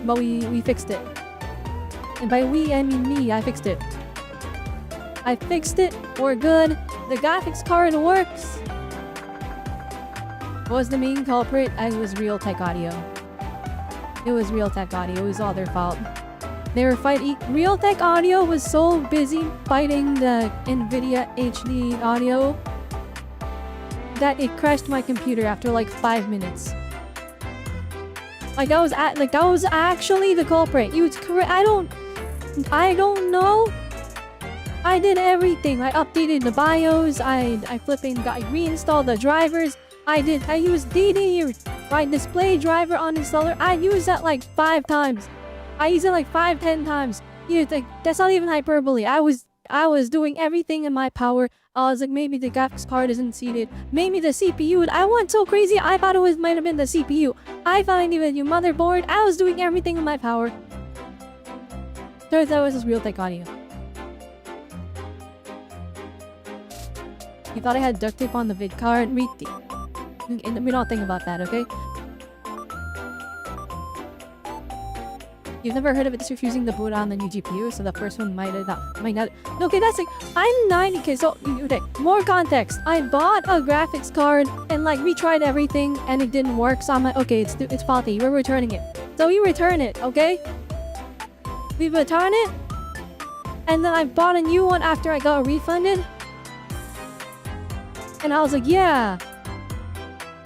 but we fixed it. And by we, I mean me, I fixed it. I fixed it, we're good. The graphics card works. What was the main culprit? It was Realtek Audio. It was Realtek Audio, it was all their fault. They were fighting. Realtek Audio was so busy fighting the Nvidia HD audio that it crashed my computer after like 5 minutes. Like that was actually the culprit. You correct. I don't know. I did everything. I updated the BIOS. I reinstalled the drivers. I used DD, right, display driver on installer. I used that like 5 times. I used it like 5-10 times. That's not even hyperbole. I was doing everything in my power. I was like, maybe the graphics card isn't seated. Maybe the CPU. I went so crazy. I thought it might have been the CPU. I found even your motherboard. I was doing everything in my power. Turns out it was just Realtek Audio. You thought I had duct tape on the vid card? We don't think about that, okay? You've never heard of it just refusing to boot on the new GPU, so the first one might not. Okay, that's like, I'm 90k, so, okay, more context. I bought a graphics card and like retried everything and it didn't work, so I'm like, okay, it's faulty, we're returning it. So we return it, okay? We return it, and then I bought a new one after I got refunded. And I was like, yeah,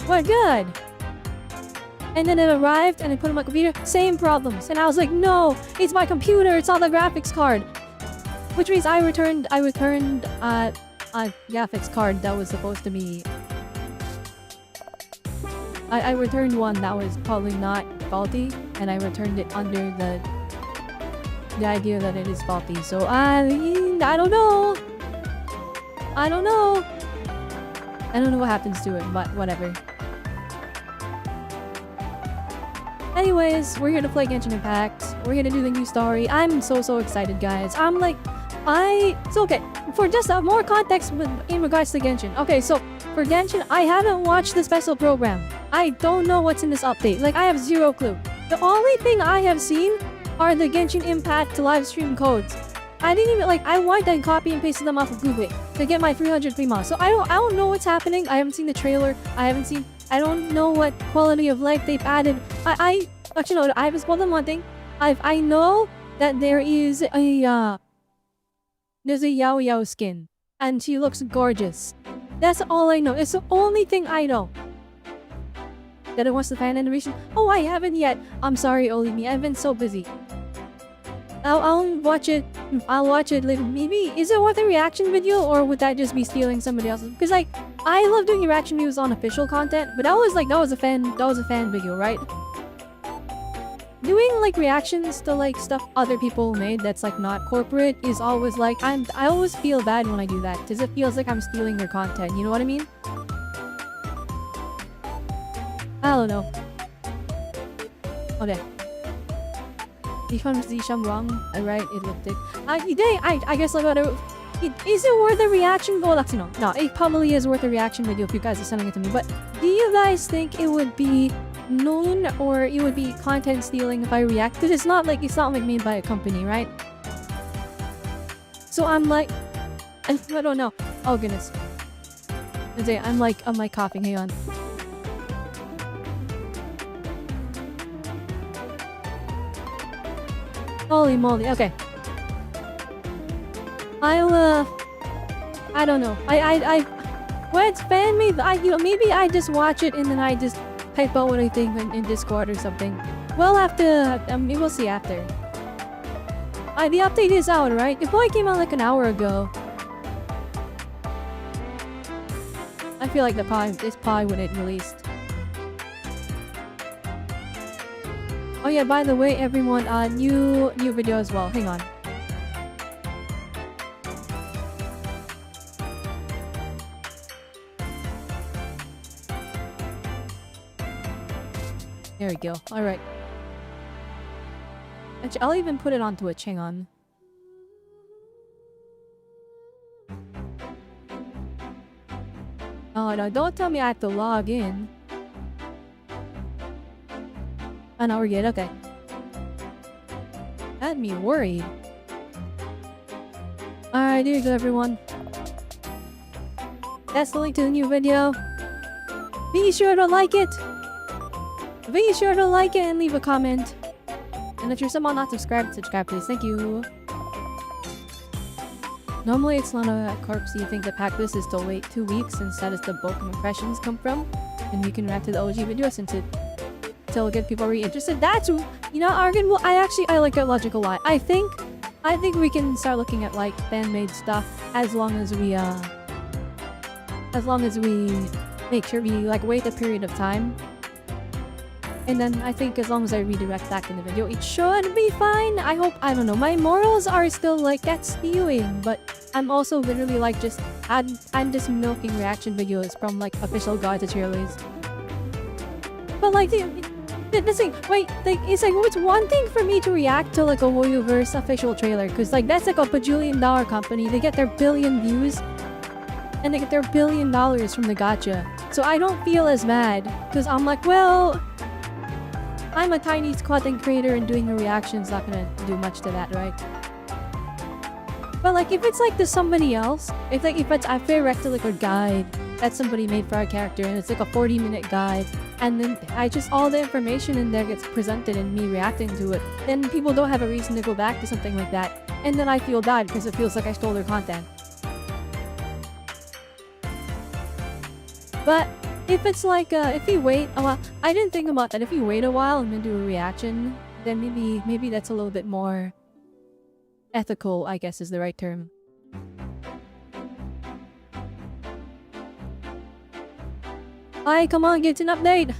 we're good. And then it arrived and I put it on my computer, same problems. And I was like, no, it's my computer, it's not the graphics card. Which means I returned a graphics card that was supposed to be... I returned one that was probably not faulty, and I returned it under the idea that it is faulty. So I don't know. I don't know what happens to it, but whatever. Anyways, we're here to play Genshin Impact. We're here to do the new story. I'm so excited, guys. I'm like, so okay, for just more context in regards to Genshin. Okay, so for Genshin, I haven't watched the special program. I don't know what's in this update. Like, I have zero clue. The only thing I have seen are the Genshin Impact live stream codes. I didn't even, like, I went and copy and pasted them off of Google to get my 300 free mods. So I don't know what's happening. I haven't seen the trailer. I don't know what quality of life they've added. Actually, no, I was more than one thing. I know that there's a Yao Yao skin, and she looks gorgeous. That's all I know. It's the only thing I know. That it wants the fan animation. Oh, I haven't yet. I'm sorry, Olimi. I've been so busy. I'll watch it. I'll watch it later. Maybe, is it worth a reaction video, or would that just be stealing somebody else's? Because like, I love doing reaction videos on official content, but that was a fan video, right? Doing like reactions to like stuff other people made that's like not corporate is always like, I always feel bad when I do that, because it feels like I'm stealing their content, you know what I mean? I don't know. Okay. wrong. Alright, it looked it. I guess like is it worth a reaction? Well, actually no, it probably is worth a reaction video if you guys are sending it to me, but do you guys think it would be known or it would be content stealing if I react? Because it's not like made by a company, right? So I'm like, I don't know. Oh goodness. I'm like coughing, hang on. Holy moly, okay. I don't know. When it's fan made, maybe I just watch it and then I just type out what I think in Discord or something. We'll have to, we'll see after. The update is out, right? It probably came out like an hour ago. I feel like this probably when it released. Oh yeah, by the way, everyone, new video as well. Hang on. There we go. Alright. Actually, I'll even put it on Twitch. Hang on. Oh no, don't tell me I have to log in. Oh no, we're good. Okay. Had me worried. Alright, here you go everyone. That's the link to the new video. Be sure to like it! Be sure to like it and leave a comment. And if you're somehow not subscribed, subscribe please. Thank you. Normally it's not a corpsey thing to pack this is to wait 2 weeks since that is the bulk of impressions come from. And we can react to the OG video since it'll get people really interested. That's, you know, Argan, well, I like your logical lie. I think we can start looking at like fan-made stuff as long as we make sure we like wait a period of time. And then I think as long as I redirect back in the video, it should be fine. I hope, I don't know, my morals are still like, that's stealing, but I'm also literally like I'm just milking reaction videos from like official god tutorials. But like, this thing, wait, like, it's like, it's one thing for me to react to like a Woyuverse official trailer, cause like that's like a bajillion-dollar company. They get their billion views, and they get their $1 billion from the gacha. So I don't feel as mad, cause I'm like, well, I'm a tiny content creator and doing a reaction's not gonna do much to that, right? But like, if it's like to somebody else, if it's a direct like a guide that somebody made for our character, and it's like a 40-minute guide, and then all the information in there gets presented and me reacting to it, then people don't have a reason to go back to something like that. And then I feel bad because it feels like I stole their content. But if it's like, if you wait a while, I didn't think about that. If you wait a while and then do a reaction, then maybe that's a little bit more ethical, I guess is the right term. Hi, come on, get an update!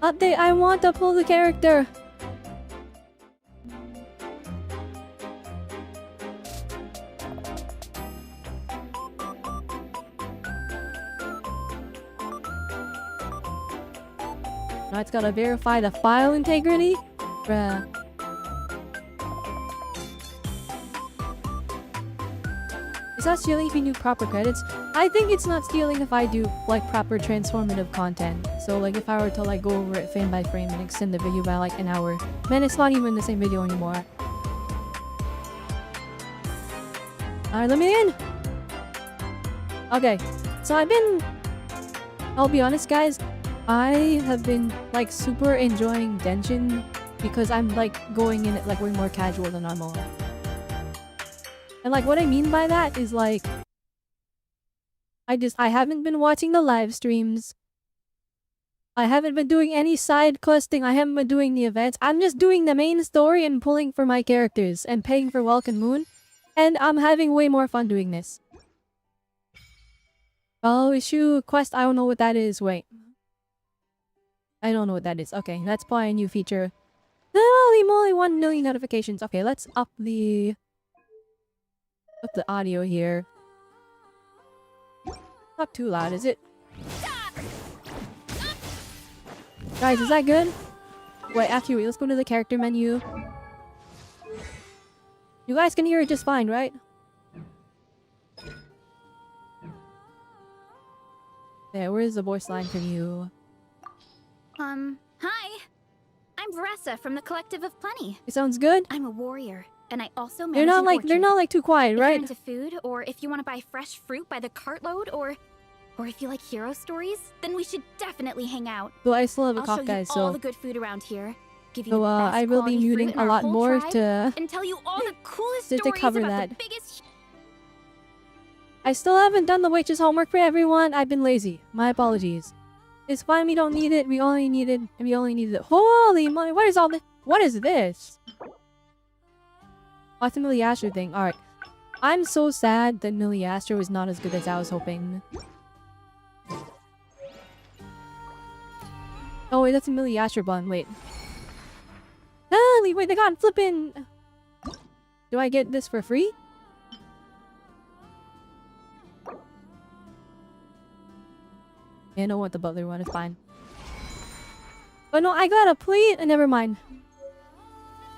Update, I want to pull the character! Now it's gotta verify the file integrity? Bruh. Is that stealing if you do proper credits? I think it's not stealing if I do like proper transformative content. So like if I were to like go over it frame by frame and extend the video by like an hour, man, it's not even the same video anymore. Alright, let me in! Okay, so I'll be honest guys, I have been like super enjoying Genshin because I'm like going in it like way more casual than normal. And like what I mean by that is like I haven't been watching the live streams. I haven't been doing any side questing. I haven't been doing the events. I'm just doing the main story and pulling for my characters and paying for Welcome Moon. And I'm having way more fun doing this. Oh, issue quest. I don't know what that is. Wait. I don't know what that is. Okay, that's probably a new feature. Holy moly, 1 million notifications. Okay, let's up the audio here. Not too loud, is it? Guys, is that good? Wait, actually, wait, let's go to the character menu. You guys can hear it just fine, right? There, where's the voice line from you? Hi. I'm Varessa from the Collective of Plenty. It sounds good? I'm a warrior, and I also manage they're not an like too quiet, right? If you're into food, or if you want to buy fresh fruit by the cartload, or if you like hero stories, then we should definitely hang out. Well, I still have a I'll cough, show guys, you all the good food around here. Give you so the best I will be quality muting fruit in a our lot whole more tribe, to and tell you all the coolest to stories cover about that. the biggest. I still haven't done the witch's homework for everyone. I've been lazy. My apologies. It's fine, we don't need it. We only needed it. Holy moly, what is all this? What is this? Oh, it's a Miliastra thing. Alright. I'm so sad that Miliastra was not as good as I was hoping. Oh wait, that's a Miliastra bun. Wait. Holy, wait, they got flippin'. Do I get this for free? Yeah, I don't want the butler one, it's fine. But no, I got a plate and never mind.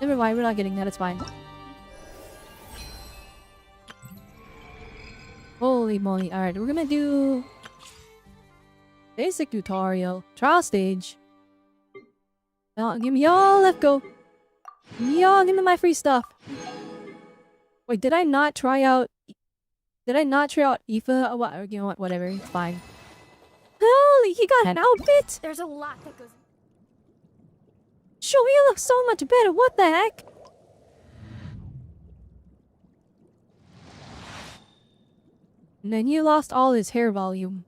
Never mind, we're not getting that, it's fine. Holy moly, alright, we're gonna do basic tutorial, trial stage. Now, give me all, let's go. Yo, give me my free stuff. Wait, did I not try out... Did I not try out Aoife? What, you know what? Whatever. It's fine. Holy, he got an outfit? There's a lot that goes. Sure, you look so much better. What the heck? And then you lost all his hair volume.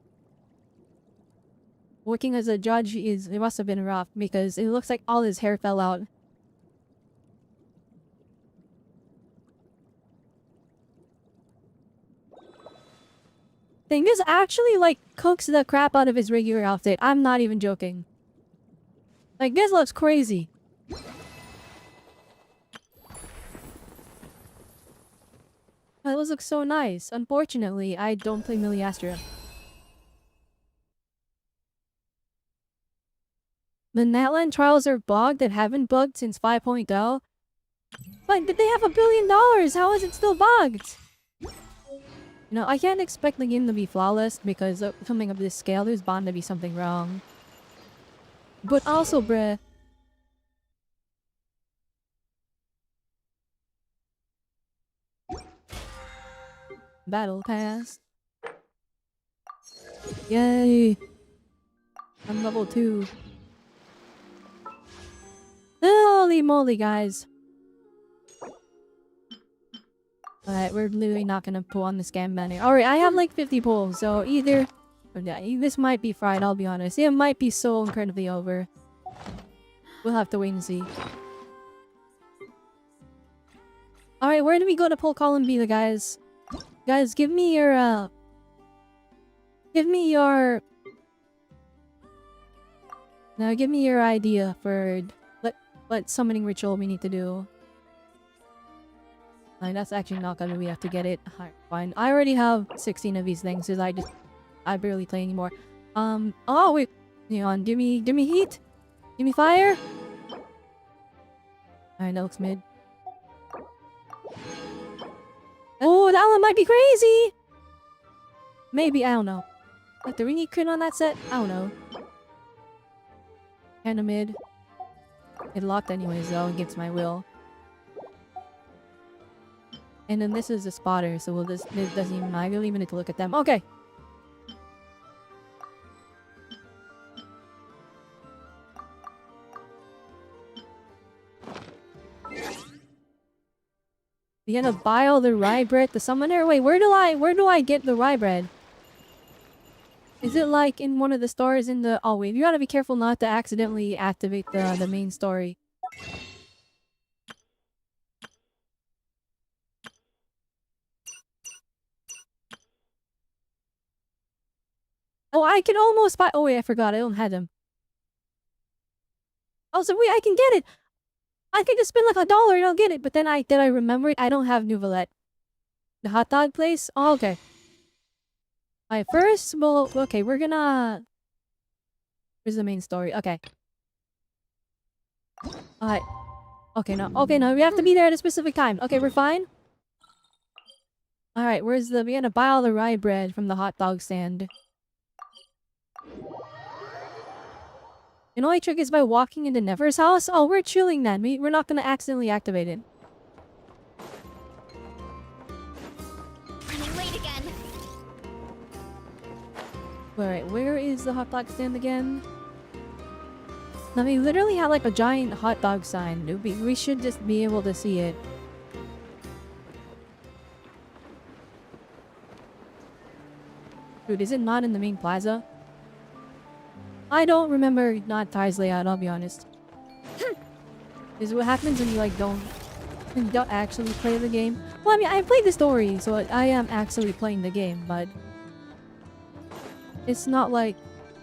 Working as a judge it must have been rough because it looks like all his hair fell out. Thing is actually like cooks the crap out of his regular outfit. I'm not even joking. Like this looks crazy. Those look so nice. Unfortunately, I don't play Miliastra. The Natlan trials are bugged that haven't bugged since 5.0. But did they have $1 billion? How is it still bugged? You know, I can't expect the game to be flawless because coming up this scale, there's bound to be something wrong. But also, bruh. Battle pass. Yay! I'm level 2. Holy moly, guys. Alright, we're literally not gonna pull on the scam banner. Alright, I have like 50 pulls, so either... Yeah, this might be fried, I'll be honest. It might be so incredibly over. We'll have to wait and see. Alright, where do we go to pull column B, the guys? Guys, give me your, Give me your... Now, give me your idea for what summoning ritual we need to do. Like, that's actually not gonna we have to get it. Alright, fine. I already have 16 of these things because I barely play anymore. Oh wait. Hang on, give me heat. Give me fire. Alright, that looks mid. Oh, that one might be crazy! Maybe, I don't know. Like, do we need crit on that set? I don't know. Kinda mid. It locked anyways though, against my will. And then this is a spotter, so this doesn't even... I really even need to look at them. Okay! The end of Bile, the rye bread, the summoner? Wait, where do I get the rye bread? Is it like in one of the stores in the... Oh wait, you gotta be careful not to accidentally activate the main story. Oh, I can almost buy... Oh wait, I forgot, I don't have them. Oh, so wait, I can get it! I can just spend like $1 and I'll get it, but then I remember it, I don't have Nouvellette. The hot dog place? Oh, okay. Alright, first, well, okay, we're gonna... Where's the main story? Okay. Alright. Okay, no, we have to be there at a specific time. Okay, we're fine? Alright, we gotta buy all the rye bread from the hot dog stand. The only trick is by walking into Never's house? Oh, we're chilling then. We're not gonna accidentally activate it. Running late again. Alright, where is the hot dog stand again? Now, we literally have like a giant hot dog sign. We should just be able to see it. Dude, is it not in the main plaza? I don't remember Nod-krai's layout, I'll be honest. This is what happens when you like don't actually play the game. Well, I mean, I played the story, so I am actually playing the game, but it's not like,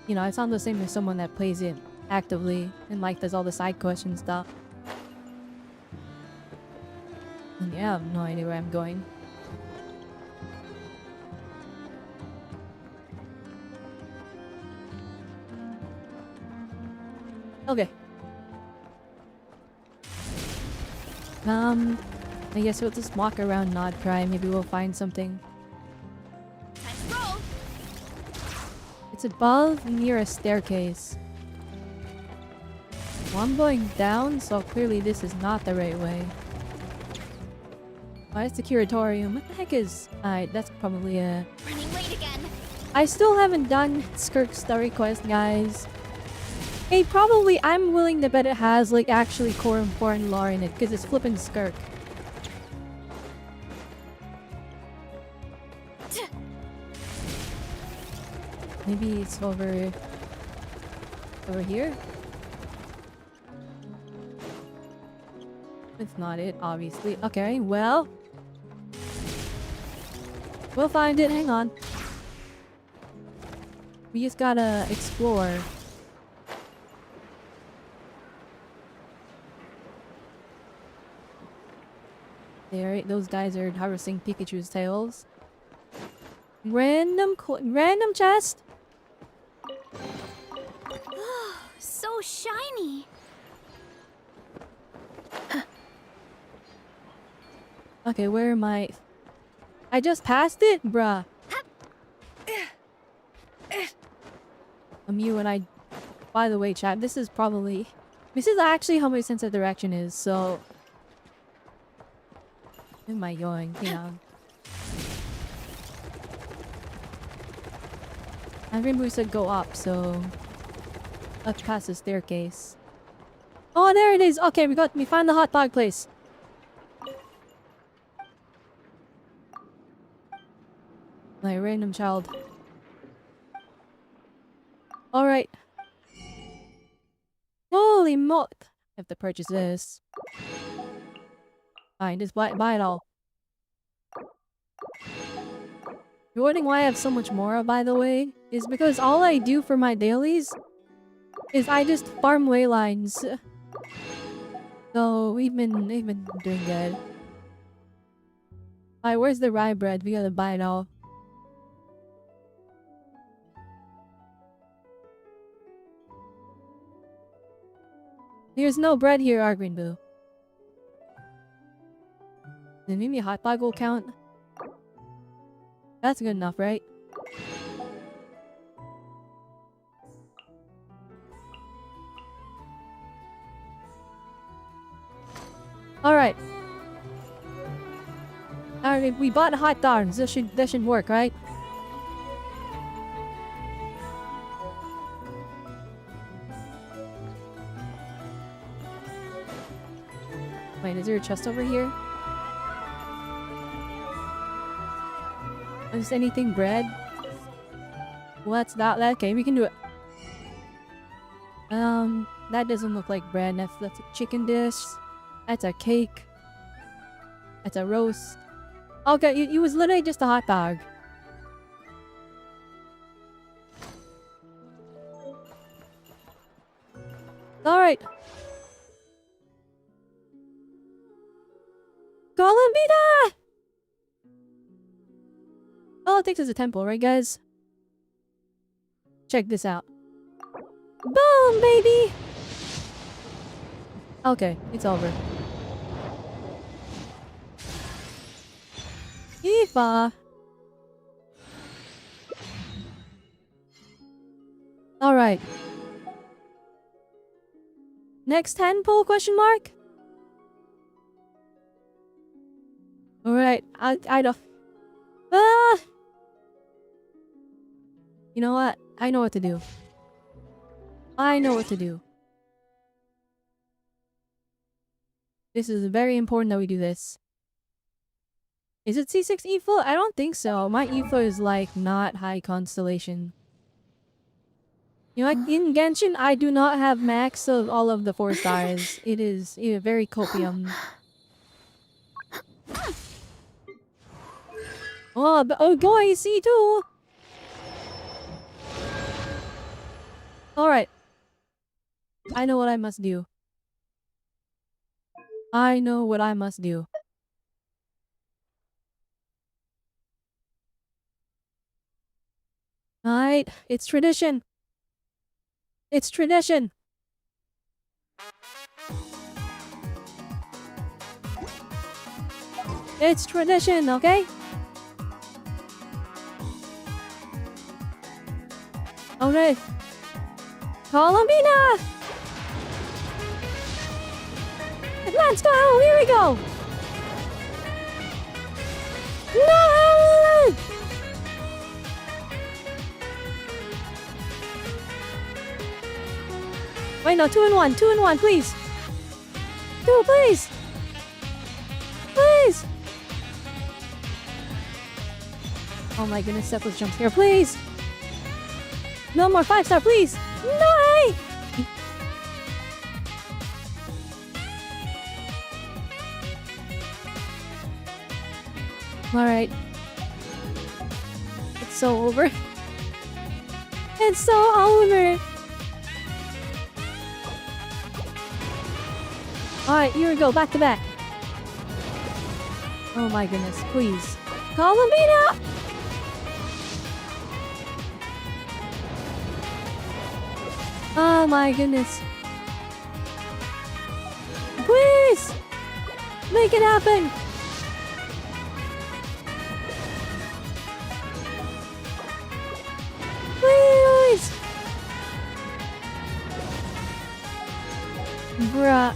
you know, it's not the same as someone that plays it actively and like does all the side quests and stuff. And yeah, I have no idea where I'm going. Okay. I guess we'll just walk around Nod-krai. Maybe we'll find something. Time to roll. It's above near a staircase. Well, I'm going down, so clearly this is not the right way. Oh, it's the curatorium. What the heck is... Alright, that's probably a... Running late again. I still haven't done Skirk's story quest, guys. Hey, probably I'm willing to bet it has, like, actually core important lore in it, because it's flippin' Skirk. Maybe it's over here? It's not it, obviously. Okay, well... We'll find it, hang on. We just gotta explore. There, those guys are harvesting Pikachu's tails. Random chest? So shiny. Okay, where am I? I just passed it? Bruh. Mew and I... By the way, chat, this is probably... This is actually how my sense of direction is, so... Where am I going? Hang on. I remember we said go up, so... Up past the staircase. Oh, there it is! Okay, we found the hot dog place. My random child. Alright. Holy moly! I have to purchase this. Fine, just buy it all. You're wondering why I have so much more, by the way? Is because all I do for my dailies is I just farm way lines. So we've been doing good. Alright, where's the rye bread? We gotta buy it all. There's no bread here, Argreen Boo. Then maybe a hot dog will count. That's good enough, right? Alright. Alright, we bought hot dogs. This should work, right? Wait, is there a chest over here? Is anything bread? What's that? Okay, we can do it. That doesn't look like bread. That's a chicken dish. That's a cake. That's a roast. Okay, it was literally just a hot dog. Alright. Columbina! All it takes is a temple, right guys? Check this out. Boom, baby! Okay, it's over. Ifa! Alright. Next temple, question mark? Alright, I don't... Ah! You know what? I know what to do. I know what to do. This is very important that we do this. Is it C6 EFO? I don't think so. My EFO is like not high constellation. You know, like in Genshin, I do not have max of all of the 4 stars. It is very copium. Oh, but, oh boy, C2! Alright. I know what I must do. I know what I must do. Alright, it's tradition. It's tradition. It's tradition, okay? Alright. Columbina! Let's go! Here we go! No! Wait, no, 2 and 1, 2 and 1, please! 2, please! Please! Oh my goodness, that was jump scare, please! No more 5-star, please! No! Alright. It's so over. It's so over! Alright, here we go, back to back. Oh my goodness, please. Columbina! Oh my goodness. Please! Make it happen! Please! Bruh.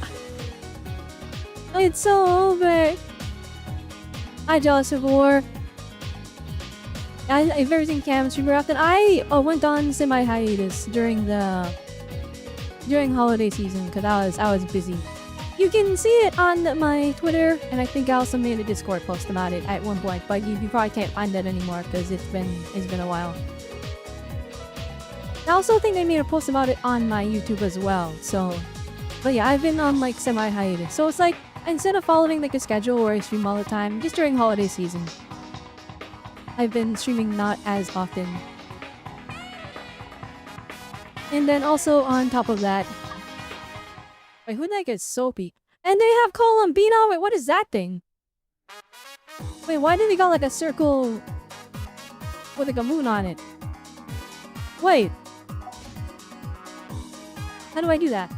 It's so over. I just of war. If everything came super often, I went on semi-hiatus during holiday season because I was busy. You can see it on my Twitter, and I think I also made a Discord post about it at one point, but you probably can't find that anymore because it's been a while. I also think I made a post about it on my YouTube as well. So, but yeah, I've been on like semi-hiatus. So it's like instead of following like a schedule where I stream all the time, just during holiday season, I've been streaming not as often. And then also on top of that, wait, who the heck is Soapy? And they have Columbina. Wait, what is that thing? Wait, why did they got like a circle with like a moon on it? Wait, how do I do that?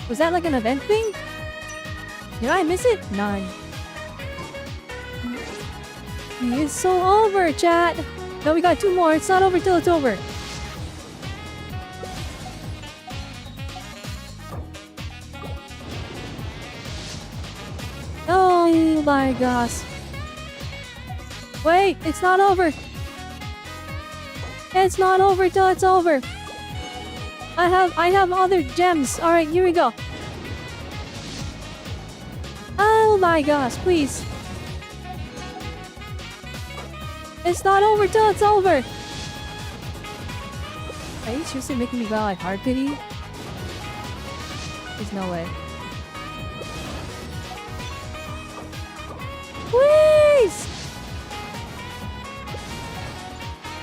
Was that like an event thing? Did I miss it? None. It's so over, chat. No, we got 2 more. It's not over till it's over. Oh my gosh. Wait, it's not over. It's not over till it's over. I have other gems. Alright, here we go. Oh my gosh, please. It's not over till it's over. Are you seriously making me go like hard pity? There's no way. Please!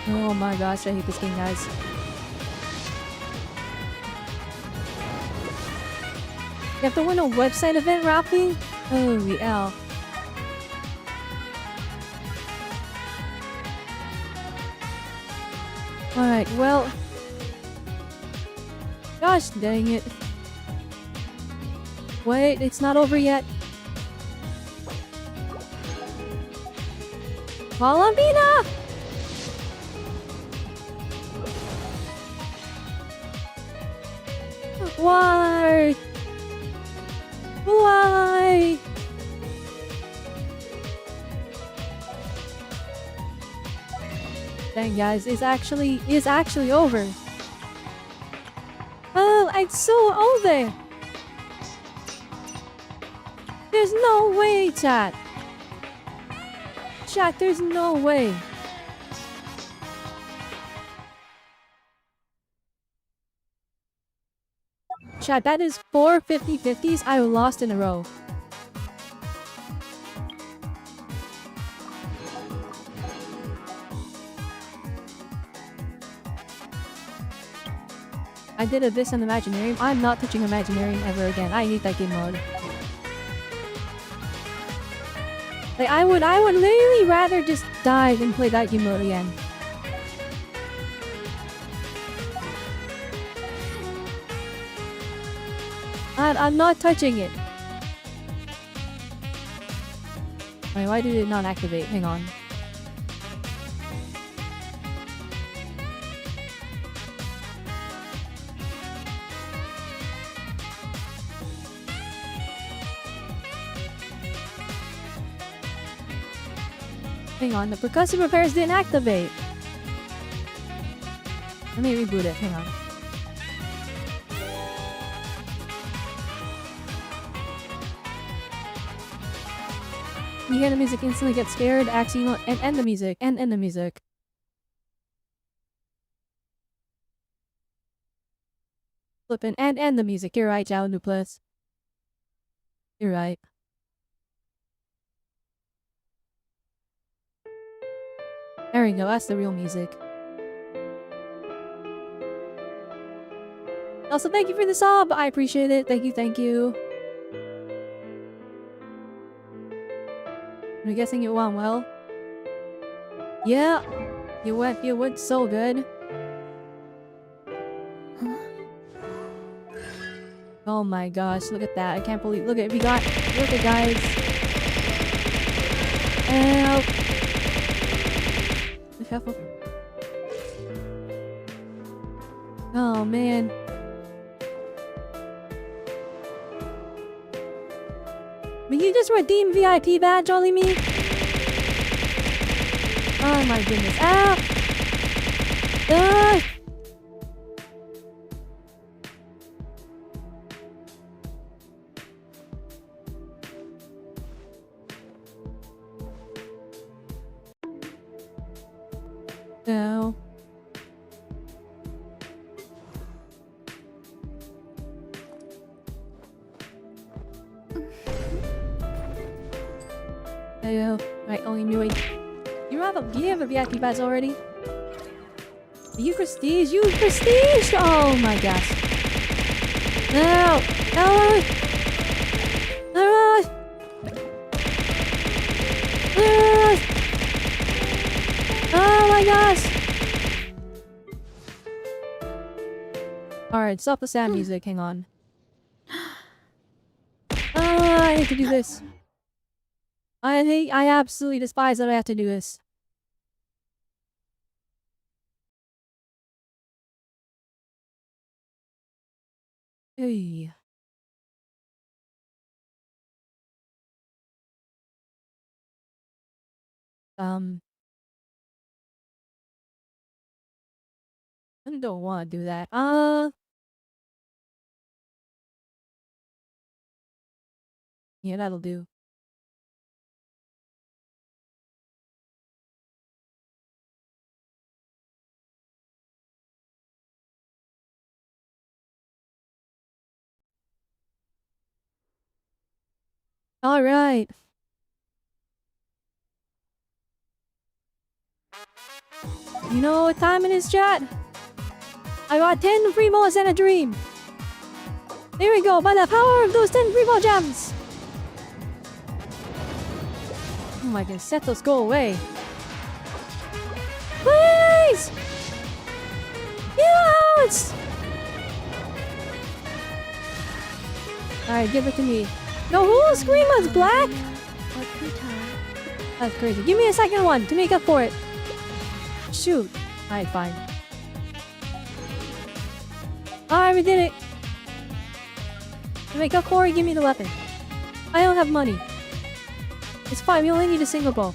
Oh my gosh, I hate this game, guys. You have to win a website event, Rafi? Oh, the L. Alright, well... Gosh dang it. Wait, it's not over yet. Columbina! Why? Why? Dang guys, it's actually over. Oh, it's so over. There's no way, chat. Chat, there's no way. Chat, that is 4 50-50s I lost in a row. I did this on Imaginarium. I'm not touching Imaginarium ever again. I hate that game mode. Like I would literally rather just die than play that game mode again. I'm not touching it. Wait, why did it not activate? Hang on. Hang on, the percussive repairs didn't activate. Let me reboot it, hang on. You hear the music, instantly get scared, axional, and end the music, and end the music. Flippin' and end the music. You're right, Jao Nuples. You're right. There we go, that's the real music. Also, thank you for the sub. I appreciate it. Thank you, thank you. I'm guessing it went well. Yeah, you went so good. Oh my gosh, look at that. I can't believe, look at, look at guys. And be careful. Oh man. Will you just redeem VIP badge, Ollie me? Oh my goodness. Ah! Ah! No. Ayo. Right, only knew it. You have a VIP badge already? You prestige? You prestige? Oh my gosh. No! No! No! No! Oh my gosh! Alright, stop the sad music, hang on. I need to do this. I absolutely despise that I have to do this. Hey. I don't want to do that. Yeah, that'll do. Alright. You know what time it is, chat? I got 10 free balls and a dream. There we go, by the power of those 10 free ball gems. Oh my goodness, Setos, go away. Please! Yes! Alright, give it to me. No, who will scream as black? That's crazy. Give me a second one to make up for it. Shoot. Alright, fine. Alright, we did it. To make up for it, give me the weapon. I don't have money. It's fine, we only need a single ball.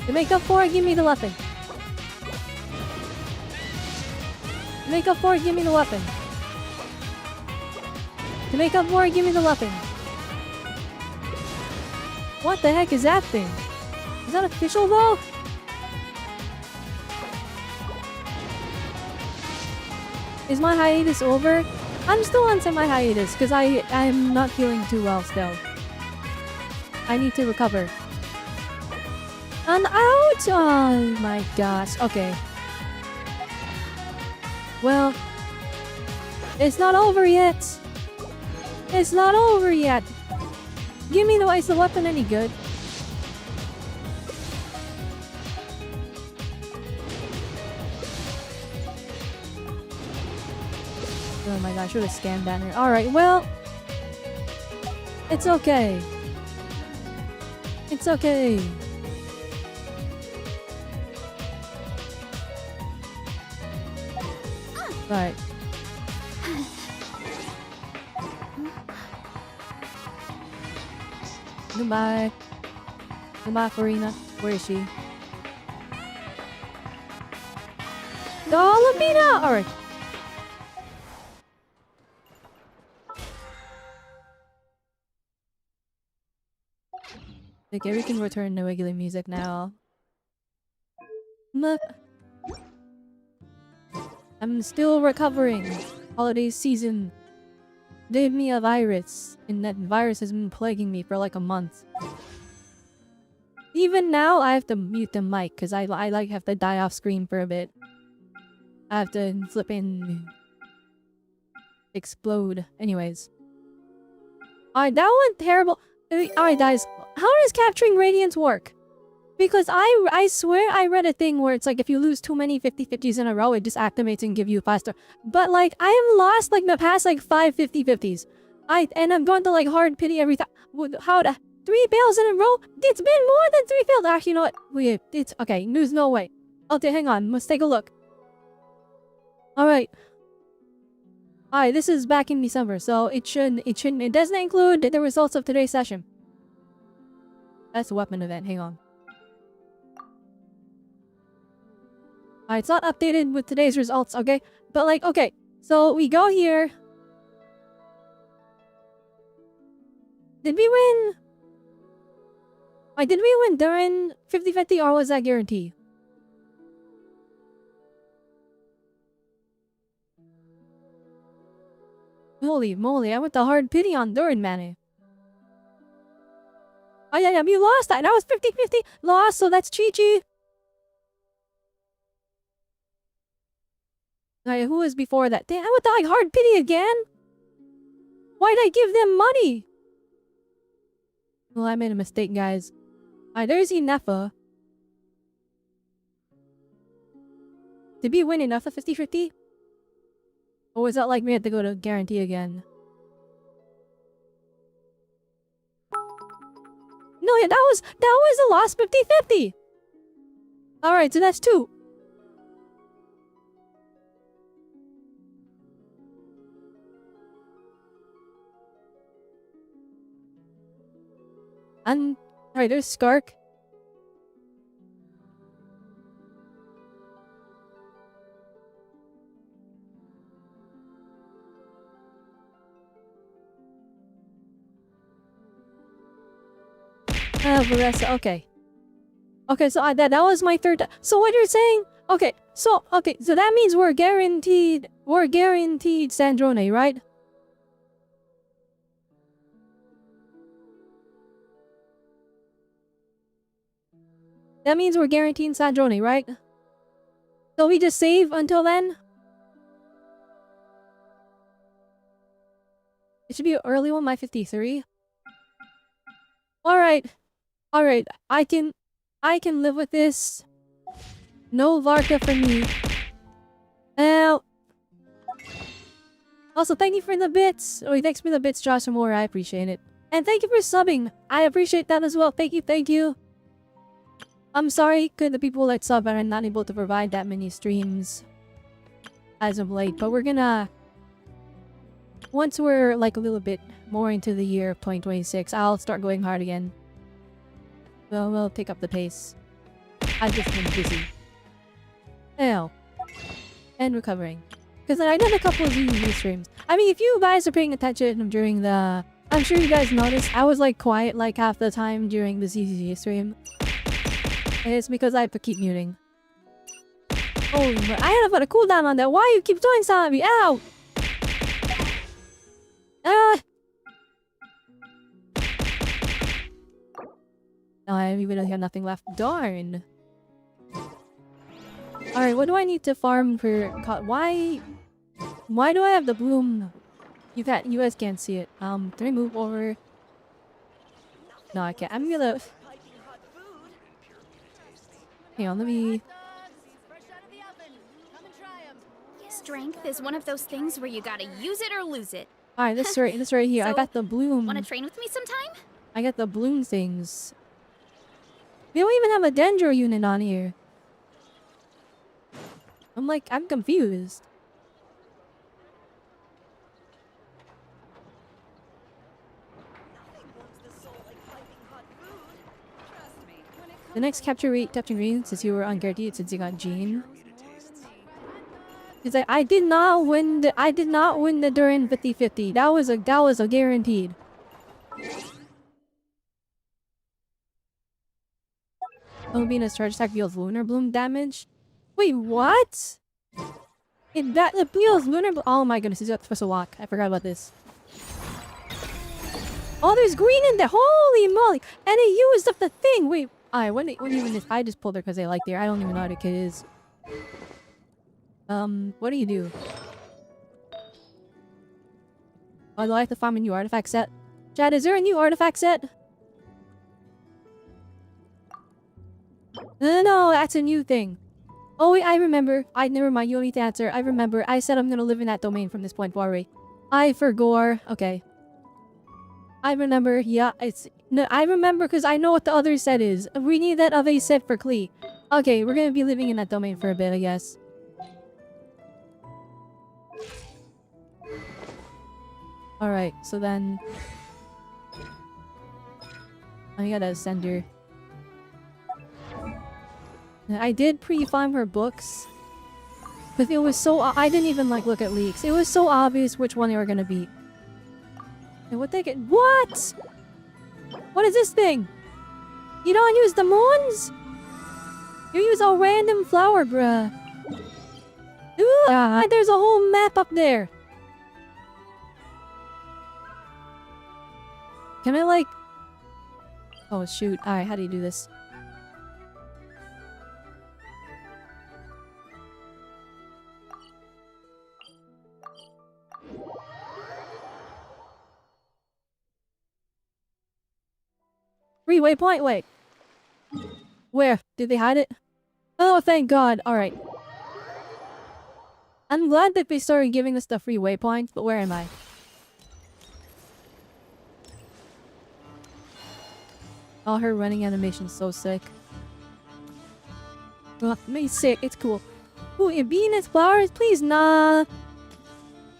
To make up for it, give me the weapon. To make up for it, give me the weapon. To make up for it, give me the weapon. What the heck is that thing? Is that official though? Is my hiatus over? I'm still on semi-hiatus because I'm not feeling too well still. I need to recover. And out! Oh my gosh. Okay. Well, it's not over yet. It's not over yet. Give me the, is the weapon any good? Oh my gosh, should have scanned banner. Alright, well. It's okay. It's okay. Right. Goodbye. Goodbye, Farina. Where is she? Dolomita! Alright. Okay, we can return to regular music now. I'm still recovering. Holiday season gave me a virus, and that virus has been plaguing me for like a month. Even now, I have to mute the mic because I like have to die off screen for a bit. I have to flip in, explode. Anyways, alright, that went terrible. Alright, guys, how does capturing radiance work? Because I swear I read a thing where it's like if you lose too many 50-50s in a row, it just activates and give you faster. But like I have lost like the past like 5 50-50s. And I'm going to like hard pity every time. How the 3 fails in a row? It's been more than 3 fails. Actually, you know what? Wait, it's okay. There's no way. Okay, hang on. Let's take a look. Alright. Alright, this is back in December, so it doesn't include the results of today's session. That's a weapon event. Hang on. Alright, it's not updated with today's results, okay? But like, okay, so we go here. Did we win? Wait, did we win during 50-50 or was that guarantee? Holy moly, I went to hard pity on Durin, man. Oh yeah, you lost that. That was 50-50. Lost, so that's Chi-Chi. Alright, who was before that? Damn, I went to like hard pity again? Why'd I give them money? Well, I made a mistake, guys. Alright, there's Inefa. Did we win enough of 50-50? Or was that like we had to go to guarantee again? No, yeah, that was the last 50-50. Alright, so that's 2. And alright, there's Skark. Vanessa, okay. Okay, so that was my third. So what you're saying? Okay, so that means we're guaranteed Sandrone, right? That means we're guaranteeing Sandrone, right? So we just save until then? It should be an early one, my 53. Alright. Alright, I can live with this. No Varka for me. Now. Also, thank you for the bits. Oh, thanks for the bits, Josh and more. I appreciate it. And thank you for subbing. I appreciate that as well. Thank you. I'm sorry, the people that sub are not able to provide that many streams as of late, but we're gonna... Once we're like a little bit more into the year of 2026, I'll start going hard again. Well, we'll pick up the pace. I've just been busy. Ew. And recovering. Because I did a couple of ZZZ streams. I mean, if you guys are paying attention during the... I'm sure you guys noticed, I was like quiet like half the time during the ZZZ stream. And it's because I have to keep muting. Oh, but I had to put a cooldown on that. Why you keep doing something to me? Ow! Ah! Oh, I really have nothing left. Darn! Alright, what do I need to farm for... Why do I have the bloom? You guys can't see it. Can I move over? No, I can't. I'm gonna... Hang on, let me... Strength is one of those things where you gotta use it or lose it. Alright, this right here. So, I got the bloom. Wanna train with me sometime? I got the bloom things. We don't even have a Dendro unit on here. I'm confused. The next capturing rate since you were on guaranteed since you got Jean. It's like I did not win the Durin 50-50. That was a guaranteed. Albena's charge attack deals lunar bloom damage. Wait, what? It deals lunar bloom. Oh my goodness, he's got supposed to walk. I forgot about this. Oh, there's green in there. Holy moly! And it used up the thing. Wait, when even this, I just pulled her because I liked her. I don't even know how the kid is. What do you do? Oh, do I have to farm a new artifact set? Chad, is there a new artifact set? No, that's a new thing. Oh wait, I remember. Never mind, you don't need to answer. I remember. I said I'm gonna live in that domain from this point forward. I forgot. Okay. I remember. Yeah, I remember because I know what the other set is. We need that other set for Klee. Okay, we're gonna be living in that domain for a bit, I guess. Alright, so then... I gotta send her. I did pre-farm her books. But it was so... I didn't even look at leaks. It was so obvious which one they were gonna be. And what they get... What?! What is this thing? You don't use the moons? You use a random flower, bruh. Ooh, there's a whole map up there. Can I Oh shoot. Alright, how do you do this? Free waypoint? Wait. Where? Did they hide it? Oh, thank God. Alright. I'm glad that they started giving us the free waypoint, but where am I? Oh, her running animation's so sick. Oh, me sick. It's cool. Ooh, your Venus flowers? Please, nah.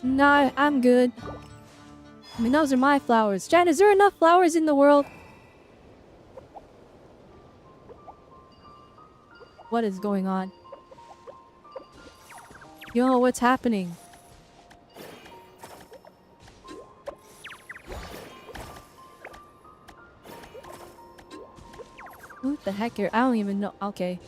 Nah, I'm good. I mean, those are my flowers. Jan, is there enough flowers in the world? What is going on? Yo, what's happening? What the heck here? I don't even know. Okay.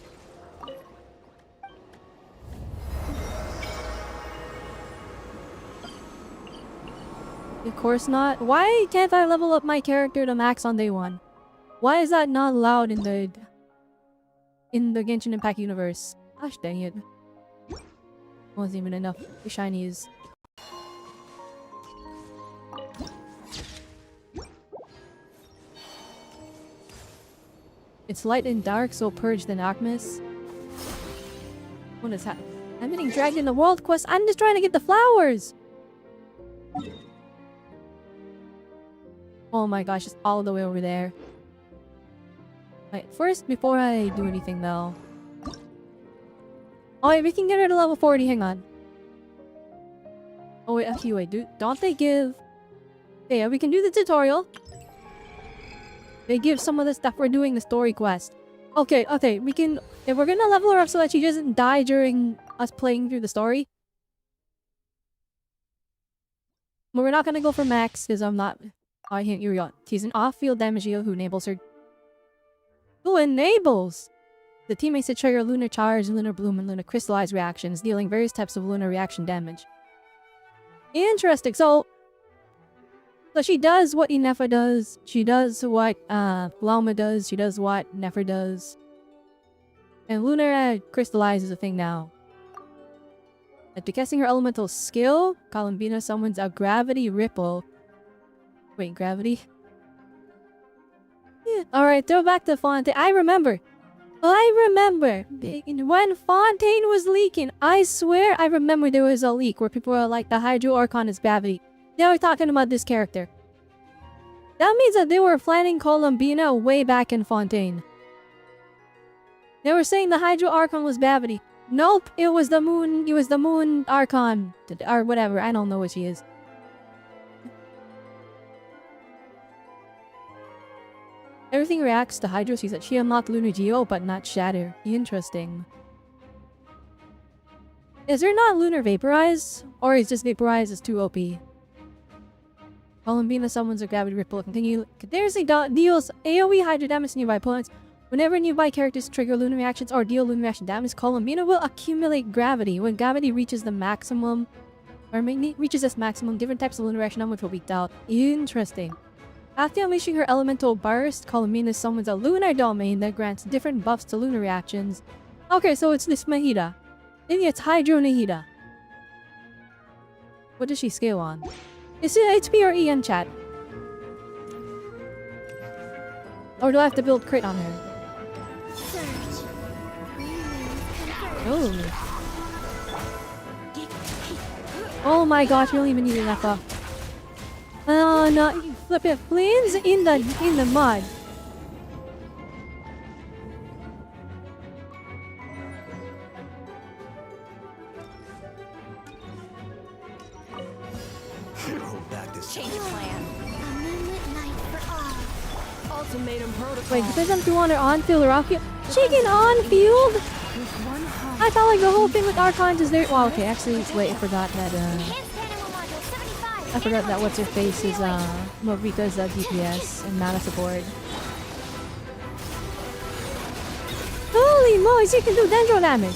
Of course not. Why can't I level up my character to max on day 1? Why is that not allowed in the Genshin Impact universe? Gosh dang it. Wasn't even enough shinies. It's light and dark, so purge the darkness. What is happening? I'm getting dragged in the world quest. I'm just trying to get the flowers. Oh my gosh, it's all the way over there. Wait, first, before I do anything though. Oh wait, we can get her to level 40, hang on. Oh wait, actually wait, don't they give... Yeah, we can do the tutorial. They give some of the stuff we're doing the story quest. Okay, we can... If we're gonna level her up so that she doesn't die during us playing through the story. But we're not gonna go for max, because I'm not... Oh, here we go. She's an off-field damage heal who enables her... Who enables? The teammates that trigger Lunar Charge, Lunar Bloom, and Lunar Crystallize reactions, dealing various types of lunar reaction damage. Interesting. So she does what Inefa does. She does what Lauma does. She does what Nefer does. And Lunar Crystallize is a thing now. After casting her elemental skill, Columbina summons a Gravity Ripple. Wait, gravity? Yeah. Alright, throw back to Fontaine. I remember when Fontaine was leaking. I swear I remember there was a leak where people were like, the Hydro Archon is gravity. They were talking about this character. That means that they were planning Columbina way back in Fontaine. They were saying the Hydro Archon was gravity. Nope, it was the moon Archon. Or whatever, I don't know what she is. Everything reacts to Hydro. She said she unlocked Lunar Geo, but not Shatter. Interesting. Is there not Lunar Vaporize? Or is just Vaporize is too OP? Columbina summons a gravity ripple. Continuously deals AoE Hydro damage to nearby opponents. Whenever nearby characters trigger lunar reactions or deal lunar reaction damage, Columbina will accumulate gravity. When gravity reaches the maximum, or reaches its maximum, different types of lunar reaction damage will be dealt. Interesting. After unleashing her elemental burst, Columbina summons a lunar domain that grants different buffs to lunar reactions. Okay, so it's this Mahida. Maybe it's Hydro Nahida. What does she scale on? Is it HP or EN chat? Or do I have to build crit on her? Oh. Oh my gosh, we don't even need an FF. Oh no, flip it, flames in the mud. Change of plan. A moonlit night for all. Ultimatum protocol. Wait, depends on if you want her on field or off field. Chicken on field? I thought like the whole thing with Archons is there. Well, okay, actually, wait, I forgot that, I forgot that what's her face is, Morika's DPS and mana support. Holy moly, she can do dendro damage!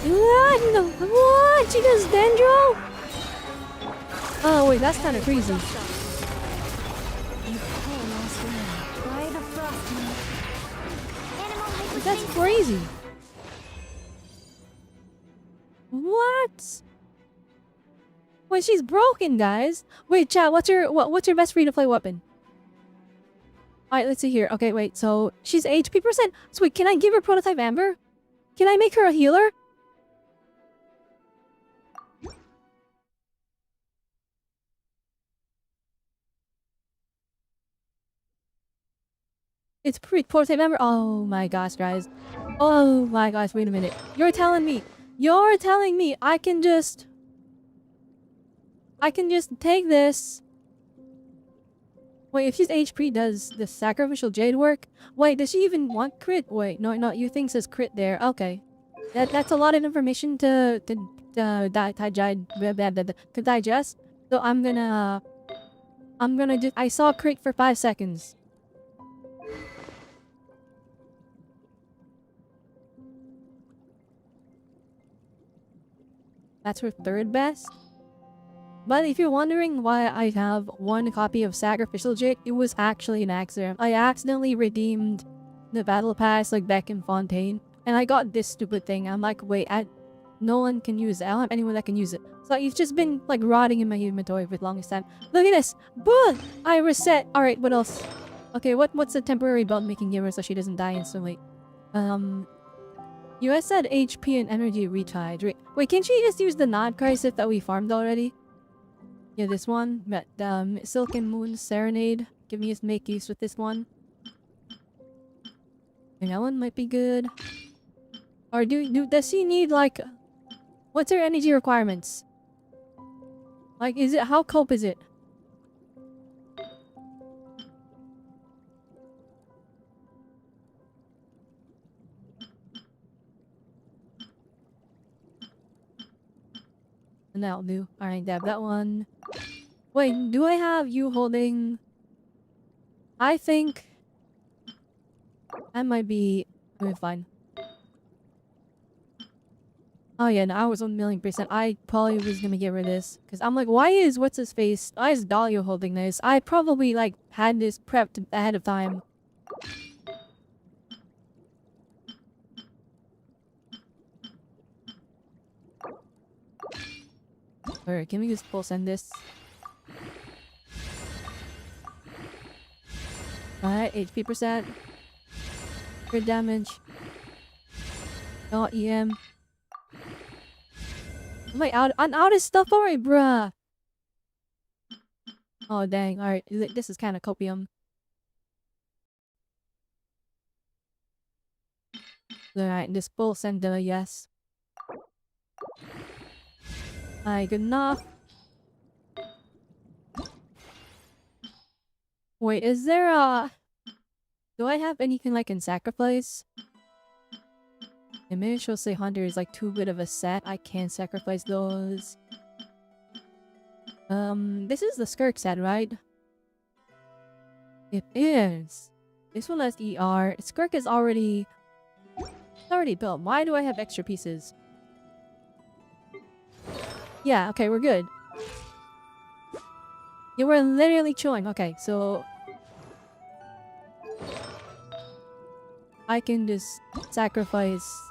What? No, what? She does dendro? Oh wait, that's kind of crazy. That's crazy. What? Wait, she's broken, guys. Wait, chat. What's your best free-to-play weapon? All right, let's see here. Okay, wait. So she's HP percent. So wait, can I give her prototype Amber? Can I make her a healer? It's prototype Amber. Oh my gosh, guys. Oh my gosh. Wait a minute. You're telling me I can just take this. Wait, if she's HP, does the sacrificial jade work? Wait, does she even want crit? Wait, no, you think says crit there. Okay, that's a lot of information to digest. So I'm gonna just. I saw crit for 5 seconds. That's her third best. But if you're wondering why I have one copy of Sacrificial Jade, it was actually an accident. I accidentally redeemed the battle pass like back in Fontaine, and I got this stupid thing. I'm like, wait, no one can use it. I don't have anyone that can use it. So it's just been like rotting in my inventory for the longest time. Look at this! Boom! I reset. All right, what else? Okay, what's the temporary belt making give her so she doesn't die instantly? You guys said HP and energy recharge. Wait, can't she just use the Nod-krai sip that we farmed already? Yeah, this one. Silken Moon Serenade. Give me make use with this one. And that one might be good. Or does she need like... What's her energy requirements? Like, how cope is it? And that'll do. Alright, dab that one. Wait, do I have you holding... I think... That might be... Okay, fine. Oh yeah, no, I was 1,000,000%. I probably was gonna get rid of this. Because I'm like, why is what's-his-face... Why is Dahlia holding this? I probably, like, had this prepped ahead of time. Alright, can we just full send this? Alright, HP percent. Crit damage. No EM. Am I out? I'm out of stuff already, bruh! Oh dang, alright. This is kind of copium. Alright, this full send yes. Good enough. Wait, is there a... Do I have anything I can sacrifice? And maybe she'll say Hunter is like too good of a set. I can't sacrifice those. This is the Skirk set, right? It is. This one has ER. Skirk is already... It's already built. Why do I have extra pieces? Yeah, okay, we're good. Yeah, we're literally chilling. Okay, so... I can just sacrifice...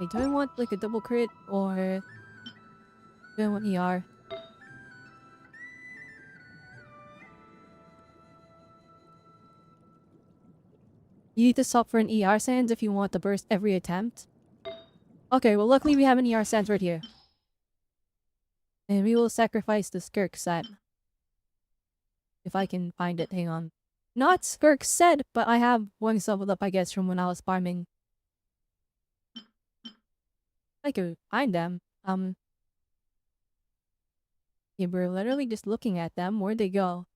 Wait, do I want like a double crit or... Do I want ER? You need to stop for an ER sands if you want to burst every attempt. Okay, well luckily we have an ER sands right here. And we will sacrifice the Skirk set. If I can find it, hang on. Not Skirk set, but I have one leveled up I guess from when I was farming. I could find them. Yeah, we're literally just looking at them. Where'd they go?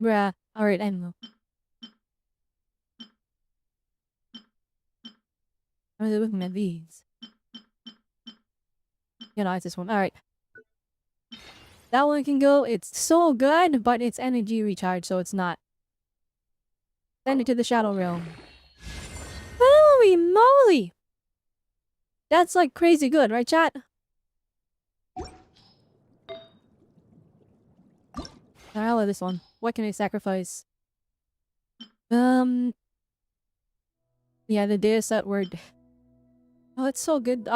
Bruh. Alright, I know. I'm really looking at these. You know, it's this one. Alright. That one can go. It's so good, but it's energy recharge, so it's not. Send it to the Shadow Realm. Holy moly! That's like crazy good, right, chat? I love this one. What can I sacrifice? Yeah, the data set word. Oh, it's so good.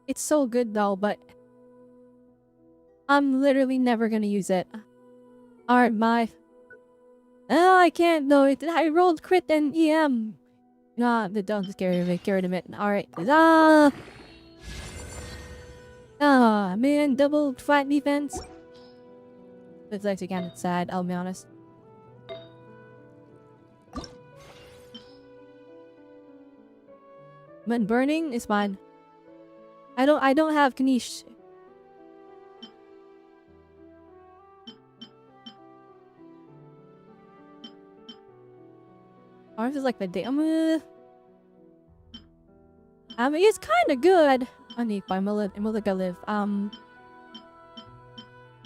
It's so good though, but I'm literally never gonna use it. Alright, my. Oh, I can't though. I rolled crit and EM. Nah, the don't scare me. Get rid of it. Alright. Man, double flat defense. It's actually kind of sad, I'll be honest. But burning is fine. I don't have Kanish. Ours is like the day. I mean, it's kind of good. I need by Mulliga live.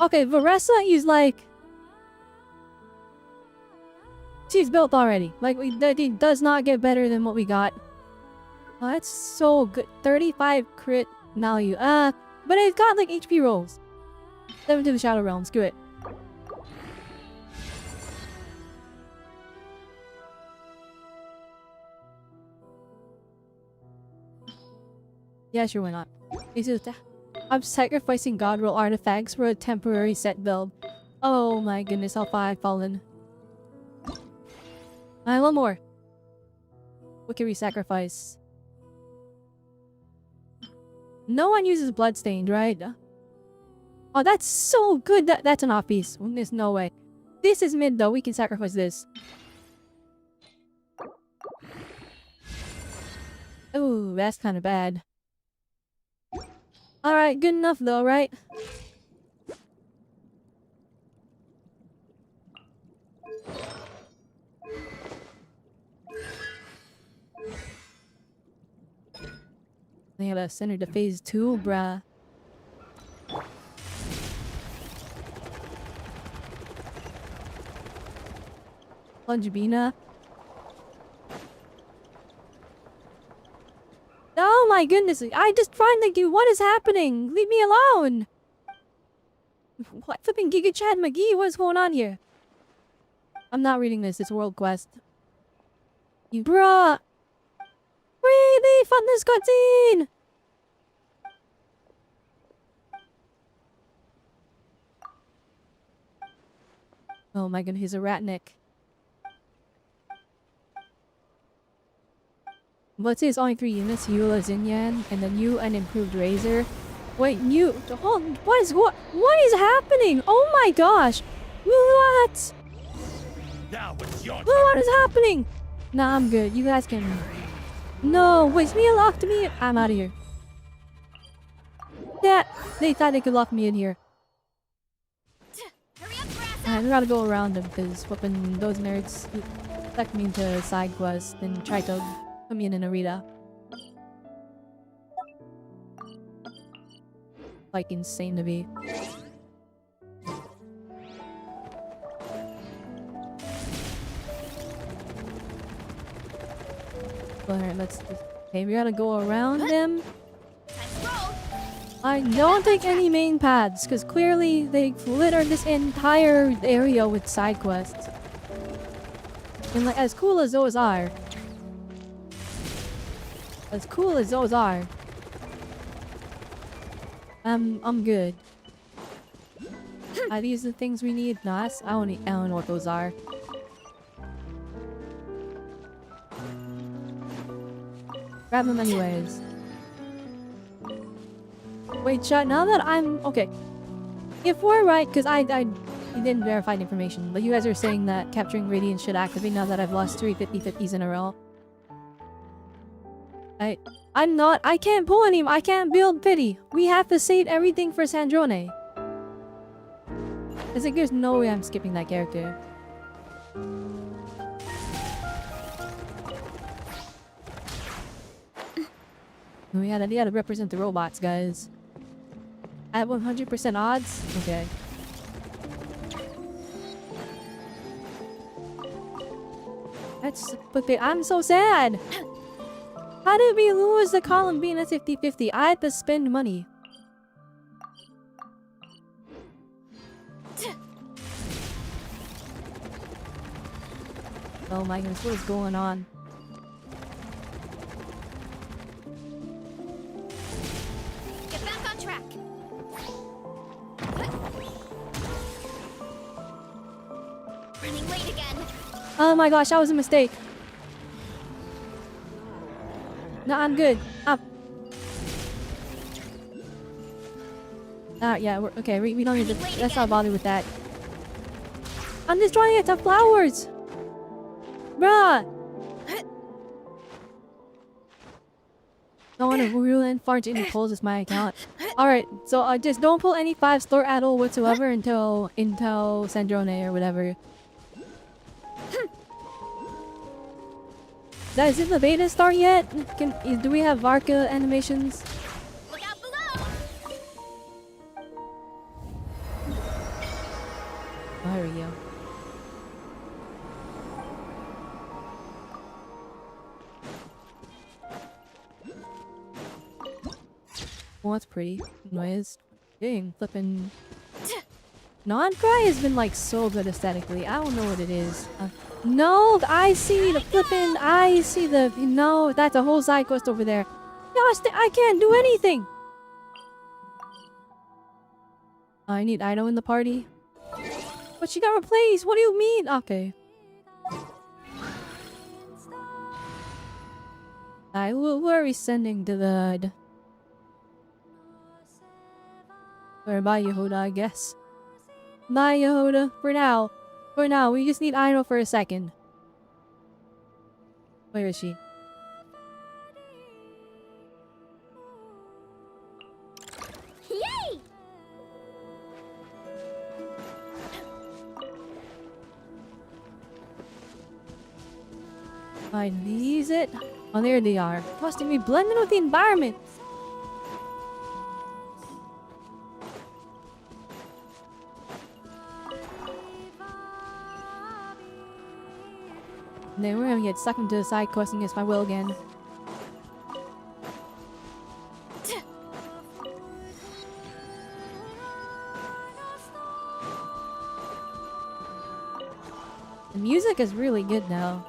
Okay, Varessa is like... She's built already. Like, it does not get better than what we got. Oh, that's so good. 35 crit value. But it's got like HP rolls. 7 to the Shadow Realm. Screw it. Yeah, sure, why not? I'm sacrificing God Roll artifacts for a temporary set build. Oh my goodness, how far I've fallen. Alright, one more. What can we sacrifice? No one uses Bloodstained, right? Oh, that's so good! That's an off-piece. There's no way. This is mid though, we can sacrifice this. Ooh, that's kind of bad. Alright, good enough though, right? They gotta send her to phase 2, bruh. Plungibina. Oh my goodness, I just finally do. What is happening? Leave me alone. What flipping Giga Chad McGee? What's going on here? I'm not reading this. It's World Quest. You bruh. Really? Fun this cutscene. Oh my goodness, he's a ratnik. What's his only 3 units? Eula Zinyan, and then you an improved Razor. Wait, you hold what is happening? Oh my gosh! What? Now it's your turn. What is happening? Nah, I'm good. You guys can... No, wait, me locked me. I'm out of here. Yeah, they thought they could lock me in here. Hurry up, Grassa! I gotta go around them because flipping those nerds stuck me into side quests and tried to put me in an arena. Like insane to me. Alright, let's just... Okay, we gotta go around them. Time to roll! I don't take any main paths, because clearly they littered this entire area with side quests. And like, as cool as those are... I'm good. Are these the things we need? No, I don't know what those are. Grab them anyways. Wait, chat, now that I'm... Okay. If we're right, because I didn't verify the information, but you guys are saying that capturing Radiant should activate now that I've lost 3 50-50s in a row. I'm not... I can't pull any... I can't build pity. We have to save everything for Sandrone. It's like there's no way I'm skipping that character. We gotta represent the robots, guys. At 100% odds? Okay. That's... But I'm so sad! How did we lose the column being a 50-50? I had to spend money. Oh my goodness, what is going on? Get back on track! Running late again! Oh my gosh, that was a mistake. No, I'm good. Up. Yeah, we're okay. We don't need to. Let's not bother with that. I'm just trying to get the flowers, bruh. Don't want to ruin Farge any pulls is my account. Alright, so just don't pull any 5-star at all whatsoever until Sandrone or whatever. Is it the beta star yet? Do we have Varka animations? Look out below! Oh, here we go. Well, that's pretty. Noise. Dang, flippin'. Nod-krai has been like so good aesthetically. I don't know what it is. No, I see the flippin'. I see the. No, that's a whole side quest over there. Gosh, I can't do anything. I need Ido in the party. But she got replaced. What do you mean? Okay. Who are we sending to the... Or bye, Yehuda, I guess. Bye, Yehuda. For now. For now, we just need Ido for a second. Where is she? Yay! Find these it. Oh, there they are. Trusting me, blending with the environment. And then we're gonna get sucked into the side quest against my will again. The music is really good now.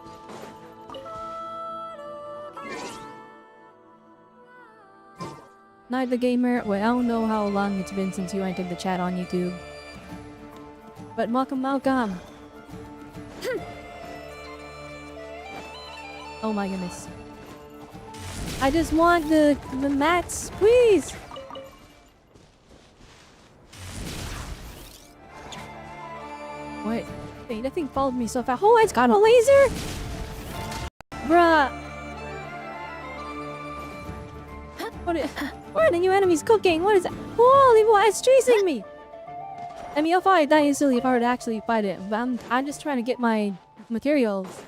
Night the Gamer. Well, I don't know how long it's been since you entered the chat on YouTube. But welcome, welcome. Oh my goodness. I just want the mats, please! Wait, that thing followed me so fast. Oh, it's got a laser? Bruh. What are the new enemies cooking? What is that? Holy boy, it's chasing me! I mean, I'll probably die instantly if I were to actually fight it, but I'm just trying to get my materials.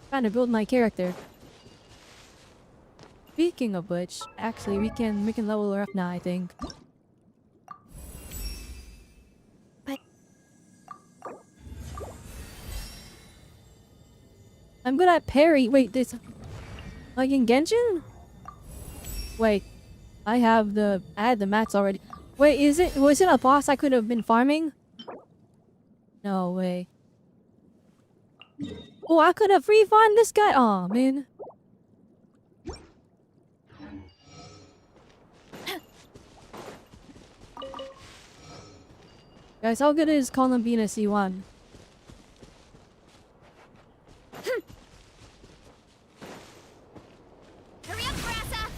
Trying to build my character. Speaking of which, actually we can level her up now, I think. But I'm good at parry. Wait, this like in Genshin? Wait, I had the mats already. Wait, was it a boss I could have been farming? No way. Oh, I could have free farmed this guy. Oh man. Guys, how good is Columbina C1? hurry up, Grassa!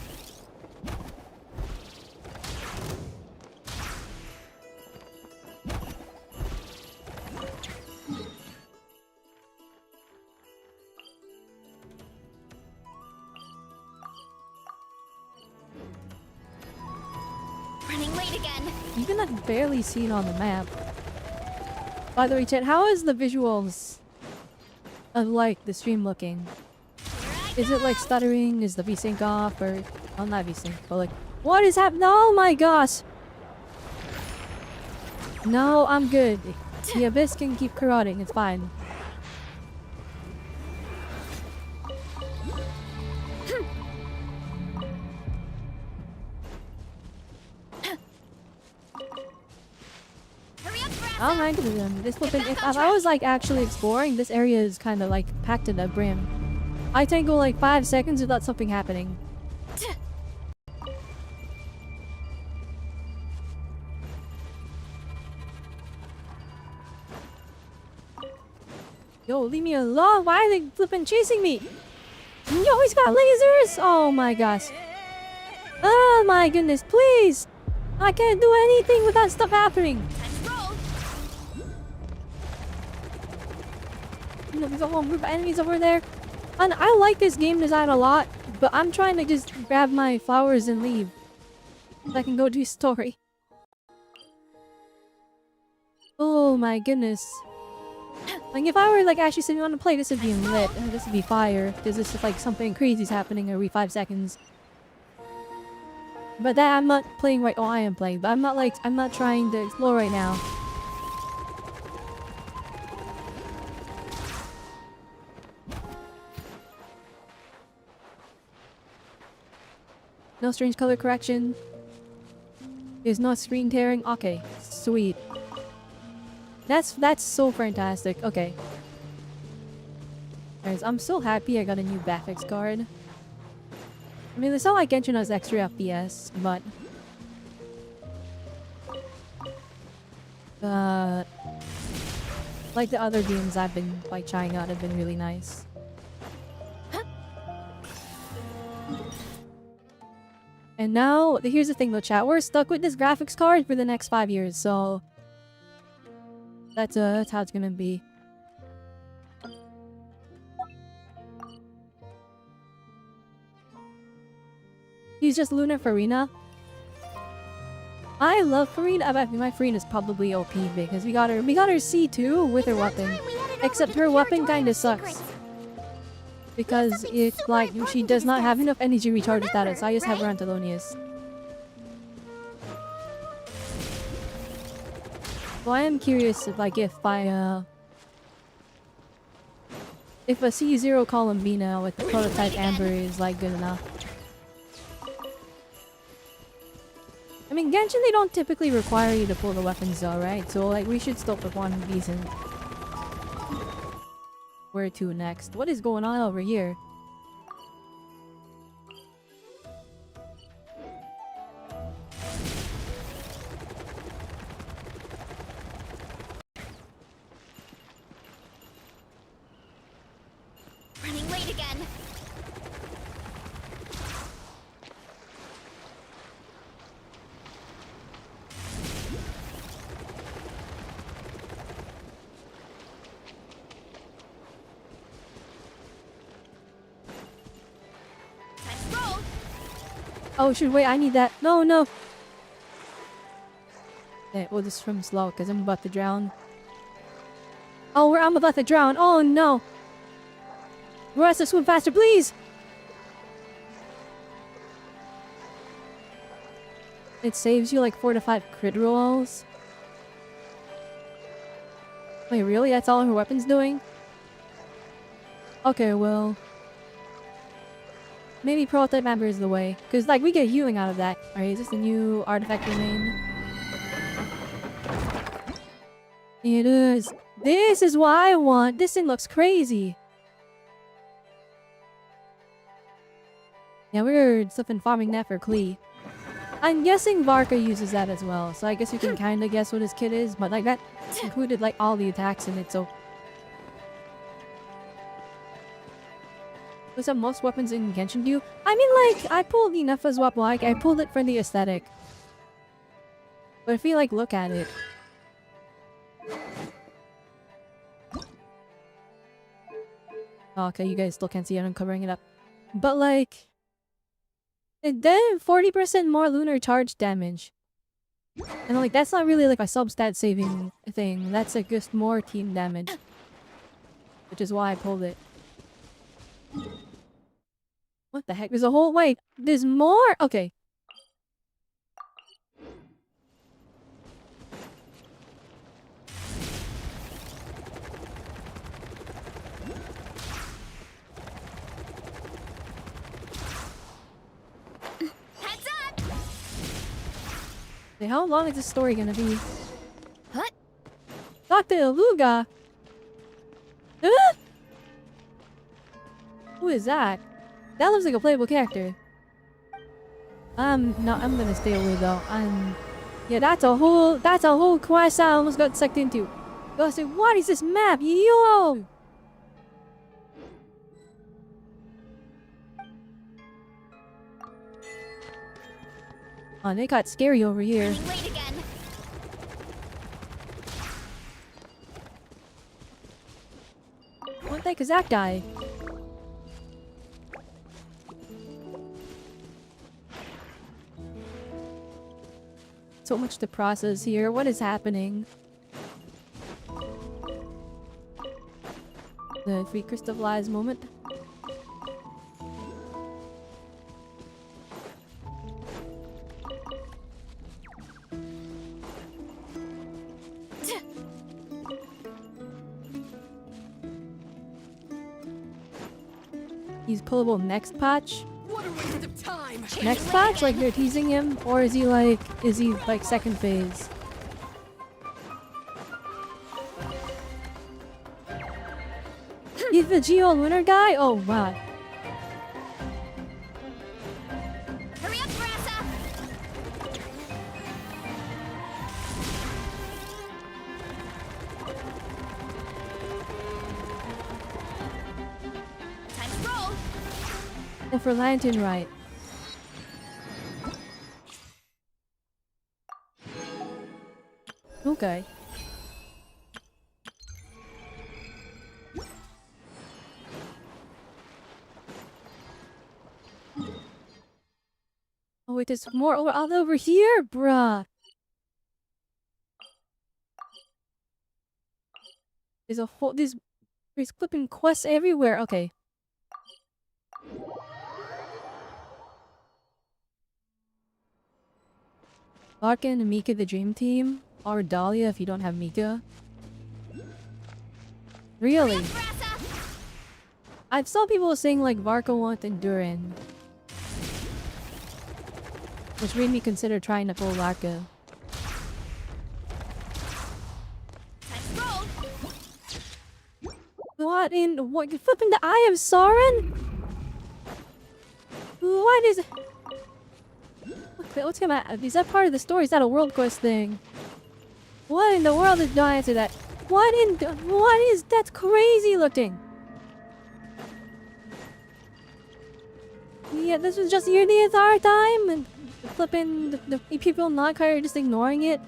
Running late again. You can like barely see it on the map. By the way, chat, how is the visuals of like the stream looking? Is it like stuttering? Is the VSync off? Or well, not VSync, but like what is happening? Oh my gosh! No, I'm good. The abyss can keep corroding. It's fine. Hurry up, Grassa! I'm not gonna do this. If I was like actually exploring, this area is kind of like packed to the brim. I can go like 5 seconds without something happening. Yo, leave me alone! Why are they flipping chasing me? Yo, he's got lasers! Oh my gosh. Oh my goodness, please! I can't do anything without stuff happening. Time to roll. You know, there's a whole group of enemies over there. And I like this game design a lot, but I'm trying to just grab my flowers and leave. So I can go do story. Oh my goodness. Like if I were like actually sitting on the play, this would be lit. This would be fire. Because this is like something crazy is happening every 5 seconds. But that I'm not playing right. Oh, I am playing, but I'm not trying to explore right now. No strange color correction. There's no screen tearing. Okay, sweet. That's so fantastic. Okay. Guys, I'm so happy I got a new graphics card. I mean, it's not like Genshin has extra FPS, but like the other games I've been like trying out have been really nice. And now, here's the thing though, chat. We're stuck with this graphics card for the next 5 years, so that's how it's gonna be. He's just Luna Farina. I love Farina. I mean, my Farina is probably OP because we got her C2 with her weapon. Except her weapon kinda sucks. Because it's like she does not have enough energy recharge status. I just have her on Thelonious. Well, I am curious if like if a C0 Columbina with the prototype Amber is like good enough. I mean, Genshin, they don't typically require you to pull the weapons though, right? So like we should stop with one decent. Where to next? What is going on over here? Running late again. Oh shoot, wait, I need that. No, no. Okay, we'll just swim slow because I'm about to drown. Oh, I'm about to drown. Oh no. Russ, to swim faster, please. It saves you like 4 to 5 crit rolls. Wait, really? That's all her weapon's doing? Okay, well... maybe prototype member is the way. Because, like, we get healing out of that. Alright, is this the new artifact domain? It is. This is what I want. This thing looks crazy. Yeah, we're stuff in farming that for Klee. I'm guessing Varka uses that as well, so I guess you can kind of guess what his kit is, but like that included like all the attacks in it, so... what's up, most weapons in Genshin do? I mean, like, I pulled enough as well, like, I pulled it for the aesthetic. But if you like, look at it... oh, okay, you guys still can't see it, I'm covering it up. But like... it did 40% more lunar charge damage. And like, that's not really like a sub-stat saving thing. That's like just more team damage. Which is why I pulled it. What the heck? There's a whole... wait, there's more? Okay. How long is this story gonna be? What? Dr. Luga! Huh? Who is that? That looks like a playable character. No, I'm gonna stay away though. Yeah, that's a whole quest I almost got sucked into. I was like, what is this map? Yo! Oh, they got scary over here. Late again. What the heck is that guy? So much to process here. What is happening? The free crystallized moment. He's pullable next patch. What a waste of time. Next patch? Like they're teasing him? Or is he like second phase? He's the Geo Lunar guy? Oh wow. Hurry up, Grassa! Time to roll! Oh, for Lantern, right. Okay. Oh wait, there's more all over here, bruh. There's a whole there's clipping quests everywhere. Okay. Larkin and Mika the Dream Team, or Dahlia if you don't have Mika. Really? I've saw people saying like Varka want Endurin, which made me consider trying to pull Varka. What in what? You're flipping the Eye of Sauron? What is? What's going on? Is that part of the story? Is that a world quest thing? What in the world is? Don't answer that. What is? That's crazy looking. Yeah, this was just here the entire time, and flipping the people in Nod-krai are just ignoring it.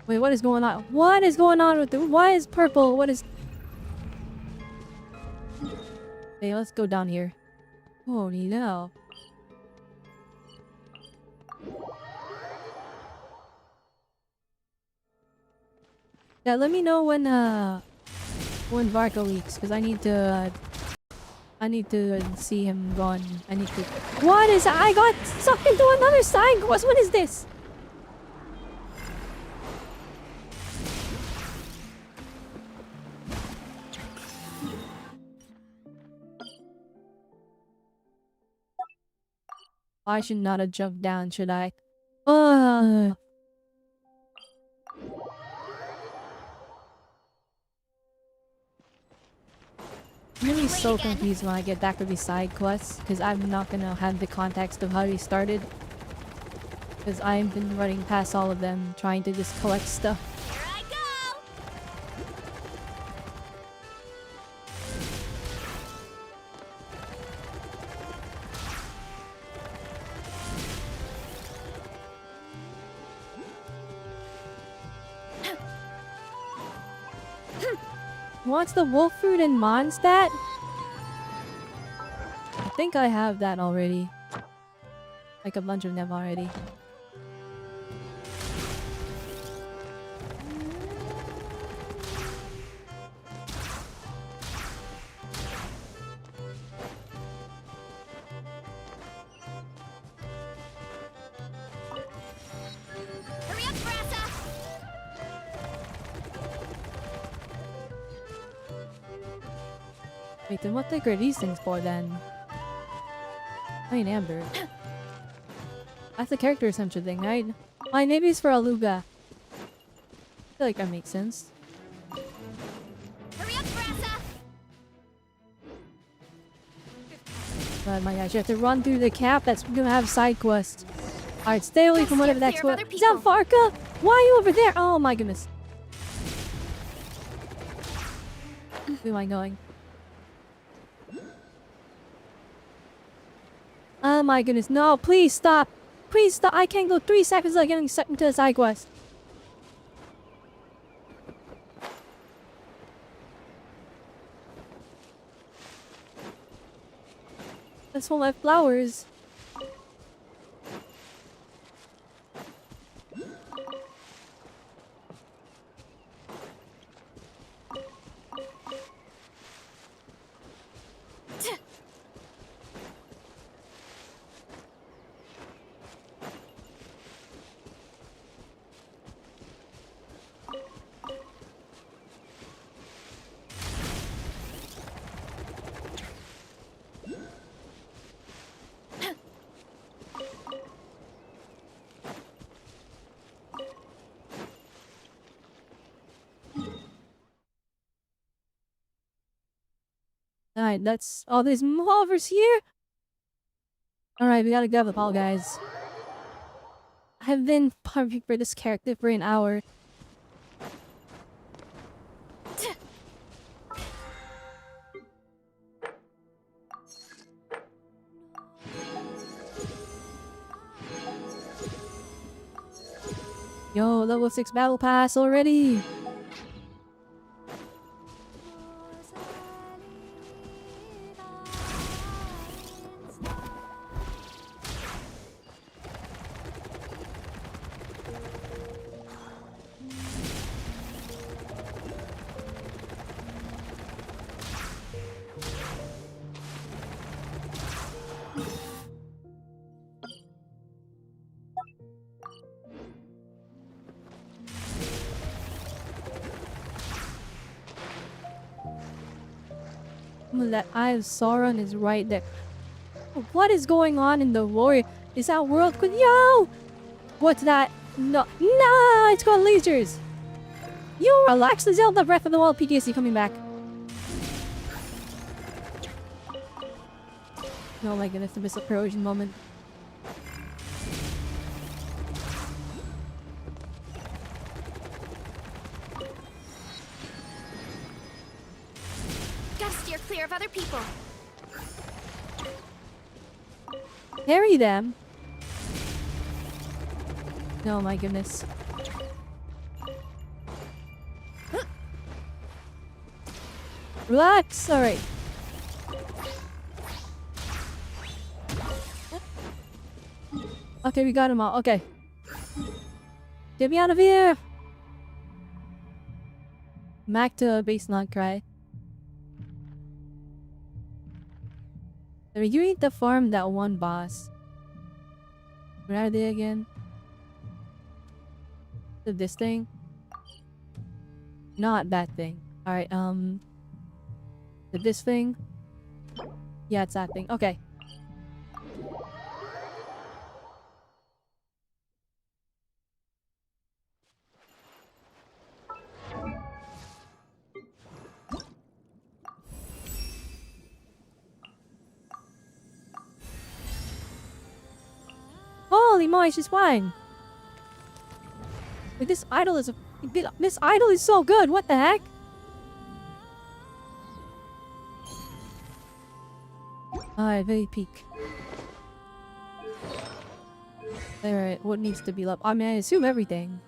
Wait, what is going on? What is going on with the? Why is purple? What is? Okay, let's go down here. Holy no. Yeah, let me know when Varka leaks, because I need to see him gone. I need to. What is? I got sucked into another side quest. What is this? I should not have jumped down, should I? Ugh. I'm gonna be so confused when I get back to these side quests, because I'm not gonna have the context of how they started. Because I've been running past all of them, trying to just collect stuff. Here I go! What's the wolf fruit and Mondstadt? I think I have that already. Like a bunch of them already. Hurry up, Brassa! Wait, then what the are these things for then? I mean, Amber. That's the character essential thing, right? Why, maybe it's for Aluga. I feel like that makes sense. Hurry up, Brassa! But my gosh, you have to run through the cap that's gonna have side quests. Alright, stay away from whatever that's clear for. of Is other that Varka? Why are you over there? Oh my goodness. Where am I going? Oh my goodness, no, please stop. Please stop. I can't go 3 seconds without getting sucked into a side quest. This one left flowers. Alright, that's all these movers here. Alright, we gotta grab the ball, guys. I've been pumping for this character for an hour. Yo, level 6 battle pass already. That Eye of Sauron is right there. What is going on in the warrior? Is that world? Yo! What's that? No, it's called lasers. You relax the Zelda Breath of the Wild PTSD coming back. Oh my goodness, the missile corrosion moment. Gotta steer clear of other people. Carry them. Oh my goodness. Relax. All right. Okay, we got him all. Okay. Get me out of here! Back to base Nod-krai. You need to farm that one boss. Where are they again? This thing? Not that thing. Alright, this thing? Yeah, it's that thing. Okay. Holy moly, she's fine! Wait, this idol is this idol is so good, what the heck? Alright, very peak. Alright, what needs to be leveled? I mean, I assume everything.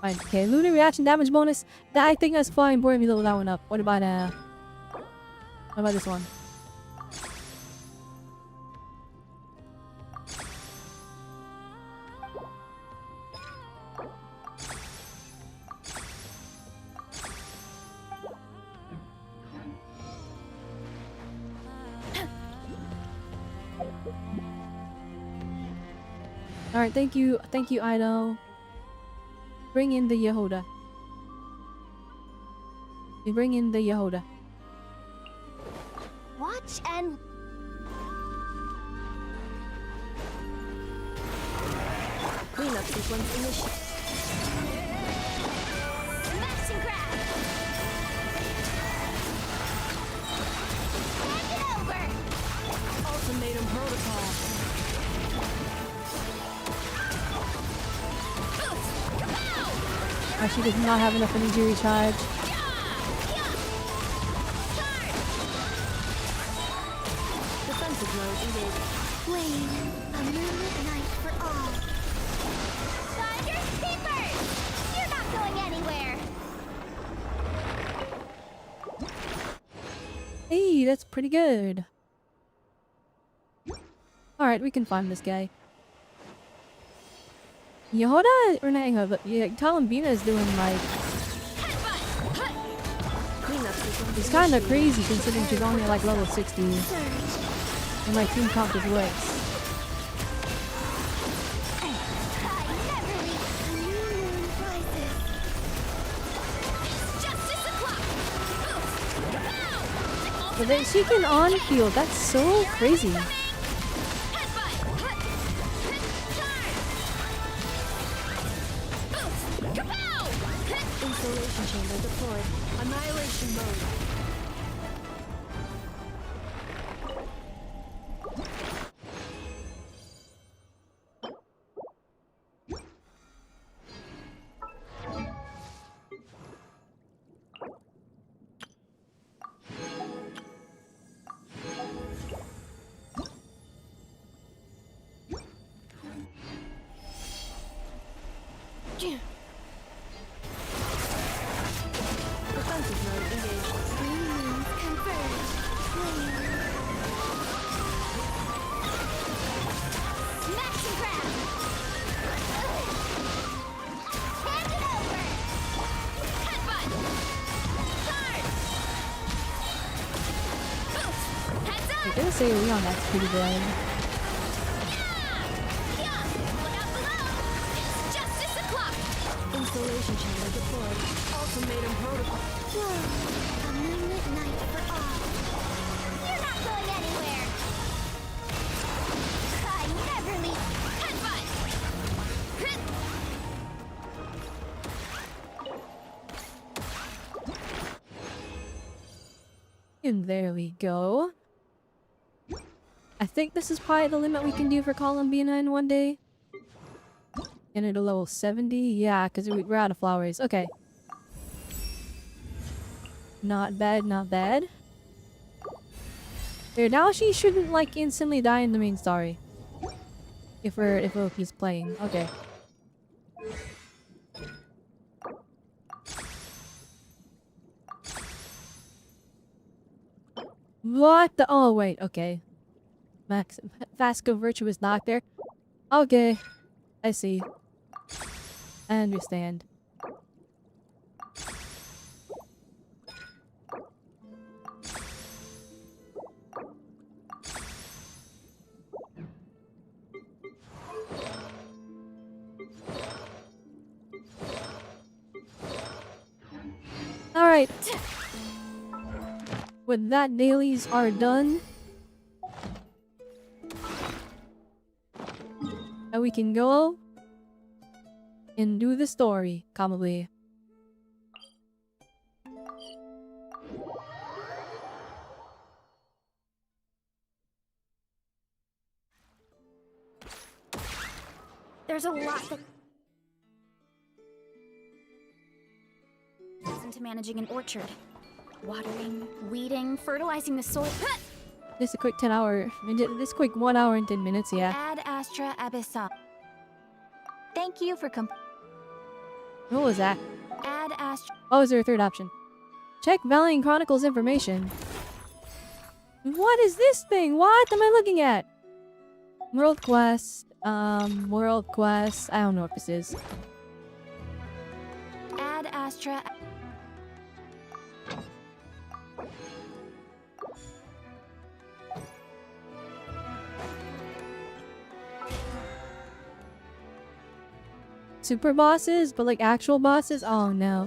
Fine, okay, lunar reaction damage bonus. That I think that's fine, boy, me level that one up. What about this one? Alright, thank you, Idol. Bring in the Yehoda. We bring in the Yehoda. Watch and... Cleanup sequence initiated. Smash and grab! Hand it over! Ultimatum protocol. She does not have enough energy recharge. Defensive mode engaged. Flame, a moonlit night for all. Thunder Keepers! You're not going anywhere! Hey, that's pretty good. Alright, we can find this guy. Yehoda or not Yehoda, but yeah, Talambina is doing like... It's kind of crazy considering she's only at like level 60. And my team comp is worse. But then she can on-heal, that's so crazy. Installation chamber deployed. Annihilation mode. Defensive mode engaged. Converge. Smash and grab! Hand it over! Headbutt! Charge! Heads up! I'm gonna say Leon, that's pretty good. Look out below! It's justice o'clock! Installation chamber deployed. Ultimatum protocol. Whoa, a moonlit night for all. You're not going anywhere! I never leave! Headbutt! And there we go. I think this is probably the limit we can do for Columbina in one day. And at a level 70? Yeah, because we're out of flowers. Okay. Not bad, not bad. There, now she shouldn't like instantly die in the main story. If Loki's playing. Okay. What the? Oh, wait, okay. Max Vasco Virtuous Doctor. Okay. I see. I understand. Alright. With that, dailies are done. And we can go and do the story, probably. There's a lot that goes into managing an orchard. Watering, weeding, fertilizing the soil. This is a quick 10-hour. This quick 1 hour and 10 minutes, yeah. Ad Astra Abyssal. Thank you for What was that? Ad Astra. What was your third option? Check Valiant Chronicles information. What is this thing? What am I looking at? World Quest. World Quest. I don't know what this is. Ad Astra. Super bosses, but like actual bosses? Oh no.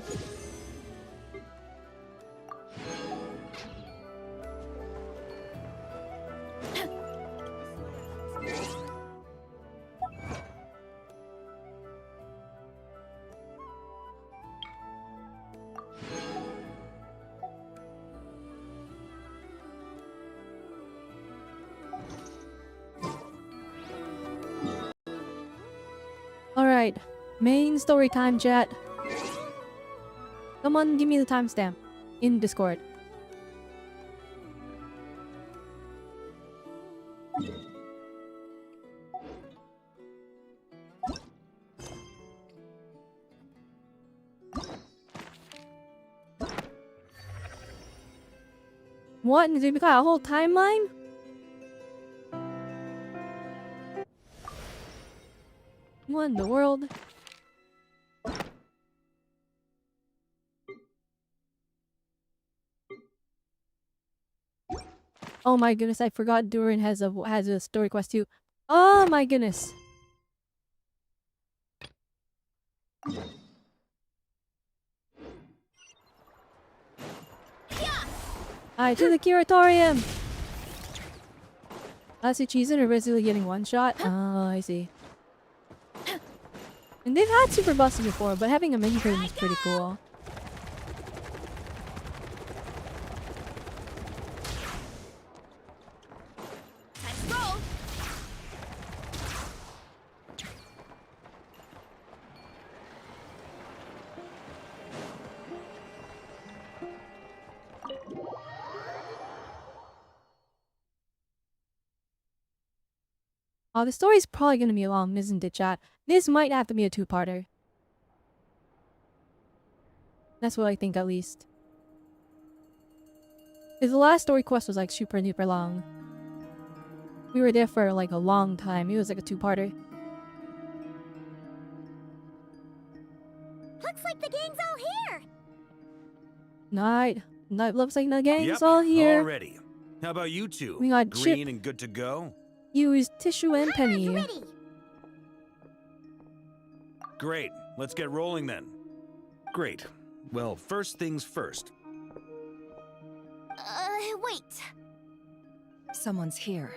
Alright. Main story time, chat. Come on, give me the timestamp in Discord. What? Did we got a whole timeline? What in the world? Oh my goodness, I forgot Durin has a story quest too. Oh my goodness. Alright, to the curatorium! I see Cheesin are basically getting one shot. Oh, I see. And they've had super bosses before, but having a mini for them is pretty cool. Oh, the story's probably gonna be long, isn't it, chat? This might have to be a two-parter. That's what I think, at least. Because the last story quest was like super duper long. We were there for like a long time. It was like a two-parter. Looks like the gang's all here. Night. Looks like the gang's all here. All ready. How about you two? We got Green Chip. and good to go? Use Tissue and Penny. Ready. Great. Let's get rolling then. Great. Well, first things first. Wait. Someone's here.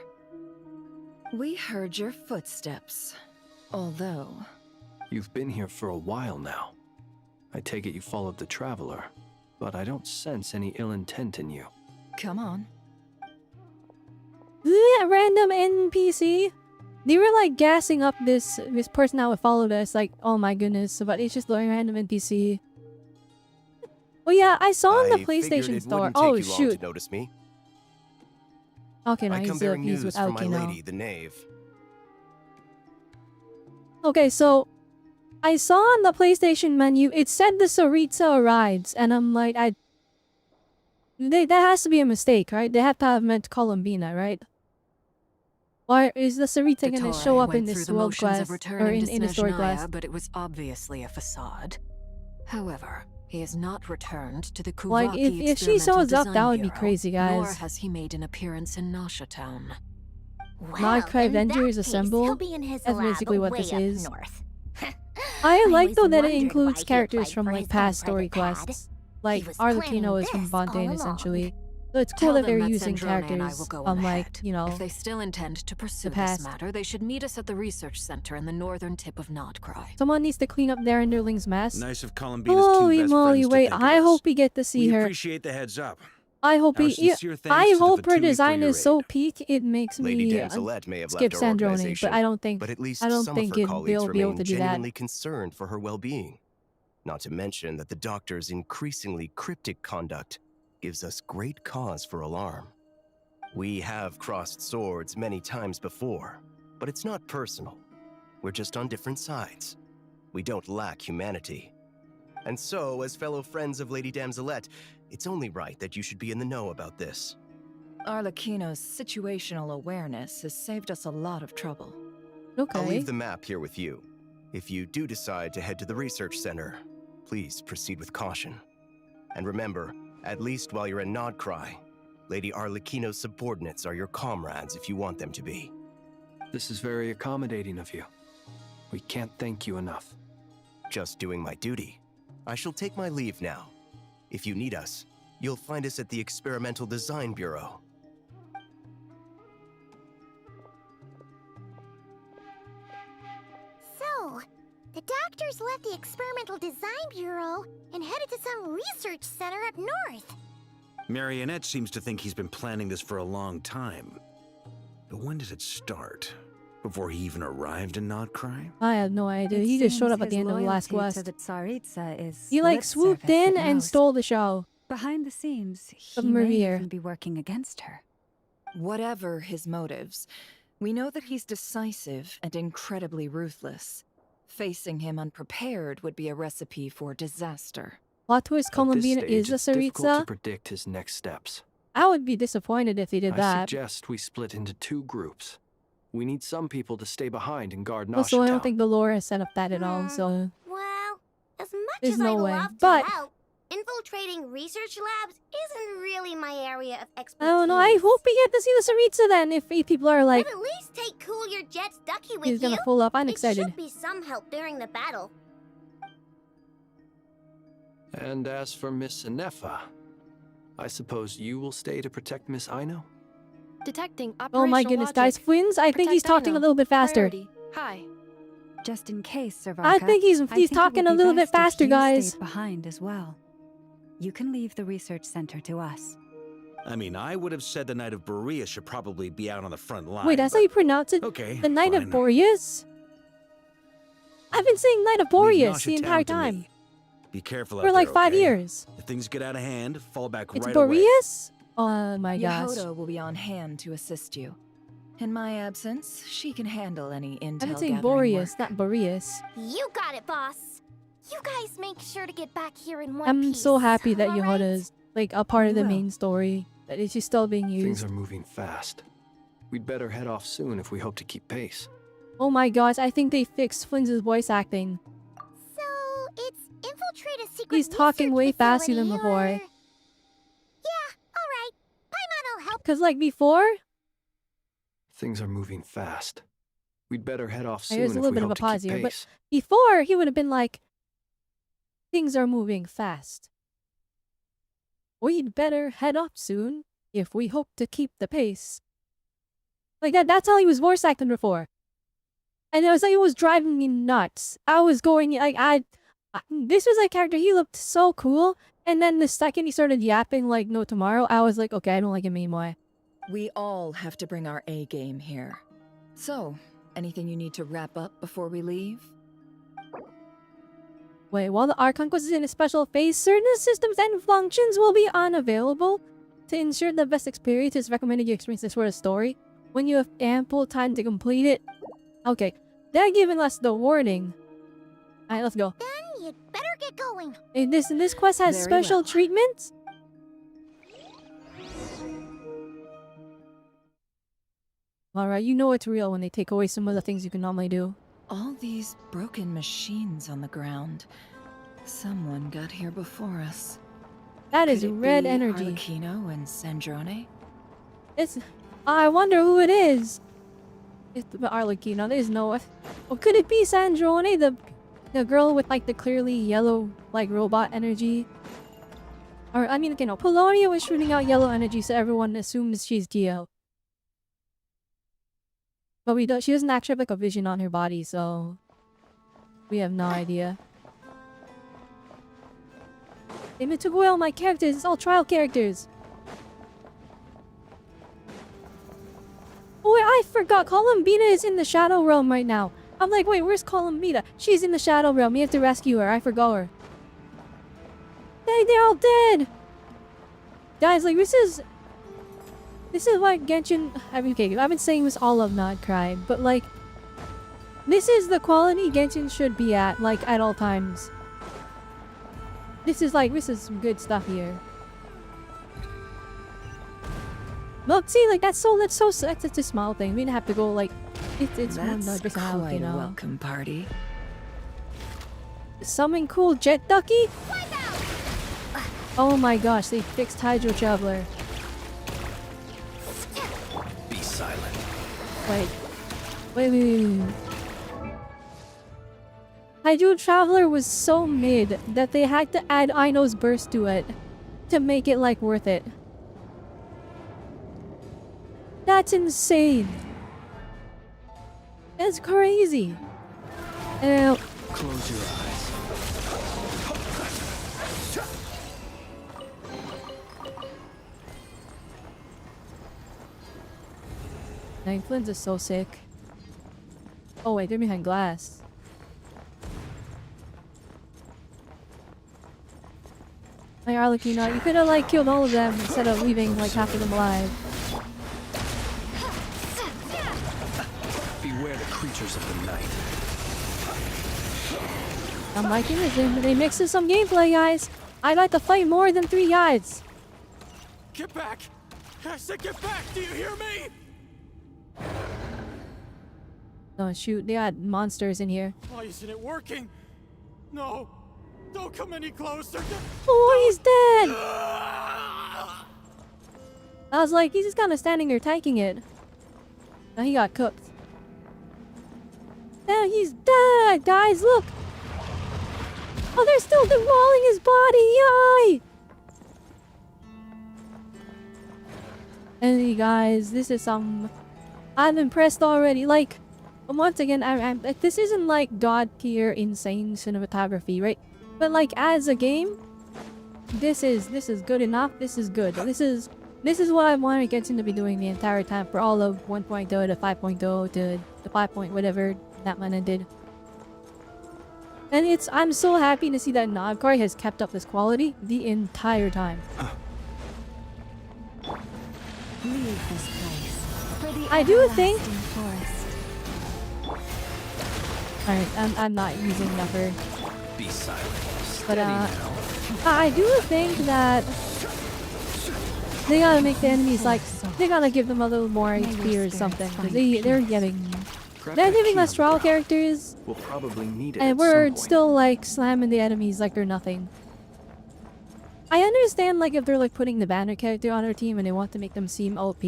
We heard your footsteps. Although... You've been here for a while now. I take it you followed the Traveler, but I don't sense any ill intent in you. Come on. Yeah, random NPC. They were like gassing up this person that would follow us, like, oh my goodness, but it's just a random NPC. Oh yeah, I saw in the PlayStation store. Oh shoot. To notice me. Okay, now I come he's bearing news with from Aoki my now. lady, the knave. Okay, so I saw on the PlayStation menu it said the Saritsa arrives, and I'm like, that has to be a mistake, right? They have to have meant Columbina, right? Why is the Sarita gonna Dottore show up went in through this the world motions quest of or returning to in a story Snezhnaya, quest? but it was obviously a facade. However, he has not returned to the Kuvaki Like if she Experimental shows up, that Design would be Bureau, crazy, Nor guys. has he made an appearance in Nasha Town. Well, Nod-krai in that Avengers case, Assemble. he'll be in his That's lab basically what way this up is. north. I like always though that it wondered includes why he characters applied from for like his own past story private pad. quests. Like was Arlecchino planning is from this all Fontaine along. essentially. So it's Tell cool that them they're that using Sandrone and I will characters go from ahead. like, you know, If they still intend to pursue this past. matter, they should meet us at the research center in the northern tip of Nod-krai. someone needs to clean up their underling's mess. Nice of Columbina's two Holy best moly, friends to wait, think I of us. hope we get to see We her. appreciate the heads up. I hope Our he, yeah, sincere thanks I to the hope her Vtuber for design your is so aid. peak it makes Lady me Damselette may have skip left our Sandrone, organization, but I don't think at least I don't some think of her it, colleagues they'll be able remain to do that. genuinely concerned for her well-being. Not to mention that the doctor's increasingly cryptic conduct gives us great cause for alarm. We have crossed swords many times before, but it's not personal. We're just on different sides. We don't lack humanity. And so, as fellow friends of Lady Damselette, it's only right that you should be in the know about this. Arlecchino's situational awareness has saved us a lot of trouble. Okay. I'll leave the map here with you. If you do decide to head to the research center, please proceed with caution. And remember, at least while you're in Nod-krai, Lady Arlecchino's subordinates are your comrades if you want them to be. This is very accommodating of you. We can't thank you enough. Just doing my duty. I shall take my leave now. If you need us, you'll find us at the Experimental Design Bureau. So, the doctors left the Experimental Design Bureau and headed to some research center up north. Marionette seems to think he's been planning this for a long time. But when did it start? Before he even arrived in Nod-krai? I have no idea. He just showed up at the end of the last quest. To the Tsaritsa is He like lip swooped service in at and most. stole the show. Behind the scenes, he Of may Maria. even be working against her. Whatever his motives, we know that he's decisive and incredibly ruthless. Facing him unprepared would be a recipe for disaster. Plot twist, At this Columbina stage, is a it's difficult to Saritsa. predict his next steps. I would be disappointed if they did I that. suggest we split into two groups. We need some people to stay behind and guard Nasha Also, I don't Town. think the lore has set up that at all, so... Well, as much There's as no I'd way, love to but- help, infiltrating research labs isn't really my area of expertise. I don't know, I hope we get to see the Saritsa then, if people are like, But at least take Cool Your Jet's ducky with he's gonna you. pull up. I'm It excited. should be some help during the battle. And as for Miss Inefa, I suppose you will stay to protect Miss Aino? Detecting Oh my operational goodness, logic. guys. Twins, I think he's Protect talking a Aino. little bit faster. Priority. Hi. Just in case, Servaka, I think he's it talking would a be little bit best if faster, you guys. stayed behind as well. You can leave the research center to us. I mean, I would have said the Knight of Berea should probably be out on the front line. Wait, that's but how you pronounce it? okay, The Knight of fine. Boreas? I've been saying Knight of Leave Boreas Nasha the Town entire to time. me. Be careful For out like there, 5 okay? years. If things get out of hand, fall back It's right away. Boreas? Oh my gosh. Yehoda will be on hand to assist you. In my absence, she can handle any intel I've been saying gathering Boreas, work. not Boreas. You got it, boss. You guys make sure to get back here in one I'm piece. so happy that all Yehoda right? is like a part of the We will. main story. That is just still being Things used. are moving fast. We'd better head off soon if we hope to keep pace. Oh my gosh, I think they fixed Flynn's voice acting. So, it's infiltrate a secret He's talking research way faster than facility, before. or- Yeah, alright. Paimon will help. Cause like before, Things are moving fast. We'd better head off soon there's a if little we bit of hope a to pause keep here, but pace. before he would have been like, things are moving fast. We'd better head off soon if we hope to keep the pace. Like that's how he was voice acting before. And it was like, it was driving me nuts. I was going, like, this was a character, he looked so cool. And then the second he started yapping like no tomorrow, I was like, okay, I don't like him anymore. We all have to bring our A game here. So, anything you need to wrap up before we leave? Wait, while the Archon Quest is in a special phase, certain systems and functions will be unavailable. To ensure the best experience, it's recommended you experience this for a story when you have ample time to complete it. Okay, they're giving us the warning. Alright, let's go. Then you'd better get going. And this quest has Very special well. treatments? Alright, you know it's real when they take away some of the things you can normally do. All these broken machines on the ground. Someone got here before us. That is Could it red be energy. Arlecchino and Sandrone? It's... I wonder who it is. It's the Arlecchino. There's no... Or could it be Sandrone, the girl with like the clearly yellow like robot energy? Or I mean, okay, no. Polonia was shooting out yellow energy, so everyone assumes she's Geo. But she doesn't actually have like a vision on her body, so we have no idea. They took away all my characters. It's all trial characters. Oh wait, I forgot. Columbina is in the Shadow Realm right now. I'm like, wait, where's Columbina? She's in the Shadow Realm. We have to rescue her. I forgot her. They're all dead. Guys, like this is why Genshin. I mean, okay, I've been saying this all of Nod-krai, but like, this is the quality Genshin should be at, like at all times. This is some good stuff here. Look, see, like that's a small thing. We didn't have to go like, it's more That's not just how, quite you know. a welcome party. Something cool, Jet Ducky. Oh my gosh, they fixed Hydro Traveler. Be silent. Wait. Hydro Traveler was so mid that they had to add Aino's Burst to it to make it like worth it. That's insane. That's crazy. Close your eyes. Nine Flins is so sick. Oh wait, they're behind glass. My Arlecchino, you could have like killed all of them instead of leaving like half of them alive. Beware the creatures of the night. I'm liking it. They mixed in some gameplay, guys. I like to fight more than 3 guys. Get back! I said get back! Do you hear me? Oh shoot, they got monsters in here. Why isn't it working? No! Don't come any closer! Oh, he's dead! I was like, he's just kind of standing there taking it. Now he got cooked. Now he's dead, guys, look! Oh, they're still demolling his body, yay! And you guys, this is some... I'm impressed already, like... Once again, this isn't like god tier insane cinematography, right? But like as a game, this is good enough. This is good. This is what I wanted Genshin to be doing the entire time for all of 1.0 to 5.0 to the 5. Whatever that mana did. And I'm so happy to see that Nod-krai has kept up this quality the entire time. Leave this place for the I do think. everlasting forest. Alright, I'm not using Nuffer. Be silent. But Steady now. I do think that they gotta make the enemies like they gotta give them a little more HP or something because they're giving us trial characters We'll probably need it and at we're some point. still like slamming the enemies like they're nothing. I understand like if they're like putting the banner character on their team and they want to make them seem OP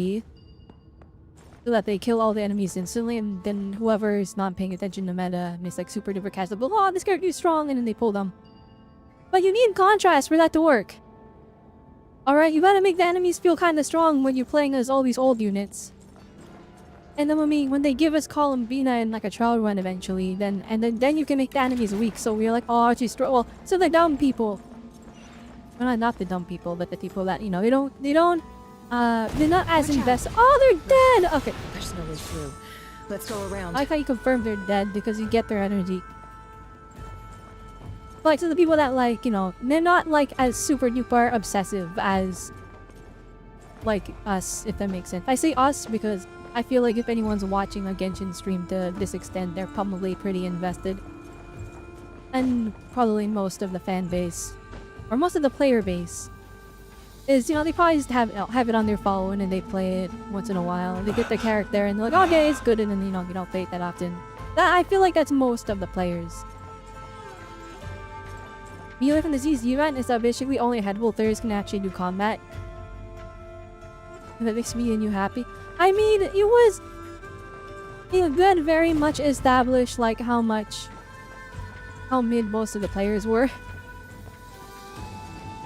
so that they kill all the enemies instantly and then whoever is not paying attention to meta and it's like super duper castable, oh this character is strong, and then they pull them. But you need contrast for that to work. Alright, you gotta make the enemies feel kinda strong when you're playing as all these old units. And then when they give us Columbina in like a trial run eventually, then you can make the enemies weak, so we're like, oh she's strong. Well, so the dumb people. Well, not the dumb people, but the people that, you know, they're not as invested. Oh, they're dead! Okay. There's no way through. Let's go around. I like how you confirm they're dead because you get their energy. Like, so the people that like, you know, they're not like as super duper obsessive as like us, if that makes sense. I say us because I feel like if anyone's watching a Genshin stream to this extent, they're probably pretty invested. And probably most of the fan base. Or most of the player base. is, you know, they probably just have it on their phone and they play it once in a while. They get the character and they're like, okay, it's good, and then you don't play it that often. I feel like that's most of the players. Melee from the ZZ event is that basically only headable players can actually do combat. And that makes me and you happy. I mean, it had very much established like how mid most of the players were.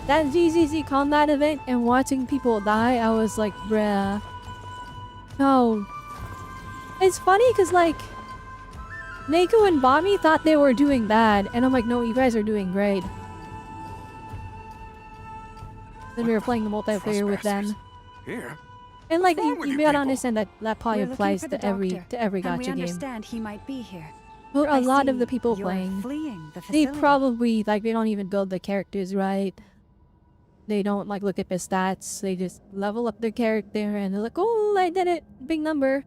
That GZZ combat event and watching people die, I was like, bruh. No. It's funny because like Neko and Bami thought they were doing bad, and I'm like, no, you guys are doing great. Then we were playing the multiplayer with them. Here. And like, you gotta people? understand that probably We're applies looking for to the every doctor, every and we gacha game. understand he might be here. But a I lot of see the people you're playing, fleeing the they facility. probably like they don't even build the characters right. They don't like look at the stats. They just level up their character and they're like, oh, I did it, big number.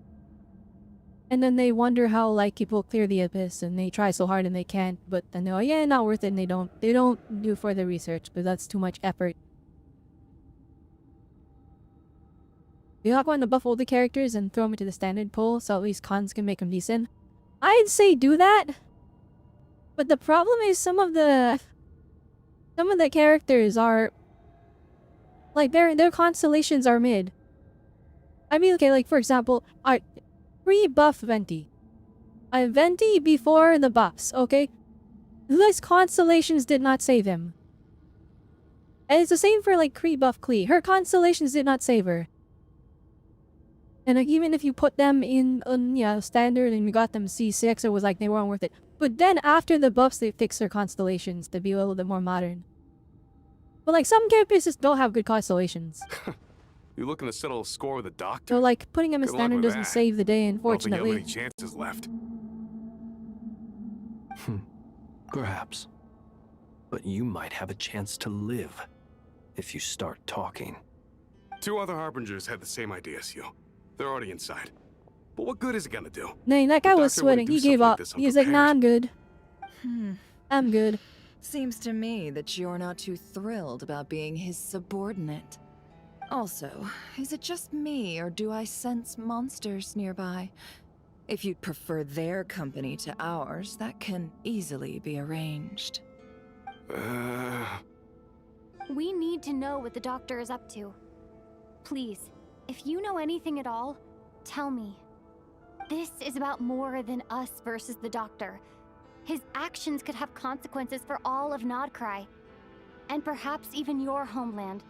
And then they wonder how like people clear the abyss, and they try so hard and they can't. But then they're like, yeah, not worth it. And they don't do further research because that's too much effort. You not going to buff all the characters and throw them into the standard pool so at least cons can make them decent. I'd say do that. But the problem is some of the characters are like their constellations are mid. I mean, okay, like for example, pre-buff Venti. Venti before the buffs, okay? Those constellations did not save him. And it's the same for like pre-buff Klee. Her constellations did not save her. And like, even if you put them in standard and you got them C6, it was like they weren't worth it. But then after the buffs, they fixed their constellations to be a little bit more modern. But like some characters just don't have good constellations. You looking to settle a score with a doctor? So like putting them in Good luck standard with doesn't that. save the day, I don't think you have unfortunately. any chances left. Perhaps. But you might have a chance to live if you start talking. 2 other harbingers had the same idea as you. They're already inside. But what good is it gonna do? Nah, that guy The was doctor wouldn't sweating. do He stuff gave like up. this He was like, nah, I'm good. I'm good. Seems to me that you're not too thrilled about being his subordinate. Also, is it just me, or do I sense monsters nearby? If you'd prefer their company to ours, that can easily be arranged. We need to know what the doctor is up to. Please, if you know anything at all, tell me. This is about more than us versus the doctor. His actions could have consequences for all of Nod-krai. And perhaps even your homeland,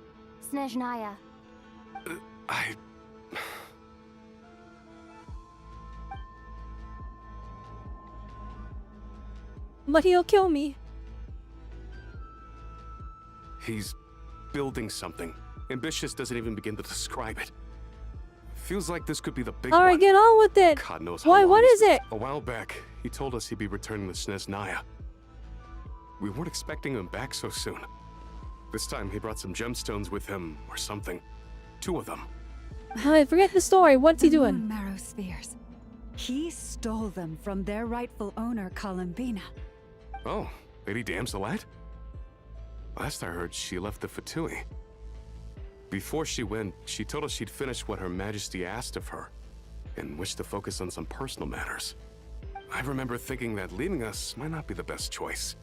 Snezhnaya. But he'll kill me. He's building something. Ambitious doesn't even begin to describe it. Feels like this could be the big one. Alright, get on with it. God knows how Why, long what this is it? A while back, he told us he'd be returning to Snezhnaya. We weren't expecting him back so soon. This time he brought some gemstones with him, or something. 2 of them. I forget the story. What's he The doing? moon marrow spheres. He stole them from their rightful owner, Columbina. Oh, Lady Damselette? Last I heard, she left the Fatui. Before she went, she told us she'd finished what Her Majesty asked of her, and wished to focus on some personal matters. I remember thinking that leaving us might not be the best choice.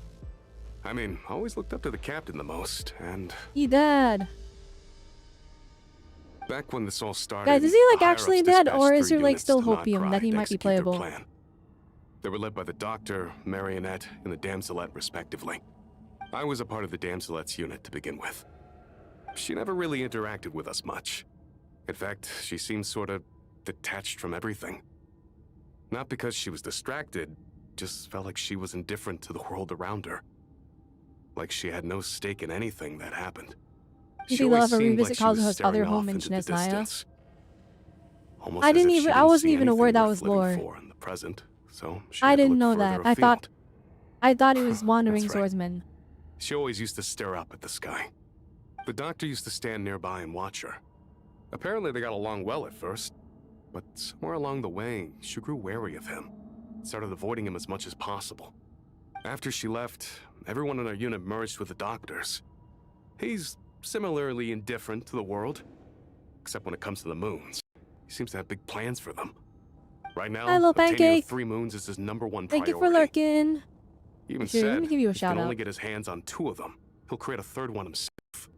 I mean, I always looked up to the captain the most, and He dead. back when this all started, Guys, is he like the actually higher-ups dead, dispatched or is 3 there like units still to hopium Nod-krai that he to might be execute their playable? plan. They were led by the Doctor, Marionette, and the Damselette, respectively. I was a part of the Damselette's unit to begin with. She never really interacted with us much. In fact, she seemed sort of detached from everything. Not because she was distracted, just felt like she was indifferent to the world around her. Like she had no stake in anything that happened. You She think they'll always ever seemed revisit like she was Kazuha's staring other off home in into the Snezhnaya? distance. Almost I as didn't if she even- I wasn't see even aware anything that worth was living lore. for in the present, so she I had to didn't look know that. further I thought afield. it was wandering That's right. swordsman. She always used to stare up at the sky. The Doctor used to stand nearby and watch her. Apparently they got along well at first, but somewhere along the way, she grew wary of him. Started avoiding him as much as possible. After she left, everyone in our unit merged with the Doctor's. He's similarly indifferent to the world. Except when it comes to the moons. He seems to have big plans for them. Right now, Hello, obtaining the Pancake. 3 moons is his #1 priority. Thank you for lurking. He even Here, let said me give you a if he shout can only out. get his hands on 2 of them, he'll create a 3rd one himself.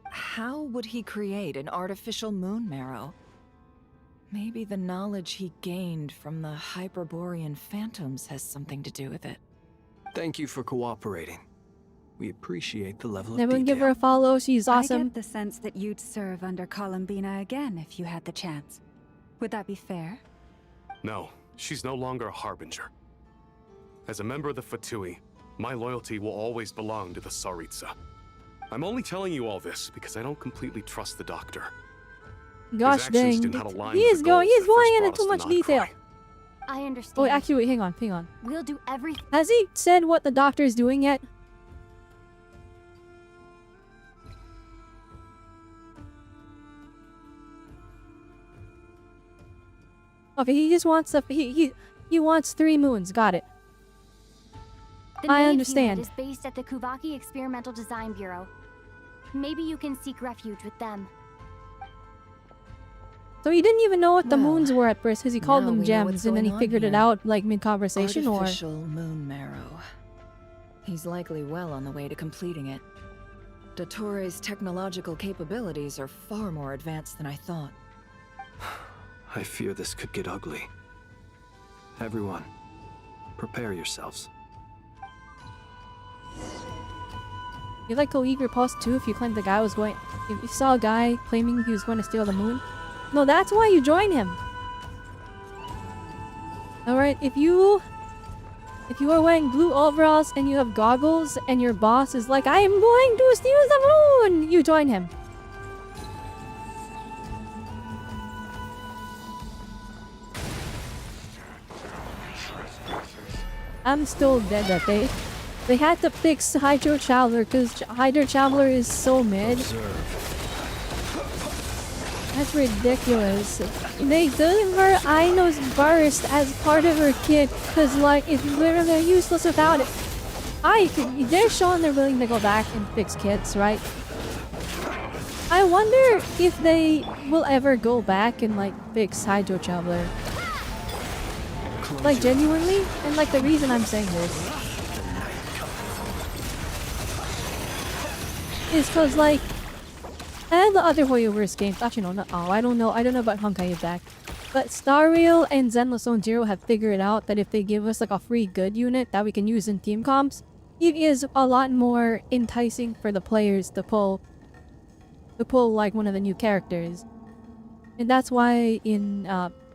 How would he create an artificial moon marrow? Maybe the knowledge he gained from the Hyperborean phantoms has something to do with it. Thank you for cooperating. We appreciate the level of Everyone detail. give her a follow. She's I awesome. get the sense that you'd serve under Columbina again if you had the chance. Would that be fair? No, she's no longer a harbinger. As a member of the Fatui, my loyalty will always belong to the Tsaritsa. I'm only telling you all this because I don't completely trust the Doctor. Gosh His actions dang. do not align He with is the going, goals he's that first going into brought too us much to detail. Nod-krai. I understand. Oh, actually, wait, hang on. We'll do everything. Has he said what the Doctor is doing yet? Okay, he just wants he wants 3 moons. Got it. The I Nave understand. unit is based at the Kuvaki Experimental Design Bureau. Maybe you can seek refuge with them. So he didn't even know what the Well, moons were at first because he called now them we know what's gems and then he going on figured it here. out like mid-conversation or... Artificial moon marrow. He's likely well on the way to completing it. Dottore's technological capabilities are far more advanced than I thought. I fear this could get ugly. Everyone, prepare yourselves. You like go leave your post too if you claimed the guy was going... If you saw a guy claiming he was going to steal the moon? No, that's why you join him. Alright, if you are wearing blue overalls and you have goggles and your boss is like, I am going to steal the moon! You join him. I'm still dead that they had to fix Hydro Traveler because Hydro Traveler is so mid. That's ridiculous. They deliver Aino's burst as part of her kit because like it's literally useless without it. They're showing they're willing to go back and fix kits, right? I wonder if they will ever go back and like fix Hydro Traveler. Like genuinely? And like the reason I'm saying this is because like and the other Hoyoverse games, actually no, not all. I don't know about Honkai back. But Star Rail and Zenless Zone Zero have figured out that if they give us like a free good unit that we can use in team comps, it is a lot more enticing for the players to pull like one of the new characters. And that's why in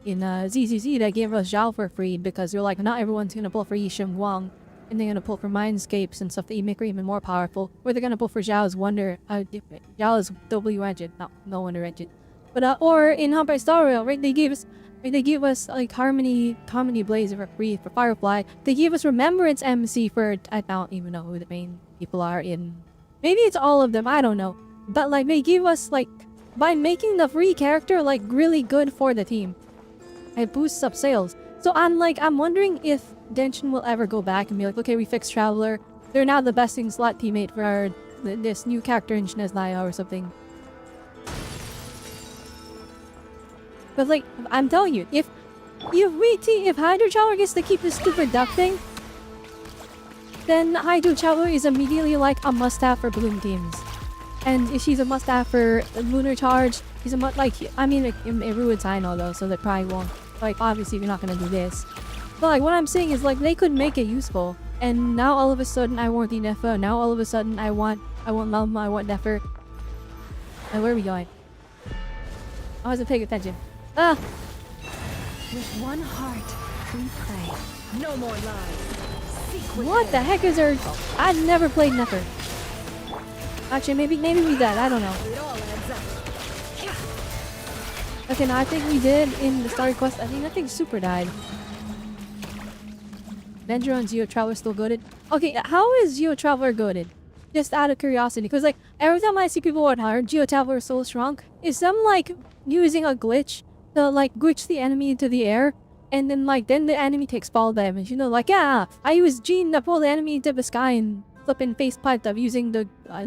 ZZZ they gave us Zhao for free because they're like not everyone's gonna pull for Yisheng Wang. And they're gonna pull for Mindscapes and stuff that make her even more powerful. Or they're gonna pull for Zhao's Wonder. Zhao's W engine, no Wonder engine. But or in Honkai Star Rail, right? They gave us like Harmony Blaze for free for Firefly. They gave us Remembrance MC for I don't even know who the main people are in. Maybe it's all of them. I don't know. But like they give us like by making the free character like really good for the team. It boosts up sales. So I'm wondering if Genshin will ever go back and be like, okay, we fixed Traveler. They're now the best in slot teammate for this new character in Shinezaya or something. But like, I'm telling you, if Hydro Traveler gets to keep this stupid duck thing, then Hydro Traveler is immediately like a must-have for Bloom teams. And if she's a must-have for Lunar Charge, she's a it ruins Aino though, so they probably won't. Like, obviously, you're not gonna do this. But, like, what I'm saying is, like, they could make it useful. And now, all of a sudden, I want the Nefa. Now, all of a sudden, I want Malma, I want Nefer. And where are we going? I wasn't paying attention. Ah! With one heart, we pray. No more lies. What the heck is there? I've never played Nefer. Actually, maybe we did. I don't know. It all adds up. Okay, now I think we did in the Star Quest. I think Super died. Vendra and Geo Traveler still goated. Okay, how is Geo Traveler goated? Just out of curiosity, because like every time I see people on hard, Geo Traveler is so strong. Is them like using a glitch to like glitch the enemy into the air, and then the enemy takes fall damage? You know, like yeah, I use Gene to pull the enemy into the sky, and flipping face plant of using the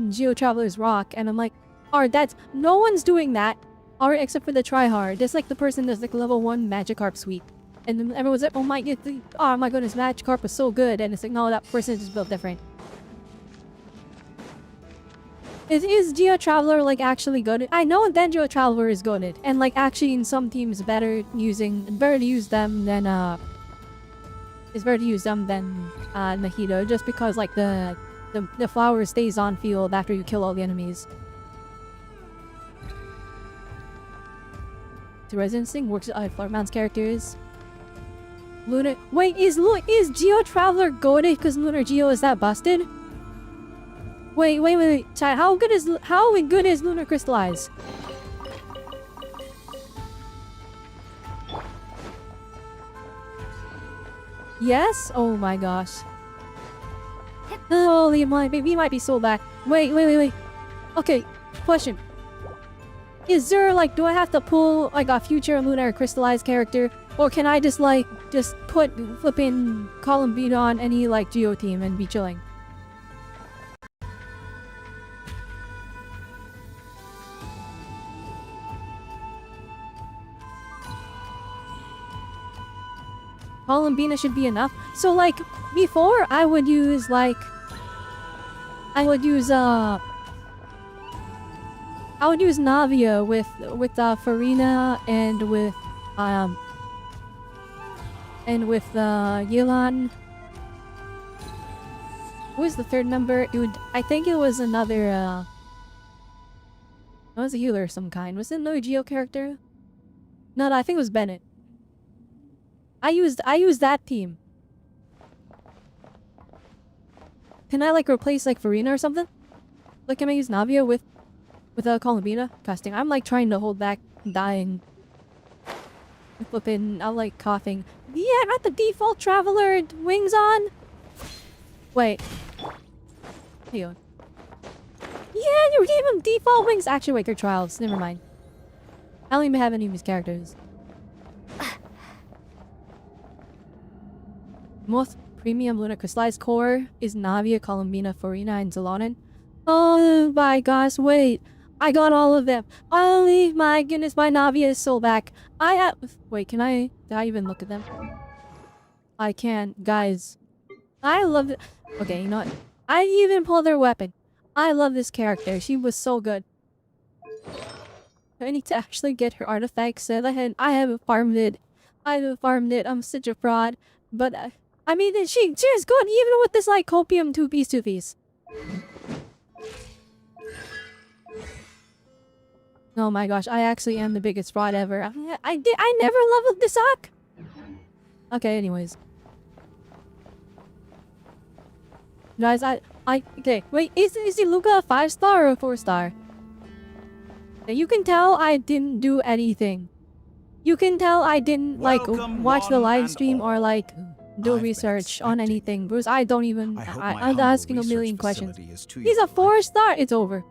Geo Traveler's Rock, and I'm like, alright, that's no one's doing that. Alright, except for the tryhard. That's like the person that's like level 1 Magikarp suite. And then everyone's like, oh my goodness, Magikarp was so good. And it's like, no, that person is just built different. Is Geo Traveler like actually good? I know that Geo Traveler is good, and like actually in some teams it's better to use them than Mahito, just because like the flower stays on field after you kill all the enemies. The Resident Instinct works out Flowerman's characters. Lunar. Wait, is Geo Traveler goated because Lunar Geo is that busted? Wait. Chat, how good is Lunar Crystallize? Yes? Oh my gosh. Holy my baby might be so back. Wait. Okay, question. Is there like, do I have to pull like a future Lunar Crystallized character? Or can I just put flipping Columbine on any like Geo team and be chilling? Columbina should be enough. So like before I would use Navia with Farina and with Yelan. Who was the third member? I think it was another it was a healer of some kind. Was it another Geo character? No, I think it was Bennett. I used that team. Can I like replace like Farina or something? Like can I use Navia with Columbina casting? I'm like trying to hold back dying. Flipping, I like coughing. Yeah, I got the default traveler wings on. Wait. Hang on. Yeah, you gave him default wings. Actually, wait, they're trials. Never mind. I don't even have any of his characters. Most premium Lunar Crystallized core is Navia, Columbina, Farina, and Zolonin. Oh my gosh, wait. I got all of them. Holy my goodness, my Navia is so back. Wait, did I even look at them? I can't, guys. I love it. Okay, you know what? I even pulled their weapon. I love this character. She was so good. I need to actually get her artifacts. I haven't farmed it. I'm such a fraud. But, I mean, she is good even with this, like, copium two-piece. Oh my gosh, I actually am the biggest fraud ever. I never leveled this up. Okay, anyways. Guys, okay, wait, is Luca a 5-star or a 4-star? You can tell I didn't do anything. You can tell I didn't, like, watch the live stream or, like, do research on anything. Bruce, I don't even, I'm asking a million questions. He's a 4-star! It's over.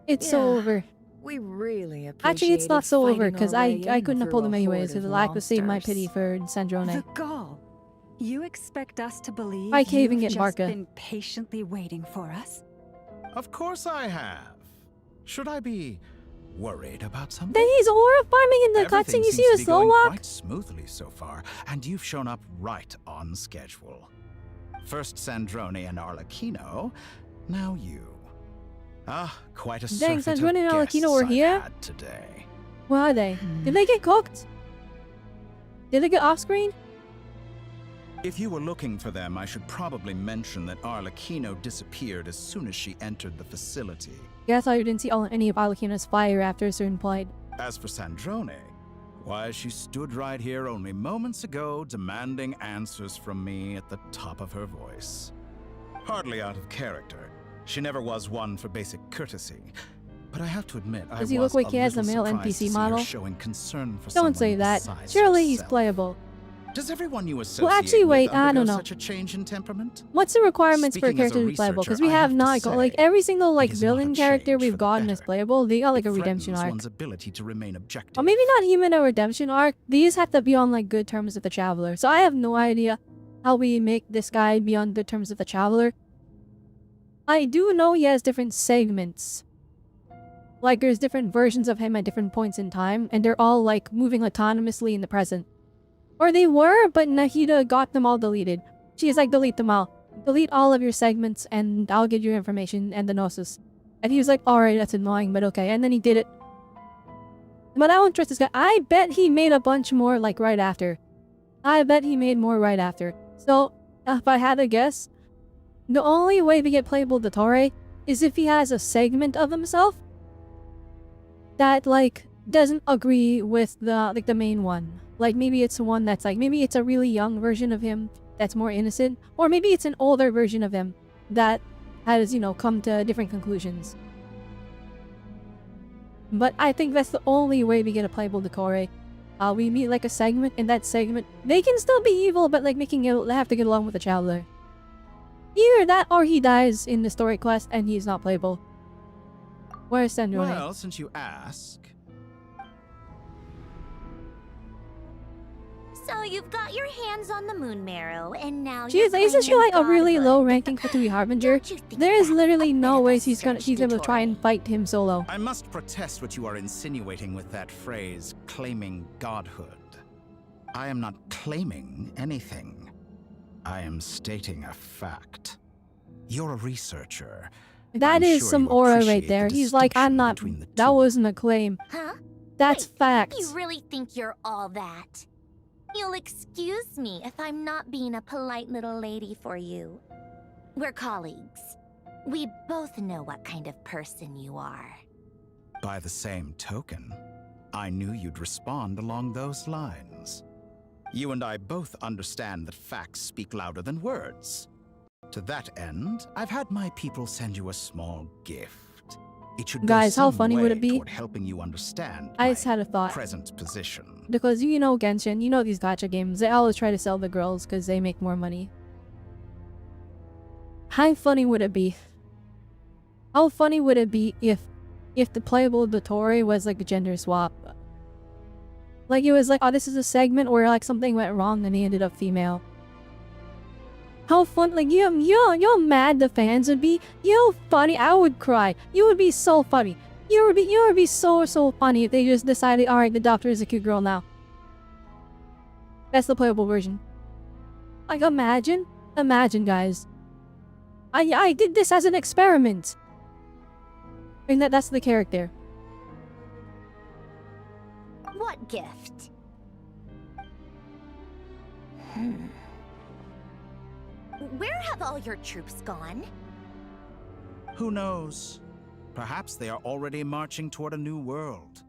It's so over. We really appreciate. Actually, it's not so over because I couldn't have pulled him anyways. So the lack of save my pity for Sandrone. The gall. You expect us to believe by caving you've it, just Marka. been patiently waiting for us? Of course I have. Should I be worried about something? Then he's aura farming in the cutscene. You see the slow walk? Quite smoothly so far, and you've shown up right on schedule. First Sandrone and Arlecchino, now you. Ah, quite a Dang, surfeit Sandrone and of guests Arlecchino were I've here? had today. Where are they? Did they get cooked? Did they get off screen? If you were looking for them, I should probably mention that Arlecchino disappeared as soon as she entered the facility. Yeah, I thought you didn't see any of Arlecchino's fire after a certain point. As for Sandrone, why, she stood right here only moments ago demanding answers from me at the top of her voice. Hardly out of character. She never was one for basic courtesy. But I have to admit, Does he look like he has a male NPC model? Showing concern for Don't say that. besides Surely he's herself. playable. Does everyone you associate Well, actually, wait, with I don't undergo know. such a change in temperament? What's the requirements for a Speaking as a character to be playable? Because we researcher, I have have not to like say, every single like it is not a villain character change we've for the gotten as better. playable. They got like a It redemption threatens arc. one's ability to remain objective. Or maybe not even a redemption arc. These have to be on like good terms with the Traveler. So I have no idea how we make this guy be on good terms with the Traveler. I do know he has different segments. Like, there's different versions of him at different points in time, and they're all, like, moving autonomously in the present. Or they were, but Nahida got them all deleted. She's like, delete them all. Delete all of your segments, and I'll get your information and the gnosis. And he was like, alright, that's annoying, but okay. And then he did it. But I don't trust this guy. I bet he made a bunch more, like, right after. I bet he made more right after. So, if I had to guess, the only way we get playable Dottore is if he has a segment of himself that, like, doesn't agree with the main one. Like, maybe it's one that's like, maybe it's a really young version of him that's more innocent, or maybe it's an older version of him that has, you know, come to different conclusions. But I think that's the only way we get a playable Dottore. We meet like a segment, in that segment they can still be evil, but like making it, they have to get along with the traveler. Either that or he dies in the story quest and he's not playable. Where's Sandrone? Well, since you ask. So you've got your hands on the moon marrow, and now Jeez, isn't she like a really low ranking Fatui Harbinger? Don't you think There is that's literally a no bit of way a he's able to stretch, try and fight him solo. I must protest what you are insinuating with that phrase, claiming godhood. I am not claiming anything. I am stating a fact. You're a researcher. That I'm is sure some you aura right appreciate there. the He's like, I'm distinction not. between the That two. wasn't a claim. Huh? That's Wait, facts. You really think you're all that? You'll excuse me if I'm not being a polite little lady for you. We're colleagues. We both know what kind of person you are. By the same token, I knew you'd respond along those lines. You and I both understand that facts speak louder than words. To that end, I've had my people send you a small gift. It should Guys, go how some funny would it way be? toward helping you understand I my just had a thought. present position. Because you know Genshin, you know these gacha games, they always try to sell the girls because they make more money. How funny would it be? How funny would it be if the playable Dottore was like a gender swap? Like it was like, oh, this is a segment where like something went wrong and he ended up female. How fun, like you're mad the fans would be. You're funny, I would cry. You would be so funny. You would be so funny if they just decided, alright, the doctor is a cute girl now. That's the playable version. Like imagine guys. I did this as an experiment. And that's the character. What gift? Where have all your troops gone? Who knows? Perhaps they are already marching toward a new world,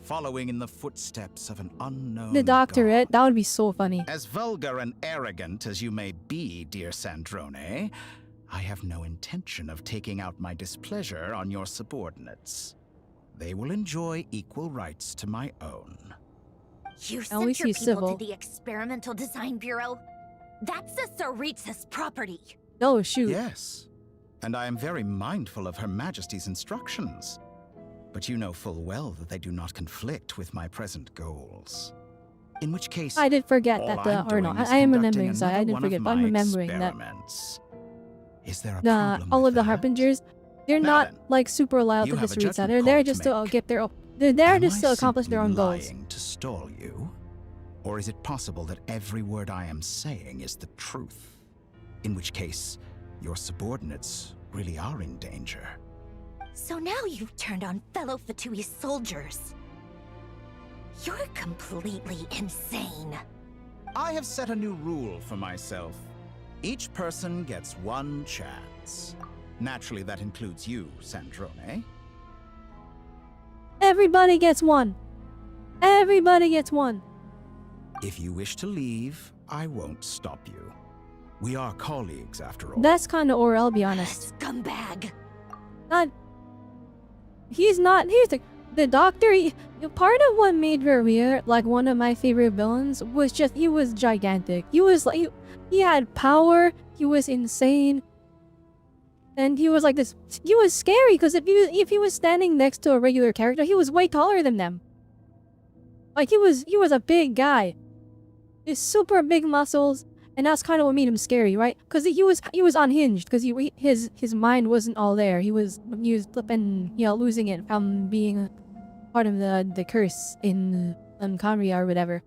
following in the footsteps of an unknown The doctorate, god. that would be so funny. As vulgar and arrogant as you may be, dear Sandrone, I have no intention of taking out my displeasure on your subordinates. They will enjoy equal rights to my own. You At sent least your he's people civil. to the Experimental Design Bureau? That's the Tsaritsa's property. Oh shoot. Yes, and I am very mindful of Her Majesty's instructions. But you know full well that they do not conflict with my present goals. In which case, I did forget all that I'm or no, doing is I am conducting remembering, sorry, I another didn't one of forget, but I'm my remembering that experiments. Is there a the problem all with of the that? Harbingers, they're Now not then, like super loyal you to have the a streets. judgment They're call there to just to make. get their they're there Am just I to accomplish their own simply goals. lying to stall you? Or is it possible that every word I am saying is the truth? In which case, your subordinates really are in danger. So now you've turned on fellow Fatui soldiers. You're completely insane. I have set a new rule for myself. Each person gets one chance. Naturally, that includes you, Sandrone. Everybody gets one. Everybody gets one. If you wish to leave, I won't stop you. We are colleagues, after all. That's kind of I'll be honest. Scumbag. Not. He's not. Here's the doctor. Part of what made Revere like one of my favorite villains was just he was gigantic. He was like he had power. He was insane, and he was like this. He was scary because if he was standing next to a regular character, he was way taller than them. Like he was a big guy. His super big muscles And that's kind of what made him scary, right? Because he was unhinged, because his mind wasn't all there. He was flipping, losing it from being part of the curse in Conria or whatever.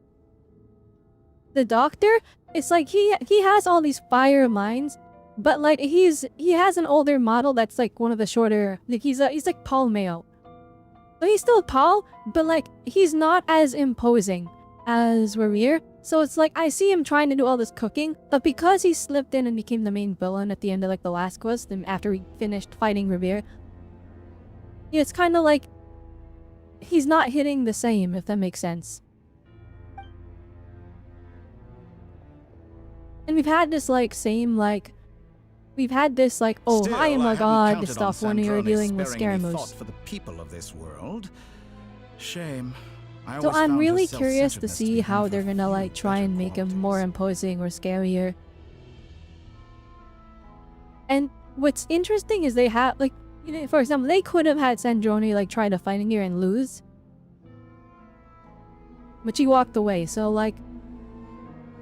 The doctor, it's like he has all these fire minds, but like he has an older model that's like one of the shorter. Like he's like Paul Mayo. So he's still Paul, but like he's not as imposing as Revere. So it's like I see him trying to do all this cooking, but because he slipped in and became the main villain at the end of like the last quest, and after we finished fighting Revere, it's kind of like he's not hitting the same, if that makes sense. And we've had this like same like we've had this like oh Still, I am a hadn't god counted stuff on when you're Sandrone dealing with sparing me Scaramouche. thought for the people of this world. Shame. I So always I'm found her really curious to self-centeredness see be how one of they're her gonna few like try better and make him more qualities. imposing or scarier. And what's interesting is they have like for example, they could have had Sandrone like try to fight in here and lose, but she walked away. So like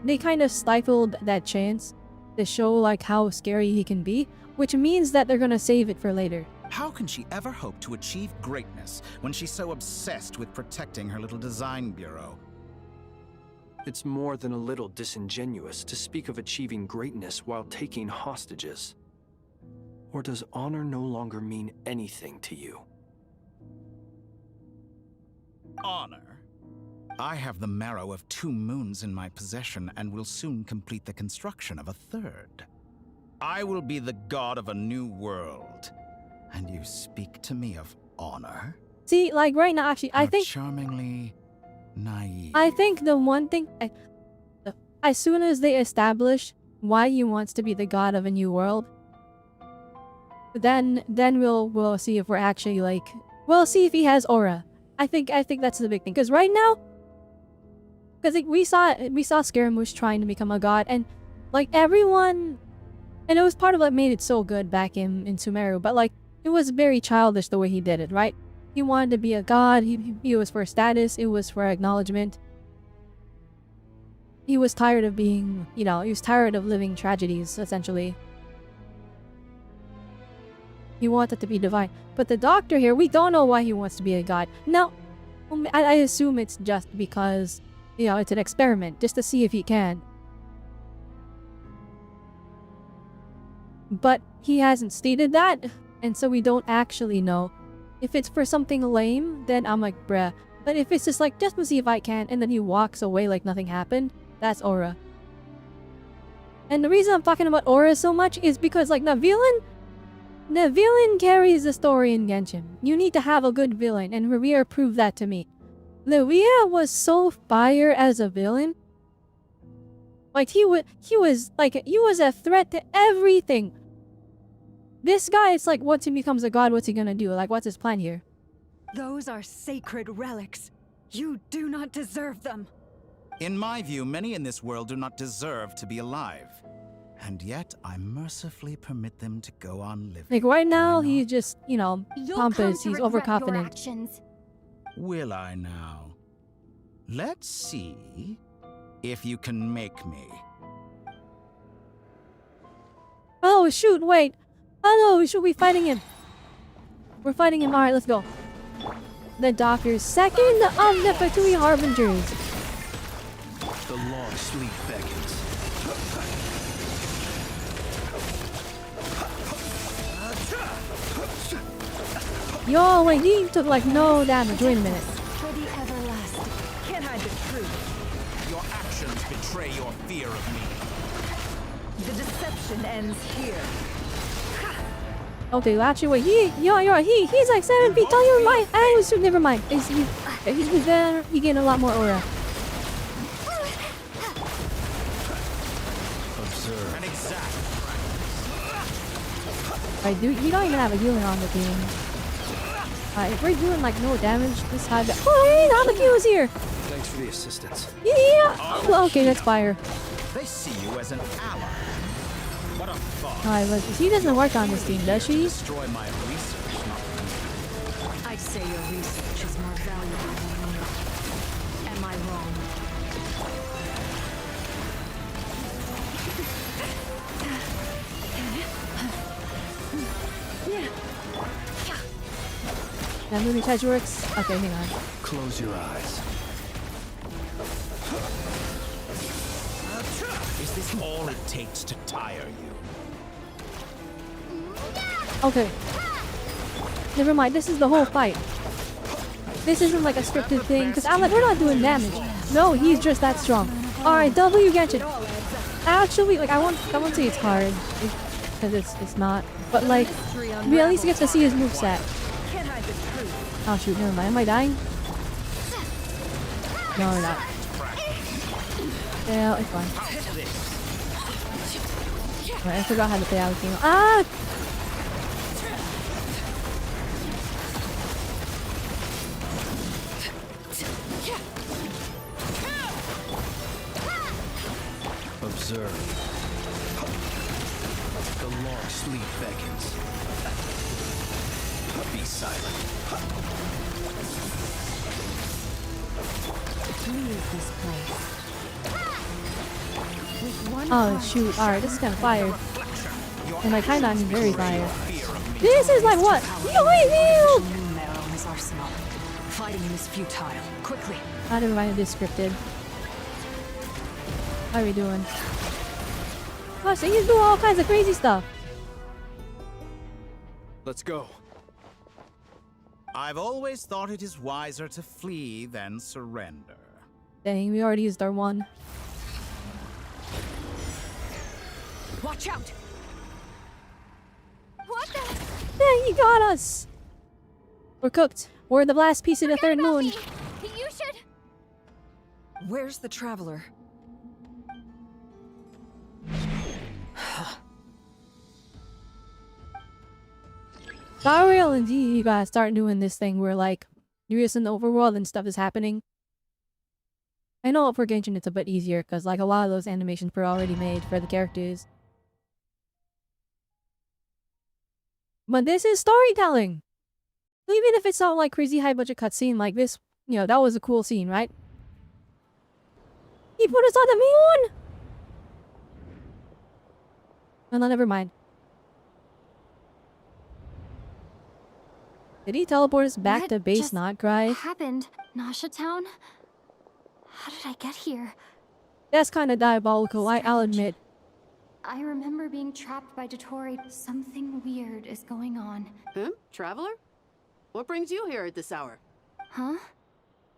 they kind of stifled that chance to show like how scary he can be, which means that they're gonna save it for later. How can she ever hope to achieve greatness when she's so obsessed with protecting her little design bureau? It's more than a little disingenuous to speak of achieving greatness while taking hostages. Or does honor no longer mean anything to you? Honor? I have the marrow of 2 moons in my possession and will soon complete the construction of a 3rd. I will be the god of a new world. And you speak to me of honor? See, like right now, actually, I How think charmingly naive. I think the one thing, as soon as they establish why he wants to be the god of a new world, then we'll see if we're actually like we'll see if he has aura. I think that's the big thing. Because right now, because like, we saw Scaramouche trying to become a god, and like everyone, and it was part of what made it so good back in Sumeru. But like it was very childish the way he did it, right? He wanted to be a god. He was for status. It was for acknowledgement. He was tired of being, he was tired of living tragedies, essentially. He wanted to be divine. But the doctor here, we don't know why he wants to be a god. Now, I assume it's just because, it's an experiment, just to see if he can. But he hasn't stated that, and so we don't actually know. If it's for something lame, then I'm like, bruh. But if it's just like, just to see if I can, and then he walks away like nothing happened, that's aura. And the reason I'm talking about aura so much is because like the villain carries the story in Genshin. You need to have a good villain, and Revere proved that to me. Revere was so fire as a villain. Like he was a threat to everything. This guy, it's like once he becomes a god, what's he gonna do? Like what's his plan here? Those are sacred relics. You do not deserve them. In my view, many in this world do not deserve to be alive. And yet, I mercifully permit them to go on living. Like right now, Why not? he's just, You'll pompous, come he's to regret your overconfident. actions. Will I now? Let's see if you can make me. Oh shoot, wait. Oh no, should we fighting him? We're fighting him, alright, let's go. The doctor's second of the Fatui Harbingers. The long sleep beckons. Yo, wait, he took like no damage. Wait a minute. For the everlasting. Can't hide the truth. Your actions betray your fear of me. The deception ends here. Okay, actually, wait, he's like 7 feet tall. You're right. I was never mind. He's there. He gained a lot more aura. Observe. An exact. Alright, dude, we don't even have a healer on the team. Alright, if we're doing like no damage, this high. Oh, hey, Nod-krai is here. Thanks for the assistance. Yeah. Well, okay, that's fire. They see you as an ally. What a thought. Alright, but she doesn't work on this team, does she? Destroy my research, not I'd say your research is more valuable than me. Am I wrong? That movie charge works. Okay, hang on. Close your eyes. Is this all it takes to tire you? Okay. Never mind, this is the whole fight. This isn't like a scripted thing, because I'm like, we're not doing damage. No, he's just that strong. Alright, W Genshin. Actually, like, I won't say it's hard, because it's not. But like, we at least get to see his moveset. Oh shoot, never mind. Am I dying? No, we're not. Yeah, it's fine. Right, I forgot how to play Autonomy. Ah! Observe. The long sleep beckons. Be silent. Leave this place. With one Oh shoot, alright, this is kind of fire. And I kinda am very fire. This is like what? No, wait, moon marrow in his arsenal. Fighting him is futile. Quickly. I never mind, it is scripted. How are we doing? Gosh, they can do all kinds of crazy stuff. Let's go. I've always thought it is wiser to flee than surrender. Dang, we already used our one. Watch out! What the? Dang, he got us! We're cooked. We're the last piece of the third moon. You should. Where's the traveler? Gabriel and D, you gotta start doing this thing where like you're just in the overworld and stuff is happening. I know for Genshin it's a bit easier because like a lot of those animations were already made for the characters. But this is storytelling! So even if it's not like crazy high budget cutscene like this, you know, that was a cool scene, right? He put us on the moon! No, never mind. Did he teleport us back What to base just Nod-krai? happened? Nasha Town? How did I get here? That's kind of diabolical, I'll admit. I remember being trapped by Dotori. Something weird is going on. Traveler? What brings you here at this hour? Huh?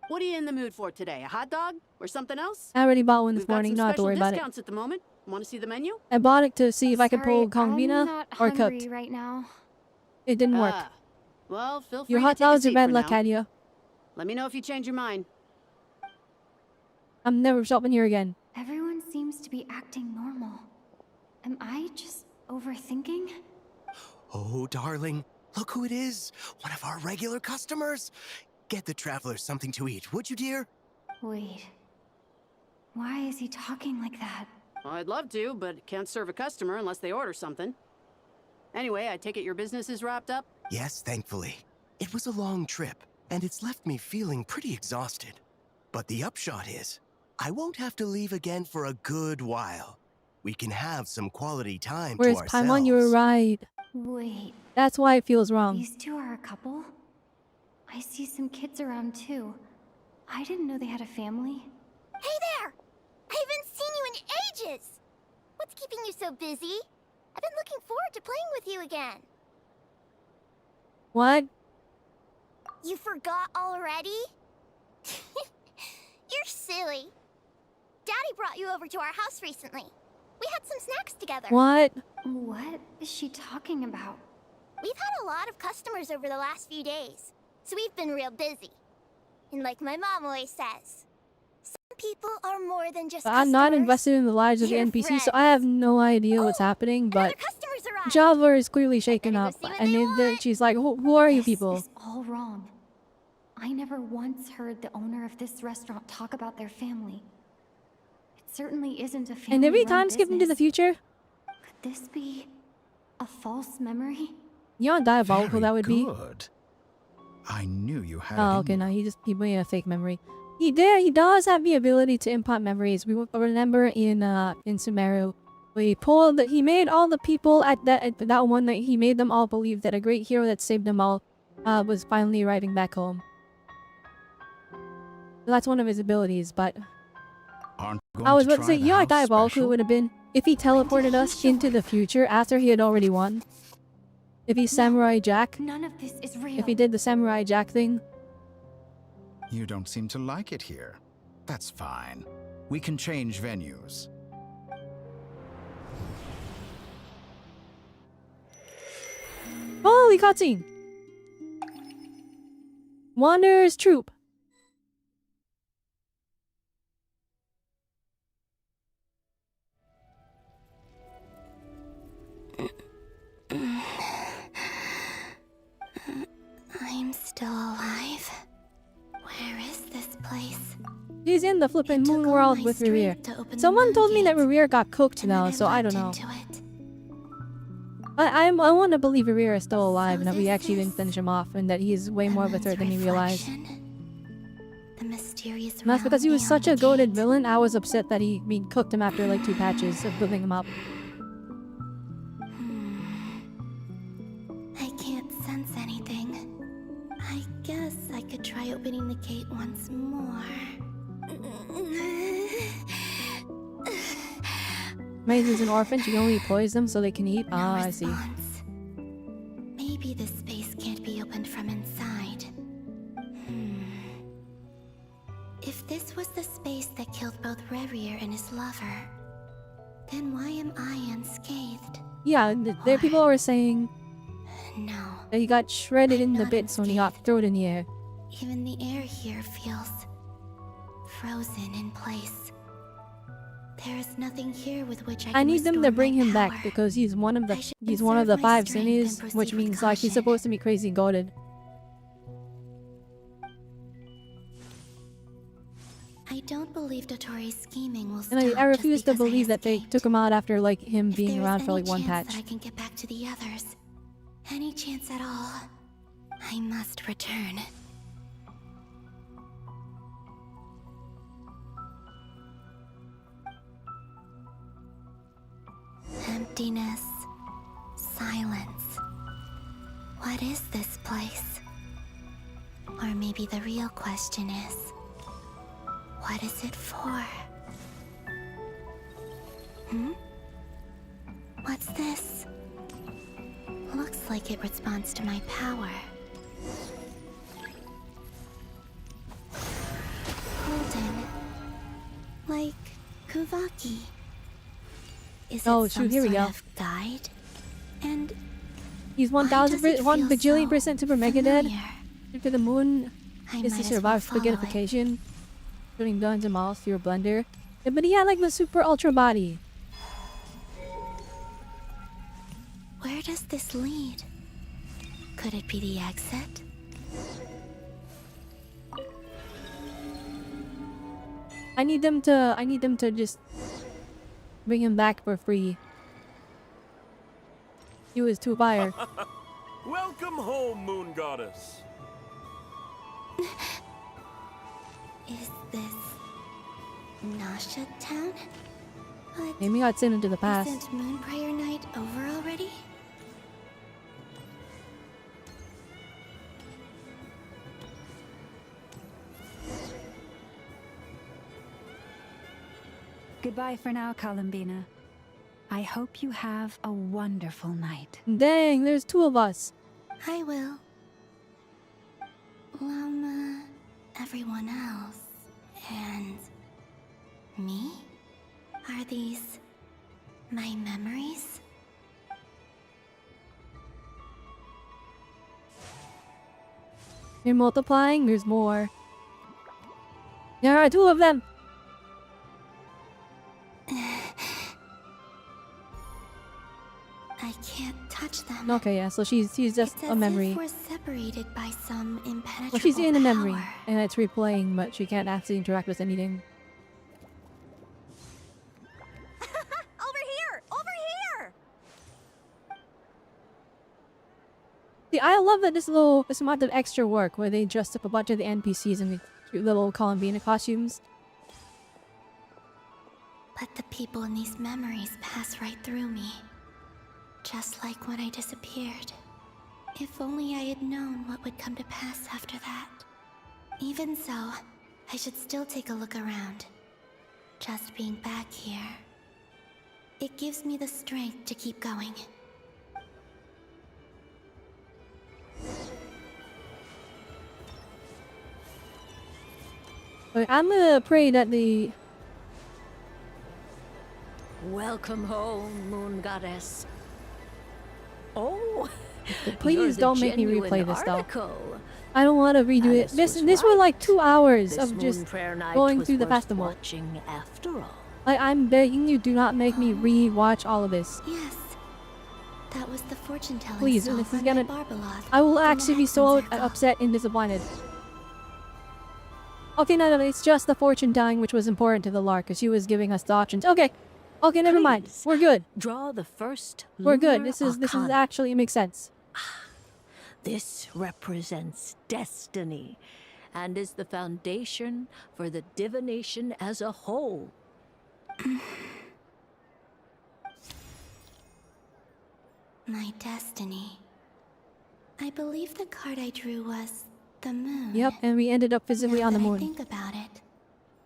What are you in the mood for today? A hot dog? Or something else? I already bought one this We've got morning, some don't have to special worry about it. discounts at the moment. Want to see the menu? I bought it to see if I could pull Sorry, Kongbina I'm not or hungry cooked. right now. It didn't work. Well, feel free Your to hot take a dogs are seat bad for luck, now. Kadia. Let me know if you change your mind. I'm never shopping here again. Everyone seems to be acting normal. Am I just overthinking? Oh, darling, look who it is. One of our regular customers. Get the traveler something to eat, would you, dear? Wait. Why is he talking like that? Well, I'd love to, but can't serve a customer unless they order something. Anyway, I take it your business is wrapped up? Yes, thankfully. It was a long trip, and it's left me feeling pretty exhausted. But the upshot is, I won't have to leave again for a good while. We can have some quality time Whereas to ourselves. Paimon, you were right. Wait, That's why it feels wrong. these two are a couple? I see some kids around too. I didn't know they had a family. Hey there! I haven't seen you in ages! What's keeping you so busy? I've been looking forward to playing with you again. What? You forgot already? You're silly. Daddy brought you over to our house recently. We had some snacks together. What? What is she talking about? We've had a lot of customers over the last few days, so we've been real busy. And like my mom always says, some people are more than just I'm not invested in the lives of the Your NPC, so I have no idea what's happening, but customers arrived. Java is clearly shaken Better go up, see what and they then she's like, who are you This people? is all wrong. I never once heard the owner of this restaurant talk about their family. It certainly isn't a family. And every time skipping to the future? Could this be a false memory? You know how diabolical that would be? Good. I knew you had Oh, it okay, in no, he made a fake memory. He does have the ability to impart memories. We remember in Sumeru, he made all the people at that one night, he made them all believe that a great hero that saved them all was finally arriving back home. So that's one of his abilities, but Aren't you I going was to about to try say, the you know, house diabolical special? would have been if he teleported us into the future after he had already won. If he's Samurai Jack. None of this is real. If he did the Samurai Jack thing. You don't seem to like it here. That's fine. We can change venues. Holy cutscene! Wanderer's Troop. I'm still alive. Where is this place? He's in the flippin' moon world with Revere. strength to open the Someone told me that floodgates, Revere got cooked and then now, so I don't leapt know. into it. I want to believe Revere is still alive and that we this actually didn't is finish him off and that he's way more of a threat than he realized. The mysterious And that's because he realm was such a beyond the goated gate. villain, I was upset that he cooked him after like 2 patches of building him up. I can't sense anything. I guess I could try opening the gate once more. Maze is an orphan, she only employs them so they can eat. Ah, I see. Response. Maybe this space can't be opened from inside. If this was the space that killed both Revier and his lover, then why am I unscathed? Yeah, there people were saying No. that he got shredded I'm in the not bits when he got thrown in the air. Even the air here feels frozen in place. There is nothing here with which I need them restore to bring my him back power. because he's one of I the should he's one of the conserve my 5 strength Sinis, and proceed which with means like he's caution. supposed to be crazy goated. I don't believe Dotori's scheming will stop. And I just refuse to because I believe that they escaped. took him out after like him If being there is around for any like 1 chance patch. that I can get back to the others, any chance at all, I must return. Emptiness, silence. What is this place? Or maybe the real question is, what is it for? What's this? Looks like it responds to my power. Golden. Like Kuvaki. Is Oh, it some shoot, here we sort go. of guide? And He's why does it 1 feel bajillion so percent super mega dead. familiar? To the moon I is might to as well survive follow it. spaghettification, shooting guns and miles through a blender. Yeah, but he had like the super ultra body. Where does this lead? Could it be the exit? I need them to just bring him back for free. He was too fire. Welcome home, Moon Goddess. Is this Nasha Town? But Maybe got sent into the past. isn't Moon Prayer Night over already? Goodbye for now, Columbina. I hope you have a wonderful night. Dang, there's 2 of us. I will. Lama, everyone else, and me? Are these my memories? You're multiplying, there's more. There are 2 of them. I can't touch them. Okay, yeah, so she's just It's a as memory. if we're separated by some impenetrable Well, she's in a memory, power. and it's replaying, but she can't actually interact with anything. Over here! Over here! See, I love that this amount of extra work where they dressed up a bunch of the NPCs in the cute little Columbina costumes. But the people in these memories pass right through me. Just like when I disappeared. If only I had known what would come to pass after that. Even so, I should still take a look around. Just being back here, it gives me the strength to keep going. But I'm gonna pray that the... Welcome home, Moon Goddess. Oh, Please don't make me genuine replay this though. article. I don't want to redo it. Alice was This were like 2 hours This of just moon prayer night going was through the worth festival. watching after all. I'm begging you, do not make me re-watch all of this. Yes, that was the fortune-telling Please, stall this is run gonna... by Barbeloth, I will the actually be so Maxim Circle. upset and disappointed. Okay, no, it's just the fortune telling which was important to the Lark, because she was giving us the options. Okay, never mind. Please, We're good. Draw the first We're good. lunar This is arcana. actually makes sense. This represents destiny and is the foundation for the divination as a whole. My destiny. I believe the card I drew was the moon. Yep, and we ended up physically Now on the that I moon. think about it,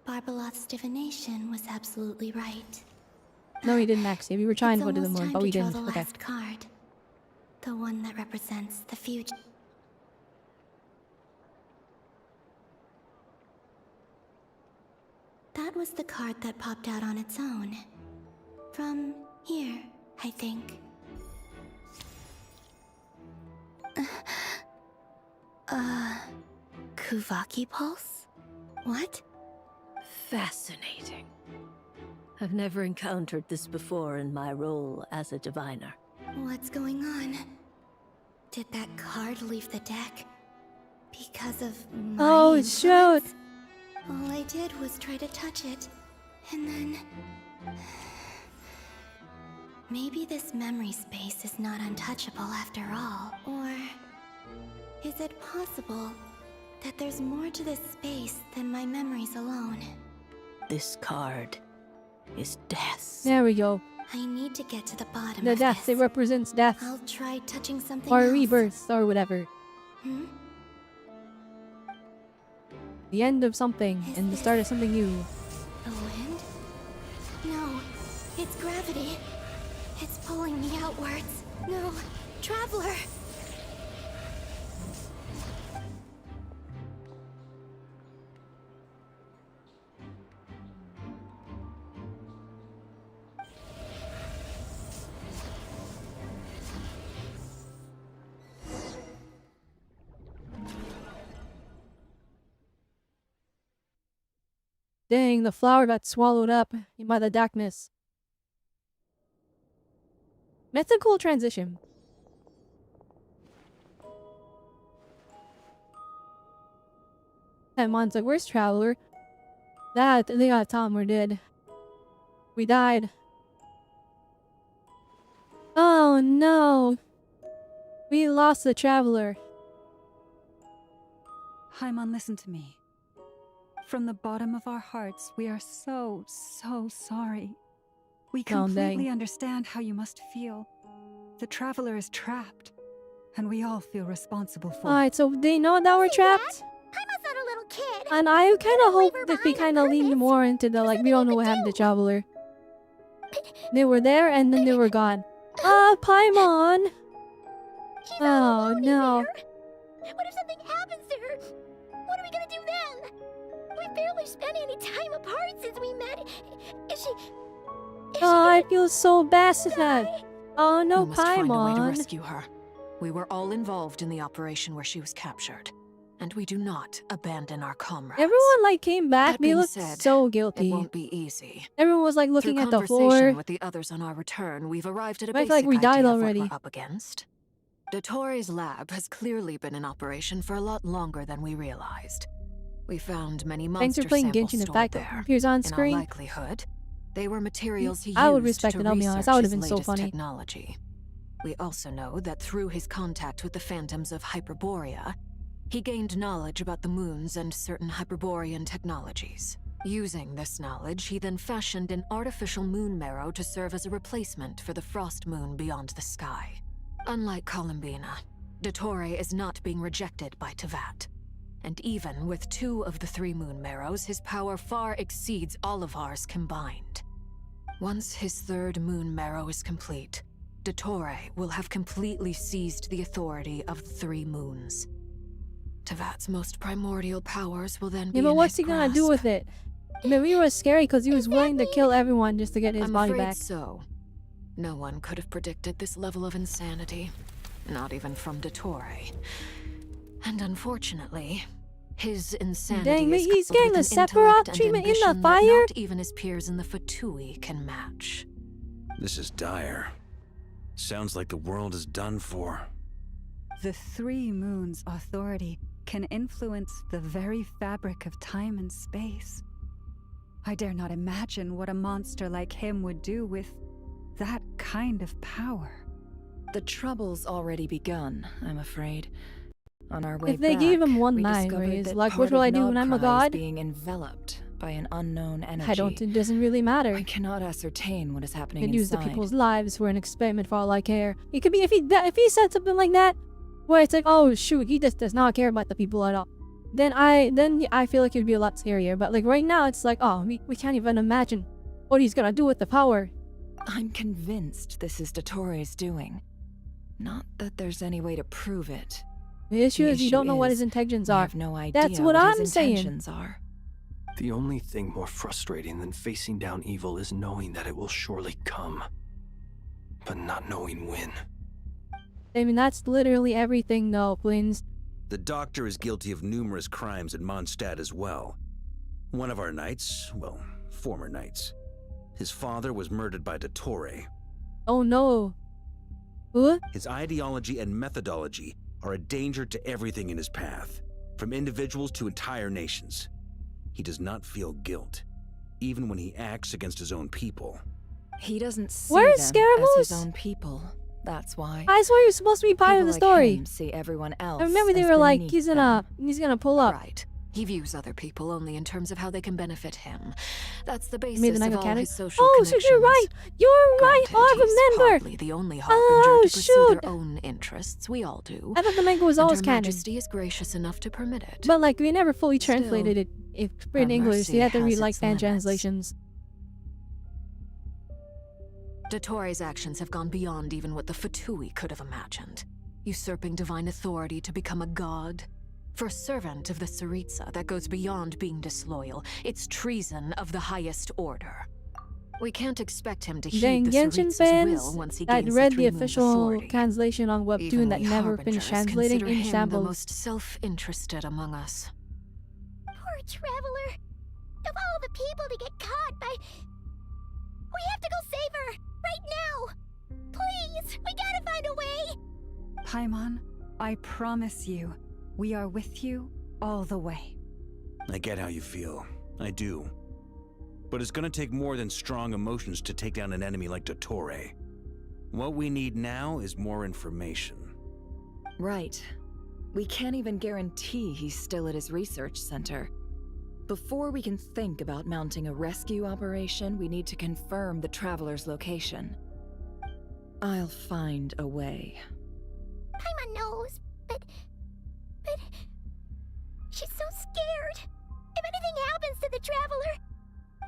Barbeloth's divination was absolutely right. No, we didn't actually. We were trying It's to go to the almost moon, time but to we draw didn't. the Okay. last card. The one that represents the future. That was the card that popped out on its own. From here, I think. Kuvaki Pulse? What? Fascinating. I've never encountered this before in my role as a diviner. What's going on? Did that card leave the deck? Because of my Oh, shoot. influence? All I did was try to touch it, and then... Maybe this memory space is not untouchable after all. Or... is it possible that there's more to this space than my memories alone? This card is death. There we go. I need to get to the bottom The of death, this. it represents death. I'll try touching something Or else. rebirth, or whatever. Hmm? The end of something, and the start of something new. The wind? No, it's gravity. It's pulling me outwards. No, Traveler! Dang, the flower got swallowed up by the darkness. Mythical transition. And Mon's like, where's Traveler? They got Tom, we're dead. We died. Oh no! We lost the Traveler. Haimon, listen to me. From the bottom of our hearts, we are so sorry. We completely understand how you must feel. The Traveler is trapped, and we all feel responsible for it. Alright, so they know that we're trapped? I'm not a little kid. And I kind of hope that we kind of leaned more into the, like, we don't know what happened to Traveler. They were there, and then they were gone. Paimon! Oh, no. What if something happens to her? What are we gonna do then? We've barely spent any time apart since we met. Is she Oh, I feel so bad for that. Oh no, We must find a way to Paimon. rescue her. We were all involved in the operation where she was captured, and we do not abandon our comrades. Everyone like came back. That They being looked said, so It guilty. won't be easy. Everyone was like looking Through at the conversation floor. with the others on our return, we've arrived at a I basic feel like we died idea already. of what we're up against. Dottoro's lab has clearly been in operation for a lot longer than we realized. We found many Thanks monster for playing samples Genshin. In stored fact, there. it appears on In all screen. likelihood, they were materials he I would used respect to it, I'll be honest. research That would have his been so latest funny. technology. We also know that through his contact with the phantoms of Hyperborea, he gained knowledge about the moons and certain Hyperborean technologies. Using this knowledge, he then fashioned an artificial moon marrow to serve as a replacement for the frost moon beyond the sky. Unlike Columbina, Dottore is not being rejected by Teyvat. And even with 2 of the 3 moon marrows, his power far exceeds all of ours combined. Once his 3rd moon marrow is complete, Dottore will have completely seized the authority of the 3 moons. Teyvat's most primordial powers will then be Yeah, but in what's his he gonna do grasp. with it? Maybe it was scary because he was willing to kill everyone just to get his I'm body afraid back. so. No one could have predicted this level of insanity. Not even from Dottore. And unfortunately, his insanity Dang, is he's coupled getting with the an Sephiroth intellect and treatment in the ambition that fire? not even his peers in the Fatui can match. This is dire. Sounds like the world is done for. The 3 moons' authority can influence the very fabric of time and space. I dare not imagine what a monster like him would do with that kind of power. The trouble's already begun, I'm afraid. On our way If they back, gave him one we night discovered raise, that like, part what will of I do when I'm a Nod-krai is god? being enveloped by an unknown energy. I don't. It doesn't really matter. I cannot ascertain what is happening Could use the inside. people's lives for an experiment for all I care. It could be if he said something like that, where it's like, oh shoot, he just does not care about the people at all. Then I feel like it'd be a lot scarier. But like right now, it's like, oh, we can't even imagine what he's gonna do with the power. I'm convinced this is Dottore's doing. Not that there's any way to prove it. The issue is you don't know what his intentions are. I have no idea That's what his I'm saying. intentions are. The only thing more frustrating than facing down evil is knowing that it will surely come, but not knowing when. I mean, that's literally everything, though, Plins. The Doctor is guilty of numerous crimes in Mondstadt as well. One of our knights, well, former knights, his father was murdered by Dottore. Oh no. What? His ideology and methodology are a danger to everything in his path, from individuals to entire nations. He does not feel guilt, even when he acts against his own people. He doesn't see Where's them Scaramouche? as his own people. That's why. I swear you're supposed to be part of the People like story. him see everyone else. I remember they as were like, beneath he's gonna pull up. Right. He views other people only in terms of how they can benefit him. That's the basis Made the of Night all Canon? his social Oh, connections. so you're right. You're right. Granted, I he's remember. hardly the only harbinger Oh, to pursue shoot. their own interests. We all do. I thought the manga was And always Her canon. Majesty is gracious enough to permit it. But like, we never fully Still, translated it in her English. mercy You had to read has like its fan limits. translations. Dottore's actions have gone beyond even what the Fatui could have imagined. Usurping divine authority to become a god. For a servant of the Tsaritsa, that goes beyond being disloyal. It's treason of the highest order. We can't expect him to Dang, heed the Genshin Tsaritsa's fans will once he that gains read the the 3 moons' official authority. translation on Webtoon Even that we never finished harbingers translating consider in him the shambles. most self-interested among us. Poor Traveler. Of all the people to get caught by... We have to go save her! Right now! Please! We gotta find a way! Paimon, I promise you, we are with you all the way. I get how you feel. I do. But it's gonna take more than strong emotions to take down an enemy like Dottore. What we need now is more information. Right. We can't even guarantee he's still at his research center. Before we can think about mounting a rescue operation, we need to confirm the Traveler's location. I'll find a way. Paimon knows, but... She's so scared. If anything happens to the Traveler...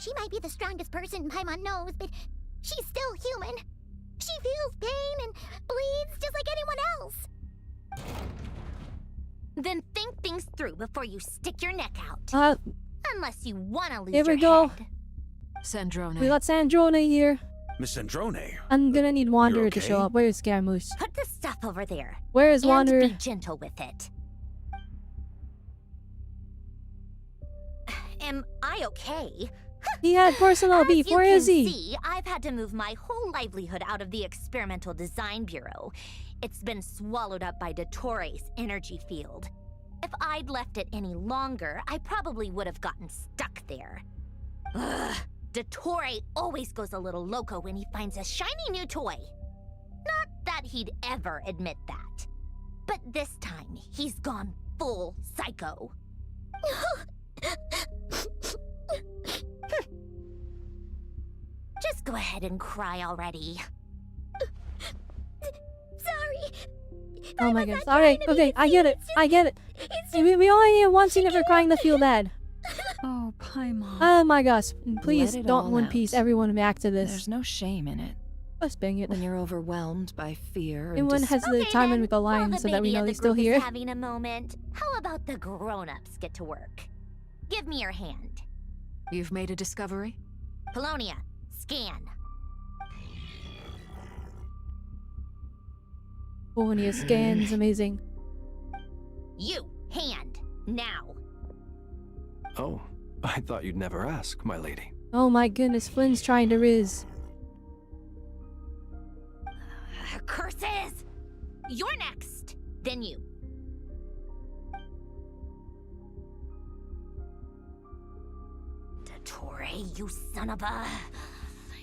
She might be the strongest person Paimon knows, but she's still human. She feels pain and bleeds just like anyone else. Then think things through before you stick your neck out. Unless you want to lose Here your we go. head. Sandrone. We got Sandrone here. Miss Sandrone. I'm gonna need Wanderer You're to okay? show up. Where's Scaramouche? Put the stuff over there. Where is and Wanderer? be gentle with it. Am I okay? He had personal beef. As you Where can is he? see, I've had to move my whole livelihood out of the Experimental Design Bureau. It's been swallowed up by Dottore's energy field. If I'd left it any longer, I probably would have gotten stuck there. Ugh, Dottore always goes a little loco when he finds a shiny new toy. Not that he'd ever admit that. But this time, he's gone full psycho. Just go ahead and cry already. Sorry. Oh my goodness. Alright, okay, I get it. I get it. We only need one scene of her crying to feel bad. Oh, Paimon. Oh my gosh. Please Let it don't all One out. Piece everyone react to this. There's no shame in it. Let's bang it. When you're overwhelmed by fear and Everyone has the time in with the While line the so that we baby know of the he's still group is here. having a moment, how about the grown-ups get to work? Give me your hand. You've made a discovery? Polonia, scan. Polonia scans, amazing. You, hand, now. Oh, I thought you'd never ask, my lady. Oh my goodness, Flynn's trying to riz. Curses! You're next. Then you. Dottore, you son of a...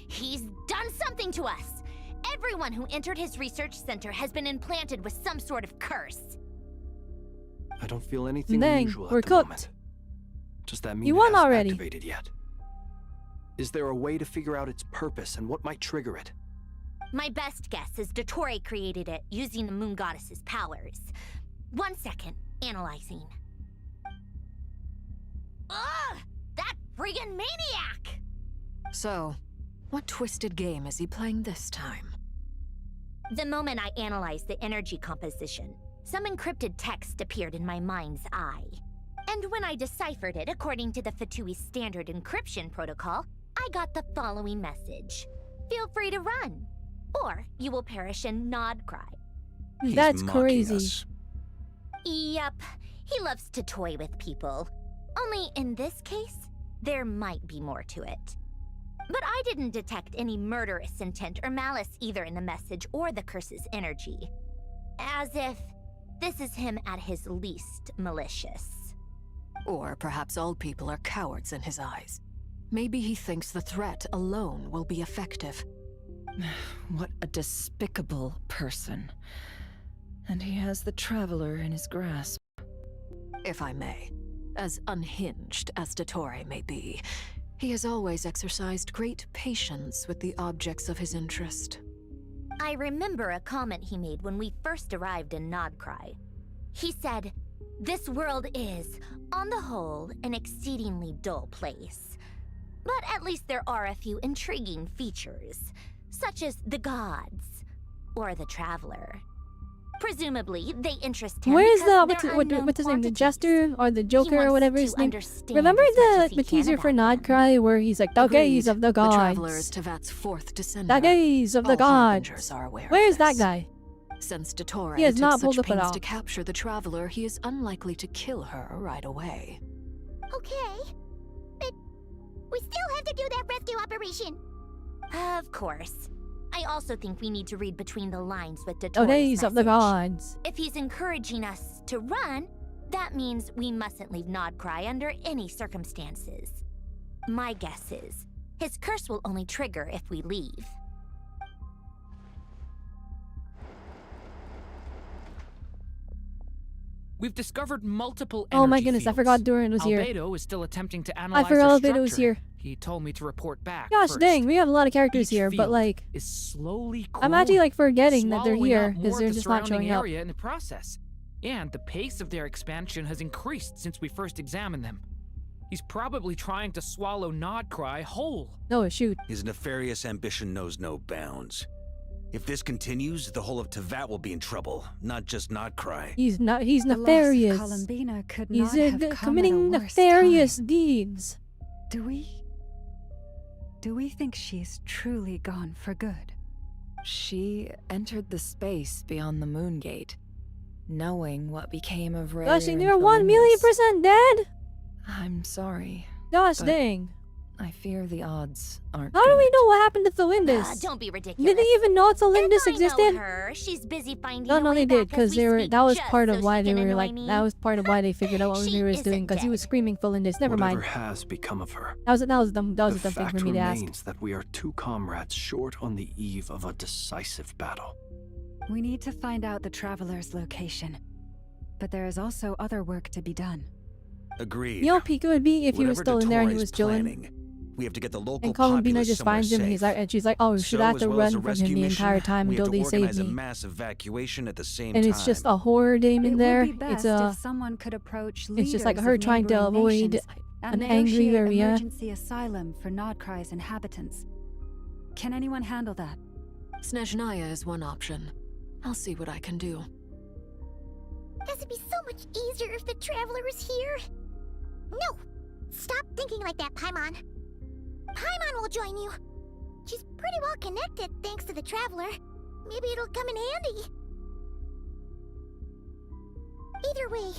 He's done something to us! Everyone who entered his research center has been implanted with some sort of curse. I don't feel anything Dang, unusual we're at the cooked. moment. Does that mean You it won hasn't already. activated yet? Is there a way to figure out its purpose and what might trigger it? My best guess is Dottore created it using the moon goddess's powers. 1 second, analyzing. Ugh! That friggin' maniac! So, what twisted game is he playing this time? The moment I analyzed the energy composition, some encrypted text appeared in my mind's eye. And when I deciphered it according to the Fatui standard encryption protocol, I got the following message. Feel free to run, or you will perish in Nod-krai. That's mocking crazy. us. Yep, he loves to toy with people. Only in this case, there might be more to it. But I didn't detect any murderous intent or malice either in the message or the curse's energy. As if this is him at his least malicious. Or perhaps all people are cowards in his eyes. Maybe he thinks the threat alone will be effective. What a despicable person. And he has the Traveler in his grasp. If I may, as unhinged as Dottore may be, he has always exercised great patience with the objects of his interest. I remember a comment he made when we first arrived in Nod-krai. He said, "This world is, on the whole, an exceedingly dull place. But at least there are a few intriguing features, such as the gods, or the Traveler. Presumably, they interest him Where is because the they're what's unknown his name? The quantities. Jester or the He Joker or wants whatever to his name? understand Remember as much as the he teaser can for about them. Nod-krai where he's like the gaze of the The Traveler gods. is Tevat's fourth descender. The gaze of the All gods. harbingers are aware of Where is that this. guy? Since Dottore He has took not pulled such up at pains all. to capture the Traveler, he is unlikely to kill her right away. Okay, but we still have to do that rescue operation. Of course. I also think we need to read between the lines with The Dottore's gaze of the message. gods. If he's encouraging us to run, that means we mustn't leave Nod-krai under any circumstances. My guess is, his curse will only trigger if we leave. We've discovered multiple Oh my energy goodness, I fields. forgot Durin was here. Albedo is still attempting to analyze I forgot their Albedo was structure. here. He told me to report back Gosh first. dang, we have a lot of characters Each here, but field like, is slowly I'm actually like forgetting that they're swallowing here up because more they're of the just not surrounding showing up. area in the process. And the pace of their expansion has increased since we first examined them. He's probably trying to swallow Nod-krai whole. No, shoot. His nefarious ambition knows no bounds. If this continues, the whole of Tevat will be in trouble, not just Nod-krai. He's The nefarious. loss of Columbina could He's not have come committing at a worse nefarious time. deeds. Do we think she's truly gone for good? She entered the space beyond the moon gate, knowing what became of Ray. Gosh dang, they were 1,000,000% dead? I'm sorry. Gosh but dang. I fear the odds aren't How do we good. know what happened to Thelindis? Don't be ridiculous. Did they even know Thelindis I existed? know her. She's busy finding No, a no, way they back did, because as they we were. speak, That was just part so of why she they can were annoy like. me. That was part of why they figured out what She he was doing, isn't because he was dead. screaming Thelindis. Never Whatever mind. has become of her. That was a dumb thing the for fact me to ask. remains that we are two comrades short on the eve of a decisive battle. We need to find out the Traveler's location. But there is also other work to be done. Agreed. You know, Pika would be if he was Whatever still in there and he Dottore's was chilling. planning, We have to get the local And Columbina populace just somewhere finds him, and safe. and she's like, "Oh, should So, I have as to well as run a from him rescue the mission, entire time we have until to they save organize a me?" mass evacuation at the same And time. it's just a horror demon there. It would be It's best if someone could approach it's just like leaders her of trying to neighboring avoid nations and an angry negotiate area. emergency asylum for Nod-krai's inhabitants. Can anyone handle that? Snezhnaya is one option. I'll see what I can do. This would be so much easier if the Traveler was here. No! Stop thinking like that, Paimon. Paimon will join you. She's pretty well connected thanks to the Traveler. Maybe it'll come in handy. Either way,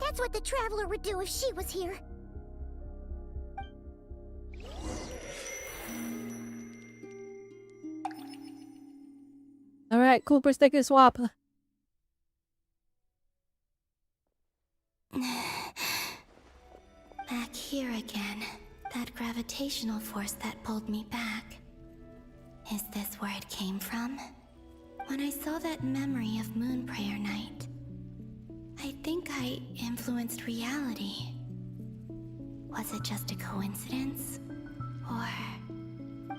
that's what the Traveler would do if she was here. Alright, cool perspective swap. Back here again. That gravitational force that pulled me back. Is this where it came from? When I saw that memory of Moon Prayer Night, I think I influenced reality. Was it just a coincidence? Or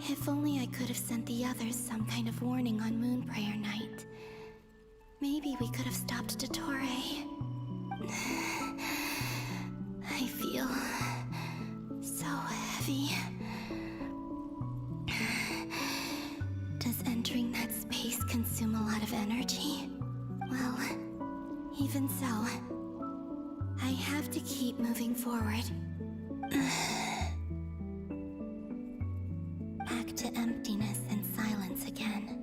if only I could have sent the others some kind of warning on Moon Prayer Night. Maybe we could have stopped Dottore. I feel so heavy. Does entering that space consume a lot of energy? Well, even so, I have to keep moving forward. Back to emptiness and silence again.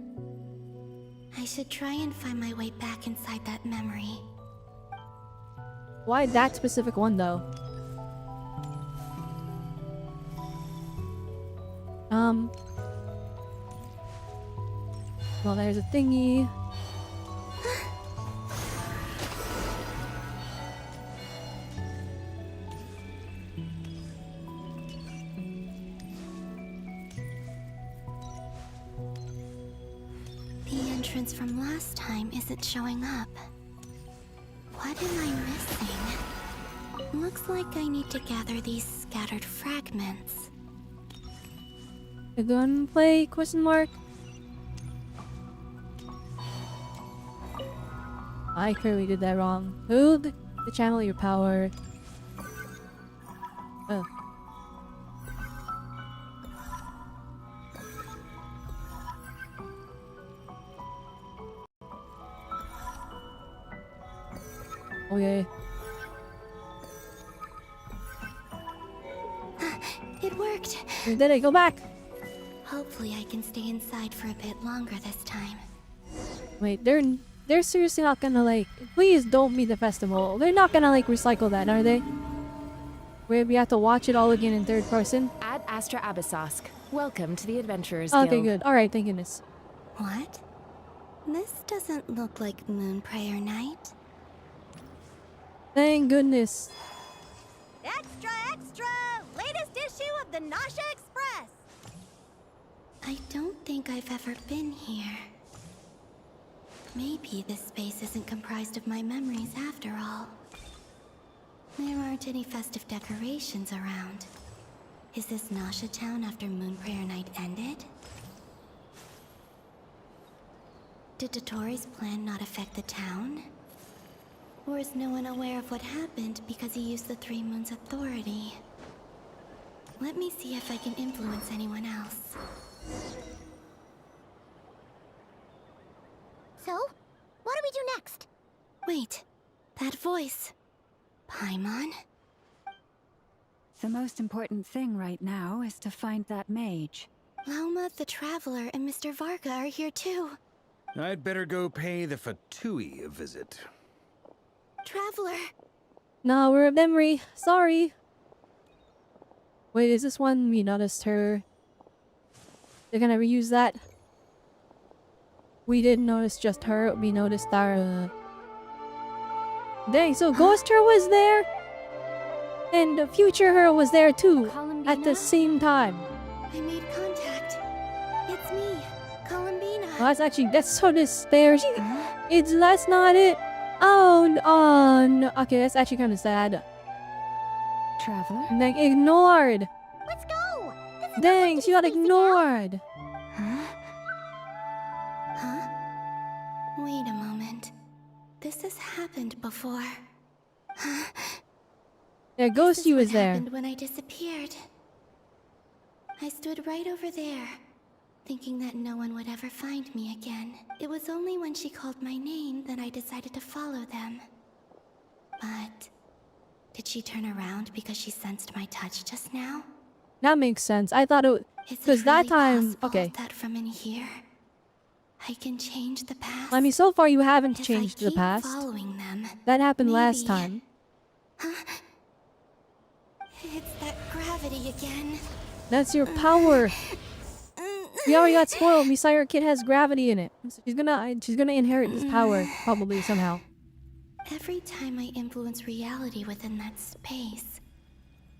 I should try and find my way back inside that memory. Why that specific one though? Well, there's a thingy. The entrance from last time isn't showing up. What am I missing? Looks like I need to gather these scattered fragments. The gunplay? Question mark. I clearly did that wrong. Hold the channel your power. Oh. Okay. It worked. You did it. Go back. Hopefully I can stay inside for a bit longer this time. Wait, they're seriously not gonna like. Please don't be the festival. They're not gonna like recycle that, are they? Where we have to watch it all again in third person. Ad Astra Abyssosk. Welcome to the Adventurers Okay, Guild. good. All right, thank goodness. What? This doesn't look like Moon Prayer Night. Thank goodness. Extra, extra! Latest issue of the Nasha Express! I don't think I've ever been here. Maybe this space isn't comprised of my memories after all. There aren't any festive decorations around. Is this Nasha town after Moon Prayer Night ended? Did Dottore's plan not affect the town? Or is no one aware of what happened because he used the Three Moons' authority? Let me see if I can influence anyone else. So, what do we do next? Wait, that voice. Paimon? The most important thing right now is to find that mage. Lauma the Traveler and Mr. Varga are here too. I'd better go pay the Fatui a visit. Traveler! No, we're a memory. Sorry. Wait, is this one we noticed her? They're gonna reuse that. We didn't notice just her. We noticed our. Dang, so Ghost her was there, and the future her was there too at the same time. I made contact. It's me, Columbina. Oh, that's so despair. That's not it. Oh no. Okay, that's actually kind of sad. Traveler? Like ignored. Let's go! Dang, she got ignored. Huh? Huh? Wait a moment. This has happened before. Yeah, Ghost you was What there. happened when I disappeared? I stood right over there, thinking that no one would ever find me again. It was only when she called my name that I decided to follow them. But did she turn around because she sensed my touch just now? That makes sense. I thought it because that time. Okay. That from in here, I can change the past. I mean, so far you haven't changed the keep past. following them, That happened last time. It's that gravity again. That's your power. We already got spoiled. Messiah Kid has gravity in it. So she's gonna inherit this power probably somehow. Every time I influence reality within that space,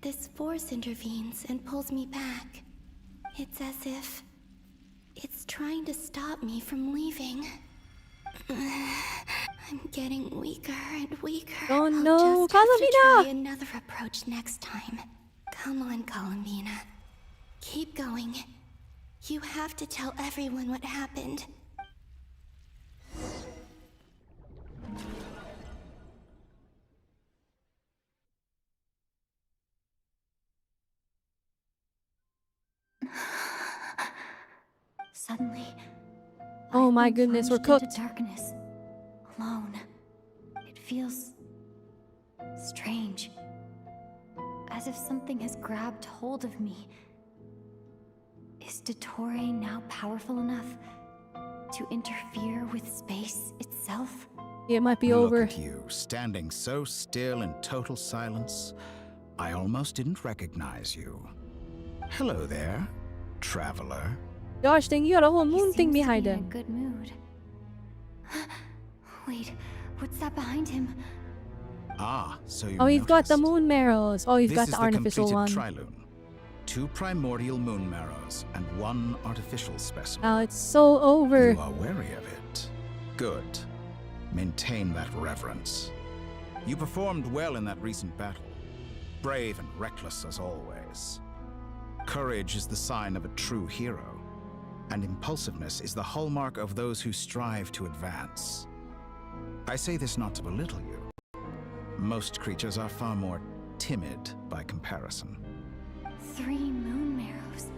this force intervenes and pulls me back. It's as if it's trying to stop me from leaving. I'm getting weaker and weaker. Oh no, I'll just have to Columbina! try another approach next time. Come on, Columbina. Keep going. You have to tell everyone what happened. Suddenly, Oh my goodness, we're plunged cooked. into darkness, alone. It feels strange, as if something has grabbed hold of me. Is Dottore now powerful enough to interfere with space itself? It might be over. Look at you, standing so still in total silence. I almost didn't recognize you. Hello there, traveler. Gosh dang, you got a whole moon thing behind In a him. good mood. Wait, what's that behind him? Ah, so you Oh, he's got the noticed. moon marrows. Oh, he's This got is the artificial one. completed trilune. 2 primordial moon marrows and 1 artificial specimen. Oh, it's so over. You are wary of it. Good. Maintain that reverence. You performed well in that recent battle. Brave and reckless as always. Courage is the sign of a true hero, and impulsiveness is the hallmark of those who strive to advance. I say this not to belittle you. Most creatures are far more timid by comparison. 3 moon marrows.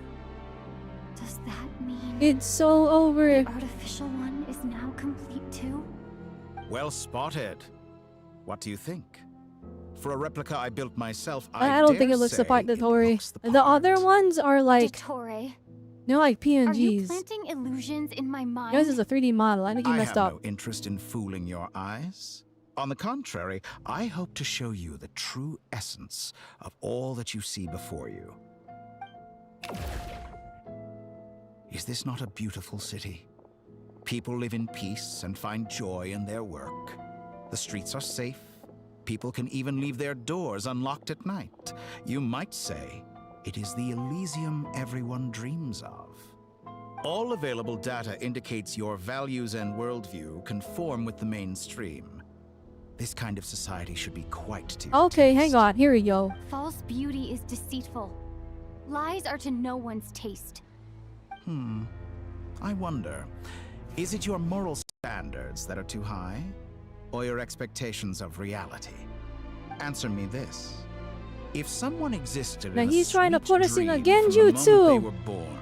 Does that mean It's so over. the artificial one is now complete too? Well spotted. What do you think? For a replica I built myself, I don't think it looks the part, Dottore. The other ones are like Dottore, they're like are you PNGs. planting illusions in my mind? Yours is a 3D model. I think you I messed have up. no interest in fooling your eyes. On the contrary, I hope to show you the true essence of all that you see before you. Is this not a beautiful city? People live in peace and find joy in their work. The streets are safe. People can even leave their doors unlocked at night. You might say it is the Elysium everyone dreams of. All available data indicates your values and worldview conform with the mainstream. This kind of society should be quite to your Okay, taste. hang on. Here we go. False beauty is deceitful. Lies are to no one's taste. I wonder, is it your moral standards that are too high? Or your expectations of reality? Answer me this. If someone existed Now in a he's trying to sweet put us in a dream from the moment they genjutsu. were born,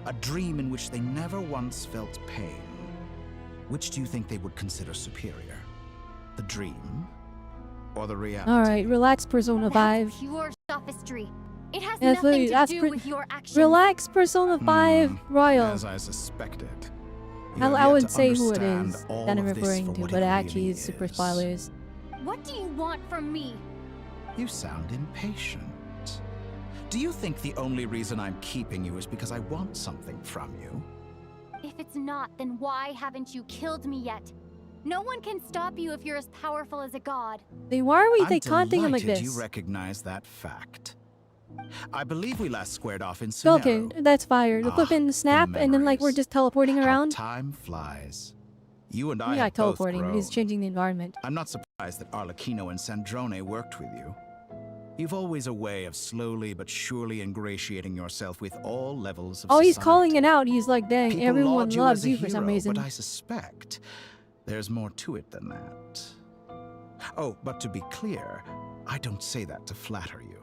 a dream in which they never once felt pain, which do you think they would consider superior? The dream or the reality? Alright, relax, Persona 5. Pure sophistry. It has Yeah, nothing that's to do with your actions. Relax, Persona 5 Royal. As I suspected. You I have yet would to say who it understand is all that I'm of this referring for to, what but it actually really it's super is. spoilers. What do you want from me? You sound impatient. Do you think the only reason I'm keeping you is because I want something from you? If it's not, then why haven't you killed me yet? No one can stop you if you're as powerful as a god. Then why are we I'm taunting him like delighted this? you recognize that fact. I believe we last squared off in Sunero. Okay, that's fire. The flippin' snap, and then like we're just teleporting around. Time flies. You and I Yeah, have both teleporting. grown. He's changing the environment. I'm not surprised that Arlecchino and Sandrone worked with you. You've always a way of slowly but surely ingratiating yourself with all levels of Oh, society. he's calling it out. He's like, dang, People everyone laud you loves as a you for some hero, reason. But I suspect there's more to it than that. Oh, but to be clear, I don't say that to flatter you.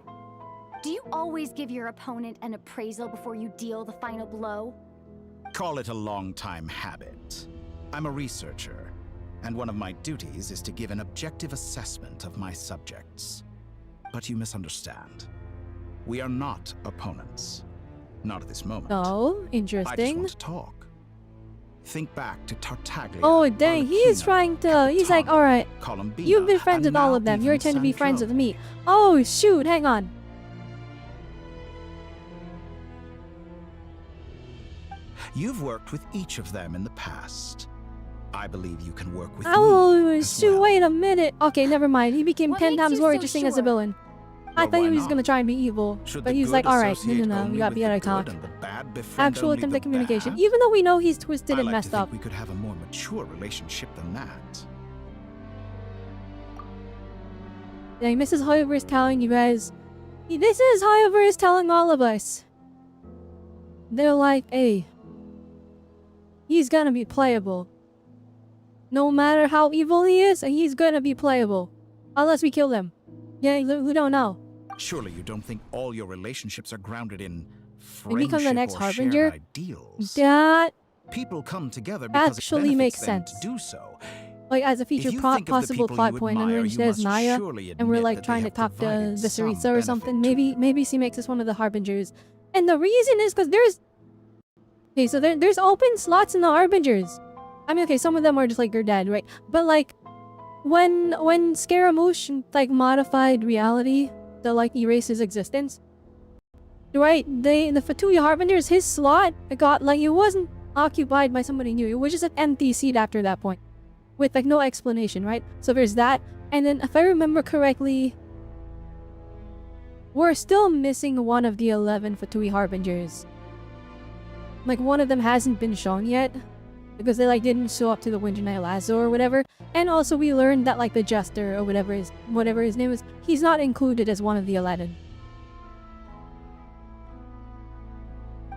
Do you always give your opponent an appraisal before you deal the final blow? Call it a long-time habit. I'm a researcher, and one of my duties is to give an objective assessment of my subjects. But you misunderstand. We are not opponents. Not at this moment. Oh, I just interesting. want to talk. Think back to Tartaglia. Oh, dang, he is trying to... He's like, alright, Columbina, you've been friends and with all now of them. even You're trying to be friends Saint with me. Oh, shoot, hang on. You've worked with each of them in the past. I believe you can work with Oh, me as shoot, well. wait a minute. Okay, never mind. He became What 10 makes times you more so interesting as a sure? villain. I Well, thought he why was not? gonna try and be evil. Should But the he's good like, alright, associate no, only we gotta with be the able to good talk. and the bad befriend Actual only attempt the at communication. bad? Even though we know he's twisted I and like messed to think up. we could have a more mature relationship than that. Dang, Mrs. However is telling you guys. This is However is telling all of us. They're like, hey, he's gonna be playable. No matter how evil he is, he's gonna be playable. Unless we kill him. Yeah, we don't know. Surely you don't think all your relationships are grounded in Maybe friendship become the next or Harbinger? shared ideals. That People come together because actually it makes benefits them sense. to do so. Like as a future If you think of the possible people plot you point, and admire, when you there's must Naya, surely and we're admit like that they trying to have talk to provided the some Sarisa or benefit something, to maybe she makes us one of the Harbingers. And the reason is because there's... Okay, so there's open slots in the Harbingers. I mean, okay, some of them are just like you're dead, right? But like, when Scaramouche like modified reality to like erase his existence, right? The Fatuya Harbingers, his slot got like it wasn't occupied by somebody new. It was just an empty seat after that point, with like no explanation, right? So there's that, and then if I remember correctly, we're still missing one of the 11 Fatui Harbingers. Like one of them hasn't been shown yet, because they like didn't show up to the Winter Night Lazo or whatever. And also we learned that like the Jester or whatever his name is, he's not included as one of the 11.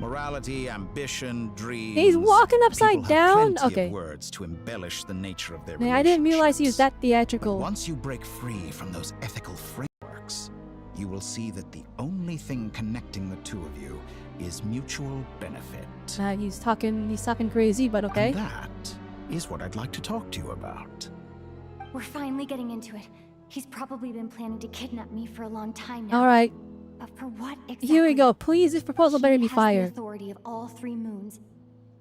Morality, ambition, dreams. He's walking upside People have down? plenty Okay. of words to embellish the nature of their Man, I didn't realize he was that But theatrical. once you break free from those ethical frameworks, you will see that the only thing connecting the two of you is mutual benefit. He's talking crazy, but okay. And that is what I'd like to talk to you about. We're finally getting into it. He's probably been planning to kidnap me for a long time now. Alright, But for what exactly? here we go. Please, this proposal better be He has fire. the authority of all 3 moons.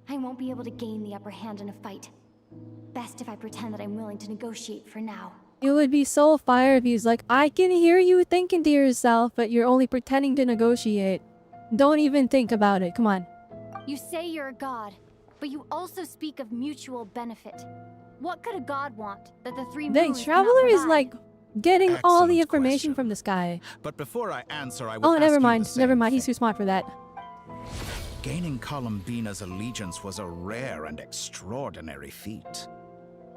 I won't be able to gain the upper hand in a fight. Best if I pretend that I'm willing to negotiate for now. It would be so fire if he's like, I can hear you thinking to yourself, but you're only pretending to negotiate. Don't even think about it. Come on. You say you're a god, but you also speak of mutual benefit. What could a god want that the 3 The moons Traveler cannot is provide? like getting all the Excellent information from the sky. But before I answer, I will Oh, ask never you mind. the same Never mind. thing. He's too smart for that. Gaining Columbina's allegiance was a rare and extraordinary feat.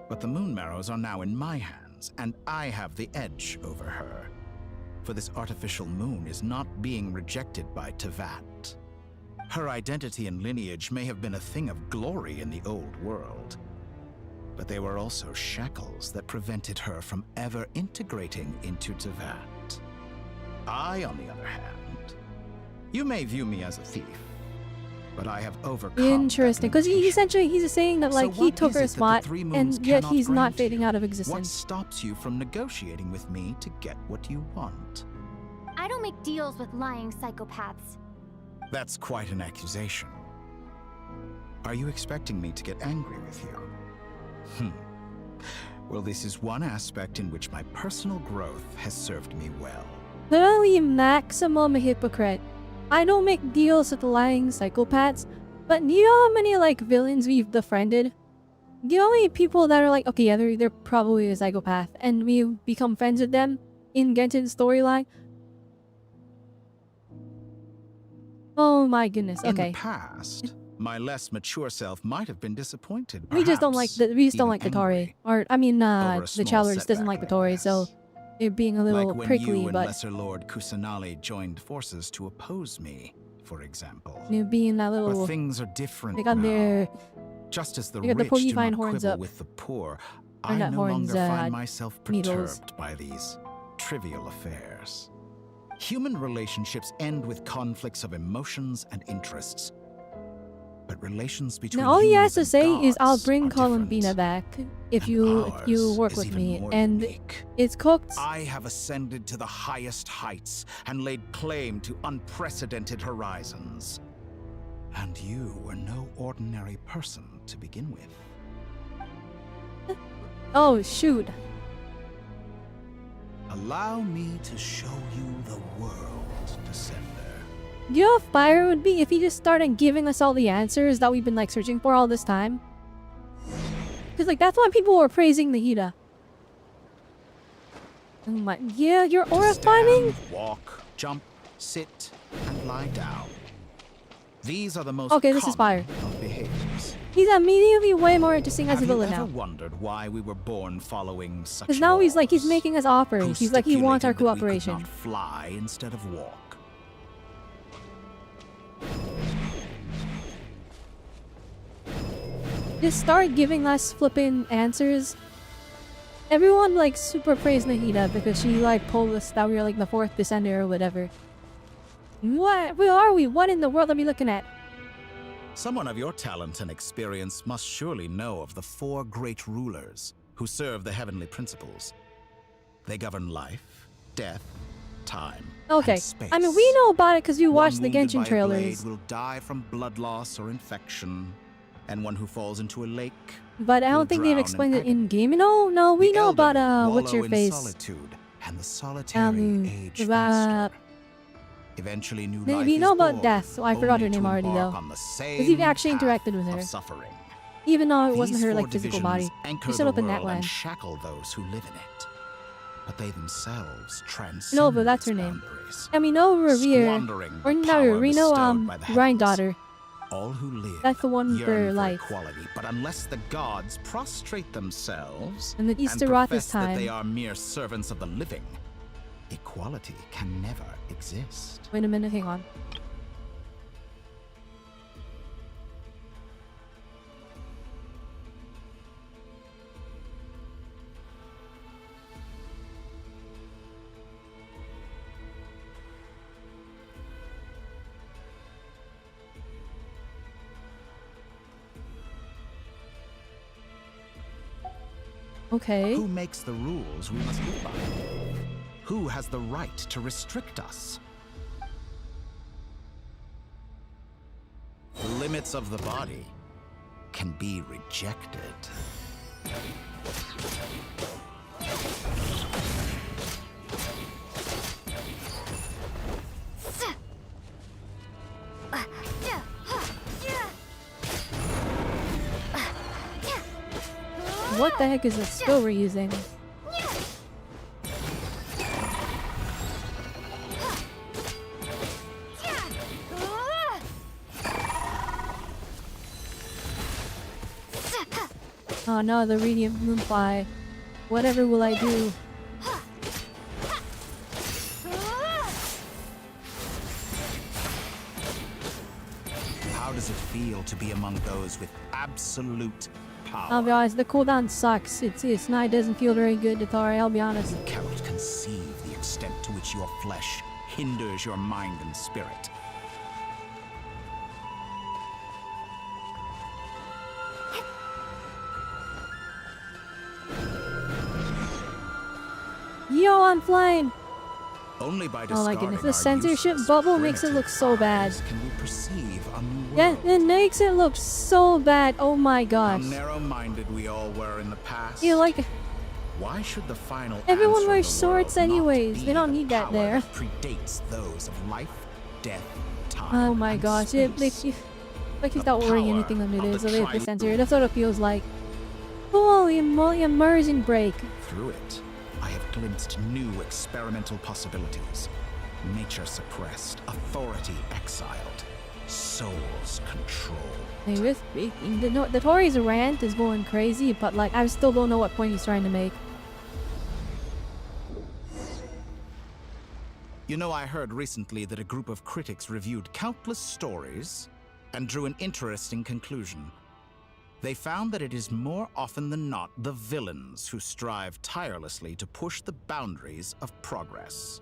But the Moon Marrows are now in my hands, and I have the edge over her. For this artificial moon is not being rejected by Tevat. Her identity and lineage may have been a thing of glory in the old world, but they were also shackles that prevented her from ever integrating into Tevat. I, on the other hand, you may view me as a thief, but I have overcome Interesting, because essentially he's saying that like So he what took is her it that the spot, 3 moons and yet cannot he's not grant fading you? out of What existence. stops you from negotiating with me to get what you want? I don't make deals with lying psychopaths. That's quite an accusation. Are you expecting me to get angry with you? Well, this is one aspect in which my personal growth has served me well. Literally maximum hypocrite. I don't make deals with lying psychopaths, but do you know how many like villains we've befriended? Do you know how many people that are like, okay, yeah, they're probably a psychopath, and we become friends with them in Genshin's storyline? Oh my goodness, In okay. the past, my less mature self might have been disappointed. We just don't like the perhaps the even Tori. Or I mean over a the small Challenge doesn't setback like the like Tori, this. so it being a little like when prickly, you and but Lesser Lord Kusanali joined forces to oppose me, for example. it being that little. But things are different They got now. their. Just as the They got the rich do porcupine not horns quibble up. with the poor, Or I not no horns, longer find myself needles. perturbed by these trivial affairs. Human relationships end with conflicts of emotions and interests. But relations between Now all he has humans to and say is, "I'll gods bring are Columbina different. back if you Ours work is with even me," more and unique. it's cooked. I have ascended to the highest heights and laid claim to unprecedented horizons. And you were no ordinary person to begin with. Oh shoot! Allow me to show you the world, Descender. Do you know how fire would be if he just started giving us all the answers that we've been like searching for all this time? Because like that's why people were praising the Hida. Oh my, yeah, you're aura farming? Walk, jump, sit, and lie down. These are the most Okay, this is fire. of behaviors. He's immediately way more interesting as a villain Have you now. ever wondered why we were born following such Because now he's like, he's laws? making us offers. Who He's like, he wants our stipulated that we could cooperation. not fly instead of walk? Just start giving us flipping answers. Everyone like super praised Nahida because she like told us that we were like the 4th descender or whatever. What? Where are we? What in the world are we looking at? Someone of your talent and experience must surely know of the 4 great rulers who serve the heavenly principles. They govern life, death, time, Okay, and space. I mean we know about it because we One watched the wounded by Genshin a trailers. blade will die from blood loss or infection, and one who falls into a lake But I will don't think they've drown explained it agony. in game. No, we The know about elderly what's your wallow in face. solitude, and the solitary age About Eventually, new we life know is about born, death, so I forgot her only name to already though. embark on the Because you've actually same interacted with path her, of suffering. even though it wasn't These her 4 like physical divisions body. anchor She's still the up in that world and land. shackle those who live in it. But they themselves transcend Nova, that's her these name. boundaries, I mean, no, Revere, squandering or the not power Reno, bestowed by the heavens. granddaughter. All who live That's the one yearn for for life. equality, but unless the gods prostrate themselves And the Easter Roth profess this that time. they are mere servants of the living, equality can never exist. Wait a minute, hang on. Okay. Who makes the rules we must live by? Who has the right to restrict us? The limits of the body can be rejected. What the heck is this skill we're using? Oh no, the radiant moonfly. Whatever will I do? How does it feel to be among those with absolute power? I'll be honest, the cooldown sucks. It's not, it doesn't feel very good, Tori, I'll be honest. You cannot conceive the extent to which your flesh hinders your mind and spirit. Yo, I'm flying! Only by Oh my discarding goodness, the our censorship useless bubble makes it look so bad. eyes can we perceive a new Yeah, world. it makes it look so bad. Oh my How gosh. narrow-minded we all were in the past. Yeah, like Why should the final everyone answer wears in the swords world not anyways. be They don't the need that power there. that predates those of life, death, time, Oh my and gosh, it makes space? you like he's not worrying power anything under of this, the so they have to tri- censor it. That's what it feels like. Holy moly, immersion break. Through it, I have glimpsed new experimental possibilities. Nature suppressed, authority exiled, souls controlled. Hey, with speaking, the Tori's rant is going crazy, but like I still don't know what point he's trying to make. You know, I heard recently that a group of critics reviewed countless stories and drew an interesting conclusion. They found that it is more often than not the villains who strive tirelessly to push the boundaries of progress.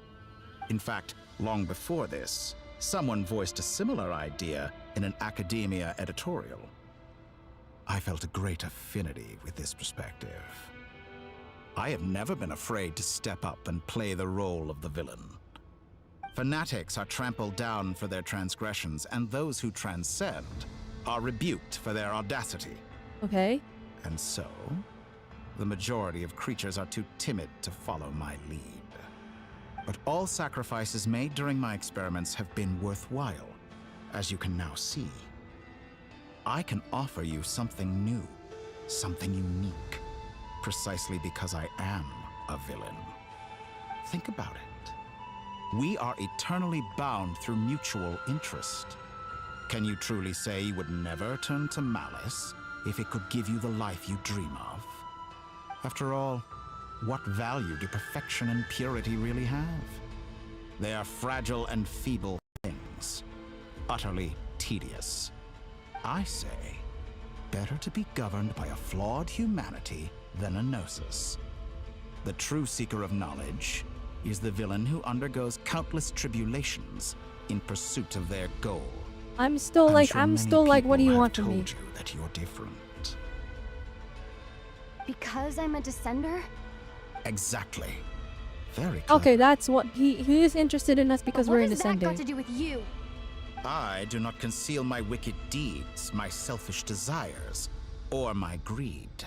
In fact, long before this, someone voiced a similar idea in an academia editorial. I felt a great affinity with this perspective. I have never been afraid to step up and play the role of the villain. Fanatics are trampled down for their transgressions, and those who transcend are rebuked for their audacity. Okay. And so, the majority of creatures are too timid to follow my lead. But all sacrifices made during my experiments have been worthwhile, as you can now see. I can offer you something new, something unique, precisely because I am a villain. Think about it. We are eternally bound through mutual interest. Can you truly say you would never turn to malice if it could give you the life you dream of? After all, what value do perfection and purity really have? They are fragile and feeble things, utterly tedious. I say, better to be governed by a flawed humanity than a gnosis. The true seeker of knowledge is the villain who undergoes countless tribulations in pursuit of their goal. I'm still like, what do you want from me? Told you that you're different. Because I'm a descender? Exactly. Very clever. Okay, that's what he is interested in us because we're in What has that got descender. to do with you? I do not conceal my wicked deeds, my selfish desires, or my greed.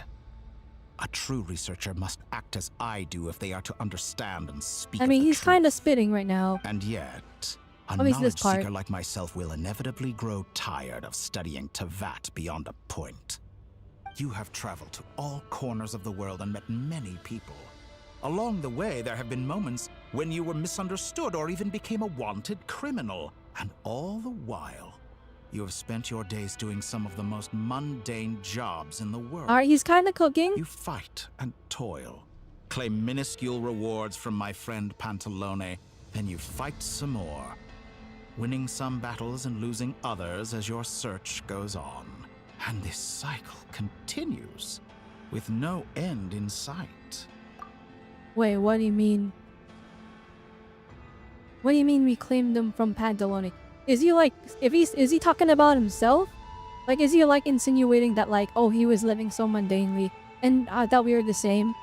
A true researcher must act as I do if they are to understand and speak. I mean, of the he's truth. kind of spitting right now. And yet, a Obviously this knowledge part. seeker like myself will inevitably grow tired of studying Tevat beyond a point. You have traveled to all corners of the world and met many people. Along the way, there have been moments when you were misunderstood or even became a wanted criminal. And all the while, you have spent your days doing some of the most mundane jobs in the world. Alright, he's kind of cooking. You fight and toil, claim minuscule rewards from my friend Pantalone, then you fight some more, winning some battles and losing others as your search goes on. And this cycle continues, with no end in sight. Wait, what do you mean? What do you mean we claimed him from Pantalone? Is he like, is he talking about himself? Like, is he like insinuating that like, oh, he was living so mundanely and that we were the same?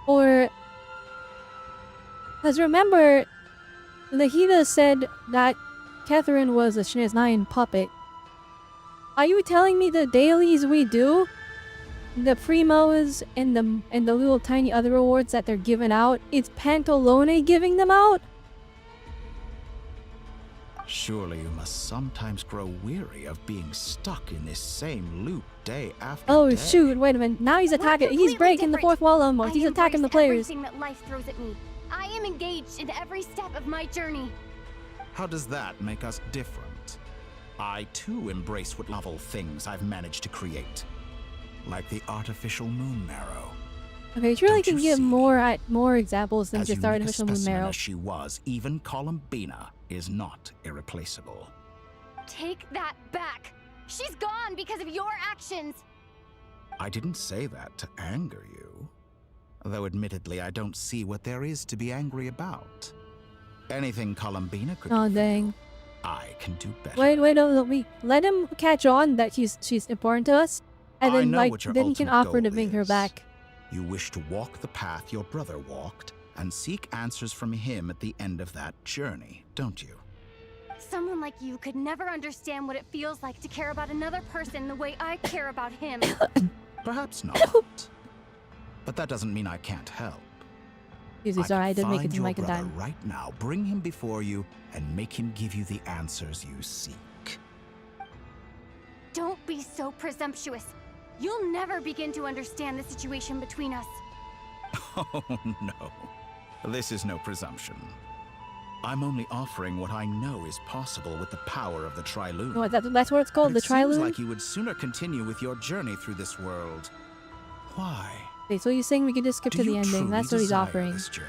Or, because remember, Lahida said that Catherine was a Shneznayan puppet. Are you telling me the dailies we do, the primos and the little tiny other rewards that they're giving out, it's Pantalone giving them out? Surely you must sometimes grow weary of being stuck in this same loop day after Oh day. shoot, wait a minute. Now he's attacking. He's breaking the fourth wall almost. He's attacking the players. Everything that life throws at me. I am engaged in every step of my journey. How does that make us different? I too embrace what novel things I've managed to create. Like the artificial moon marrow. Okay, you really can give more examples than just artificial moon marrow. As she was, even Columbina is not irreplaceable. Take that back. She's gone because of your actions. I didn't say that to anger you. Though admittedly, I don't see what there is to be angry about. Anything Columbina could Oh do, dang. I can do better. Wait, no, let him catch on that she's important to us, and I then know like what your then he can ultimate offer to goal bring her is. back. You wish to walk the path your brother walked and seek answers from him at the end of that journey, don't you? Someone like you could never understand what it feels like to care about another person the way I care about him. Perhaps not. But that doesn't mean I can't help. Excuse me, sorry, I didn't make it Find to your mic in brother time. right now, bring him before you, and make him give you the answers you seek. Don't be so presumptuous. You'll never begin to understand the situation between us. Oh no, this is no presumption. I'm only offering what I know is possible with the power of the Trilune. No, that's what it's called, But the it seems Trilune? like you would sooner continue with your journey through this world. Why? Okay, so you're saying we could just skip Do to the you ending. truly That's what he's desire offering. this journey?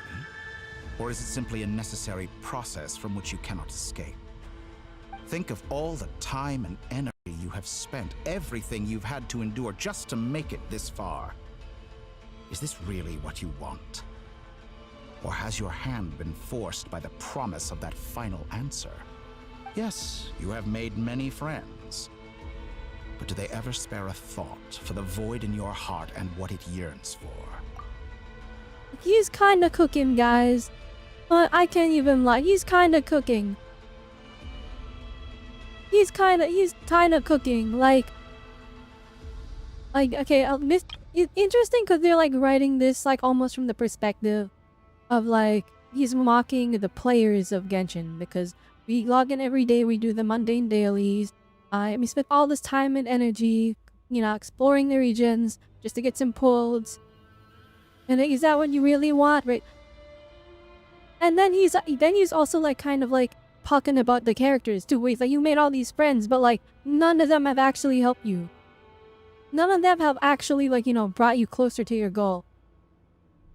Or is it simply a necessary process from which you cannot escape? Think of all the time and energy you have spent, everything you've had to endure just to make it this far. Is this really what you want? Or has your hand been forced by the promise of that final answer? Yes, you have made many friends. But do they ever spare a thought for the void in your heart and what it yearns for? He's kinda cooking, guys. I can't even lie. He's kinda cooking. He's kinda cooking. Like okay, interesting because they're like writing this like almost from the perspective of like he's mocking the players of Genshin because we log in every day, we do the mundane dailies. We spend all this time and energy, you know, exploring the regions just to get some pulls. And is that what you really want, right? And then he's also like kind of like talking about the characters too. He's like, you made all these friends, but like none of them have actually helped you. None of them have actually like, you know, brought you closer to your goal.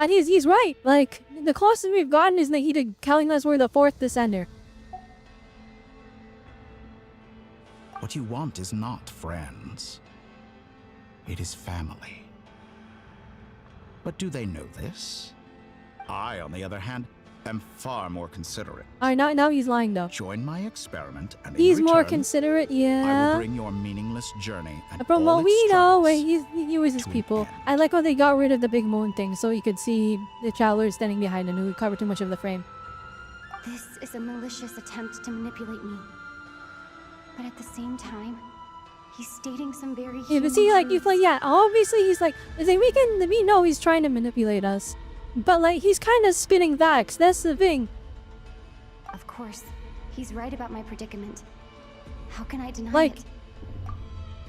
And he's right. Like the closest we've gotten is that he did telling us we're the 4th descender. What you want is not friends. It is family. But do they know this? I, on the other hand, am far more considerate. Alright, now he's lying though. Join my experiment and he's in more return, considerate, I yeah. will bring your meaningless journey and From all what its we know, troubles wait, he uses people. I like how they got rid of the big moon thing so you could see the traveler standing behind and who would cover too much of the frame. This is a malicious attempt to manipulate me. But at the same time, he's stating some very Yeah, but see, like, you like, yeah, obviously he's like, we know he's trying to manipulate us. But like, he's kind of spinning facts, that's the thing. Of course, he's right about my predicament. How can I deny like, it?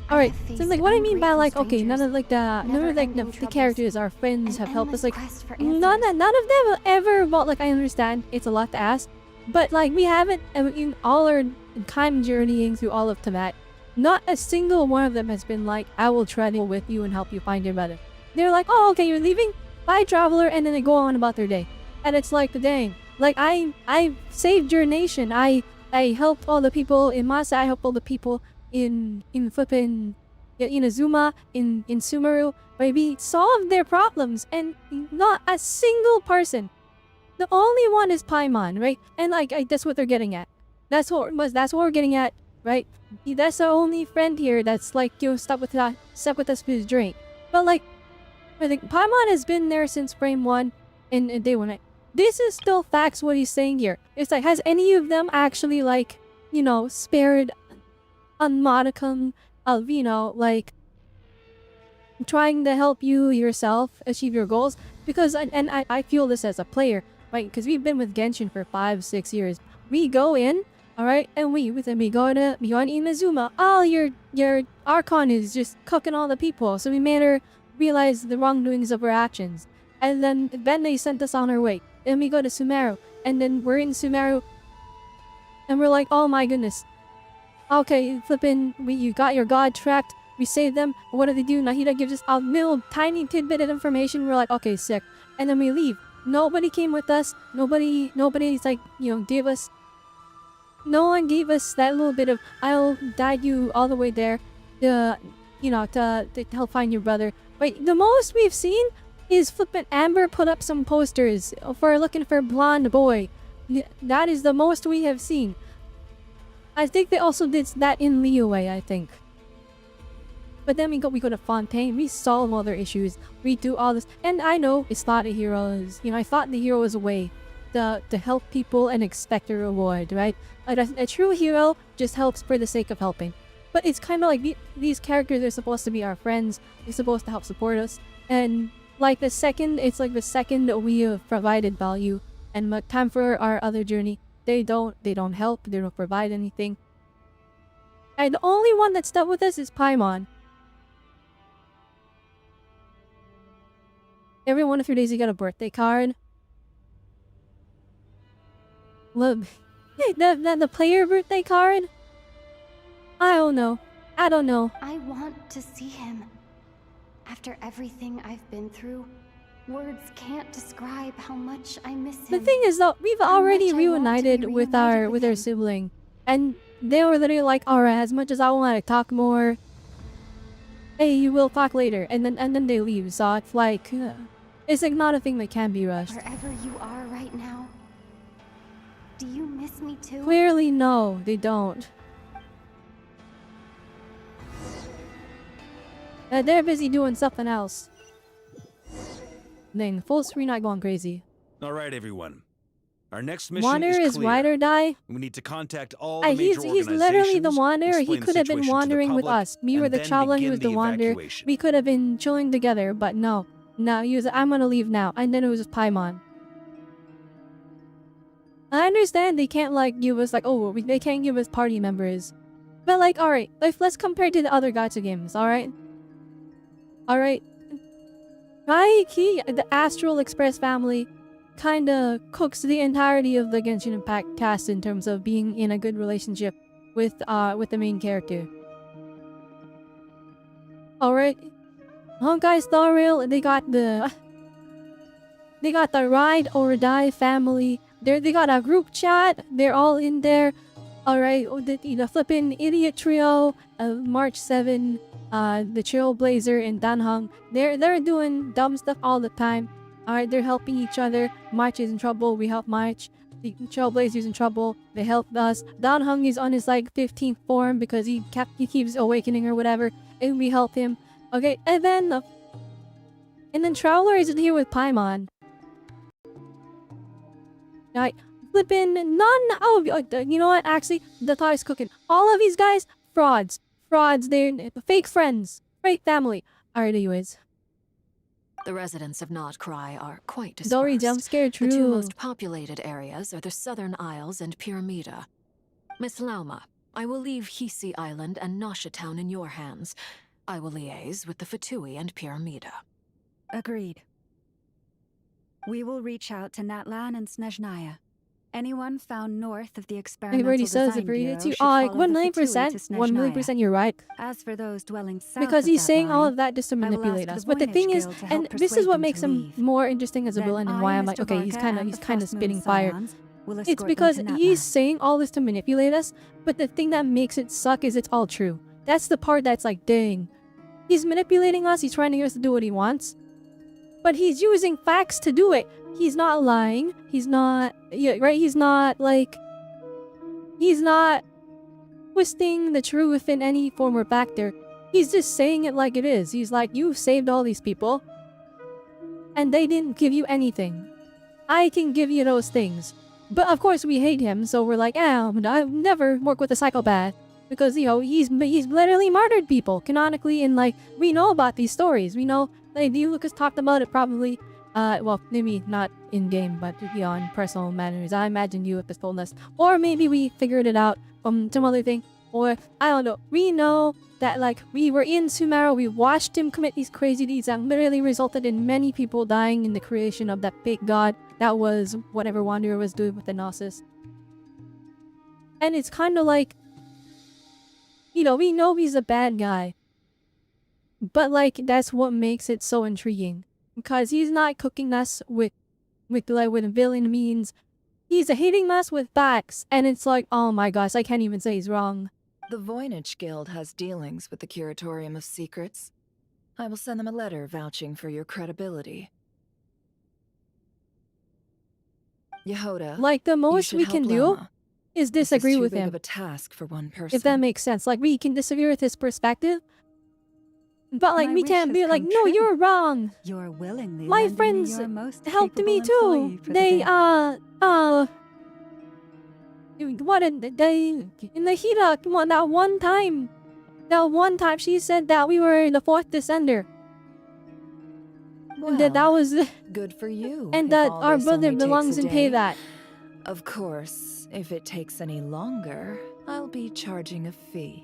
Alright, so like what I mean by like, okay, none of the characters, our friends have helped us, like, none of them have ever, well, like, I understand, it's a lot to ask, but like, we haven't, in all our time journeying through all of Tibet, not a single one of them has been like, I will travel with you and help you find your brother. They're like, oh, okay, you're leaving? Bye, traveler, and then they go on about their day. And it's like, dang, like, I saved your nation, I helped all the people in Masa, I helped all the people in flippin' Inazuma, in Sumeru, but we solved their problems, and not a single person. The only one is Paimon, right? And like, that's what they're getting at. That's what we're getting at, right? That's our only friend here that's like, you know, stuck with us for his drink. But like, I think Paimon has been there since frame 1 in day 1. This is still facts what he's saying here. It's like, has any of them actually like, you know, spared a modicum of, you know, like, trying to help you yourself achieve your goals? Because, and I feel this as a player, right? Because we've been with Genshin for 5-6 years. We go in, alright, and we go to Inazuma. Oh, your Archon is just cooking all the people. So we made her realize the wrongdoings of her actions. And then they sent us on our way. Then we go to Sumeru. And then we're in Sumeru. And we're like, oh my goodness. Okay, flippin', you got your god tracked. We saved them. What do they do? Nahida gives us a little tiny tidbit of information. We're like, okay, sick. And then we leave. Nobody came with us. Nobody's like, you know, gave us. No one gave us that little bit of, I'll guide you all the way there. You know, to help find your brother. But the most we've seen is flippin' Amber put up some posters for looking for blonde boy. That is the most we have seen. I think they also did that in Liyue, I think. But then we go to Fontaine, we solve all their issues, we do all this, and I know it's not a hero's, you know, I thought the hero was a way to help people and expect a reward, right? A true hero just helps for the sake of helping. But it's kind of like these characters are supposed to be our friends, they're supposed to help support us, and like the second we have provided value, and time for our other journey, they don't help, they don't provide anything. And the only one that's stuck with us is Paimon. Every 1 to 3 days you get a birthday card. Look, the player birthday card? I don't know. I want to see him. After everything I've been through, Words can't describe how much I miss him. The thing is though, we've already reunited with our him. sibling, and they were literally like, "Alright, as much as I want to talk more, hey, you will talk later," and then they leave. So it's like, it's like not a thing that can be rushed. Wherever you are right now, do you miss me too? Clearly, no, they don't. They're busy doing something else. Dang, full screen not going crazy. All right, everyone. Our next mission Wanderer is is ride or die. We need to contact all the major He's literally the organizations, wanderer. He explain the could have been situation to the wandering with public, us. Me were and the then traveler. He begin was the the wanderer. evacuation. We could have been chilling together, but no. No, he was. I'm gonna leave now. And then it was just Paimon. I understand they can't like give us like, oh, they can't give us party members, but like, all right, let's compare to the other gacha games. All right. Raiki, the Astral Express family, kinda cooks the entirety of the Genshin Impact cast in terms of being in a good relationship with the main character. Alright. Honkai Star Rail, they got the Ride or Die family. They got a group chat. They're all in there. Alright, the flippin' idiot trio of March 7, the Trailblazer and Danhong. They're doing dumb stuff all the time. Alright, they're helping each other. March is in trouble, we help March. The Trailblazer's in trouble, they help us. Danhong is on his like 15th form because he keeps awakening or whatever, and we help him. Okay, and then Traveler is here with Paimon. Right, flippin' you know what? Actually, the thought is cooking. All of these guys, frauds. They're fake friends, fake family. Alright, anyways. The residents of Nod-krai are quite dispersed. Dory jump scare, true. The two most populated areas are the Southern Isles and Pyramida. Miss Lauma, I will leave Hisi Island and Nasha Town in your hands. I will liaise with the Fatui and Pyramida. Agreed. We will reach out to Natlan and Snezhnaya. Anyone found north of the experimental already says design it, Bree. bureau It's you. should Like follow the 1 Fatui to 1 million Snezhnaya. percent, you're right. As for those dwelling south Because of he's that saying all line, of that just to I will manipulate ask us. the But the thing Voynich is, Guild to and help this is persuade what them makes to him leave. more interesting as a Then villain, and I, why I'm Mr. like, okay, he's Varga, kind and the of Frost spitting Moon fire. Scions will It's escort them because to he's Natlan. saying all this to manipulate us, but the thing that makes it suck is it's all true. That's the part that's like, dang. He's manipulating us, he's trying to get us to do what he wants. But he's using facts to do it. He's not lying. He's not, he's not twisting the truth in any form or factor. He's just saying it like it is. He's like, you saved all these people, and they didn't give you anything. I can give you those things. But of course we hate him, so we're like, I'll never work with a psychopath. Because, he's literally murdered people, canonically, and like, we know about these stories. We know, like, you Lucas talked about it probably, well, maybe not in-game, but, in personal matters. I imagine you have told us. Or maybe we figured it out from some other thing. Or, I don't know. We know that, like, we were in Sumeru, we watched him commit these crazy deeds that literally resulted in many people dying in the creation of that fake god that was whatever Wanderer was doing with the Gnosis. And it's kind of like, we know he's a bad guy. But, like, that's what makes it so intriguing. Because he's not cooking us with villain means. He's hitting us with facts. And it's like, oh my gosh, I can't even say he's wrong. The Voynich Guild has dealings with the Curatorium of Secrets. I will send them a letter vouching for your credibility. Yehoda, like, the most we can do is disagree with him. Of a task for one person. If that makes sense. Like, we can disagree with his perspective. But, like, we can't be like, no, you're wrong. You're willingly My lending friends me your most helped me capable too. employee for the They, day. in the Hira, that one time she said that we were the 4th descender. Well, that was good for you. And that our brother belongs in pay that. Of course, if it takes any longer, I'll be charging a fee.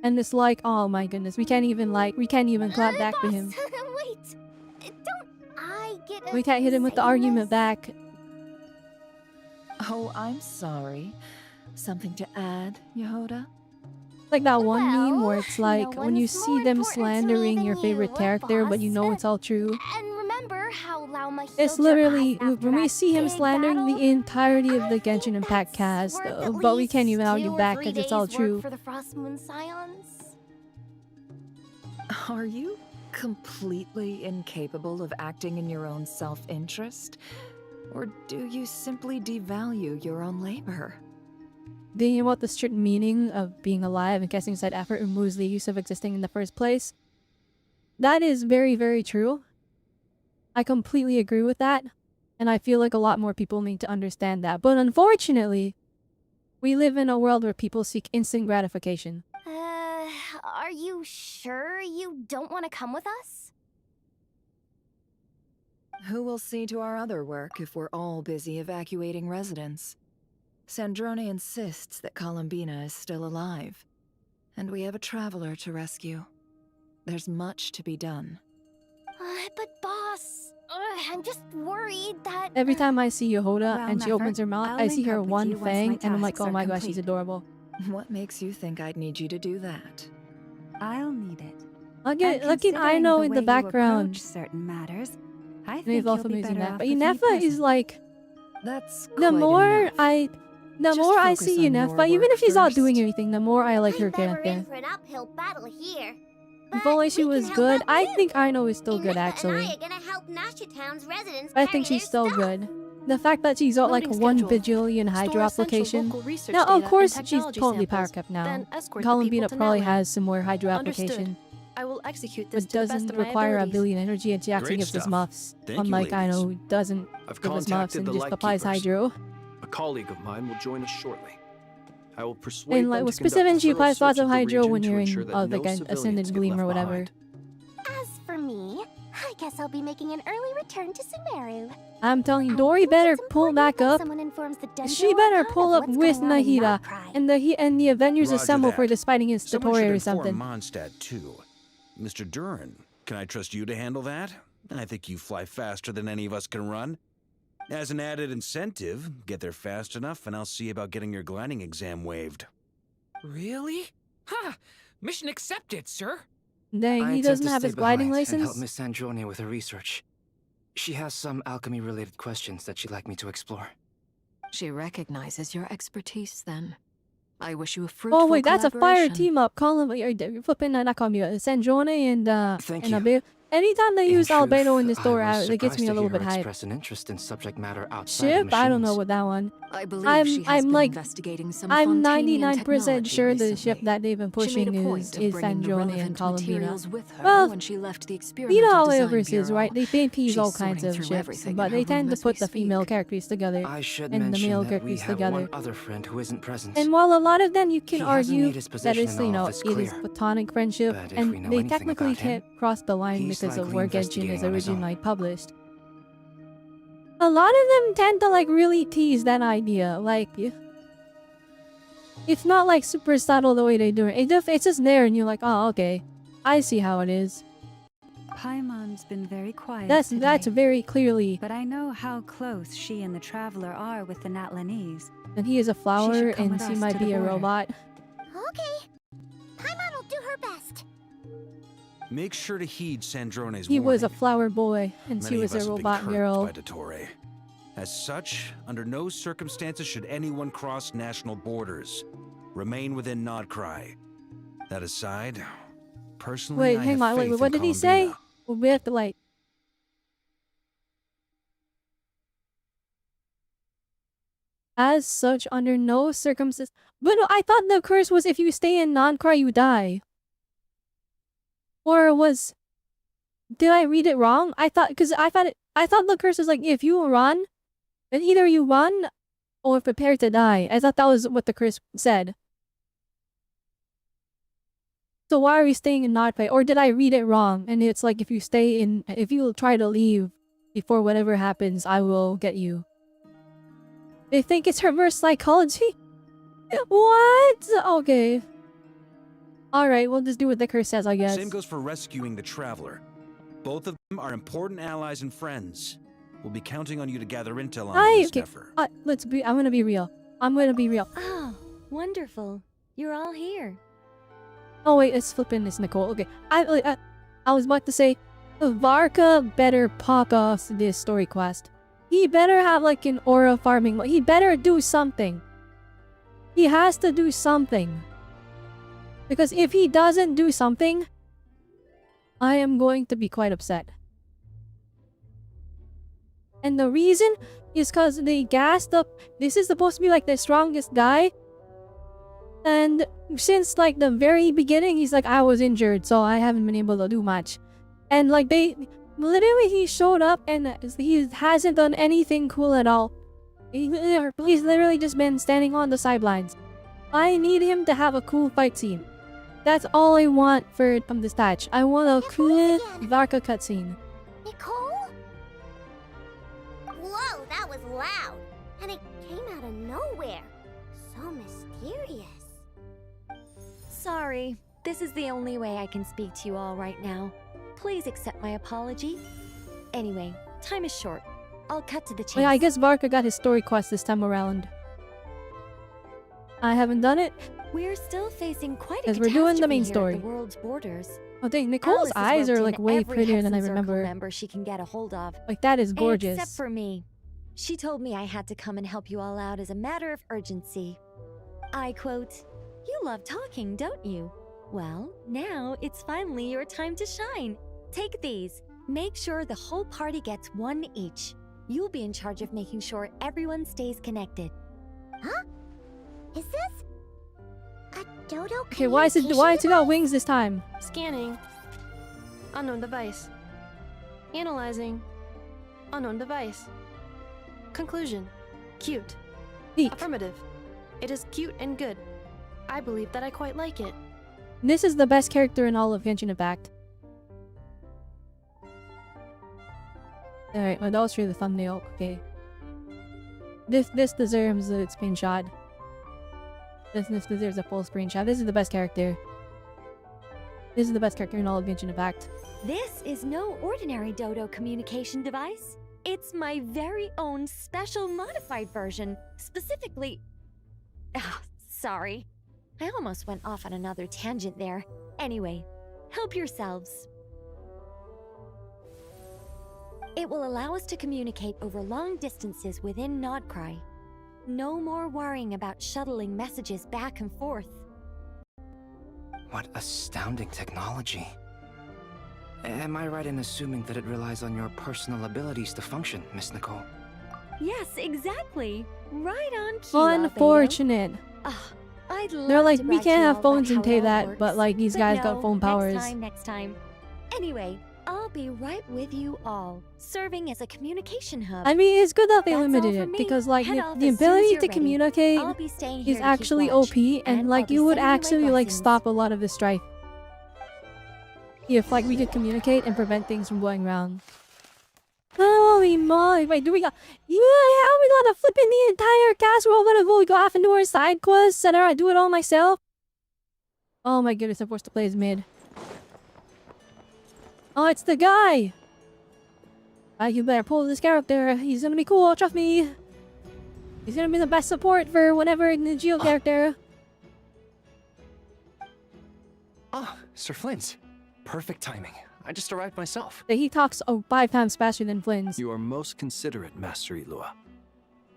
And it's like, oh my goodness, we can't even clap back to him. Wait, don't I get a We can't hit him with the argument back. Oh, I'm sorry. Something to add, Yehoda? Like that one meme where it's like, when you see them slandering your favorite character, but you know it's all true. And remember how my It's filter literally, eyes after when we that see him big slandering battle, the entirety of the Genshin Impact cast, worth at but we can't least even 2 argue or back 3 because it's all days' work true. for the Frost Moon Scions. Are you completely incapable of acting in your own self-interest? Or do you simply devalue your own labor? Do you know what the strict meaning of being alive and casting aside effort removes the use of existing in the first place? That is very, very true. I completely agree with that. And I feel like a lot more people need to understand that. But unfortunately, we live in a world where people seek instant gratification. Are you sure you don't want to come with us? Who will see to our other work if we're all busy evacuating residents? Sandrone insists that Columbina is still alive, and we have a traveler to rescue. There's much to be done. But boss, I'm just worried that... Every time I see Yehoda Well, and she Nefer, opens her mouth, I'll I see link her up with one you once my fang, and I'm like, tasks oh are my gosh, she's complete. adorable. What makes you think I'd need you to do that? I'll need it. Look at And Aino in the way you background. approach certain matters, I And think he's also you'll be amazing better that. off But with me Yunefa is present. like, That's the quite more enough. I Just see focus on your Yunefa, even work if she's not doing first. anything, the more I like her I'm never character. in for an uphill battle here. If only she was good. I think Aino is still good, And actually. I are gonna help Nasha Town's residents I carry think she's their still stuff. good. The fact that she's got like Loading 1 schedule. bajillion Hydra Store essential application. local research Now, data of and course, she's technology totally power samples, kept now. then escort the Columbina people to probably Natlan. has some more Hydra Understood. application. I will execute But this to the best doesn't of my require a abilities. billion energy and she actually Great gives us stuff. muffs. Thank you, Unlike ladies. Aino, who doesn't I've give us muffs contacted and the just applies Lightkeepers. Hydro. A colleague of mine will join us shortly. I will persuade And like, them well, to conduct a specifically, she thorough applies lots search of the Hydro region when to you're ensure in, that like, no an civilians Ascendant get Gleam left or whatever. behind. As for me, I guess I'll be making an early return to Sumeru. I'm telling you, Dory better pull back up. Someone informs the Denso She better Archon pull of up what's with going on in Nahida. Nod-krai. And the Avengers Roger assemble for that. this fight against Someone should Satori or inform something. Mondstadt, too. Mr. Duran, can I trust you to handle that? I think you fly faster than any of us can run. As an added incentive, get there fast enough and I'll see about getting your gliding exam waived. Really? Ha! Mission accepted, sir. Dang, I he intend doesn't to have stay his gliding behind and help license? Miss Sandrone with her research. She has some alchemy-related questions that she'd like me to explore. She recognizes your expertise then. I wish you a fruitful Oh wait, that's a fire collaboration. team up. Call him, you're flipping, not call me, Sandrone Thank and you. Albedo. Anytime they use Albedo in the store, I was it gets me a surprised to little hear bit her hyped. express an interest in subject matter outside of Ship? I don't know machines. what that one. I believe she has been investigating some I'm Fontanian 99% technology sure the recently. ship that they've been She made pushing a point is of bringing the Sandrone and relevant Columbina. materials with her Well, when she left the you experimental know how design Everest is, bureau. right? They fanpiece She's all kinds sorting of through ships, everything but in her they tend room to as we put the speak. female characters together I should and the mention male that we characters have together. one other friend who isn't present. And while a lot of them you can He hasn't argue made his that position it's, in you all know, of this it is clear. platonic friendship, But if and we know they anything technically about him, can't cross the line he's because of likely where Genshin investigating is on his own. originally published. A lot of them tend to like really tease that idea, like it's not like super subtle the way they do it. It's just there and you're like, oh okay, I see how it is. Paimon's been very quiet That's today, very clearly. but I know how close she and the Traveler are with the Natlanese. And he is a flower come and with she us might to the be a border. robot. Okay. Paimon will do her best. Make sure to heed Sandrone's He warning. was a flower boy and she Many was of us a have been robot cursed girl. by Dottore. As such, under no circumstances should anyone cross national borders. Remain within Nod-krai. That aside, personally, Wait, I hang have on, faith wait, in what did he say? Columbina. Well, we have to like. As such, under no circumstances. But no, I thought the curse was if you stay in Nod-krai, you die. Or was. Did I read it wrong? I thought the curse was like if you run, then either you run or prepare to die. I thought that was what the curse said. So why are we staying in Nod-krai? Or did I read it wrong? And it's like if you try to leave before whatever happens, I will get you. They think it's reverse psychology? What? Okay. Alright, we'll just do what the curse says, I guess. Same goes for rescuing the Traveler. Both of them are important allies and friends. We'll be counting on you to gather intel on this Nefer. I'm gonna be real. Oh, wonderful. You're all here. Oh wait, it's flipping this Nicole. Okay. I was about to say, Varka better pop off this story quest. He better have like an aura farming. He better do something. He has to do something. Because if he doesn't do something, I am going to be quite upset. And the reason is because they gassed up. This is supposed to be like the strongest guy. And since like the very beginning, he's like, I was injured, so I haven't been able to do much. And like they literally, he showed up and he hasn't done anything cool at all. He's literally just been standing on the sidelines. I need him to have a cool fight scene. That's all I want for this patch. I want a cool Varka cutscene. Nicole? Whoa, that was loud. And it came out of nowhere. So mysterious. Sorry, this is the only way I can speak to you all right now. Please accept my apology. Anyway, time is short. I'll cut to the chase. Yeah, I guess Varka got his story quest this time around. I haven't done it. We're still facing quite a because we're doing the main here story. At the world's borders. Oh dang, Nicole's eyes are like way prettier than I remember. Member she can get a hold of. Like that is gorgeous. Except for me. She told me I had to come and help you all out as a matter of urgency. I quote, "You love talking, don't you? Well, now it's finally your time to shine. Take these. Make sure the whole party gets one each. You'll be in charge of making sure everyone stays connected." Huh? Is this a dodo? Okay, why is it got wings this time? Scanning. Unknown device. Analyzing. Unknown device. Conclusion. Cute. Neat. Affirmative. It is cute and good. I believe that I quite like it. This is the best character in all of Genshin Impact. Alright, well that was for the thumbnail. Okay. This deserves a screenshot. This deserves a full screenshot. This is the best character. This is the best character in all of Genshin Impact. This is no ordinary Dodo communication device. It's my very own special modified version. Specifically... sorry. I almost went off on another tangent there. Anyway, help yourselves. It will allow us to communicate over long distances within Nod-krai. No more worrying about shuttling messages back and forth. What astounding technology. Am I right in assuming that it relies on your personal abilities to function, Miss Nicole? Yes, exactly. Right on cue. Unfortunate. I'd love They're like, to we brag can't to have you all phones about and how take it all that, works. but like these guys got no, phone powers. Next time. Anyway, I'll be right with you all, serving as a communication hub. I mean, it's good that they That's limited all it from me. because like Head off the as soon as ability you're to ready. communicate I'll be staying here is to keep actually watch, OP, and and like I'll be you would sending you my actually like blessings. stop a lot of the strife if like we could communicate and prevent things from going around. Holy moly! Wait, do we got? Yeah, how we gotta flip in the entire casserole? What we go off and do our side quests, and I do it all myself? Oh my goodness, I'm forced to play as mid. Oh, it's the guy! You better pull this character. He's gonna be cool, trust me. He's gonna be the best support for whatever in the Geo character. Ah, Sir Flint. Perfect timing. I just arrived myself. He talks 5 times faster than Flynn's. You are most considerate, Master Ilua.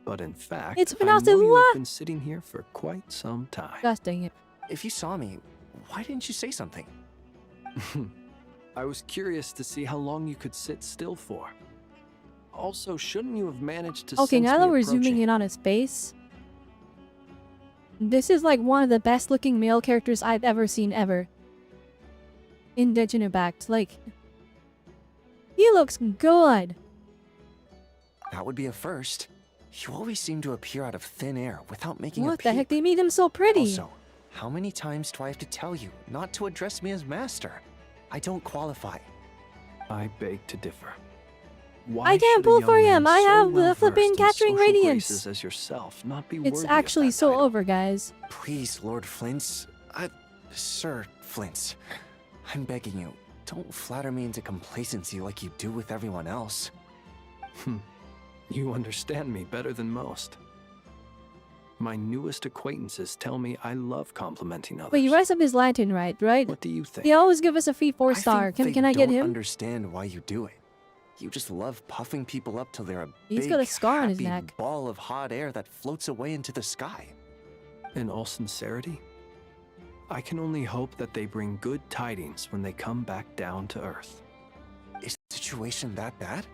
But in fact, It's I pronounced know you Ilua. have been sitting here for quite some time. Gosh dang it. If you saw me, why didn't you say something? I was curious to see how long you could sit still for. Also, shouldn't you have managed to Okay, sense now me that we're zooming approaching? in on his face, this is like one of the best looking male characters I've ever seen ever. In Genshin Impact, like, he looks good. That would be a first. You always seem to appear out of thin air without making a What the peep. heck? They made him so pretty. Also, how many times do I have to tell you not to address me as master? I don't qualify. I beg to differ. I can't pull for him. I have the flipping capturing radiance. As yourself, not be It's worthy of actually that so title. over, guys. Please, Lord Flint's. Sir Flint's. I'm begging you, don't flatter me into complacency like you do with everyone else. You understand me better than most. My newest acquaintances tell me I love complimenting others. Wait, you rise up his lantern, right? What do you think? He always give us a free 4-star. Can I get don't him? understand why you do it. You just love puffing people up till they're a He's big, got a scar on his happy neck. ball of hot air that floats away into the sky. In all sincerity, I can only hope that they bring good tidings when they come back down to Earth. Is the situation that bad?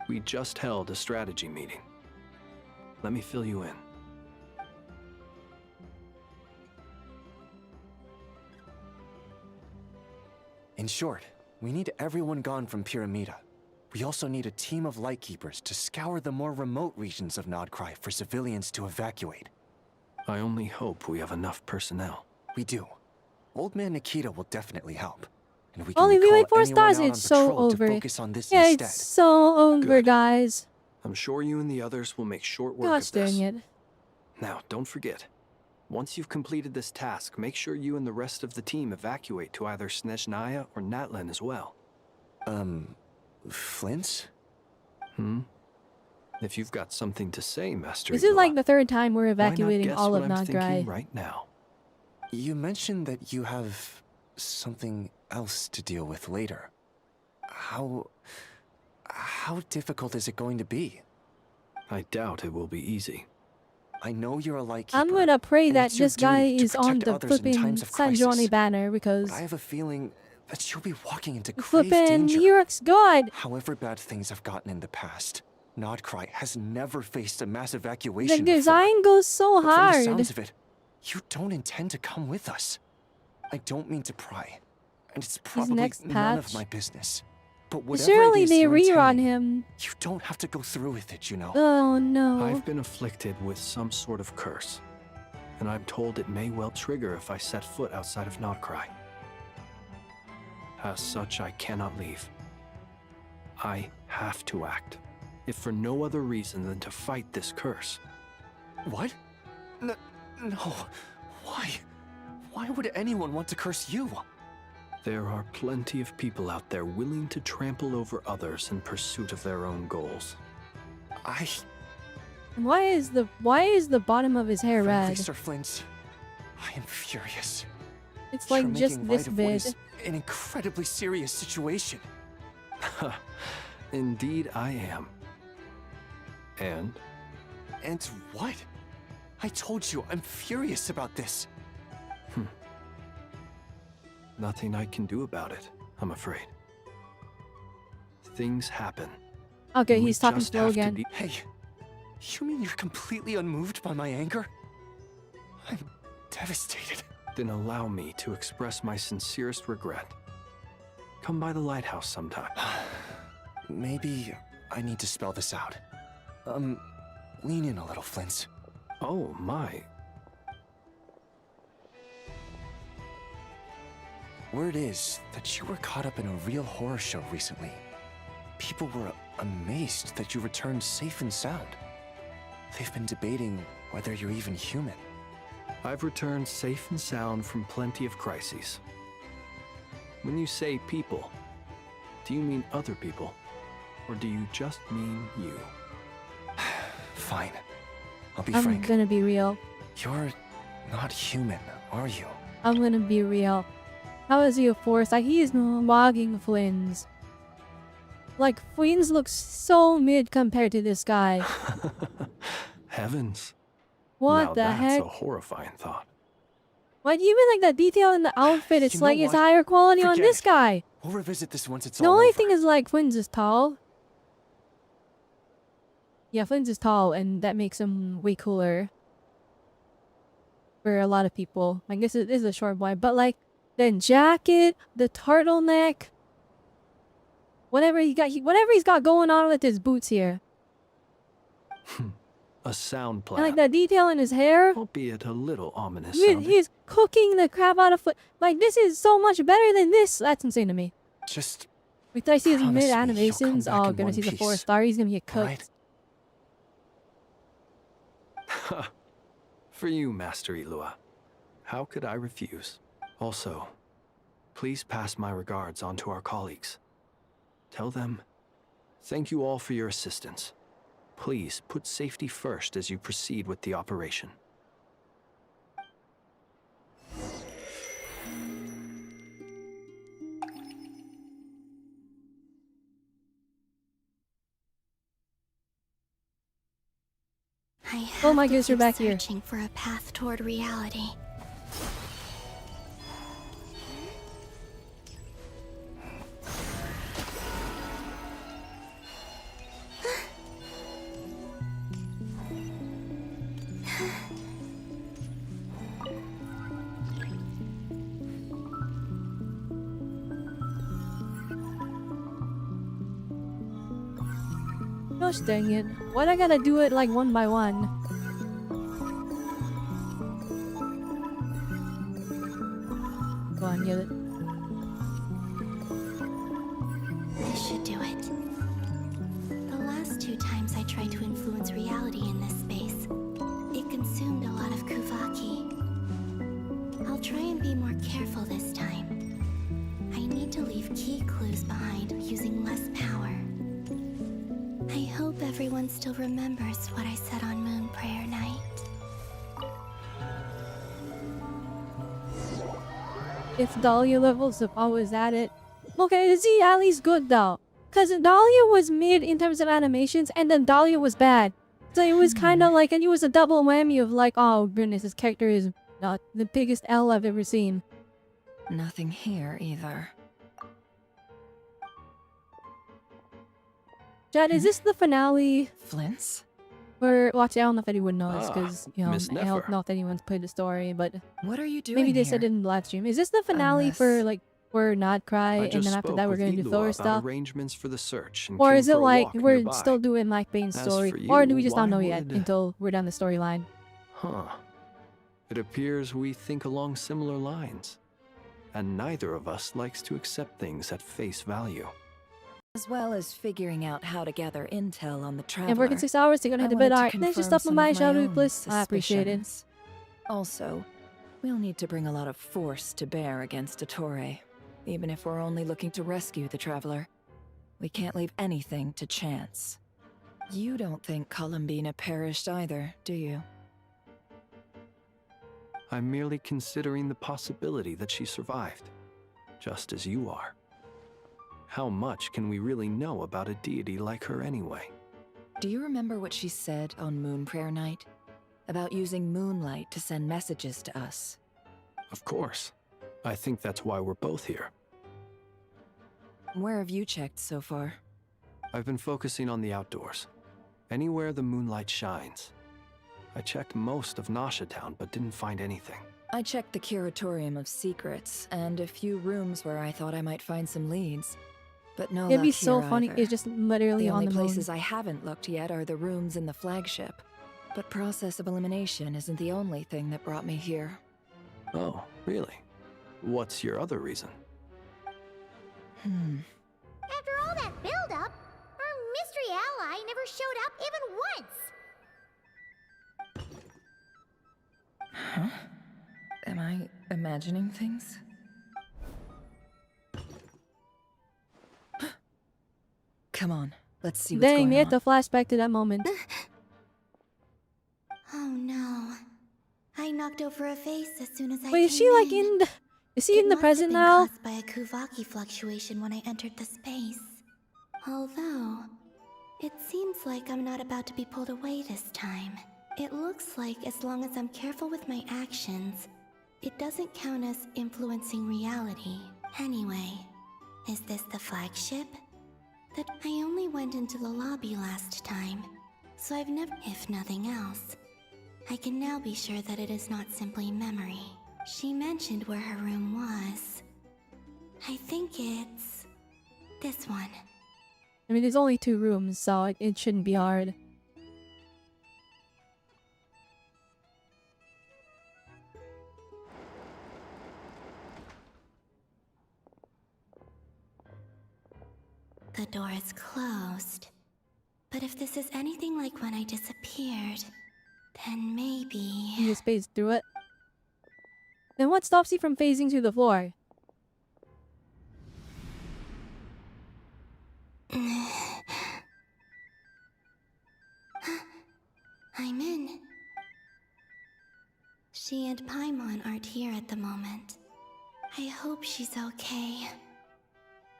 We just held a strategy meeting. Let me fill you in. In short, we need everyone gone from Pyramida. We also need a team of Lightkeepers to scour the more remote regions of Nod-krai for civilians to evacuate. I only hope we have enough personnel. We do. Old Man Nikita will definitely help. And we Only we recall wait 4 anyone stars. out on It's so patrol to over. focus on this Yeah, instead. it's so over, Good. guys. I'm sure you and the others will make short work Gosh of this. dang it. Now, don't forget. Once you've completed this task, make sure you and the rest of the team evacuate to either Snezhnaya or Natlan as well. Flint? If you've got something to say, Master This is Ilua, like the 3rd time we're why not evacuating guess all what of I'm thinking Nod-krai. right now? You mentioned that you have something else to deal with later. How difficult is it going to be? I doubt it will be easy. I know you're a Lightkeeper. I'm gonna pray and that it's your this guy duty to is on protect the others in flipping times of San crisis. Johnny banner because But I have a feeling that you'll be walking into grave flipping danger. Yurik's god. However bad things have gotten in the past, Nod-krai has never faced a mass The evacuation design goes so before. But from the hard. sounds of it, you don't intend to come with us. I don't mean to pry, and it's probably next none of patch. my business. But whatever Surely it is they you're rerun intending, him. you don't have to go through with it, you know. Oh no. I've been afflicted with some sort of curse, and I'm told it may well trigger if I set foot outside of Nod-krai. As such, I cannot leave. I have to act, if for no other reason than to fight this curse. What? No. Why? Why would anyone want to curse you? There are plenty of people out there willing to trample over others in pursuit of their own goals. Why is the bottom of his hair Frankly, red? Sir Flint, I am furious. It's You're like just making this light of what big. is an incredibly serious situation. Indeed I am. And? And what? I told you, I'm furious about this. Nothing I can do about it, I'm afraid. Things happen. Okay, and we he's talking just slow have to again. be- Hey, you mean you're completely unmoved by my anger? I'm devastated. Then allow me to express my sincerest regret. Come by the lighthouse sometime. Maybe I need to spell this out. Lean in a little, Flint. Oh, my. Word is that you were caught up in a real horror show recently. People were amazed that you returned safe and sound. They've been debating whether you're even human. I've returned safe and sound from plenty of crises. When you say people, do you mean other people? Or do you just mean you? Fine. I'll be I'm frank. gonna be real. You're not human, are you? I'm gonna be real. How is he a force? Like, he is mogging Flynn's. Like, Flynn's looks so mid compared to this guy. Heavens. What Now the that's heck? a horrifying thought. Like, even like that detail in the outfit, it's You know like it's what? higher quality on Forget this it. guy. We'll revisit this once it's The all only over. thing is like Flynn's is tall. Yeah, Flynn's is tall, and that makes him way cooler. For a lot of people. Like, this is a short boy, but like, the jacket, the turtleneck, whatever he's got going on with his boots here. A sound And plan, like that detail in his hair. albeit a little ominous Dude, sounding. he's cooking the crap out of foot. Like, this is so much better than this. That's insane to me. Just Wait till I see his promise me mid you'll come animations. back Oh, in gonna one see the piece, 4-star. He's gonna get cooked. alright? For you, Master Ilua. How could I refuse? Also, please pass my regards on to our colleagues. Tell them, thank you all for your assistance. Please put safety first as you proceed with the operation. Oh my goodness, you're back here. Searching for a path toward reality. Gosh dang it. Why do I gotta do it like one by one? Go on, get it. This should do it. The last 2 times I tried to influence reality in this space, it consumed a lot of Kuvaki. I'll try and be more careful this time. I need to leave key clues behind using less power. I hope everyone still remembers what I said on Moon Prayer Night. If Dahlia levels up, I was at it. Okay, see, at least good though. Cause Dahlia was mid in terms of animations, and then Dahlia was bad. So it was kind of like, and it was a double whammy of like, oh goodness, this character is not the biggest L I've ever seen. Nothing here either. Jad, is this the finale? Flint's? Or, watch, I don't know if anyone knows, because, you know, Miss I don't Nefer. know if anyone's played the story, but... What are you doing maybe they here? said it in the live stream. Is this the finale for, like, for Nod-krai, and then after that we're gonna do Thor stuff? Arrangements for the search and Or came is it for a like, walk we're nearby. still doing Mike Bain's As story? for Or do you, we just not why know yet, would- until we're down the storyline? Huh. It appears we think along similar lines. And neither of us likes to accept things at face value. As well as figuring out how to gather intel on the traveler. And working 6 hours, they're gonna hit the bed. Alright, thanks for stopping by, Shadow Bliss. I appreciate it. Also, we'll need to bring a lot of force to bear against Ettore. Even if we're only looking to rescue the traveler. We can't leave anything to chance. You don't think Columbina perished either, do you? I'm merely considering the possibility that she survived, just as you are. How much can we really know about a deity like her anyway? Do you remember what she said on Moon Prayer Night? About using moonlight to send messages to us? Of course. I think that's why we're both here. Where have you checked so far? I've been focusing on the outdoors. Anywhere the moonlight shines. I checked most of Nasha Town, but didn't find anything. I checked the Curatorium of Secrets, and a few rooms where I thought I might find some leads. But no It'd luck be so here funny, either. it's just literally the on only the moon. places I haven't looked yet are the rooms in the flagship. But process of elimination isn't the only thing that brought me here. Oh, really? What's your other reason? After all that build-up, our mystery ally never showed up even once. Huh? Am I imagining things? Come on, let's see what's Dang, going they had on. to flashback to that moment. Oh no. I knocked over a vase as soon as I Wait, is came she like in. in the... Is he in the It must have present been now? caused by a Kuvaki fluctuation when I entered the space. Although, it seems like I'm not about to be pulled away this time. It looks like as long as I'm careful with my actions, it doesn't count as influencing reality. Anyway, is this the flagship? That I only went into the lobby last time, so I've never... If nothing else, I can now be sure that it is not simply memory. She mentioned where her room was. I think it's... this one. I mean, there's only 2 rooms, so it shouldn't be hard. The door is closed. But if this is anything like when I disappeared, then maybe... You just phased through it. Then what stops you from phasing to the floor? I'm in. She and Paimon aren't here at the moment. I hope she's okay.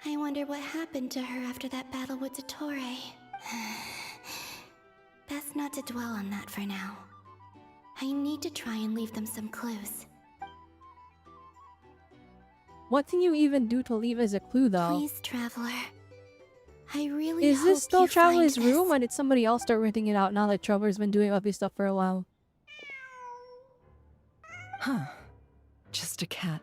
I wonder what happened to her after that battle with Ettore. Best not to dwell on that for now. I need to try and leave them some clues. What can you even do to leave as a clue, though? Please, Traveler. I really Is this hope still you Traveler's find this. room, or did somebody else start renting it out now that Traveler's been doing obvious stuff for a while? Huh. Just a cat.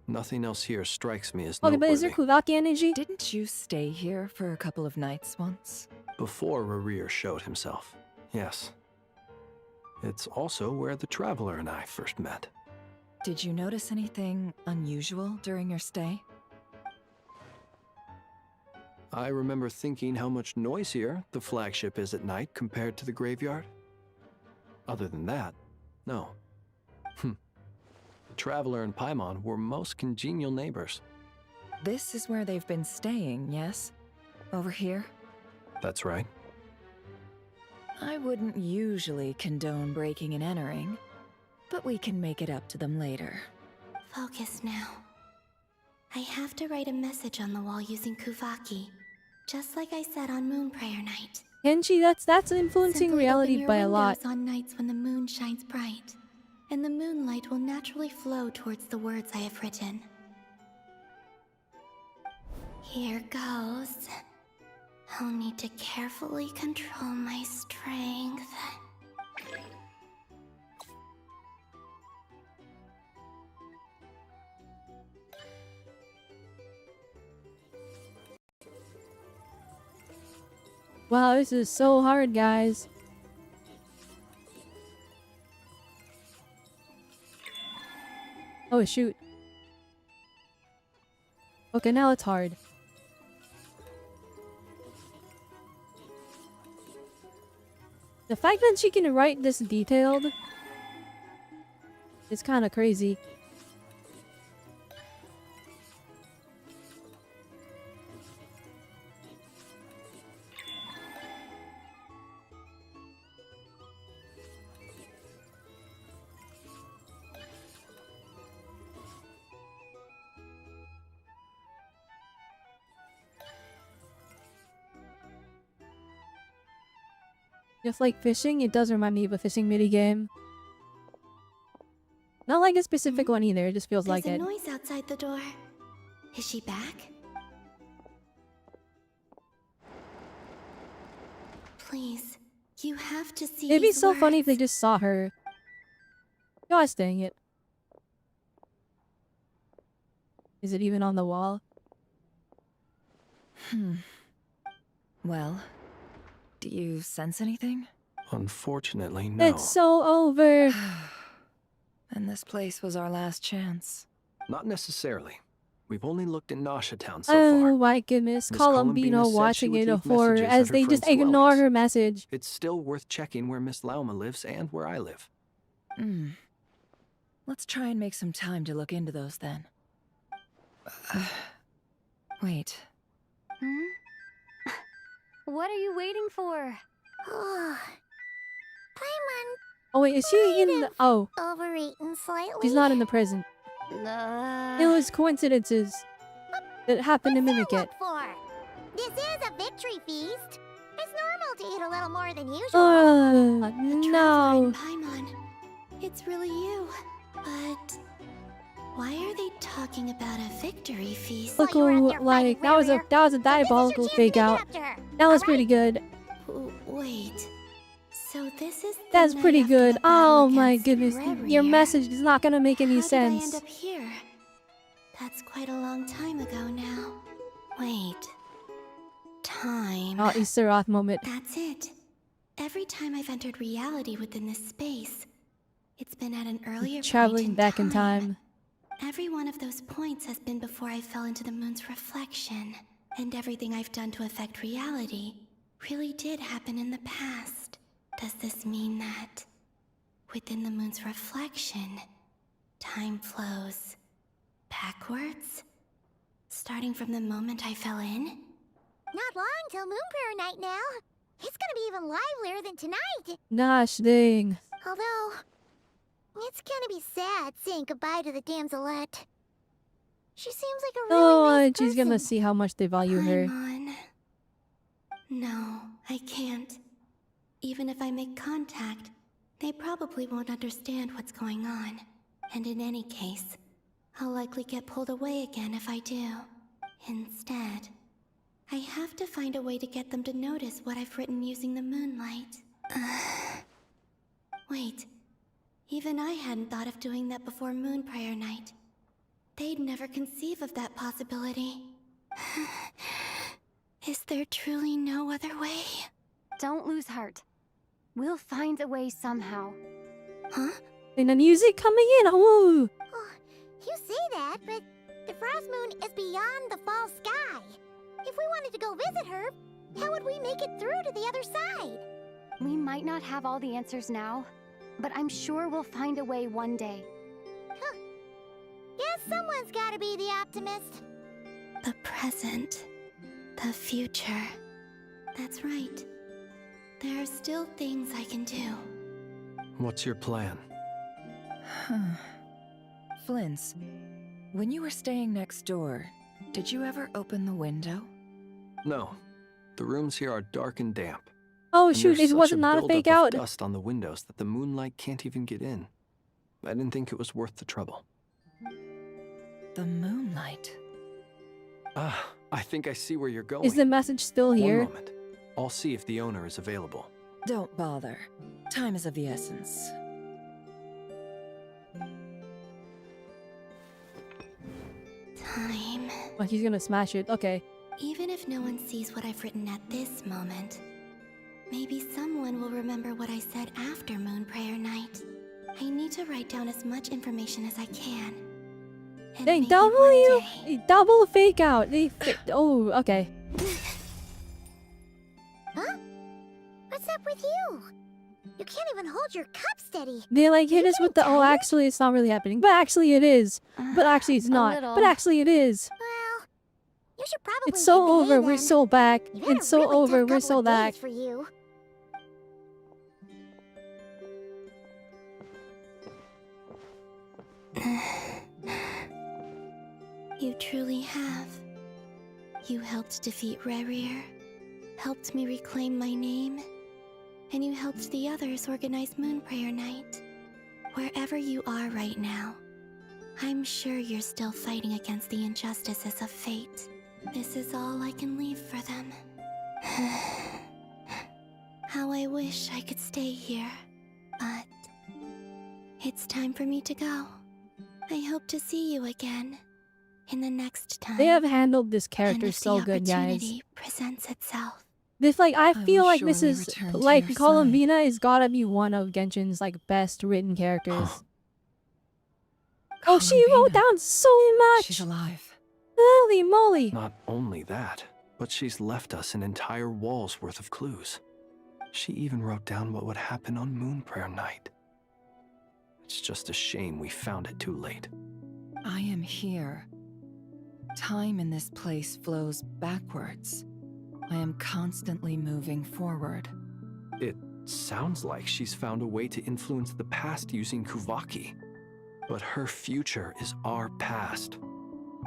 Nothing else here strikes me as Okay, but is there Kuvaki energy? Didn't you stay here for a couple of nights once? Before Rarir showed himself, yes. It's also where the Traveler and I first met. Did you notice anything unusual during your stay? I remember thinking how much noisier the flagship is at night compared to the graveyard. Other than that, no. The Traveler and Paimon were most congenial neighbors. This is where they've been staying, yes? Over here? That's right. I wouldn't usually condone breaking and entering, but we can make it up to them later. Focus now. I have to write a message on the wall using Kuvaki, just like I said on Moon Prayer Night. Kenji, that's influencing Simply reality open your by a lot. windows on nights when the moon shines bright, and the moonlight will naturally flow towards the words I have written. Here goes. I'll need to carefully control my strength. Wow, this is so hard, guys. Oh, shoot. Okay, now it's hard. The fact that she can write this detailed is kind of crazy. Just like fishing, it does remind me of a fishing minigame. Not like a specific one either, it just feels like There's it. a noise outside the door. Is she back? Please, you have to see It'd be these so funny if words. they just saw her. Gosh dang it. Is it even on the wall? Well, do you sense anything? Unfortunately, no. It's so over. And this place was our last chance. Not necessarily. We've only looked in Nasha Town so Oh far. my goodness, Miss Columbino Columbina said she watching would it leave for messages as at her they just friends' ignore dwellings. her message. It's still worth checking where Miss Lauma lives and where I live. Let's try and make some time to look into those then. Wait. What are you waiting for? Paimon Oh wait, is she in the— oh, overeaten slightly. she's not in the present. It was coincidences that happened to mimic it. For? This is a victory feast. It's normal to eat a little more than usual. No. Paimon, it's really you. But why are they talking about a victory feast? Look, like that was a diabolical fake out. That was pretty good. Wait. So this is That's pretty good. Oh my goodness, your message is not gonna make any How did I end sense. up here? That's quite a long time ago now. Wait. Time. Oh, Isaroth moment. That's it. Every time I've entered reality within this space, it's been at an earlier Traveling point back in time. Every one of those points has been before I fell into the moon's reflection, and everything I've done to affect reality really did happen in the past. Does this mean that within the moon's reflection, time flows backwards? Starting from the moment I fell in? Not long till Moon Prayer Night now. It's gonna be even livelier than tonight. Gosh dang. Although, it's gonna be sad saying goodbye to the damselette. She seems like a really Oh, nice and she's gonna person. see how much they value her. No, I can't. even if I make contact, they probably won't understand what's going on. And in any case, I'll likely get pulled away again if I do. Instead, I have to find a way to get them to notice what I've written using the moonlight. Wait, even I hadn't thought of doing that before Moon Prayer Night. They'd never conceive of that possibility. Is there truly no other way? Don't lose heart. We'll find a way somehow. Huh? And the music coming in. Oh. You say that, but the Frost Moon is beyond the fall sky. If we wanted to go visit her, how would we make it through to the other side? We might not have all the answers now, but I'm sure we'll find a way one day. Huh. Guess someone's gotta be the optimist. The present. The future. That's right. There are still things I can do. What's your plan? Flint's, when you were staying next door, did you ever open the window? No. The rooms here are dark and damp. Oh And shoot, there's it wasn't such not a buildup fake of out. dust on the windows that the moonlight can't even get in. I didn't think it was worth the trouble. The moonlight. Ah, I think I see where you're going. Is the message still here? One moment. I'll see if the owner is available. Don't bother. Time is of the essence. Time. Oh, he's gonna smash it. Okay. Even if no one sees what I've written at this moment, maybe someone will remember what I said after Moon Prayer Night. I need to write down as much information as I can. And They maybe double fake out. Oh, okay. Huh? What's up with you? You can't even hold your cup steady. They like hit us with the actually it's not really happening, but actually it is, but actually it's not, little. but actually it is. Well, you should probably It's so behave over. We're then. so back. You've had It's a so really over. tough We're couple so of back. days for you. You truly have. You helped defeat Rerir, helped me reclaim my name, and you helped the others organize Moon Prayer Night. Wherever you are right now, I'm sure you're still fighting against the injustices of fate. This is all I can leave for them. How I wish I could stay here, but it's time for me to go. I hope to see you again in the next time. They have handled this character and if so the good, guys. opportunity presents itself. This like I will feel like surely this is return to like your Columbina is gotta be one of Genshin's like best written characters. Oh, she wrote down so much. She's alive. Holy moly! Not only that, but she's left us an entire wall's worth of clues. She even wrote down what would happen on Moon Prayer Night. It's just a shame we found it too late. I am here. Time in this place flows backwards. I am constantly moving forward. It sounds like she's found a way to influence the past using Kuvaki. But her future is our past.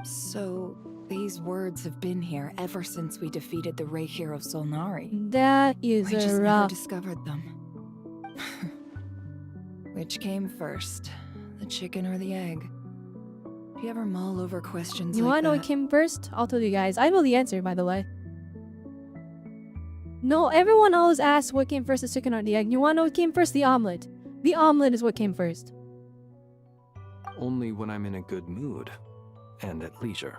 So, these words have been here ever since we defeated the Ray Hero Solnari. That is We a just never rough. discovered them. Which came first, the chicken or the egg? Do you ever mull over questions You like wanna know that? what came first? I'll tell you guys. I know the answer, by the way. No, everyone always asks what came first, the chicken or the egg. You wanna know what came first? The omelet. The omelet is what came first. Only when I'm in a good mood and at leisure.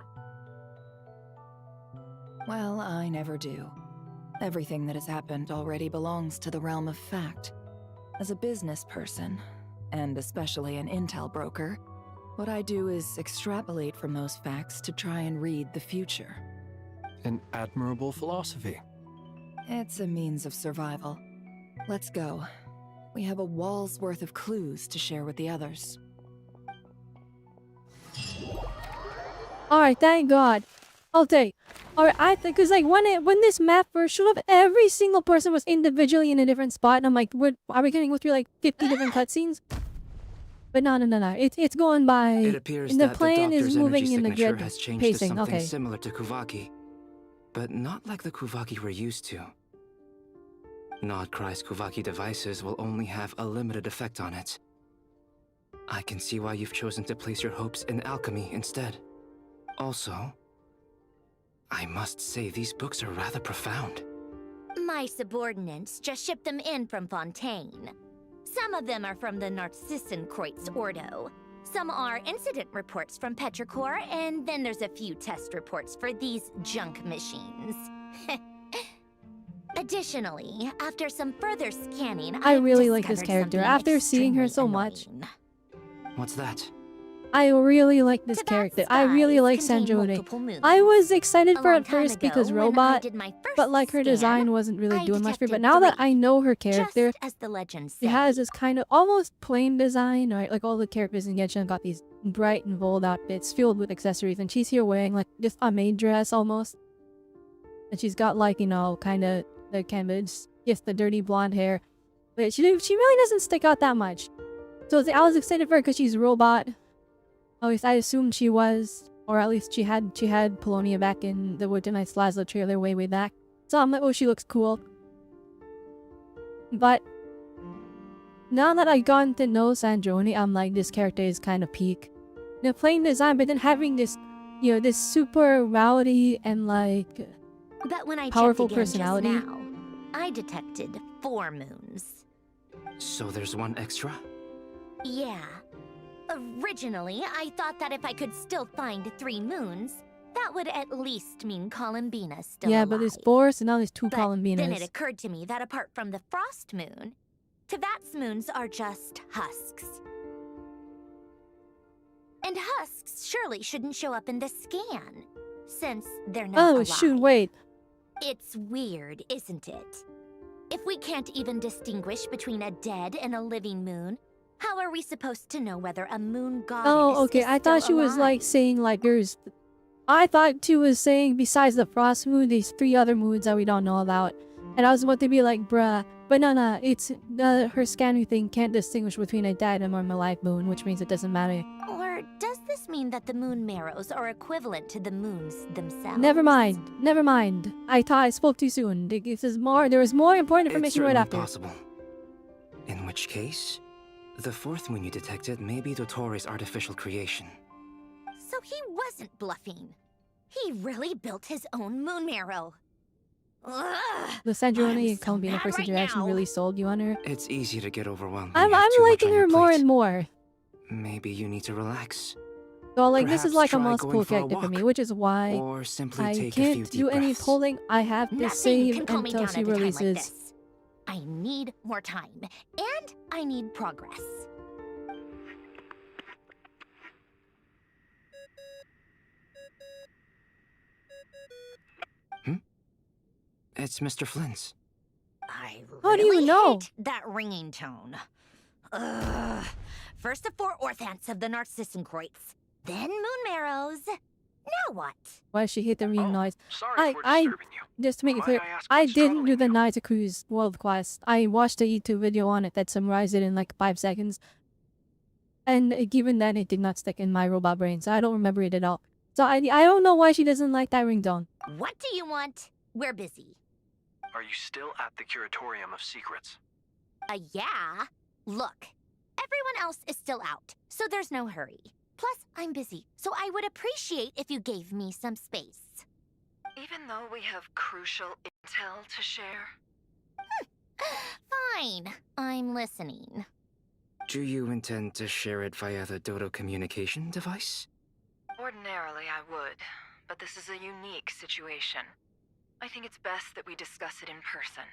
Well, I never do. Everything that has happened already belongs to the realm of fact. As a business person, and especially an intel broker, what I do is extrapolate from those facts to try and read the future. An admirable philosophy. It's a means of survival. Let's go. We have a wall's worth of clues to share with the others. Alright, thank God. Okay. Alright, I think, cause like when this map first showed up, every single person was individually in a different spot, and I'm like, are we gonna go through like 50 different cutscenes? But no. It's going by. It appears and the that plane the is doctor's moving energy in the signature grid has changed pacing. to something Okay. similar to Kuvaki, but not like the Kuvaki we're used to. Nod-krai's Kuvaki devices will only have a limited effect on it. I can see why you've chosen to place your hopes in alchemy instead. Also, I must say these books are rather profound. My subordinates just shipped them in from Fontaine. Some of them are from the Narcissenkreuz Ordo. Some are incident reports from Petrichor, and then there's a few test reports for these junk machines. Additionally, after some further scanning, I really like discovered this character. something After seeing her so extremely much, annoying. What's that? I really like this character. I really like Sanjone. I was excited for it at first because robot, but like her design wasn't really doing much for me. But now that I know her character, as the legend she has this kind of almost plain design, right? Like all the characters in Genshin got these bright and bold outfits filled with accessories, and she's here wearing like just a maid dress almost. And she's got like, you know, kind of the canvas, just the dirty blonde hair. But she really doesn't stick out that much. So I was excited for her because she's a robot. At least I assumed she was, or at least she had Polonia back in the Wood Tonight's Laszlo trailer way back. So I'm like, oh, she looks cool. But now that I've gotten to know Sandrone, I'm like, this character is kind of peak. The plain design, but then having this, you know, this super rowdy and like But when I powerful checked again personality. Just now, I detected 4 moons. So there's one extra? Yeah. Originally, I thought that if I could still find 3 moons, that would at least mean Columbina's still Yeah, alive. but there's 4, so now there's 2 But then it Columbinas. occurred to me that apart from the Frost Moon, Tevat's moons are just husks. And husks surely shouldn't show up in the scan, since they're not Oh, alive. shoot, wait. It's weird, isn't it? If we can't even distinguish between a dead and a living moon, how are we supposed to know whether a moon goddess Oh, okay. is I thought still she was alive? like saying like there's. I thought she was saying besides the Frost Moon, there's 3 other moons that we don't know about. And I was about to be like, bruh. But no, it's her scanning thing can't distinguish between a dead and a live moon, which means it doesn't matter. Or does this mean that the moon marrows are equivalent to the moons themselves? Never mind. I thought I spoke too soon. There was more important It's information right certainly after. possible. In which case, the 4th moon you detected may be Dottore artificial creation. So he wasn't bluffing. He really built his own moon marrow. Ugh, The Sandrone and so Columbina mad first right interaction now. really sold you on her. It's easy to get overwhelmed. I'm liking her more and more. Maybe you need to relax. So like this is Perhaps like a try multiple going for a character for me, walk. which is why Or simply I take a few can't deep do any breaths. polling. I have to Nothing save can calm me until down she at a time like releases. this. I need more time, and I need progress. It's Mr. Flynn's. I How do you really know? hate that ringing tone. Ugh. First the 4 orthants of the Narcissenkreuz, then moon marrows. Now what? Why she hit the ring noise? sorry for I disturbing you. just to make it Might clear, I ask I what's didn't do troubling the Night Cruise World Quest. I watched a YouTube video on it that summarized it in like 5 seconds. And given that it did not stick in my robot brain, so I don't remember it at all. So I don't know why she doesn't like that ringtone. What do you want? We're busy. Are you still at the Curatorium of Secrets? Yeah. Look, everyone else is still out, so there's no hurry. Plus, I'm busy, so I would appreciate if you gave me some space. Even though we have crucial intel to share? Fine, I'm listening. Do you intend to share it via the Dodo communication device? Ordinarily I would, but this is a unique situation. I think it's best that we discuss it in person.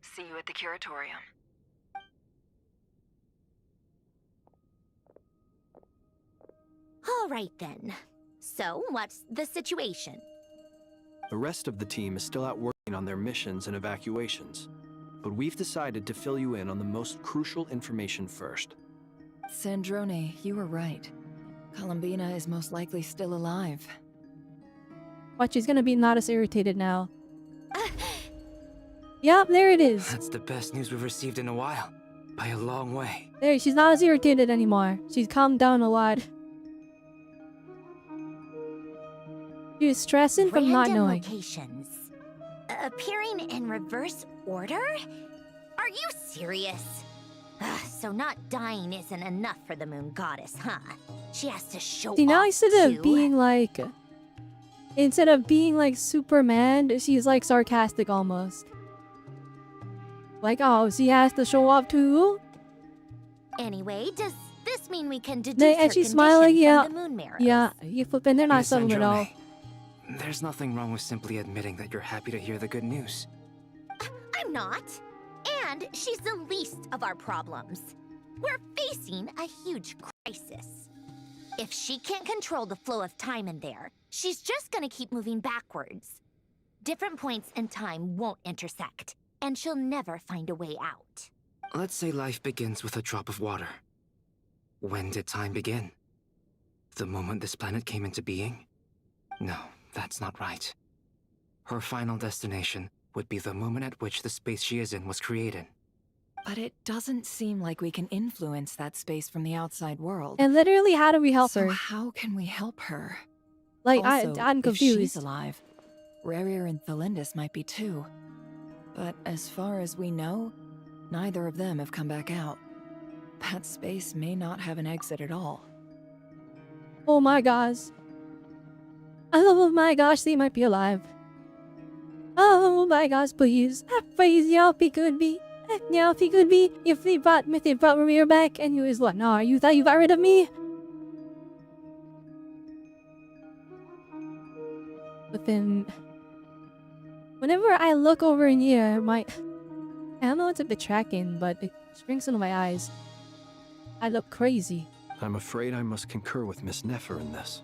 See you at the Curatorium. All right then. So, what's the situation? The rest of the team is still out working on their missions and evacuations, but we've decided to fill you in on the most crucial information first. Sandrone, you were right. Columbina is most likely still alive. But she's gonna be not as irritated now. Yep, there it is. That's the best news we've received in a while. By a long way. There, she's not as irritated anymore. She's calmed down a lot. She was stressing from not Random knowing. locations. Appearing in reverse order? Are you serious? Ugh, so not dying isn't enough for the moon goddess, huh? She has to show See, now off instead too. of being like Superman, she's like sarcastic almost. Like, oh, she has to show off too? Anyway, does this mean we can deduce And her she's condition smiling, yeah. from the moon mirrors? Yeah, you flipping, they're not Miss subtle at all. Androme, there's nothing wrong with simply admitting that you're happy to hear the good news. I'm not. And she's the least of our problems. We're facing a huge crisis. If she can't control the flow of time in there, she's just gonna keep moving backwards. Different points in time won't intersect, and she'll never find a way out. Let's say life begins with a drop of water. When did time begin? The moment this planet came into being? No, that's not right. Her final destination would be the moment at which the space she is in was created. But it doesn't seem like we can influence that space from the outside world. And literally, how do we help her? So how can we help her? Like, Also, I'm if she's confused. alive, Rerir and Thalindus might be too. But as far as we know, neither of them have come back out. That space may not have an exit at all. Oh my gosh. Oh my gosh, they might be alive. Oh my gosh, please. Please, y'all, if he could be. Yeah, if he could be. If they brought Rerir back and he was like, no, you thought you got rid of me? But then, whenever I look over in here, I don't know it's a bit tracking, but it springs into my eyes. I look crazy. I'm afraid I must concur with Miss Nefer in this.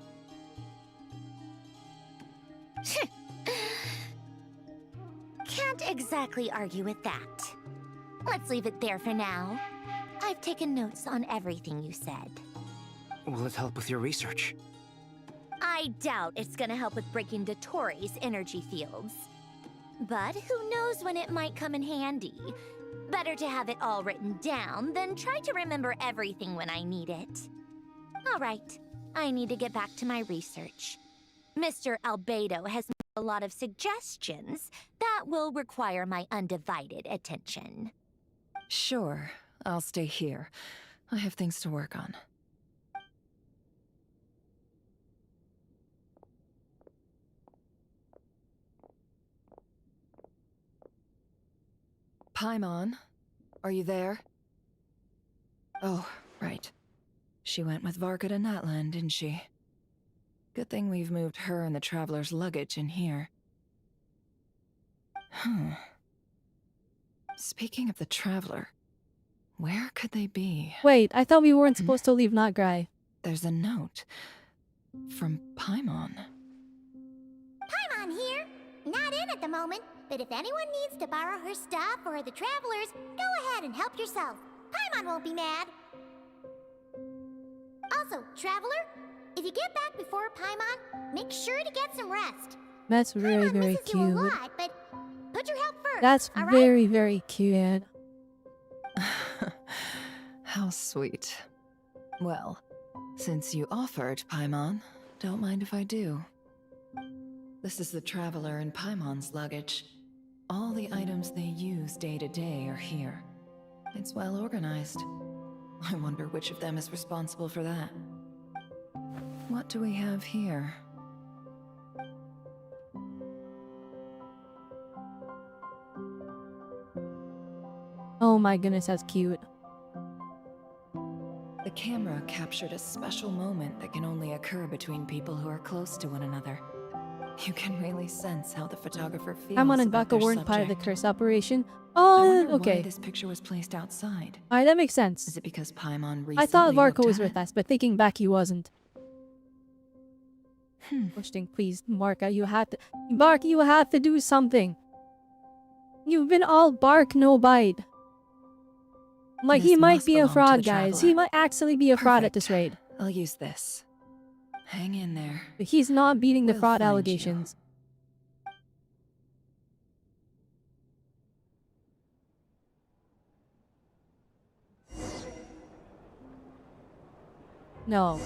Can't exactly argue with that. Let's leave it there for now. I've taken notes on everything you said. Will it help with your research? I doubt it's gonna help with breaking Dotori's energy fields. But who knows when it might come in handy. Better to have it all written down than try to remember everything when I need it. Alright, I need to get back to my research. Mr. Albedo has made a lot of suggestions that will require my undivided attention. Sure, I'll stay here. I have things to work on. Paimon, are you there? Oh, right. She went with Varka to Natlan, didn't she? Good thing we've moved her and the Traveler's luggage in here. Speaking of the Traveler, where could they be? Wait, I thought we weren't supposed to leave Nod-krai. There's a note. From Paimon. Paimon here. Not in at the moment, but if anyone needs to borrow her stuff or the Travelers, go ahead and help yourself. Paimon won't be mad. Also, Traveler, if you get back before Paimon, make sure to get some rest. That's very, very Misses you a cute. lot, but put your health first. That's all right? very, very cute. How sweet. Well, since you offered, Paimon, don't mind if I do. This is the Traveler and Paimon's luggage. All the items they use day to day are here. It's well organized. I wonder which of them is responsible for that. What do we have here? Oh my goodness, that's cute. The camera captured a special moment that can only occur between people who are close to one another. You can really sense how the photographer feels. Paimon and about Baka their weren't part of the subject. curse operation. I Oh, wonder okay. why this picture was placed outside. Alright, that makes sense. Is it because Paimon recently I thought looked Varka was at with it? us, but thinking back, he wasn't. Pushing, please, Marka, you have to. Bark, you have to do something. You've been all bark, no bite. Like, This he might must be a belong to fraud, the guys. Traveler. He might actually be a fraud at this raid. I'll use this. Hang in there. But he's not beating the We'll fraud find you. allegations. No.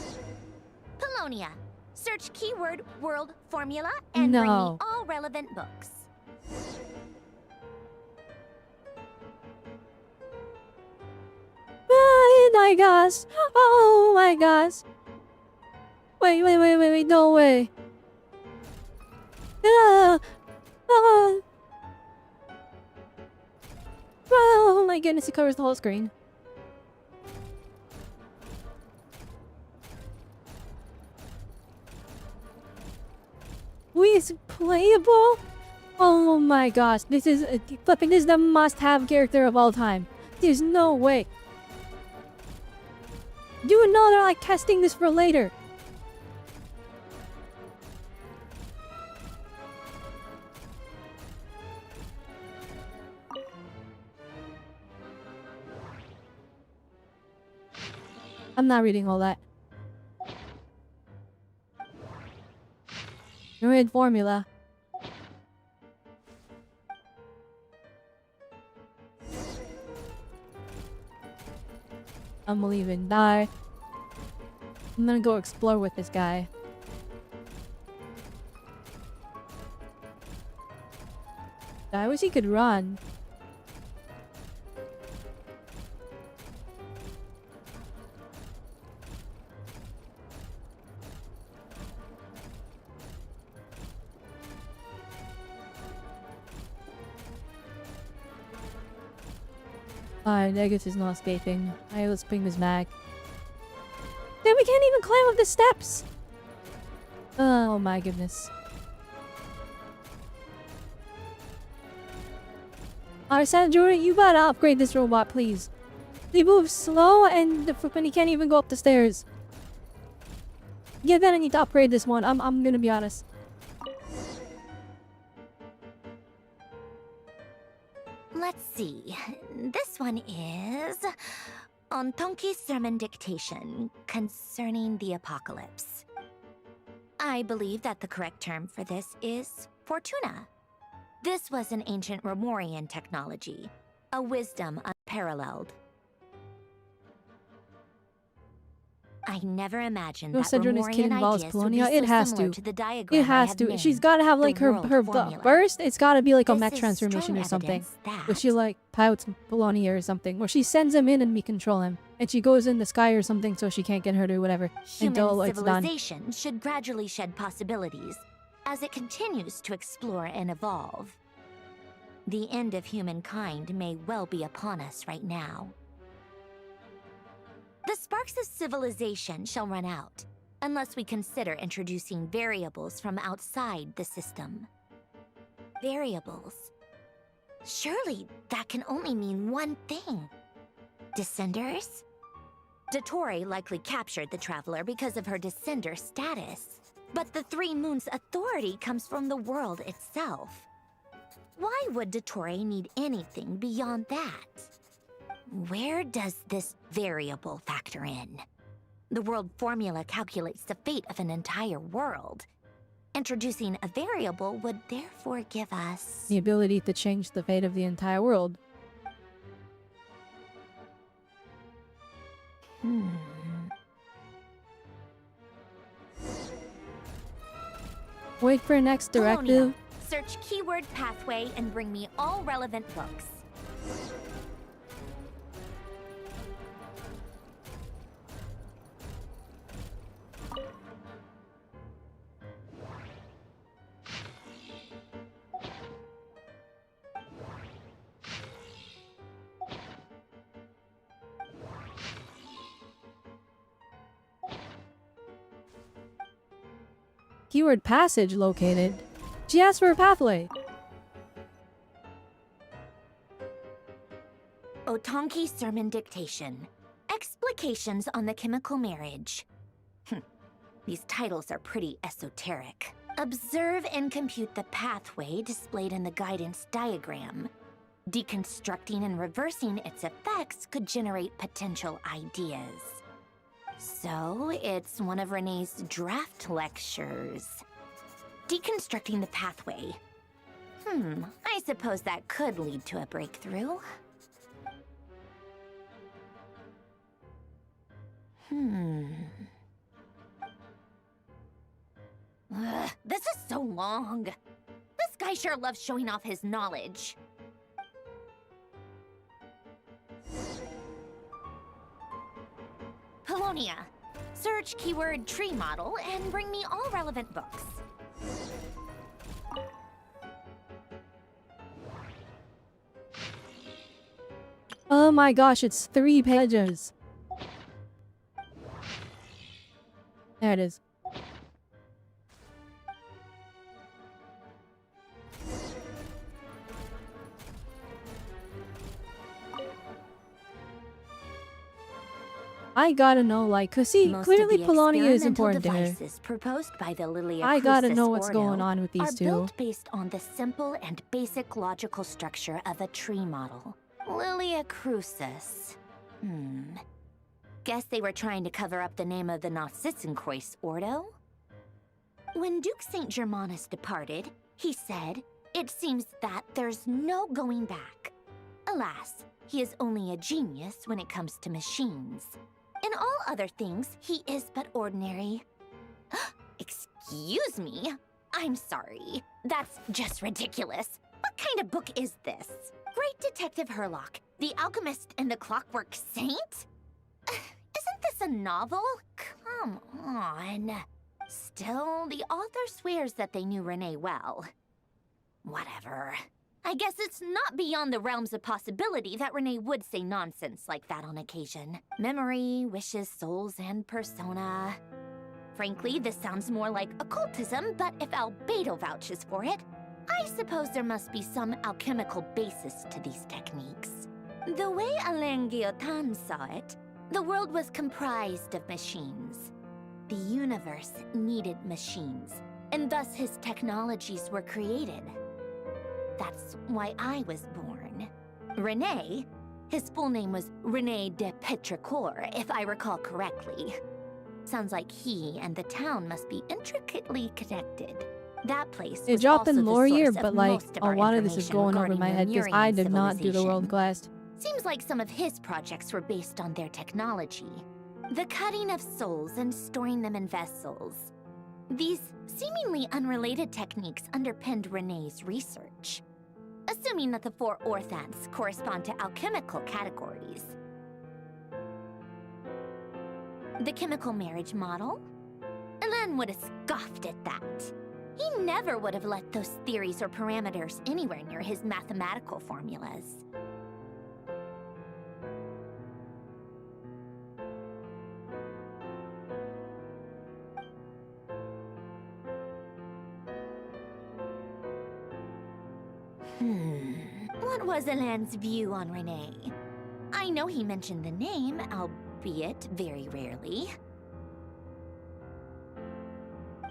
Polonia. Search keyword world formula and bring me No. all relevant books. Oh my gosh! Oh my gosh! Wait, no way! Ah! Ah! Oh my goodness, it covers the whole screen. Wait, is it playable? Oh my gosh, this is flipping. This is the must-have character of all time. There's no way. You know they're like testing this for later. I'm not reading all that. You're in formula. I'm leaving. Die. I'm gonna go explore with this guy. I wish he could run. Alright, Negus is not escaping. Alright, let's bring this back. Then we can't even climb up the steps! Oh my goodness. Alright, Sanjuri, you gotta upgrade this robot, please. He moves slow and he can't even go up the stairs. Yeah, then I need to upgrade this one. I'm gonna be honest. Let's see. This one is Autonomy sermon dictation concerning the apocalypse. I believe that the correct term for this is Fortuna. This was an ancient Romorian technology, a wisdom unparalleled. I never imagined that Romorian ideas would be so it has similar to the diagram it has to. She's gotta have like her burst. It's gotta be like a mech transformation or something. Where she like pouts Polonia or something. Where she sends him in and we control him. And she goes in the sky or something so she can't get hurt or whatever. Until Human it's done. civilization should gradually shed possibilities as it continues to explore and evolve. The end of humankind may well be upon us right now. The sparks of civilization shall run out, unless we consider introducing variables from outside the system. Variables? Surely that can only mean one thing. Descenders? Dottore likely captured the Traveler because of her descender status. But the Three Moons' authority comes from the world itself. Why would Dottore need anything beyond that? Where does this variable factor in? The world formula calculates the fate of an entire world. Introducing a variable would therefore give us the ability to change the fate of the entire world. Wait for next directive. Search keyword pathway and bring me all relevant books. Keyword passage located. She asked for a pathway. Autonomy sermon dictation. Explications on the chemical marriage. These titles are pretty esoteric. Observe and compute the pathway displayed in the guidance diagram. Deconstructing and reversing its effects could generate potential ideas. So, it's one of Renee's draft lectures. Deconstructing the pathway. I suppose that could lead to a breakthrough. This is so long. This guy sure loves showing off his knowledge. Polonia. Search keyword tree model and bring me all relevant books. Oh my gosh, it's 3 pages. There it is. I gotta know, like, cause see, Most clearly of the Polonia is experimental important to her. devices proposed by the Lilia I gotta Crucis know what's Ordo going on with these are two. built based on the simple and basic logical structure of a tree model. Lilia Crucis. Guess they were trying to cover up the name of the Nod-krai Ordo? When Duke St. Germanus departed, he said, "It seems that there's no going back." Alas, he is only a genius when it comes to machines. In all other things, he is but ordinary. Excuse me? I'm sorry. That's just ridiculous. What kind of book is this? Great Detective Herlock, The Alchemist and the Clockwork Saint? Isn't this a novel? Come on. Still, the author swears that they knew Renee well. Whatever. I guess it's not beyond the realms of possibility that Renee would say nonsense like that on occasion. Memory, wishes, souls, and persona. Frankly, this sounds more like occultism, but if Albedo vouches for it, I suppose there must be some alchemical basis to these techniques. The way Alain Guillotin saw it, the world was comprised of machines. The universe needed machines, and thus his technologies were created. That's why I was born. Renee, his full name was René de Petrichor, if I recall correctly. Sounds like he and the town must be intricately connected. That place It was dropped also in the lore here, source of but like, most of a our lot of this is information going over regarding my the head because Murian I did not do the civilization. world quest. Seems like some of his projects were based on their technology. The cutting of souls and storing them in vessels. These seemingly unrelated techniques underpinned Renee's research. Assuming that the 4 orthants correspond to alchemical categories. The chemical marriage model? Alain would have scoffed at that. He never would have let those theories or parameters anywhere near his mathematical formulas. What was Alain's view on Renee? I know he mentioned the name, albeit very rarely.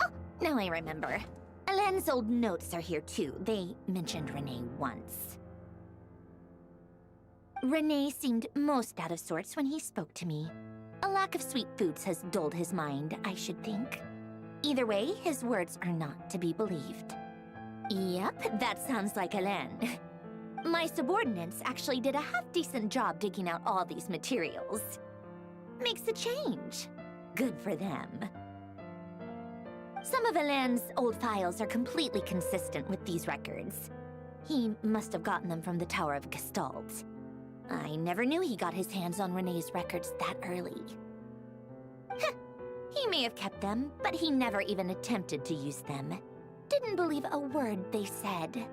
Oh, now I remember. Alain's old notes are here too. They mentioned Renee once. Renee seemed most out of sorts when he spoke to me. A lack of sweet foods has dulled his mind, I should think. Either way, his words are not to be believed. Yep, that sounds like Alain. My subordinates actually did a half-decent job digging out all these materials. Makes a change. Good for them. Some of Alain's old files are completely consistent with these records. He must have gotten them from the Tower of Gestalt. I never knew he got his hands on Renee's records that early. He may have kept them, but he never even attempted to use them. Didn't believe a word they said.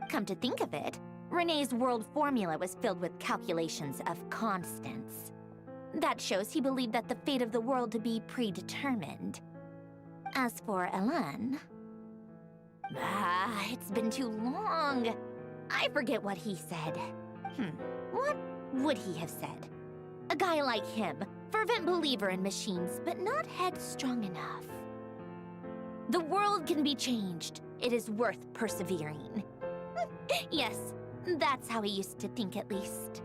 Come to think of it, Renee's world formula was filled with calculations of constants. That shows he believed that the fate of the world to be predetermined. As for Alain... it's been too long. I forget what he said. What would he have said? A guy like him, fervent believer in machines, but not headstrong enough. The world can be changed. It is worth persevering. Yes, that's how he used to think at least.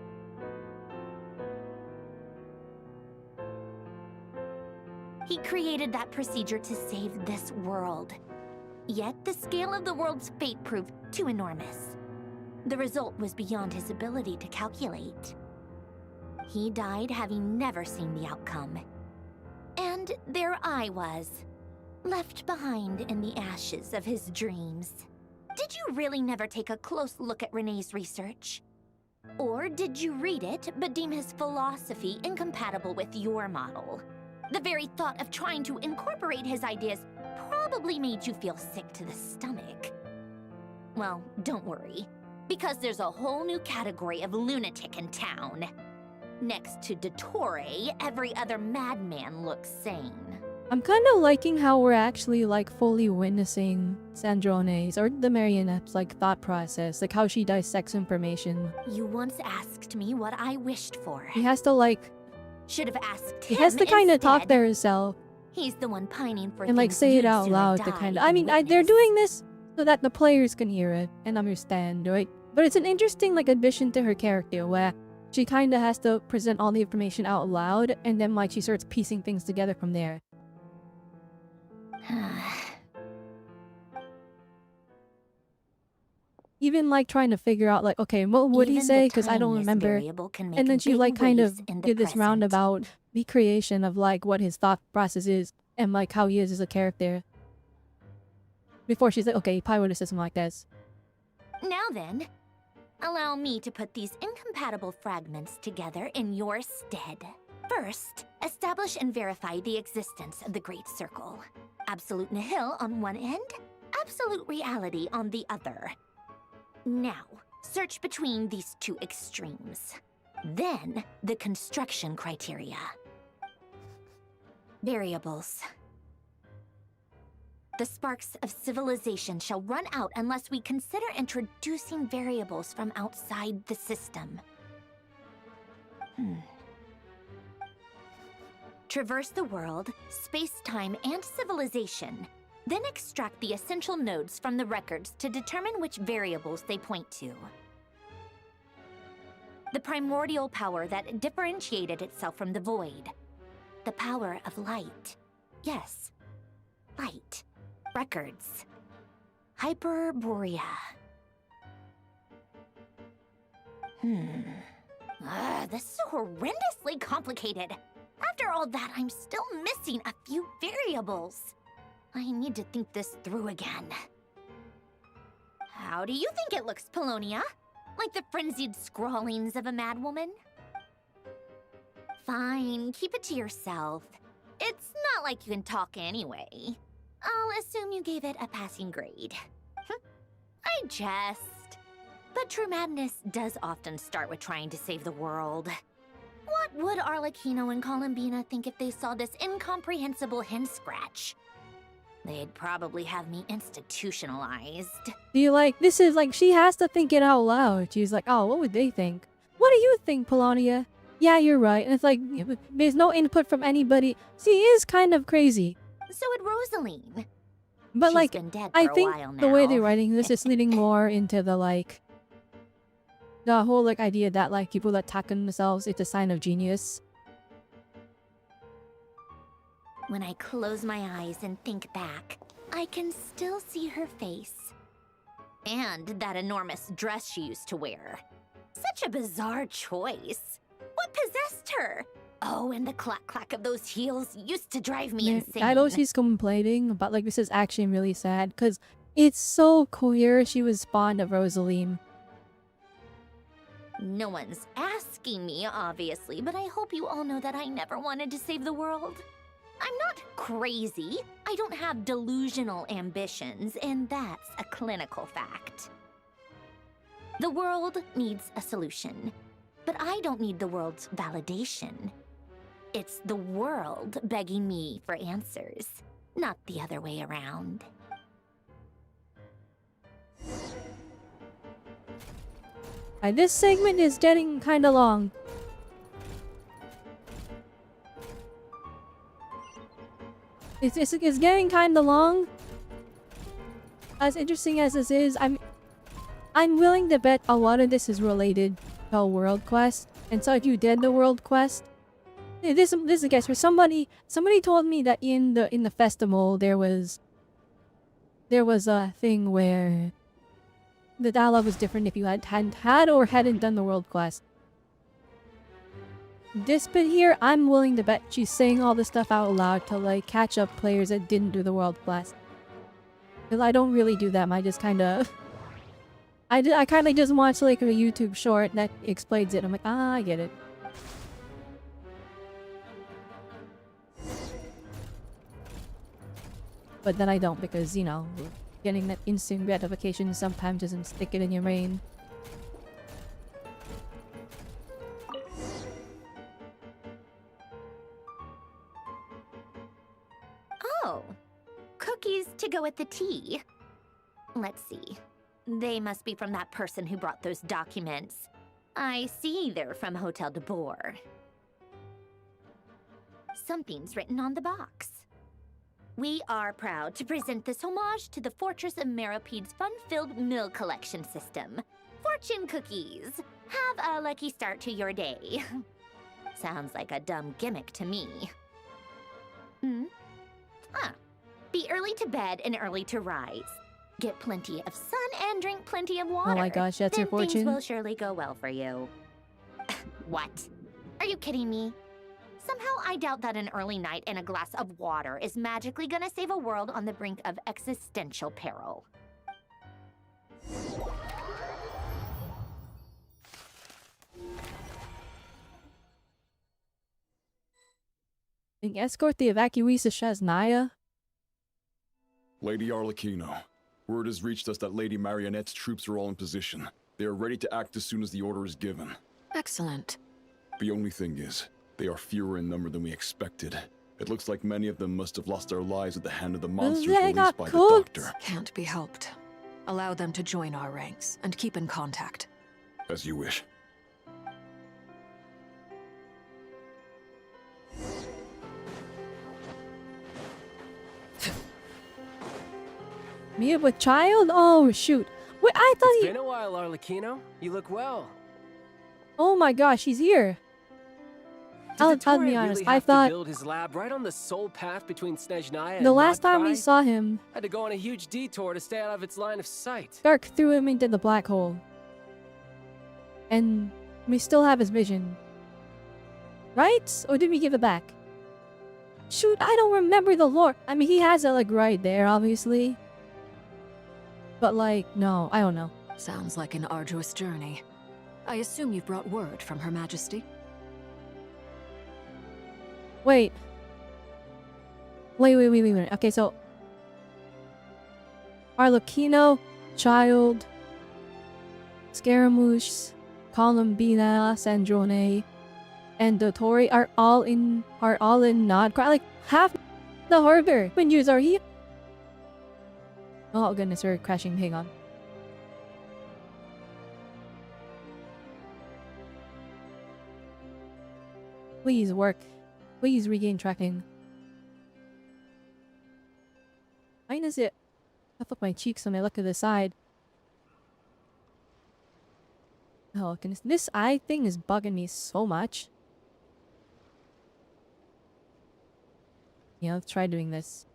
He created that procedure to save this world. Yet the scale of the world's fate proved too enormous. The result was beyond his ability to calculate. He died having never seen the outcome. And there I was, left behind in the ashes of his dreams. Did you really never take a close look at Renee's research? Or did you read it but deem his philosophy incompatible with your model? The very thought of trying to incorporate his ideas probably made you feel sick to the stomach. Well, don't worry, because there's a whole new category of lunatic in town. Next to Dottore, every other madman looks sane. I'm kind of liking how we're actually like fully witnessing Sandrone's or the marionette's like thought process, like how she dissects information. You once asked me what I wished for. He has to like... Should have asked He him has to kind of talk instead. to herself He's the one pining for and like things say it you'd out sooner loud to die kind of... than I mean, they're witness. doing this so that the players can hear it and understand, right? But it's an interesting like addition to her character where she kind of has to present all the information out loud and then like she starts piecing things together from there. Even like trying to figure out like, okay, what would he Even the say? Because I don't tiniest remember. variable can make And then she big like kind of waves in the did this present. roundabout recreation of like what his thought process is and like how he is as a character. Before she's like, okay, he probably would have said something like this. Now then, allow me to put these incompatible fragments together in your stead. First, establish and verify the existence of the Great Circle. Absolute nihil on one end, absolute reality on the other. Now, search between these two extremes. Then, the construction criteria. Variables. The sparks of civilization shall run out unless we consider introducing variables from outside the system. Traverse the world, space-time, and civilization. Then extract the essential nodes from the records to determine which variables they point to. The primordial power that differentiated itself from the void. The power of light. Yes, light. Records. Hyperborea. This is horrendously complicated. After all that, I'm still missing a few variables. I need to think this through again. How do you think it looks, Polonia? Like the frenzied scrawlings of a madwoman? Fine, keep it to yourself. It's not like you can talk anyway. I'll assume you gave it a passing grade. I jest. But true madness does often start with trying to save the world. What would Arlecchino and Columbina think if they saw this incomprehensible hen scratch? They'd probably have me institutionalized. Do you like, this is like, she has to think it out loud. She's like, oh, what would they think? What do you think, Polonia? Yeah, you're right. And it's like, there's no input from anybody. She is kind of crazy. So would Rosaline. But She's like, been dead I for a think while the way now. they're writing this is leading more into the like, the whole like idea that like people that attack themselves, it's a sign of genius. When I close my eyes and think back, I can still see her face. And that enormous dress she used to wear. Such a bizarre choice. What possessed her? Oh, and the clack-clack of those heels used to drive me insane. I know she's complaining, but like this is actually really sad because it's so clear she was fond of Rosaline. No one's asking me, obviously, but I hope you all know that I never wanted to save the world. I'm not crazy. I don't have delusional ambitions, and that's a clinical fact. The world needs a solution, but I don't need the world's validation. It's the world begging me for answers, not the other way around. This segment is getting kind of long. It's getting kind of long. As interesting as this is, I'm willing to bet a lot of this is related to a world quest. And so if you did the world quest, this is a guess for somebody told me that in the festival there was a thing where the dialogue was different if you hadn't done the world quest. This bit here, I'm willing to bet she's saying all this stuff out loud to like catch up players that didn't do the world quest. Because I don't really do them, I just kind of I kind of just watched like a YouTube short that explains it. I'm like, ah, I get it. But then I don't because, you know, getting that instant gratification sometimes doesn't stick it in your brain. Oh, cookies to go with the tea. Let's see. They must be from that person who brought those documents. I see they're from Hotel de Boer. Something's written on the box. We are proud to present this homage to the Fortress of Meropede's fun-filled meal collection system. Fortune cookies. Have a lucky start to your day. Sounds like a dumb gimmick to me. Be early to bed and early to rise. Get plenty of sun and drink plenty of water. Oh my gosh, that's your fortune. Things will surely go well for you. What? Are you kidding me? Somehow I doubt that an early night and a glass of water is magically gonna save a world on the brink of existential peril. Being escort the evacuees to Shaznaya? Lady Arlecchino, word has reached us that Lady Marionette's troops are all in position. They are ready to act as soon as the order is given. Excellent. The only thing is, they are fewer in number than we expected. It looks like many of them must have lost their lives at the hand of the monsters released by the Doctor. Can't be helped. Allow them to join our ranks and keep in contact. As you wish. Me with child? Oh shoot. Wait, I thought It's been a while, Arlecchino. You look well. Oh my gosh, he's here. I'll be honest, I thought to build his lab right on the sole path between Snezhnaya and the last time we Nod-krai? saw him, Had to go on a huge detour to stay out of its line of sight. Dark threw him into the black hole. And we still have his vision. Right? Or did we give it back? Shoot, I don't remember the lore. I mean, he has it like right there, obviously. But like, no, I don't know. Sounds like an arduous journey. I assume you've brought word from Her Majesty? Wait. Wait. Okay, so Arlecchino, Child, Scaramouche, Columbina, Sandrone, and Dotori are all in Nod-krai. Like half the harbor Winjus are here. Oh goodness, we're crashing. Hang on. Please work. Please regain tracking. Why does it puff up my cheeks when I look at the side? Oh goodness, this eye thing is bugging me so much. Yeah, let's try doing this.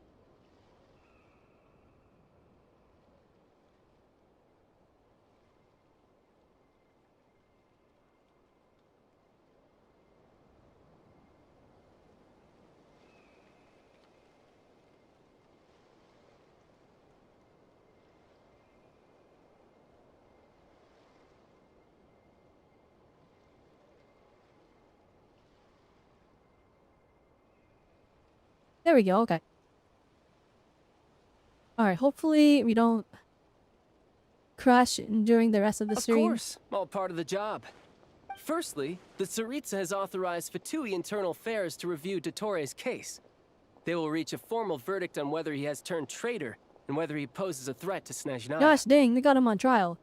There we go, okay. Alright, hopefully we don't crash during the rest of the stream. Of course, all part of the job. Firstly, the Tsaritsa has authorized Fatui Internal Affairs to review Dotore's case. They will reach a formal verdict on whether he has turned traitor and whether he poses a threat to Snezhnaya. Gosh dang, they got him on trial.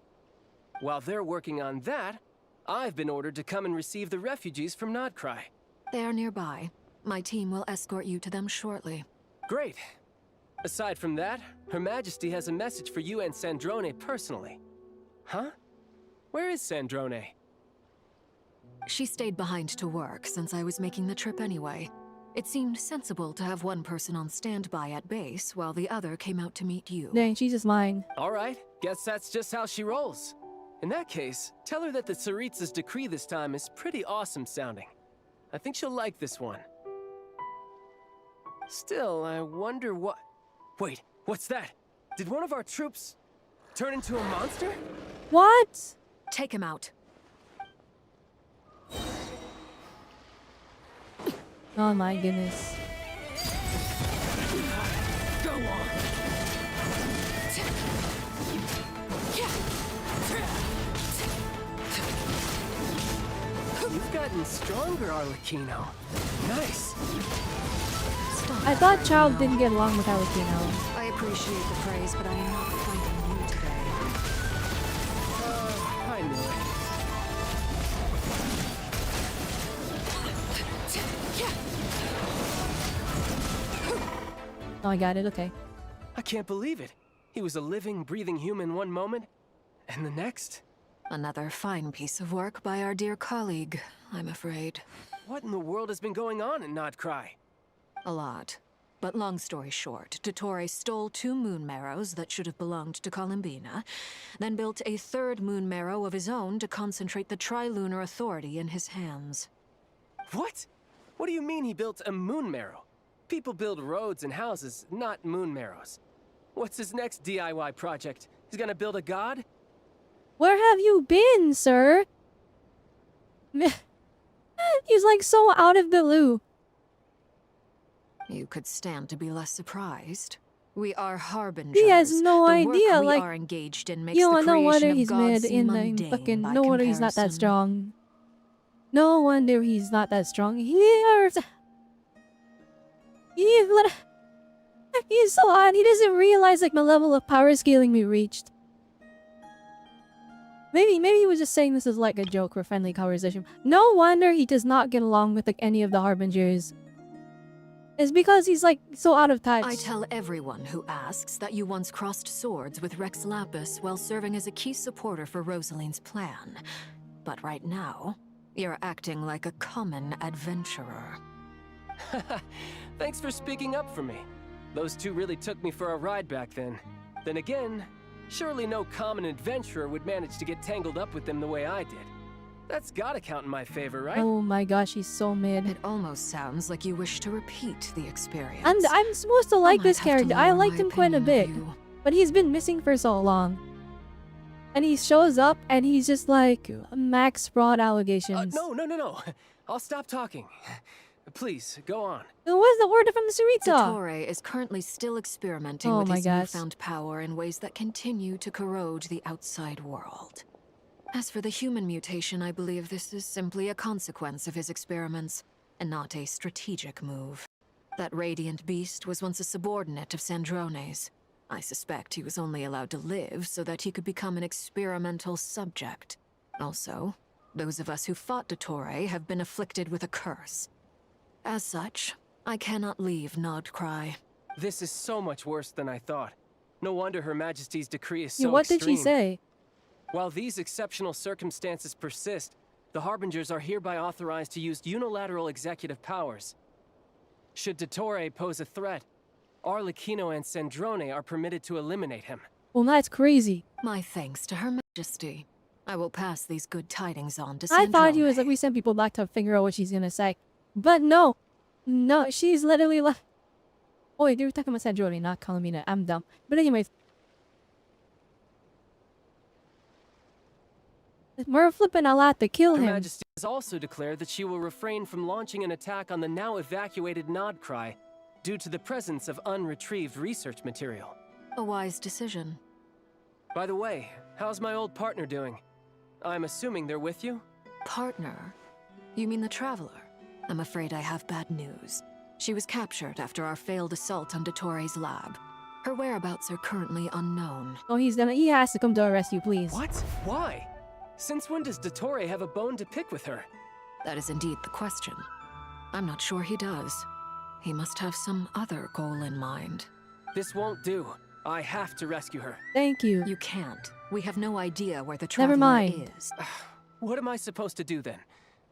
While they're working on that, I've been ordered to come and receive the refugees from Nod-krai. They are nearby. My team will escort you to them shortly. Great. Aside from that, Her Majesty has a message for you and Sandrone personally. Huh? Where is Sandrone? She stayed behind to work since I was making the trip anyway. It seemed sensible to have one person on standby at base while the other came out to meet you. Dang, she's just lying. Alright, guess that's just how she rolls. In that case, tell her that the Tsaritsa's decree this time is pretty awesome sounding. I think she'll like this one. Still, I wonder what... Wait, what's that? Did one of our troops turn into a monster? What? Take him out. Oh my goodness. Go on. You've gotten stronger, Arlecchino. Nice. I thought Child didn't get along with Arlecchino. I appreciate the praise, but I am not fighting you today. I knew it. Oh, I got it. Okay. I can't believe it. He was a living, breathing human one moment, and the next? Another fine piece of work by our dear colleague, I'm afraid. What in the world has been going on in Nod-krai? A lot. But long story short, Dottore stole 2 moon marrows that should have belonged to Columbina, then built a 3rd moon marrow of his own to concentrate the Tri-Lunar Authority in his hands. What? What do you mean he built a moon marrow? People build roads and houses, not moon marrows. What's his next DIY project? He's gonna build a god? Where have you been, sir? He's like so out of the loop. You could stand to be less surprised. We are harbingers. He has no the idea. Work we like, are engaged in makes you know, the no creation wonder of he's gods mid seem in the mundane fucking. by No wonder he's not that comparison. strong. No wonder he's not that strong. He's so odd. He doesn't realize like the level of power scaling we reached. Maybe he was just saying this as like a joke for friendly conversation. No wonder he does not get along with like any of the harbingers. It's because he's like so out of touch. I tell everyone who asks that you once crossed swords with Rex Lapis while serving as a key supporter for Rosaline's plan. But right now, you're acting like a common adventurer. Thanks for speaking up for me. Those 2 really took me for a ride back then. Then again, surely no common adventurer would manage to get tangled up with them the way I did. That's gotta count in my favor, right? Oh my gosh, he's so mid. It almost sounds like you wish to repeat the experience. And I'm supposed to like this character. I liked him quite a bit. But he's been missing for so long. And he shows up and he's just like max fraud allegations. No. I'll stop talking. Please, go on. What's the order from the Sarita? Dottore is currently still experimenting Oh with my his gosh. newfound power in ways that continue to corrode the outside world. As for the human mutation, I believe this is simply a consequence of his experiments, and not a strategic move. That radiant beast was once a subordinate of Sandrone's. I suspect he was only allowed to live so that he could become an experimental subject. Also, those of us who fought Dottore have been afflicted with a curse. As such, I cannot leave Nod-krai. This is so much worse than I thought. No wonder Her Majesty's decree is so What extreme. did she say? While these exceptional circumstances persist, the Harbingers are hereby authorized to use unilateral executive powers. Should Dottore pose a threat, Arlecchino and Sandrone are permitted to eliminate him. Well, that's crazy. My thanks to Her Majesty. I will pass these good tidings on to Sandrone. I thought he was like, we sent people back to figure out what she's gonna say. But no. No, she's literally like... Oh wait, they were talking about Sandrone, not Columbina. I'm dumb. But anyways. We're flipping a lot to kill Her him. Majesty has also declared that she will refrain from launching an attack on the now evacuated Nod-krai due to the presence of unretrieved research material. A wise decision. By the way, how's my old partner doing? I'm assuming they're with you? Partner? You mean the Traveler? I'm afraid I have bad news. She was captured after our failed assault on Dottore's lab. Her whereabouts are currently unknown. Oh, he has to come to our rescue, please. What? Why? Since when does Dottore have a bone to pick with her? That is indeed the question. I'm not sure he does. He must have some other goal in mind. This won't do. I have to rescue her. Thank you. You can't. We have no idea where the Never Traveler mind. is. What am I supposed to do then?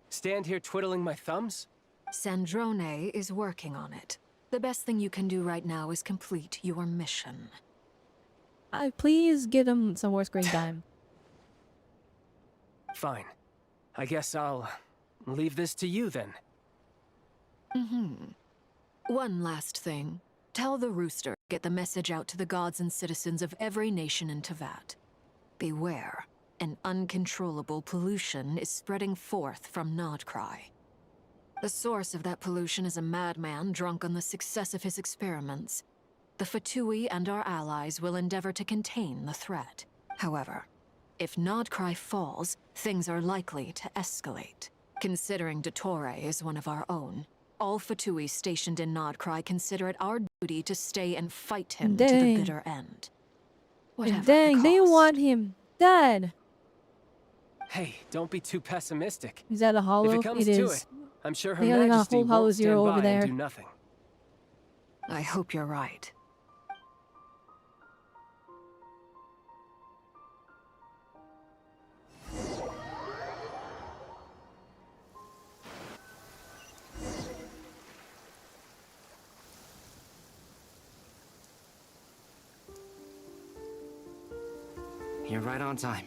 Stand here twiddling my thumbs? Sandrone is working on it. The best thing you can do right now is complete your mission. Please get him some more screen time. Fine. I guess I'll leave this to you then. One last thing. Tell the Rooster, get the message out to the gods and citizens of every nation in Teyvat. Beware. an uncontrollable pollution is spreading forth from Nod-krai. The source of that pollution is a madman drunk on the success of his experiments. The Fatui and our allies will endeavor to contain the threat. However, if Nod-krai falls, things are likely to escalate. Considering Dottore is one of our own, all Fatui stationed in Nod-krai consider it our duty to stay and fight him to the bitter end. And dang, they want him dead. Hey, don't be too pessimistic. Is that a hollow? If it comes It to is. it, I'm sure Her They got a Majesty whole hollow won't zero stand over by and there. do nothing. I hope you're right. You're right on time.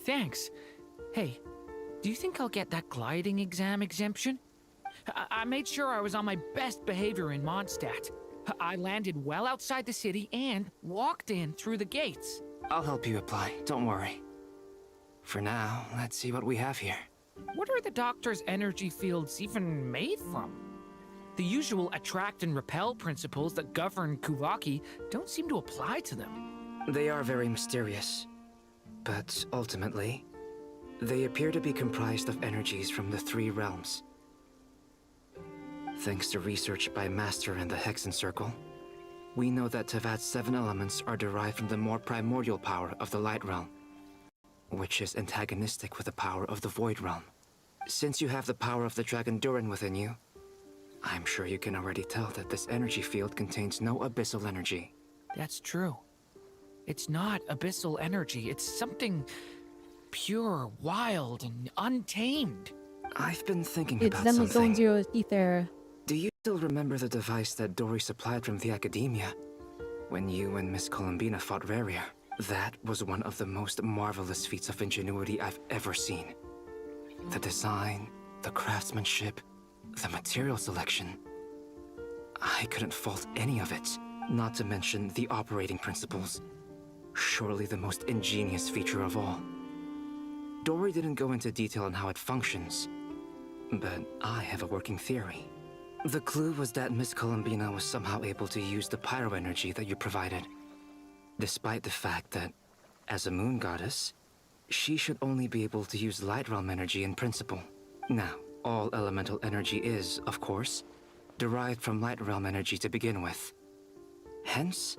Thanks. Hey, do you think I'll get that gliding exam exemption? I made sure I was on my best behavior in Mondstadt. I landed well outside the city and walked in through the gates. I'll help you apply, don't worry. For now, let's see what we have here. What are the doctor's energy fields even made from? The usual attract and repel principles that govern Kuvaki don't seem to apply to them. They are very mysterious, but ultimately, they appear to be comprised of energies from the 3 realms. Thanks to research by Master and the Hexen Circle, we know that Tevat's 7 elements are derived from the more primordial power of the Light Realm, which is antagonistic with the power of the Void Realm. Since you have the power of the Dragon Durin within you, I'm sure you can already tell that this energy field contains no abyssal energy. That's true. It's not abyssal energy, it's something pure, wild, and untamed. I've been thinking It's about Zone something. Zero Ether. Do you still remember the device that Dory supplied from the Academia when you and Miss Columbina fought Raria? That was one of the most marvelous feats of ingenuity I've ever seen. The design, the craftsmanship, the material selection. I couldn't fault any of it, not to mention the operating principles. Surely the most ingenious feature of all. Dory didn't go into detail on how it functions, but I have a working theory. The clue was that Miss Columbina was somehow able to use the pyro energy that you provided, despite the fact that, as a moon goddess, she should only be able to use Light Realm energy in principle. Now, all elemental energy is, of course, derived from Light Realm energy to begin with. Hence,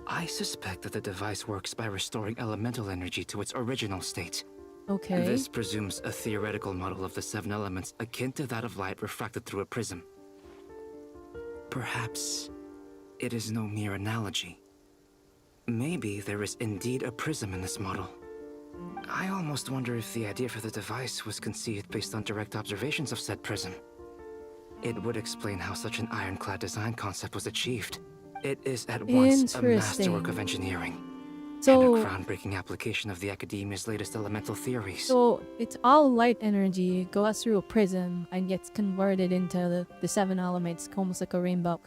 I suspect that the device works by restoring elemental energy to its original state. Okay. This presumes a theoretical model of the 7 elements akin to that of light refracted through a prism. Perhaps it is no mere analogy. Maybe there is indeed a prism in this model. I almost wonder if the idea for the device was conceived based on direct observations of said prism. It would explain how such an ironclad design concept was achieved. It is at once a masterwork of engineering and a groundbreaking application of the Academia's latest elemental theories. So it's all light energy, goes through a prism, and gets converted into the 7 elements, almost like a rainbow.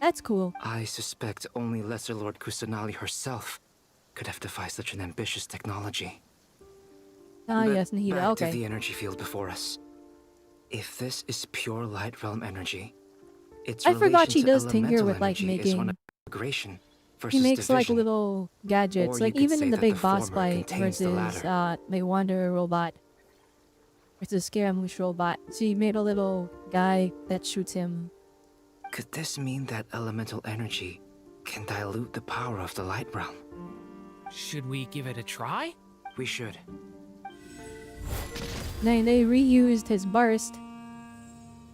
That's cool. I suspect only Lesser Lord Kusanali herself could have devised such an ambitious technology. Ah, But yes, Nahida, back okay. to the energy field before us. If this is pure Light Realm energy, its I forgot relation she to does tinker elemental with like energy is one making. of integration He versus makes like division. little gadgets, Or like you could even say in the that big the boss former fight contains the versus latter. the Wonder Robot. Versus Scaramouche Robot. She made a little guy that shoots him. Could this mean that elemental energy can dilute the power of the Light Realm? Should we give it a try? We should. Then they reused his burst.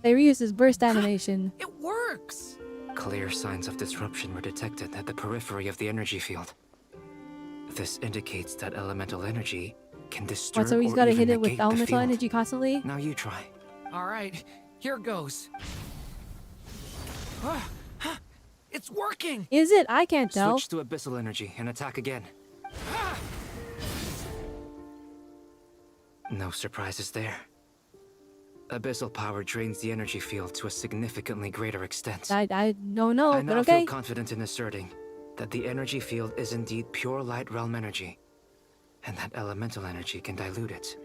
They reused his burst animation. It works! Clear signs of disruption were detected at the periphery of the energy field. This indicates that elemental energy can disturb What, so he's or gotta even hit it with negate the elemental field. energy constantly? Now you try. Alright, here goes. It's working! Is it? I can't tell. Switch to abyssal energy and attack again. No surprises there. Abyssal power drains the energy field to a significantly greater extent. I don't know, I but now okay. feel confident in asserting that the energy field is indeed pure light realm energy, and that elemental energy can dilute it.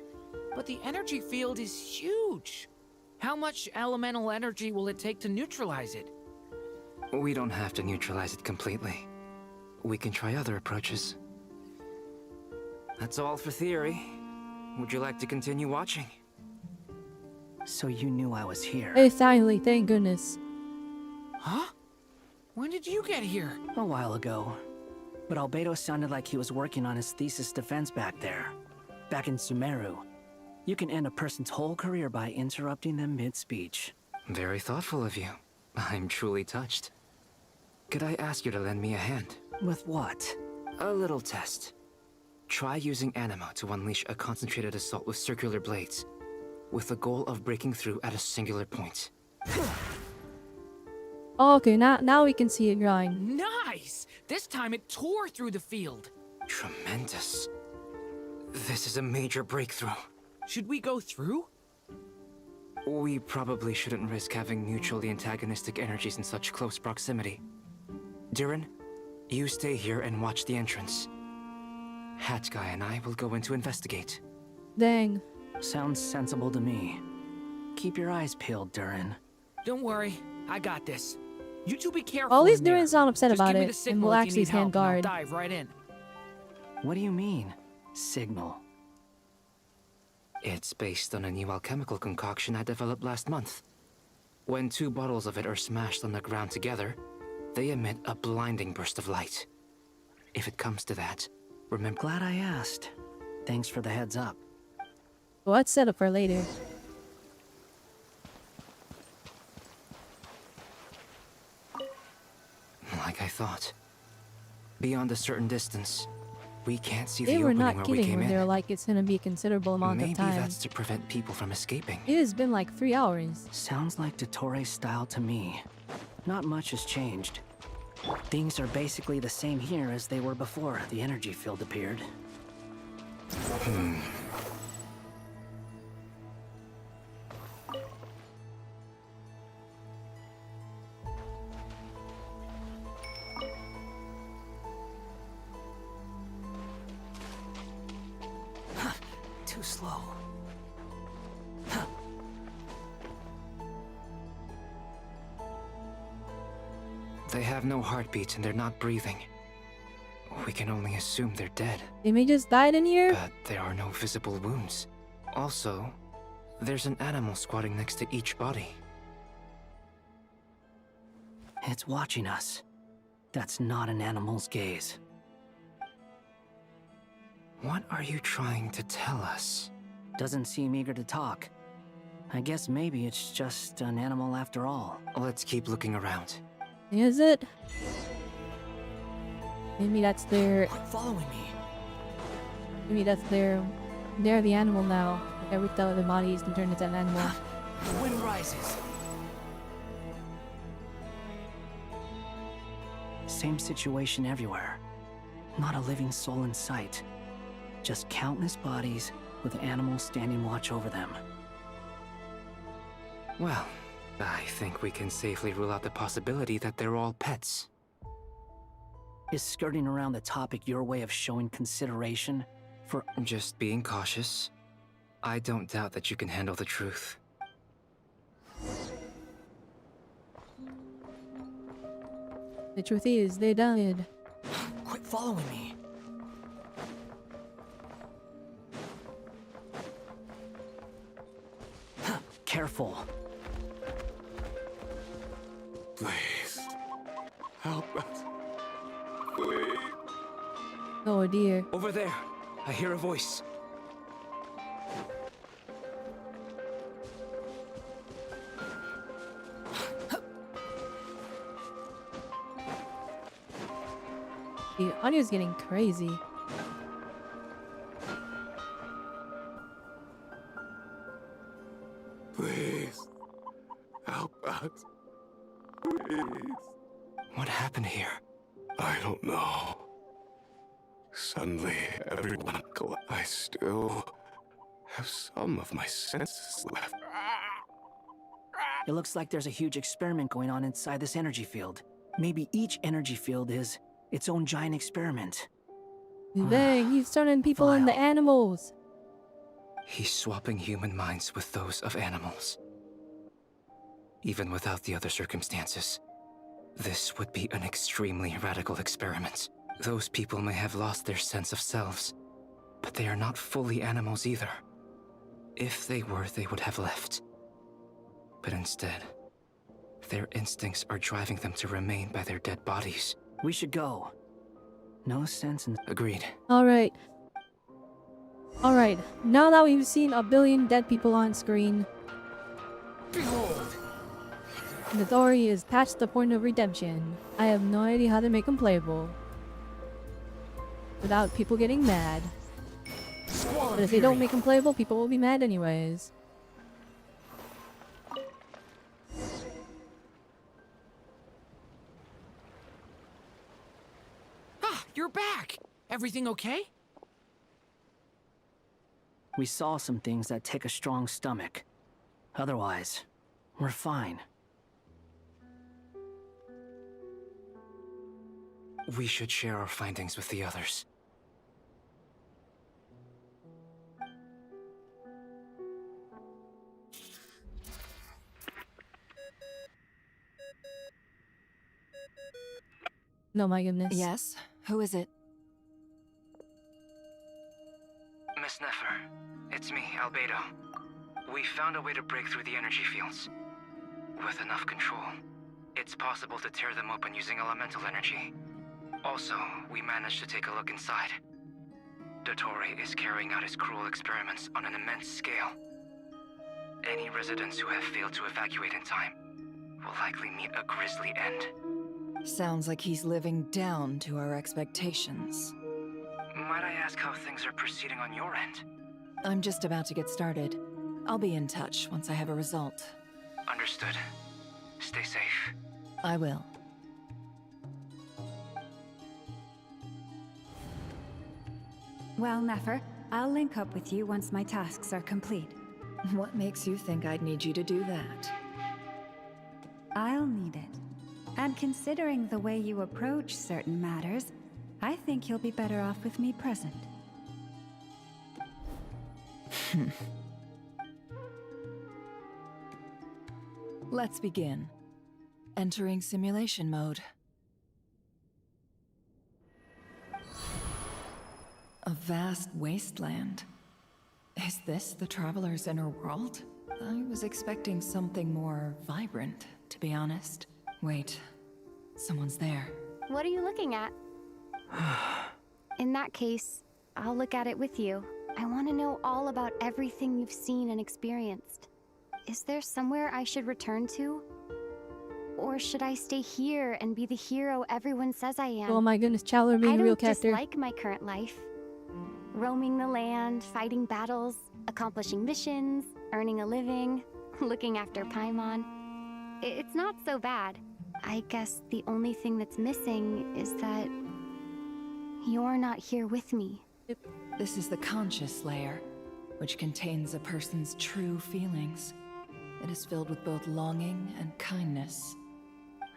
But the energy field is huge. How much elemental energy will it take to neutralize it? We don't have to neutralize it completely. We can try other approaches. That's all for theory. Would you like to continue watching? So you knew I was here. Hey, finally, thank goodness. Huh? When did you get here? A while ago. But Albedo sounded like he was working on his thesis defense back there. Back in Sumeru. You can end a person's whole career by interrupting them mid-speech. Very thoughtful of you. I'm truly touched. Could I ask you to lend me a hand? With what? A little test. Try using Anima to unleash a concentrated assault with circular blades, with the goal of breaking through at a singular point. Oh, okay, now we can see it grind. Nice! This time it tore through the field. Tremendous. This is a major breakthrough. Should we go through? We probably shouldn't risk having mutually antagonistic energies in such close proximity. Durin, you stay here and watch the entrance. Hat Guy and I will go in to investigate. Dang. Sounds sensible to me. Keep your eyes peeled, Durin. Don't worry, I got this. You two be careful. At least in there. Durin's not upset Just about give me it, the and signal we'll if you actually need stand help, and I'll guard. dive right in. What do you mean, signal? It's based on a new alchemical concoction I developed last month. When 2 bottles of it are smashed on the ground together, they emit a blinding burst of light. If it comes to that, remember— Glad I asked. Thanks for the heads up. What's set up for later? Like I thought. Beyond a certain distance, we can't see They the were opening not where we kidding came when in. they're like it's gonna be a considerable amount Maybe of time. that's to prevent people from escaping. It has been like 3 hours. Sounds like Dottore style to me. Not much has changed. Things are basically the same here as they were before the energy field appeared. Too slow. They have no heartbeats and they're not breathing. We can only assume they're dead. They may just died in here. But there are no visible wounds. Also, there's an animal squatting next to each body. It's watching us. That's not an animal's gaze. What are you trying to tell us? Doesn't seem eager to talk. I guess maybe it's just an animal after all. Let's keep looking around. Is it? Maybe that's their. Quit following me. Maybe that's their. They're the animal now. Like every time of the bodies can turn into an animal. The wind rises. Same situation everywhere. Not a living soul in sight. Just countless bodies with animals standing watch over them. Well, I think we can safely rule out the possibility that they're all pets. Is skirting around the topic your way of showing consideration for— Just being cautious. I don't doubt that you can handle the truth. The truth is, they died. Quit following me. Careful. Please. Help us. Please. Oh dear. Over there. I hear a voice. The audio's getting crazy. Please. Help us. Please. What happened here? I don't know. Suddenly, everyone I still have some of my senses left. It looks like there's a huge experiment going on inside this energy field. Maybe each energy field is its own giant experiment. Dang, he's turning people into animals. He's swapping human minds with those of animals. Even without the other circumstances, this would be an extremely radical experiment. Those people may have lost their sense of selves, but they are not fully animals either. If they were, they would have left. But instead, their instincts are driving them to remain by their dead bodies. We should go. No sense in... Agreed. Alright. Alright, now that we've seen a billion dead people on screen, Behold! the story is past the point of redemption. I have no idea how to make them playable without people getting mad. But if they don't make them playable, people will be mad anyways. Ah, you're back! Everything okay? We saw some things that take a strong stomach. Otherwise, we're fine. We should share our findings with the others. No, my goodness. Yes? Who is it? Miss Nefer, it's me, Albedo. We found a way to break through the energy fields. With enough control, it's possible to tear them open using elemental energy. Also, we managed to take a look inside. Dottore is carrying out his cruel experiments on an immense scale. Any residents who have failed to evacuate in time will likely meet a grisly end. Sounds like he's living down to our expectations. Might I ask how things are proceeding on your end? I'm just about to get started. I'll be in touch once I have a result. Understood. Stay safe. I will. Well, Nefer, I'll link up with you once my tasks are complete. What makes you think I'd need you to do that? I'll need it. And considering the way you approach certain matters, I think you'll be better off with me present. Let's begin. Entering simulation mode. A vast wasteland. Is this the Traveler's inner world? I was expecting something more vibrant, to be honest. Wait, someone's there. What are you looking at? In that case, I'll look at it with you. I want to know all about everything you've seen and experienced. Is there somewhere I should return to? Or should I stay here and be the hero everyone says I am? Oh my goodness, Chowler being a real character. I don't dislike my current life. Roaming the land, fighting battles, accomplishing missions, earning a living, looking after Paimon. It's not so bad. I guess the only thing that's missing is that you're not here with me. This is the conscious layer, which contains a person's true feelings. It is filled with both longing and kindness.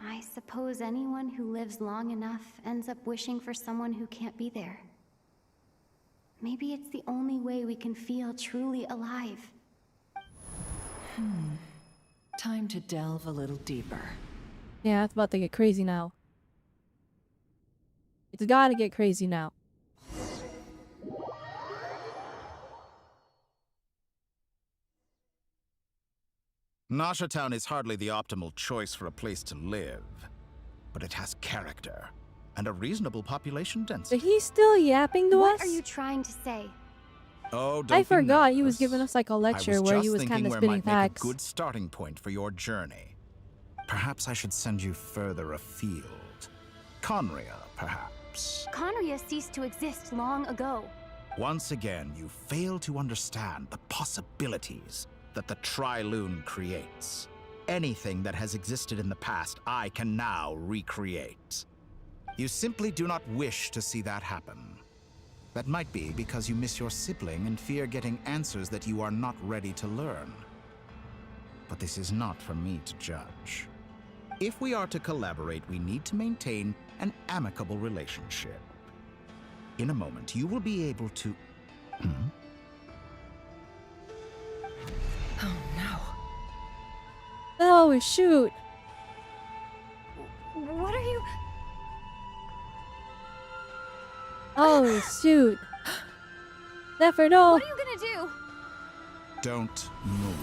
I suppose anyone who lives long enough ends up wishing for someone who can't be there. Maybe it's the only way we can feel truly alive. Time to delve a little deeper. Yeah, it's about to get crazy now. It's gotta get crazy now. Nasha Town is hardly the optimal choice for a place to live, but it has character and a reasonable population density. But he's still yapping to us? What are you trying to say? Oh, don't I be forgot he was nervous. giving us like a lecture where he was kind of spitting Make a facts. good starting point for your journey. Perhaps I should send you further afield. Conria, perhaps. Conria ceased to exist long ago. Once again, you fail to understand the possibilities that the Tri-Lune creates. Anything that has existed in the past, I can now recreate. You simply do not wish to see that happen. That might be because you miss your sibling and fear getting answers that you are not ready to learn. But this is not for me to judge. If we are to collaborate, we need to maintain an amicable relationship. In a moment, you will be able to... Oh no. Oh, shoot. What are you... Oh, shoot. Never know. What are you gonna do? Don't move.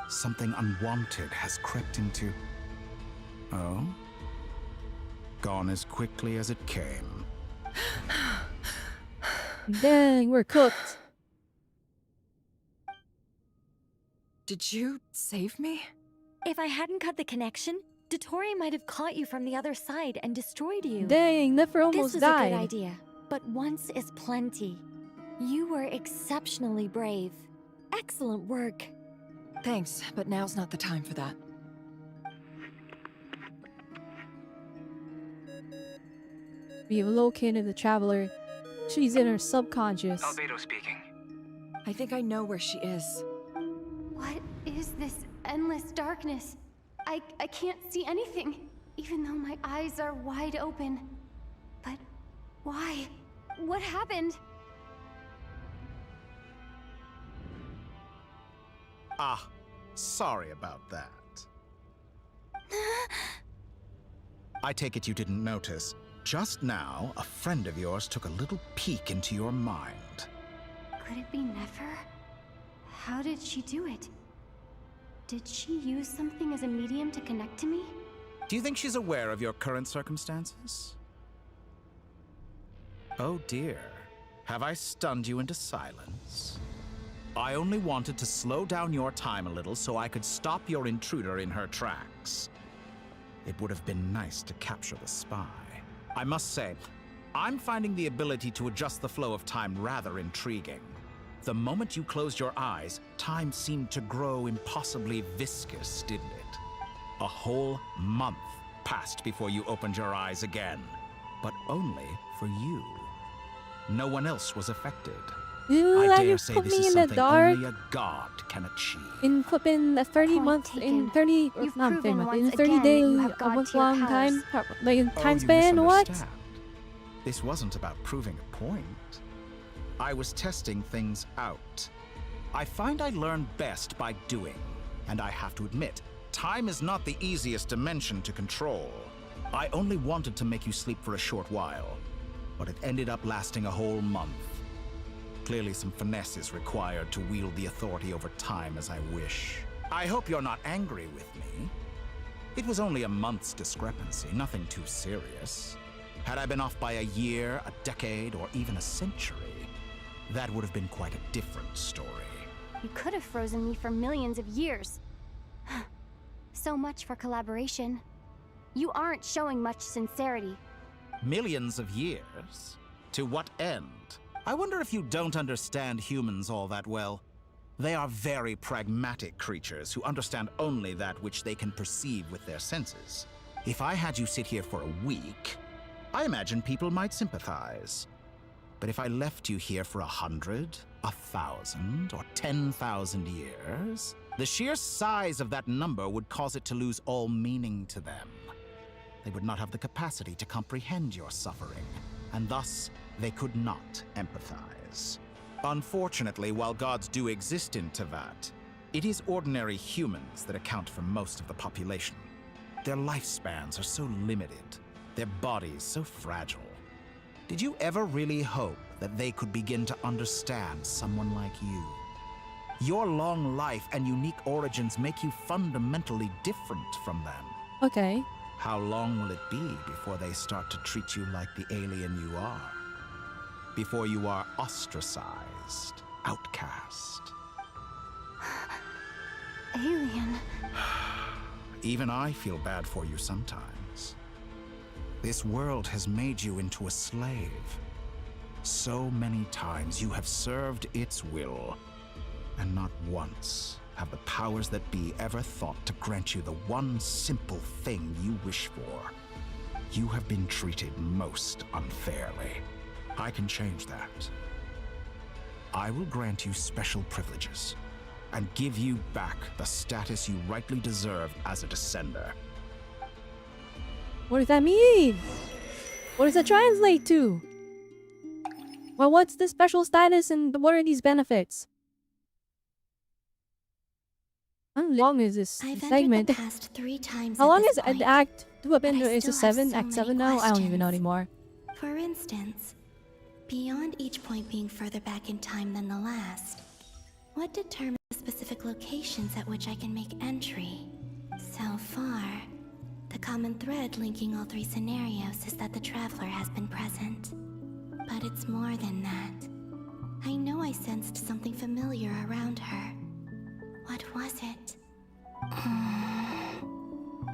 Something unwanted has crept into... Oh? Gone as quickly as it came. Dang, we're cooked. Did you save me? If I hadn't cut the connection, Dottore might have caught you from the other side and destroyed you. Dang, Nefer almost This was died. a good idea, but once is plenty. You were exceptionally brave. Excellent work. Thanks, but now's not the time for that. We located the traveler. She's in her subconscious. Albedo speaking. I think I know where she is. What is this endless darkness? I can't see anything, even though my eyes are wide open. But why? What happened? Ah, sorry about that. I take it you didn't notice. Just now, a friend of yours took a little peek into your mind. Could it be Nefer? How did she do it? Did she use something as a medium to connect to me? Do you think she's aware of your current circumstances? Oh dear. Have I stunned you into silence? I only wanted to slow down your time a little so I could stop your intruder in her tracks. It would have been nice to capture the spy. I must say, I'm finding the ability to adjust the flow of time rather intriguing. The moment you closed your eyes, time seemed to grow impossibly viscous, didn't it? A whole month passed before you opened your eyes again, but only for you. No one else was affected. You I let dare you say put this me is in the something dark. only a god can achieve. In flipping a 30 month, in 30, You've not 30 proven month, once in 30 again day, that you have a God month tier long powers. time, like in Oh, time you span, what? misunderstand. This wasn't about proving a point. I was testing things out. I find I learn best by doing, and I have to admit, time is not the easiest dimension to control. I only wanted to make you sleep for a short while, but it ended up lasting a whole month. Clearly some finesse is required to wield the authority over time as I wish. I hope you're not angry with me. It was only a month's discrepancy, nothing too serious. Had I been off by a year, a decade, or even a century, that would have been quite a different story. You could have frozen me for millions of years. So much for collaboration. You aren't showing much sincerity. Millions of years? To what end? I wonder if you don't understand humans all that well. They are very pragmatic creatures who understand only that which they can perceive with their senses. If I had you sit here for a week, I imagine people might sympathize. But if I left you here for 100, 1,000, or 10,000 years, the sheer size of that number would cause it to lose all meaning to them. They would not have the capacity to comprehend your suffering, and thus they could not empathize. Unfortunately, while gods do exist in Teyvat, it is ordinary humans that account for most of the population. Their lifespans are so limited, their bodies so fragile. Did you ever really hope that they could begin to understand someone like you? Your long life and unique origins make you fundamentally different from them. Okay. How long will it be before they start to treat you like the alien you are? Before you are ostracized, outcast? Alien. Even I feel bad for you sometimes. This world has made you into a slave. So many times you have served its will, and not once have the powers that be ever thought to grant you the one simple thing you wish for. You have been treated most unfairly. I can change that. I will grant you special privileges and give you back the status you rightly deserve as a descender. What does that mean? What does that translate to? Well, what's the special status and what are these benefits? How long is this segment? The past 3 times How long at is this point, Act 2 up into? but I Is it still have 7? so Act many 7 now? I don't even know questions. anymore. For instance, beyond each point being further back in time than the last, what determines the specific locations at which I can make entry? So far, the common thread linking all 3 scenarios is that the traveler has been present. But it's more than that. I know I sensed something familiar around her. What was it?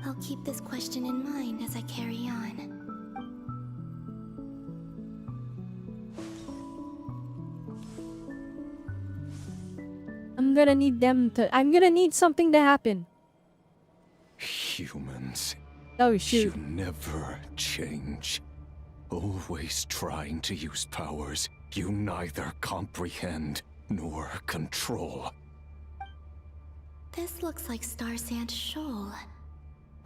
I'll keep this question in mind as I carry on. I'm gonna need something to happen. Humans. Oh, shoot. You never change. Always trying to use powers you neither comprehend nor control. This looks like Star Sand Shoal.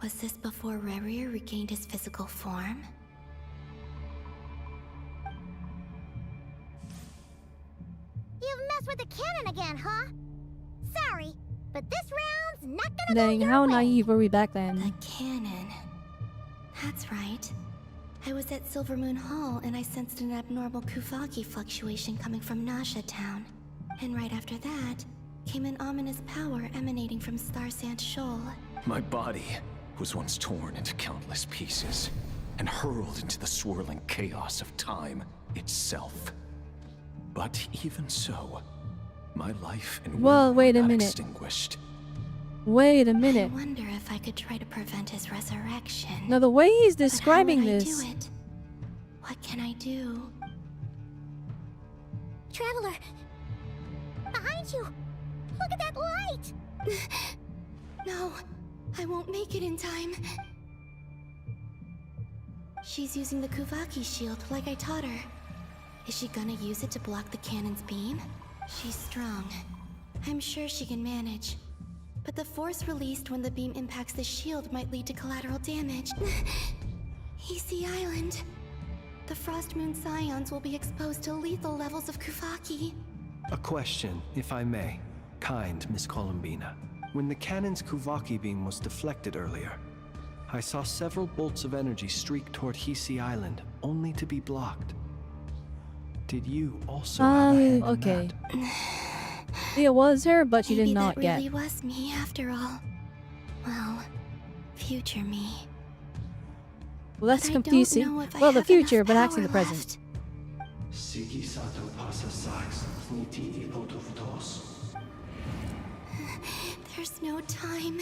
Was this before Rerir regained his physical form? You've messed with the cannon again, huh? Sorry, but this round's not gonna Dang, go your how way. naive were we back then? The cannon. That's right. I was at Silver Moon Hall and I sensed an abnormal Kuvaki fluctuation coming from Nasha Town. And right after that, came an ominous power emanating from Star Sand Shoal. My body was once torn into countless pieces and hurled into the swirling chaos of time itself. But even so, my life and Well, will wait were a not minute. extinguished. Wait a minute. I wonder if I could try to prevent his resurrection. Now the way he's But how describing would I this. do it? What can I do? Traveler! Behind you! Look at that light! No, I won't make it in time. She's using the Kuvaki shield like I taught her. Is she gonna use it to block the cannon's beam? She's strong. I'm sure she can manage. But the force released when the beam impacts the shield might lead to collateral damage. Easy Island. The Frost Moon Scions will be exposed to lethal levels of Kuvaki. A question, if I may. Kind Miss Columbina. When the cannon's Kuvaki beam was deflected earlier, I saw several bolts of energy streak toward Hisi Island, only to be blocked. Did you also have a hand in Okay. that? It was her, but she did Maybe not that get. really was me after all. Well, future me. Well, that's But I don't confusing. know if I Well, the have future, enough but actually the power present. There's no time.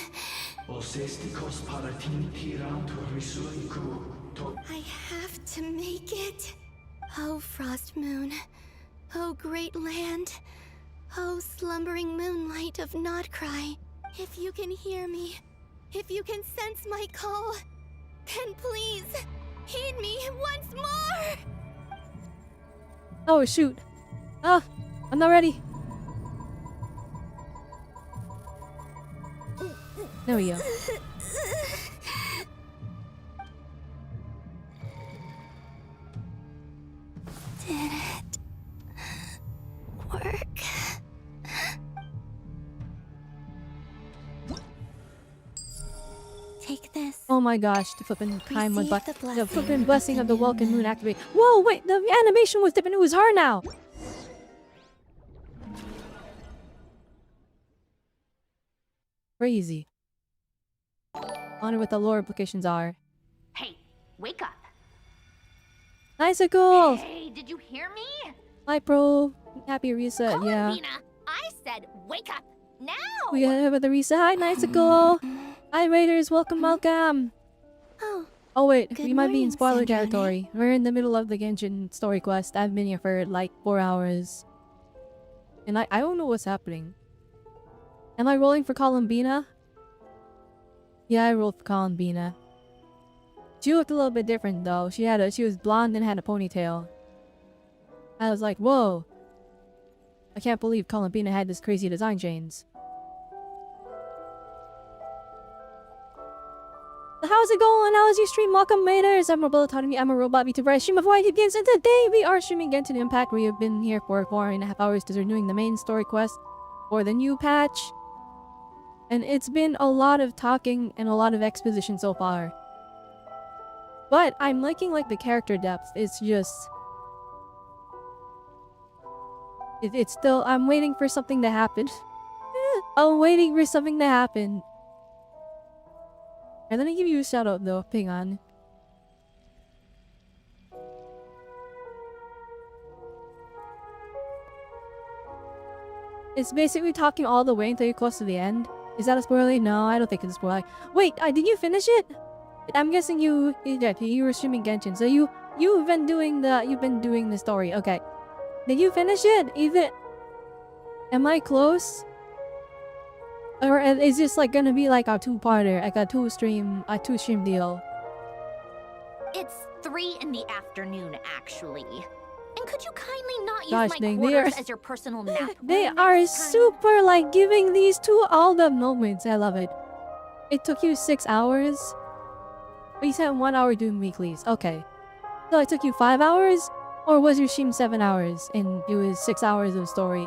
I have to make it. Oh, Frost Moon. Oh, great land. Oh, slumbering moonlight of Nod-krai. If you can hear me, if you can sense my call, then please, heed me once more! Oh, shoot. Ah, I'm not ready. There we go. Did it work? Take this. Oh my gosh, the flippin' time went by. Receive the The flippin' blessing blessing of of the the Welkin new Moon moon. activate. Whoa, wait, the animation was different. It was her now. Crazy. Wonder what the lore implications are. Hey, wake up. Icicle! Hey, did you hear me? Hi, pro. Happy reset, yeah. Columbina, I said wake up now. We have the reset. Hi, Icicle! Hi, Raiders. Welcome, welcome. Oh, wait. We might be in spoiler territory. We're in the middle of the Genshin story quest. I've been here for like 4 hours. And I don't know what's happening. Am I rolling for Columbina? Yeah, I rolled for Columbina. She looked a little bit different though. She was blonde and had a ponytail. I was like, whoa. I can't believe Columbina had this crazy design change. How how's it going? How's your stream? Welcome, haters. I'm Robelle Autonomy. I'm a robot VTuber. I stream of YT games, and today we are streaming Genshin Impact. We have been here for 4.5 hours because we're doing the main story quest for the new patch. And it's been a lot of talking and a lot of exposition so far. But I'm liking like the character depth. It's just... It's still... I'm waiting for something to happen. I'm waiting for something to happen. And let me give you a shout out though. Hang on. It's basically talking all the way until you're close to the end. Is that a spoiler? No, I don't think it's a spoiler. Wait, did you finish it? I'm guessing you were streaming Genshin, so you've been doing the story. Okay, did you finish it? Am I close? Or is this like gonna be like a two-parter, like a two-stream deal? It's 3 in the afternoon, actually. And could you kindly not use Gosh, my quarters as your personal nap? They are super like giving these two all the moments. I love it. It took you 6 hours? But you spent 1 hour doing weeklies. Okay. So it took you 5 hours? Or was your stream 7 hours and it was 6 hours of story?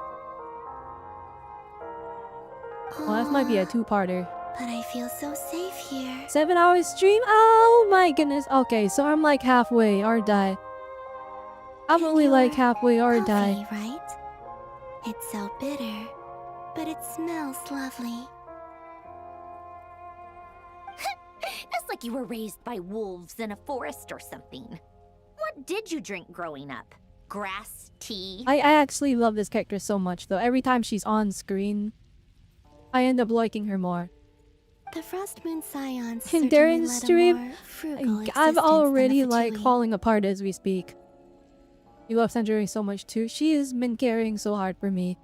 Well, that might be a two-parter. But I feel so safe here. 7 hours stream? Oh my goodness. Okay, so I'm like halfway, aren't I? I'm only like halfway, aren't I? Right? It's so bitter, but it smells lovely. It's like you were raised by wolves in a forest or something. What did you drink growing up? Grass, tea? I actually love this character so much though. Every time she's on screen, I end up liking her more. The Frost Moon Scions And Darren's stream, I'm already like falling apart as we speak. You love Sanjuri so much too. She has been carrying so hard for me.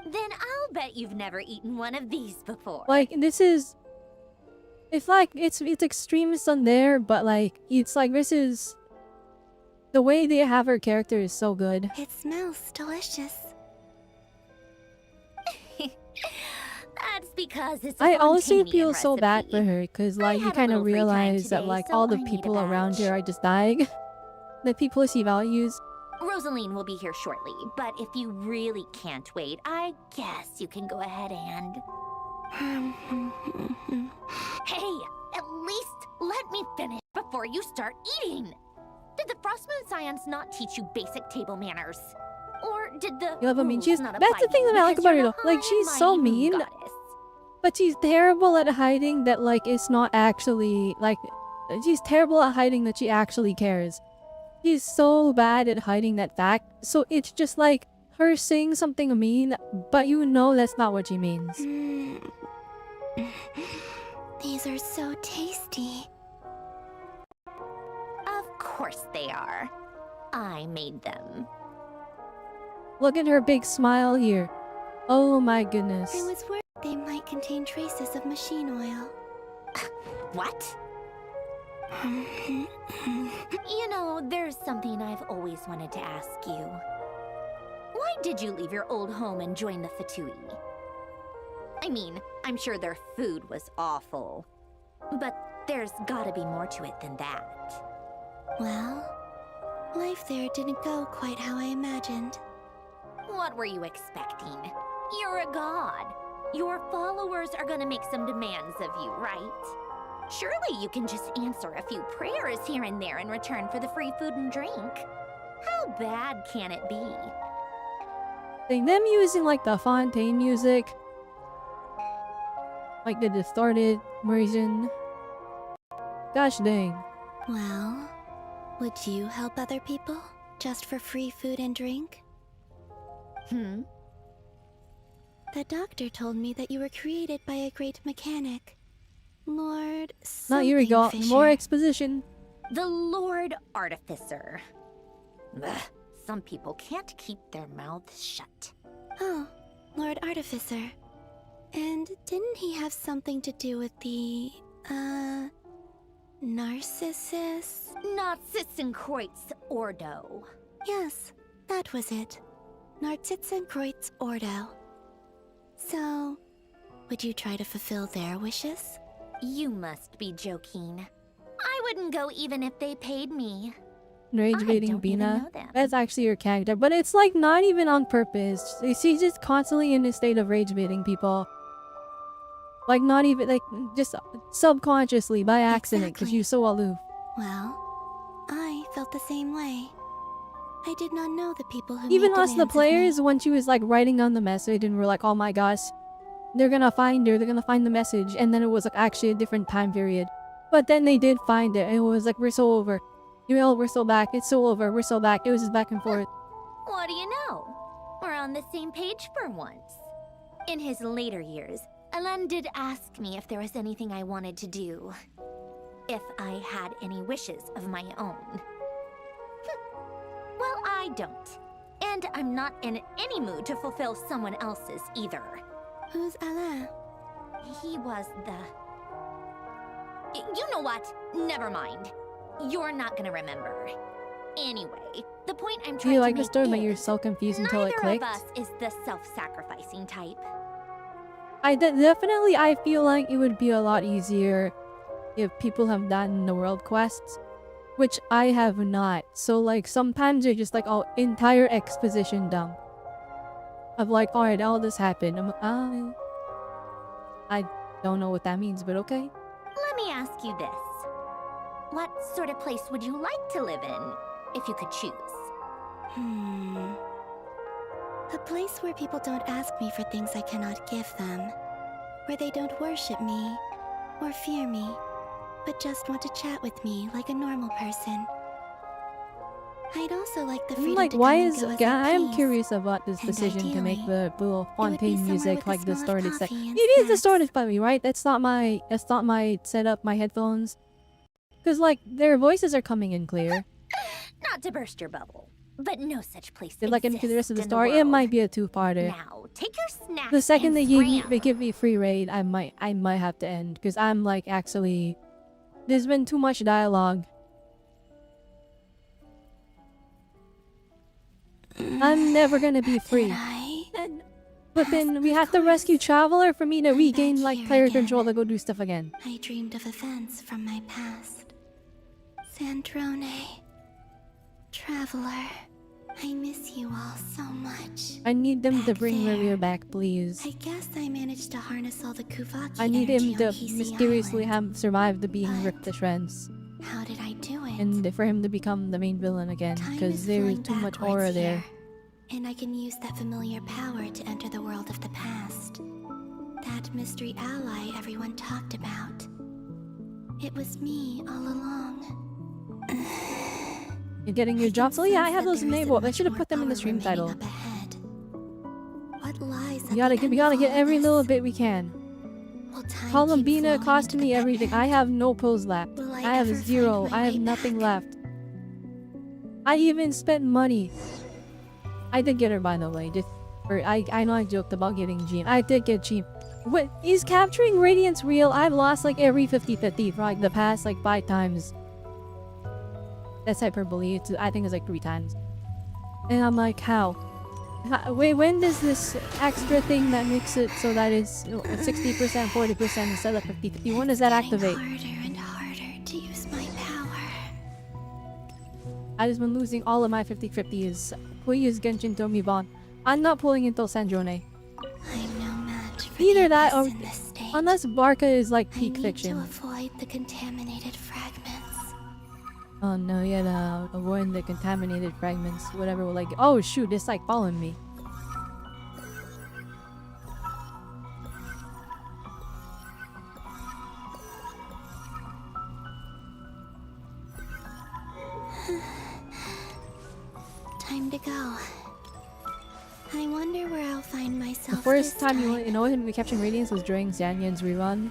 Then I'll bet you've never eaten one of these before. Like this is, it's like it's extremist on there, but like it's like this is the way they have her character is so good. It smells delicious. That's because it's a I also Fontanian feel so bad recipe. for her because like you had a kind of little free time realize that today, like so all the I need a people around badge. here are just dying. The people she values. Rosaline will be here shortly, but if you really can't wait, I guess you can go ahead and... Hey, at least let me finish before you start eating! Did the Frost Moon Scions not teach you basic table manners? Or did the You love her mean. rules She's not that's apply the to thing you that I like because about her you're though. Like the she's high so mighty mean. moon goddess? But she's terrible at hiding that like it's not actually like she's terrible at hiding that she actually cares. She's so bad at hiding that fact. So it's just like her saying something mean, but you know that's not what she means. These are so tasty. Of course they are. I made them. Look at her big smile here. Oh my goodness. I was worried they might contain traces of machine oil. What? You know, there's something I've always wanted to ask you. Why did you leave your old home and join the Fatui? I mean, I'm sure their food was awful. But there's gotta be more to it than that. Well, life there didn't go quite how I imagined. What were you expecting? You're a god. Your followers are gonna make some demands of you, right? Surely you can just answer a few prayers here and there in return for the free food and drink. How bad can it be? Them using like the Fontaine music, like the distorted version. Gosh dang. Well, would you help other people just for free food and drink? The doctor told me that you were created by a great mechanic. Lord Not here we go. Fisher. More exposition. The Lord Artificer. Ugh, some people can't keep their mouths shut. Oh, Lord Artificer. And didn't he have something to do with the, Narcissus? Narcissenkreuz Ordo. Yes, that was it. Narcissenkreuz Ordo. So, would you try to fulfill their wishes? You must be joking. I wouldn't go even if they paid me. Rage baiting Bina. That's actually your character, but it's like not even on purpose. She's just constantly in a state of rage baiting people. Like not even like just subconsciously by accident because you're so aloof. Well, I felt the same way. I did not know the people who Even made us, the demands of me. players, when she was like writing on the message, and we're like, "Oh my gosh, they're gonna find her. They're gonna find the message," and then it was like actually a different time period. But then they did find it. And it was like, "We're so over. We're so back. It's so over. We're so back." It was just back and forth. What do you know? We're on the same page for once. In his later years, Alan did ask me if there was anything I wanted to do. If I had any wishes of my own. Well, I don't. And I'm not in any mood to fulfill someone else's either. Who's Alain? He was the... You know what? Never mind. You're not gonna remember. Anyway, the point I'm trying You to like the make story, is... but you're so confused until it clicked. Neither of us is the self-sacrificing type. Definitely, I feel like it would be a lot easier if people have done the world quests, which I have not. So like sometimes you're just like, oh, entire exposition dump of like, all right, all this happened. I don't know what that means, but okay. Let me ask you this. What sort of place would you like to live in, if you could choose? A place where people don't ask me for things I cannot give them. Where they don't worship me, or fear me, but just want to chat with me like a normal person. I'd also like the freedom Like, to why come and is... go as Yeah, I I am please. curious about this And decision to make ideally, the little fontaine somewhere music with a like the smell of started set. coffee and It is the snacks. started by me, right? That's not my setup, my headphones. Cause like their voices are coming in clear. Not to burst your bubble, but no such place They're like into the rest of the exists in story. It world. might be a two-parter. Now, take your snacks The second and they give me free raid, I might have to end because I'm like actually, there's been too much dialogue. I'm never gonna be free. But then we have to rescue Traveler for me to regain like player control to go do stuff again. I dreamed of events from my past. Sandrone. Traveler. I miss you all so much. I need them to bring Maria back, please. I guess I managed to harness all the Kuvaki I need energy him to on Kisi mysteriously Island. have survived the being ripped to shreds. How did I do it? And for him to become the main villain again, Time because is there is flowing too much backwards aura there. here, and I can use that familiar power to enter the world of the past. That mystery ally everyone talked about. It was me all along. You're getting your jobs? Oh yeah, I have those enabled. I should have put them in the stream title. What lies We gotta get every little bit we can. Columbina cost me everything. I have no pose left. I have zero. I have nothing left. I even spent money. I did get her, by the way. Just for I know I joked about getting Jean. I did get Jean. What is capturing Radiance real? I've lost like every 50-50 for like the past like 5 times. That's hyperbole. I think it's like 3 times. And I'm like, how? Wait, when does this extra thing that makes it so that it's 60%, 40% instead of 50-50? When does that activate? Harder and harder to use my power. I just been losing all of my 50-50s. Please, Genshin, throw me Vaughn. I'm not pulling until Sandrone. I'm no match for Either the that or... abyss in this state. Unless Barca is like peak I need fiction. to avoid the contaminated fragments. Oh no, yeah, avoiding the contaminated fragments, whatever will like. Oh shoot, it's like following me. Time to go. I wonder where I'll find myself. The first this time you know him to be capturing Radiance was during Xanyan's rerun.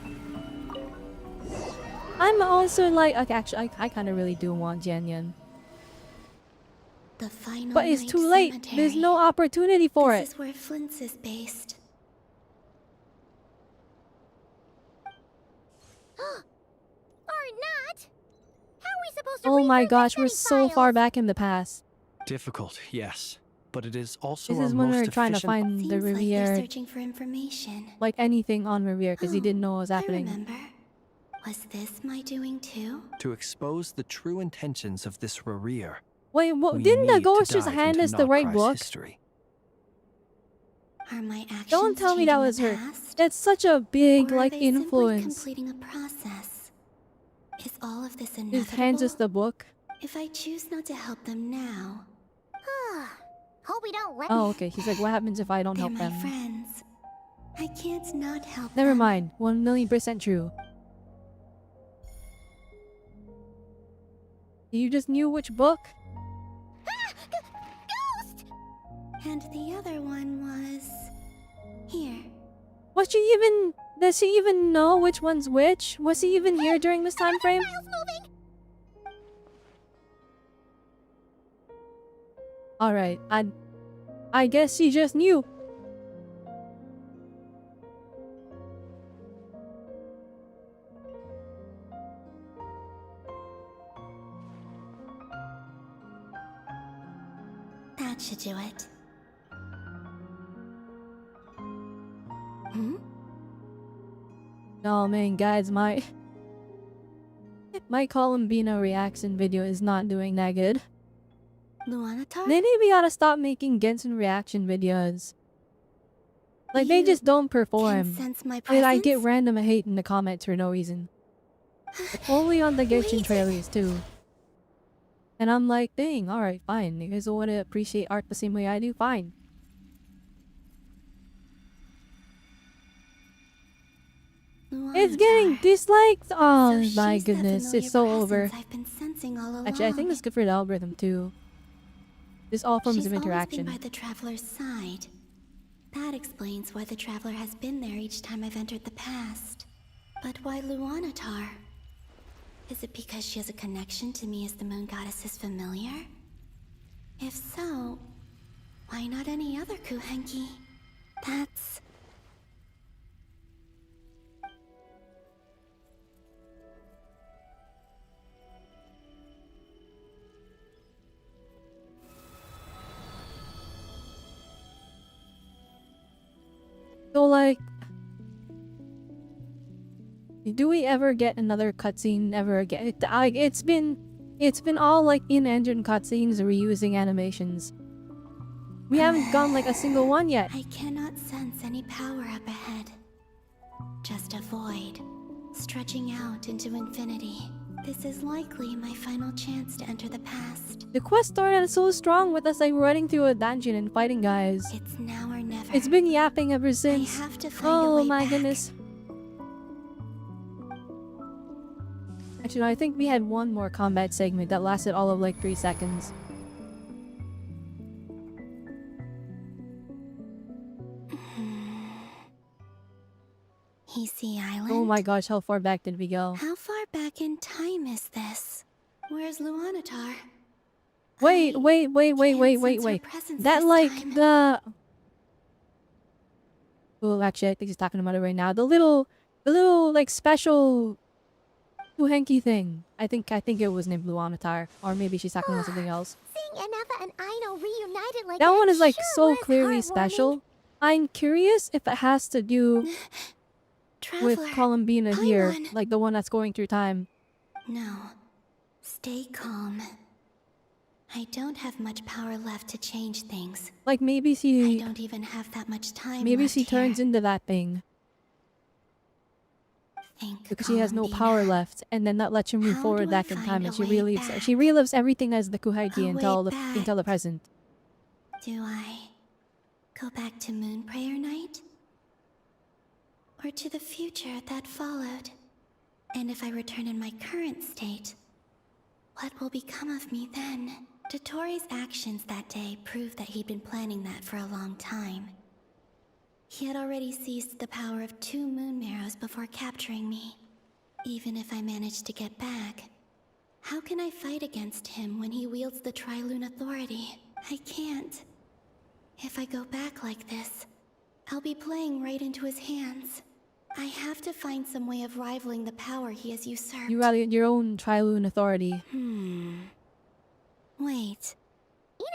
I'm also like, okay, actually, I kind of really do want Xanyan. The final But it's night too late. cemetery. There's no opportunity for This it. is where Flint's is based. Or not? How are we supposed to Oh read my through gosh, the we're study so far files? back in the past. Difficult, yes. But it is also This our is when we most were trying to efficient... find the Seems like they're Riviere, searching for information. like anything on Riviere, because he didn't know what was I happening. remember. Was this my doing too? To expose the true intentions of this Rarir. Wait, what? we Didn't the need to ghost just dive hand into us the right Nod-krai's book? history. Are my actions Don't tell me that was changing her. the past? That's such a big, Or are like, they simply influence. completing a process? Is all of this Just inevitable? hands us the book. If I choose not to help them now, Hope we don't let Oh, okay. He's like, what happens if I don't they're help my them? friends. I can't not help Never them. mind. 1,000,000% true. You just knew which book? Ghost! And the other one was here. Was she even... Does she even know which one's which? Was he even here during this time frame? Alright, I guess she just knew. That should do it. Oh man, guys, my Columbina reaction video is not doing that good. Luanatar? Maybe we gotta stop making Genshin reaction videos. Like, they just don't perform. Sense my And I get presence? random hate in the comments for no reason. But only on the Genshin trailers too. And I'm like, dang, alright, fine. You guys want to appreciate art the same way I do? Fine. It's getting disliked! Oh my goodness, it's so over. I've been sensing all along. Actually, I think it's good for the algorithm too. Just all forms of interaction. She's always been by the Traveler's side. That explains why the Traveler has been there each time I've entered the past. But why Luanatar? Is it because she has a connection to me as the Moon Goddess's familiar? If so, why not any other Kuhenki? That's... So like, do we ever get another cutscene ever again? It's been all like in-engine cutscenes reusing animations. We haven't gone like a single one yet. I cannot sense any power up ahead. Just a void, stretching out into infinity. This is likely my final chance to enter the past. The quest started so strong with us like running through a dungeon and fighting guys. It's now or never. It's been yapping ever since. I have to find a way my back. goodness. Actually, no, I think we had one more combat segment that lasted all of like 3 seconds. Heasy Island? Oh my gosh, how far back did we go? How far back in time is this? Where's Luanatar? Wait. That like the... Oh, actually, I think he's talking about it right now. The little like special Kuhenki thing. I think it was named Luanatar, or maybe she's talking about something else. Seeing Anafa and Aino reunited like That one is like sure so was clearly heartwarming. special. I'm curious if it has to do with Traveler, Columbina here, Paimon. like the one that's going through time. No. Stay calm. I don't have much power left to change things. Like maybe I she don't even have that much time maybe left she turns into that thing Think because she has no Columbina. power left, and then that lets her move How forward do I back in find time, a and she way relives back? she relives everything as the Kuhenki A until way the back. until the present. Do I go back to Moon Prayer Night? Or to the future that followed? And if I return in my current state, what will become of me then? Dotori's actions that day proved that he'd been planning that for a long time. He had already seized the power of 2 Moon Marrows before capturing me. Even if I managed to get back, how can I fight against him when he wields the Tri-Lune Authority? I can't. If I go back like this, I'll be playing right into his hands. I have to find some way of rivaling the power he has usurped. You rally your own Tri-Lune authority. Wait,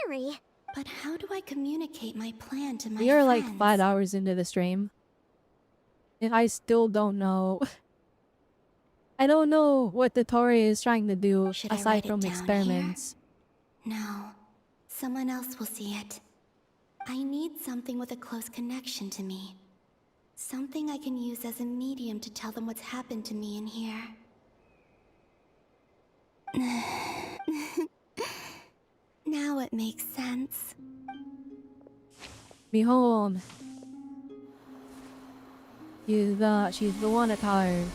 Inari, but how do I communicate my plan to my We are friends? like 5 hours into the stream, and I still don't know. I don't know what the Tori is trying to do Should I aside write it from down experiments. No, someone else will see it. I need something with a close connection to me. Something I can use as a medium to tell them what's happened to me in here. Now it makes sense. Behold. She's the one at tired.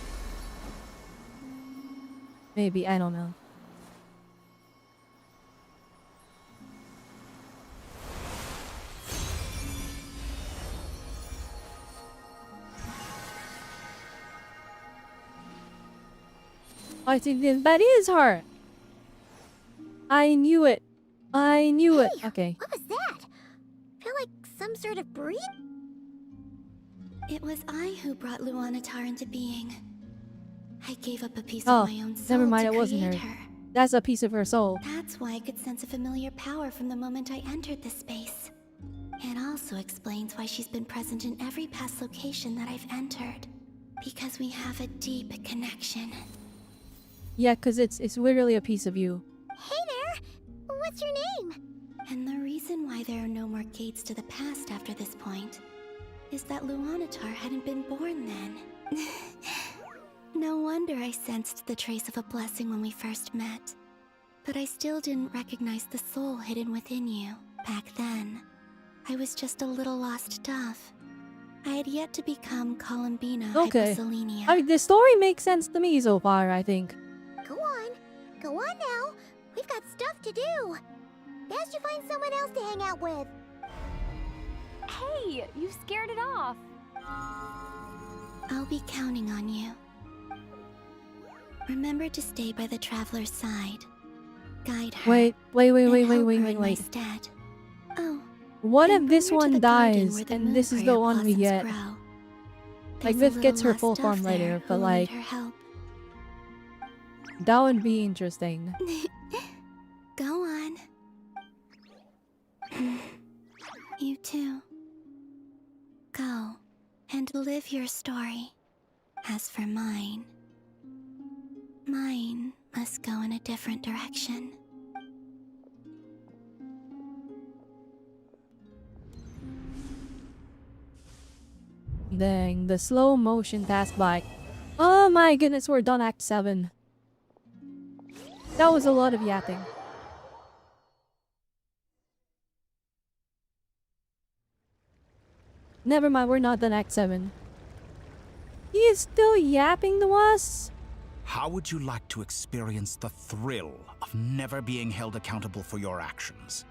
Maybe, I don't know. I think that is her. I knew it. I knew it. Okay. What was that? Feel like some sort of breed? It was I who brought Luanatar into being. I gave up a piece Oh, of my own soul never mind. to It wasn't create her. That's a piece of her soul. That's why I could sense a familiar power from the moment I entered this space. It also explains why she's been present in every past location that I've entered. Because we have a deep connection. Yeah, cause it's literally a piece of you. Hey there! What's your name? And the reason why there are no more gates to the past after this point is that Luanatar hadn't been born then. No wonder I sensed the trace of a blessing when we first met. But I still didn't recognize the soul hidden within you. Back then, I was just a little lost dove. I had yet to become Columbina Okay. Hyposelenia. I mean, the story makes sense to me so far, I think. Go on. Go on now. We've got stuff to do. Best you find someone else to hang out with. Hey, you scared it off. I'll be counting on you. Remember to stay by the traveler's side. Guide her. Wait. In my stead. Oh. What and if this bring her to one the garden dies where the and this is moonfire the one we blossoms get? grow. Like, There's a Viv gets her little full lost form dove later, there but who will like, need her help. that would be interesting. Go on. You too. Go and live your story. As for mine must go in a different direction. Dang, the slow motion passed by. Oh my goodness, we're done Act 7. That was a lot of yapping. Never mind, we're not done Act 7. He is still yapping to us? How would you like to experience the thrill of never being held accountable for your actions?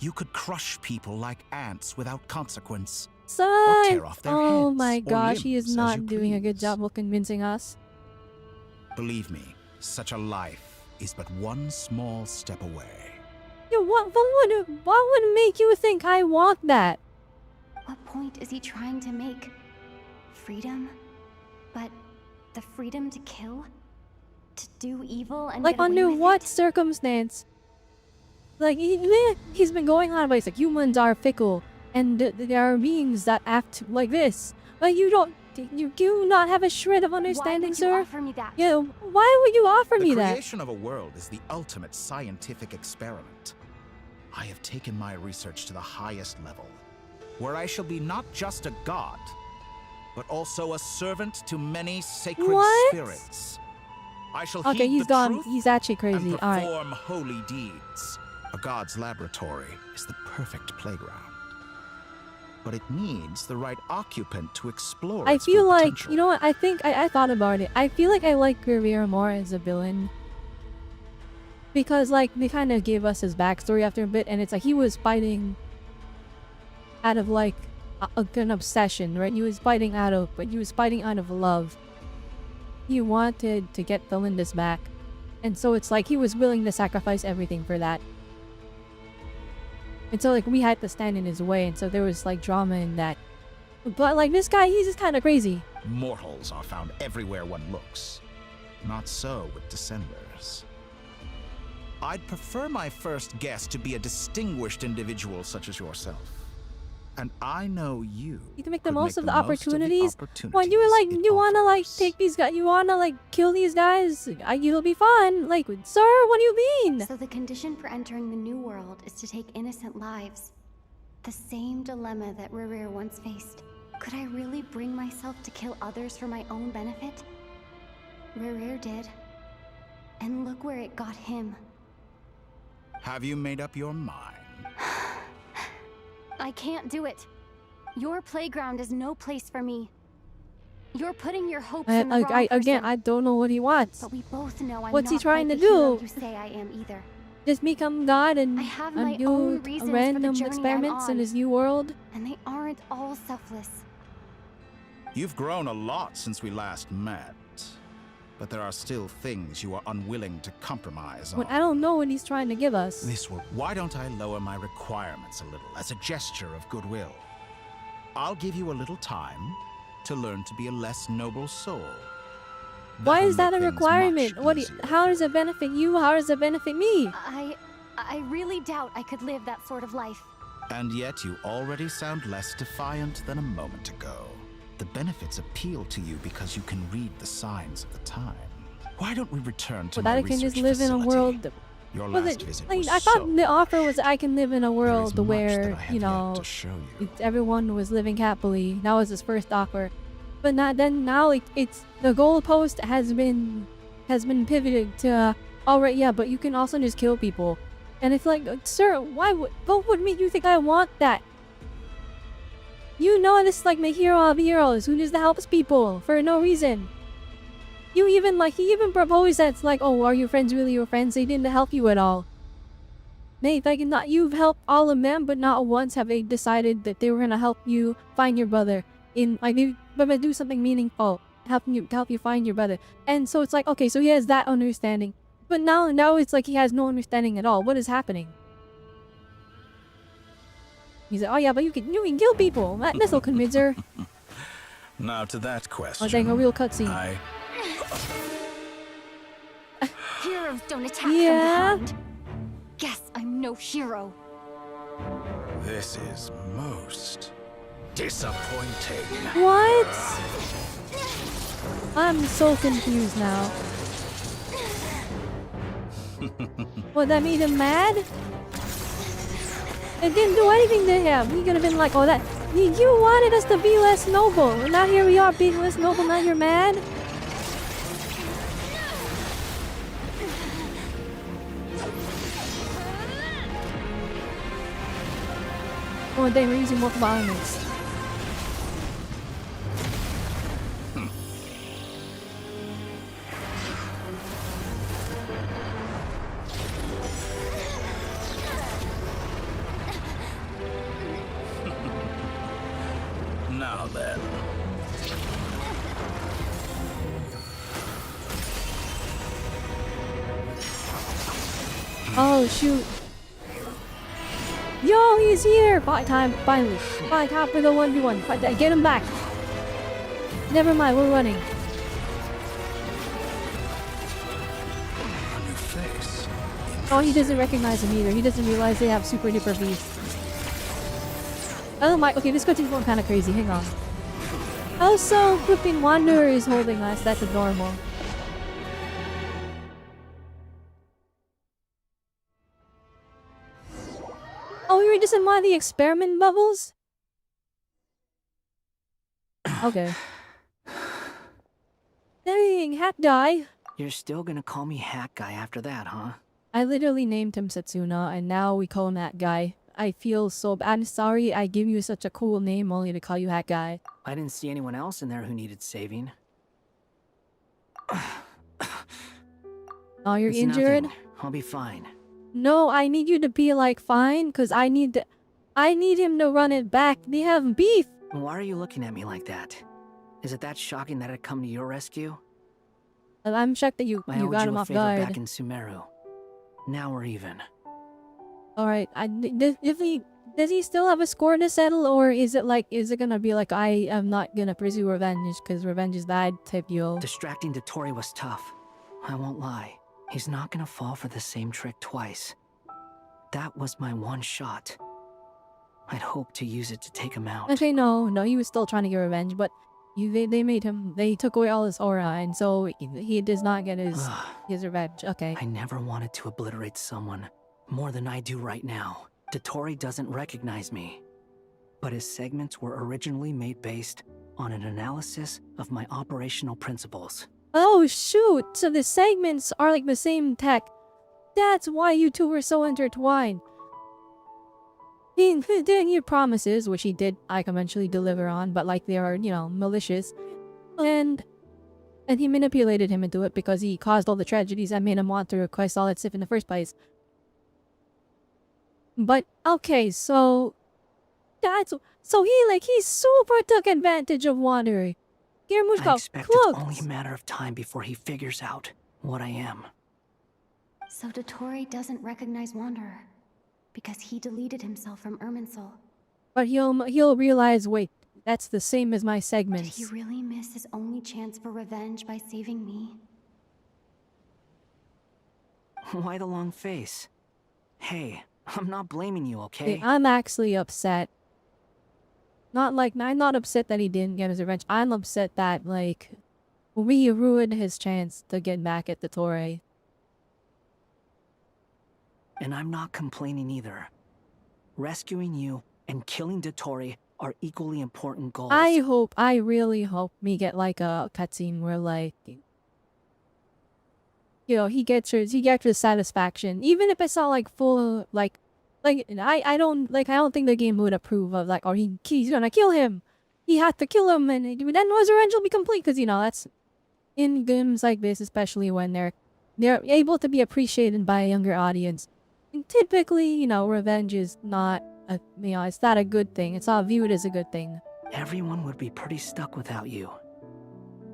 You could crush people like ants without consequence. Or tear off their Oh heads my or gosh, he is limbs as not you doing a good please. job of convincing us. Believe me, such a life is but one small step away. Yo, what would make you think I want that? What point is he trying to make? Freedom? But the freedom to kill? To do evil and Like, get away under with what it? circumstance? Like, he's been going on about, it's like, humans are fickle, and there are beings that act like this. But you do not have a shred of understanding, sir? Why would you offer me that? Yeah, why would you offer me The that? creation of a world is the ultimate scientific experiment. I have taken my research to the highest level, where I shall be not just a god, but also a servant to many sacred What? spirits. I shall Okay, heed he's the gone. truth He's actually and crazy. Alright. perform holy deeds. A god's laboratory is the perfect playground. But it needs the right occupant to explore I its feel full like, potential. you know what, I think, I thought about it. I feel like I like Guerrero more as a villain. Because, like, they kind of gave us his backstory after a bit, and it's like he was fighting out of, like, an obsession, right? He was fighting out of love. He wanted to get the Lindas back. And so it's like he was willing to sacrifice everything for that. And so, like, we had to stand in his way, and so there was, like, drama in that. But, like, this guy, he's just kind of crazy. Mortals are found everywhere one looks. Not so with Descenders. I'd prefer my first guest to be a distinguished individual such as yourself. And I know you. You can make the could most make of the most of opportunities. When you were like, it you wanna like take these guys, you wanna like kill these guys. It'll be fun. Like, sir, what do you mean? So the condition for entering the new world is to take innocent lives. The same dilemma that Rerir once faced. Could I really bring myself to kill others for my own benefit? Rerir did. And look where it got him. Have you made up your mind? I can't do it. Your playground is no place for me. You're putting your hopes in the wrong person. Again, I don't know what he wants. But we both know I'm What's he not trying quite to the hero do? you say I am either. Just become God and I have my do own reasons for random the journey experiments I'm in on. his new world? And they aren't all selfless. You've grown a lot since we last met. But there are still things you are unwilling to compromise on. When I don't know what he's trying to give us. Why don't I lower my requirements a little as a gesture of goodwill? I'll give you a little time to learn to be a less noble soul. Why is that a requirement? How does it benefit you? How does it benefit me? I really doubt I could live that sort of life. And yet you already sound less defiant than a moment ago. The benefits appeal to you because you can read the signs of the time. Why don't we return to my I can just research live in a facility? world. Your last visit was I thought the offer was I can live in a world where everyone was living happily. That was his first offer, but now it's the goalpost has been pivoted to alright, yeah, but you can also just kill people. And it's like, sir, what would make you think I want that? You know, this is like my hero of heroes who just helps people for no reason. He even proposed that it's like, oh, are your friends really your friends? They didn't help you at all. Mate, you've helped all of them, but not once have they decided that they were gonna help you find your brother. But do something meaningful, help you find your brother. And so it's like, okay, so he has that understanding, but now it's like he has no understanding at all. What is happening? He's like, oh yeah, but you can kill people. This'll convince her. Now to that question. Oh dang, a real cutscene. Heroes don't attack from behind. Guess I'm no hero. This is most disappointing. What? I'm so confused now. What, that made him mad? It didn't do anything to him. He could have been like, oh, that you wanted us to be less noble. And now here we are being less noble. Now you're mad. Oh, dang, we're using multiple elements. Now then. Oh shoot. Yo, he's here! Finally. Fight time for the 1v1. Fight that. Get him back. Never mind, we're running. Oh, he doesn't recognize him either. He doesn't realize they have super duper beasts. Oh my, okay, this cutscene's going kind of crazy. Hang on. Also, Flipping Wanderer is holding us. That's adorable. Oh, we were just in one of the experiment bubbles? Okay. Dang, Hat Guy. You're still gonna call me Hat Guy after that, huh? I literally named him Setsuna, and now we call him Hat Guy. I feel so bad. I'm sorry I gave you such a cool name only to call you Hat Guy. I didn't see anyone else in there who needed saving. Oh, you're It's injured? nothing. I'll be fine. No, I need you to be like fine, cause I need him to run it back. They have beef. Why are you looking at me like that? Is it that shocking that I'd come to your rescue? I'm shocked that you got him off guard. Back in Sumeru. Now we're even. All right, does he still have a score to settle, or is it gonna be like I am not gonna pursue revenge because revenge is bad type deal? Distracting Dotori was tough. I won't lie. He's not gonna fall for the same trick twice. That was my one shot. I'd hoped to use it to take him out. Okay, no, he was still trying to get revenge, but they made him, they took away all his aura, and so he does not get his revenge. Okay. I never wanted to obliterate someone more than I do right now. Dottore doesn't recognize me, but his segments were originally made based on an analysis of my operational principles. Oh shoot, so the segments are like the same tech. That's why you two were so intertwined. He did your promises, which he did eventually deliver on, but like they are, malicious. And he manipulated him into it because he caused all the tragedies that made him want to request all that stuff in the first place. But okay, so he super took advantage of Wanderer. I expect it's only a matter of time before he figures out what I am. So Dottore doesn't recognize Wanderer because he deleted himself from Irminsul. But he'll realize, wait, that's the same as my segments. Did he really miss his only chance for revenge by saving me? Why the long face? Hey, I'm not blaming you, okay? I'm actually upset. I'm not upset that he didn't get his revenge. I'm upset that, like, we ruined his chance to get back at Dottore. And I'm not complaining either. Rescuing you and killing Dottore are equally important goals. I really hope we get like a cutscene where like, he gets his satisfaction. Even if it's not like full, I don't think the game would approve of like, or he's gonna kill him. He had to kill him, and then his revenge will be complete. Because that's in games like this, especially when they're able to be appreciated by a younger audience. And typically, revenge is not it's not a good thing. It's not viewed as a good thing. Everyone would be pretty stuck without you.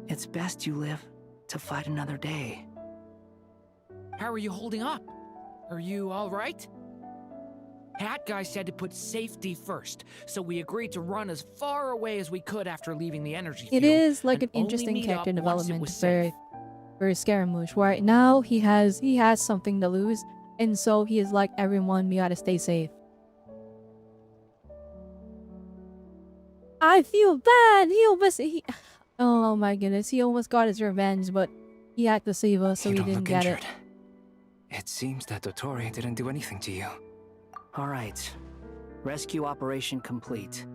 It's best you live to fight another day. How are you holding up? Are you all right? Hat guy said to put safety first, so we agreed to run as far away as we could after leaving the energy field. It is like an interesting character development for Scaramouche, where now he has something to lose, and so he is like, everyone, we gotta stay safe. I feel bad. Oh my goodness, he almost got his revenge, but he had to save us, so he didn't get it. It seems that Dottore didn't do anything to you. Alright. Rescue operation complete.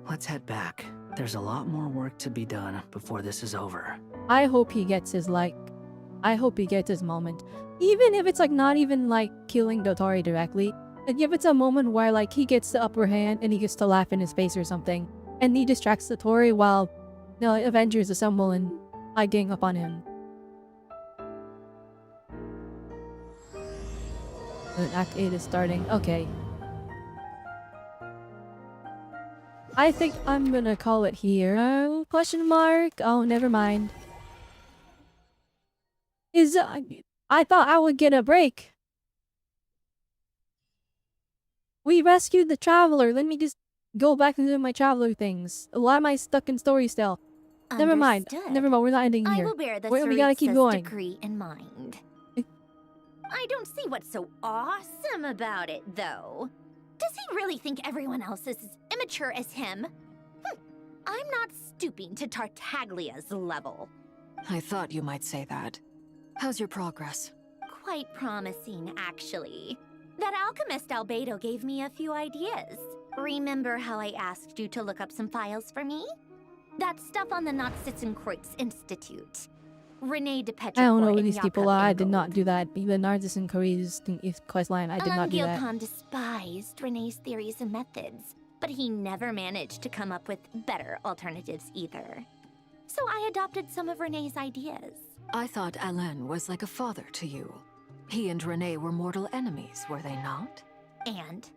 Let's head back. There's a lot more work to be done before this is over. I hope he gets his moment. Even if it's like not even like killing Dottore directly. And if it's a moment where like he gets the upper hand and he gets to laugh in his face or something. And he distracts Dottore while the Avengers assemble and gang up on him. Act 8 is starting. Okay. I think I'm gonna call it here. Question mark? Oh, never mind. I thought I would get a break. We rescued the traveler. Let me just go back and do my traveler things. Why am I stuck in story still? Never mind. Never mind. We're not ending here. I will bear the we gotta keep going. decree in mind. I don't see what's so awesome about it, though. Does he really think everyone else is as immature as him? I'm not stooping to Tartaglia's level. I thought you might say that. How's your progress? Quite promising, actually. That alchemist Albedo gave me a few ideas. Remember how I asked you to look up some files for me? That stuff on the Nod-krai Institute. Renee de Petrichor. I don't know who these people are. I did not do that. The Nod-krai quest line. I did not do that. Giltan despised Renee's theories and methods, but he never managed to come up with better alternatives either. So I adopted some of Renee's ideas. I thought Alain was like a father to you. He and Renee were mortal enemies, were they not? And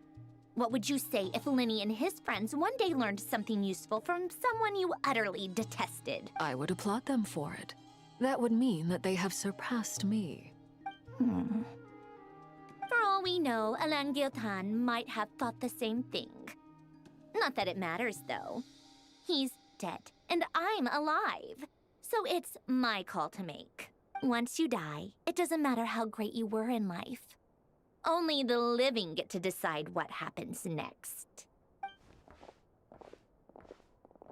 what would you say if Linny and his friends one day learned something useful from someone you utterly detested? I would applaud them for it. That would mean that they have surpassed me. For all we know, Alain Giltan might have thought the same thing. Not that it matters, though. He's dead, and I'm alive. So it's my call to make. Once you die, it doesn't matter how great you were in life. Only the living get to decide what happens next.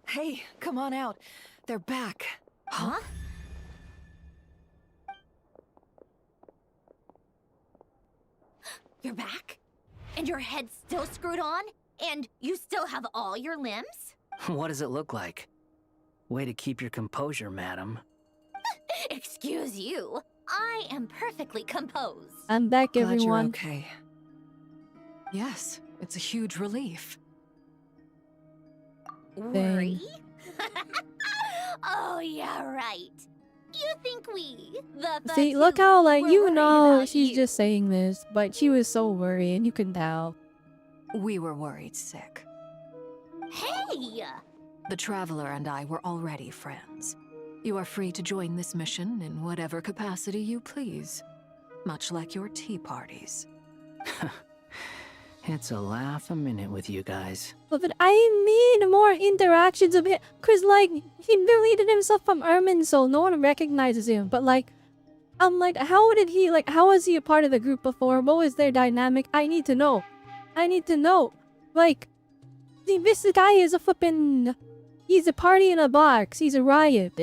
Hey, come on out. They're back. Huh? You're back? And your head's still screwed on? And you still have all your limbs? What does it look like? Way to keep your composure, madam. Excuse you. I am perfectly composed. I'm back, Glad everyone. You're okay. Yes, it's a huge relief. Worry? Oh, yeah, right. You think we, the See, look how, like, were you worried know about she's you. just saying this, but she was so worried, and you can tell. We were worried sick. Hey! The Traveler and I were already friends. You are free to join this mission in whatever capacity you please. Much like your tea parties. It's a laugh a minute with you guys. But I need more interactions of him. Cause like, he deleted himself from Ermin, so no one recognizes him. But like, I'm like, how did he, like, how was he a part of the group before? What was their dynamic? I need to know. I need to know. Like, this guy is a flippin'... He's a party in a box. He's a riot.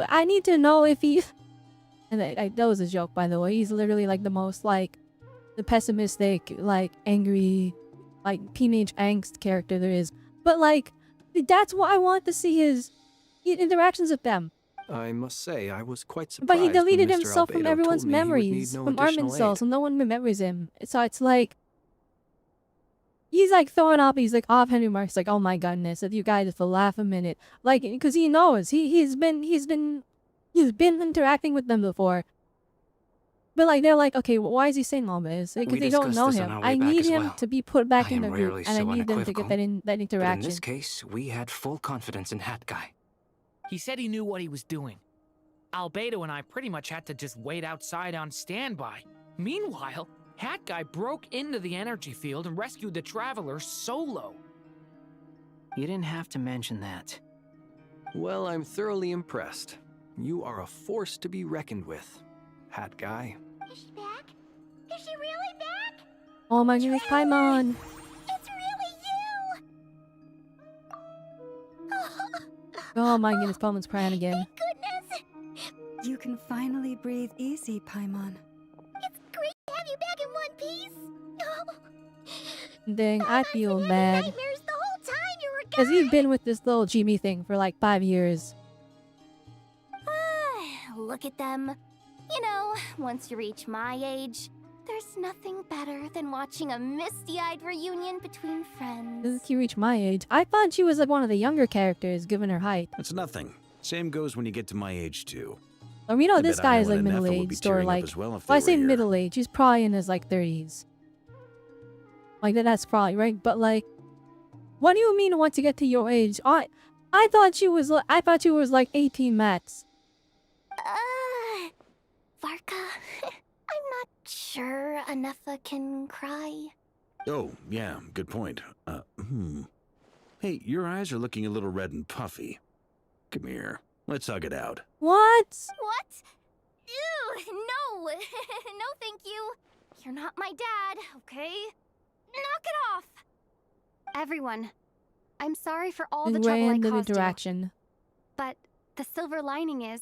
I need to know if he... And that was a joke, by the way. He's literally like the most, like, the pessimistic, like, angry, like, teenage angst character there is. But like, that's what I want to see his interactions with them. I must say, I was quite surprised. But he when deleted Mr. himself from Albedo everyone's told me he would need memories, no from additional Armin's soul, aid. so no one remembers him. So it's like, he's like throwing up, he's like offhanded remarks, like, oh my goodness, if you guys just laugh a minute. Like, because he knows, he's been interacting with them before. But like, they're like, okay, well, why is he saying all this? Because We they don't discussed know this on him. our way I back need as him well. to be put back I in the am group, rarely and I so need them to get that that But in interaction. this case, we had full confidence in Hat Guy. He said he knew what he was doing. Albedo and I pretty much had to just wait outside on standby. Meanwhile, Hat Guy broke into the energy field and rescued the Traveler solo. You didn't have to mention that. Well, I'm thoroughly impressed. You are a force to be reckoned with, Hat Guy. Is she back? Is she really back? Oh my goodness, Paimon! It's really you! Oh my goodness, Paimon's crying again. Goodness! You can finally breathe easy, Paimon. It's great to have you back in one piece! Dang, I feel bad. Nightmares the whole time you were Because you've been with this little Jimmy thing for like 5 years. Look at them. You know, once you reach my age, there's nothing better than watching a misty-eyed reunion between friends. Doesn't you reach my age? I thought she was like one of the younger characters, given her height. That's nothing. Same goes when you get to my age, too. Or you know, I this bet guy is Iowa like and Neffa would be middle-aged, or tearing up like, as well if well, I they say were here. middle-aged, he's probably in his like 30s. Like that's probably right, but like, what do you mean once you get to your age? I thought she was like 18 max. Varka, I'm not sure Anefa can cry. Oh, yeah, good point. Hey, your eyes are looking a little red and puffy. Come here. Let's hug it out. What? What? Ew, no. No, thank you. You're not my dad, okay? Knock it off. Everyone, I'm sorry for all the trouble I Random caused you. interaction. But the silver lining is,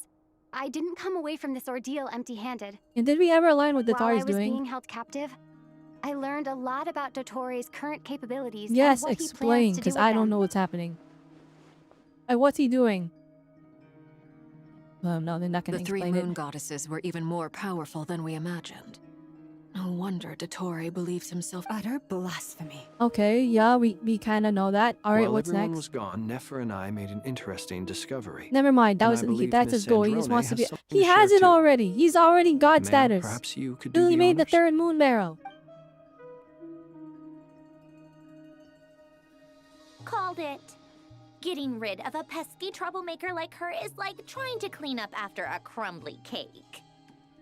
I didn't come away from this ordeal empty-handed. And did we ever learn what While I Dottoro's was doing? being held captive, I learned a lot about Dottoro's current capabilities Yes, and what explain, he plans to do because with I don't them. know what's happening. What's he doing? No, they're not The gonna three explain moon it. goddesses were even more powerful than we imagined. No wonder Dottore believes himself utter blasphemy. Okay, yeah, we kind of know that. All right, While what's everyone next? was gone, Nefer and I made an interesting discovery. Never mind. That And was I believe that's Miss his goal. He just Androne wants to has be. something He to has share it too. already. He's already God Ma'am, status. perhaps you could do He the made the honors? third moon barrel. Called it. Getting rid of a pesky troublemaker like her is like trying to clean up after a crumbly cake.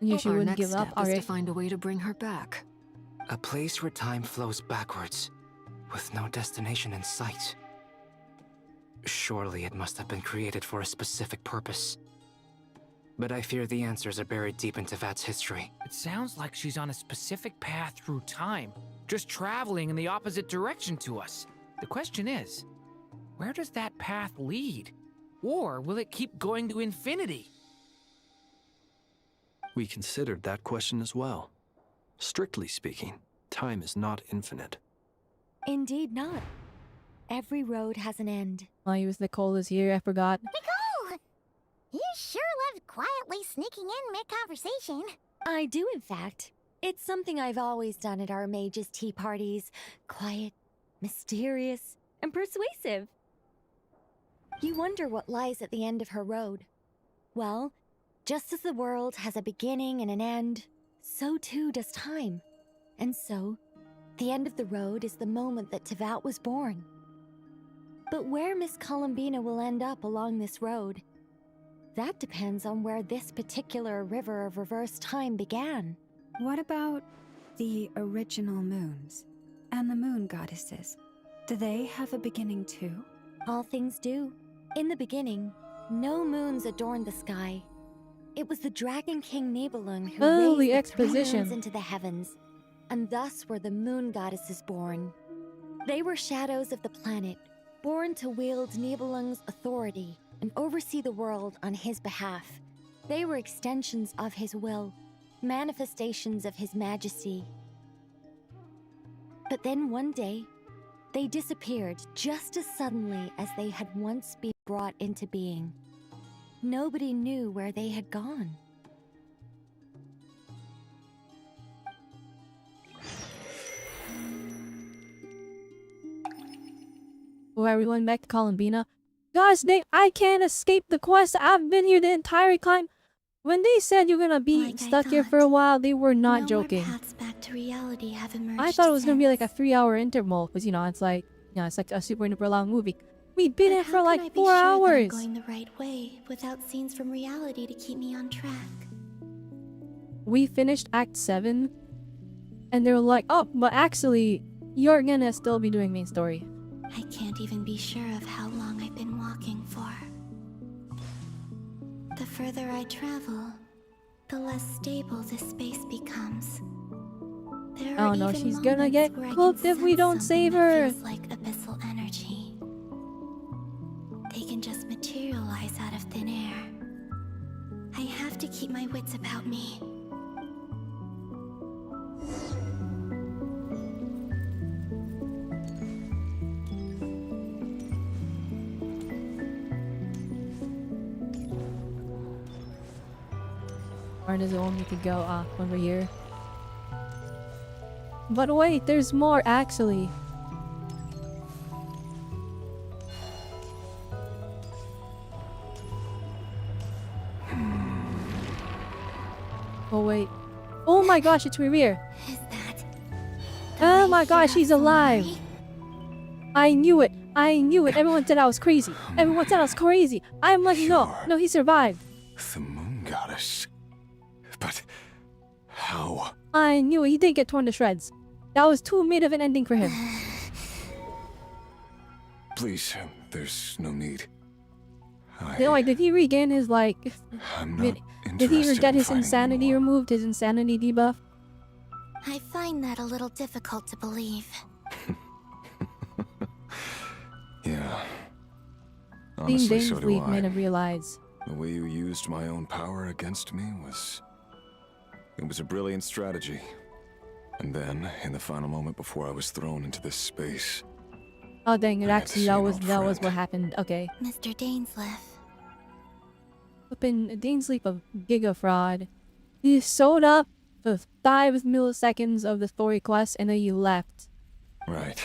You she Our wouldn't next give up. step All is to right. find a way to bring her back. A place where time flows backwards, with no destination in sight. Surely it must have been created for a specific purpose. but I fear the answers are buried deep into Vat's history. It sounds like she's on a specific path through time, just traveling in the opposite direction to us. The question is, where does that path lead? Or will it keep going to infinity? We considered that question as well. Strictly speaking, time is not infinite. Indeed not. Every road has an end. I was Nicole's here, I forgot. Nicole! You sure love quietly sneaking in mid-conversation. I do, in fact. It's something I've always done at our mages' tea parties. Quiet, mysterious, and persuasive. You wonder what lies at the end of her road. Well, just as the world has a beginning and an end, so too does time. And so, the end of the road is the moment that Teyvat was born. But where Miss Columbina will end up along this road, that depends on where this particular river of reverse time began. What about the original moons and the moon goddesses? Do they have a beginning too? All things do. In the beginning, no moons adorned the sky. It was the Dragon King Nibelung who raised the 3 moons into the heavens, and thus were the moon goddesses born. They were shadows of the planet, born to wield Nibelung's authority and oversee the world on his behalf. They were extensions of his will, manifestations of his majesty. But then one day, they disappeared just as suddenly as they had once been brought into being. Nobody knew where they had gone. Where are we going back to Columbina? Gosh dang, I can't escape the quest. I've been here the entire time. When they said you're gonna be stuck here for a while, they were not joking. Paths back to reality have emerged. I thought it was gonna be like a 3-hour interval, because it's like a super duper long movie. We've been here for like 4 hours. Going the right way without scenes from reality to keep me on track. We finished Act 7, and they were like, oh, but actually, you're gonna still be doing main story. I can't even be sure of how long I've been walking for. The further I travel, the less stable this space becomes. There are Oh no, even she's gonna get moments where I cooked can if we sense don't something save that her. feels like abyssal energy. They can just materialize out of thin air. I have to keep my wits about me. Where does it want me to go? Over here. But wait, there's more actually. Oh wait. Oh my gosh, it's Revere. Oh my gosh, he's alive. I knew it. I knew it. Everyone said I was crazy. Everyone said I was crazy. I'm like, no, he survived. The moon goddess. But how? I knew it. He didn't get torn to shreds. That was too mid of an ending for him. Please, there's no need. Did he regain his like? I'm not Did he interested get in his fighting insanity removed? His insanity debuff? I find that a little difficult to believe. Yeah. Seeing Honestly, Dane's so do lead I. made him realize. The way you used my own power against me was... It was a brilliant strategy. And then, in the final moment before I was thrown into this space... Oh dang it! I had to Actually, see that an was old what friend. happened. Okay. Mr. Dainsleif. Flippin' Dainsleif of Giga Fraud. He showed up for 5 milliseconds of the story quest, and then he left. Right.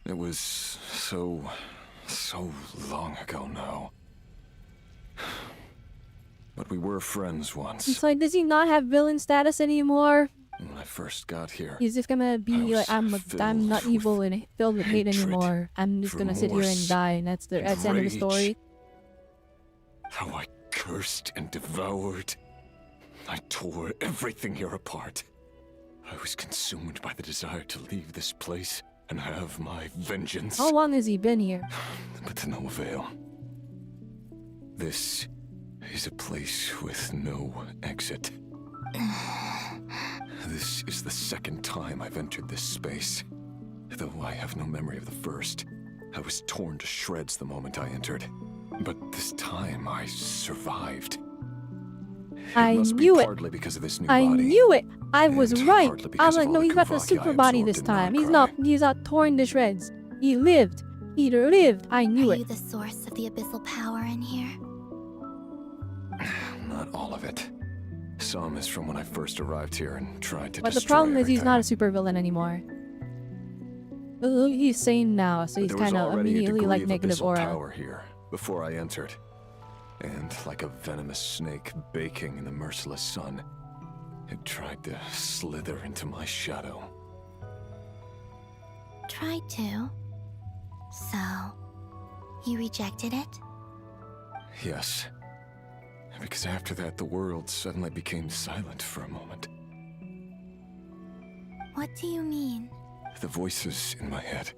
It was so long ago now. But we were friends once. It's like, does he not have villain status anymore? When I first got here, He's just gonna be like, I'm not evil and filled with hate anymore. I'm just gonna sit here and remorse, die, and that's the end of the rage. story. how I cursed and devoured. I tore everything here apart. I was consumed by the desire to leave this place and have my vengeance. How long has he been here? But to no avail. This is a place with no exit. This is the second time I've entered this space. Though I have no memory of the first. I was torn to shreds the moment I entered. But this time I survived. I knew it. Because of this new I body. knew it. I was right. I was of like, all no, the he's got the Kuvaki I super body this absorbed in time. He's Nod-krai. not. He's not torn to shreds. He lived. He lived. I knew Are it. you the source of the abyssal power in here? Not all of it. Some is from when I first arrived here and tried to But the destroy problem is he's everything. not a supervillain anymore. He's sane now, so he's There was kind of already a immediately degree like of negative abyssal aura. power here before I entered. And like a venomous snake baking in the merciless sun, it tried to slither into my shadow. Tried to. So, you rejected it? Yes. Because after that, the world suddenly became silent for a moment. What do you mean? The voices in my head,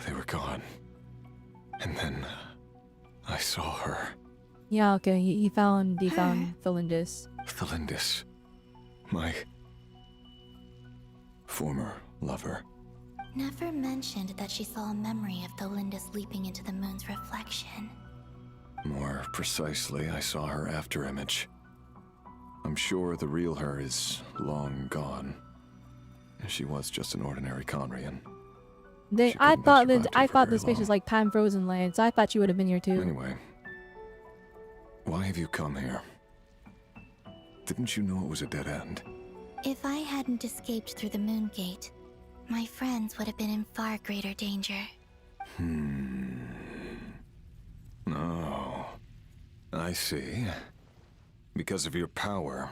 they were gone. And then I saw her. Yeah, okay. He found Thalindis. Thalindis. My former lover. Never mentioned that she saw a memory of Thalindis leaping into the moon's reflection. More precisely, I saw her afterimage. I'm sure the real her is long gone. She was just an ordinary Conrian. I thought this space was like Pan Frozen Land, so I thought you would have been here too. Anyway, why have you come here? Didn't you know it was a dead end? If I hadn't escaped through the moon gate, my friends would have been in far greater danger. Oh, I see. Because of your power.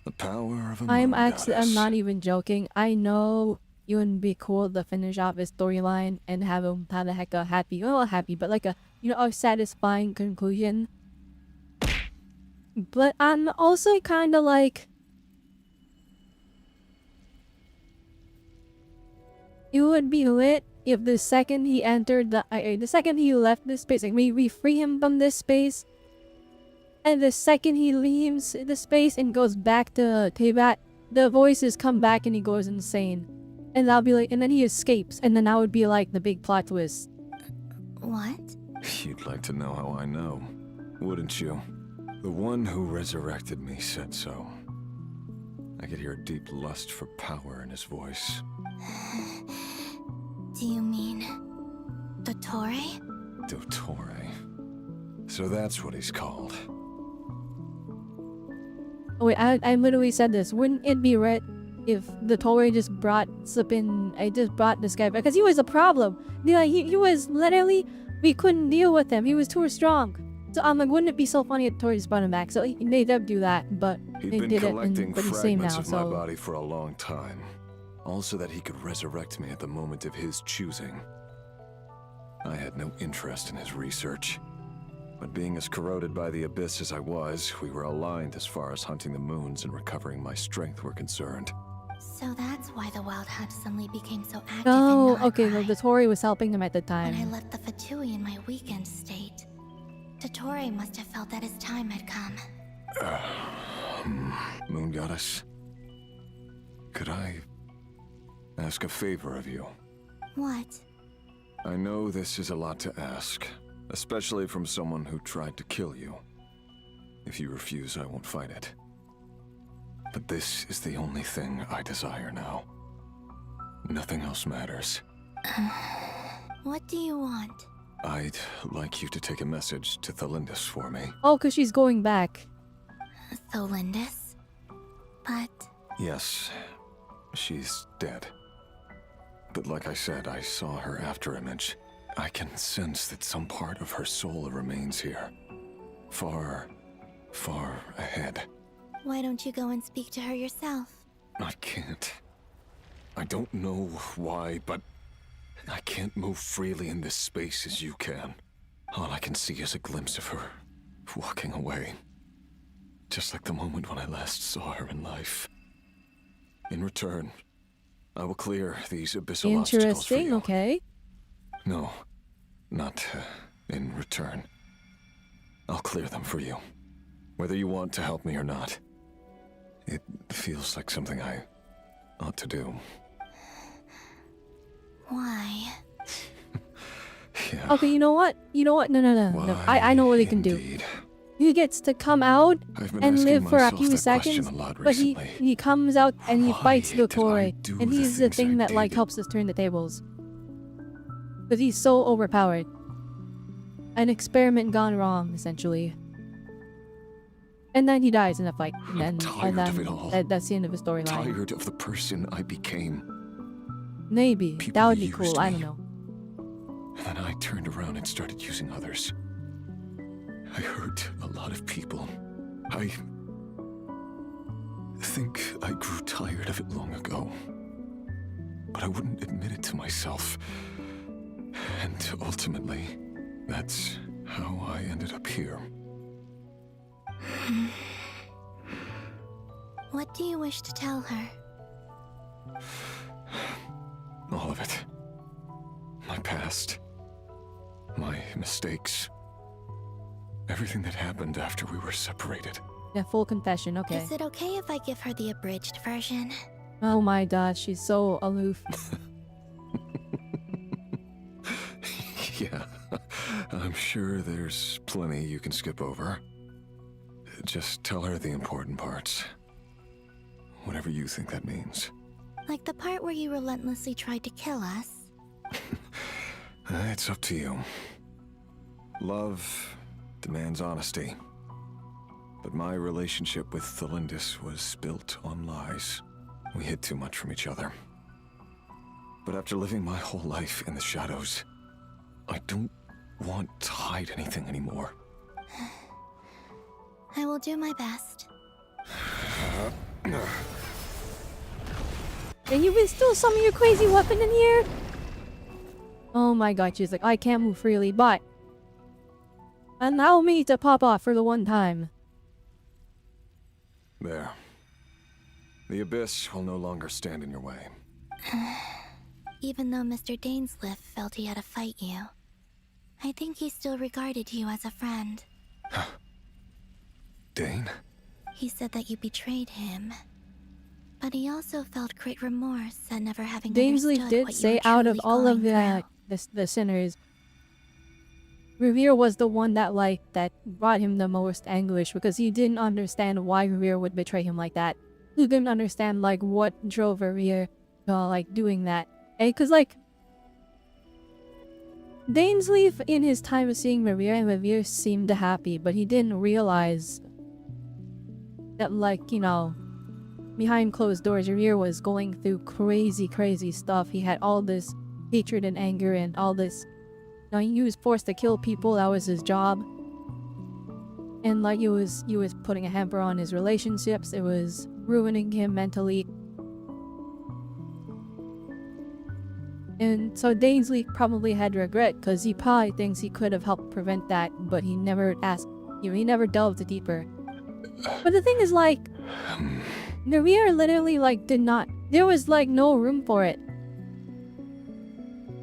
The power of a I'm moon goddess. not even joking. I know it would be cool to finish off his storyline and have him have a heck of happy, well, happy, but like a, a satisfying conclusion. But I'm also kind of like, it would be lit if the second he entered the second he left this space, like we free him from this space, and the second he leaves the space and goes back to Teyvat, the voices come back and he goes insane, and that'll be like, and then he escapes, and then that would be like the big plot twist. What? You'd like to know how I know, wouldn't you? The one who resurrected me said so. I could hear a deep lust for power in his voice. Do you mean Dottore? Dottore. So that's what he's called. Oh wait, I literally said this. Wouldn't it be right if the Torii just brought this guy back? Because he was a problem. He was literally, we couldn't deal with him. He was too strong. So I'm like, wouldn't it be so funny if Torii just brought him back? So they did do that, but He'd they been did it collecting and he's same fragments now. of my So body for a long time. Also that he could resurrect me at the moment of his choosing. I had no interest in his research. But being as corroded by the abyss as I was, we were aligned as far as hunting the moons and recovering my strength were concerned. So that's why the Wild Hunt suddenly became so active oh, in okay. Nod-krai. Well, the Torii was helping him at the When I time. left the Fatui in my weakened state, Dottore must have felt that his time had come. Moon Goddess, could I ask a favor of you? What? I know this is a lot to ask, especially from someone who tried to kill you. If you refuse, I won't fight it. But this is the only thing I desire now. Nothing else matters. What do you want? I'd like you to take a message to Thalindis for me. Oh, because she's going back. Thalindis? But... Yes, she's dead. But like I said, I saw her afterimage. I can sense that some part of her soul remains here. Far, far ahead. Why don't you go and speak to her yourself? I can't. I don't know why, but I can't move freely in this space as you can. All I can see is a glimpse of her walking away. Just like the moment when I last saw her in life. In return, I will clear these abyssal obstacles for Interesting, you. okay. No, not in return. I'll clear them for you. Whether you want to help me or not. It feels like something I ought to do. Why? Yeah. Okay, you know what? No. I know what he can do. He gets to come out and live for a few seconds, but he comes out and he fights Dottore, and he's the thing that like helps us turn the tables. Because he's so overpowered. An experiment gone wrong, essentially. And then he dies in a fight. And then, that's the end of the storyline. Tired of the person I became. Maybe. People That would be used cool. I me. don't know. And then I turned around and started using others. I hurt a lot of people. I think I grew tired of it long ago. But I wouldn't admit it to myself. And ultimately, that's how I ended up here. What do you wish to tell her? All of it. My past. My mistakes. Everything that happened after we were separated. Yeah, full confession, okay. Is it okay if I give her the abridged version? Oh my god, she's so aloof. Yeah, I'm sure there's plenty you can skip over. Just tell her the important parts. Whatever you think that means. Like the part where you relentlessly tried to kill us? It's up to you. Love demands honesty. But my relationship with Thelindis was built on lies. We hid too much from each other. But after living my whole life in the shadows, I don't want to hide anything anymore. I will do my best. And you still summon your crazy weapon in here? Oh my god, she's like, I can't move freely, but allow me to pop off for the one time. There. The Abyss will no longer stand in your way. Even though Mr. Dainsleif felt he had to fight you, I think he still regarded you as a friend. Dane? He said that you betrayed him. But he also felt great remorse at never having Dainsleif understood did what you say were out of truly all of going the sinners, Revere was the one that brought him the most anguish because he didn't understand why Revere would betray him like that. He didn't understand what drove Revere doing that. And cause Dainsleif in his time of seeing Revere seemed happy, but he didn't realize that behind closed doors, Revere was going through crazy stuff. He had all this hatred and anger and all this. He was forced to kill people. That was his job. And he was putting a hamper on his relationships. It was ruining him mentally. And so Dainsleif probably had regret because he probably thinks he could have helped prevent that, but he never asked. He never delved deeper. But the thing is, Revere literally did not. There was no room for it.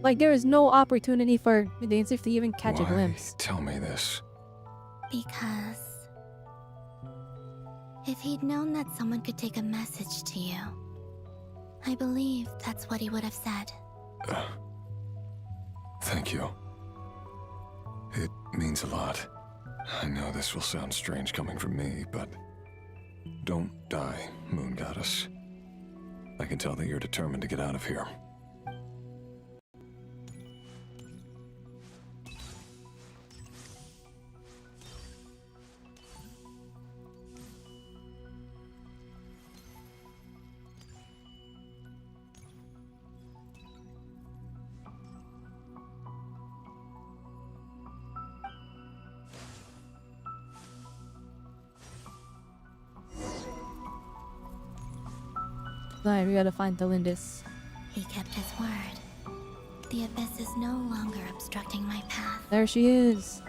There was no opportunity for Dainsleif to even catch a glimpse. Tell me this. Because if he'd known that someone could take a message to you, I believe that's what he would have said. Thank you. It means a lot. I know this will sound strange coming from me, but don't die, Moon Goddess. I can tell that you're determined to get out of here. Right, we gotta find Thelindis. He kept his word. The Abyss is no longer obstructing my path. There she is.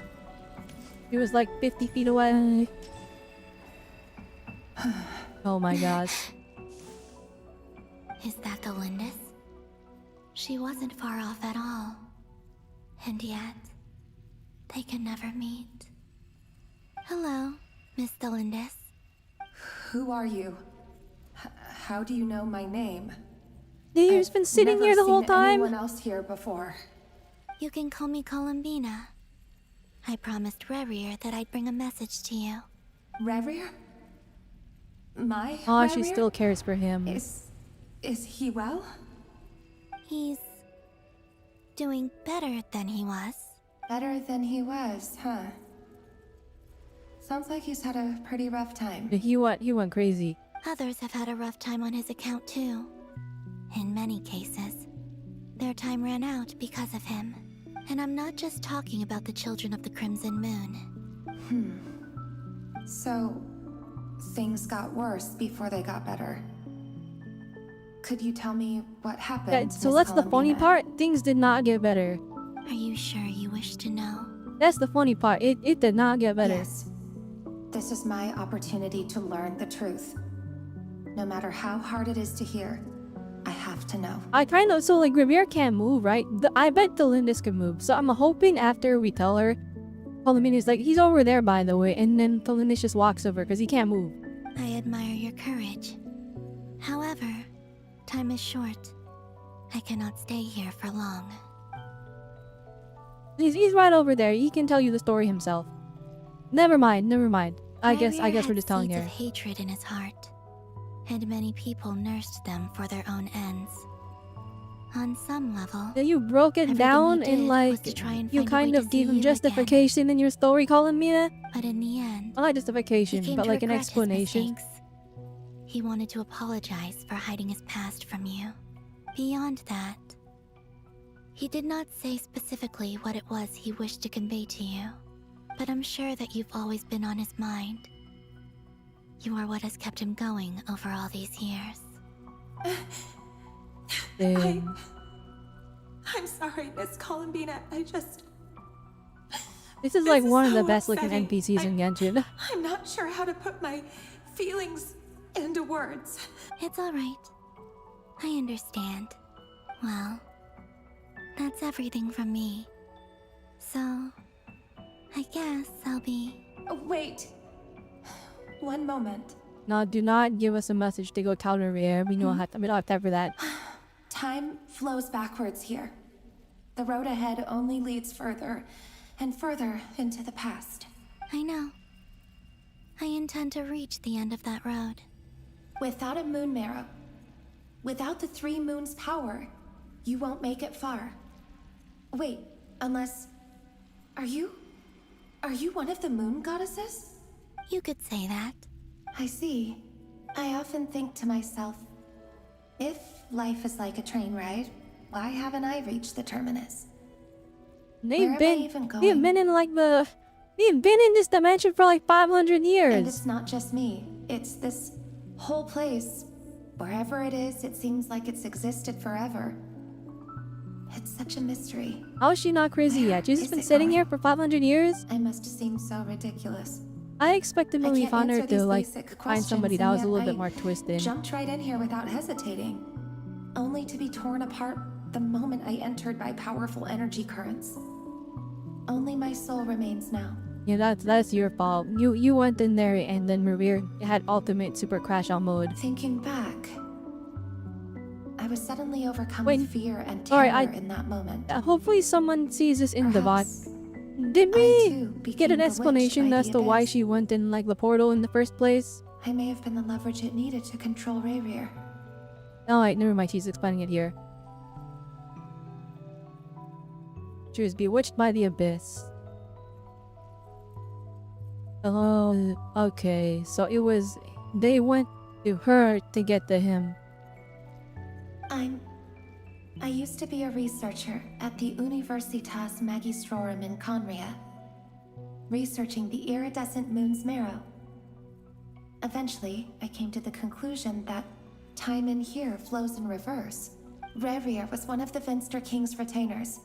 She was 50 feet away. Oh my gosh. Is that Thelindis? She wasn't far off at all. And yet, they can never meet. Hello, Miss Delindis. Who are you? How do you know my name? You've been sitting here the whole time? Never seen anyone else here before. You can call me Columbina. I promised Rerir that I'd bring a message to you. Rerir? My Oh, Rerir? she still cares for him. Is he well? He's doing better than he was. Better than he was, huh? Sounds like he's had a pretty rough time. He went crazy. Others have had a rough time on his account too. In many cases, their time ran out because of him. And I'm not just talking about the children of the Crimson Moon. So, things got worse before they got better. Could you tell me what happened? Yeah, so that's the funny part. Things did not get better. Are you sure you wish to know? That's the funny part. It did not get better. Yes. This is my opportunity to learn the truth. No matter how hard it is to hear, I have to know. I kind of, so like Riviere can't move, right? I bet Delindis can move. So I'm hoping after we tell her, Columbina's like, he's over there by the way. And then Delindis just walks over because he can't move. I admire your courage. However, time is short. I cannot stay here for long. He's right over there. He can tell you the story himself. Never mind. I guess we're just telling her. Of hatred in his heart, and many people nursed them for their own ends. On some level, Yeah, you broke it down in like you kind of gave him justification in your story, Columbina. But in the end, not like justification, but like an explanation. He wanted to apologize for hiding his past from you. Beyond that, he did not say specifically what it was he wished to convey to you. But I'm sure that you've always been on his mind. You are what has kept him going over all these years. I'm sorry, Miss Columbina. This is like one of the best looking NPCs in Genshin. I'm not sure how to put my feelings into words. It's alright. I understand. Well, that's everything from me. So, I guess I'll be... Wait. One moment. No, do not give us a message to go tell Riviere. We don't have time for that. Time flows backwards here. The road ahead only leads further and further into the past. I know. I intend to reach the end of that road. Without a moon marrow, without the 3 moons' power, you won't make it far. Wait, unless... Are you one of the moon goddesses? You could say that. I see. I often think to myself, if life is like a train ride, why haven't I reached the terminus? They've been in this dimension for like 500 years. And it's not just me. It's this whole place. Wherever it is, it seems like it's existed forever. It's such a mystery. How is she not crazy yet? She's just been sitting here for 500 years? I must seem so ridiculous. I expected when we found her to like find somebody that was a little bit more twisted. Jumped right in here without hesitating, only to be torn apart the moment I entered by powerful energy currents. Only my soul remains now. Yeah, that's your fault. You went in there and then Riviere had ultimate super crash out mode. Thinking back, I was suddenly overcome with fear and terror in that moment. Hopefully someone sees this in the bot. Did we get an explanation as to why she went in like the portal in the first place? I may have been the leverage it needed to control Rerir. Alright, never mind, she's explaining it here. She was bewitched by the abyss. Oh, okay, so it was... They went to her to get to him. I used to be a researcher at the Universitas Magistrorum in Conria, researching the iridescent moon's marrow. Eventually, I came to the conclusion that time in here flows in reverse. Rerir was one of the Finster King's retainers.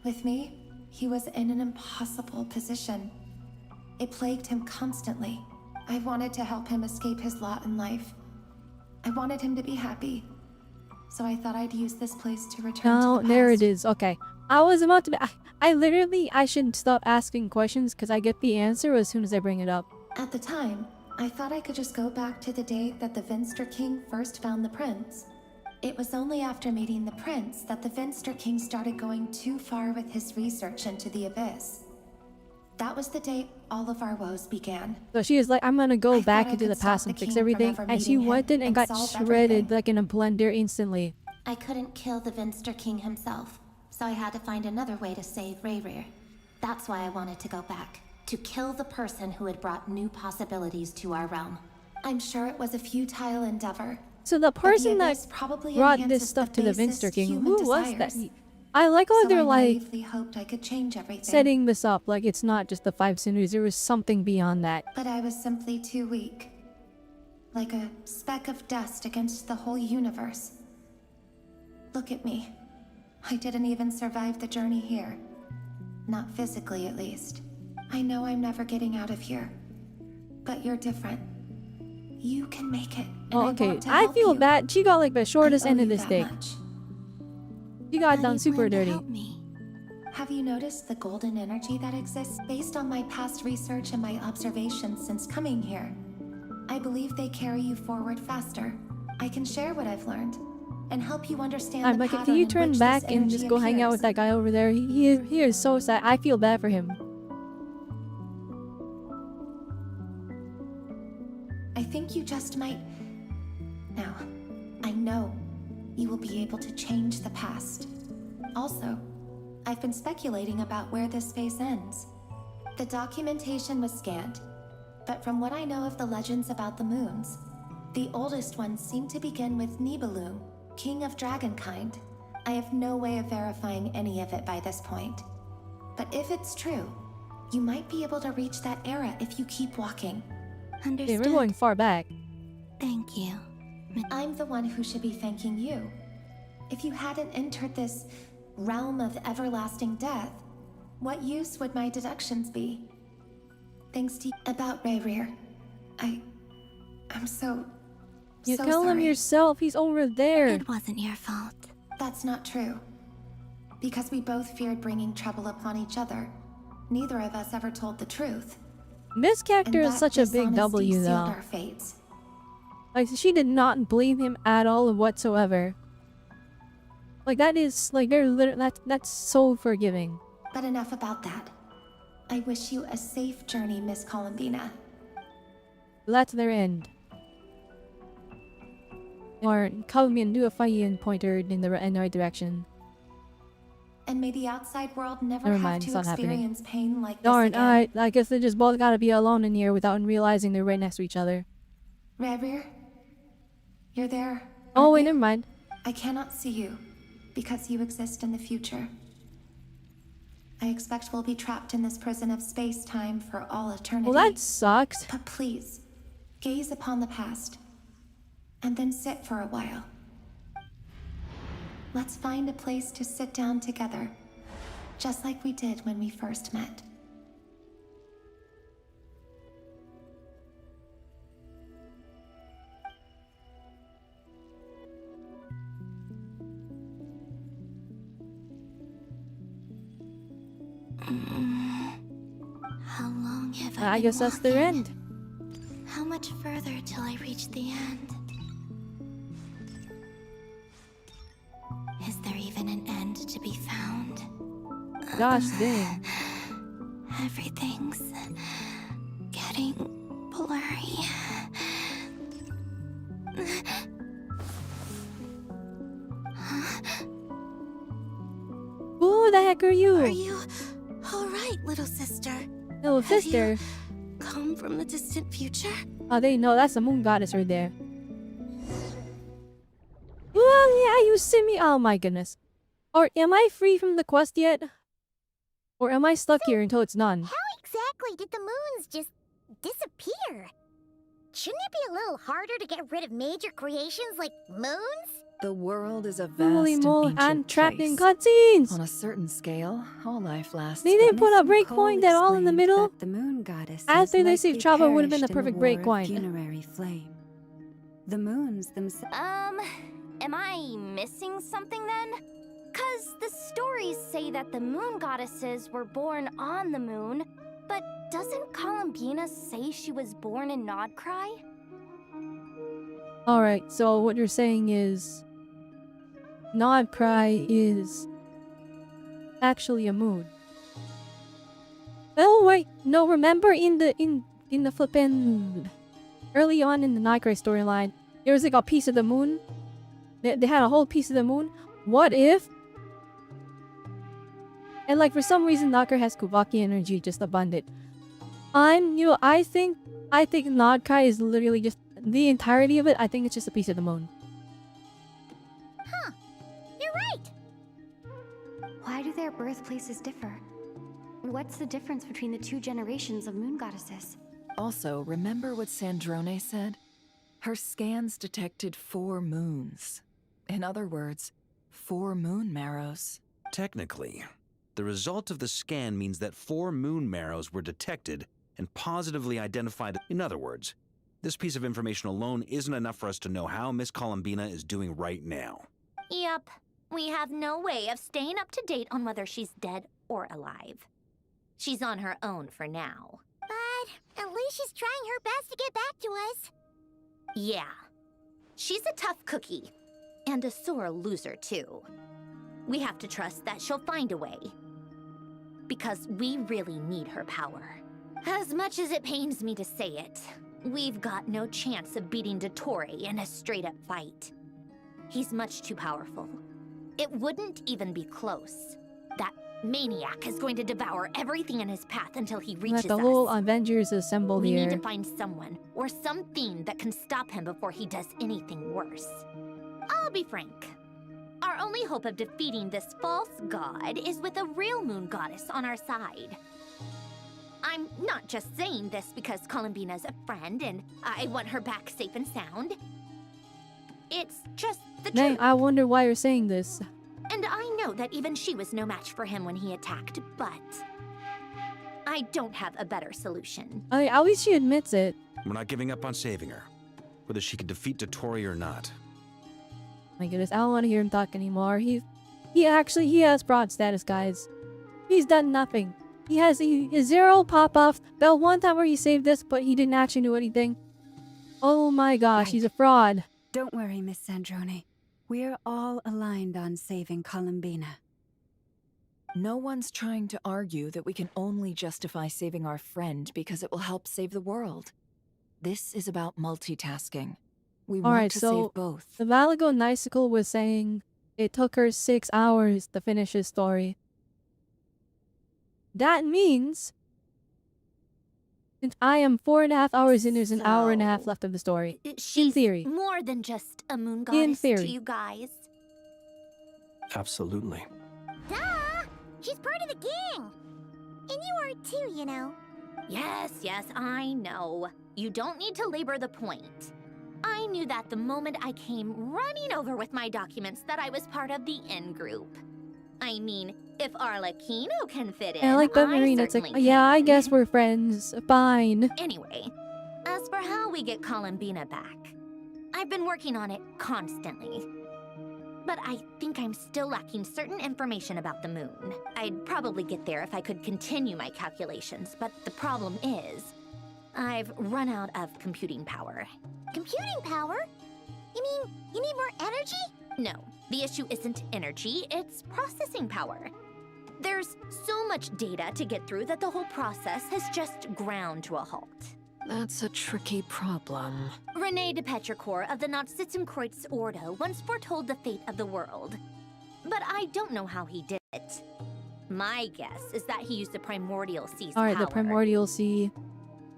With me, he was in an impossible position. It plagued him constantly. I wanted to help him escape his lot in life. I wanted him to be happy. So I thought I'd use this place to return to the past. There it is. Okay. I was about to be. I should stop asking questions because I get the answer as soon as I bring it up. At the time, I thought I could just go back to the day that the Venster King first found the prince. It was only after meeting the prince that the Venster King started going too far with his research into the abyss. That was the day all of our woes began. So she is like, I'm gonna go back into the past and fix everything. And she went in and got shredded like in a blender instantly. I couldn't kill the Venster King himself, so I had to find another way to save Rayrir. That's why I wanted to go back. To kill the person who had brought new possibilities to our realm. I'm sure it was a futile endeavor. So the person that brought this stuff to the Venster King, who was that? I like how they're like hoped I could change everything. setting this up like it's not just the 5 centuries, there was something beyond that. But I was simply too weak. Like a speck of dust against the whole universe. Look at me. I didn't even survive the journey here. Not physically, at least. I know I'm never getting out of here. But you're different. You can make it. And Oh, okay. I feel bad. She got like the shortest end of the stick. She got done super dirty. Have you noticed the golden energy that exists? Based on my past research and my observations since coming here, I believe they carry you forward faster. I can share what I've learned and help you understand the Like, pattern can you in turn which back this and energy just go hang out with appears. that guy over there? He is so sad. I feel bad for him. I think you just might... Now, I know you will be able to change the past. Also, I've been speculating about where this phase ends. The documentation was scanned, but from what I know of the legends about the moons, the oldest ones seem to begin with Nibelung, king of dragonkind. I have no way of verifying any of it by this point. But if it's true, you might be able to reach that era if you keep walking. Okay, we're going far back. Thank you. I'm the one who should be thanking you. If you hadn't entered this realm of everlasting death, what use would my deductions be? Thanks to you. About Rayrir, I'm so You so kill him sorry. yourself. He's over there. It wasn't your fault. That's not true. Because we both feared bringing trouble upon each other. Neither of us ever told the truth. This character And is that such a big dishonesty W sealed though. our fates. Like, she did not blame him at all whatsoever. Like, that is like that's so forgiving. But enough about that. I wish you a safe journey, Miss Columbina. That's their end. Or come me and do a fight and pointer in the right direction. And may the outside world never Never have mind, to it's not happening. experience pain like Darn, this again. I guess they just both gotta be alone in here without realizing they're right next to each other. Rayrir, you're there. Oh wait, never mind. I cannot see you because you exist in the future. I expect we'll be trapped in this prison of space-time for all eternity. Well, that sucks. But please, gaze upon the past, and then sit for a while. Let's find a place to sit down together, just like we did when we first met. How long have I guess that's their end. How much further till I reach the end? Is there even an end to be found? Gosh dang. Everything's getting blurry. Who the heck are you? Are you all right, little sister? Little Have sister. you come from the distant future? Oh, they know that's the moon goddess right there. Well, yeah, you see me. Oh my goodness. Or am I free from the quest yet? Or am I stuck here until it's done? How exactly did the moons just disappear? Shouldn't it be a little harder to get rid of major creations like moons? The world is a vast Holy and moly, ancient I'm trapped in place. cutscenes! On a certain scale, all life lasts. They didn't but put a Miss breakpoint Nicole at all in the explained middle? that the moon goddess After they saved Chava would have been the perfect breakpoint. Funerary flame. The moons themselves. Am I missing something then? 'Cause the stories say that the moon goddesses were born on the moon, but doesn't Columbina say she was born in Nod-krai? Alright, so what you're saying is Nod-krai is actually a moon. Oh wait, no, remember in the flippin' early on in the Nod-krai storyline, there was like a piece of the moon. They had a whole piece of the moon. What if? And like for some reason Nod-krai has Kubaki energy just abundant. I think Nod-krai is literally just the entirety of it. I think it's just a piece of the moon. Huh. You're right. Why do their birthplaces differ? What's the difference between the two generations of moon goddesses? Also, remember what Sandrone said? Her scans detected 4 moons. In other words, 4 moon marrows. Technically, the result of the scan means that 4 moon marrows were detected and positively identified. In other words, this piece of information alone isn't enough for us to know how Miss Columbina is doing right now. Yep. We have no way of staying up to date on whether she's dead or alive. She's on her own for now. But at least she's trying her best to get back to us. Yeah. She's a tough cookie. And a sore loser, too. We have to trust that she'll find a way. Because we really need her power. As much as it pains me to say it, we've got no chance of beating Dottore in a straight-up fight. He's much too powerful. It wouldn't even be close. That maniac is going to devour everything in his path until he reaches Let the us. whole Avengers assemble We here. need to find someone or something that can stop him before he does anything worse. I'll be frank. Our only hope of defeating this false god is with a real moon goddess on our side. I'm not just saying this because Columbina's a friend and I want her back safe and sound. It's just the truth. I wonder why you're saying this. And I know that even she was no match for him when he attacked, but I don't have a better solution. At least she admits it. We're not giving up on saving her, whether she can defeat Dottore or not. My goodness, I don't want to hear him talk anymore. He has broad status, guys. He's done nothing. He has 0 pop-offs. There was one time where he saved this, but he didn't actually do anything. Oh my gosh, he's a fraud. Don't worry, Miss Sandrone. We're all aligned on saving Columbina. No one's trying to argue that we can only justify saving our friend because it will help save the world. This is about multitasking. We want to save both. The Malago Icicle was saying it took her 6 hours to finish his story. That means since I am 4.5 hours in, there's an hour and a half left of the story. She's in theory. more than just a moon goddess to you guys. Absolutely. Duh! She's part of the gang! And you are too, you know. Yes, I know. You don't need to labor the point. I knew that the moment I came running over with my documents that I was part of the in-group. I mean, if Arlecchino can fit in, And I like that Marina. It's like, yeah, I guess we're friends. Fine. Anyway, as for how we get Columbina back, I've been working on it constantly. But I think I'm still lacking certain information about the moon. I'd probably get there if I could continue my calculations, but the problem is, I've run out of computing power. Computing power? You mean you need more energy? No, the issue isn't energy, it's processing power. There's so much data to get through that the whole process has just ground to a halt. That's a tricky problem. René de Petrichor of the Nautitzenkreuz Ordo once foretold the fate of the world. But I don't know how he did it. My guess is that he used the Primordial Sea's power. Alright, the Primordial Sea.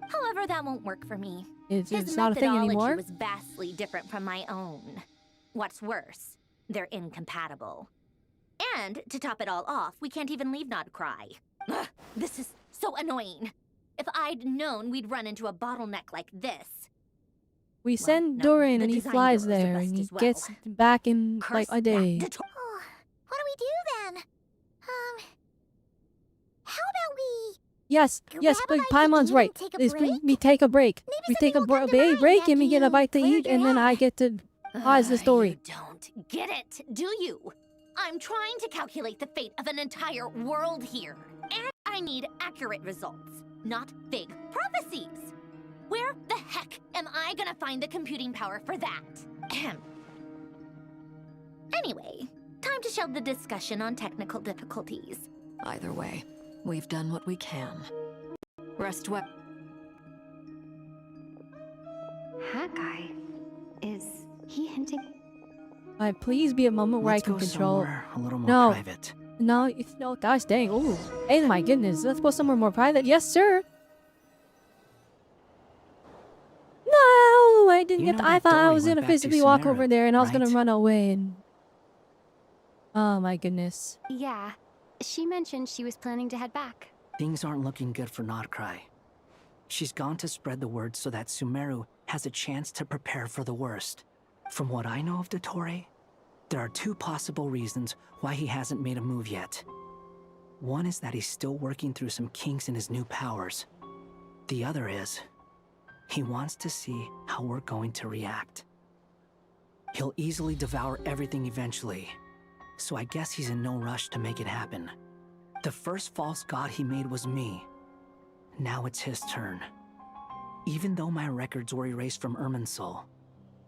However, that won't work for me. It's His not a thing methodology anymore. was vastly different from my own. What's worse, they're incompatible. And, to top it all off, we can't even leave Nod-krai. Ugh, this is so annoying. If I'd known we'd run into a bottleneck like this. We send Doran and he flies there and he gets back in like a day. What do we do then? How about we... Yes, but Paimon's right. We take a break. We take a break and we get a bite to eat and then I get to pause the story. You don't get it, do you? I'm trying to calculate the fate of an entire world here. And I need accurate results, not vague prophecies. Where the heck am I gonna find the computing power for that? Ahem. Anyway, time to shelve the discussion on technical difficulties. Either way, we've done what we can. Rest well. That guy, is he hinting? Please be a moment where Let's I can go control. somewhere a little more No. private. No, no, gosh dang. Oh, hey, my goodness. Let's go somewhere more private. Yes, sir. No, I didn't You get. know I that thought I Dory was went gonna back to physically walk Sumeru, over there and I was gonna right? run away. And oh my goodness. Yeah, she mentioned she was planning to head back. Things aren't looking good for Nod-krai. She's gone to spread the word so that Sumeru has a chance to prepare for the worst. From what I know of Dottore, there are two possible reasons why he hasn't made a move yet. One is that he's still working through some kinks in his new powers. The other is, he wants to see how we're going to react. He'll easily devour everything eventually, so I guess he's in no rush to make it happen. The first false god he made was me. Now it's his turn. Even though my records were erased from Irminsul,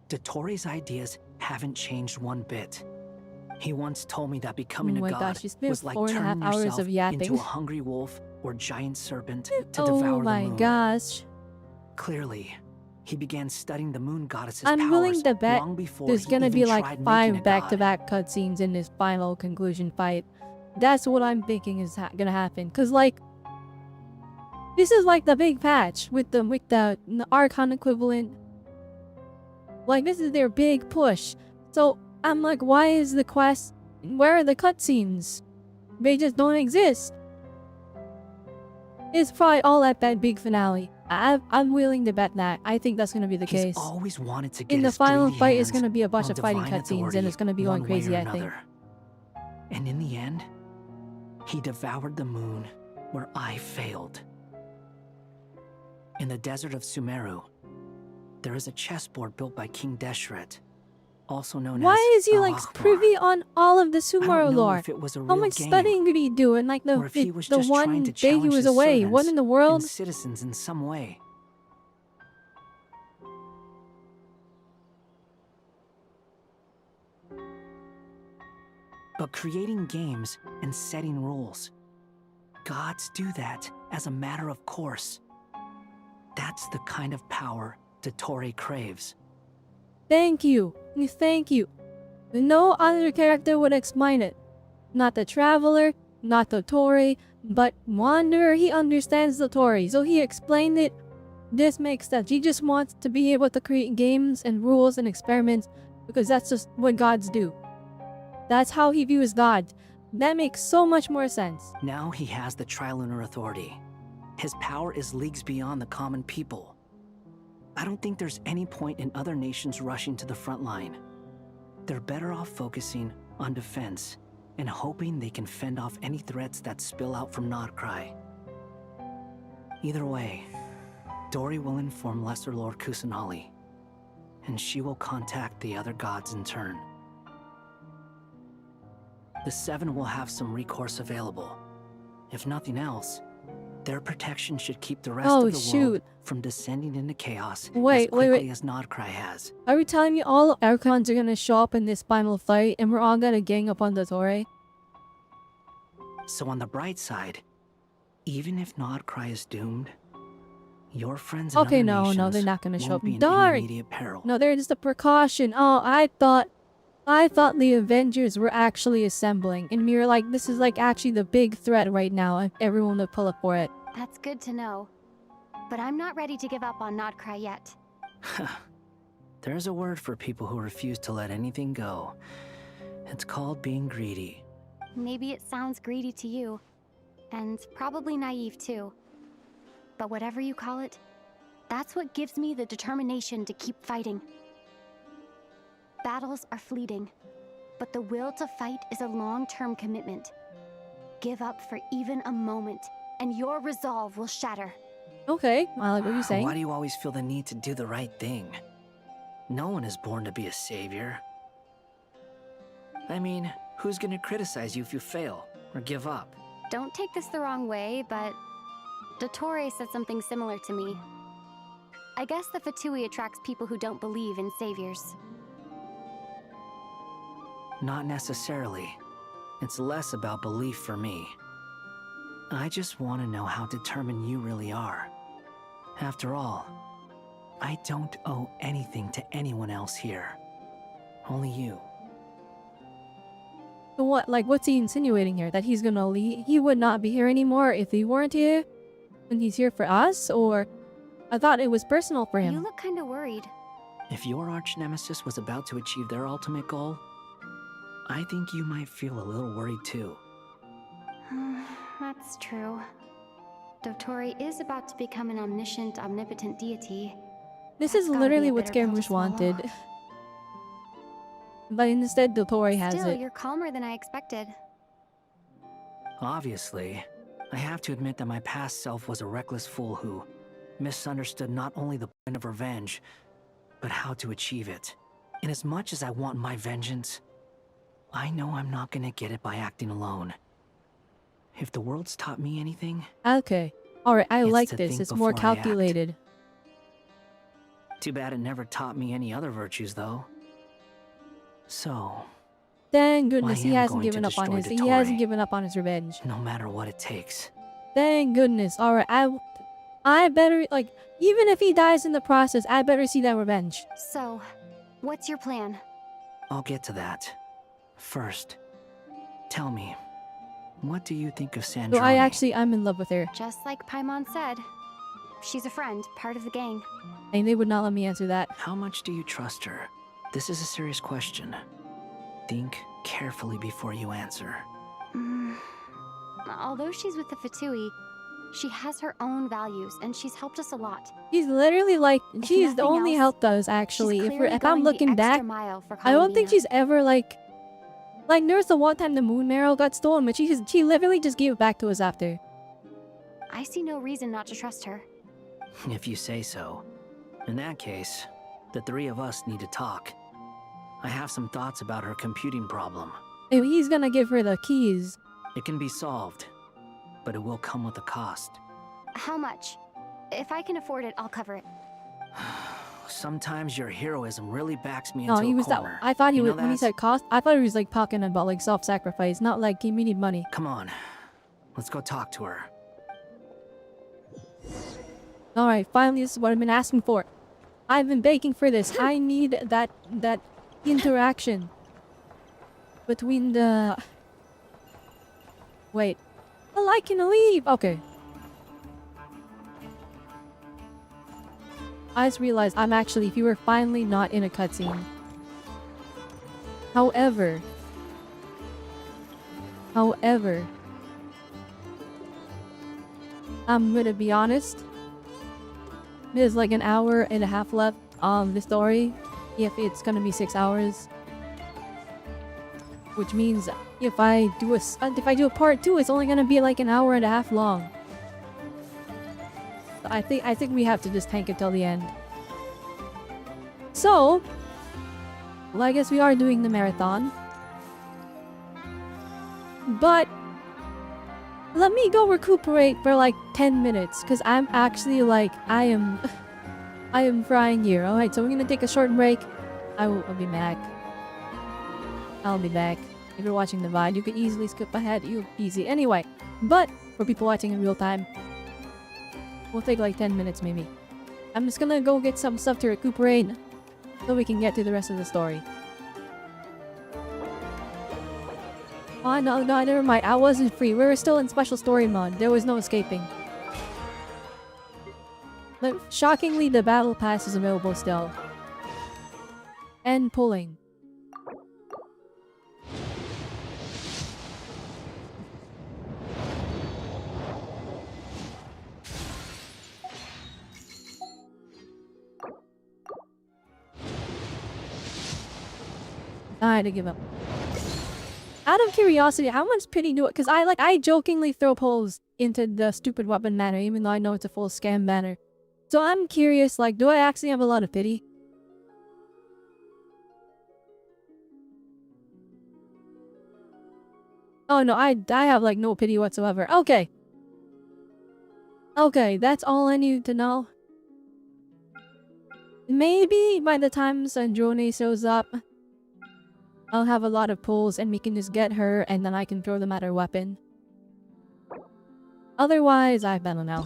Dottore's ideas haven't changed one bit. He once told me that becoming Oh my a god gosh, it's been was like 4.5 turning hours yourself of yapping. into a hungry wolf or giant serpent to Oh devour the my moon. gosh. Clearly, he began studying the moon goddess's I'm powers willing to bet long before there's he gonna even be tried like making 5 a god. back-to-back cutscenes in this final conclusion fight. That's what I'm thinking is gonna happen. Cause like, this is like the big patch with the Archon equivalent. Like this is their big push. So I'm like, why is the quest? Where are the cutscenes? They just don't exist. It's probably all at that big finale. I'm willing to bet that. I think that's gonna be the He's case. always wanted to get In the his final greedy fight, it's hands gonna be a bunch on of fighting divine cutscenes, and authority it's gonna be going one way crazy, or I think. another. And in the end, he devoured the moon where I failed. In the desert of Sumeru, there is a chessboard built by King Deshret, also known as Why is he like Al-Akhbar. privy on all of the I Sumeru don't know lore? if it was a How real much game, studying did he do? And like or if he was the just one trying to day he challenge was his away, servants what in the world? and citizens in some way. But creating games and setting rules, gods do that as a matter of course. That's the kind of power Dottore craves. Thank you. Thank you. No other character would explain it. Not the Traveler, not the Tory, but Wanderer, he understands the Tory, so he explained it. This makes sense. He just wants to be able to create games and rules and experiments because that's just what gods do. That's how he views God. That makes so much more sense. Now he has the Trilunar Authority. His power is leagues beyond the common people. I don't think there's any point in other nations rushing to the front line. They're better off focusing on defense and hoping they can fend off any threats that spill out from Nod-krai. Either way, Dory will inform Lesser Lord Kusanali, and she will contact the other gods in turn. The Seven will have some recourse available. If nothing else, their protection should keep the rest of the world from descending into chaos as quickly as Nod-krai has. Are we telling me all Archons are gonna show up in this final fight and we're all gonna gang up on the Tory? So on the bright side, even if Nod-krai is doomed, your friends in Okay, other no, nations they're not gonna show up. won't be in Darn! any immediate peril. No, they're just a precaution. Oh, I thought the Avengers were actually assembling, and we were like, this is like actually the big threat right now, and everyone would pull up for it. That's good to know. But I'm not ready to give up on Nod-krai yet. There's a word for people who refuse to let anything go. It's called being greedy. Maybe it sounds greedy to you, and probably naive too. But whatever you call it, that's what gives me the determination to keep fighting. Battles are fleeting, but the will to fight is a long-term commitment. Give up for even a moment, and your resolve will shatter. Okay, I like what you're saying. Why do you always feel the need to do the right thing? No one is born to be a savior. I mean, Who's gonna criticize you if you fail or give up? Don't take this the wrong way, but Dottore said something similar to me. I guess the Fatui attracts people who don't believe in saviors. Not necessarily. It's less about belief for me. I just want to know how determined you really are. After all, I don't owe anything to anyone else here. Only you. So what, like, what's he insinuating here? That he's gonna leave? He would not be here anymore if he weren't here? When he's here for us? Or I thought it was personal for him. You look kinda worried. If your arch-nemesis was about to achieve their ultimate goal, I think you might feel a little worried too. That's true. Dottore is about to become an omniscient, omnipotent deity. This is literally what Scaramouche wanted. But instead, Dottore has Still, it. you're calmer than I expected. Obviously, I have to admit that my past self was a reckless fool who misunderstood not only the point of revenge, but how to achieve it. And as much as I want my vengeance, I know I'm not gonna get it by acting alone. If the world's taught me anything... Okay. Alright, I it's like to this. think It's more before I act. calculated. Too bad it never taught me any other virtues, though. So... Thank goodness I he am hasn't going given to up on destroy his... the He Torii. hasn't given up on his revenge. No matter what it takes. Thank goodness. Alright, I better, like, even if he dies in the process, I better see that revenge. So, what's your plan? I'll get to that. First, tell me, what do you think of Sandrone? So I'm in love with her. Just like Paimon said. She's a friend, part of the gang. And they would not let me answer that. How much do you trust her? This is a serious question. Think carefully before you answer. Although she's with the Fatui, she has her own values, and she's helped us a lot. She's literally like, If she's the nothing only else, helped us, actually. she's If clearly I'm going the looking extra back, mile for I don't think Colomina. she's ever, like, there was the one time the moon marrow got stolen, but she literally just gave it back to us after. I see no reason not to trust her. If you say so. In that case, the three of us need to talk. I have some thoughts about her computing problem. If he's gonna give her the keys. It can be solved, but it will come with a cost. How much? If I can afford it, I'll cover it. Sometimes your heroism really backs me No, into he a was that. corner. I thought he You was, know when he that? said cost, I thought he was like talking about like self-sacrifice, not like he needed money. Come on, let's go talk to her. Alright, finally this is what I've been asking for. I've been begging for this. I need that interaction between the... Wait. Well, I can leave! Okay. I just realized I'm actually viewer finally not in a cutscene. However, I'm gonna be honest. There's like an hour and a half left on the story, if it's gonna be 6 hours. Which means if I do a part 2, it's only gonna be like an hour and a half long. I think we have to just tank it till the end. So, well, I guess we are doing the marathon. But let me go recuperate for like 10 minutes, because I'm actually like, I am frying here. Alright, so we're gonna take a short break. I'll be back. I'll be back. If you're watching the VOD, you can easily skip ahead. Easy. Anyway, but for people watching in real time, we'll take like 10 minutes maybe. I'm just gonna go get some stuff to recuperate so we can get to the rest of the story. Oh no, never mind. I wasn't free. We were still in special story mode. There was no escaping. But shockingly, the battle pass is available still. And pulling. I had to give up. Out of curiosity, how much pity do it? Because I jokingly throw polls into the stupid weapon banner, even though I know it's a full scam banner. So I'm curious, like, do I actually have a lot of pity? Oh no, I have like no pity whatsoever. Okay. Okay, that's all I need to know. Maybe by the time Sandrone shows up, I'll have a lot of pulls and we can just get her and then I can throw them at her weapon. Otherwise, I don't know.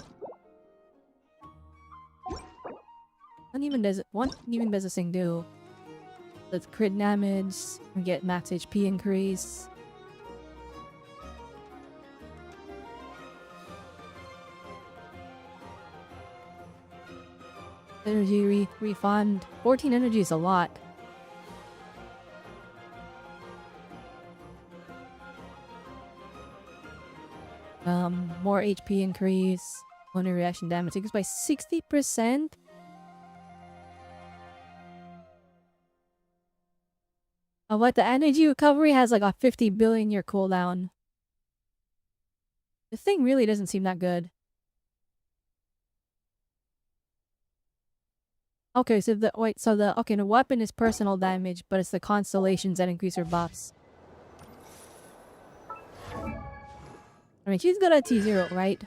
What even does this thing do? Let's crit damage, we get max HP increase. Energy refund. 14 energy is a lot. More HP increase. One reaction damage increased by 60%. What the energy recovery has like a 50 billion year cooldown. The thing really doesn't seem that good. Okay, so the weapon is personal damage, but it's the constellations that increase her buffs. I mean, she's good at T0, right?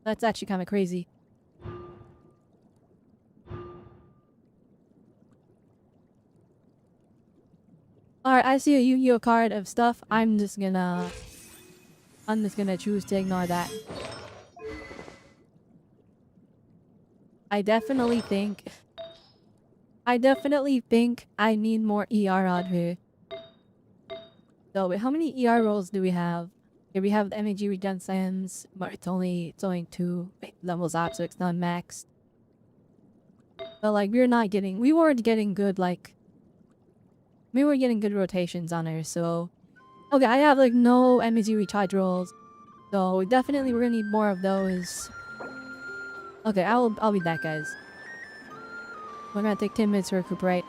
That's actually kind of crazy. Alright, I see a Yu-Gi-Oh card of stuff. I'm just gonna choose to ignore that. I definitely think I need more ER on her. So wait, how many ER rolls do we have? Okay, we have the MAG regen Sims, but it's only 2 levels up, so it's not maxed. But like we weren't getting good we were getting good rotations on her, so okay, I have like no MAG recharge rolls. So we're gonna need more of those. Okay, I'll be back, guys. We're gonna take 10 minutes to recuperate.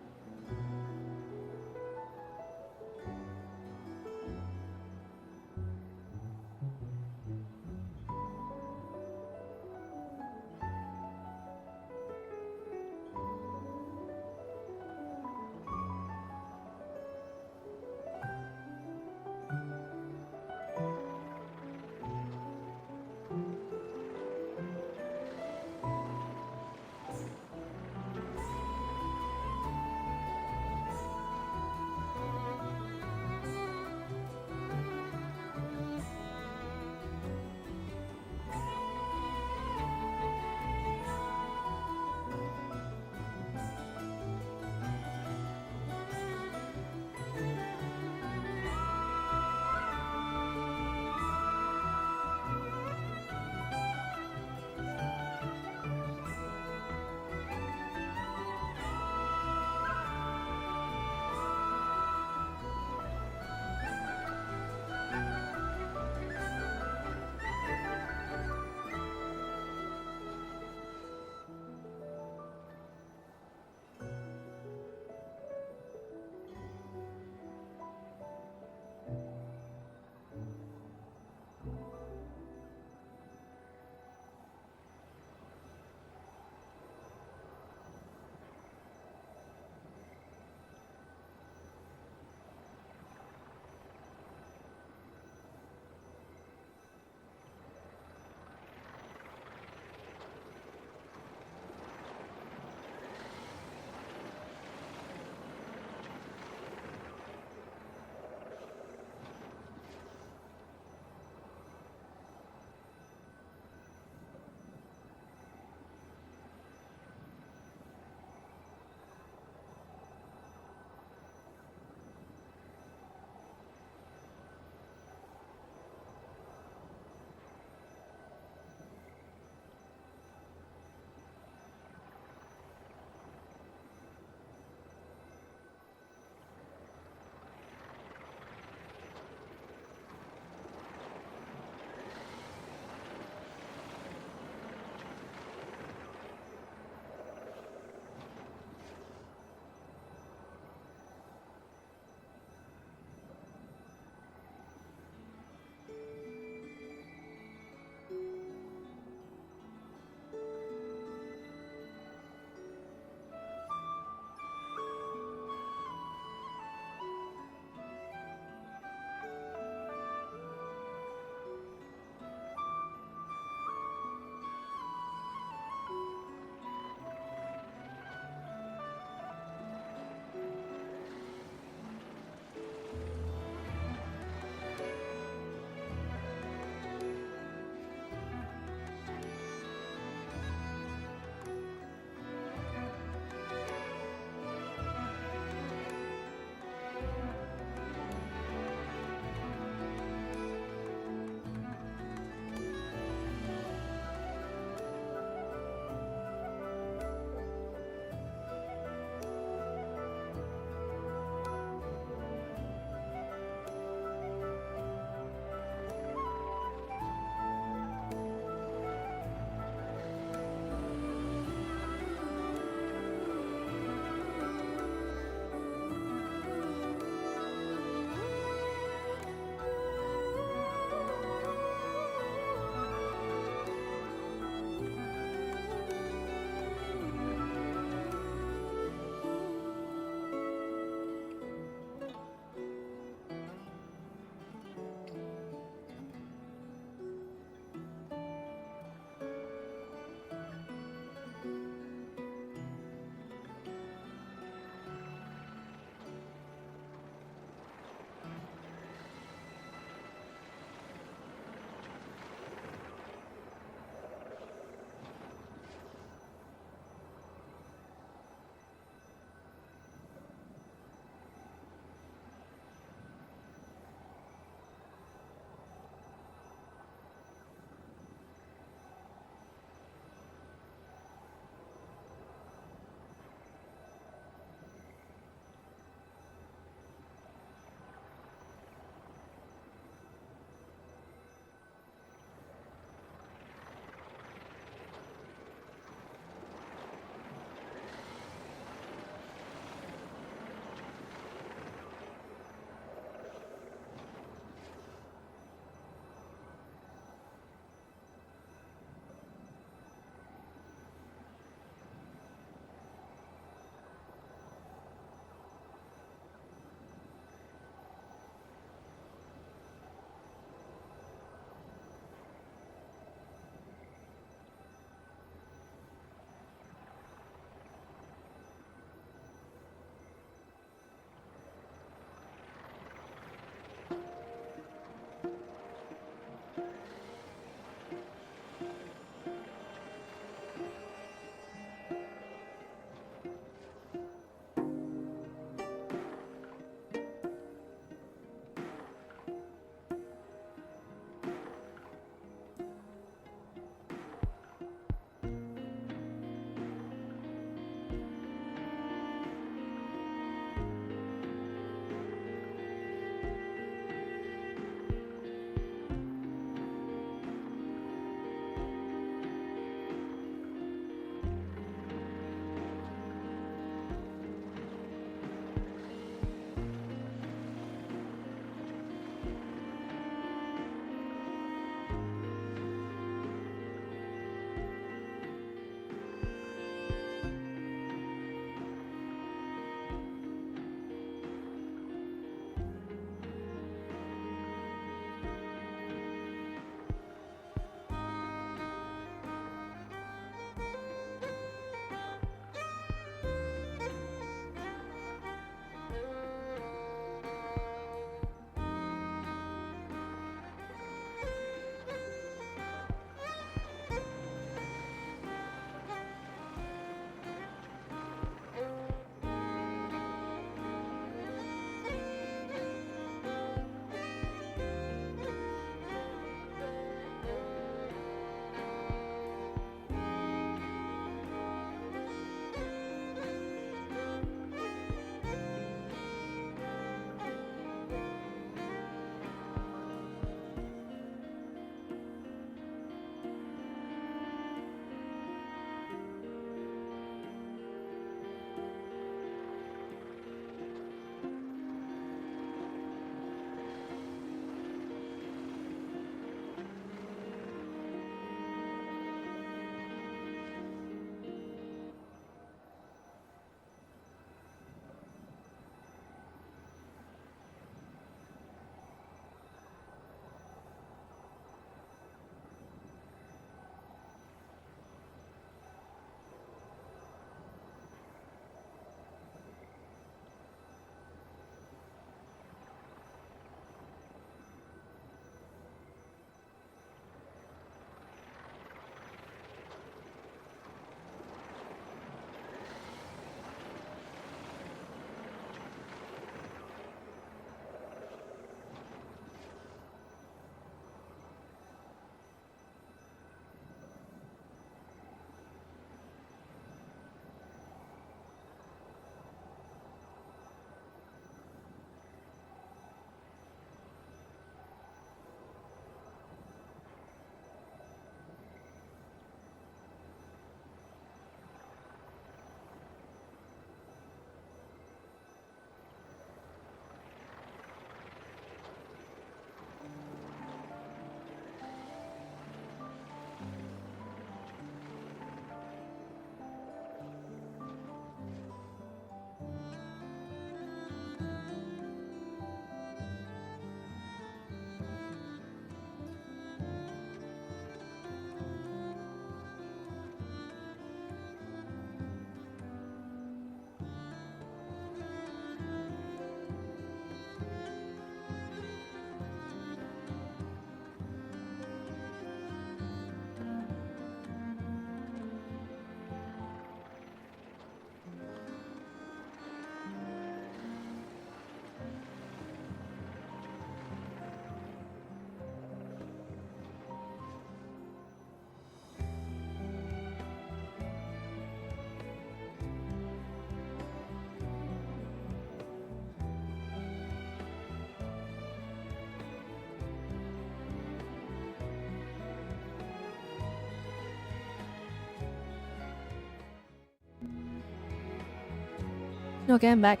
Okay, I'm back.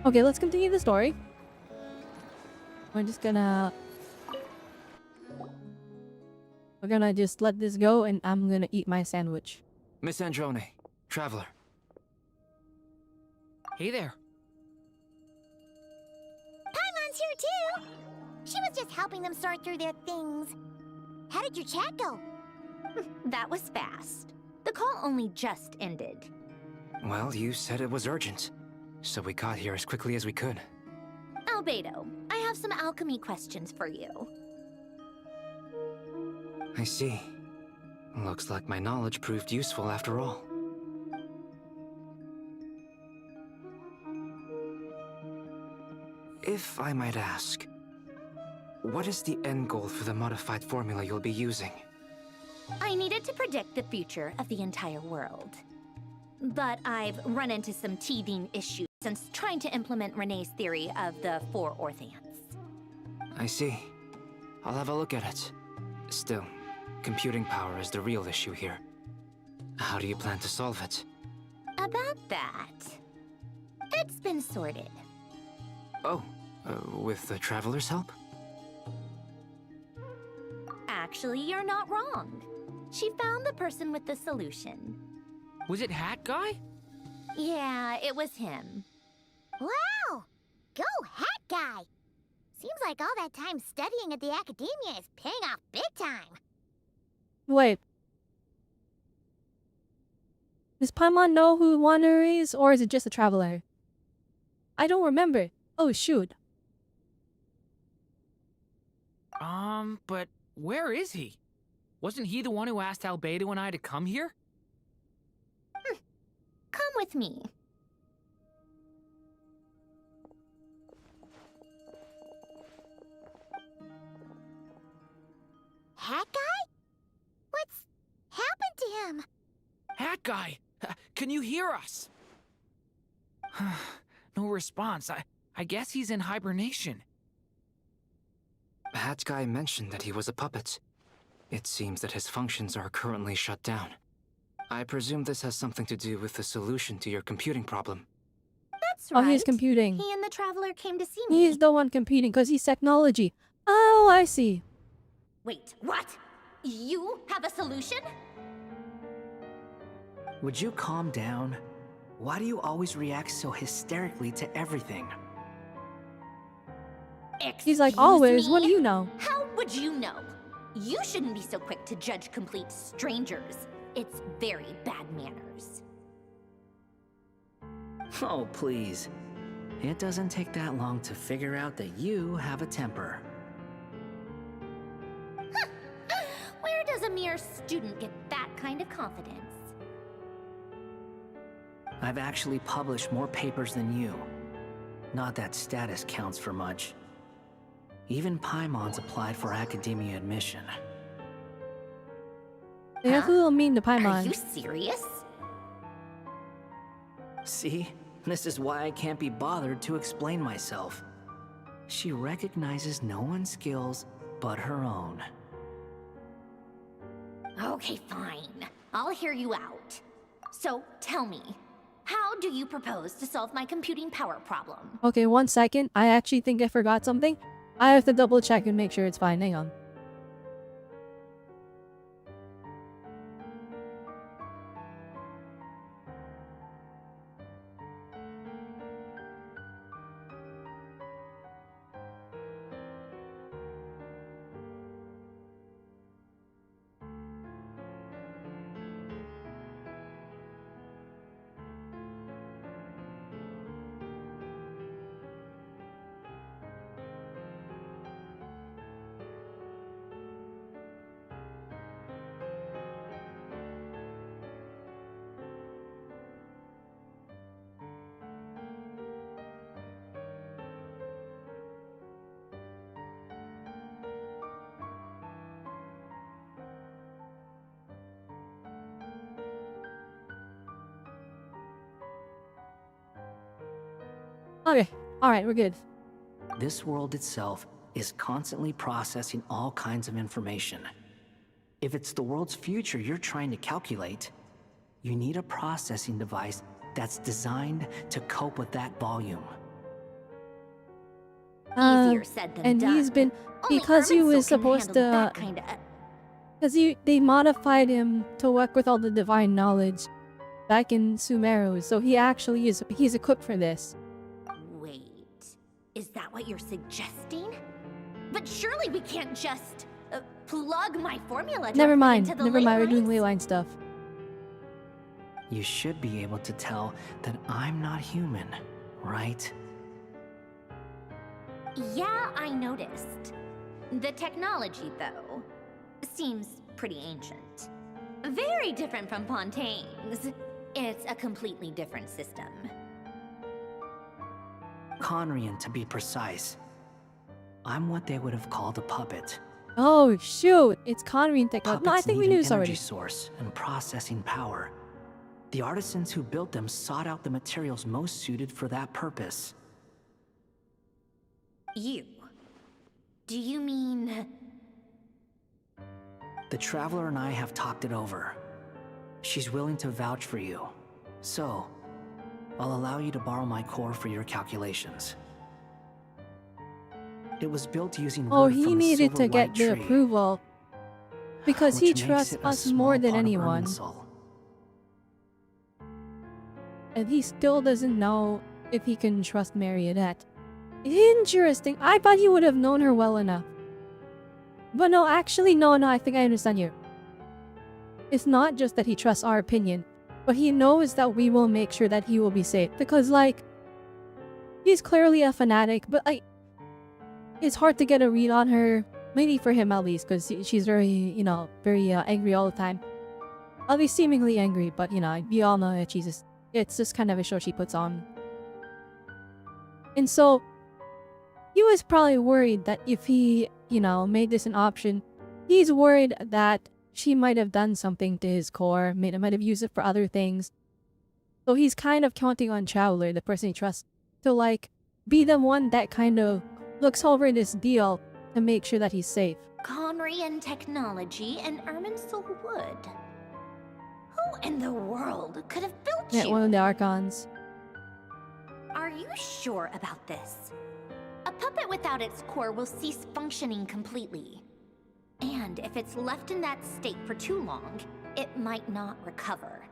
Okay, let's continue the story. We're gonna just let this go, and I'm gonna eat my sandwich. Miss Androne, traveler. Hey there. Paimon's here too! She was just helping them sort through their things. How did your chat go? That was fast. The call only just ended. Well, you said it was urgent, so we got here as quickly as we could. Albedo, I have some alchemy questions for you. I see. Looks like my knowledge proved useful after all. If I might ask, what is the end goal for the modified formula you'll be using? I needed to predict the future of the entire world. But I've run into some teething issues since trying to implement Renee's theory of the 4 Orthants. I see. I'll have a look at it. Still, computing power is the real issue here. How do you plan to solve it? About that, it's been sorted. Oh, with the Traveler's help? Actually, you're not wrong. She found the person with the solution. Was it Hat Guy? Yeah, it was him. Wow! Go Hat Guy! Seems like all that time studying at the Academia is paying off big time. Wait. Does Paimon know who Wanderer is, or is it just a traveler? I don't remember. Oh, shoot. But where is he? Wasn't he the one who asked Albedo and I to come here? Come with me. Hat Guy? What's happened to him? Hat Guy! Can you hear us? No response. I guess he's in hibernation. Hat Guy mentioned that he was a puppet. It seems that his functions are currently shut down. I presume this has something to do with the solution to your computing problem. That's right. Oh, he's computing. He and the Traveler came to see me. He's the one computing because he's technology. Oh, I see. Wait, what? You have a solution? Would you calm down? Why do you always react so hysterically to everything? He's like, always, what do you know? How would you know? You shouldn't be so quick to judge complete strangers. It's very bad manners. Oh, please. It doesn't take that long to figure out that you have a temper. Where does a mere student get that kind of confidence? I've actually published more papers than you. Not that status counts for much. Even Paimon's applied for academia admission. They have a little mean to Paimon. Are you serious? See? This is why I can't be bothered to explain myself. She recognizes no one's skills but her own. Okay, fine. I'll hear you out. So, tell me, how do you propose to solve my computing power problem? Okay, 1 second. I actually think I forgot something. I have to double check and make sure it's fine. Hang on. Okay, alright, we're good. This world itself is constantly processing all kinds of information. If it's the world's future you're trying to calculate, you need a processing device that's designed to cope with that volume. Easier said than and done. he's been Only because he Irminsul was can supposed handle that to kinda. because they modified him to work with all the divine knowledge back in Sumeru, so he's equipped for this. Wait, is that what you're suggesting? But surely we can't just plug my formula Never directly mind, into the never mind. We're ley doing lines? leyline stuff. You should be able to tell that I'm not human, right? Yeah, I noticed. The technology, though, seems pretty ancient. Very different from Fontaine's. It's a completely different system. Conrian, to be precise. I'm what they would have called a puppet. Oh shoot! It's Conrian technology. No, I Puppets think we need knew an this energy already. source and processing power. The artisans who built them sought out the materials most suited for that purpose. You? Do you mean... The Traveler and I have talked it over. She's willing to vouch for you. So, I'll allow you to borrow my core for your calculations. It was built using Oh, wood he from a needed to silver get white the tree, approval because he which makes trusts it a us more small than part of anyone, Irminsul. and he still doesn't know if he can trust Marionette. Interesting. I thought he would have known her well enough. But no, actually, no, I think I understand you. It's not just that he trusts our opinion, but he knows that we will make sure that he will be safe. Because, like, he's clearly a fanatic, but, like, it's hard to get a read on her. Maybe for him, at least, because she's very, very angry all the time. At least seemingly angry, but, we all know that it's just kind of a show she puts on. And so, he was probably worried that if he, made this an option, he's worried that she might have done something to his core, might have used it for other things. So he's kind of counting on Traveler, the person he trusts, to, like, be the one that kind of looks over this deal to make sure that he's safe. Conrian technology and Irminsul wood. Who in the world could have built Yeah, you? one of the Archons. Are you sure about this? A puppet without its core will cease functioning completely. And if it's left in that state for too long, it might not recover.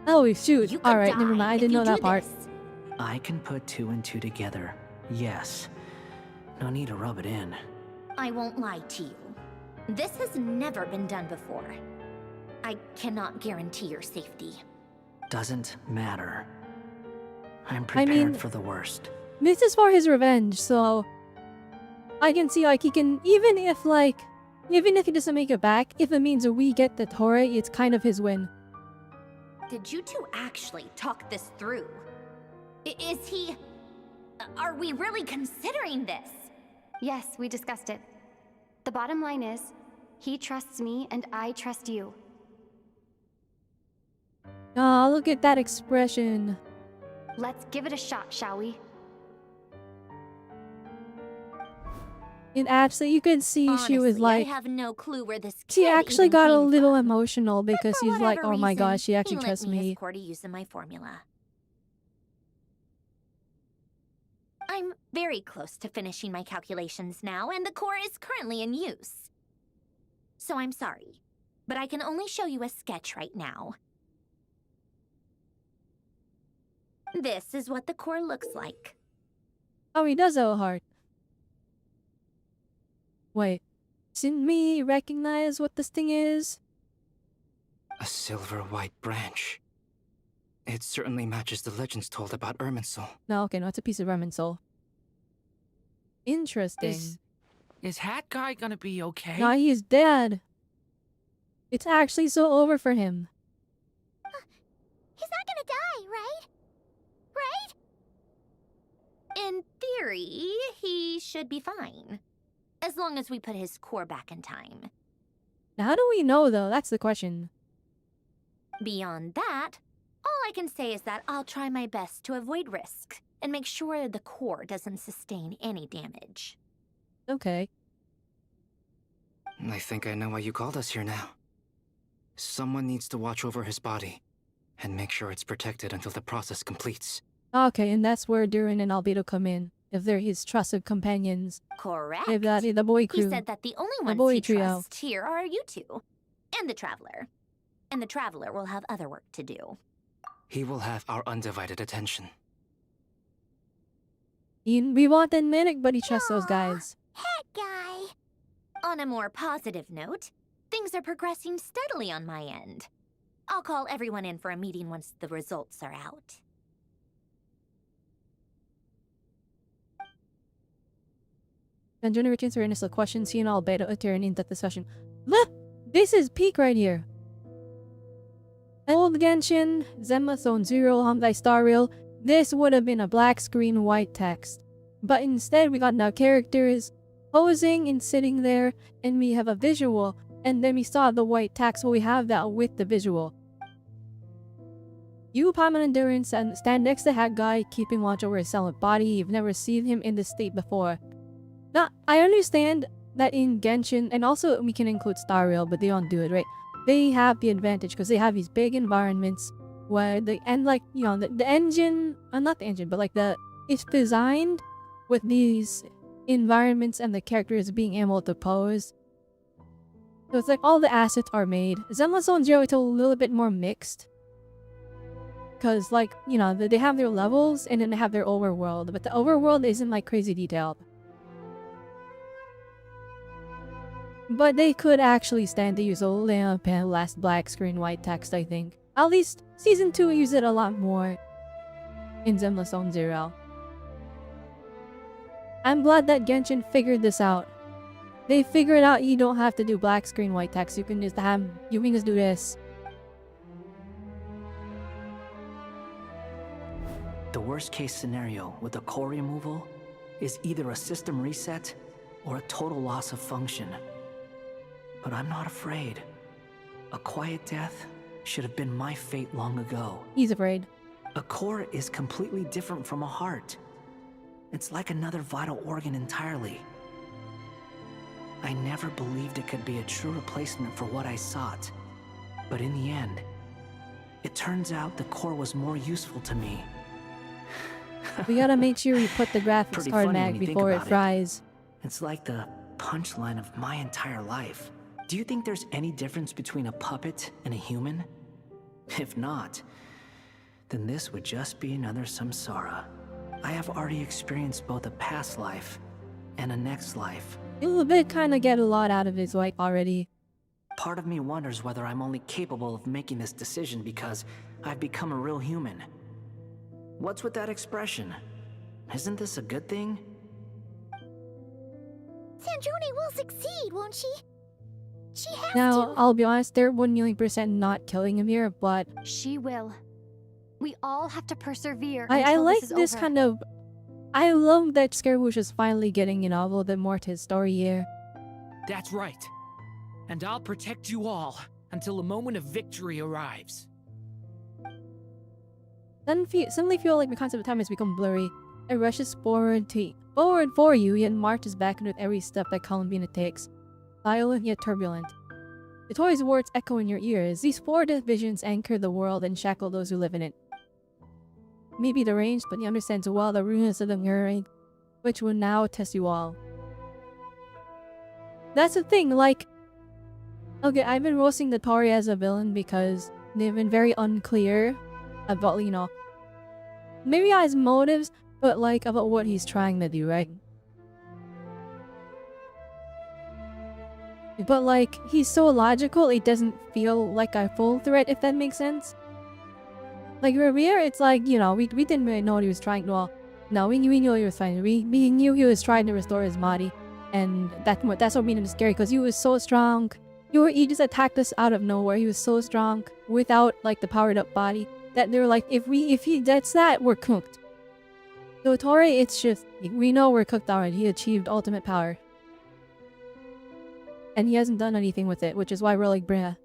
Oh, shoot. You could Alright, never die mind. I if didn't you know that do part. this. I can put 2 and 2 together. Yes. No need to rub it in. I won't lie to you. This has never been done before. I cannot guarantee your safety. Doesn't matter. I'm prepared for the worst. This is for his revenge, so I can see, like, he can, even if he doesn't make it back, if it means that we get the Torii, it's kind of his win. Did you two actually talk this through? Is he... Are we really considering this? Yes, we discussed it. The bottom line is, he trusts me and I trust you. Ah, look at that expression. Let's give it a shot, shall we? And actually, you could see Honestly, she was like, I have no clue where this she kid actually even got a came little from. emotional because For she's like, whatever oh my reason, gosh, she actually he lent trusts me his me. core to use in my formula. I'm very close to finishing my calculations now, and the core is currently in use. So I'm sorry, but I can only show you a sketch right now. This is what the core looks like. Oh, he does have a heart. Wait, didn't me recognize what this thing is? A silver white branch. It certainly matches the legends told about Irminsul. No, okay, no, it's a piece of Irminsul. Interesting. Is Hat Guy gonna be okay? No, he's dead. It's actually so over for him. He's not gonna die, right? Right? In theory, he should be fine. As long as we put his core back in time. Now, how do we know, though? That's the question. Beyond that, all I can say is that I'll try my best to avoid risk and make sure the core doesn't sustain any damage. Okay. I think I know why you called us here now. Someone needs to watch over his body and make sure it's protected until the process completes. Okay, and that's where Durin and Albedo come in. If they're his trusted companions. Correct. If that is the boy crew. He said that the only ones boy he trio. trusts here are you two. And the Traveler. And the Traveler will have other work to do. He will have our undivided attention. We want the Minute, but he trusts those guys. Head guy. On a more positive note, things are progressing steadily on my end. I'll call everyone in for a meeting once the results are out. Then Junior returns her initial question, seeing Albedo turn into the discussion. Look! This is peak right here. Old Genshin, Zenma Zone Zero, Hamdai Star Rail. This would have been a black screen, white text. But instead, we got now characters posing and sitting there, and we have a visual, and then we saw the white text, so we have that with the visual. You, Paimon, and Durin stand next to the hat guy, keeping watch over his silent body. You've never seen him in this state before. Now, I understand that in Genshin, and also we can include Star Rail, but they don't do it, right? They have the advantage because they have these big environments where the engine, not the engine, but like it's designed with these environments and the characters being able to pose. So it's like all the assets are made. Zenma Zone Zero is a little bit more mixed. Because like, they have their levels and then they have their overworld, but the overworld isn't like crazy detailed. But they could actually stand to use a lamp and last black screen white text, I think. At least Season 2 used it a lot more in Zenma Zone Zero. I'm glad that Genshin figured this out. They figured out you don't have to do black screen white text, you can just do this. The worst case scenario with the core removal is either a system reset or a total loss of function. But I'm not afraid. A quiet death should have been my fate long ago. He's afraid. A core is completely different from a heart. It's like another vital organ entirely. I never believed it could be a true replacement for what I sought. But in the end, it turns out the core was more useful to me. We gotta make sure we put the graphics card mag before it fries. It's like the punchline of my entire life. Do you think there's any difference between a puppet and a human? If not, then this would just be another samsara. I have already experienced both a past life and a next life. You'll kinda get a lot out of his life already. Part of me wonders whether I'm only capable of making this decision because I've become a real human. What's with that expression? Isn't this a good thing? Sanjuni will succeed, won't she? She has Now, to. I'll be honest, they're 1,000,000% not killing him here, but She will. We all have to persevere. I until like this this over. kind of. I love that Scaramouche is finally getting, a little bit more to his story here. That's right. And I'll protect you all until a moment of victory arrives. Suddenly feel like the concept of time has become blurry. It rushes forward for you, yet marches back with every step that Columbina takes. Violent yet turbulent. The toy's words echo in your ears. These four death visions anchor the world and shackle those who live in it. Maybe deranged, but he understands well the ruins of the Nod-krai, which will now test you all. That's the thing, like... Okay, I've been roasting the Tori as a villain because they've been very unclear about, maybe not his motives, but about what he's trying to do, right? But he's so logical, it doesn't feel like a full threat, if that makes sense. Like Revere, it's we didn't really know what he was trying to. Well, no, we knew he was trying. We knew he was trying to restore his body, and that's what made him scary because he was so strong. He just attacked us out of nowhere. He was so strong without the powered up body that they were like, if he gets that, we're cooked. So Tori, it's just we know we're cooked already. He achieved ultimate power. And he hasn't done anything with it, which is why we're like, bruh.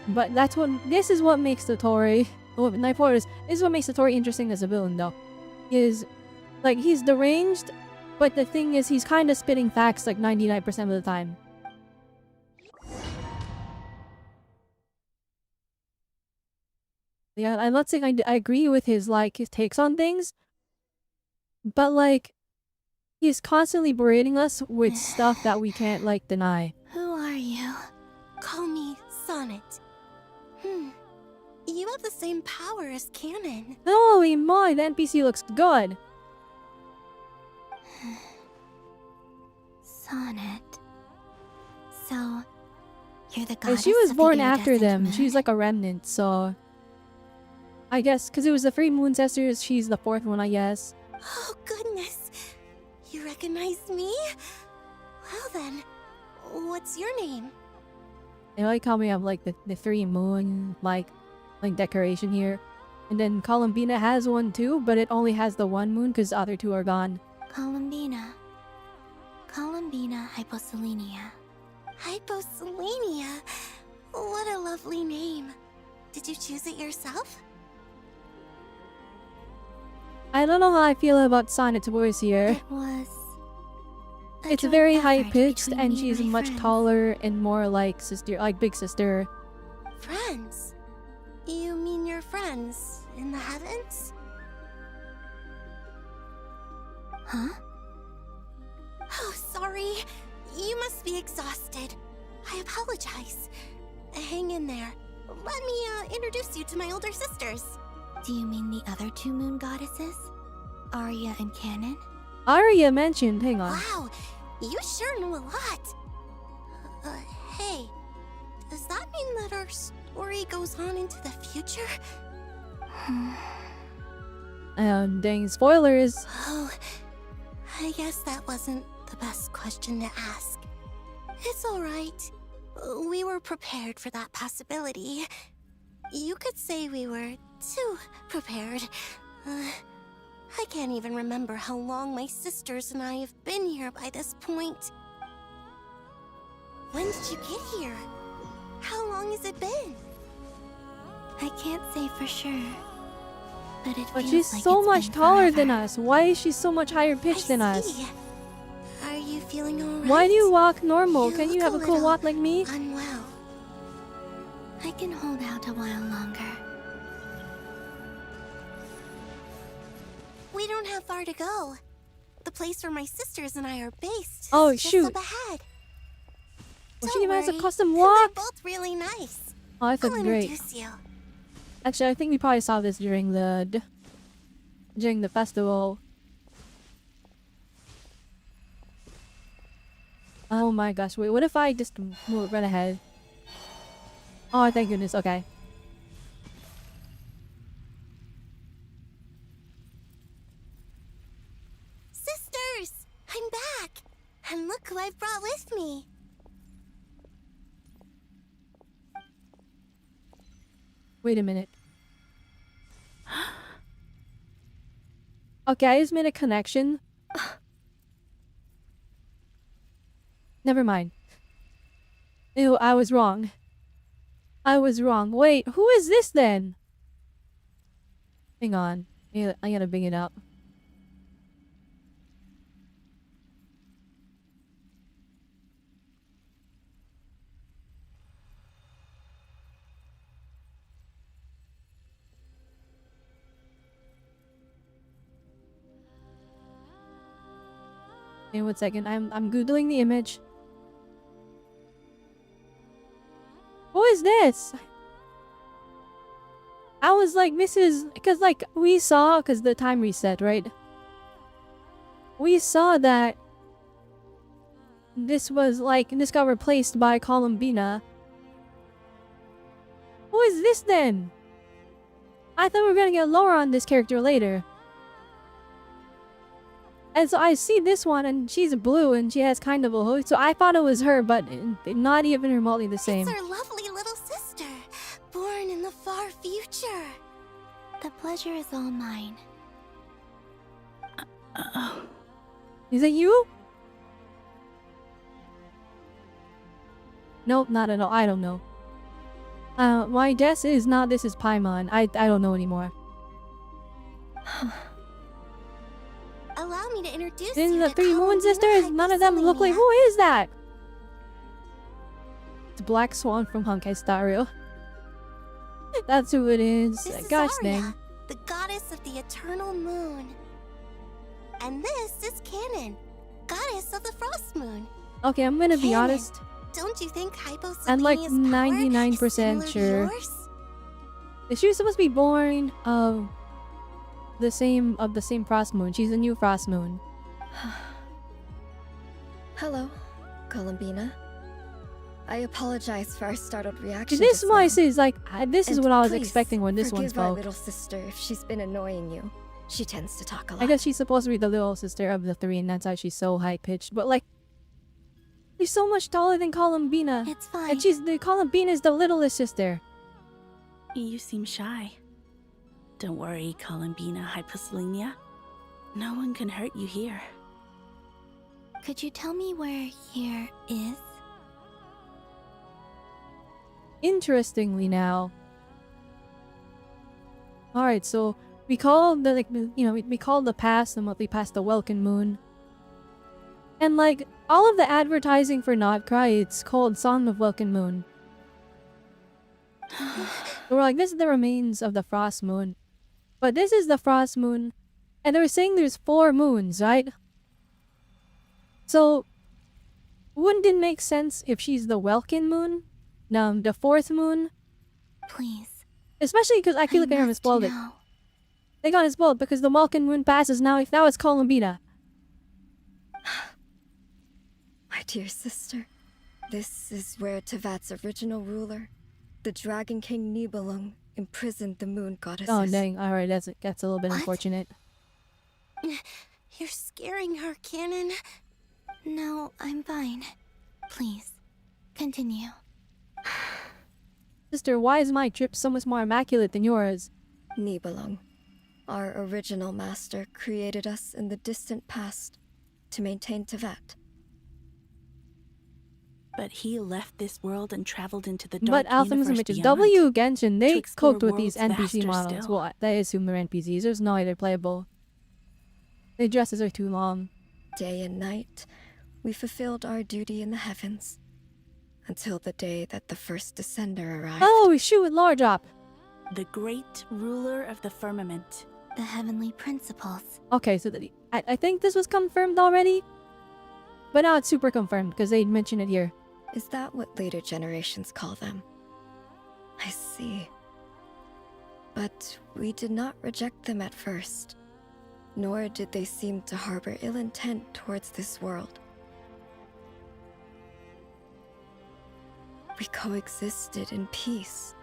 But this is what makes the Tori, this is what makes the Tori interesting as a villain, though. He's deranged, But the thing is, he's kind of spitting facts like 99% of the time. Yeah, I'm not saying I agree with his takes on things, but like, he's constantly berating us with stuff that we can't deny. Who are you? Call me Sonnet. You have the same power as Canon. Holy moly, the NPC looks good. Sonnet. So, you're the And goddess she was of born the after iridescent them. moon? She's like a remnant, so I guess because it was the three moon sisters, she's the fourth one, I guess. Oh, goodness. You recognize me? Well then, what's your name? I like how we have like the three moon like decoration here. And then Columbina has one too, but it only has the one moon because the other two are gone. Columbina. Columbina Hyposelenia. Hyposelenia? What a lovely name. Did you choose it yourself? I don't know how I feel about Sonnet's voice here. It was... It's very high pitched and she's much taller and more like big sister. Friends? You mean your friends in the heavens? Huh? Oh, sorry. You must be exhausted. I apologize. Hang in there. Let me introduce you to my older sisters. Do you mean the other two moon goddesses? Arya and Canon? Arya mentioned, hang on. Wow, you sure know a lot. Hey, does that mean that our story goes on into the future? Dang, spoilers. Oh, I guess that wasn't the best question to ask. It's alright. We were prepared for that possibility. You could say we were too prepared. I can't even remember how long my sisters and I have been here by this point. When did you get here? How long has it been? I can't say for sure. But she's so much taller than us. Why is she so much higher pitched than us? Are you feeling alright? Why do you walk normal? Can you have a cool walk like me? Unwell. I can hold out a while longer. We don't have far to go. The place where my sisters and I are based. Oh, is just shoot. up ahead. Well, she Don't even has a worry. custom walk. They're both really nice. Oh, that's I'll great. introduce you. Actually, I think we probably saw this during the festival. Oh my gosh, wait, what if I just move right ahead? Oh, thank goodness, okay. Sisters! I'm back! And look who I've brought with me. Wait a minute. Okay, I just made a connection. Never mind. Ew, I was wrong. I was wrong. Wait, who is this then? Hang on. I gotta bring it up. Hey, 1 second. I'm googling the image. Who is this? I was like, this is because we saw because the time reset, right? We saw that this was this got replaced by Columbina. Who is this then? I thought we were gonna get lower on this character later. And so I see this one, and she's blue, and she has kind of a hood. So I thought it was her, but not even remotely the same. It's our lovely little sister, born in the far future. The pleasure is all mine. Is it you? Nope, not at all. I don't know. My guess is not this is Paimon. I don't know anymore. Allow me to introduce In you the to three moon Columbina sisters, none of them look like. Hyposalemia. Who is that? It's Black Swan from Honkai Star Rail. That's who it is. This is Gosh Arya, dang. the goddess of the eternal moon. And this is Canon, goddess of the frost moon. Okay, I'm gonna be Canon, honest. don't you think Hyposalemia's I'm like power 99% is similar to sure. yours? She was supposed to be born of the same frost moon. She's a new frost moon. Hello, Columbina. I apologize for our startled reaction. This just voice now. is like this is And what I was please expecting when this one forgive our spoke. little sister if she's been annoying you. She tends to talk a lot. I guess she's supposed to be the little sister of the three, and that's why she's so high pitched. But like, she's so much taller than Columbina. It's fine. And Columbina is the littlest sister. You seem shy. Don't worry, Columbina Hyposalemia. No one can hurt you here. Could you tell me where here is? Interestingly now. Alright, so we call the we call the past the monthly past the Welkin Moon. And like all of the advertising for Nod-krai, it's called Song of Welkin Moon. We're like, this is the remains of the Frost Moon. But this is the Frost Moon. And they were saying there's 4 moons, right? So wouldn't it make sense if she's the Welkin Moon? No, the 4th moon? Please. Especially because I feel like I haven't spoiled it. They got it spoiled because the Welkin Moon passes now if now it's Columbina. My dear sister, this is where Tevat's original ruler, the Dragon King Nibelung, imprisoned the moon goddesses. Oh dang, alright, that's a little bit unfortunate. You're scaring her, Canon. No, I'm fine. Please, continue. Sister, why is my trip so much more immaculate than yours? Nibelung, our original master, created us in the distant past to maintain Tevat. But he left this world and traveled into the But dark Alphemus and universe Mitches, beyond. W Genshin, they explore coped with these worlds NPC vaster models. still. Well, they assume they're NPCs. There's no way they're playable. Their dresses are too long. Day and night, we fulfilled our duty in the heavens. Until the day that the first descender arrived. Oh, shoot, Lord Drop. The great ruler of the firmament. The heavenly principles. Okay, so I think this was confirmed already. But now it's super confirmed because they mention it here. Is that what later generations call them? I see. But we did not reject them at first. Nor did they seem to harbor ill intent towards this world. We coexisted in peace.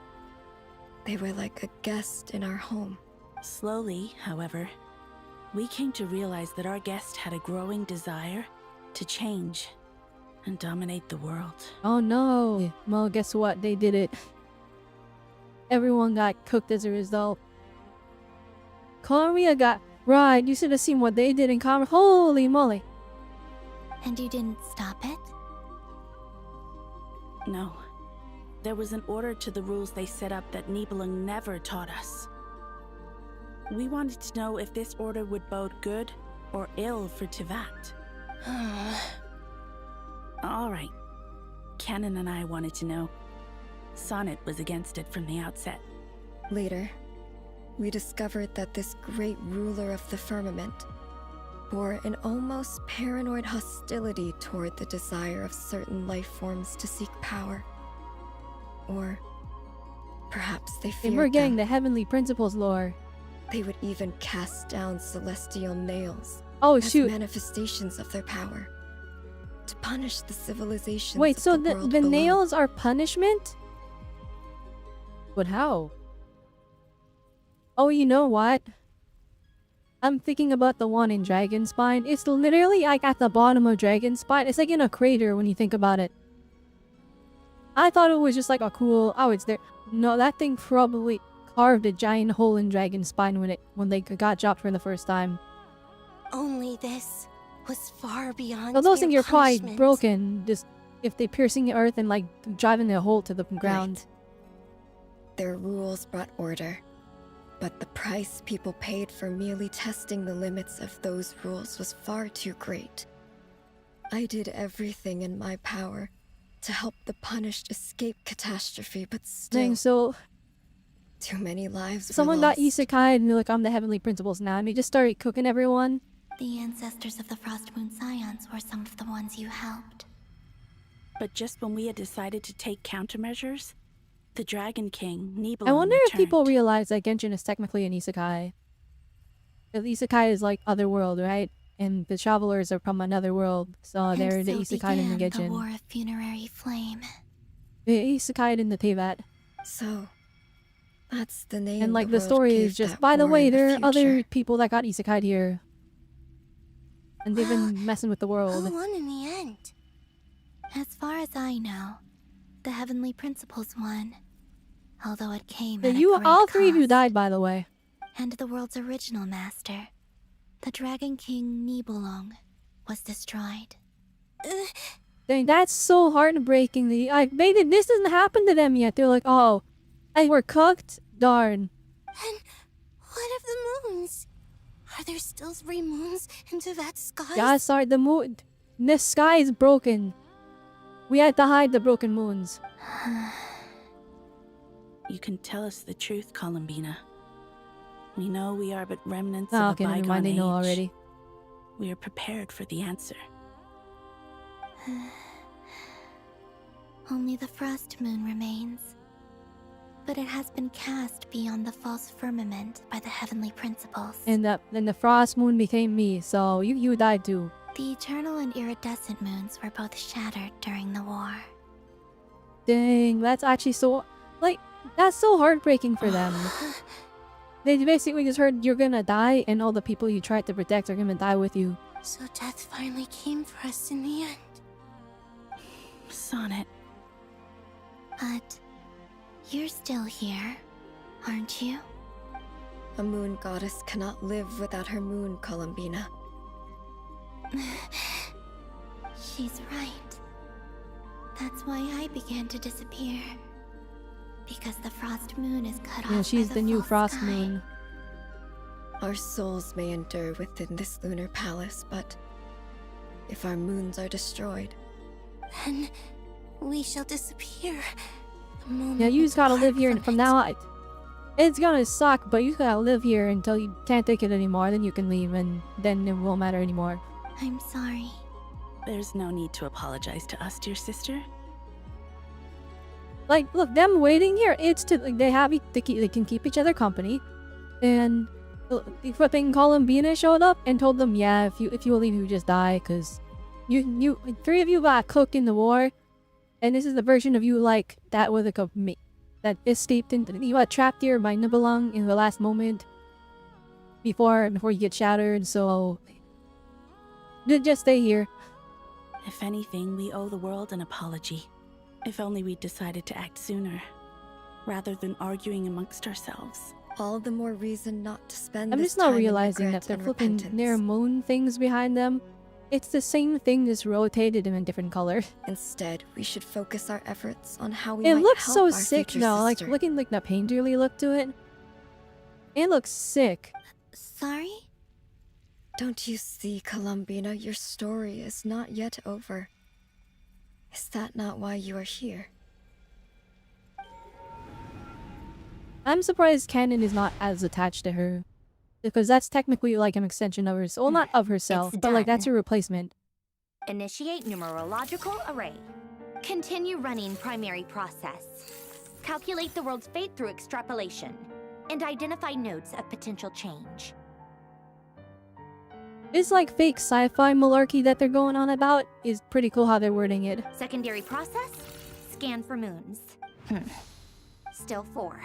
They were like a guest in our home. Slowly, however, we came to realize that our guest had a growing desire to change and dominate the world. Oh no. Well, guess what? They did it. Everyone got cooked as a result. Korea got... Right, you should have seen what they did in Commerce. Holy moly. And you didn't stop it? No. There was an order to the rules they set up that Nibelung never taught us. We wanted to know if this order would bode good or ill for Tevat. Alright. Canon and I wanted to know. Sonnet was against it from the outset. Later, we discovered that this great ruler of the firmament bore an almost paranoid hostility toward the desire of certain life forms to seek power. Or perhaps they feared And we're getting them. the heavenly principles lore. They would even cast down celestial nails as as shoot. manifestations of their power to punish the civilizations. Wait, of so the the world below. nails are punishment? But how? Oh, you know what? I'm thinking about the one in Dragon Spine. It's literally like at the bottom of Dragon Spine. It's like in a crater when you think about it. I thought it was just like a cool... Oh, it's there. No, that thing probably carved a giant hole in Dragon Spine when they got dropped for the first time. Only this was far beyond. So those things are probably punishment. broken. Just if they piercing the earth and like driving a hole to the ground. Their rules brought order. But the price people paid for merely testing the limits of those rules was far too great. I did everything in my power to help the punished escape catastrophe, but still... Dang, so... Too many lives were someone got lost. isekai and they're like, I'm the heavenly principles now. And we just started cooking everyone. The ancestors of the Frost Moon Scions were some of the ones you helped. But just when we had decided to take countermeasures, the Dragon King, Nibelung, I wonder if returned. people realize that Genshin is technically an isekai. The isekai is like otherworld, right? And the travelers are from another world, so they're the isekai in the began Genshin. the War of Funerary Flame. The isekai in the Tevat. So, that's the name. And like the the world story gave is just, that by the war way, in there are future. other people that got isekai'd here. And they've been messing with the world. Who won in the end? As far as I know, the Heavenly Principles won. Although it came at a great All three of you cost. died, by the way. And the world's original master, the Dragon King Nibelung, was destroyed. Dang, that's so heartbreaking. This doesn't happen to them yet. They're like, oh, we're cooked? Darn. And what of the moons? Are there still 3 moons into that sky? Yeah, sorry, the moon. The sky is broken. We had to hide the broken moons. You can tell us the truth, Columbina. We know we are but remnants Oh, of okay, a never bygone mind, they know age. already. We are prepared for the answer. Only the Frost Moon remains. But it has been cast beyond the false firmament by the Heavenly Principles. And then the frost moon became me, so you died too. The eternal and iridescent moons were both shattered during the war. Dang, that's actually so... Like, that's so heartbreaking for them. They basically just heard you're gonna die, and all the people you tried to protect are gonna die with you. So death finally came for us in the end. Sonnet. But you're still here, aren't you? A moon goddess cannot live without her moon, Columbina. She's right. That's why I began to disappear. Because the Frost Moon is cut off. Yeah, she's by the new false frost sky. moon. Our souls may endure within this lunar palace, but if our moons are destroyed, Then we shall disappear. The moment Yeah, you just gotta we live here, part and from now on, it's gonna suck, but you gotta live here until you can't take it anymore, then you can leave, and then it won't matter anymore. I'm sorry. There's no need to apologize to us, dear sister. Like, look, them waiting here, it's to, like, they can keep each other company, and the flipping Columbina showed up and told them, yeah, if you leave, you just die, cause you 3 of you got cooked in the war, and this is the version of you like that with that escaped into, you got trapped here by Nibelung in the last moment before you get shattered, so just stay here. If anything, we owe the world an apology. If only we'd decided to act sooner, rather than arguing amongst ourselves. all the more reason not to spend I'm this just not time in realizing regret that they're and flipping repentance. their moon things behind them. It's the same thing, just rotated in a different color. Instead, we should focus our efforts on how we It might looks help so our sick future now, like sister. looking like the painterly look to it. It looks sick. Sorry? Don't you see, Columbina, your story is not yet over. Is that not why you are here? I'm surprised Canon is not as attached to her. Because that's technically like an extension of herself. Well, not of herself, but like that's her replacement. Initiate numerological array. Continue running primary process. Calculate the world's fate through extrapolation. And identify nodes of potential change. This like fake sci-fi malarkey that they're going on about is pretty cool how they're wording it. Secondary process. Scan for moons. Still 4.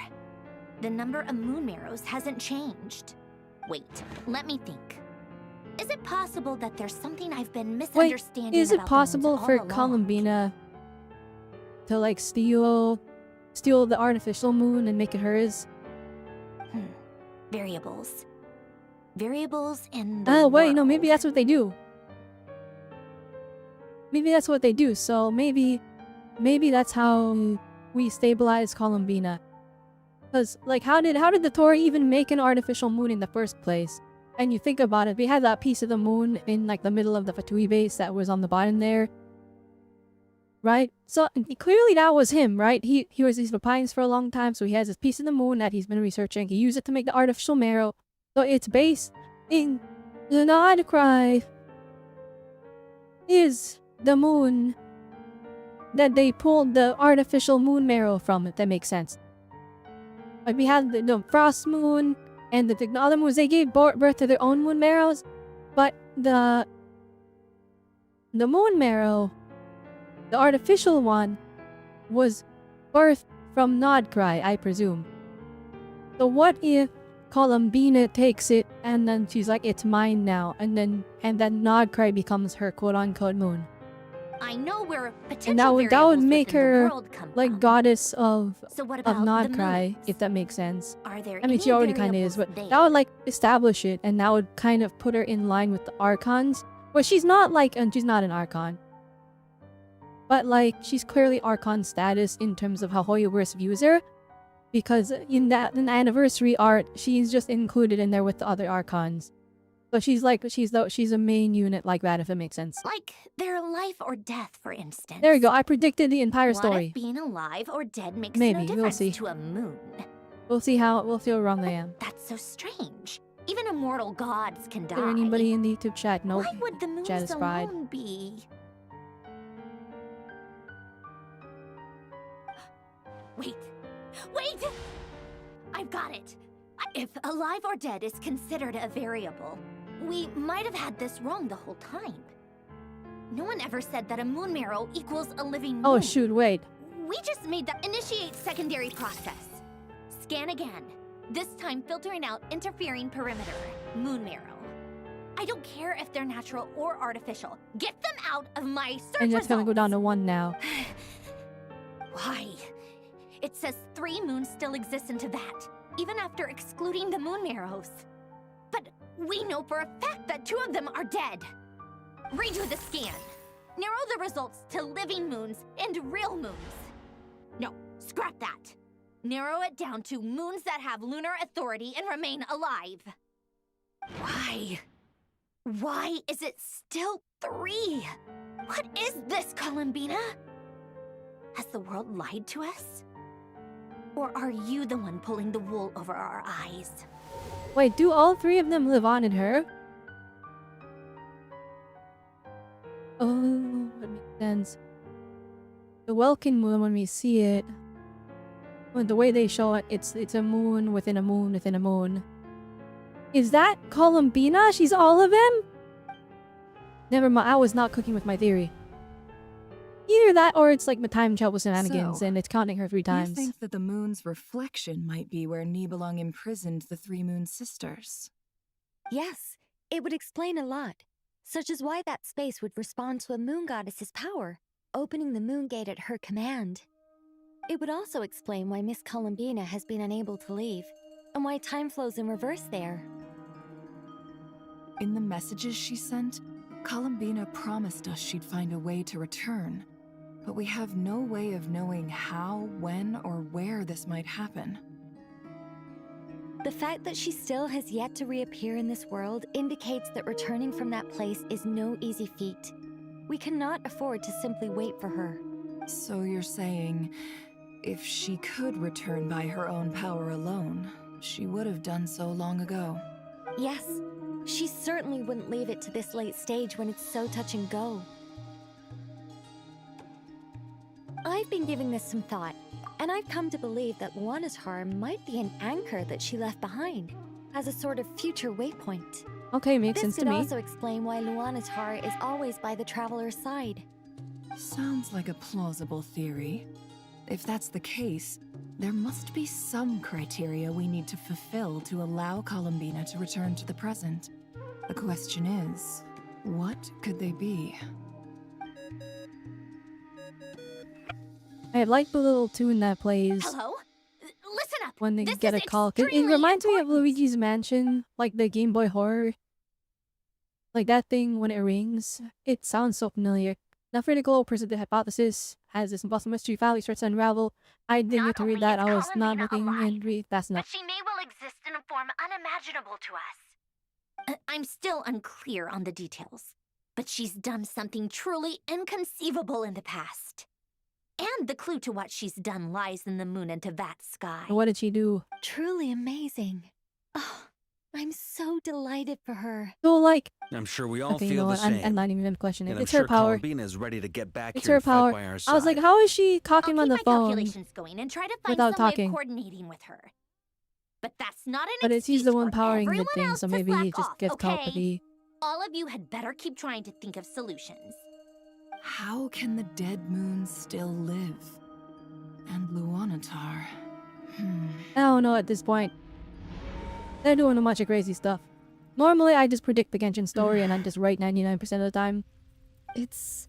The number of moon marrows hasn't changed. Wait, let me think. Is it possible that there's something I've been Wait, misunderstanding is it about the possible moons all for along? Columbina to like steal the artificial moon and make it hers? Variables. Variables in the Oh wait, no, world. maybe that's what they do. Maybe that's what they do, so maybe that's how we stabilize Columbina. Because, like, how did the Tory even make an artificial moon in the first place? And you think about it, we had that piece of the moon in, like, the middle of the Fatui base that was on the bottom there. Right? So, clearly that was him, right? He's been pines for a long time, so he has this piece of the moon that he's been researching. He used it to make the artificial marrow. So, it's based in the Nod-krai is the moon that they pulled the artificial moon marrow from, if that makes sense. Like, we had the frost moon and the other moons, they gave birth to their own moon marrows, but the moon marrow, the artificial one, was birthed from Nod-krai, I presume. So what if Columbina takes it and then she's like, it's mine now, and then Nod-krai becomes her quote-unquote moon? I know where potential And that would variables make within the her world come like from. goddess of So what about the Nod-krai, moons? if that makes sense. Are there I mean, she any already kind of is, but variables that would like establish it, and that would kind of put her in line with the archons. But she's not like, and she's not an archon. But like, she's clearly archon status in terms of how Hoyoverse views her, because in the anniversary art, she's just included in there with the other archons. So she's like, she's a main unit like that, if it makes sense. Like their life or death, for instance. There you go. I predicted the entire What story. if being alive or dead makes Maybe, no we'll difference see. to a moon? We'll see how wrong I am. That's so strange. Even immortal gods can Is die. there anybody in the YouTube chat? Nope. Why would the moons Chat is fried. alone be? Wait! I've got it! If alive or dead is considered a variable, we might have had this wrong the whole time. No one ever said that a moon marrow equals a living moon. Oh shoot, wait. We just made the initiate secondary process. Scan again. This time filtering out interfering perimeter, moon marrow. I don't care if they're natural or artificial. Get them out of my search And that's gonna go results. down to 1 now. Why? It says 3 moons still exist into that, even after excluding the moon marrows. But we know for a fact that 2 of them are dead. Redo the scan. Narrow the results to living moons and real moons. No, scrap that. Narrow it down to moons that have lunar authority and remain alive. Why? Why is it still 3? What is this, Columbina? Has the world lied to us? Or are you the one pulling the wool over our eyes? Wait, do all 3 of them live on in her? Oh, that makes sense. The Welkin moon, when we see it, when the way they show it, it's a moon within a moon within a moon. Is that Columbina? She's all of them? Never mind, I was not cooking with my theory. Either that or it's like my time travel shenanigans and it's counting her 3 times. You think that the moon's reflection might be where Nibelung imprisoned the 3 moon sisters? Yes, it would explain a lot, such as why that space would respond to a moon goddess's power, opening the moon gate at her command. It would also explain why Miss Columbina has been unable to leave, and why time flows in reverse there. In the messages she sent, Columbina promised us she'd find a way to return, but we have no way of knowing how, when, or where this might happen. The fact that she still has yet to reappear in this world indicates that returning from that place is no easy feat. We cannot afford to simply wait for her. So you're saying, if she could return by her own power alone, she would have done so long ago? Yes, she certainly wouldn't leave it to this late stage when it's so touch and go. I've been giving this some thought, and I've come to believe that Luana's harm might be an anchor that she left behind, as a sort of future waypoint. Okay, makes sense to me. This could also explain why Luana's heart is always by the traveler's side. Sounds like a plausible theory. If that's the case, there must be some criteria we need to fulfill to allow Columbina to return to the present. The question is, what could they be? I like the little tune that plays. Hello? Listen up! When they This get is a call. It reminds me of Luigi's Mansion, like the Game Boy Horror. Like that thing when it rings. It sounds so familiar. Now, Critical present the hypothesis as this impossible mystery finally starts to unravel. I didn't get to read that. I was not looking and read. That's not. But she may well exist in a form unimaginable to us. I'm still unclear on the details, but she's done something truly inconceivable in the past. And the clue to what she's done lies in the moon and Tevat sky. What did she do? Truly amazing. Oh, I'm so delighted for her. So, like, I'm sure we all okay, you feel know the what? same. I'm not even gonna question it. And I'm It's sure her power. Columbine is ready to get back It's here her and fight power. by our I was like, side. how is she talking on the My phone calculations going and try to find without some way talking? of coordinating with her. But that's not an But it's he's excuse the one for powering the everyone thing, else so to maybe he slack just off, gets okay? telepathy. All of you had better keep trying to think of solutions. How can the dead moon still live? And Luanatar? I don't know at this point. They're doing a bunch of crazy stuff. Normally, I just predict the Genshin story and I just write 99% of the time. It's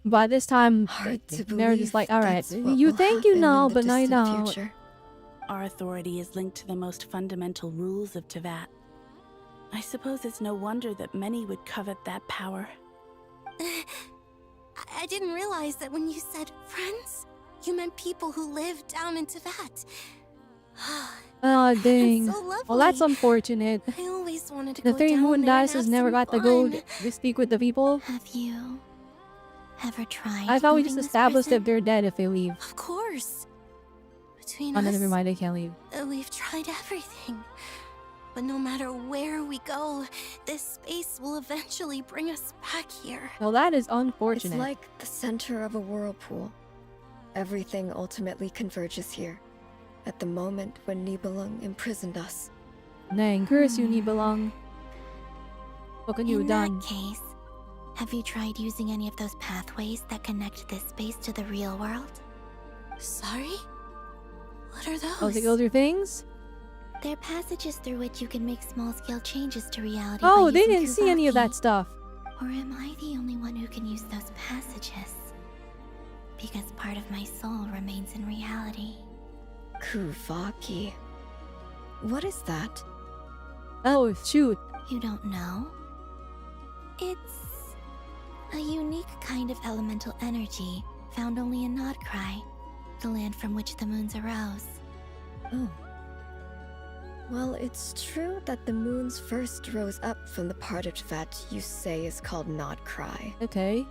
by this time, hard to they're just believe like, alright, that's what you will think you happen know, in the but now you distant don't. future. Our authority is linked to the most fundamental rules of Tevat. I suppose it's no wonder that many would covet that power. I didn't realize that when you said friends, you meant people who live down in Tevat. Oh, dang. That's so lovely. Well, that's unfortunate. I always wanted to The go three down moon there and goddesses have never some got to go fun. to speak with the people. Have you ever tried? I thought we leaving just this established prison? if they're dead if they leave. Of course. Between Oh, no, us, never mind, they can't leave. We've tried everything. But no matter where we go, this space will eventually bring us back here. Well, that is It's unfortunate. like the center of a whirlpool. Everything ultimately converges here, at the moment when Nibelung imprisoned us. Dang, curse you, Nibelung. What can you In have done? that case, have you tried using any of those pathways that connect this space to the real world? Sorry? What are those? Oh, those are things? They're passages through which you can make small-scale changes to reality. Oh, by they using didn't see any of that Kuvaki. stuff. Or am I the only one who can use those passages? Because part of my soul remains in reality. Kuvaki. What is that? Oh, shoot. You don't know? It's a unique kind of elemental energy found only in Nod-krai, the land from which the moons arose. Oh. Well, it's true that the moons first rose up from the part of Tevat you say is called Nod-krai. Okay.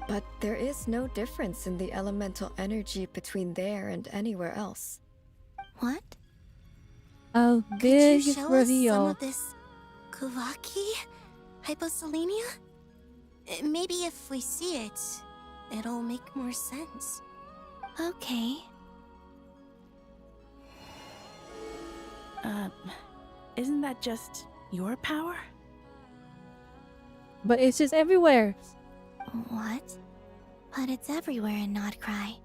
But there is no difference in the elemental energy between there and anywhere else. What? A Could big you show us some reveal. of this Kuvaki? Hyposelenia? Maybe if we see it, it'll make more sense. Okay. Isn't that just your power? But it's just everywhere. What? But it's everywhere in Nod-krai.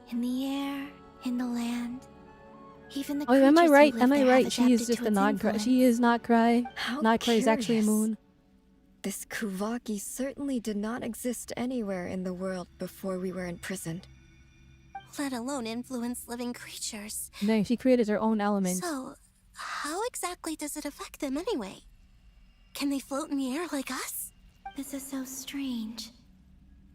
In the air, in the land. Even the Oh, am I creatures who right? live Am I there right? have She is adapted just to a its Nod-krai. influence. She is Nod-krai. How Nod-krai is actually a curious. moon. This Kuvaki certainly did not exist anywhere in the world before we were imprisoned. Let alone influence living creatures. Dang, she created her own element. So, how exactly does it affect them anyway? Can they float in the air like us? This is so strange.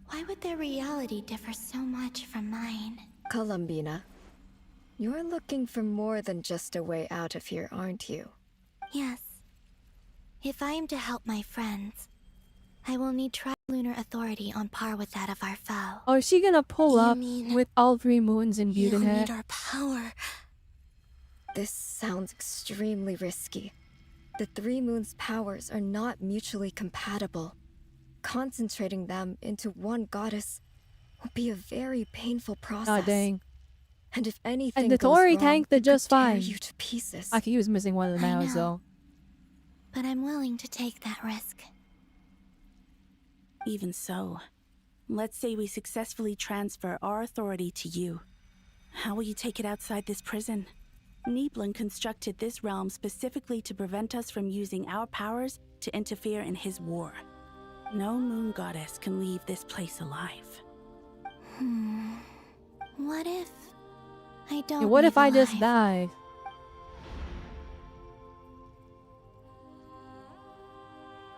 Why would their reality differ so much from mine? Columbina, you're looking for more than just a way out of here, aren't you? Yes. If I am to help my friends, I will need tri-lunar authority on par with that of our foe. Oh, is she gonna pull You up mean with all three moons in You Budenhead? need our power. This sounds extremely risky. The three moons' powers are not mutually compatible. Concentrating them into one goddess will be a very painful process. Oh, dang. And if anything And the goes Tori wrong, tanked it it could just tear fine. you to pieces. Okay, he was missing one of the I mouths, know. though. But I'm willing to take that risk. Even so, let's say we successfully transfer our authority to you. How will you take it outside this prison? Nibelung constructed this realm specifically to prevent us from using our powers to interfere in his war. No moon goddess can leave this place alive. What if I don't Yeah, what leave if I just alive? die?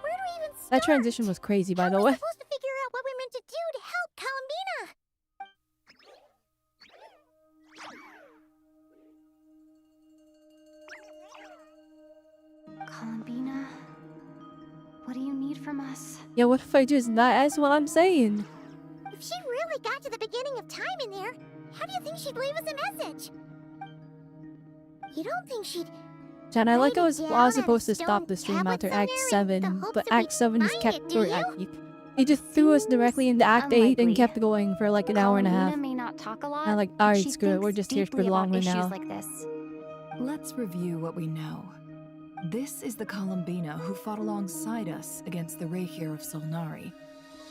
Where do we even start? That transition was crazy, by the way. Supposed to figure out what we're meant to do to Columbina, what do you need from us? Yeah, what if I just not? That's what I'm saying. If she really got to the beginning of time in there, how do you think she'd leave us a message? You don't think she'd... Chan, I like I was down supposed to on a stop the stone stream after tablet Act somewhere in 7, the hopes but that we'd Act 7 just find kept... it, do or you? Act 8. It just threw us directly into Act 8 and unlikely. kept going for like an hour and a half. Columbina may not talk a lot, I'm like, but alright, she screw it, we're thinks just here for deeply the long about run issues now. like this. Let's review what we know. This is the Columbina who fought alongside us against the Reikir of Solnari,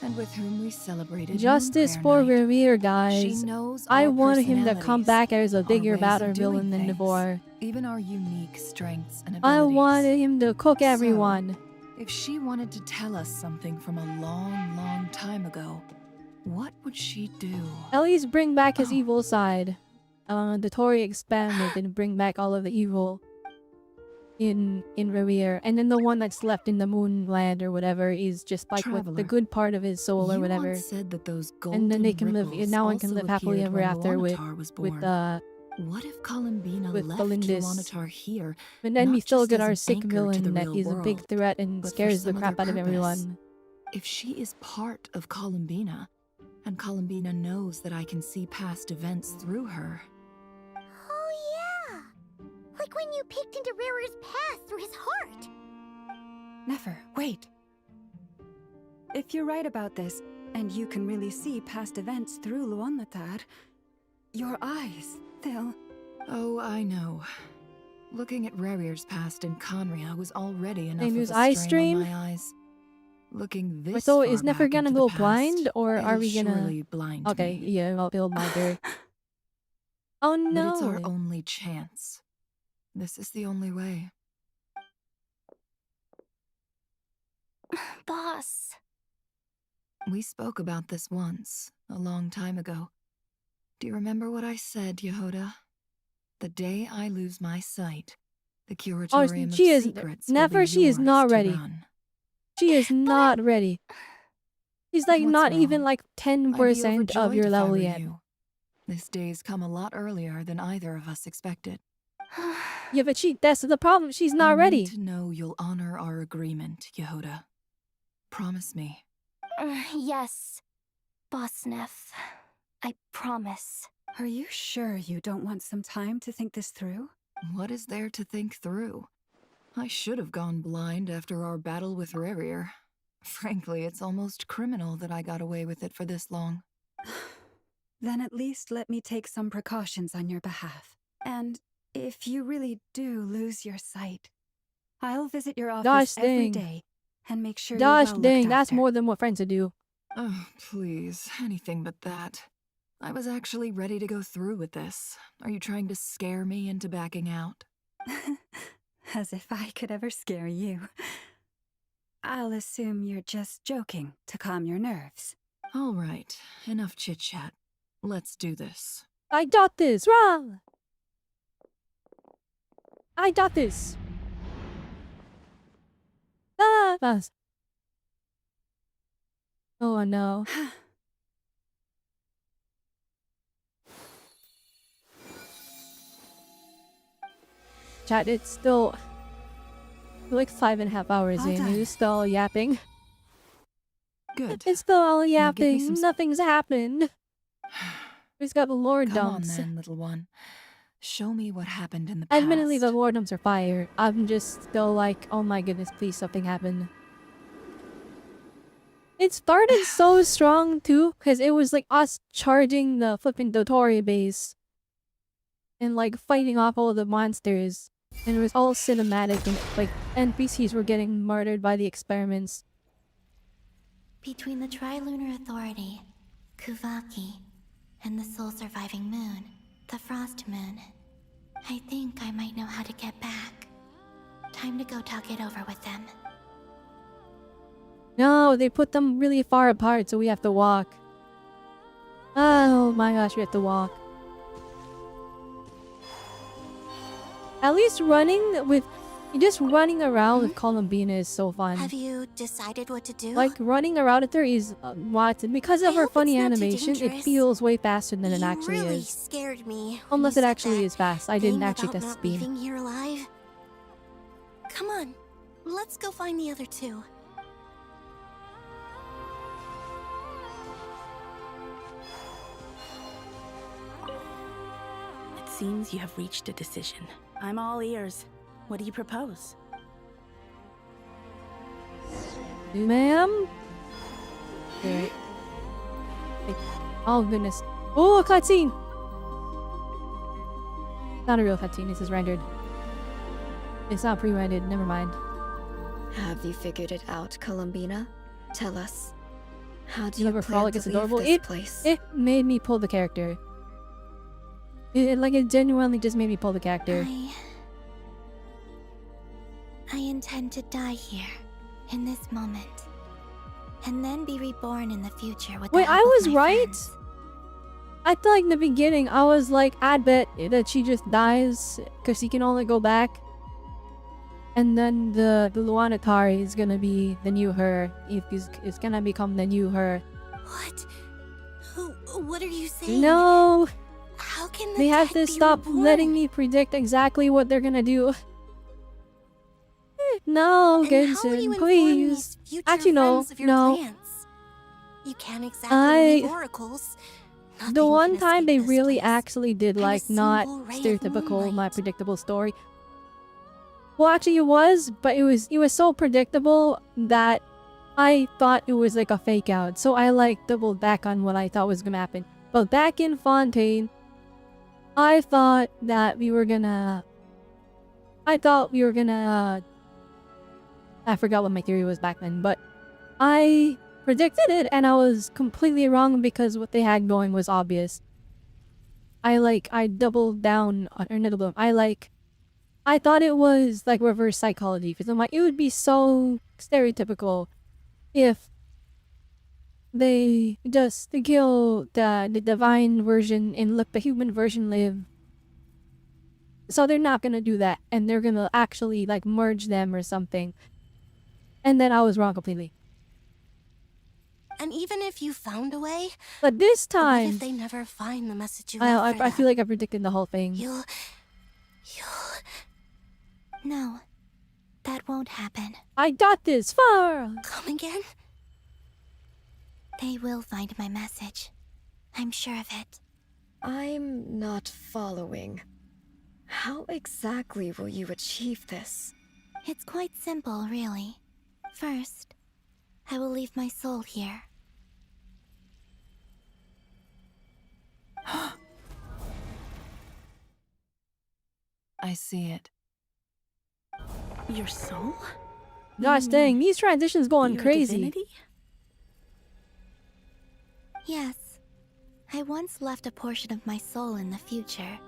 and with whom we celebrated Justice Moonprayer for Night. Revere, She guys. knows I our want him to come personalities, back as a our bigger, ways badder of doing villain than things, before. even our unique strengths and I abilities. wanted him to cook everyone. If she wanted to tell us something from a long, long time ago, what would she do? At least bring back his evil side. The Tory expanded and bring back all of the evil in Revere, and then the one that's left in the Moonland or whatever is just like what the Traveler, good part of his soul or you whatever. once said that those And then they can golden live. ripples Now one can also live happily appeared ever when after with Luanatar was born. What if Columbina with left Belindis. Luanatar here? And then we not still just get as our an sick anchor to villain the that real is a big world, threat and but for scares the some crap other out of purpose? everyone. If she is part of Columbina, and Columbina knows that I can see past events through her, Oh yeah! Like when you peeked into Rarer's past through his heart! Never, wait. If you're right about this, and you can really see past events through Luanatar, your eyes, they'll... Oh, I know. Looking at Rerir's past in Conria was already enough And of use a eye strain on strain? my eyes. Looking this So far is Nefer back gonna into go the past, blind, or are it'll we gonna... surely blind Okay, me. yeah, I'll build my dirt. Oh But it's our no! only chance. This is the only way. Boss. We spoke about this once, a long time ago. Do you remember what I said, Yehoda? The day I lose my sight, the Curatorium of she is... Secrets will Never, be she is yours not to ready. run. She is not ready. She's like What's not even wrong? like I'd be 10% of overjoyed your if I level were yet. you. This day's come a lot earlier than either of us expected. Yeah, but that's the problem. She's not I ready. need to know you'll honor our agreement, Yehoda. Promise me. Yes, Boss Neff. I promise. Are you sure you don't want some time to think this through? What is there to think through? I should have gone blind after our battle with Rerir. Frankly, it's almost criminal that I got away with it for this long. Then at least let me take some precautions on your behalf. And if you really do lose your sight, I'll visit your office every day and make sure you're well looked Dang, that's after. more than what friends would do. Oh, please, anything but that. I was actually ready to go through with this. Are you trying to scare me into backing out? As if I could ever scare you. I'll assume you're just joking to calm your nerves. All right, enough chit-chat. Let's do this. I got this, rah! I got this. Ah, fast. Oh no. Chat, it's still like 5.5 hours All in. done. You're still yapping. Good. It's still all Now give me yapping. some Nothing's happened. We just got the lord Come on dumps. then, little one. Show me what happened in the past. Admittedly, the lord dumps are fire. I'm just still like, oh my goodness, please something happen. It started so strong too, because it was like us charging the flipping Dotori base and like fighting off all the monsters. And it was all cinematic and like NPCs were getting murdered by the experiments. Between the Trilunar Authority, Kuvaki, and the soul-surviving moon, the Frost Moon, I think I might know how to get back. Time to go talk it over with them. No, they put them really far apart, so we have to walk. Oh my gosh, we have to walk. At least just running around with Columbina is so fun. Have you decided what to do? Like running around with her is because of her funny animation, it dangerous. feels way faster than it actually really is. scared me. when Unless you it said actually that is fast. I didn't thing actually about test not speed. leaving here alive. Come on, Let's go find the other two. It seems you have reached a decision. I'm all ears. What do you propose? Ma'am? Okay. Oh goodness. Oh, a cutscene! Not a real cutscene, this is rendered. It's not pre-rendered, never mind. Have you figured it out, Columbina? Tell us. How do You you never plan frolic, to it's leave adorable. this place? It made me pull the character. It genuinely just made me pull the character. I intend to die here, in this moment. And then be reborn in the future with Wait, the I help of was my right? friends. I thought in the beginning, I was like, I'd bet that she just dies because she can only go back. And then the Nod-krai is gonna be the new her. It's gonna become the new her. What? What are you saying? No! How can They have to stop letting me predict exactly what they're gonna do. No, Genshin, please. Actually, no, no. You can't exactly leave oracles. The one time they really actually did like not stereotypical, my predictable story. Well, actually it was, but it was so predictable that I thought it was like a fake out. So I like doubled back on what I thought was gonna happen. But back in Fontaine, I thought we were gonna I forgot what my theory was back then, but I predicted it and I was completely wrong because what they had going was obvious. I doubled down on, or not doubled, I thought it was like reverse psychology because I'm like, it would be so stereotypical if they just kill the divine version and let the human version live. So they're not gonna do that and they're gonna actually like merge them or something. And then I was wrong completely. And even if you found a way, but this what time, if they never find the message you left for I them? feel like I predicted the whole thing. You'll... No, that won't happen. I got this far! Come again? They will find my message. I'm sure of it. I'm not following. How exactly will you achieve this? It's quite simple, really. First, I will leave my soul here. I see it. Your soul? Gosh dang, these transitions going Your crazy. divinity? Yes. I once left a portion of my soul in the future.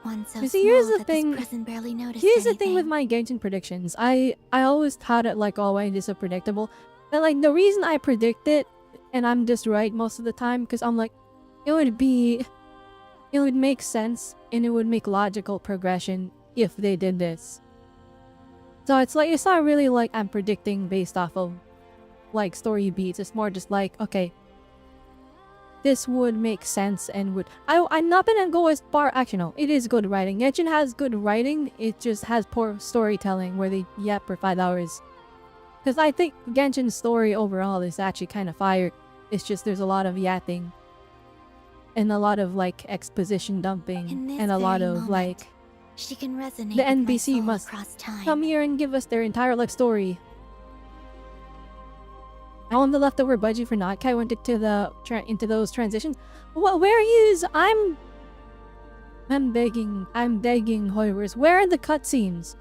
One so You see, here's small the that thing. this prison barely noticed Here's the anything. thing with my Genshin predictions. I always thought it like always is so predictable. But like the reason I predict it and I'm just right most of the time because I'm like, it would make sense and it would make logical progression if they did this. So it's like, it's not really like I'm predicting based off of like story beats. It's more just like, okay, this would make sense and would... I'm not gonna go as far... Actually, no. It is good writing. Genshin has good writing. It just has poor storytelling where they yap for 5 hours. Because I think Genshin's story overall is actually kind of fire. It's just there's a lot of yapping. And a lot of like exposition dumping. And a lot of like... She can resonate the with my NPC soul must across time. come here and give us their entire life story. Now on the leftover budget for Nod-krai went into those transitions. Well, where is... I'm begging horrors. Where are the cutscenes?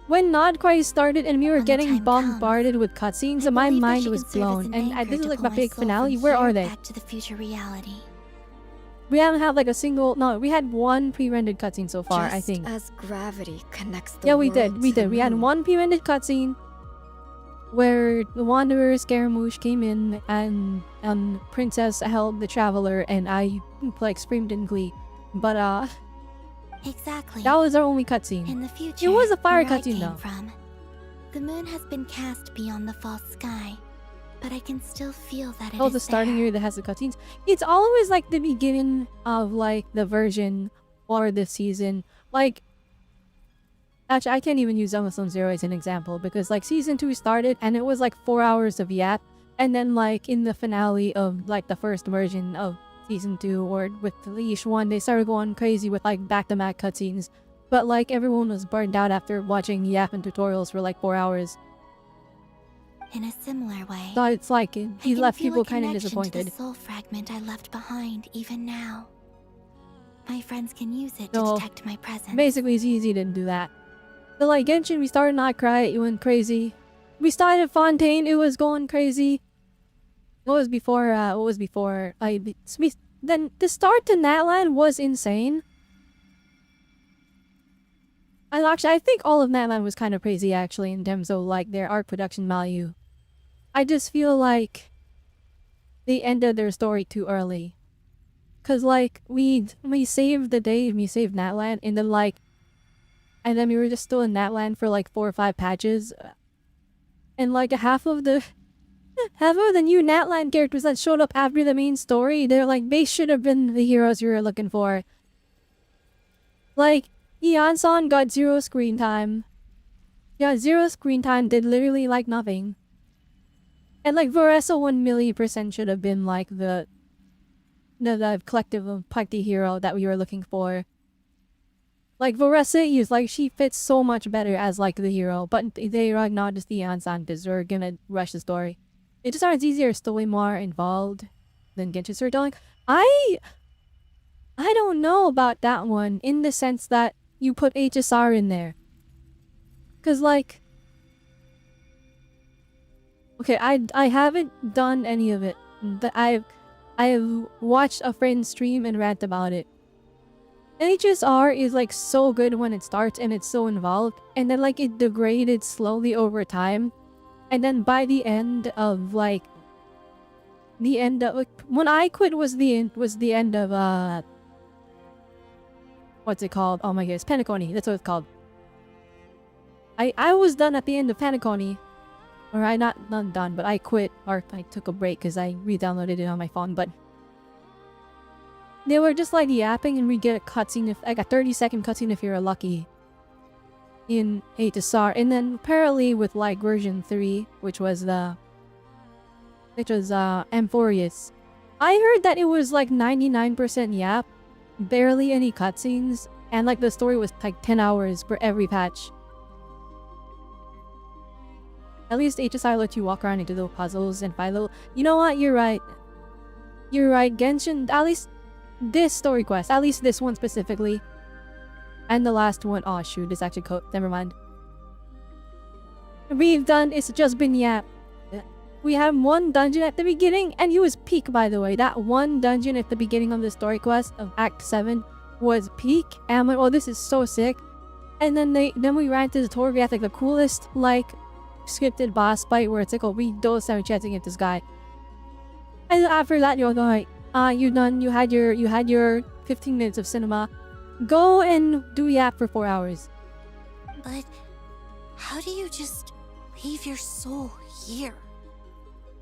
When Nod-krai started and we were getting bombarded with cutscenes, my mind was blown. And this is like my big finale. Where are they? Back to the future reality. We haven't had like a single... No, we had one pre-rendered cutscene so far, I think. As gravity connects the Yeah, we world did. to the We had moon. one pre-rendered cutscene where the Wanderer Scaramouche came in and Princess held the Traveler and I like screamed in glee. But Exactly. that was our only cutscene. In the future, It was a fire where I cutscene came though. from, the moon has been cast beyond the false sky, but I can still feel that it Oh, is the starting there. area that has the cutscenes. It's always like the beginning of like the version or the season. Like Actually, I can't even use Zone Zero as an example because like season 2 started and it was like 4 hours of yap, and then like in the finale of like the first version of season 2 or with the Leash 1, they started going crazy with like back-to-back cutscenes. But like everyone was burned out after watching yap and tutorials for like 4 hours. In a similar way, So it's like he left people kind of To disappointed. the soul fragment I left behind, even now. My friends can use it to So detect my presence. basically, it's easy to do that. So like Genshin, we started Nod-krai, it went crazy. We started Fontaine, it was going crazy. What was before? Then the start to Natlan was insane. I think all of Natlan was kind of crazy actually in terms of like their art production value. I just feel like they ended their story too early. Cause like we saved the day, we saved Natlan, and then we were just still in Natlan for like 4 or 5 patches, and like half of the new Natlan characters that showed up after the main story, they should have been the heroes you were looking for. Like Ian-san got 0 screen time. Yeah, 0 screen time, did literally like nothing. And like Varessa 1,000,000% should have been like the collective of party hero that we were looking for. Like Varessa is like she fits so much better as like the hero, but they are not just the Ian-san because we're gonna rush the story. It just sounds easier, still way more involved than Genshin storytelling. I don't know about that one in the sense that you put HSR in there. Cause like, okay, I haven't done any of it. I have watched a friend stream and rant about it. HSR is like so good when it starts and it's so involved, and then like it degraded slowly over time, and then by the end of like when I quit was the end of what's it called? Oh my goodness, Penacony. That's what it's called. I was done at the end of Penacony, or I not done, but I quit or I took a break because I re-downloaded it on my phone, but. They were just like yapping and we get a cutscene, like a 30-second cutscene if you're lucky in HSR. And then apparently with like version 3, which was Amphorius, I heard that it was like 99% yap, barely any cutscenes, and like the story was like 10 hours for every patch. At least HSR lets you walk around and do little puzzles and find little... You know what? You're right. You're right. Genshin, at least... This story quest, at least this one specifically, and the last one. Oh shoot, it's actually never mind. We've done. It's just been yap. We have one dungeon at the beginning, and it was peak, by the way. That one dungeon at the beginning of the story quest of Act 7 was peak. And I'm like, oh, this is so sick. And then we ran to the tutorial. We had like the coolest like scripted boss fight where it's like, oh, we don't have a chance against this guy. And after that, you're like. You're done. You had your 15 minutes of cinema. Go and do yap for 4 hours. But how do you just leave your soul here?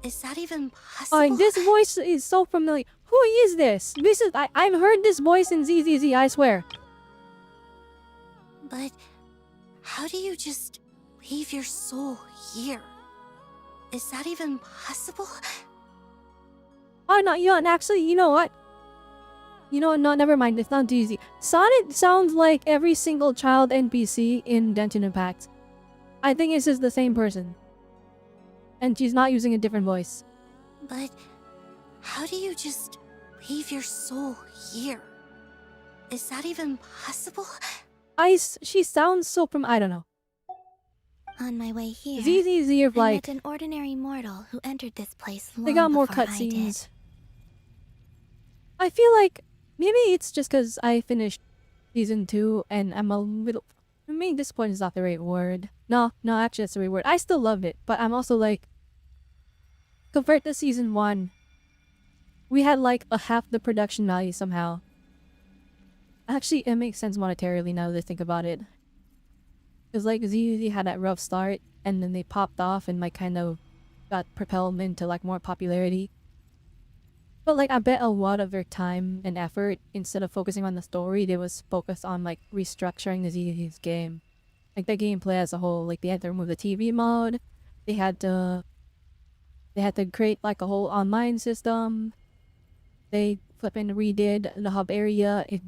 Is that even possible? This voice is so familiar. Who is this? I've heard this voice in ZZZ, I swear. But how do you just leave your soul here? Is that even possible? Oh no, actually, you know what? No, never mind, it's not easy. Sonnet sounds like every single child NPC in Genshin Impact. I think it's just the same person. And she's not using a different voice. But how do you just leave your soul here? Is that even possible? She sounds so I don't know. On my way here, ZZZ of like... I met an ordinary mortal who entered this place long They got more before cutscenes. I feel like maybe it's just because I finished season 2 and I'm a little... I mean, disappointed is not the right word. No, actually that's the right word. I still loved it, but I'm also like... Compared to season 1, we had like a half the production value somehow. Actually, it makes sense monetarily now that I think about it. Because like ZZ had that rough start, and then they popped off and like kind of got propelled into like more popularity. But like I bet a lot of their time and effort, instead of focusing on the story, they was focused on like restructuring the ZZ's game. like the gameplay as a whole. Like they had to remove the TV mode. They had to create like a whole online system. They flipping redid the hub area. It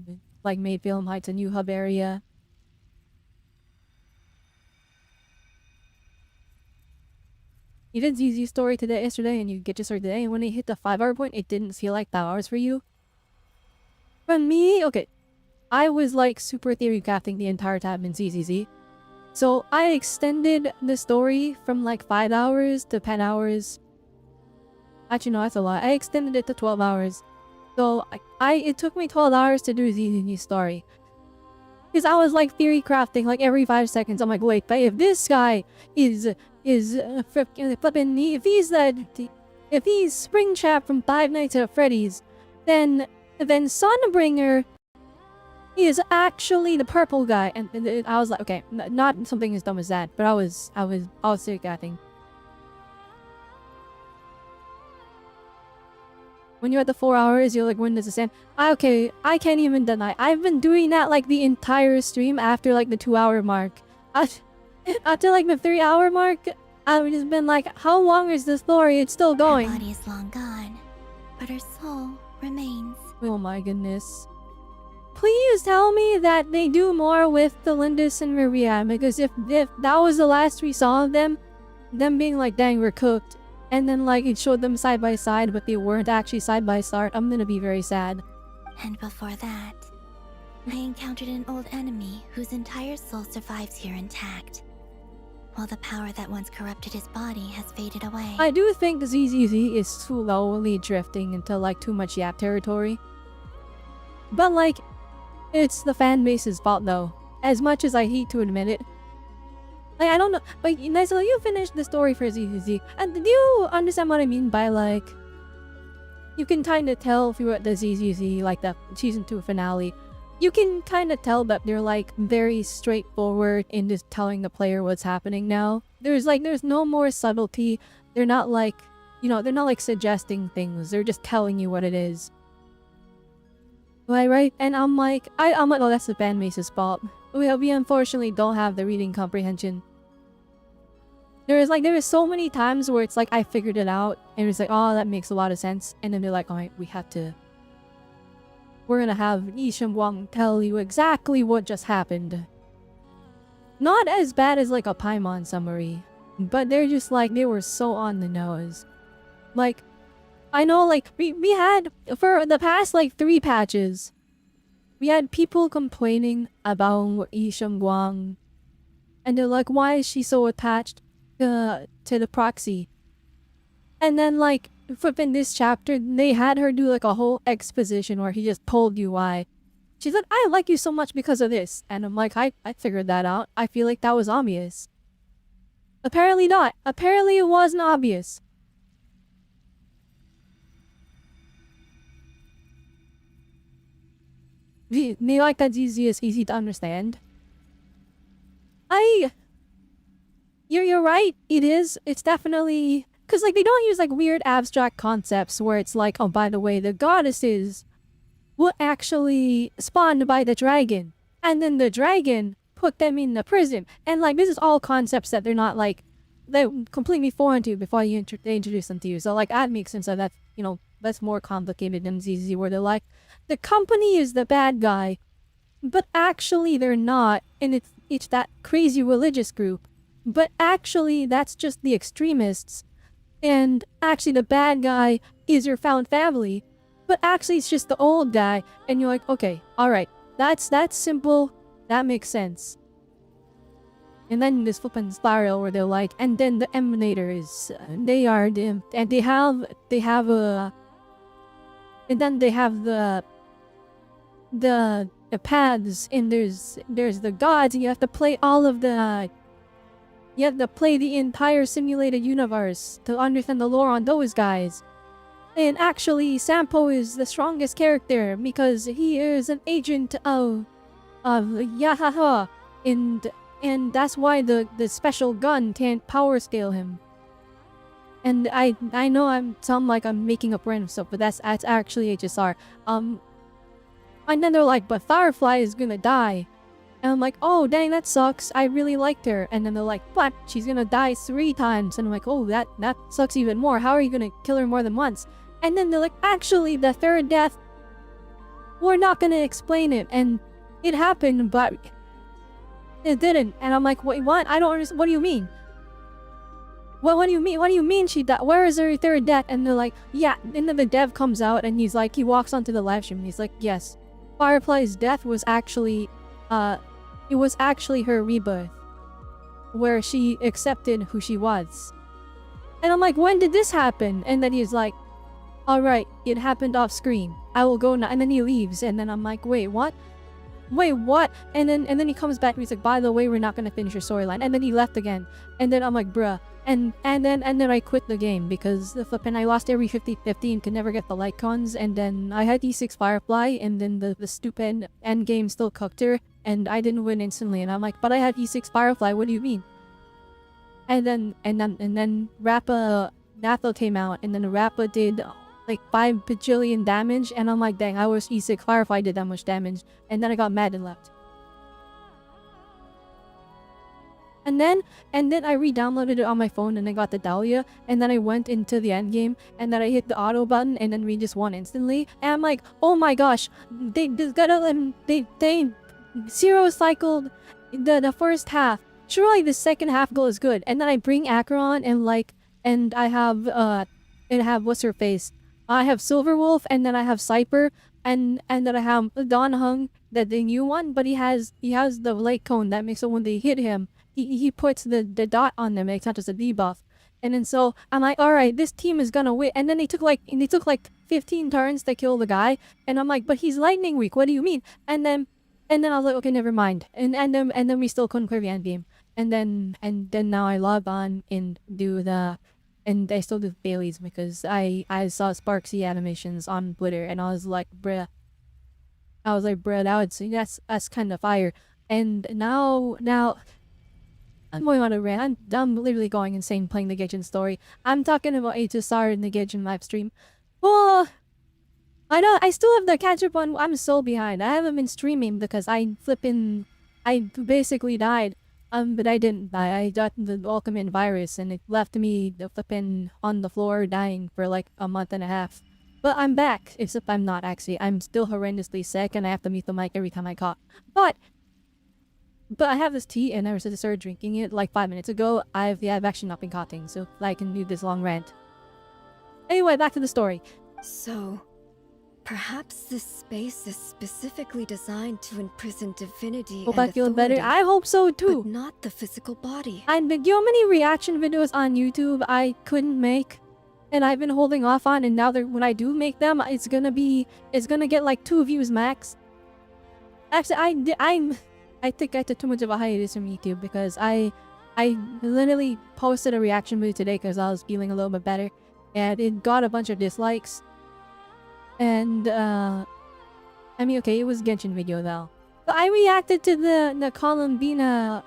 like made Film Heights a new hub area. You did ZZ's story yesterday, and you get your story today, and when it hit the 5-hour point, it didn't feel like 5 hours for you. For me, okay, I was like super theory crafting the entire time in ZZZ. So I extended the story from like 5 hours to 10 hours. Actually, no, that's a lot. I extended it to 12 hours. So it took me 12 hours to do ZZZ's story. Because I was like theory crafting like every 5 seconds. I'm like, wait, but if this guy is flipping, if he's Springtrap from Five Nights at Freddy's, then Sunbringer is actually the purple guy. And I was like, okay, not something as dumb as that, but I was theory crafting. When you're at the 4 hours, you're like, when does it end? Okay, I can't even deny. I've been doing that like the entire stream after like the 2-hour mark. After like the 3-hour mark, I've just been like, how long is the story? It's still going. Her body is long gone, but her soul remains. Oh my goodness. Please tell me that they do more with the Lindis and Maria, because if that was the last we saw of them being like, dang, we're cooked. And then like it showed them side by side, but they weren't actually side by side. I'm gonna be very sad. And before that, I encountered an old enemy whose entire soul survives here intact, while the power that once corrupted his body has faded away. I do think the ZZZ is slowly drifting into like too much Yap territory. But like, it's the fan base's fault though. As much as I hate to admit it. Like, I don't know, but Nizla, you finished the story for ZZZ, and do you understand what I mean by like, you can kind of tell if you were at the ZZZ, like the season 2 finale, you can kind of tell that they're like very straightforward in just telling the player what's happening now. There's no more subtlety. They're not like, they're not like suggesting things. They're just telling you what it is. Right? And I'm like, oh, that's the fan base's fault. We unfortunately don't have the reading comprehension. There was so many times where it's like I figured it out and it's like, oh, that makes a lot of sense, and then they're like, alright, we're gonna have Isham Wang tell you exactly what just happened. Not as bad as like a Paimon summary, but they're just like, they were so on the nose. Like, I know like we had for the past like 3 patches, we had people complaining about Isham Guang, and they're like, why is she so attached to the proxy? And then like, flipping this chapter, they had her do like a whole exposition where he just told you why. She's like, I like you so much because of this. And I'm like, I figured that out. I feel like that was obvious. Apparently not. Apparently it wasn't obvious. They like that ZZ is easy to understand. You're right. It is. It's definitely... Because, like, they don't use, like, weird abstract concepts where it's like, oh, by the way, the goddesses were actually spawned by the dragon. And then the dragon put them in the prison. And, like, this is all concepts that they're not, like, they're completely foreign to you before they introduce them to you. So, like, that makes sense. So that's, that's more complicated than ZZ, where they're like, the company is the bad guy. But actually, they're not. And it's that crazy religious group. But actually, that's just the extremists. And actually the bad guy is your found family. But actually it's just the old guy. And you're like, okay, alright. That's simple. That makes sense. And then this flipping spiral where they're like, and then the emanators, they are them. And they have a... And then they have the paths, and there's the gods, and you have to play all of the... You have to play the entire simulated universe to understand the lore on those guys. And actually, Sampo is the strongest character because he is an agent of Yahaha. And that's why the special gun can't power scale him. And I know I'm making up random stuff, but that's actually HSR. And then they're like, but Firefly is gonna die. And I'm like, oh dang, that sucks. I really liked her. And then they're like, but she's gonna die 3 times. And I'm like, oh, that sucks even more. How are you gonna kill her more than once? And then they're like, actually, the 3rd death, we're not gonna explain it. And it happened, but it didn't. And I'm like, wait, what? I don't understand. What do you mean? What do you mean? What do you mean she died? Where is her 3rd death? And they're like, yeah. And then the dev comes out and he's like, he walks onto the live stream and he's like, yes, Firefly's death was actually, it was actually her rebirth, where she accepted who she was. And I'm like, when did this happen? And then he's like, alright, it happened off screen. I will go now. And then he leaves. And then I'm like, wait, what? Wait, what? And then he comes back and he's like, by the way, we're not gonna finish your storyline. And then he left again. And then I'm like, bruh. And then I quit the game because the flippin' I lost every 50-50 and could never get the light cons. And then I had E6 Firefly and then the stupid end game still cooked her and I didn't win instantly. And I'm like, but I had E6 Firefly, what do you mean? And then Rappa Natho came out and then Rappa did like 5 bajillion damage and I'm like, dang, I was E6 Firefly did that much damage. And then I got mad and left. And then I re-downloaded it on my phone and I got the Dahlia and then I went into the end game and then I hit the auto button and then we just won instantly. And I'm like, oh my gosh, they zero cycled the first half. Surely the second half goal is good. And then I bring Acheron and I have what's her face? I have Silverwolf and then I have Cyper and then I have Don Hung, the new one, but he has the light cone that makes it when they hit him. He puts the dot on them, it's not just a debuff. And then so I'm like, alright, this team is gonna win. And then they took like 15 turns to kill the guy. And I'm like, but he's lightning weak, what do you mean? And then I was like, okay, never mind. And then we still couldn't clear the end game. And then now I log on and I still do Bailey's because I saw Sparksy animations on Twitter and I was like, bruh, that's kind of fire. And now I'm going on a rant. I'm literally going insane playing the Genshin story. I'm talking about HSR in the Genshin live stream. Well, I still have the catch up on. I'm so behind. I haven't been streaming because I basically died. But I didn't die. I got the Alchemist virus and it left me flipping on the floor dying for like a month and a half. But I'm back, except I'm not actually. I'm still horrendously sick and I have to mute the mic every time I cough. But I have this tea and I started drinking it like 5 minutes ago. I've actually not been coughing, so I can do this long rant. Anyway, back to the story. So, perhaps this space is specifically designed to imprison divinity Hope and I feel authority, better. I hope so too. but not the physical body. And you know how many reaction videos on YouTube I couldn't make? And I've been holding off on, and now when I do make them, it's gonna get like 2 views max. Actually, I think I took too much of a hiatus from YouTube because I literally posted a reaction video today because I was feeling a little bit better, and it got a bunch of dislikes. And I mean, okay, it was a Genshin video though. But I reacted to the Columbina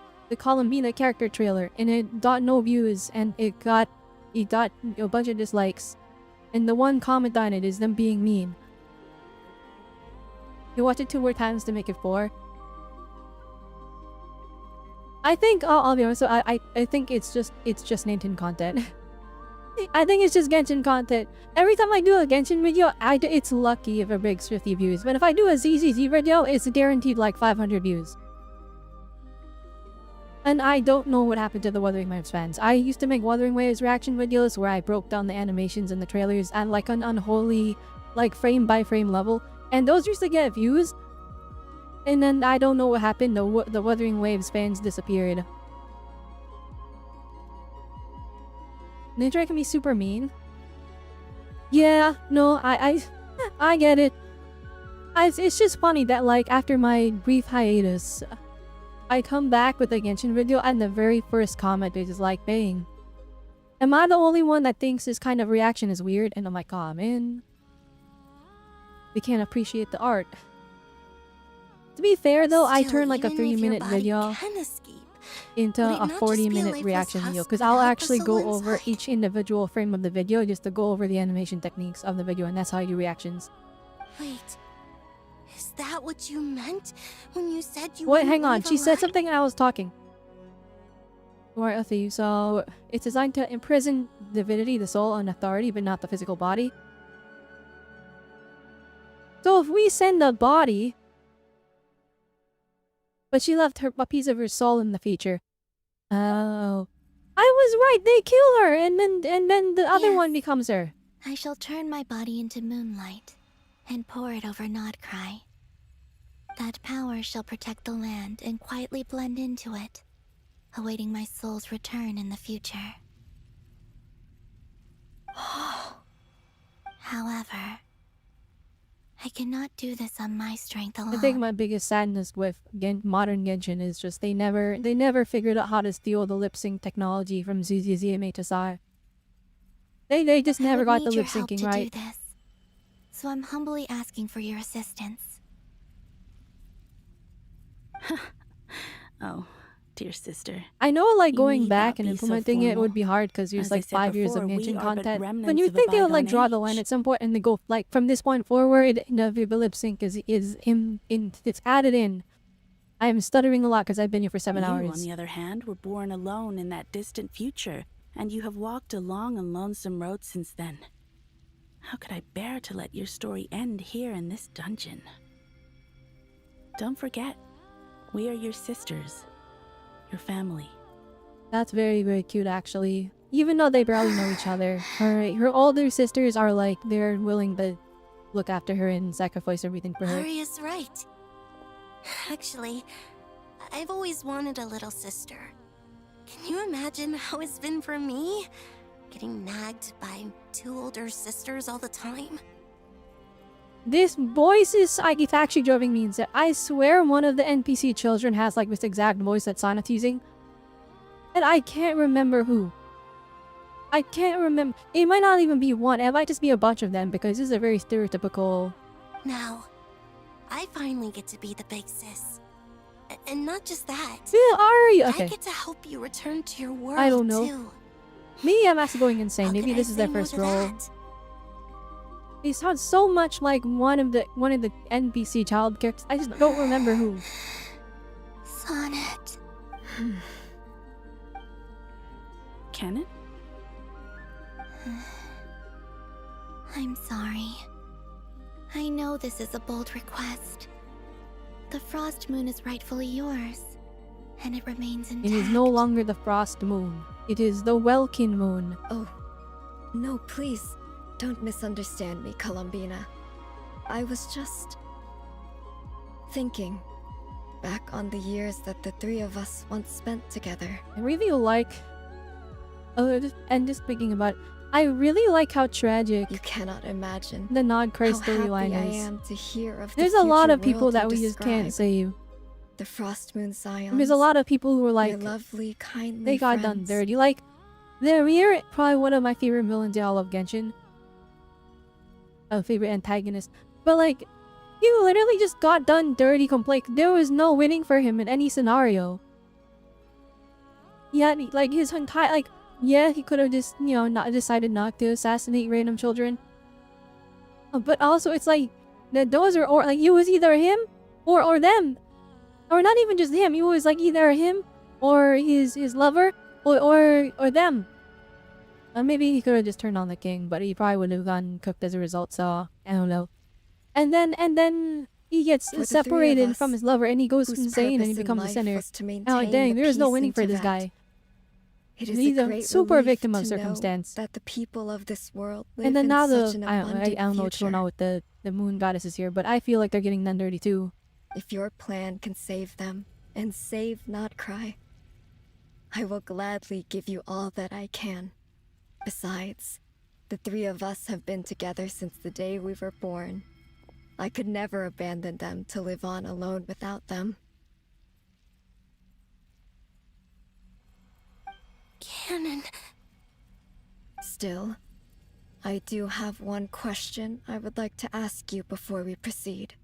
character trailer, and it got no views, and it got a bunch of dislikes. And the one comment on it is them being mean. You watch it 2 more times to make it 4. I think I'll be honest. So I think it's just Nintendo content. I think it's just Genshin content. Every time I do a Genshin video, it's lucky if it breaks 50 views. But if I do a ZZZ video, it's guaranteed like 500 views. And I don't know what happened to the Wuthering Waves fans. I used to make Wuthering Waves reaction videos where I broke down the animations and the trailers at like an unholy, like frame by frame level. And those used to get views. And then I don't know what happened. The Wuthering Waves fans disappeared. Ninja can be super mean. Yeah, no, I get it. It's just funny that like after my brief hiatus, I come back with a Genshin video and the very first comment is like, bang. Am I the only one that thinks this kind of reaction is weird? And I'm like, oh man. We can't appreciate the art. To be fair though, I turn like a 3-minute video into a 40-minute reaction video because I'll actually go over each individual frame of the video just to go over the animation techniques of the video, and that's how I do reactions. Wait, is that what you meant when you said you Wait, wouldn't hang on. leave She said alive? something and I was talking. You are a thief, so it's designed to imprison divinity, the soul, and authority, but not the physical body. So if we send the body, but she left her a piece of her soul in the future. Oh, I was right. They kill her, and then the other one becomes her. I shall turn my body into moonlight and pour it over Nod-krai. That power shall protect the land and quietly blend into it, awaiting my soul's return in the future. However, I cannot do this on my strength alone. I think my biggest sadness with modern Genshin is just they never figured out how to steal the lip sync technology from ZZZMA to Sai. They just never I would got the need your lip help syncing to right. do this, so I'm humbly asking for your assistance. Oh, dear sister. I know like You going need back not and be so implementing it would formal. be hard because there's As I like said 5 years of before, we Genshin are but content. But remnants you of a think they would like bygone draw the line age. at some point and they go like from this point forward, the lip sync is it's added in. I am stuttering a lot because I've been here for 7 You, hours. on the other hand, were born alone in that distant future, and you have walked a long and lonesome road since then. How could I bear to let your story end here in this dungeon? Don't forget, we are your sisters, your family. That's very, very cute actually. Even though they barely know each other. Her older sisters are like, they're willing to look after her and sacrifice everything for her. Ari is right. Actually, I've always wanted a little sister. Can you imagine how it's been for me? Getting nagged by 2 older sisters all the time? This voice is like, it's actually driving me insane. I swear one of the NPC children has like this exact voice that Sana's using. And I can't remember who. I can't remember. It might not even be one. It might just be a bunch of them because this is a very stereotypical... Now, I finally get to be the big sis. And not just that. Yeah, Ari! Okay. I get to help you return to your world, I don't know. too. Me, I'm actually going insane. Maybe could this I is their say no first to role. that? He sounds so much like one of the NPC child characters. I just don't remember who. Sonnet. Canon? I'm sorry. I know this is a bold request. The Frost Moon is rightfully yours, and it remains It intact. is no longer the Frost Moon. It is the Welkin Moon. Oh, no, please. Don't misunderstand me, Columbina. I was just... thinking back on the years that the 3 of us once spent together. I really like... and just thinking about it, I really like how tragic You cannot imagine the Nod-krai how storyline happy is. I am to hear of There's the a lot future of people world that you we just can't describe. save. The Frost Moon Scions. And there's a lot of people who are like... your lovely, kindly they got friends. done dirty. Like, they're probably one of my favorite villains in all of Genshin. Favorite antagonist. But like, he literally just got done dirty completely. There was no winning for him in any scenario. Yeah, like his entire, like, yeah, he could have just, you know, not decided not to assassinate random children. But also, it's like, that those are, or like, it was either him or them. Or not even just him, it was like either him or his lover or them. Maybe he could have just turned on the king, but he probably would have gotten cooked as a result, so I don't know. And then he gets For the 3 of separated us, from his lover and he goes whose insane and he purpose in becomes the life center. was to Oh maintain dang, the there is no peace winning in for this Tibet. guy. It is He's a a great super relief victim of to know circumstance. that the people of this world live And then in now such an I abundant don't know what's going future. on with the moon goddesses here, but I feel like they're getting done dirty too. If your plan can save them and save Nod-krai, I will gladly give you all that I can. Besides, the 3 of us have been together since the day we were born. I could never abandon them to live on alone without them. Canon. Still, I do have one question I would like to ask you before we proceed.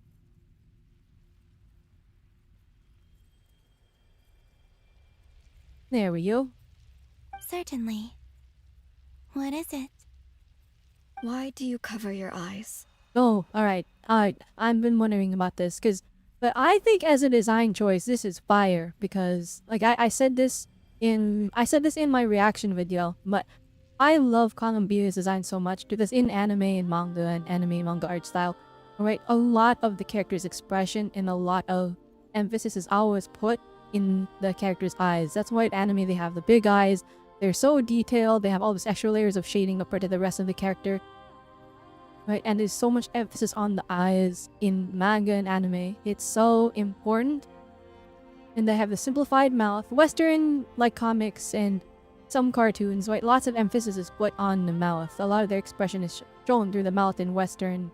There we go. Certainly. What is it? Why do you cover your eyes? Oh, alright. Alright. I've been wondering about this, but I think as a design choice, this is fire, because, like, I said this in my reaction video, but I love Columbia's design so much, because in anime and manga art style, right, a lot of the character's expression and a lot of emphasis is always put in the character's eyes. That's why in anime they have the big eyes, they're so detailed, they have all these extra layers of shading compared to the rest of the character. Right, and there's so much emphasis on the eyes in manga and anime. It's so important. And they have the simplified mouth. Western, like comics and some cartoons, right? Lots of emphasis is put on the mouth. A lot of their expression is shown through the mouth in Western,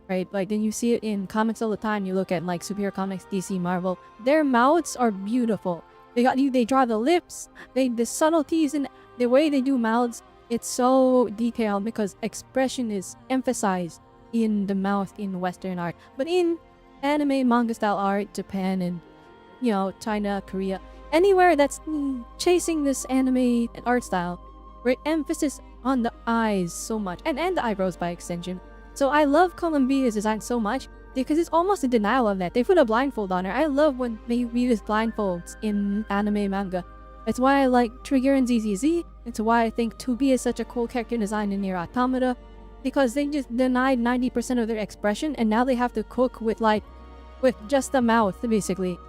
right? Like, then you see it in comics all the time. You look at, like, superhero comics, DC, Marvel. Their mouths are beautiful. They draw the lips, the subtleties in the way they do mouths. It's so detailed because expression is emphasized in the mouth in Western art. But in anime, manga style art, Japan and, you know, China, Korea, anywhere that's chasing this anime art style, right? Emphasis on the eyes so much, and the eyebrows by extension. So I love Columbia's design so much because it's almost a denial of that. They put a blindfold on her. I love when they use blindfolds in anime manga. It's why I like Trigger and ZZZ. It's why I think 2B is such a cool character design in Nier Automata. Because they just denied 90% of their expression and now they have to cook with just the mouth, basically.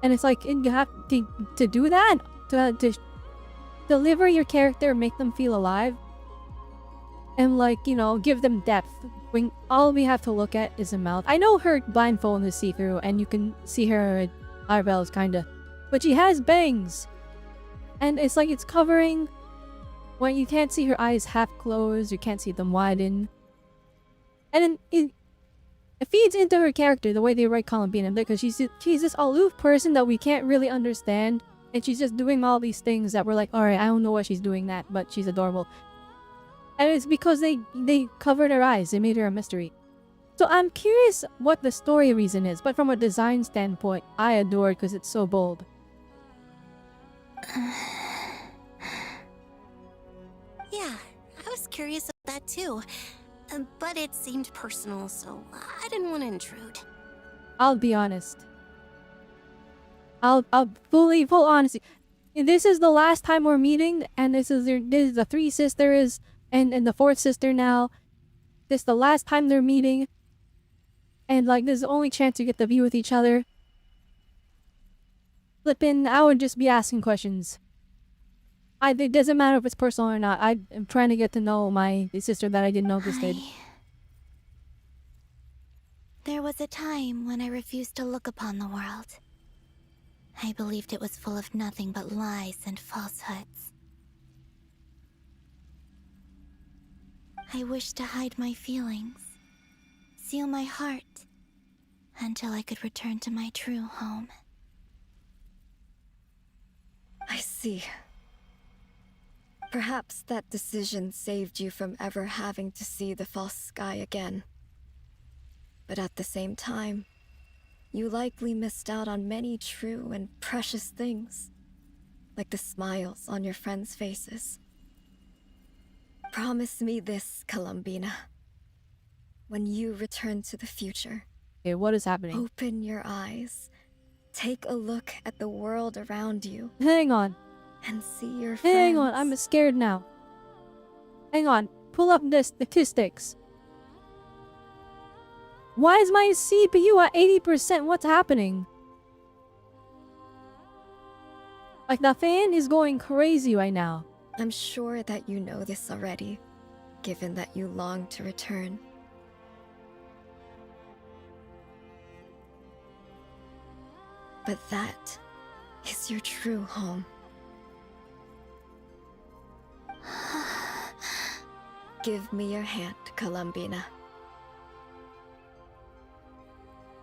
And it's like, you have to do that, to deliver your character, make them feel alive. And, like, you know, give them depth. When all we have to look at is the mouth. I know her blindfold is see-through and you can see her eyebrows, kinda. But she has bangs. And it's like it's covering when you can't see her eyes half closed, you can't see them widen. And then it feeds into her character, the way they write Columbina, because she's this aloof person that we can't really understand. And she's just doing all these things that we're like, alright, I don't know why she's doing that, but she's adorable. And it's because they covered her eyes, they made her a mystery. So I'm curious what the story reason is, but from a design standpoint, I adore it because it's so bold. Yeah, I was curious about that too. But it seemed personal, so I didn't want to intrude. I'll be honest. I'll full honesty. This is the last time we're meeting, and this is the three sisters and the fourth sister now. This is the last time they're meeting. And, like, this is the only chance you get to be with each other. Flippin', I would just be asking questions. It doesn't matter if it's personal or not. I'm trying to get to know my sister that I didn't know existed. There was a time when I refused to look upon the world. I believed it was full of nothing but lies and falsehoods. I wished to hide my feelings, seal my heart, until I could return to my true home. I see. Perhaps that decision saved you from ever having to see the false sky again. But at the same time, you likely missed out on many true and precious things, like the smiles on your friends' faces. Promise me this, Columbina. When you return to the future, okay, what is happening? Open your eyes. Take a look at the world around you. Hang on. And see your friends. Hang on, I'm scared now. Hang on, pull up the statistics. Why is my CPU at 80%? What's happening? Like, the fan is going crazy right now. I'm sure that you know this already, given that you long to return. But that is your true home. Give me your hand, Columbina.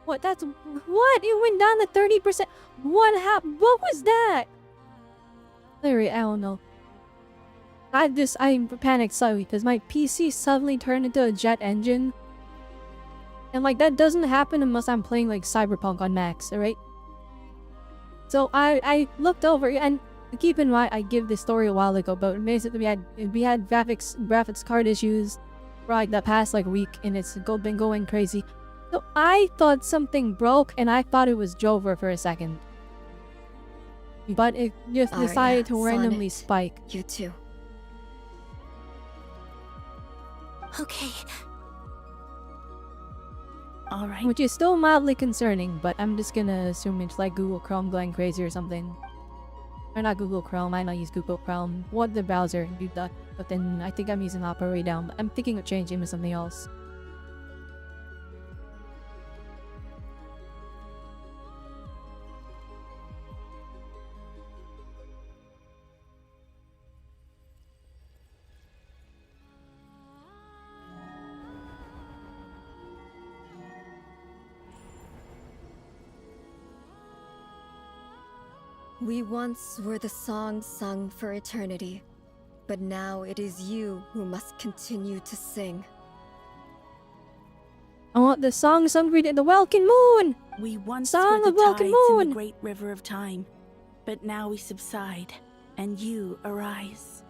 What? What? It went down to 30%. What happened? What was that? Larry, I don't know. I panicked slightly because my PC suddenly turned into a jet engine. And, like, that doesn't happen unless I'm playing, like, Cyberpunk on Max, alright? So I looked over, and keep in mind I gave this story a while ago, but basically we had graphics card issues, for like the past like week, and it's been going crazy. So I thought something broke, and I thought it was Jover for a second. But it just decided to randomly spike. You too. Okay. Alright. Which is still mildly concerning, but I'm just gonna assume it's like Google Chrome going crazy or something. Or not Google Chrome, I don't use Google Chrome. What the browser do that? But then I think I'm using Opera way down. I'm thinking of changing to something else. We once were the song sung for eternity, but now it is you who must continue to sing. I want the song sung in the Welkin Moon! We once Song were of the Welkin tides in Moon! the great river of time, but now we subside, and you arise.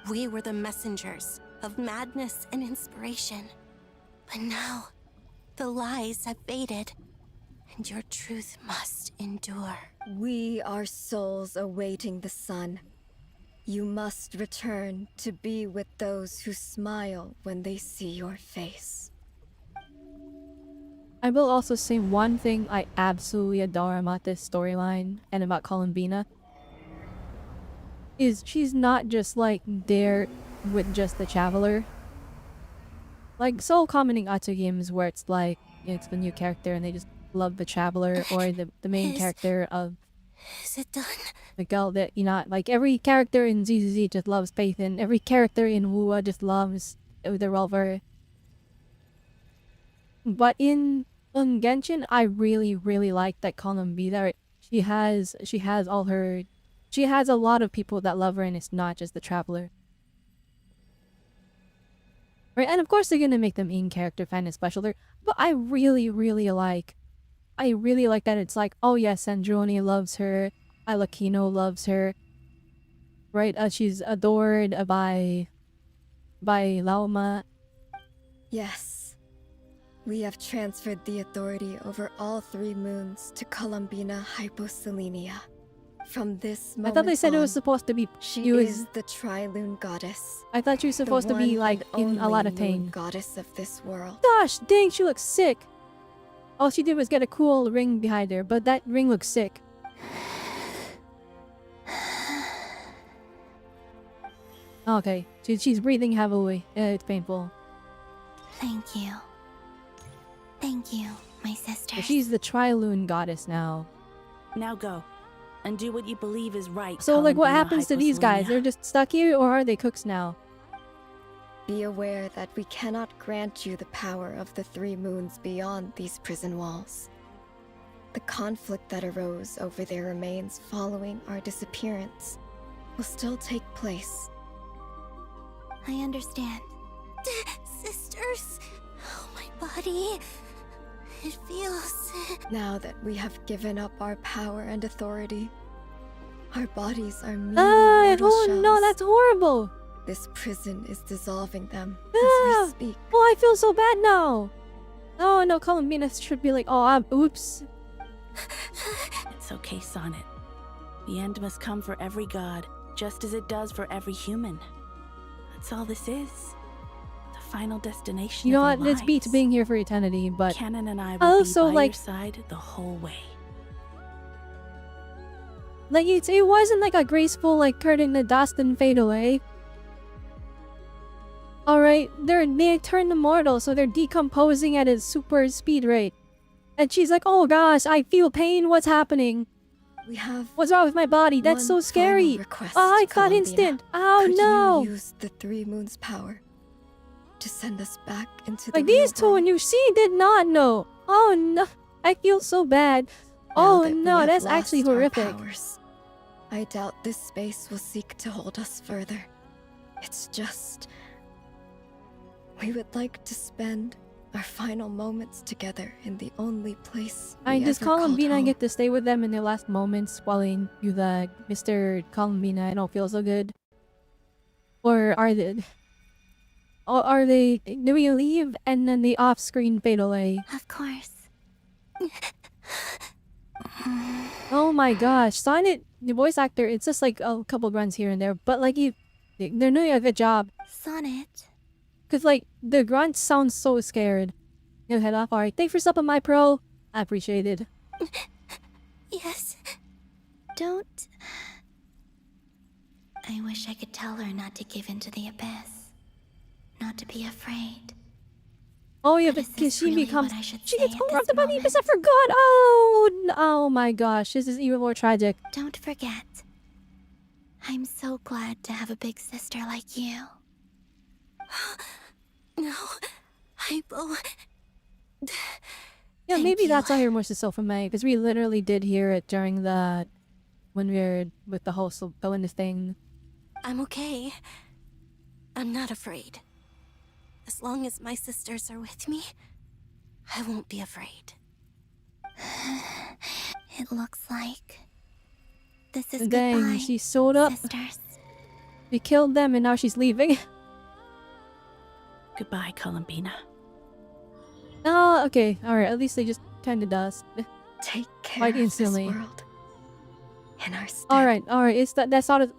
We were the messengers of madness and inspiration. But now, the lies have faded, and your truth must endure. We are souls awaiting the sun. You must return to be with those who smile when they see your face. I will also say one thing I absolutely adore about this storyline and about Columbina is she's not just like there with just the Traveler. Like so common in Atsu games where it's like it's the new character and they just love the Traveler, or the main character of Is it done? the girl that, you know, like every character in ZZZ just loves Faith, and every character in Wua just loves the Revolver. But in Genshin, I really like that Columbina. She has a lot of people that love her, and it's not just the Traveler. Right, and of course they're gonna make the main character fan special, but I really like that it's like, oh yes, Sandrone loves her, Alakino loves her, right? She's adored by Laoma. Yes. We have transferred the authority over all 3 moons to Columbina Hyposelenia. From this moment I thought they said it was supposed to be she is the Tri-Lune goddess. I thought she was supposed to be like in a lot of Moon Tane. goddess of this world. Gosh dang, she looks sick. All she did was get a cool ring behind her, but that ring looks sick. Okay, she's breathing heavily. It's painful. Thank you. Thank you, my sister. But she's the Tri-Lune goddess now. Now go, and do what you believe is right. So like what Columbina happens to these guys? Hyposelenia. They're just stuck here, or are they cooks now? Be aware that we cannot grant you the power of the 3 moons beyond these prison walls. The conflict that arose over their remains following our disappearance will still take place. I understand. Sisters, oh my body. It feels... Now that we have given up our power and authority, our bodies are merely mortal oh shells. no, that's horrible! This prison is dissolving them Ah, as we speak. oh, I feel so bad now! Oh no, Columbina should be like, oh, oops. It's okay, Sonnet. The end must come for every god, just as it does for every human. That's all this is. The final destination. You know of what, our it's beat lives. being here for eternity, but Canon and I will also be by like, your side the whole way. like it wasn't like a graceful like curtain the dust and fade away. Alright, they turned immortal, so they're decomposing at a super speed rate. And she's like, oh gosh, I feel pain, what's happening? What's wrong with my body? That's so scary. Oh, I got instant. Oh Could no. you use the 3 moons' power to send us back into the Like these real two and you see did not know. Oh no, I feel so bad. Now Oh that we no, have that's actually lost our horrific. powers, I doubt this space will seek to hold us further. It's just... we would like to spend our final moments together in the only place we Does ever called Columbina home. get to stay with them in their last moments while they do the Mr. Columbina I don't feel so good? Or are they... are they? Do we leave and then the off-screen fade away? Of course. Oh my gosh, Sonnet, the voice actor, it's just like a couple grunts here and there, but like they're doing a good job. Sonnet. Cause like the grunts sound so scared. You head off. Alright, thanks for stopping my pro. I appreciate it. Yes. Don't. I wish I could tell her not to give in to the abyss. Not to be afraid. Oh yeah, because she becomes, she gets corrupted by the abyss. I forgot. Oh my gosh, this is even more tragic. Don't forget. I'm so glad to have a big sister like you. No, Hypo. Yeah, maybe that's why her voice is so familiar, because we literally did hear it during the, when we were with the whole bonus thing. I'm okay. I'm not afraid. As long as my sisters are with me, I won't be afraid. It looks like this is Dang, goodbye, she sewed up. sisters. We killed them and now she's leaving. Goodbye, Columbina. Oh, okay. Alright, at least they just turned to dust. Take care Quite of instantly. this world. And our step. Alright, it's that's not as,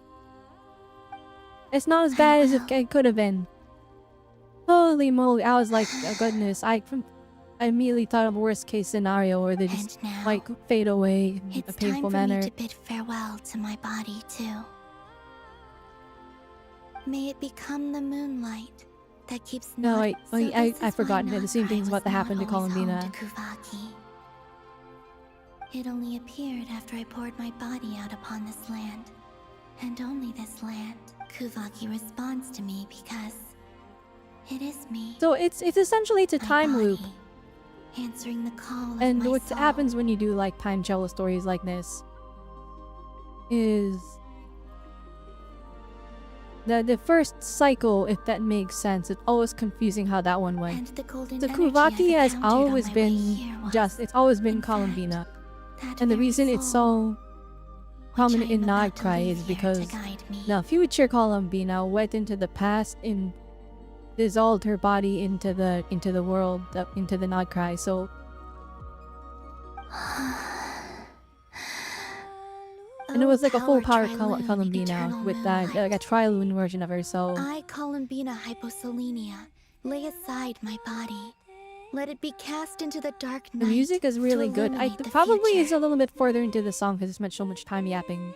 it's not as bad as it could have been. Holy moly, I was like, oh goodness, I immediately thought of a worst case scenario where they just like fade away in a painful manner. It's time for me to bid farewell to my body too. May it become the moonlight that keeps No, wait, So I forgot that the same thing's about to happen to Columbina. It only appeared after I poured my body out upon this land. And only this land. Kuvaki responds to me because it is me. So it's essentially a time loop. Answering the call of And my what soul. happens when you do like time travel stories like this is the first cycle, if that makes sense. It's always confusing how that one went. The golden The energy I've Kuvaki has encountered on always my way been here was, just, it's always been Columbina. And the reason it's so prominent in Nod-krai is because the future Columbina went into the past and dissolved her body into the world, into the Nod-krai. So and it was like a full power Columbina with that like a Trilune version of her. So I, Columbina Hyposelenia, lay aside my body. Let it be cast into the dark night. the music is really to good. I illuminate the probably future. is a little bit further into the song because it's spent so much time yapping.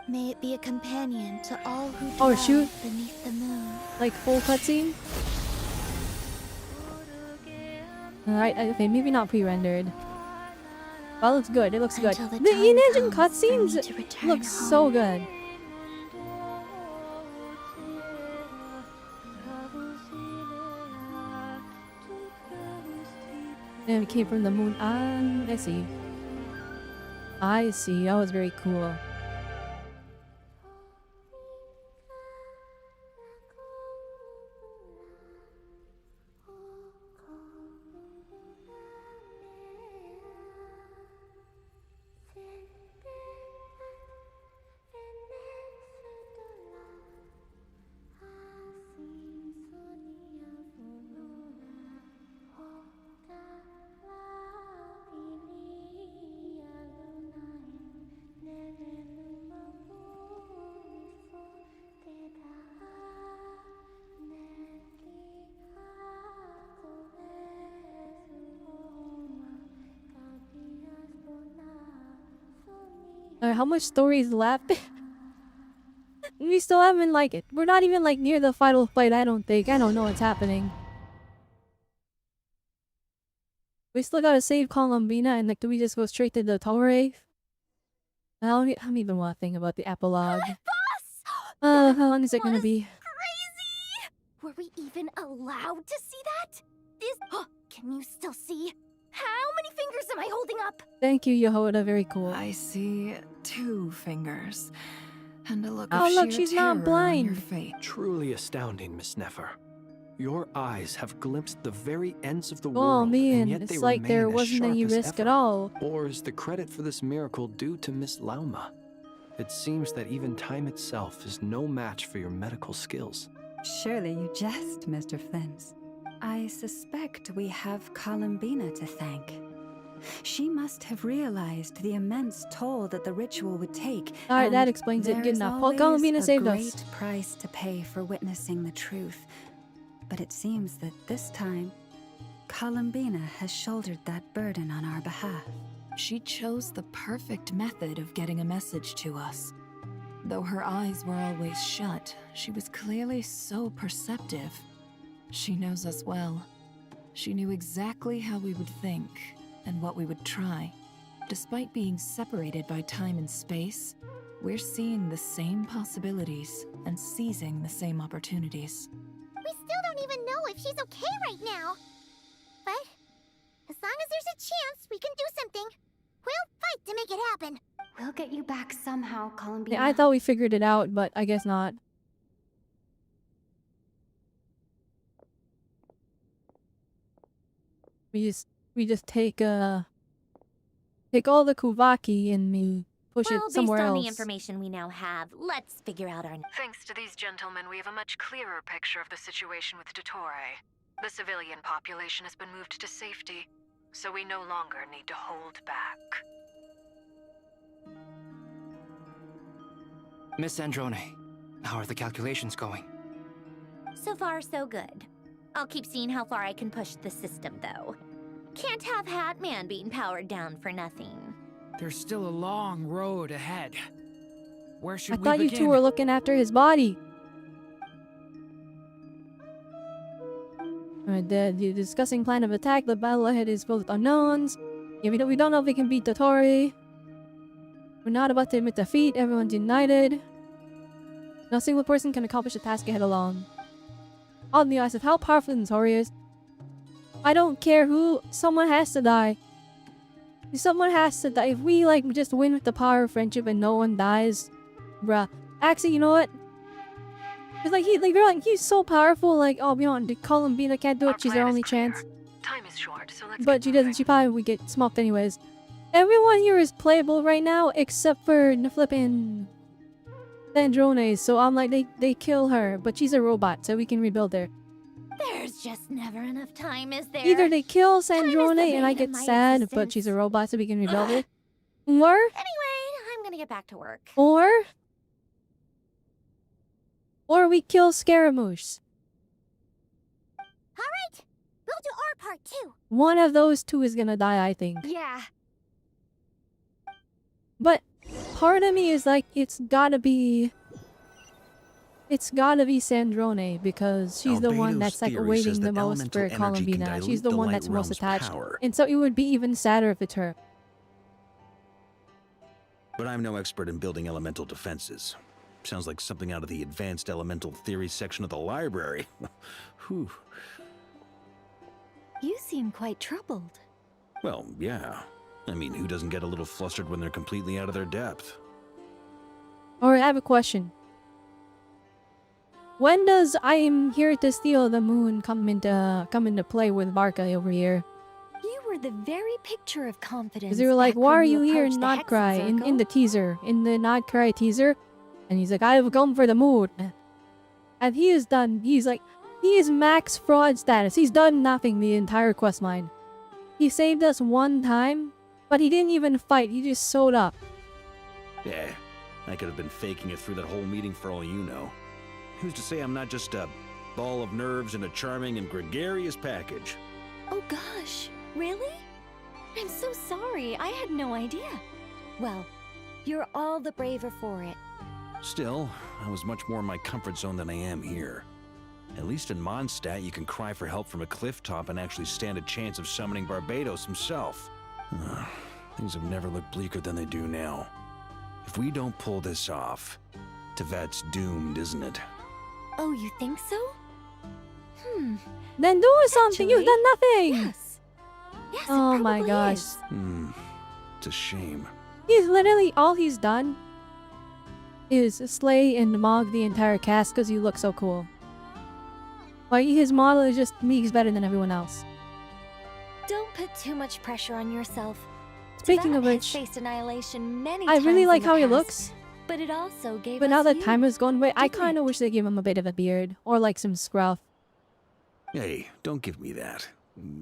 May it be a companion to all who Oh dwell shoot! beneath the moon. Like full cutscene. Alright, okay, maybe not pre-rendered. Well, it looks good. It looks good. Until the The time in-engine comes for me cutscenes to return look so home. good. And it came from the moon. I see. I see. That was very cool. How much story is left? We still haven't like it. We're not even like near the final fight, I don't think. I don't know what's happening. We still gotta save Columbina and like do we just go straight to the Torre? I don't even want to think about the epilogue. How long is it gonna be? Were we even allowed to see that? Can you still see? How many fingers am I holding up? Thank you, Yehoda. Very cool. I see 2 fingers. And a look Oh, of look, sheer she's terror not on blind. your face. Truly astounding, Miss Nefer. Your eyes have glimpsed the very ends of the Oh world, man, and yet they it's like there remain as wasn't any sharp as risk at ever. all. Or is the credit for this miracle due to Miss Lauma? It seems that even time itself is no match for your medical skills. Surely you jest, Mr. Flint. I suspect we have Columbina to thank. She must have realized the immense toll that the ritual would take. Alright, that explains it. Good enough. Columbina saved us. There's always a great price to pay for witnessing the truth. But it seems that this time, Columbina has shouldered that burden on our behalf. She chose the perfect method of getting a message to us. Though her eyes were always shut, she was clearly so perceptive. She knows us well. She knew exactly how we would think and what we would try. Despite being separated by time and space, we're seeing the same possibilities and seizing the same opportunities. We still don't even know if she's okay right now. But as long as there's a chance we can do something, we'll fight to make it happen. We'll get you back somehow, Columbina. Yeah, I thought we figured it out, but I guess not. We just take all the Kuvaki and we push it somewhere based on else. the information we now have, let's figure out our... Thanks to these gentlemen, we have a much clearer picture of the situation with Dottore. The civilian population has been moved to safety, so we no longer need to hold back. Miss Androne, how are the calculations going? So far, so good. I'll keep seeing how far I can push the system, though. Can't have Hatman being powered down for nothing. There's still a long road ahead. Where should I we thought begin? you two were looking after his body. Alright, the discussing plan of attack. The battle ahead is filled with unknowns. Yeah, we don't know if we can beat Dottore. We're not about to admit defeat. Everyone's united. No single person can accomplish the task ahead alone. On the eyes of how powerful Dottore is. I don't care who. Someone has to die. Someone has to die. If we just win with the power of friendship and no one dies, bruh. Actually, you know what? It's he's so powerful. Oh, beyond Columbina can't do it. She's our only chance. Time is short, so let's But she doesn't. She probably would get smoked anyways. Everyone here is playable right now except for the flippin' Sandrone. So I'm like, they kill her, but she's a robot, so we can rebuild her. There's just never enough time, is there? Either they kill Sandrone and I bane of get my sad, but existence. she's a robot, so we can rebuild her. Or Anyway, I'm gonna get back to work. Or we kill Scaramouche. Alright, we'll do our part too. One of those two is gonna die, I think. Yeah. But part of me is it's gotta be Sandrone because she's the one that's Albedo's waiting the theory says that most for elemental energy can Columbina. dilute She's the the one light that's most realm's attached. power. And so it would be even sadder if it's her. But I'm no expert in building elemental defenses. Sounds like something out of the advanced elemental theory section of the library. Whew. You seem quite troubled. Well, yeah. I mean, who doesn't get a little flustered when they're completely out of their depth? Alright, I have a question. When does I am here to steal the moon come into play with Barca over here? You were the very picture of confidence. Because they were like, back why when are you here in approached the Nod-krai? Hexen In the teaser. In the Nod-krai teaser. And he's like, I have come for the moon. And he is done. He's like, he is max fraud status. He's done nothing the entire quest line. He saved us one time, but he didn't even fight. He just sewed up. Yeah, I could have been faking it through that whole meeting for all you know. Who's to say I'm not just a ball of nerves in a charming and gregarious package? Oh gosh, really? I'm so sorry. I had no idea. Well, you're all the braver for it. Still, I was much more in my comfort zone than I am here. At least in Mondstadt, you can cry for help from a cliff top and actually stand a chance of summoning Barbados himself. Things have never looked bleaker than they do now. If we don't pull this off, Tevat's doomed, isn't it? Oh, you think so? Then do something. You've done nothing. Yes. Yes, Oh it my probably gosh. is. It's a shame. He's literally, all he's done is slay and mog the entire cast because you look so cool. Like, his model is just, he's better than everyone else. Don't put too much pressure on yourself. Speaking of Tevat has which, faced annihilation many I really times like in how the he past. looks. But it also gave But us now that you, time has gone by, I didn't kind of it? wish they gave him a bit of a beard or like some scruff. Hey, don't give me that.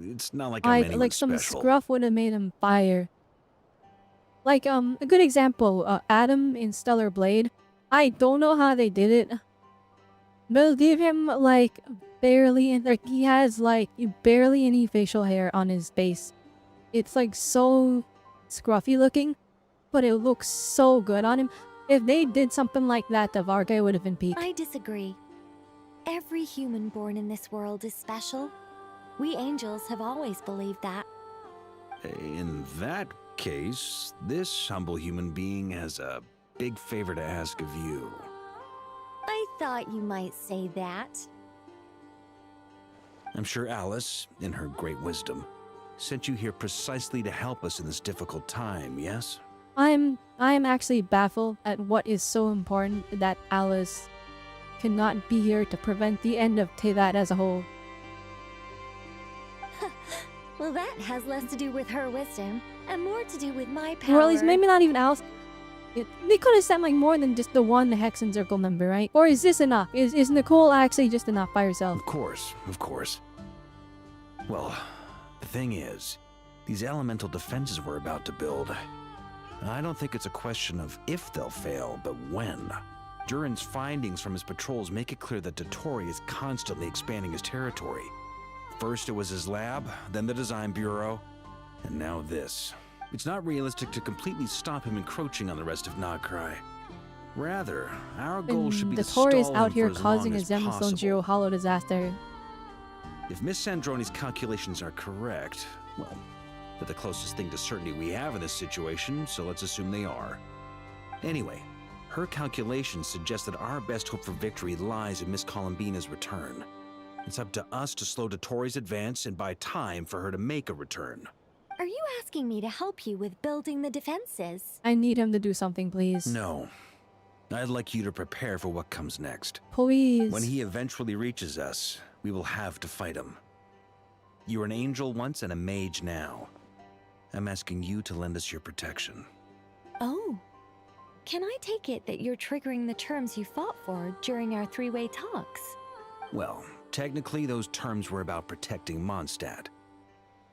It's not like I'm anyone Like some special. scruff would have made him fire. Like a good example, Adam in Stellar Blade. I don't know how they did it. They'll give him like like he has like barely any facial hair on his face. It's like so scruffy looking, but it looks so good on him. If they did something like that, the Varga would have been peak. I disagree. Every human born in this world is special. We angels have always believed that. In that case, this humble human being has a big favor to ask of you. I thought you might say that. I'm sure Alice, in her great wisdom, sent you here precisely to help us in this difficult time, yes? I'm actually baffled at what is so important that Alice cannot be here to prevent the end of Teyvat as a whole. Well, that has less to do with her wisdom and more to do with my power. Or at least maybe not even Alice. They could have sent like more than just the one Hex and Circle member, right? Or is this enough? Is Nicole actually just enough by herself? Of course, of course. Well, the thing is, these elemental defenses we're about to build, I don't think it's a question of if they'll fail, but when. Durin's findings from his patrols make it clear that Dottore is constantly expanding his territory. First it was his lab, then the design bureau, and now this. It's not realistic to completely stop him encroaching on the rest of Nod-krai. Rather, our goal should be to stall Dottore him is out for here as causing long a as Gemstone possible. Zero Hollow disaster. If Miss Sandroni's calculations are correct, well, they're the closest thing to certainty we have in this situation, so let's assume they are. Anyway, her calculations suggest that our best hope for victory lies in Miss Columbina's return. It's up to us to slow Dottore's advance and buy time for her to make a return. Are you asking me to help you with building the defenses? I need him to do something, please. No. I'd like you to prepare for what comes next. Please. When he eventually reaches us, we will have to fight him. You were an angel once and a mage now. I'm asking you to lend us your protection. Oh. Can I take it that you're triggering the terms you fought for during our three-way talks? Well, technically those terms were about protecting Mondstadt.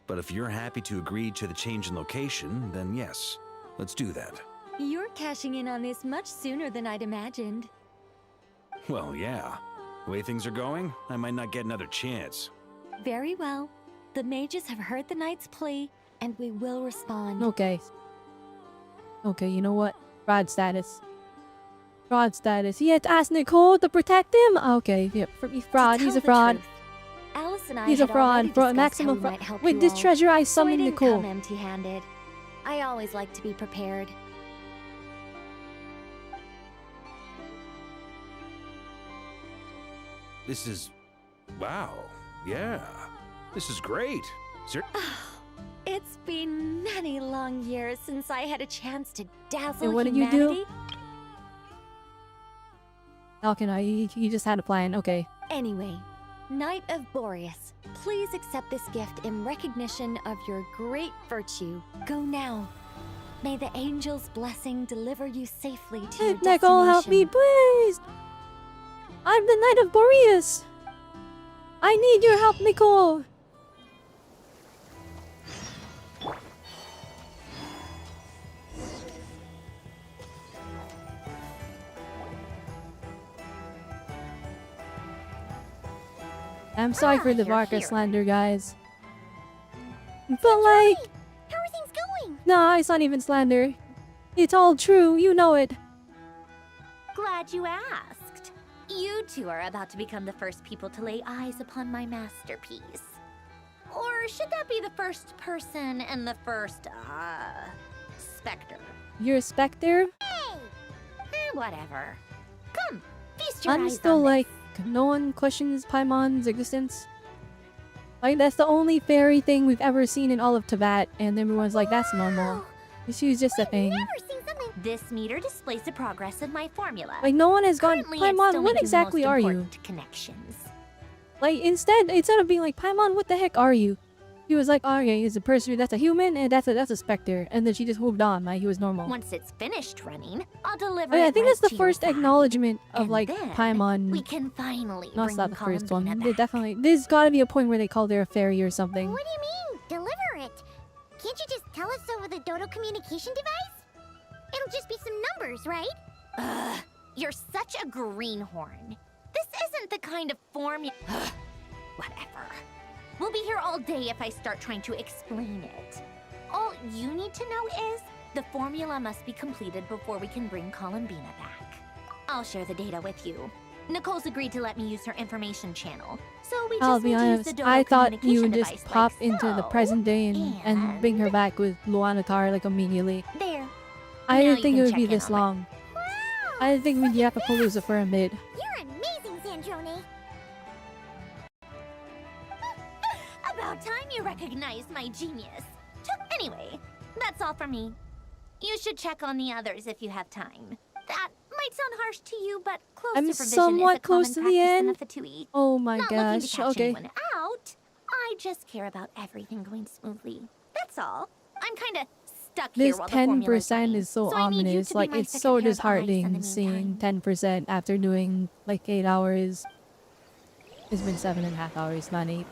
But if you're happy to agree to the change in location, then yes, let's do that. You're cashing in on this much sooner than I'd imagined. Well, yeah. The way things are going, I might not get another chance. Very well. The mages have heard the knight's plea, and we will respond. Okay. Okay, you know what? Fraud status. Fraud status. He had to ask Nicole to protect him? Okay, yep. Fraud. He's a fraud. Alice and I He's a had already fraud. discussed Maximum how we fraud. might help With you this all, treasure, I so summoned didn't Nicole. come empty-handed. I always like to be prepared. This is... wow. Yeah. This is great. It's been many long years since I had a chance to dazzle And what did humanity. you do? Falcon, he just had a plan. Okay. Anyway, Knight of Boreas, please accept this gift in recognition of your great virtue. Go now. May the angel's blessing deliver you safely to your destination. Nicole, help me, please! I'm the Knight of Boreas! I need your help, Nicole! I'm sorry for the you're Varka here. slander, guys. But like... How are things going? Nah, it's not even slander. It's all true, you know it. Glad you asked. You two are about to become the first people to lay eyes upon my masterpiece. Or should that be the first person and the first, specter? You're a specter? Whatever. Come, feast your I'm eyes still on like, no one questions Paimon's existence. Like, that's the only fairy thing we've ever seen in all of Teyvat, and everyone's like, that's normal. She's just a thing. This meter displays the progress of my formula. Like, no one has gone, Currently, it's Paimon, still what making the exactly most are you? important connections. Like, instead of being like, Paimon, what the heck are you? He was like, oh, okay, he's a person, that's a human, and that's a specter. And then she just moved on, like he was normal. Once it's finished running, I'll deliver Oh, yeah, I it think right that's the to your first side. acknowledgement of And like then Paimon. we can finally No, it's bring not the first one. Columbina They back. definitely. There's gotta be a point where they call there a fairy or something. What do you mean, deliver it? Can't you just tell us over the Dodo communication device? It'll just be some numbers, right? Ugh, you're such a greenhorn. This isn't the kind of formula. Whatever. We'll be here all day if I start trying to explain it. All you need to know is the formula must be completed before we can bring Columbina back. I'll share the data with you. Nicole's agreed to let me use her information channel, so we I'll just be need to use honest, the Dodo I thought you communication would just device pop like into the so, present day and bring her back with Nod-krai like immediately. There. I Now didn't you think can it would check be in this on my- long. I didn't think we'd have to Palooza for a bit. You're amazing, Zandrone. About time you recognized my genius. Anyway, that's all for me. You should check on the others if you have time. That might sound harsh to you, but close I'm supervision somewhat is a common close to the practice end. in the Fatui. Oh my Not looking to gosh, catch okay. anyone out. I just care about everything going smoothly. That's all. I'm kind of stuck here This while the formula's 10% running, is so I need you ominous. to be Like, my it's second so pair of eyes in disheartening the seeing 10% after doing like 8 hours. It's been 7.5 hours, not 8.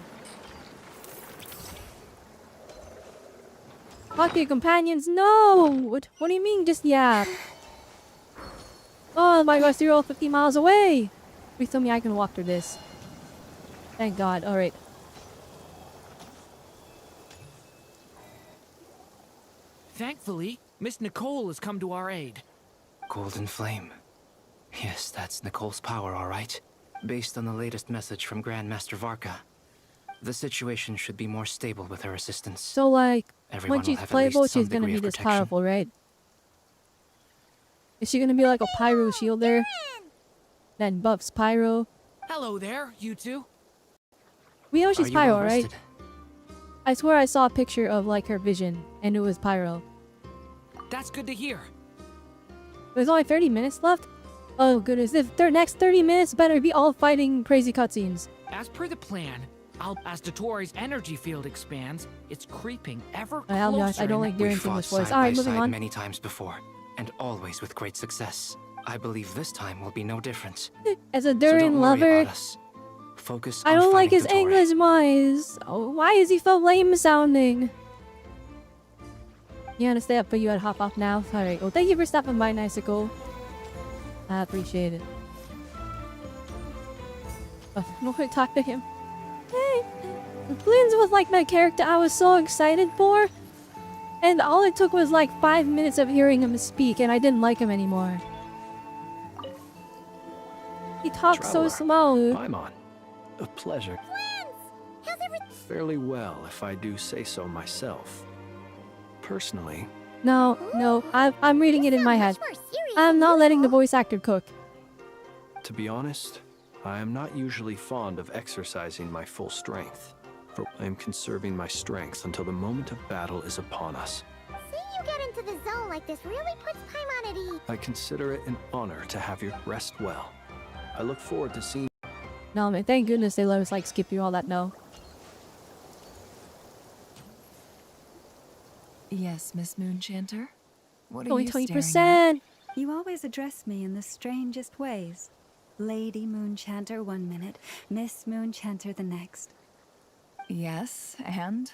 Talk to your companions? No! What do you mean, just yap? Oh my gosh, they're all 50 miles away! Please tell me I can walk through this. Thank God, alright. Thankfully, Miss Nicole has come to our aid. Golden Flame. Yes, that's Nicole's power, all right. Based on the latest message from Grandmaster Varka, the situation should be more stable with her assistance. So like, Everyone when will she's have at least playable, some she's gonna degree be of this protection. powerful, right? Is she gonna be like a pyro shielder? Then buffs pyro? Hello there, you two. We know she's Are you pyro, well right? rested? I swear I saw a picture of like her vision, and it was pyro. That's good to hear. There's only 30 minutes left? Oh goodness, if their next 30 minutes better be all fighting crazy cutscenes. As per the plan, as Dotori's energy field expands, it's creeping ever I'll be closer. honest, I don't like We Darren's fought English voice. side by Alright, moving side on. many times before, and always with great success. I believe this time will be no different. As a So Durin don't worry lover, about us. Focus I on don't like fighting his Dottore. English voice. Oh, why is he so lame sounding? You wanna stay up, but you gotta hop off now? Alright, well thank you for stopping by, Icicle. I appreciate it. Oh, I'm not gonna talk to him. Hey, Blins was like my character I was so excited for. And all it took was like 5 minutes of hearing him speak and I didn't like him anymore. He talks so Traveler, slow. Paimon. A pleasure. How's everything? Fairly well, if I do say so myself. Personally, No, I'm reading it in my head. I'm not letting the voice actor cook. to be honest, I am not usually fond of exercising my full strength. For I am conserving my strength until the moment of battle is upon us. Seeing you get into the zone like this really puts Paimon at ease. I consider it an honor to have you rest well. I look forward to seeing. No, man, thank goodness they let us like skip through all that. No. Yes, Miss Moonchanter? What are Only you 20%. staring You always address me in the strangest ways. Lady Moonchanter 1 minute, Miss Moonchanter the next. at? Yes, and?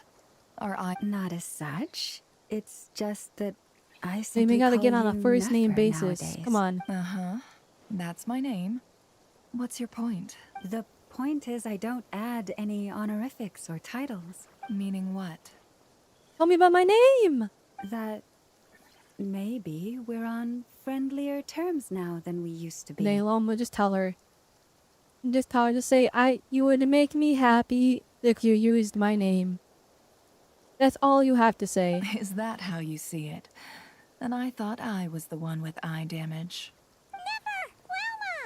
Are I... Not as such. It's just that I They simply gotta call get on a you first name Nefer basis. nowadays. Come on. Uh-huh. That's my name. What's your point? The point is I don't add any honorifics or titles. Meaning what? Tell me about my name! That maybe we're on friendlier terms now than we used to be. Nailoma, just tell her. Just tell her to say, you would make me happy if you used my name. That's all you have to say. Is that how you see it? And I thought I was the one with eye damage.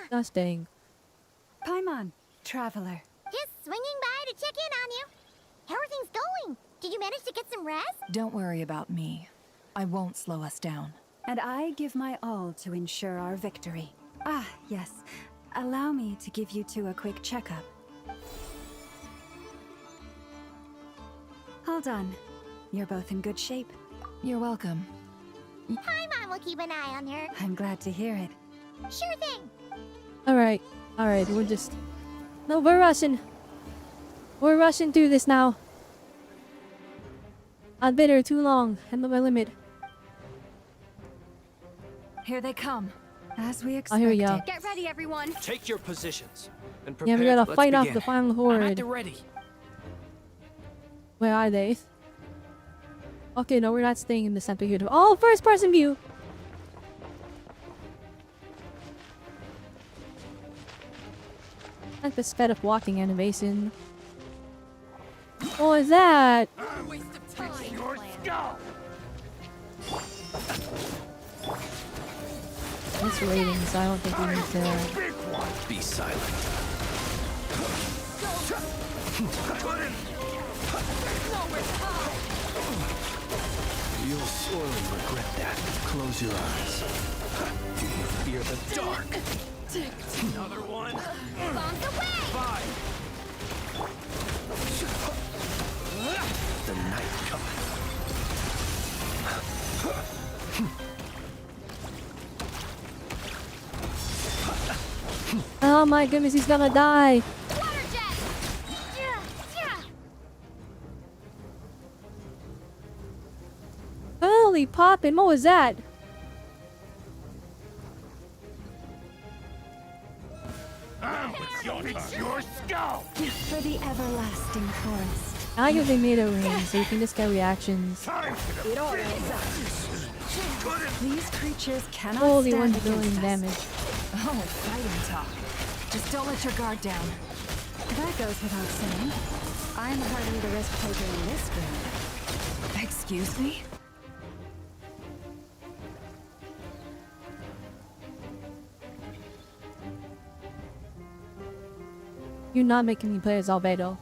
Disgusting. Paimon, traveler. Just swinging by to check in on you. How are things going? Did you manage to get some rest? Don't worry about me. I won't slow us down. And I give my all to ensure our victory. Ah, yes. Allow me to give you two a quick checkup. Hold on. You're both in good shape. You're welcome. Hi, Mom will keep an eye on her. I'm glad to hear it. Sure thing. Alright. Alright, we're just... No, we're rushing. We're rushing through this now. I've been here too long. I'm at my limit. Here they come. As we Oh, expected. here we go. Get ready, everyone. Take your positions and Yeah, prepare. we gotta Let's fight off begin. the final I'm horde. at the ready. Where are they? Okay, no, we're not staying in the center here. Oh, first person view! Like the sped up walking animation. What was that? It's raining, so I don't think we need to... Be silent. You'll sorely regret that. Close your eyes. Do you fear the dark? Another one. Bombs away! 5. The night cometh. Oh my goodness, he's gonna die! Water jet! Holy poppin', what was that? Your skull! For the everlasting forest. I like if they made a ring, so you can just get reactions. It all adds up. These creatures cannot Holy stand 1 billion against us. damage. Oh, fighting talk. Just don't let your guard down. That goes without saying. I'm hardly the risk taker in this group. Excuse me? You're not making me play as Albedo.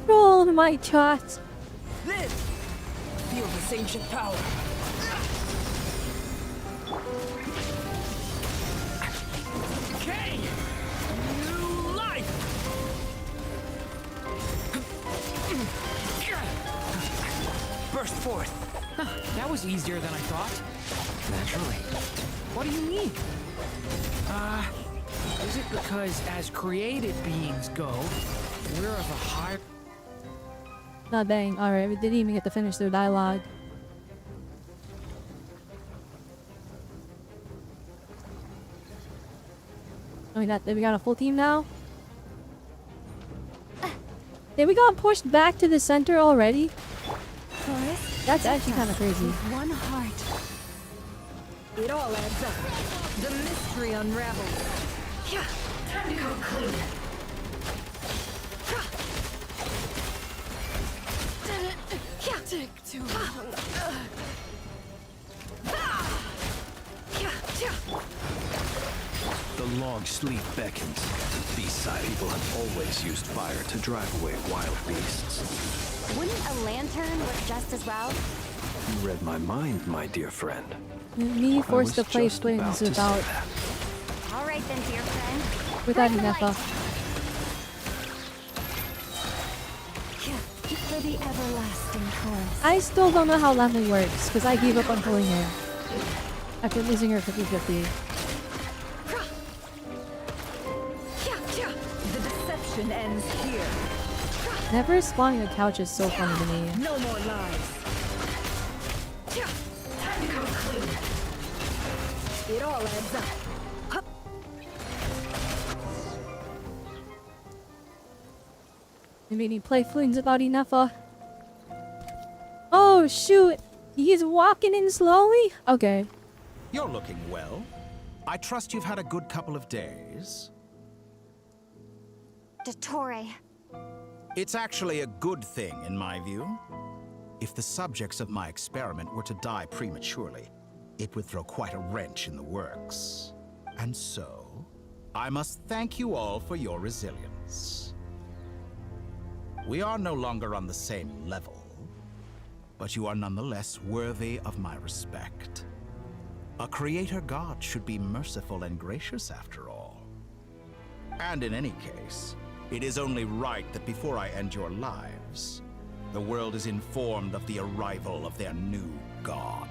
Roll my chat. This! Feel this ancient power. Okay! New life! Burst forth. That was easier than I thought. Naturally. What do you mean? Is it because as created beings go, we're of a higher... Not dang. Alright, we didn't even get to finish their dialogue. Oh, we got a full team now? Then we got pushed back to the center already? Forest, That's actually kind of crazy. one heart. It all adds up. The mystery unravels. Time to go clean. Take too long. The long sleep beckons. Beside people have always used fire to drive away wild beasts. Wouldn't a lantern work just as well? You read my mind, my dear friend. Me forced to was play just about twins to say without that. All right then, dear friend. without Bring the enough. light. For the everlasting forest. I still don't know how landing works because I gave up on pulling her after losing her 50-50. The deception ends here. Never spawning a couch is so funny to me. No more lies. Time to go clean. It all adds up. I made me play flings about enough. Oh shoot! He's walking in slowly? Okay. You're looking well. I trust you've had a good couple of days. Dottore. It's actually a good thing, in my view. If the subjects of my experiment were to die prematurely, it would throw quite a wrench in the works. And so, I must thank you all for your resilience. We are no longer on the same level, but you are nonetheless worthy of my respect. A creator god should be merciful and gracious after all. And in any case, it is only right that before I end your lives, the world is informed of the arrival of their new god.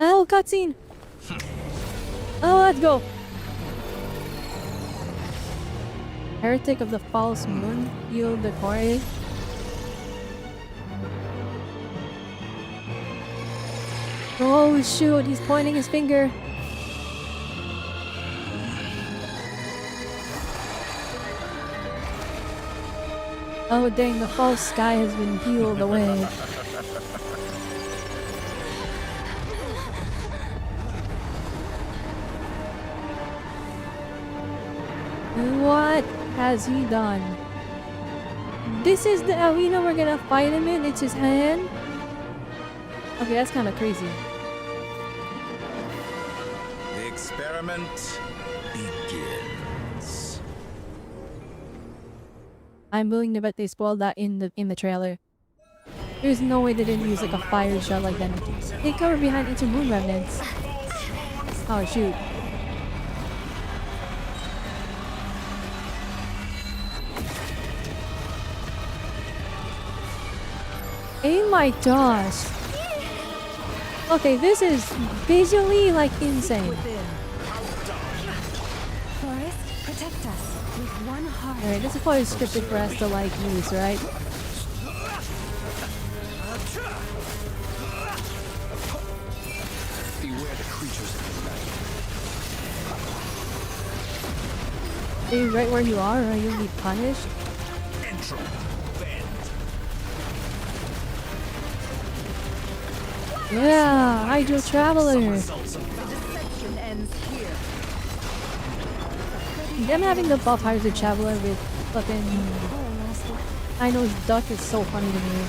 Oh, cutscene! Oh, let's go! Heretic of the False Moon, Nod-krai. Oh shoot, he's pointing his finger. Oh dang, the false sky has been peeled away. What has he done? This is the arena we're gonna fight him in? It's his hand? Okay, that's kind of crazy. The experiment begins. I'm willing to bet they spoiled that in the trailer. There's no way they didn't use like a fire shot like that. They cover behind each moon remnants. Oh shoot. Oh my gosh. Okay, this is visually like insane. Forest, protect us with one heart. Alright, this is probably scripted for us to like use, right? Beware the creatures of the night. Stay right where you are or you'll be punished. Yeah, Hydro Traveler. Them having the buff Hydro Traveler with fucking I know his duck is so funny to me.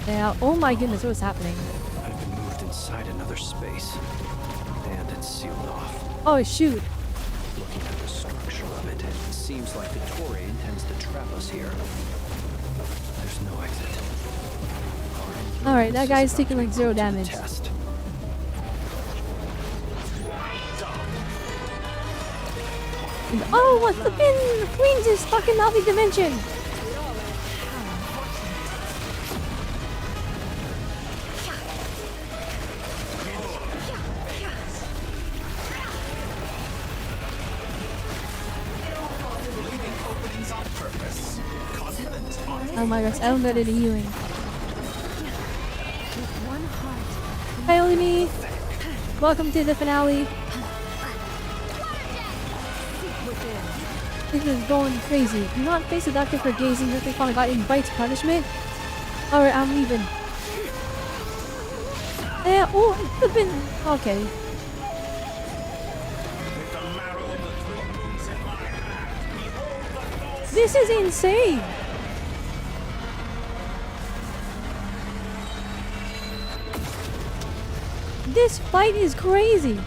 Yeah, oh my goodness, what's happening? I've been moved inside another space, and it's sealed off. Oh shoot. Looking at the structure of it, it seems like Vittori intends to trap us here. There's no exit. Alright, that guy's taking like 0 damage. Test. Oh, what the pin queen's is stuck in multi-dimension! Oh my gosh, I don't get any healing. Hi Olimi! Welcome to the finale. This is going crazy. Do not face the doctor for gazing at the fallen god invites punishment. Alright, I'm leaving. Yeah, oh, it's been okay. This is insane! This fight is crazy!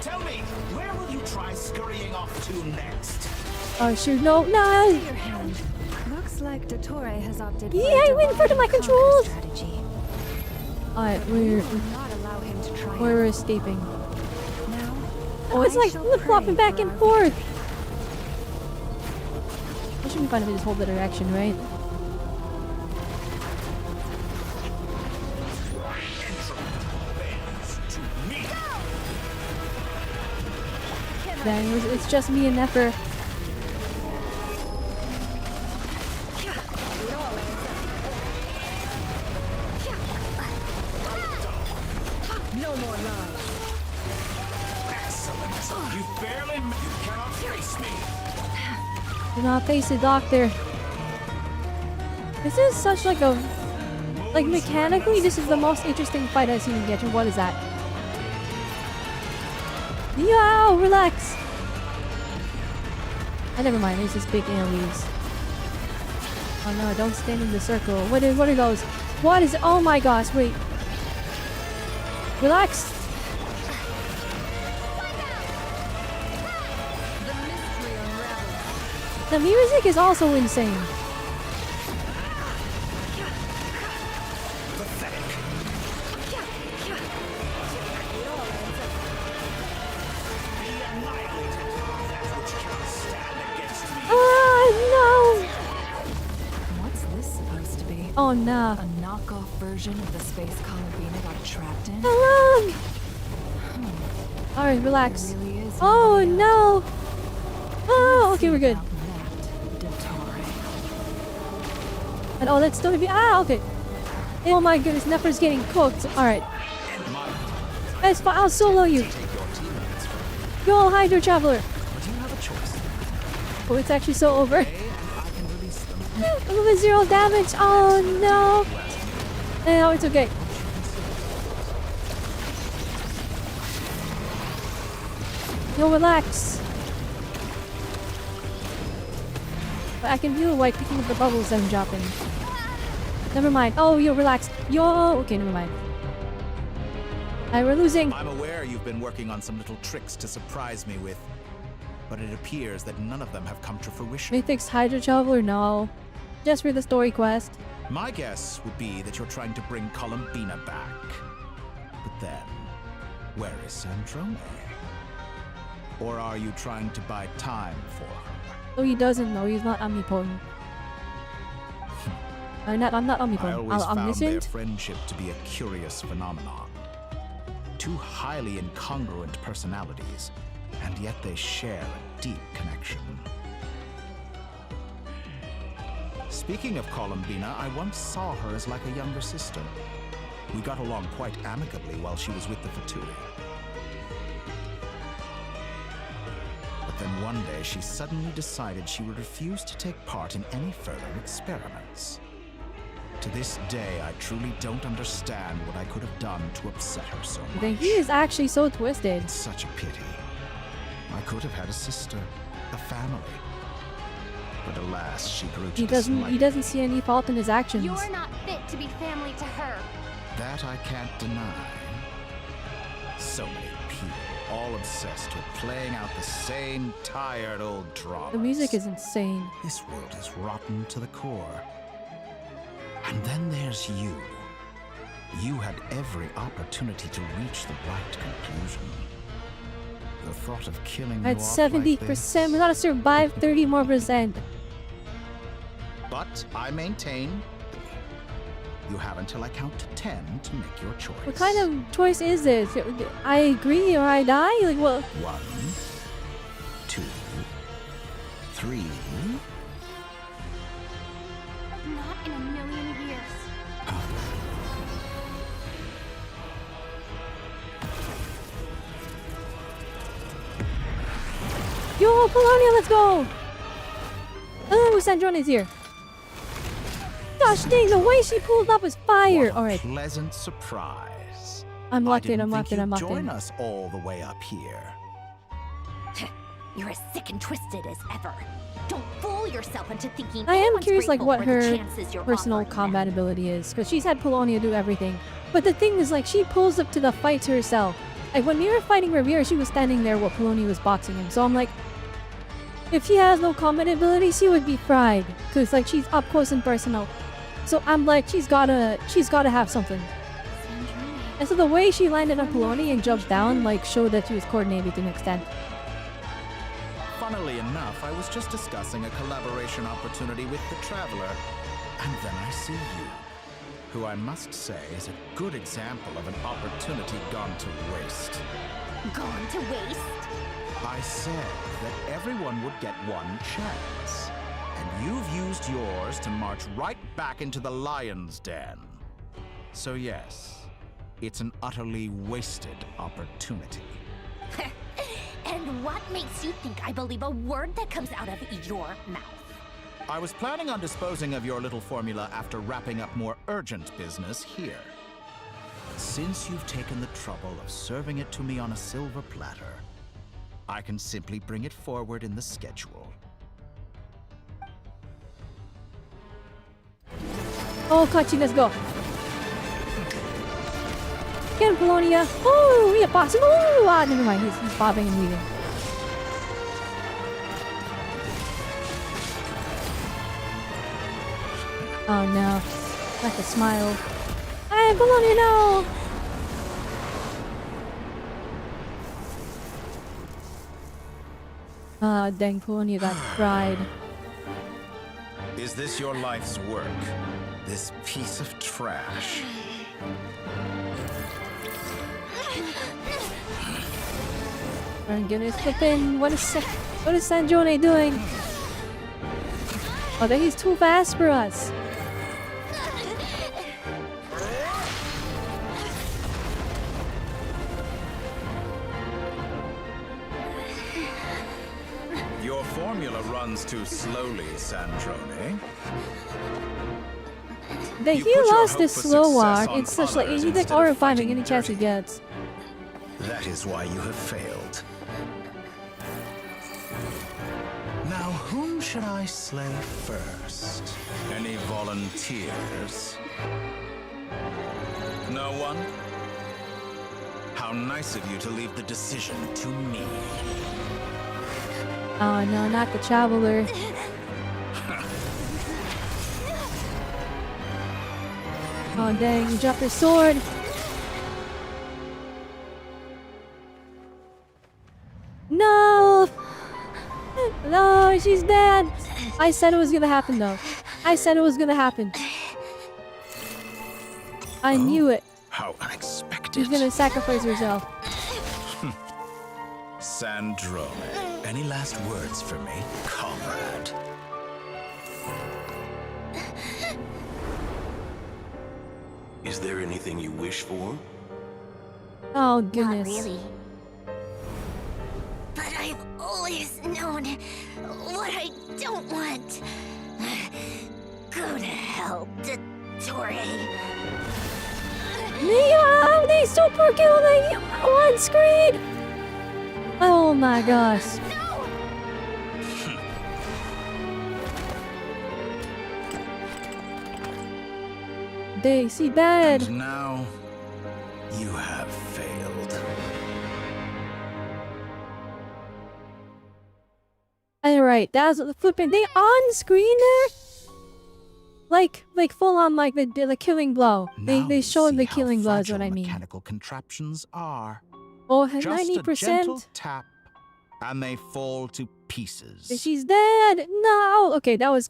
Tell me, where will you try scurrying off to next? Oh shoot, no, no! Your hand. Looks like Dottore has opted for Yeah, I went for my controls! strategy. Alright, Not allow him to try. we're escaping. Now, Oh, it's I like shall flip-flopping pray back for and our forth! It should be fun if we just hold the direction, right? Dang, it's just me and Nefer. No more lies. Excellent. You cannot face me. Do not face the doctor. This is such like a... Like mechanically, this is the most interesting fight I've seen in Genshin. What is that? Yo, relax! Never mind, it's just big AoEs. Oh no, don't stand in the circle. What are those? What is it? Oh my gosh, wait. Relax. The music is also insane. No! What's this supposed to be? Oh no. A knockoff version of the space Columbina got trapped in? How long? Alright, relax. Oh no! Oh, okay, we're good. And oh, let's still be. Ah, okay. Oh my goodness, Nefer's getting cooked. Alright. It's fine, I'll solo you. Go, Hydro Traveler. Oh, it's actually so over. With 0 damage. Oh no. No, it's okay. Yo, relax. But I can feel white picking up the bubbles that I'm dropping. Never mind. Oh, yo, relax. Yo, okay, never mind. Alright, we're losing. I'm aware you've been working on some little tricks to surprise me with, but it appears that none of them have come to fruition. Mythic's Hydro Traveler? No. Just for the story quest. My guess would be that you're trying to bring Columbina back. But then, where is Sandrone? Or are you trying to buy time for her? So he doesn't know. He's not omnipotent. I'm not omnipotent. I always found their omniscient. friendship to be a curious phenomenon. Two highly incongruent personalities, and yet they share a deep connection. Speaking of Columbina, I once saw her as like a younger sister. We got along quite amicably while she was with the Vtuber. But then one day she suddenly decided she would refuse to take part in any further experiments. To this day, I truly don't understand what I could have done to upset her so much. Then he is actually so twisted. It's such a pity. I could have had a sister, a family. But alas, she grew to dislike He doesn't see any fault in his actions. You're not fit to be family to her. that I can't deny. So many people, all obsessed with playing out the same tired old dramas. The music is insane. This world is rotten to the core. And then there's you. You had every opportunity to reach the right conclusion. The thought of killing At you off 70%, like this, we gotta survive 30 more %. But I maintain you have until I count to 10 to make your choice. What kind of choice is this? I agree or I die? Like, well, 1, 2, 3. Not in a million years. yo, Polonia, let's go! Oh, Sandrone is here. Gosh dang, the way she pulled up was fire. All right, Pleasant surprise. I'm locked in. I I'm didn't locked think in. I'm you'd locked join in. us all the way up here. You're as sick and twisted as ever. Don't fool yourself into thinking I am anyone's curious, like, grateful what for the her chances you're personal offering them. combat ability is, because she's had Polonia do everything. But the thing is, like, she pulls up to the fight herself. Like, when we were fighting Revere, she was standing there while Polonia was boxing him. So I'm like, if she has no combat ability, she would be fried, because like she's up close and personal. So I'm like, she's gotta have something. And so the way she landed on Polonia and jumped down, like, showed that she was coordinated to an extent. Funnily enough, I was just discussing a collaboration opportunity with the Traveler, and then I see you, who I must say is a good example of an opportunity gone to waste. Gone to waste? I said that everyone would get one chance, and you've used yours to march right back into the lion's den. So yes, it's an utterly wasted opportunity. And what makes you think I believe a word that comes out of your mouth? I was planning on disposing of your little formula after wrapping up more urgent business here. Since you've taken the trouble of serving it to me on a silver platter, I can simply bring it forward in the schedule. Oh, Kachi, let's go. Get him, Polonia. Oh, yeah, boss. Oh, ah, never mind. He's bobbing and weaving. Oh no. Like a smile. Hey, Polonia, no! Ah, dang, Polonia got fried. Is this your life's work? This piece of trash? My goodness, flipping. What is Sandrone doing? Oh, he's too fast for us. Your formula runs too slowly, Sandrone. He lost his slow walk. It's such like he's like horrifying any chance he gets. That is why you have failed. Now, whom should I slay first? Any volunteers? No one? How nice of you to leave the decision to me. Oh no, not the Traveler. Oh dang, he dropped his sword. No! No, she's dead! I said it was gonna happen though. I said it was gonna happen. I knew it. How unexpected. She's gonna sacrifice herself. Sandrone, any last words for me, comrade? Is there anything you wish for? Oh goodness. Not really. But I've always known what I don't want. Go to hell, Dottore. Yeah, they super killed me on screen! Oh my gosh. They see bad. And now, you have failed. Alright, that's the flipping. They on screen there? Like full on like the killing blow. They showed the killing blow is what I mean. Mechanical contraptions are. Oh, Just 90%. a gentle tap, and they fall to pieces. She's dead. No. Okay, that was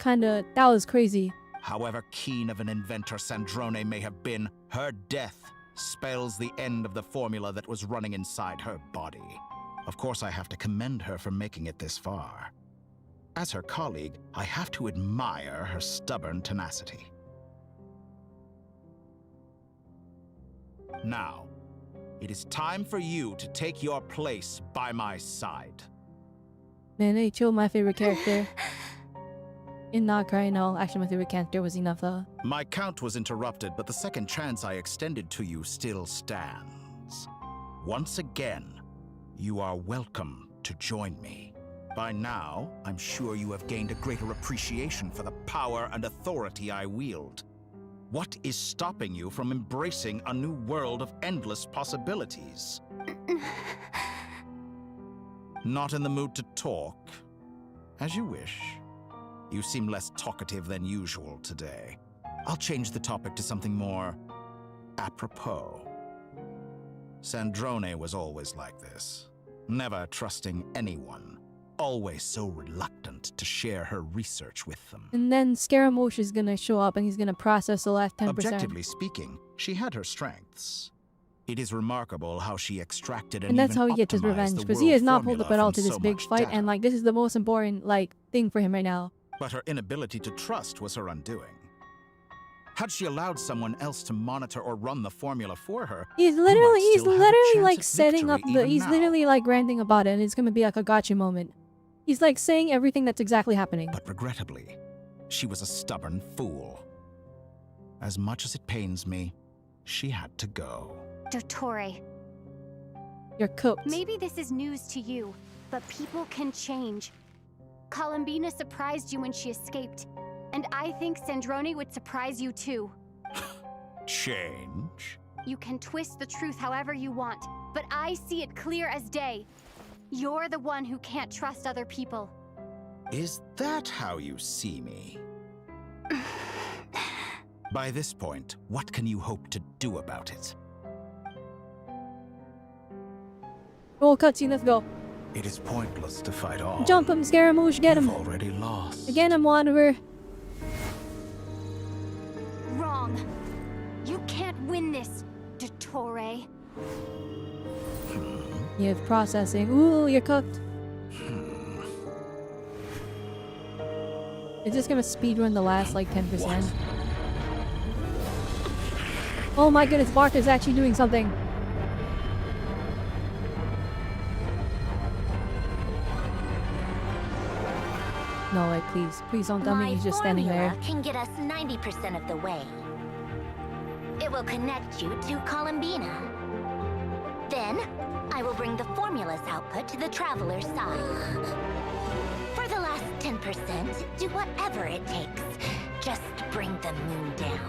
crazy. However keen of an inventor Sandrone may have been, her death spells the end of the formula that was running inside her body. Of course, I have to commend her for making it this far. As her colleague, I have to admire her stubborn tenacity. Now, it is time for you to take your place by my side. Man, they killed my favorite character. In Nod-krai, no. Actually, my favorite character was enough though. My count was interrupted, but the second chance I extended to you still stands. Once again, you are welcome to join me. By now, I'm sure you have gained a greater appreciation for the power and authority I wield. What is stopping you from embracing a new world of endless possibilities? Not in the mood to talk? As you wish. You seem less talkative than usual today. I'll change the topic to something more apropos. Sandrone was always like this, never trusting anyone, always so reluctant to share her research with them. And then Scaramouche is gonna show up and he's gonna process the last 10%. Objectively speaking, she had her strengths. It is remarkable how she extracted and that's how he gets his revenge, because he has not pulled up at all to this big fight, and like this is the most important thing for him right now. But her inability to trust was her undoing. Had she allowed someone else to monitor or run the formula for her, he's literally like setting up he's literally like ranting about it, and it's gonna be like a gotcha moment. He's like saying everything that's exactly happening. But regrettably, she was a stubborn fool. As much as it pains me, she had to go. Dottore. You're cooked. Maybe this is news to you, but people can change. Columbina surprised you when she escaped, and I think Sandrone would surprise you too. Change? You can twist the truth however you want, but I see it clear as day. You're the one who can't trust other people. Is that how you see me? By this point, what can you hope to do about it? Roll cutscene, let's go. It is pointless to fight on. Jump him, Scaramouche, get him. You've already lost. Again, I'm Wanderer. Wrong. You can't win this, Dottore. You have processing. Ooh, you're cooked. Is this gonna speedrun the last like 10%? Oh my goodness, Bart is actually doing something. No, like please don't tell me he's just standing there. Can get us 90% of the way. It will connect you to Columbina. Then, I will bring the formula's output to the Traveler's side. For the last 10%, do whatever it takes. Just bring the moon down.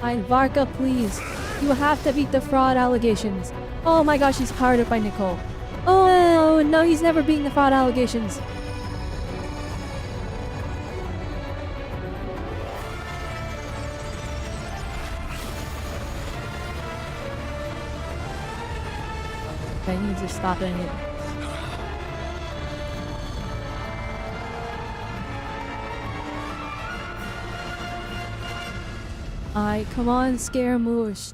Fine, Varka, please. You have to beat the fraud allegations. Oh my gosh, he's powered up by Nicole. Oh no, he's never beaten the fraud allegations. I need to stop doing it. Come on, Scaramouche.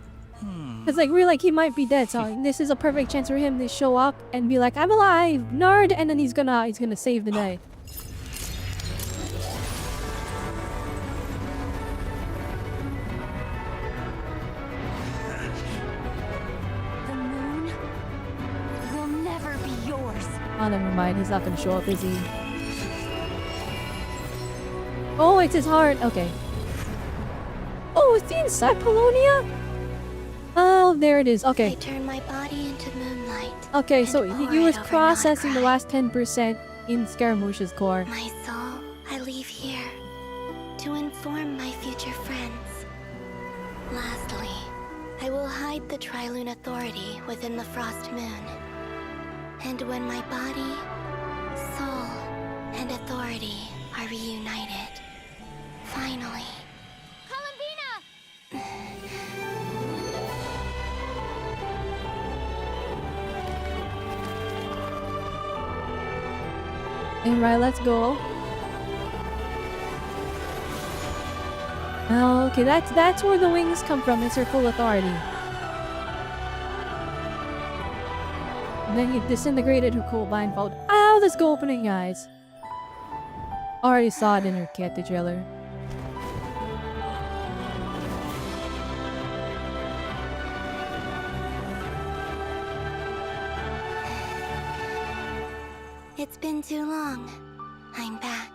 Cause like we're like he might be dead, so this is a perfect chance for him to show up and be like, I'm alive, nerd, and then he's gonna save the day. The moon will never be yours. Oh, never mind, he's not gonna show up, is he? Oh, it's his heart. Okay. Oh, it's the inside Polonia? Oh, there it is. Okay. I turn my body into moonlight. Okay, so he was it over processing the Nod-krai. last 10% in Scaramouche's core. My soul, I leave here to inform my future friends. Lastly, I will hide the Trilune Authority within the Frost Moon. And when my body, soul, and authority are reunited, finally. Alright, let's go. Oh, okay, that's where the wings come from. It's her full authority. And then you disintegrated her cool blindfold. Ow, let's go opening eyes. Already saw it in her cat trailer. It's been too long. I'm back.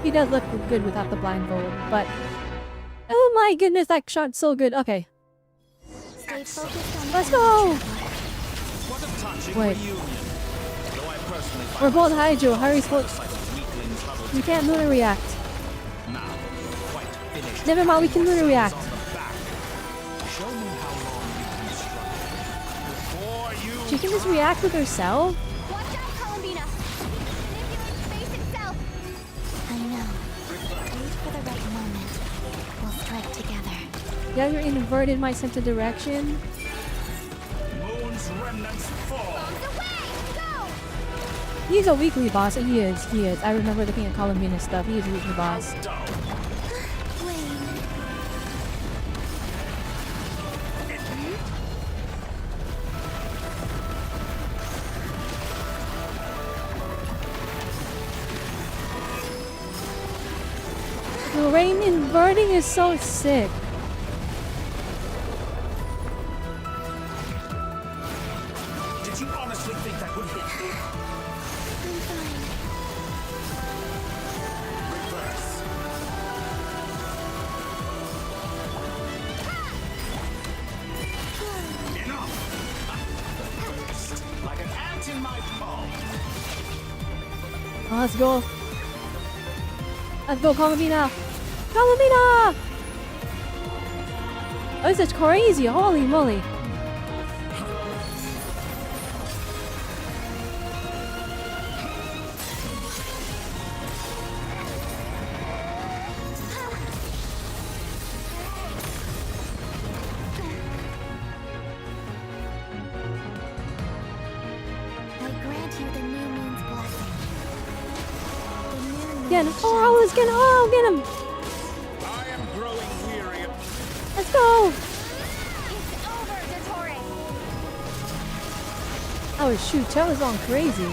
He does look good without the blindfold, but... Oh my goodness, that shot's so good. Okay. Stay focused on Let's go! Wait. We're both Hydro. Hurry, we can't lunar react. Never mind, we can lunar react. She can just react with herself? Watch out, Columbina! Manipulate space itself! I know. Wait for the right moment. We'll strike together. Yeah, you're inverted my sense of direction. Moon's remnants fall. He's a weekly boss. He is. I remember looking at Columbina's stuff. He is a weekly boss. The rain inverting is so sick. Did you honestly think that would hit? Reverse. Enough! Like an ant in my palm. Oh, let's go. Let's go, Columbina. Palomina! Oh, this is crazy. Holy moly. Get him. Oh, let's get him. Oh, get him. I am growing weary of... Let's go. Oh, shoot. That was on crazy.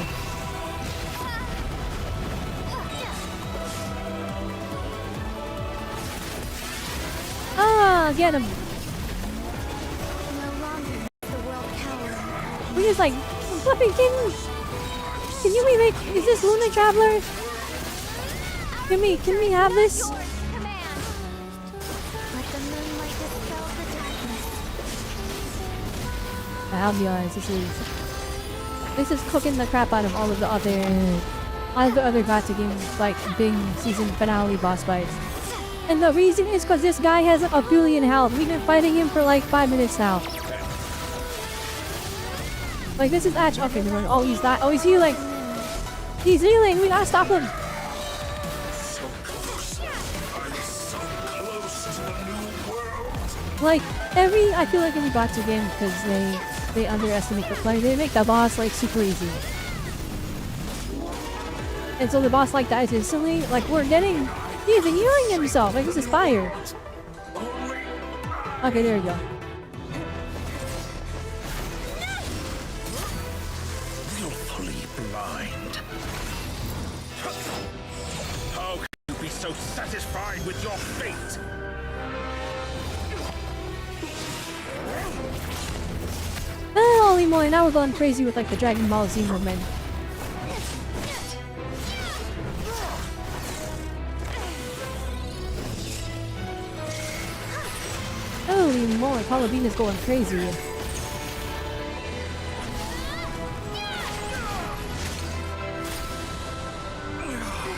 Ah, get him. We just like flipping. Can you remake? Is this Lunar Traveler? Can we have this? I'll be honest, this is cooking the crap out of all of the other gacha games, like big season finale boss fights. And the reason is because this guy has a billion health. We've been fighting him for like 5 minutes now. Like this is actually okay. Oh, he's not. Oh, he's healing. He's healing. We gotta stop him. Like I feel like every gacha game, because they underestimate the player. They make the boss like super easy, and so the boss like dies instantly. Like he's even healing himself. Like this is fire. Okay, there we go. Willfully blind. How can you be so satisfied with your fate? Holy moly, now we're going crazy with like the Dragon Ball Z movement. Holy moly, Palomina's going crazy.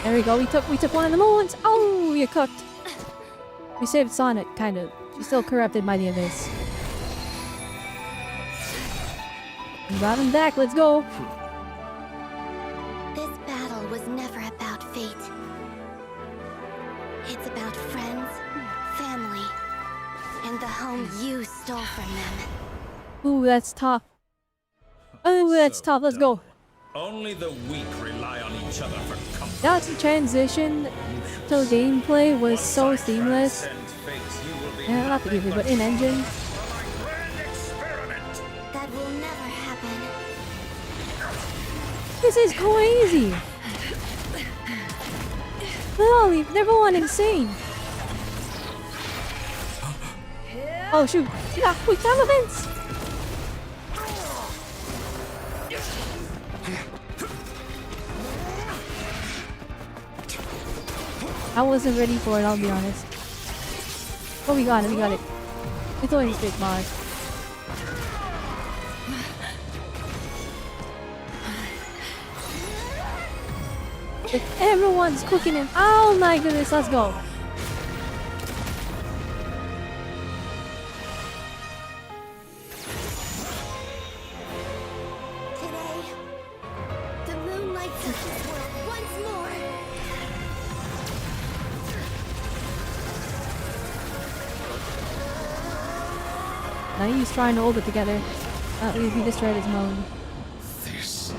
There we go, we took one of the moons. Oh, you cooked. We saved Sonic, kind of. She's still corrupted by the abyss. We got him back, let's go. This battle was never about fate. It's about friends, family, and the home you stole from them. Ooh, that's tough. Oh, that's tough, let's go. Only the weak rely on each other for comfort. That transition to gameplay was so seamless. Yeah, not the gameplay, but in engine. That will never happen. This is crazy. Holy, they're going insane. Oh shoot, we got quick time events. I wasn't ready for it, I'll be honest. Oh, we got it. It's only a big boss. Everyone's cooking him. Oh my goodness, let's go. Today, the moonlight touches this world once more. Now he's trying to hold it together. He destroyed his moon. This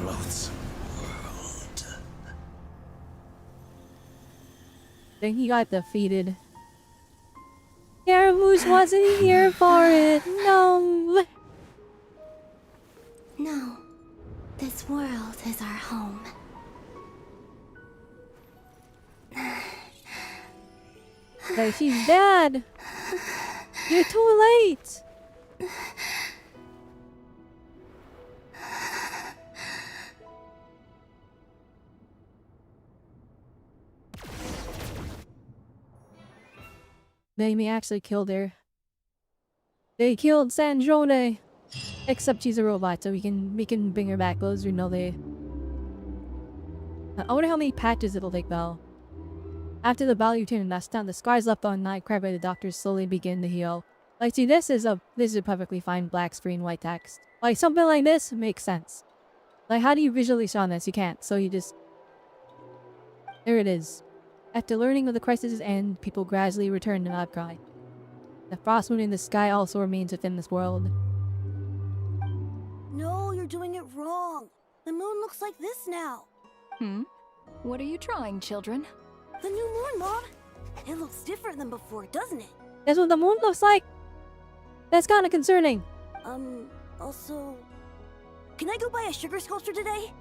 loathsome world. Then he got defeated. Caramoose wasn't here for it. No. No, this world is our home. But she's dead. You're too late. They actually killed her. They killed Sanjone. Except she's a robot, so we can bring her back. Those who know they. I wonder how many patches it'll take though. After the value tune and that's done, the scars left on Nod-krai by the doctors slowly begin to heal. Like, see, this is a perfectly fine black screen white text. Like, something like this makes sense. Like, how do you visually show this? You can't, so you just... There it is. After learning of the crisis' end, people gradually return to Nod-krai. The frost moon in the sky also remains within this world. No, you're doing it wrong. The moon looks like this now. What are you drawing, children? The new moon, Mom. It looks different than before, doesn't it? That's what the moon looks like! That's kinda concerning. Also... Can I go buy a sugar sculpture today?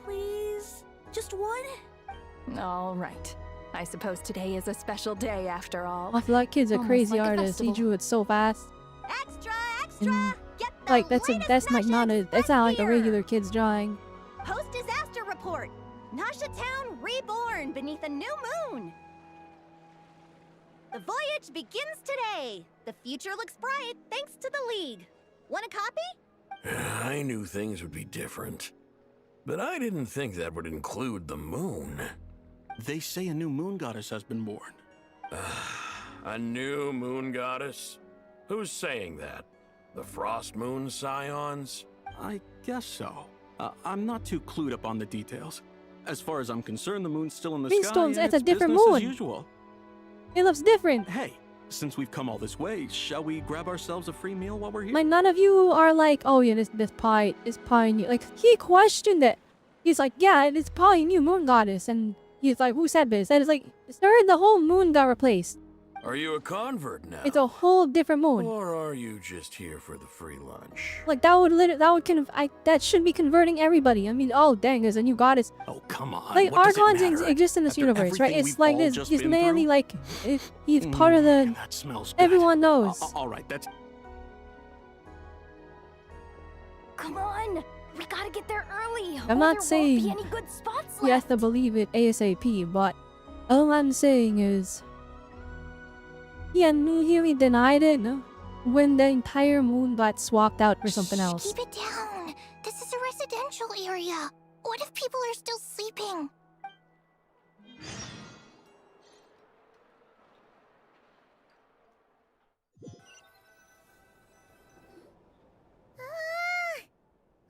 Please? Just one? All right. I suppose today is a special day after all. I feel like kids are Almost crazy like a artists. He festival. drew it so fast. Extra! Extra! Get the Like, that's like not a... That's not like a regular kid's drawing. Post-disaster report! Nasha Town reborn beneath a new moon! The voyage begins today! The future looks bright thanks to the League. Want a copy? I knew things would be different, but I didn't think that would include the moon. They say a new moon goddess has been born. A new moon goddess? Who's saying that? The Frost Moon Scions? I guess so. I'm not too clued up on the details. As far as I'm concerned, the moon's still in the sky. Greenstones, and it's a different business moon. as usual. It looks different. Hey, since we've come all this way, shall we grab ourselves a free meal while we're here? Like, none of you are like, oh yeah, this pie new. Like, he questioned it. He's like, yeah, it's probably a new moon goddess. And he's like, who said this? And it's like, sir, the whole moon got replaced. Are you a convert now? It's a whole different moon. Or are you just here for the free lunch? Like, that should be converting everybody. I mean, oh dang, there's a new goddess. Oh, come on. Like, what does it Archons matter? exist in this After universe, right? everything It's we've like all this, just he's been mainly through? like, he's part of the... That smells good. Everyone knows. All right, that's... Come on! We gotta get there early! I'm or not there saying won't be any good spots you have to believe it ASAP, but all I'm saying is... Yeah, he denied it when the entire moon got swapped out for something else. Keep it down. This is a residential area. What if people are still sleeping?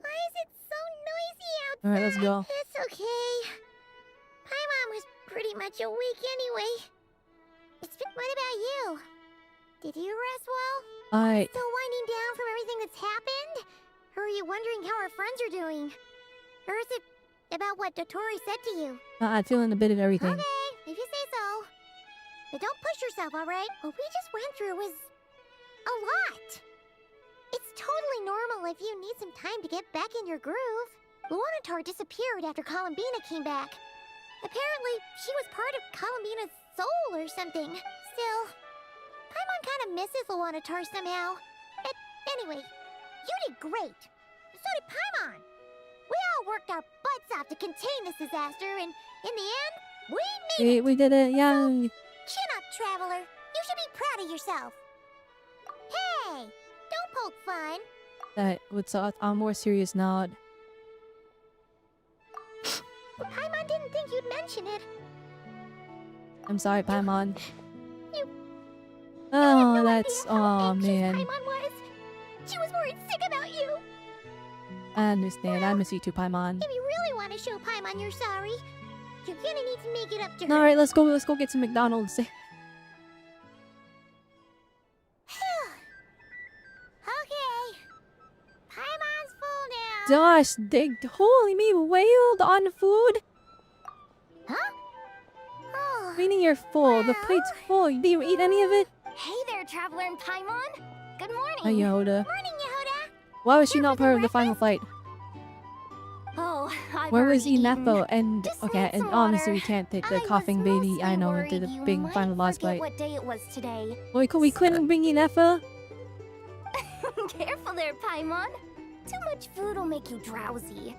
Why is it so noisy outside? Alright, let's go. It's okay. Paimon was pretty much awake anyway. What about you? Did you rest well? Still winding down from everything that's happened? Or are you wondering how our friends are doing? Or is it about what Dotori said to you? I'm feeling a bit of everything. Okay, if you say so. But don't push yourself, alright? What we just went through was... a lot. It's totally normal if you need some time to get back in your groove. Luanatar disappeared after Columbina came back. Apparently, she was part of Columbina's soul or something. Still, Paimon kind of misses Luanatar somehow. But anyway, you did great. So did Paimon. We all worked our butts off to contain this disaster, and in the end, we made it. We did it, yeah. Chin up, Traveler. You should be proud of yourself. Hey, don't poke fun. That was a more serious nod. Paimon didn't think you'd mention it. I'm sorry, Paimon. You Oh, that's... Oh, man. Paimon was. She was worried sick about you. I understand. I miss you too, Paimon. If you really want to show Paimon you're sorry, you're gonna need to make it up to her. Alright, let's go get some McDonald's. Okay. Paimon's full now. Gosh, holy me, wailed on the food? Huh? Oh, Meaning you're full. The plate's full. Do you eat any of it? Hey there, Traveler and Paimon! Good morning! Hi, Yehoda. Morning, Yehoda. Why was she not part of the final fight? Oh, I've Where was already Ineppo? eaten. And Just okay, need and some honestly, we water. can't take the I coughing was baby. I know mostly into the worried big you final boss might fight. forget what day it was today. We couldn't bring Ineppo. Careful there, Paimon. Too much food will make you drowsy.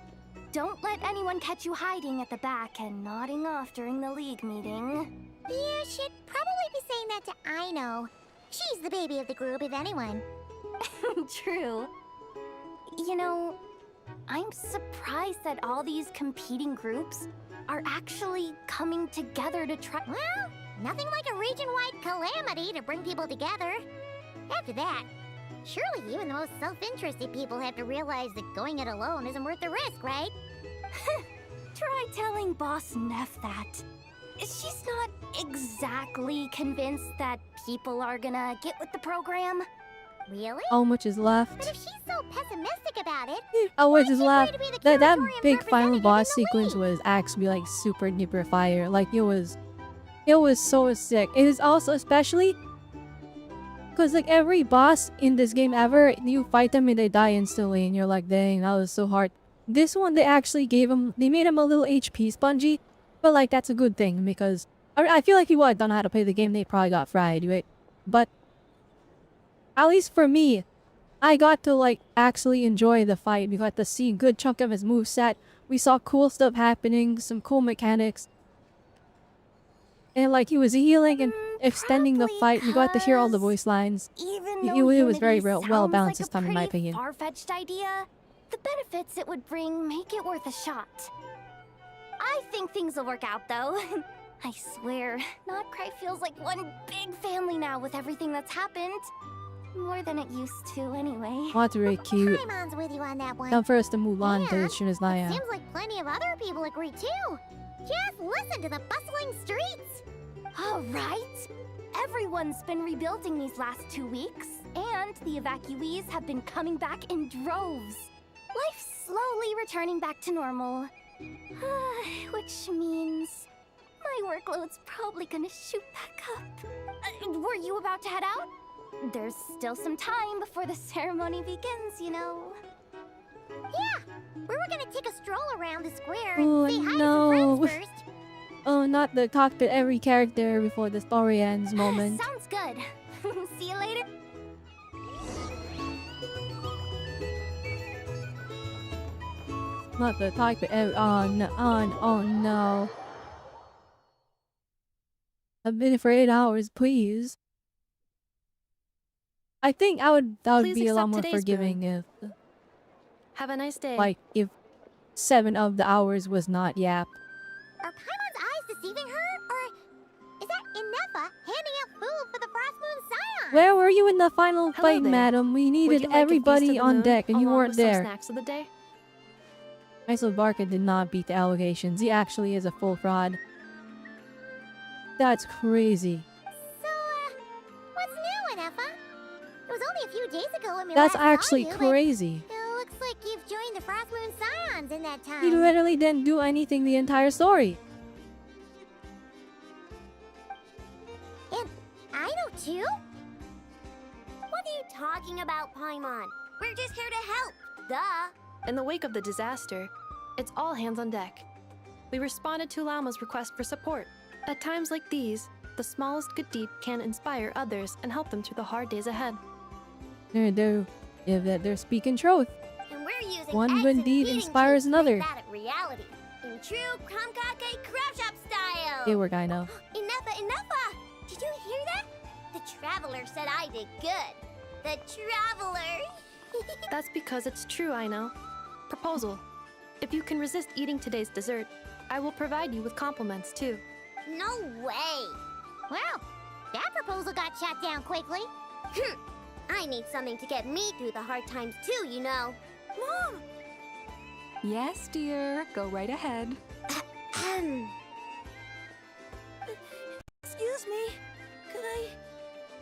Don't let anyone catch you hiding at the back and nodding off during the League meeting. You should probably be saying that to Aino. She's the baby of the group, if anyone. True. You know, I'm surprised that all these competing groups are actually coming together to try. Well, nothing like a region-wide calamity to bring people together. After that, surely even the most self-interested people have to realize that going it alone isn't worth the risk, right? Try telling Boss Neff that. She's not exactly convinced that people are gonna get with the program. Really? How much is left? But if she's so pessimistic about it, How much is left? That big final representative boss in the sequence was actually like super duper fire. Like it was so sick. It is also especially because like every boss in this game ever, you fight them and they die instantly, and you're like, dang, that was so hard. This one they actually they made him a little HP spongy, but like that's a good thing because I feel like he would don't know how to play the game. They probably got fried, right? But at least for me, I got to like actually enjoy the fight. We got to see a good chunk of his moveset. We saw cool stuff happening, some cool mechanics. And like he was healing and extending the fight. We got to hear all the voice lines. It was very well balanced this time in my opinion. Far-fetched idea. The benefits it would bring make it worth a shot. I think things will work out though. I swear, Nod-krai feels like one big family now with everything that's happened. More than it used to, anyway. That's very cute. Paimon's with you on that one. Time for us to move on to Shunazaya. Seems like plenty of other people agree too. Just listen to the bustling streets. All right. Everyone's been rebuilding these last 2 weeks, and the evacuees have been coming back in droves. Life's slowly returning back to normal. Which means my workload's probably gonna shoot back up. Were you about to head out? There's still some time before the ceremony begins, you know. Yeah, we were gonna take a stroll around the square Oh and say hi no. to some friends first. Oh, not the cockpit every character before the story ends moment. Sounds good. See you later. Not the cockpit every oh no. I've been for 8 hours, please. I think that would be a lot more forgiving if Have a nice day. like if 7 of the hours was not Yap. Are Paimon's eyes deceiving her? Or is that Inefa handing out food for the Frost Moon Scion? Where were you in the final Hello fight, there. madam? We Would needed you like a feast everybody of the on moon, deck and you along weren't with some there. snacks of the day? Isol Barker did not beat the allegations. He actually is a full fraud. That's crazy. So, what's new, Inefa? It was only a few days ago when we That's last actually saw you, but crazy. it looks like you've joined the Frost Moon Scions in that time. He literally didn't do anything the entire story. And I know too? What are you talking about, Paimon? We're just here to help. Duh. In the wake of the disaster, it's all hands on deck. We responded to Lama's request for support. At times like these, the smallest good deed can inspire others and help them through the hard days ahead. They're speaking truth. And we're using One eggs good and deed feeding inspires tubes to make another. that a reality. In true Kamkake crab shop style. They were kind of. Enough! Did you hear that? The Traveler said I did good. The Traveler! That's because it's true, I know. Proposal. If you can resist eating today's dessert, I will provide you with compliments too. No way! Well, that proposal got shot down quickly. I need something to get me through the hard times too, you know. Mom! Yes, dear. Go right ahead. Excuse me.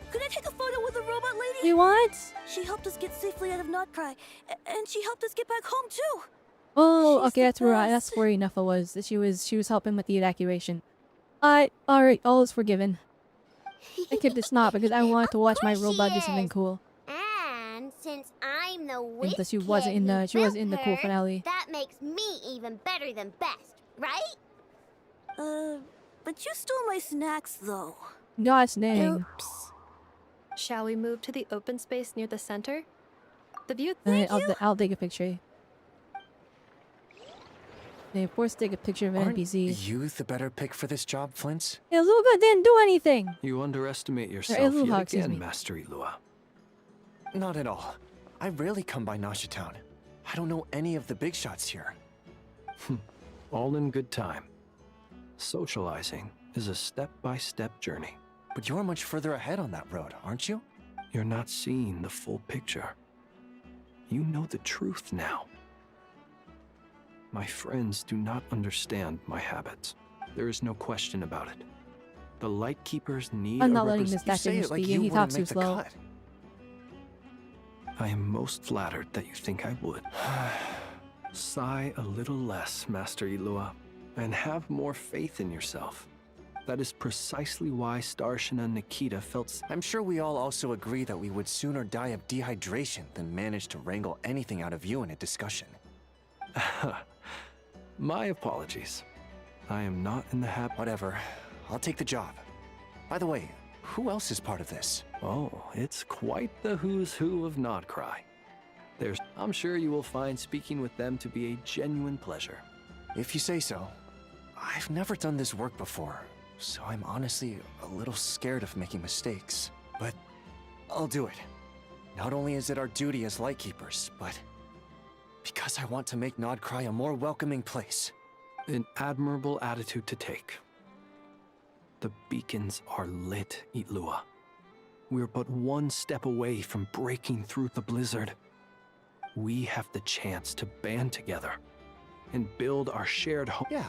Could I take a photo with the robot lady? You what? She helped us get safely out of Nod-krai, and she helped us get back home too. Oh, okay, that's right. That's where Inefa was. She was helping with the evacuation. Alright, all is forgiven. I kept this not because I wanted to watch my robot do something cool. And since I'm the witch But she wasn't in the cool her, finale. that makes me even better than best, right? But you stole my snacks though. Gosh dang. Shall we move to the open space near the center? The view. I'll take a picture. They force take a picture of an Aren't NPC. you the better pick for this job, Flint's? Iluga didn't do anything. You underestimate yourself Iluha, yet excuse again, me. Master Ilua. Not at all. I rarely come by Nasha Town. I don't know any of the big shots here. All in good time. Socializing is a step-by-step journey. But you're much further ahead on that road, aren't you? You're not seeing the full picture. You know the truth now. My friends do not understand my habits. There is no question about it. The Lightkeepers need I'm a not letting this representative. Dachshund speak. He talks too slow. I am most flattered that you think I would. Sigh a little less, Master Ilua, and have more faith in yourself. That is precisely why Starshina Nikita felt... I'm sure we all also agree that we would sooner die of dehydration than manage to wrangle anything out of you in a discussion. My apologies. I am not in the habit... Whatever. I'll take the job. By the way, who else is part of this? Oh, it's quite the who's who of Nod-krai. I'm sure you will find speaking with them to be a genuine pleasure. If you say so. I've never done this work before, so I'm honestly a little scared of making mistakes. But I'll do it. Not only is it our duty as Lightkeepers, but because I want to make Nod-krai a more welcoming place. An admirable attitude to take. The beacons are lit, Ilua. We're but one step away from breaking through the blizzard. We have the chance to band together and build our shared home. Yeah.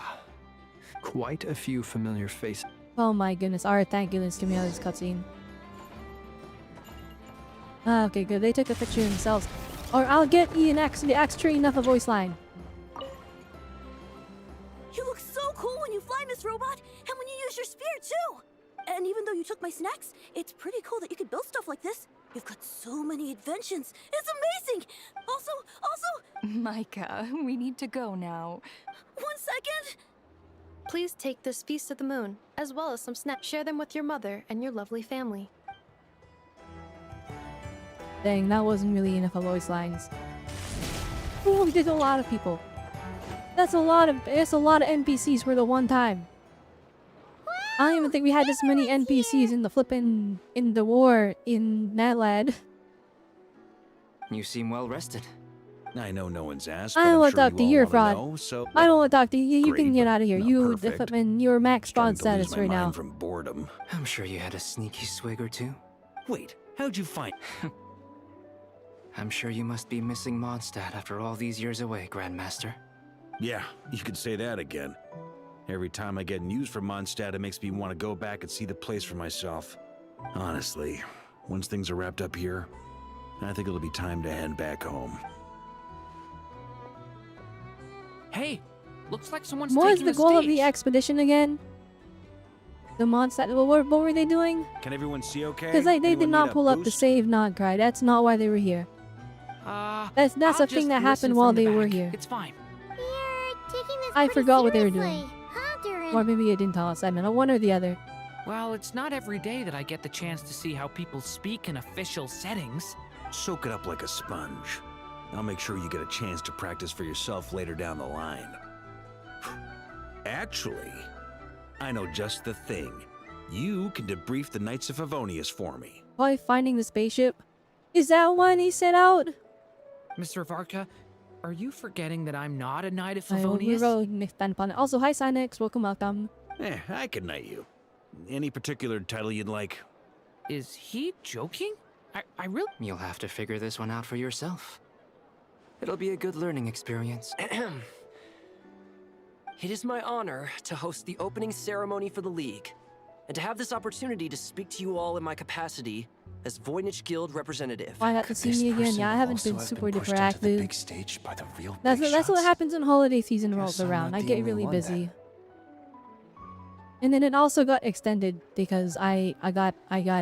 Quite a few familiar faces. Oh my goodness, our thank goodness coming out of this cutscene. Ah, okay, good. They took the picture themselves. Or I'll get Ian X the extra enough a voice line. You look so cool when you fly, Miss Robot, and when you use your spear too. And even though you took my snacks, it's pretty cool that you could build stuff like this. You've got so many inventions. It's amazing. Also, Micah, we need to go now. 1 second. Please take this Feast of the Moon, as well as some snacks. Share them with your mother and your lovely family. Dang, that wasn't really enough of voice lines. Oh, we did a lot of people. It's a lot of NPCs for the one time. I don't even think we had this many NPCs in the war in Nadland. You seem well rested. I know no one's asked, I but don't I'm want to sure talk to you you, all fraud. wanna know, so... I don't want to talk to you. You Great, can get but out of here. not You, perfect. you're max Starting spawn to lose status my right mind now. from boredom. I'm sure you had a sneaky swig or two. Wait, how'd you find... I'm sure you must be missing Mondstadt after all these years away, Grandmaster. Yeah, you could say that again. Every time I get news from Mondstadt, it makes me want to go back and see the place for myself. Honestly, once things are wrapped up here, I think it'll be time to head back home. Hey, looks like someone's What was taking the the goal of stage. the expedition again? The Mondstadt. What were they doing? Can everyone see okay? Because they did Anyone not need a pull up to boost? save Nod-krai. That's not why they were here. That's I'll a thing just that listen happened from while the they were back. here. It's fine. Taking this I pretty forgot what they were seriously, doing. huh, Durin? Or maybe it didn't tell us. I don't know. One or the other. Well, it's not every day that I get the chance to see how people speak in official settings. Soak it up like a sponge. I'll make sure you get a chance to practice for yourself later down the line. Actually, I know just the thing. You can debrief the Knights of Favonius for me. Probably finding the spaceship. Is that one he set out? Mr. Varka, are you forgetting that I'm not a Knight of I will Favonius? road next time upon it. Also, hi Sinex. Welcome. I can knight you. Any particular title you'd like? Is he joking? I really... You'll have to figure this one out for yourself. It'll be a good learning experience. It is my honor to host the opening ceremony for the League, and to have this opportunity to speak to you all in my capacity as Voynich Guild representative. I got to see me again. Yeah, I haven't been super duper active. Big stage by the real That's what happens when holiday season rolls I'm around. not I the get only really one busy. And then it also got extended because I got hit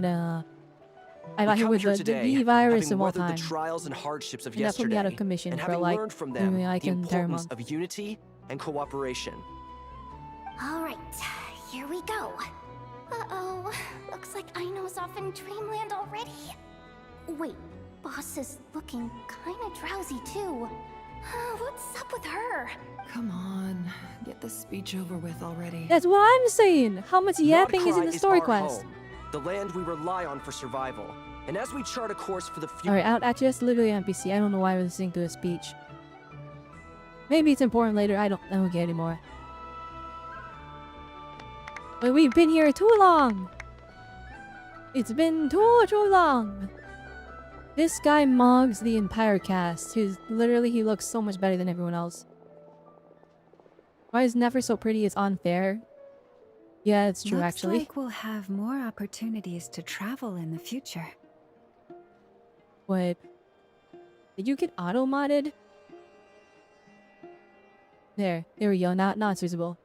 with the B virus of all having weathered time. the trials and hardships of And that put yesterday, me out of commission and for having like learned from them like the an entire importance month. of unity and cooperation. All right, here we go. Uh-oh, looks like Aino's off in Dreamland already. Wait, Boss is looking kinda drowsy too. What's up with her? Come on, get this speech over with already. That's what I'm saying. How much yapping is in Nod-krai the story our quest? home, the land we rely on for survival. And as we chart a course for the future... Alright, actually that's literally NPC. I don't know why I was listening to a speech. Maybe it's important later. I don't care anymore. But we've been here too long. It's been too long. This guy mugs the entire cast. He looks so much better than everyone else. Why is Nefer so pretty? It's unfair. Yeah, it's true, actually. Looks like we'll have more opportunities to travel in the future. What? Did you get auto-modded? There we go. Now it's visible.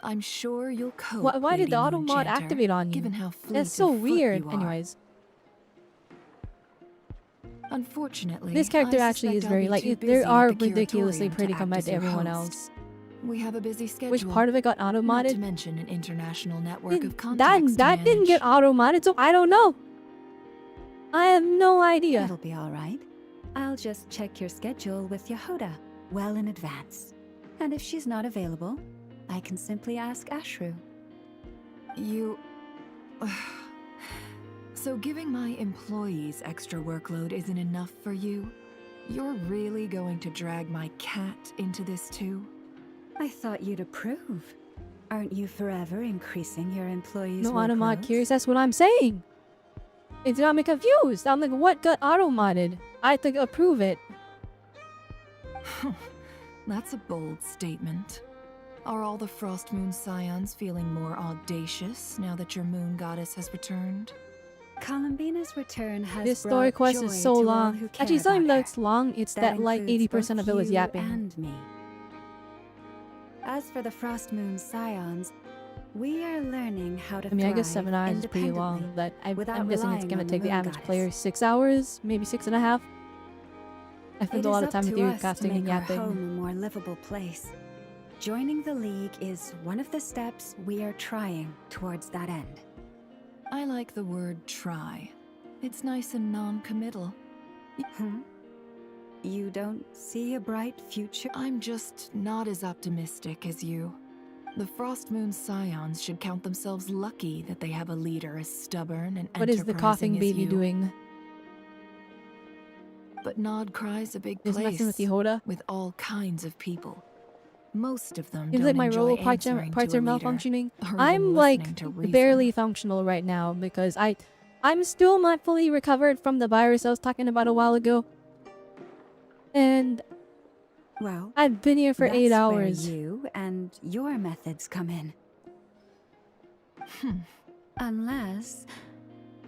I'm sure you'll cope. Why did the Lady auto mod Moonchanter, activate on you? Given how That's so fleet of foot weird. you are. Anyways, Unfortunately, this character I actually is suspect very I'll be like too they busy are at the ridiculously Curatorium pretty to compared act to as your everyone host. else. We have a busy schedule. Which part of it got auto Not to modded? mention an international network of contacts That didn't get auto modded, so I don't know. I have no idea. It'll be all right. I'll just check your schedule with Yehoda well in advance. And if she's not available, I can simply ask Ashru. You... So giving my employees extra workload isn't enough for you? You're really going to drag my cat into this too? I thought you'd approve. Aren't you forever increasing your employees' No auto mod workloads? curious, that's what I'm saying. It's got me confused. I'm like, what got auto modded? I have to approve it. That's a bold statement. Are all the Frost Moon Scions feeling more audacious now that your moon goddess has returned? Columbina's return has This story brought quest joy is so to all long. who care Actually, it's not even about though her. it's long, it's that like includes 80% of both it was you yapping. and me. As for the Frost Moon Scions, we are learning how to I mean, I guess thrive 7 hours is pretty long, independently, but I'm without guessing it's relying gonna on take the moon average goddess. player 6 hours, maybe 6.5. I spent It a lot is of time up with to you us to casting and make our yapping. home a more livable place. Joining the League is one of the steps we are trying towards that end. I like the word try. It's nice and non-committal. You don't see a bright future? I'm just not as optimistic as you. The Frost Moon Scions should count themselves lucky that they have a leader as stubborn and What is the coughing enterprising as baby you. doing? But Nod-krai's a big Is place messing with Yehoda? with all kinds of people. Most of them Seems don't like my enjoy robo parts are answering to a leader malfunctioning. or even I'm listening like to reason. barely functional right now because I'm still not fully recovered from the virus I was talking about a while ago. And well, I've been here for 8 hours. Where you and your methods come in. Unless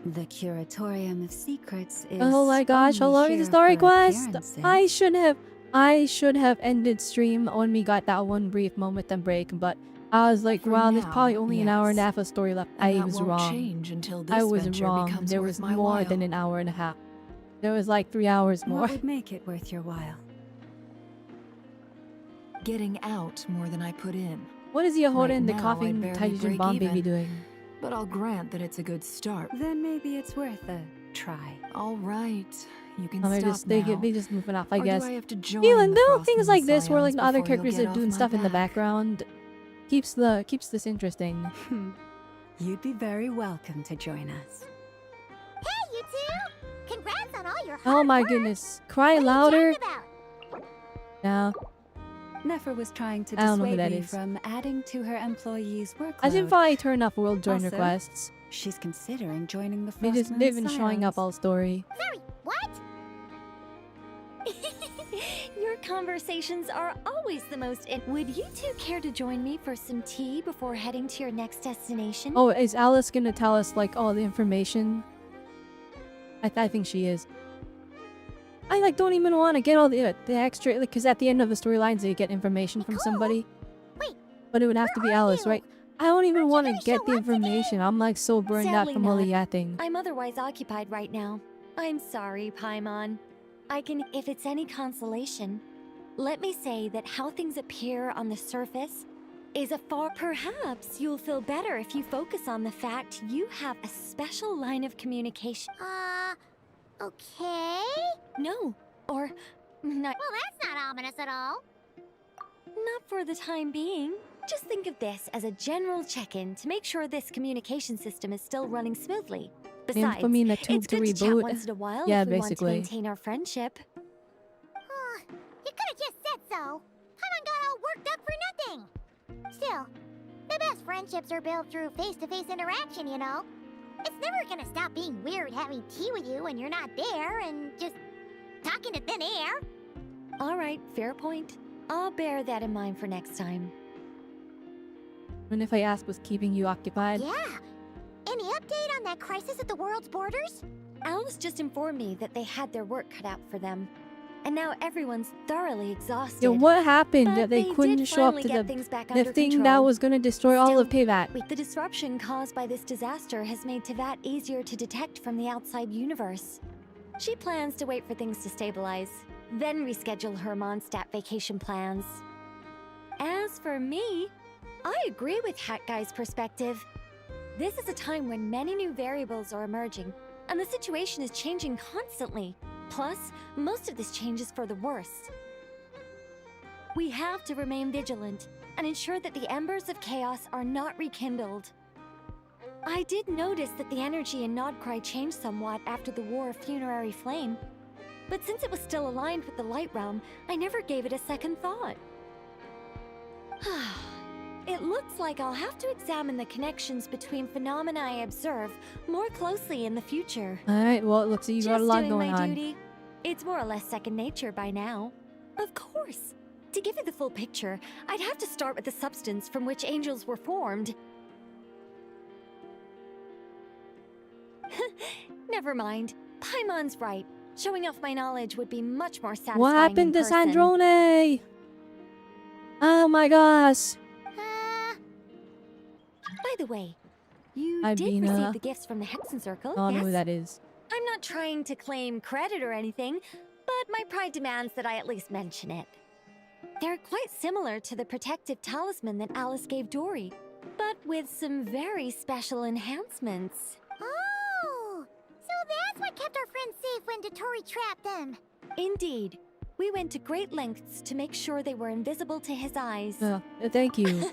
the Curatorium of Secrets is Oh my gosh, how only long is the here story for quest? appearances. I should have ended stream when we got that one brief moment and break, but I was like, For wow, there's now, probably only an hour and a yes. half of story left. And I that was won't wrong. change until this I was venture wrong. becomes There worth was my more while. than an hour and a half. There was like 3 hours more. What would make it worth your while? Getting out more than I put in. What is Yehoda Right and the now, coughing I'd barely hydrogen break bomb baby even. doing? But I'll grant that it's a good start. Then maybe it's worth a try. All right, you can Oh, they're stop just now. they just moving off, I Or do guess. I have to join Feeling the little Frost things Moon like this where like Scions the other before you'll characters get are doing off stuff my in the back? background keeps this interesting. You'd be very welcome to join us. Hey, you two! Congrats on all your hard Oh my work. goodness. Cry What are you louder. chatting about? No. Nefer was trying to I don't know who dissuade that me is. from adding to her employees' workload. I should probably turn off world join Also, requests. She's considering joining the They've Frost Moon been showing up Scions. all story. Sorry, what? Your conversations are always the most Would you two care to join me for some tea before heading to your next destination? Oh, is Alice gonna tell us like all the information? I think she is. I like don't even want to get all the extra because at the end of the storylines they get information from somebody. Wait, but it would have to be Alice, right? I don't even want to get the information. I'm like so burned out Sadly from all the not. yapping. I'm otherwise occupied right now. I'm sorry, Paimon. If it's any consolation, let me say that how things appear on the surface is a far. Perhaps you'll feel better if you focus on the fact you have a special line of communication. Okay. No, or not. Well, that's not ominous at all. Not for the time being. Just think of this as a general check-in to make sure this communication system is still running smoothly. Besides, for me in the it's tube to good to chat reboot. once in a while Yeah, if we basically. want to maintain our friendship. You could have just said so. Paimon got all worked up for nothing. Still, the best friendships are built through face-to-face interaction, you know? It's never gonna stop being weird having tea with you when you're not there and just talking to thin air. All right, fair point. I'll bear that in mind for next time. And if I ask what's keeping you occupied? Yeah. Any update on that crisis at the world's borders? Alice just informed me that they had their work cut out for them. And now everyone's thoroughly exhausted. Yo, what happened But that they couldn't did show up finally to get the things back thing under that control. was gonna destroy all of Tevat? The disruption caused by this disaster has made Tevat easier to detect from the outside universe. She plans to wait for things to stabilize, then reschedule her Mondstadt vacation plans. As for me, I agree with Hat Guy's perspective. This is a time when many new variables are emerging, and the situation is changing constantly. Plus, most of this change is for the worse. We have to remain vigilant and ensure that the embers of chaos are not rekindled. I did notice that the energy in Nod-krai changed somewhat after the War of Funerary Flame, but since it was still aligned with the Light Realm, I never gave it a second thought. It looks like I'll have to examine the connections between phenomena I observe more closely in the future. Alright, well, it looks like you got a lot going my on. Duty. It's more or less second nature by now. Of course. To give you the full picture, I'd have to start with the substance from which angels were formed. Never mind. Paimon's right. Showing off my knowledge would be much more satisfying. What happened to in person. Sandrone? Oh my gosh. By the way, you Hi, did Bina. receive the gifts from the Hexen Circle, I don't know yes? who that is. I'm not trying to claim credit or anything, but my pride demands that I at least mention it. They're quite similar to the protective talisman that Alice gave Dory, but with some very special enhancements. Oh, so that's what kept our friends safe when Dotori trapped them. Indeed. We went to great lengths to make sure they were invisible to his eyes. Thank you.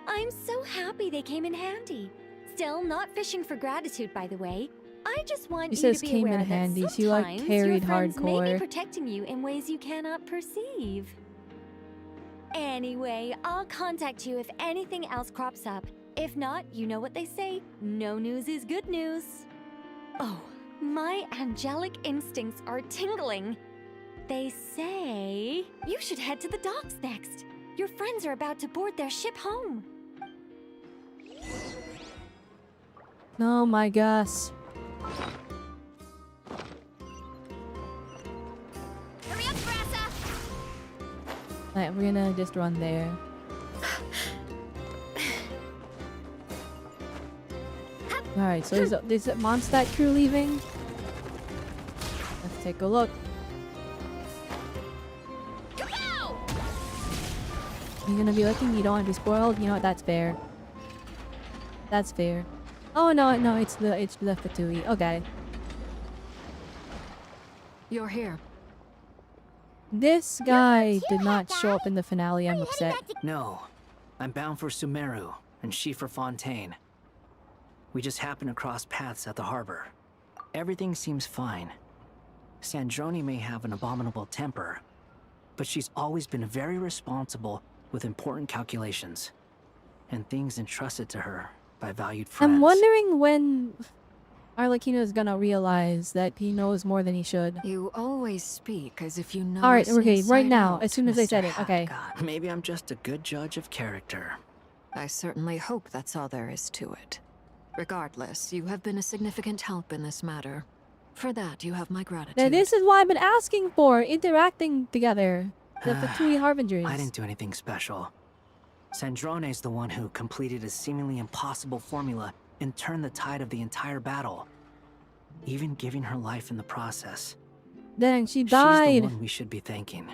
I'm so happy they came in handy. Still, not fishing for gratitude, by the way. I just want He you says to be came aware in handy. that She like sometimes carried your friends may hardcore. be protecting you in ways you cannot perceive. Anyway, I'll contact you if anything else crops up. If not, you know what they say, no news is good news. Oh, my angelic instincts are tingling. They say you should head to the docks next. Your friends are about to board their ship home. Oh my gosh. Hurry up, Brassa! Alright, we're gonna just run there. Alright, so is that Mondstadt crew leaving? Let's take a look. You're gonna be looking, you don't want to be spoiled? You know what, that's fair. That's fair. Oh no, it's the Fatui. Okay. You're here. This guy did not show up in the finale, I'm upset. No. I'm bound for Sumeru, and she for Fontaine. We just happened to cross paths at the harbor. Everything seems fine. Sandrone may have an abominable temper, but she's always been very responsible with important calculations and things entrusted to her by valued friends. I'm wondering when Arlecchino is gonna realize that he knows more than he should. You always speak as if you know. Alright, us okay, right inside now, out, as soon as they Mr. said it, okay. Maybe I'm just a good judge of character. I certainly hope that's all there is to it. Regardless, you have been a significant help in this matter. For that, you have my gratitude. Now this is what I've been asking for, interacting together. The Fatui Harbingers. I didn't do anything special. Sandrone's the one who completed a seemingly impossible formula and turned the tide of the entire battle, even giving her life in the process. Dang, she She's died. the one we should be thanking.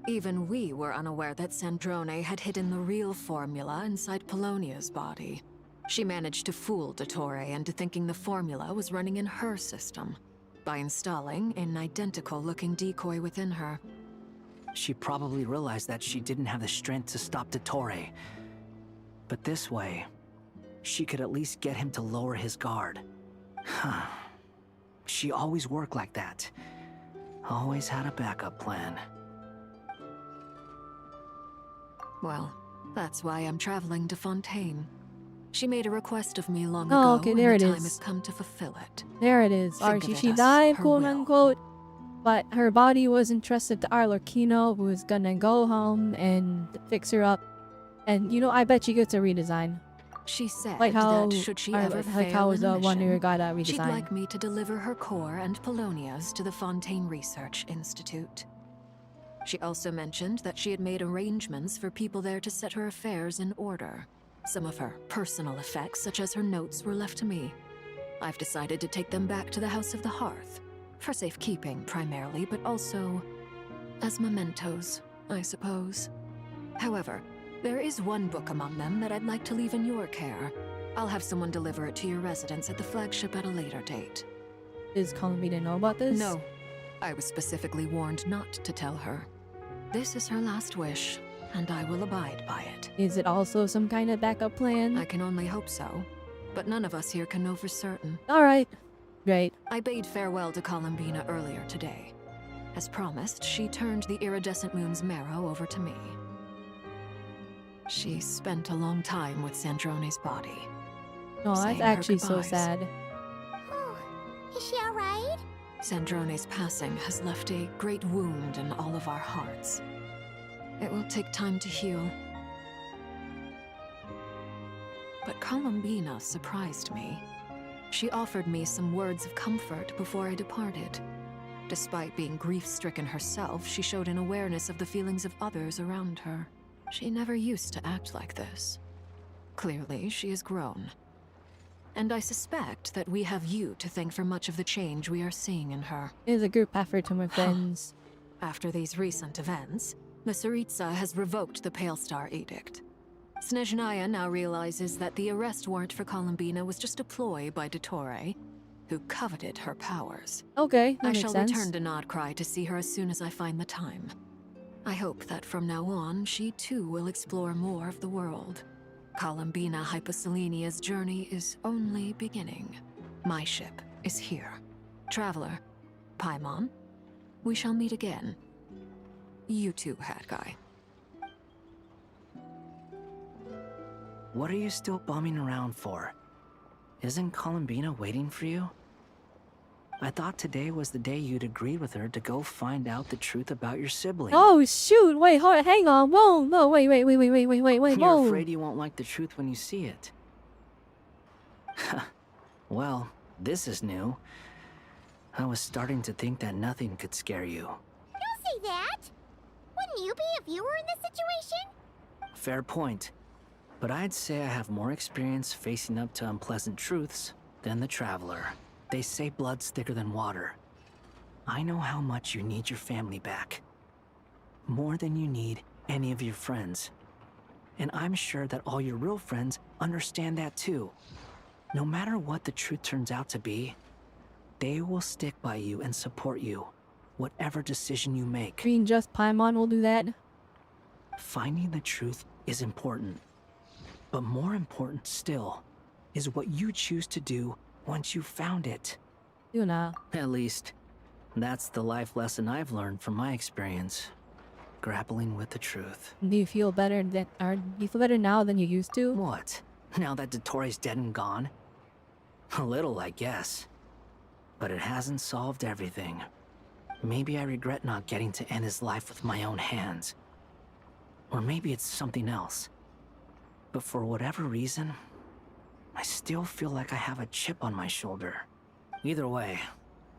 Even we were unaware that Sandrone had hidden the real formula inside Polonia's body. She managed to fool Dottore into thinking the formula was running in her system by installing an identical-looking decoy within her. She probably realized that she didn't have the strength to stop Dottore. But this way, she could at least get him to lower his guard. She always worked like that. Always had a backup plan. Well, that's why I'm traveling to Fontaine. She made a request of me long Oh, ago, okay, there and it the time is. has come to fulfill it. There it is. Think of She it as died, her quote will. unquote, but her body was entrusted to Arlecchino, who is gonna go home and fix her up. And you know, I bet she gets a redesign. She said Like how that should she ever like how fail in a the one who mission, got a redesign. she'd like me to deliver her core and Polonia's to the Fontaine Research Institute. She also mentioned that she had made arrangements for people there to set her affairs in order. Some of her personal effects, such as her notes, were left to me. I've decided to take them back to the House of the Hearth, for safekeeping primarily, but also as mementos, I suppose. However, there is one book among them that I'd like to leave in your care. I'll have someone deliver it to your residence at the flagship at a later date. Does Columbina know about this? No. I was specifically warned not to tell her. This is her last wish, and I will abide by it. Is it also some kind of backup plan? I can only hope so, but none of us here can know for certain. Alright. Great. I bade farewell to Columbina earlier today. As promised, she turned the iridescent moon's marrow over to me. She spent a long time with Sandrone's body. Oh, that's saying her actually so goodbyes. sad. Is she alright? Sandrone's passing has left a great wound in all of our hearts. It will take time to heal. But Columbina surprised me. She offered me some words of comfort before I departed. Despite being grief-stricken herself, she showed an awareness of the feelings of others around her. She never used to act like this. Clearly, she has grown. And I suspect that we have you to thank for much of the change we are seeing in her. It is a group effort to my friends. After these recent events, the Tsaritsa has revoked the Pale Star Edict. Snezhnaya now realizes that the arrest warrant for Columbina was just a ploy by Dottore, who coveted her powers. Okay, that I makes shall sense. return to Nod-krai to see her as soon as I find the time. I hope that from now on, she too will explore more of the world. Columbina Hyposelenia's journey is only beginning. My ship is here. Traveler, Paimon, we shall meet again. You too, Hat Guy. What are you still bumming around for? Isn't Columbina waiting for you? I thought today was the day you'd agreed with her to go find out the truth about your sibling. Oh shoot! Wait, hang on. Whoa, no, wait, whoa. You're afraid you won't like the truth when you see it. Well, this is new. I was starting to think that nothing could scare you. Don't say that! Wouldn't you be if you were in this situation? Fair point. But I'd say I have more experience facing up to unpleasant truths than the Traveler. They say blood's thicker than water. I know how much you need your family back. More than you need any of your friends. And I'm sure that all your real friends understand that too. No matter what the truth turns out to be, they will stick by you and support you, whatever decision you make. Being just Paimon will do that. Finding the truth is important. But more important still is what you choose to do once you've found it. Do now. At least, that's the life lesson I've learned from my experience. Grappling with the truth. Do you feel better now than you used to? What? Now that Dottore's dead and gone? A little, I guess. But it hasn't solved everything. Maybe I regret not getting to end his life with my own hands. Or maybe it's something else. But for whatever reason, I still feel like I have a chip on my shoulder. Either way,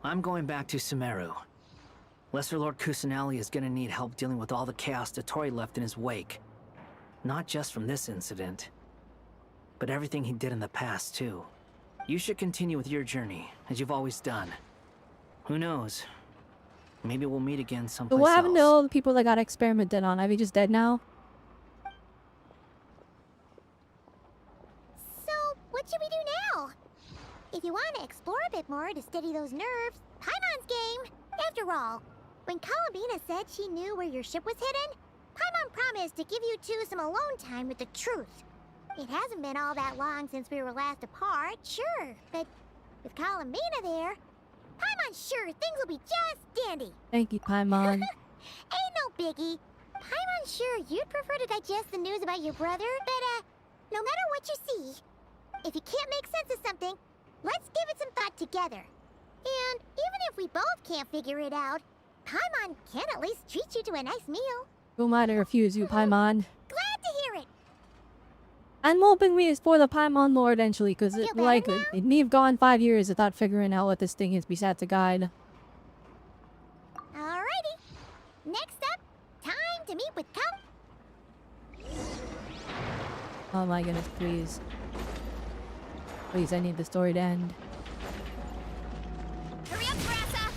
I'm going back to Sumeru. Lesser Lord Kusanali is gonna need help dealing with all the chaos Dottore left in his wake. Not just from this incident, but everything he did in the past, too. You should continue with your journey, as you've always done. Who knows? Maybe we'll meet again someplace So what happened to else. all the people that got experimented on? Are they just dead now? What should we do now? If you want to explore a bit more to steady those nerves, Paimon's game. After all, when Columbina said she knew where your ship was hidden, Paimon promised to give you two some alone time with the truth. It hasn't been all that long since we were last apart, sure, but with Columbina there, Paimon's sure things will be just dandy. Thank you, Paimon. Ain't no biggie. Paimon's sure you'd prefer to digest the news about your brother, but, no matter what you see, if you can't make sense of something, let's give it some thought together. And even if we both can't figure it out, Paimon can at least treat you to a nice meal. Who might refuse you, Paimon? Glad to hear it. I'm hoping we explore the Paimon lore eventually, because it may have gone 5 years without figuring out what this thing is besides a guide. Alrighty. Next up, time to meet with Oh my goodness, please. Please, I need the story to end. Hurry up, Brassa!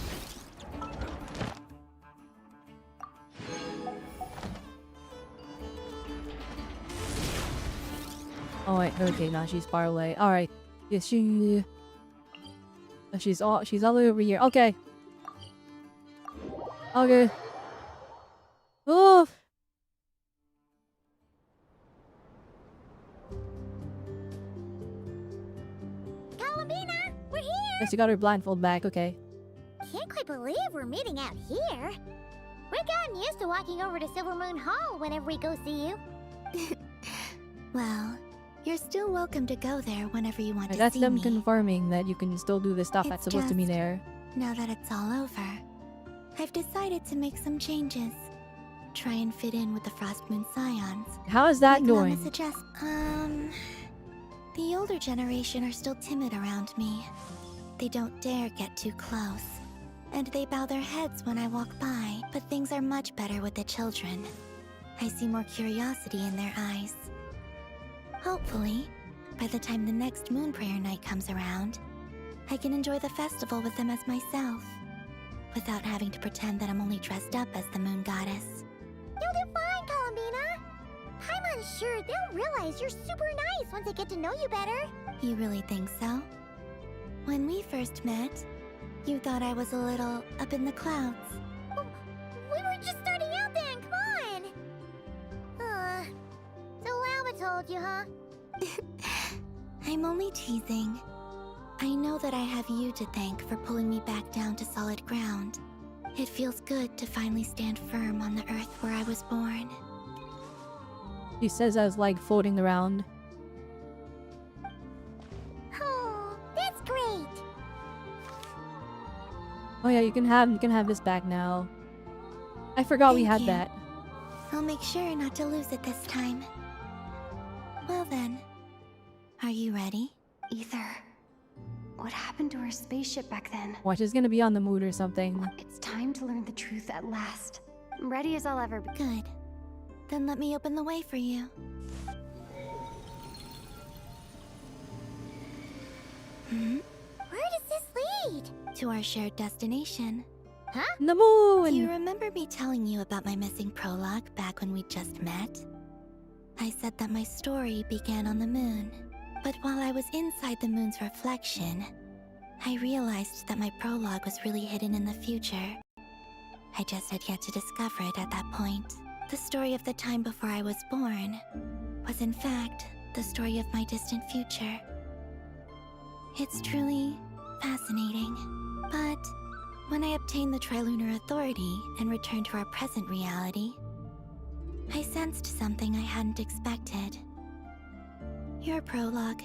Oh wait, okay, now she's far away. Alright. Yes, she's all the way over here. Okay. Okay. Oh. Columbina, we're here! Guess you got her blindfold back, okay. Can't quite believe we're meeting out here. We've gotten used to walking over to Silver Moon Hall whenever we go see you. Well, you're still welcome to go there whenever you want to That's see them me. confirming that you can still do the stuff that's supposed to be there. Now that it's all over, I've decided to make some changes. Try and fit in with the Frost Moon Scions. How is that Like going? Lama suggests, the older generation are still timid around me. They don't dare get too close. And they bow their heads when I walk by. But things are much better with the children. I see more curiosity in their eyes. Hopefully, by the time the next Moon Prayer Night comes around, I can enjoy the festival with them as myself, without having to pretend that I'm only dressed up as the Moon Goddess. You'll do fine, Columbina. Paimon's sure they'll realize you're super nice once they get to know you better. You really think so? When we first met, you thought I was a little up in the clouds. We were just starting out then, come on! So Lama told you, huh? I'm only teasing. I know that I have you to thank for pulling me back down to solid ground. It feels good to finally stand firm on the earth where I was born. She says I was like floating around. Oh, that's great! Oh yeah, you can have this back now. I forgot we had you. that. I'll make sure not to lose it this time. Well then, are you ready? Ether. What happened to our spaceship back then? Watch, it's gonna be on the moon or something. It's time to learn the truth at last. I'm ready as I'll ever be. Good. Then let me open the way for you. Where does this lead? To our shared destination. Huh? The moon! Do you remember me telling you about my missing prologue back when we just met? I said that my story began on the moon. But while I was inside the moon's reflection, I realized that my prologue was really hidden in the future. I just had yet to discover it at that point. The story of the time before I was born was in fact the story of my distant future. It's truly fascinating. But when I obtained the Trilunar Authority and returned to our present reality, I sensed something I hadn't expected. Your prologue.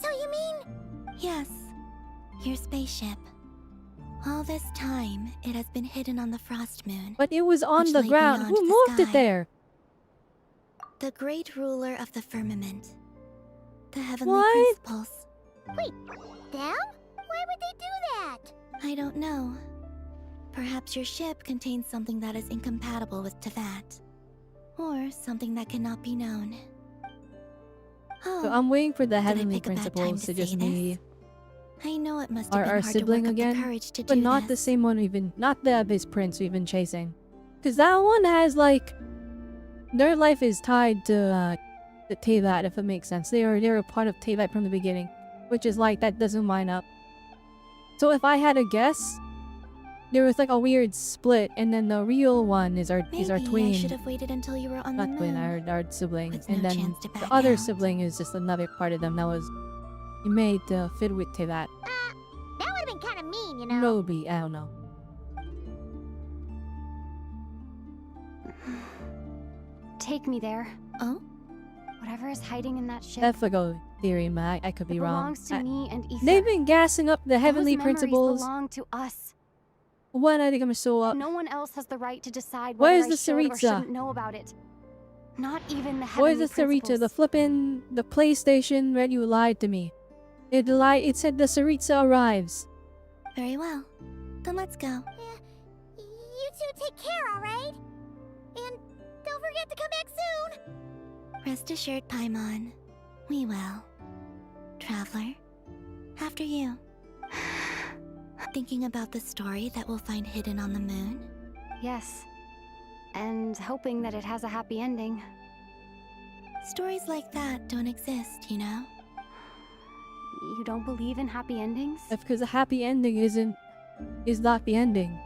So you mean... Yes, your spaceship. All this time, it has been hidden on the Frost Moon. But it was on which the lay ground. beyond Who the moved it sky. there? The great ruler of the firmament. The heavenly What? principles. Wait, them? Why would they do that? I don't know. Perhaps your ship contains something that is incompatible with Tevat. Or something that cannot be known. Oh, So I'm waiting for the did I heavenly pick a bad time principles to to just say be I know it must have been our hard sibling to work up again, the courage to but do not this. the same one we've been, not the Abyss Prince we've been chasing. Cause that one has like, their life is tied to Tevat, if it makes sense. They're a part of Tevat from the beginning, which is like that doesn't line up. So if I had a guess, there was like a weird split, and then the real one is our Maybe twin. I should have waited until you were on the Not moon. twin, our sibling. With And no then chance to the back other out. sibling is just another part of them that was made to fit with Tevat. That would have been kind of mean, you know? Maybe, I don't know. take me there. Oh? Whatever is hiding in that ship. That's a good theory, Mac. I could be wrong. Belongs to me and Ether. They've been gassing up the heavenly Those memories principles. belong to us. When I think I'm so up. No one else has the right to decide Where whether is the I should or Sarita? shouldn't know about it. Not even the Where's heavenly the Sarita? principles. The flippin' the PlayStation when you lied to me. It said the Sarita arrives. Very well. Then let's go. You two take care, alright? And don't forget to come back soon! Rest assured, Paimon. We will. Traveler, after you. Thinking about the story that we'll find hidden on the moon? Yes. And hoping that it has a happy ending. Stories like that don't exist, you know? You don't believe in happy endings? That's because a happy ending is not the ending.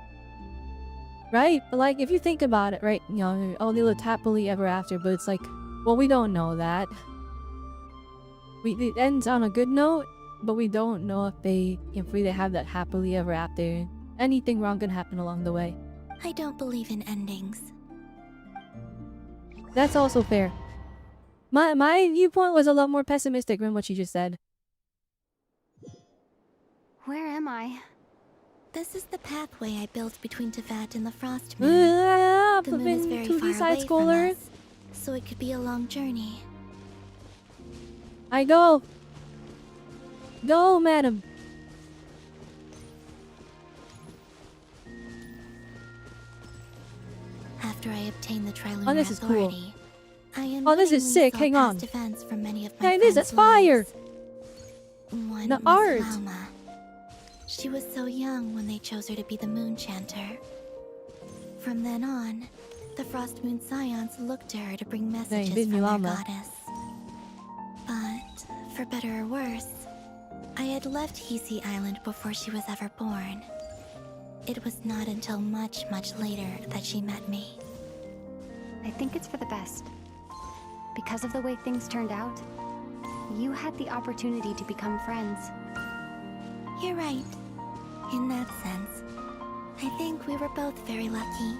Right? But like, if you think about it, right? You know, oh, they lived happily ever after, but it's like, well, we don't know that. It ends on a good note, but we don't know if they have that happily ever after. Anything wrong can happen along the way. I don't believe in endings. That's also fair. My viewpoint was a lot more pessimistic than what she just said. Where am I? This is the pathway I built between Tevat and the Frost Moon. The moon is very far away from us, so it could be a long journey. I go. Go, madam. After I obtain the Trilunar Oh, this is cool. Authority, I am Oh, this is sick. Hang on. defense from many of my Hey, this is fire. One The was art. Lauma. She was so young when they chose her to be the Moon Chanter. From then on, the Frost Moon Scions looked to her to bring messages didn't from you, their Llama? goddess. But, for better or worse, I had left Hisi Island before she was ever born. It was not until much, much later that she met me. I think it's for the best. Because of the way things turned out, you had the opportunity to become friends. You're right. In that sense, I think we were both very lucky.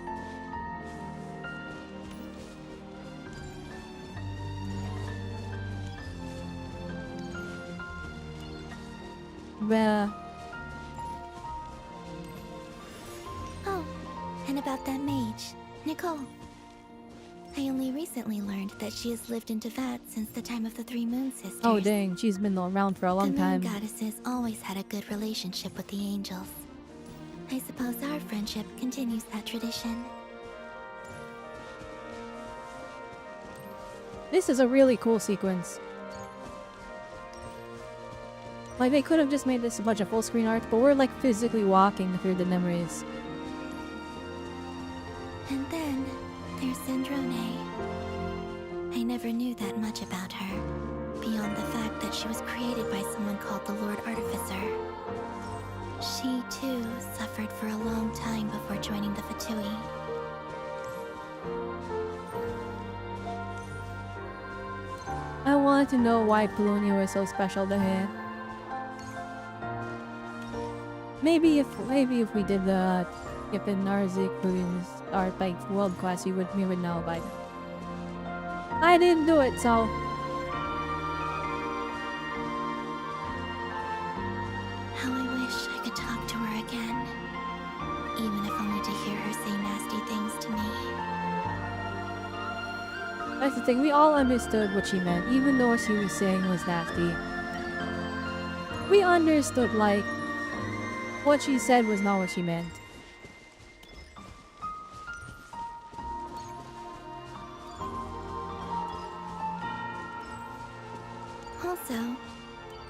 Well, Oh, and about that mage, Nicole. I only recently learned that she has lived in Tevat since the time of the Three Moon Sisters. oh dang, she's been around for a long the time. Moon Goddesses always had a good relationship with the angels. I suppose our friendship continues that tradition. This is a really cool sequence. Like, they could have just made this a bunch of full screen art, but we're like physically walking through the memories. And then there's Sandrone. I never knew that much about her, beyond the fact that she was created by someone called the Lord Artificer. She, too, suffered for a long time before joining the Fatui. I wanted to know why Polonia was so special to her. Maybe if we did the Giffen Narzik art by World Class, we would know, but I didn't do it, so How I wish I could talk to her again, even if only to hear her say nasty things to me. that's the thing. We all understood what she meant, even though what she was saying was nasty. We understood, like, what she said was not what she meant. Also,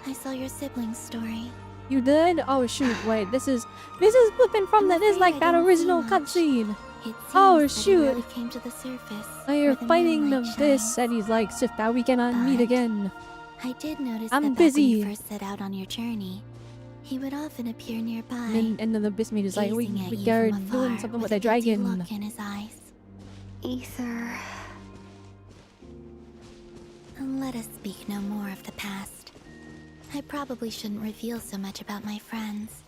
I saw your siblings' story. You did? Oh shoot! Wait, this is flipping from that is like that original cutscene. Oh shoot! Really came to the surface. Oh, you're where the fighting moonlight this, shines. and he's like, "Sif, now we cannot meet again." I did notice I'm that back when busy. you first set out on your journey, he would often appear nearby. And then the Bismuth is like, "We gazing at you are from doing afar something with with a a guilty dragon." look in his eyes. Ether. Let us speak no more of the past. I probably shouldn't reveal so much about my friends.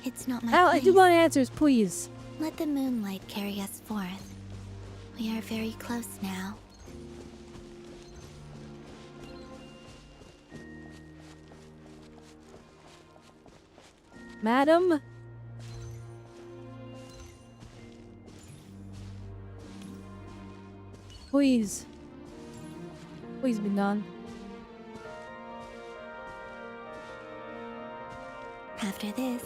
It's not my I place. do want answers, please. Let the moonlight carry us forth. We are very close now. Madam? Please. Please be done. After this,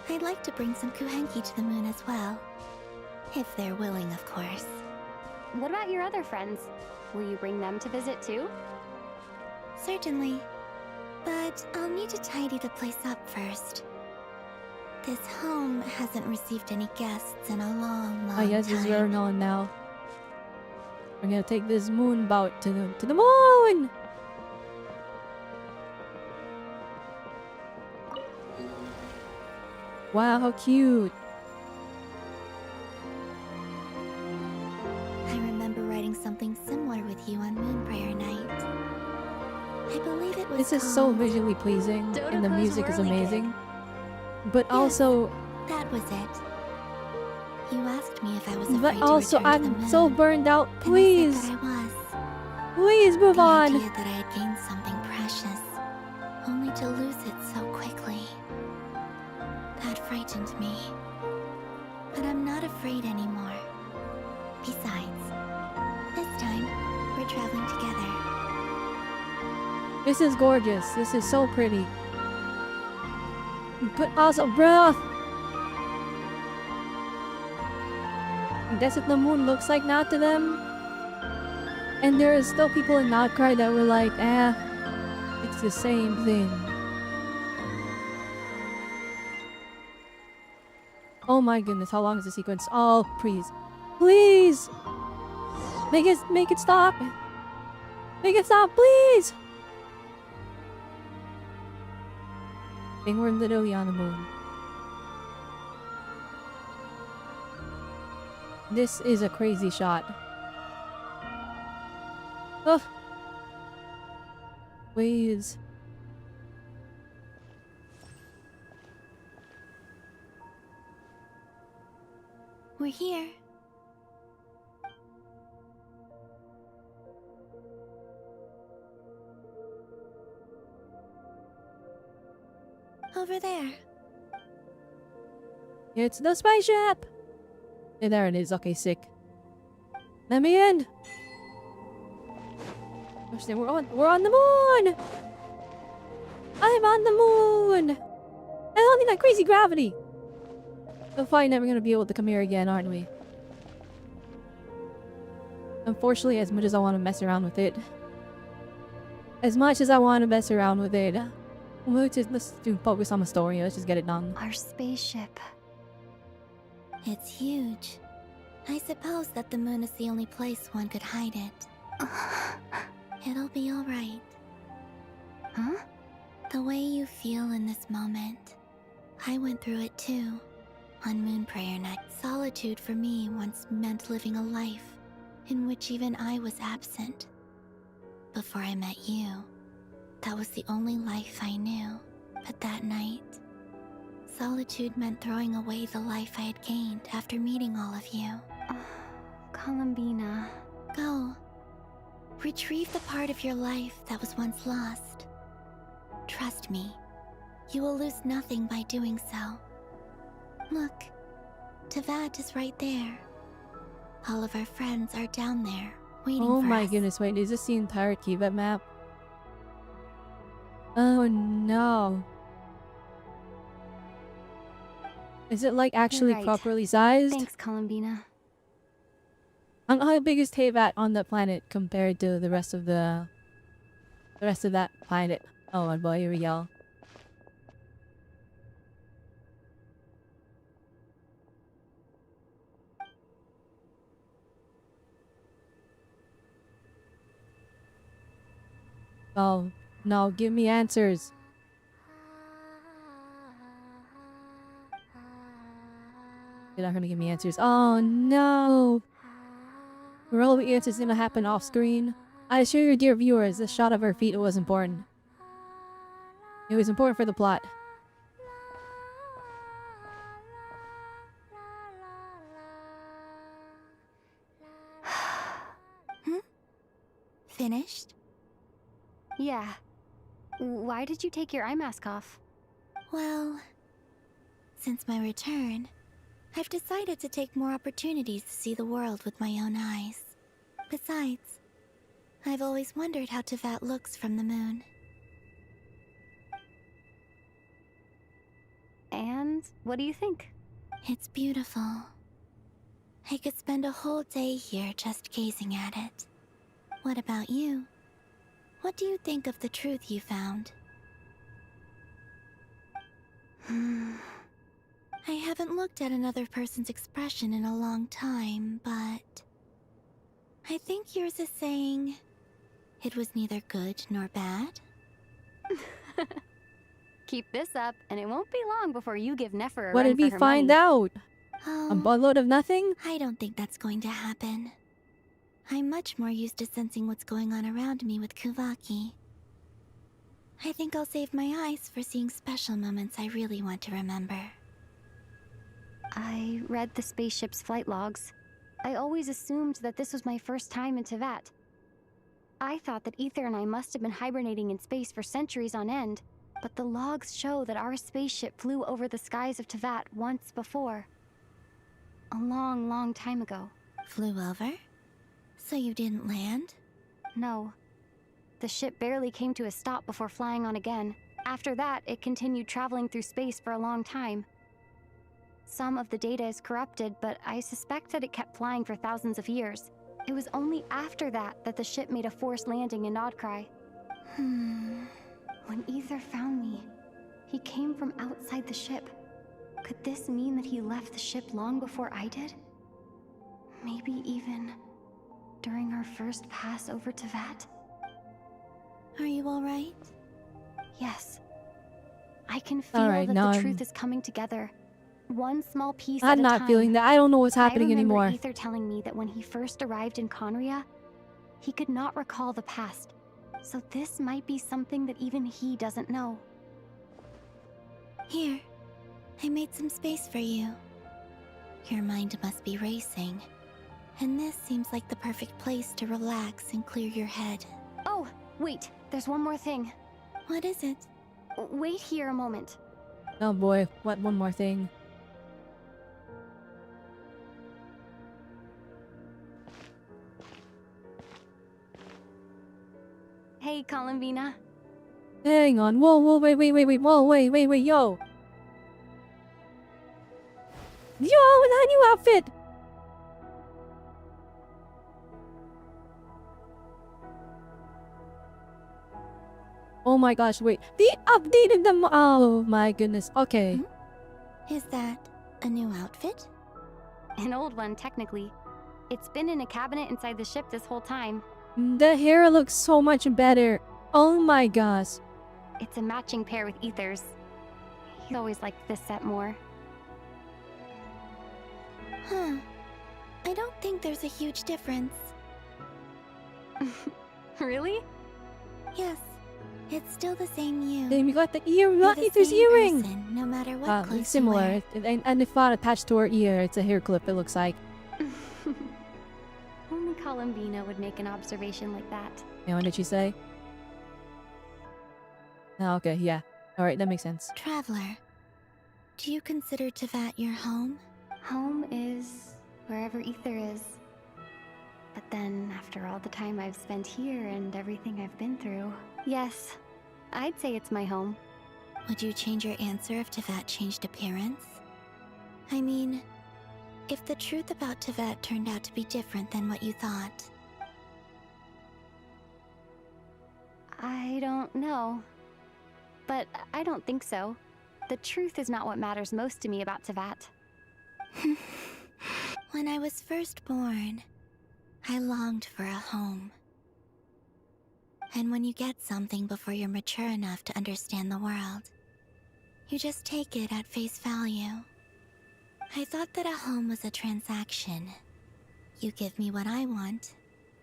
I'd like to bring some kuhenki to the moon as well. If they're willing, of course. What about your other friends? Will you bring them to visit too? Certainly. But I'll need to tidy the place up first. This home hasn't received any guests in a long I guess time. it's very known now. We're gonna take this moon bout to the moon! Wow, how cute. I remember writing something similar with you on Moon Prayer Night. I believe it was This is so called visually pleasing, and the Dodoko's music is Whirligig. amazing. But also, That was it. You asked me if I was afraid but to also, return to the I'm moon. so burned out. And Please, I said that I was. please move The on. idea that I had gained something precious, only to lose it so quickly. That frightened me. But I'm not afraid anymore. Besides, this time, we're traveling together. This is gorgeous. This is so pretty. But also, bruh. That's what the moon looks like now to them. And there are still people in Nod-krai that were like, it's the same thing. Oh my goodness, how long is the sequence? Oh, please. Please! Make it stop! Make it stop, please! I think we're literally on the moon. This is a crazy shot. Ugh. Please. We're here. Over there. It's the spaceship! Yeah, there it is. Okay, sick. Let me in! Gosh, we're on the moon! I'm on the moon! I don't need that crazy gravity! We're probably never gonna be able to come here again, aren't we? Unfortunately, as much as I want to mess around with it. Let's focus on the story. Let's just get it done. Our spaceship. It's huge. I suppose that the moon is the only place one could hide it. It'll be alright. Huh? The way you feel in this moment. I went through it too. On Moon Prayer Night, solitude for me once meant living a life in which even I was absent. Before I met you, that was the only life I knew. But that night, solitude meant throwing away the life I had gained after meeting all of you. Columbina. Go. Retrieve the part of your life that was once lost. Trust me, you will lose nothing by doing so. Look, Tavad is right there. All of our friends are down there, waiting for Oh my us. goodness, wait, is this the entire Tibet map? Oh no. Is it like actually You're right. properly sized? Thanks, Columbina. How big is Teyvat on the planet compared to the rest of that planet? Oh my boy, here we go. Oh no, give me answers. You're not gonna give me answers. Oh no! Were all the answers gonna happen off screen? I assure you, dear viewers, the shot of her feet was important. It was important for the plot. Finished? Yeah. Why did you take your eye mask off? Well, Since my return, I've decided to take more opportunities to see the world with my own eyes. Besides, I've always wondered how Tevat looks from the moon. And what do you think? It's beautiful. I could spend a whole day here just gazing at it. What about you? What do you think of the truth you found? I haven't looked at another person's expression in a long time, but I think yours is saying it was neither good nor bad. Keep this up, and it won't be long before you give Nefer a What run did we for her find money. out? A Oh, buttload of nothing? I don't think that's going to happen. I'm much more used to sensing what's going on around me with Kuvaki. I think I'll save my eyes for seeing special moments I really want to remember. I read the spaceship's flight logs. I always assumed that this was my first time in Tevat. I thought that Ether and I must have been hibernating in space for centuries on end, but the logs show that our spaceship flew over the skies of Tevat once before. A long, long time ago. Flew over? So you didn't land? No. The ship barely came to a stop before flying on again. After that, it continued traveling through space for a long time. Some of the data is corrupted, but I suspect that it kept flying for thousands of years. It was only after that that the ship made a forced landing in Nod-krai. When Ether found me, he came from outside the ship. Could this mean that he left the ship long before I did? Maybe even during our first pass over Tevat? Are you alright? Yes. I can feel Alright, that now the I'm truth is coming together. One small piece I'm at a not time. feeling that. I don't know what's happening I remember anymore. Ether telling me that when he first arrived in Conria, he could not recall the past. So this might be something that even he doesn't know. Here, I made some space for you. Your mind must be racing, and this seems like the perfect place to relax and clear your head. Oh, wait, there's one more thing. What is it? Wait here a moment. Oh boy, what one more thing? Hey, Columbina. Hang on. Whoa, whoa, wait, whoa, wait, yo. Yo, that new outfit! Oh my gosh, wait. They updated them. Oh my goodness. Okay. Is that a new outfit? An old one, technically. It's been in a cabinet inside the ship this whole time. The hair looks so much better. Oh my gosh. It's a matching pair with Ether's. He always liked this set more. Huh. I don't think there's a huge difference. Really? Yes. It's still the same you. Then we got the ear, You're the Ether's same earring. person, no matter what clothes Similar. you wear. And it's not attached to her ear. It's a hair clip, it looks like. Only Columbina would make an observation like that. And what did she say? Oh, okay, yeah. Alright, that makes sense. Traveler, do you consider Tevat your home? Home is wherever Ether is. But then, after all the time I've spent here and everything I've been through, yes, I'd say it's my home. Would you change your answer if Tevat changed appearance? I mean, if the truth about Tevat turned out to be different than what you thought. I don't know. But I don't think so. The truth is not what matters most to me about Tevat. When I was first born, I longed for a home. And when you get something before you're mature enough to understand the world, you just take it at face value. I thought that a home was a transaction. You give me what I want,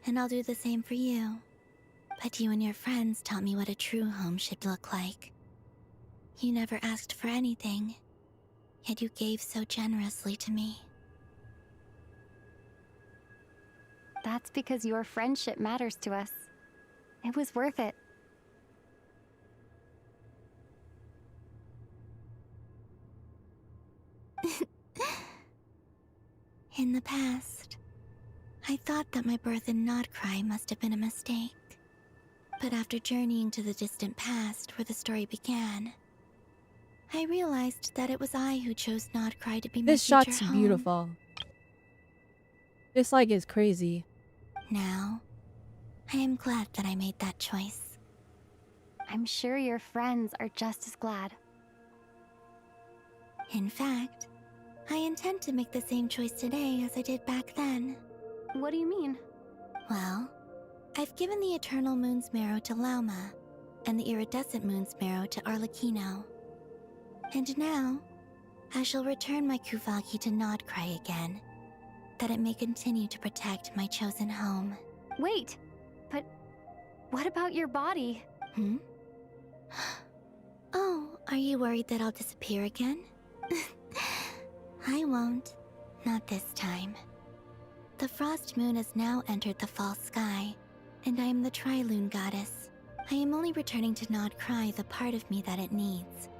and I'll do the same for you. But you and your friends taught me what a true home should look like. You never asked for anything, yet you gave so generously to me. That's because your friendship matters to us. It was worth it. In the past, I thought that my birth in Nod-krai must have been a mistake. But after journeying to the distant past where the story began, I realized that it was I who chose Nod-krai to be my This future shot's home. beautiful. This like is crazy. Now, I am glad that I made that choice. I'm sure your friends are just as glad. In fact, I intend to make the same choice today as I did back then. What do you mean? Well, I've given the Eternal Moon's Marrow to Lauma, and the Iridescent Moon's Marrow to Arlecchino. And now, I shall return my Kuvagi to Nod-krai again, that it may continue to protect my chosen home. Wait, but what about your body? Oh, are you worried that I'll disappear again? I won't. Not this time. The Frost Moon has now entered the fall sky, and I am the Tri-Lune goddess. I am only returning to Nod-krai the part of me that it needs.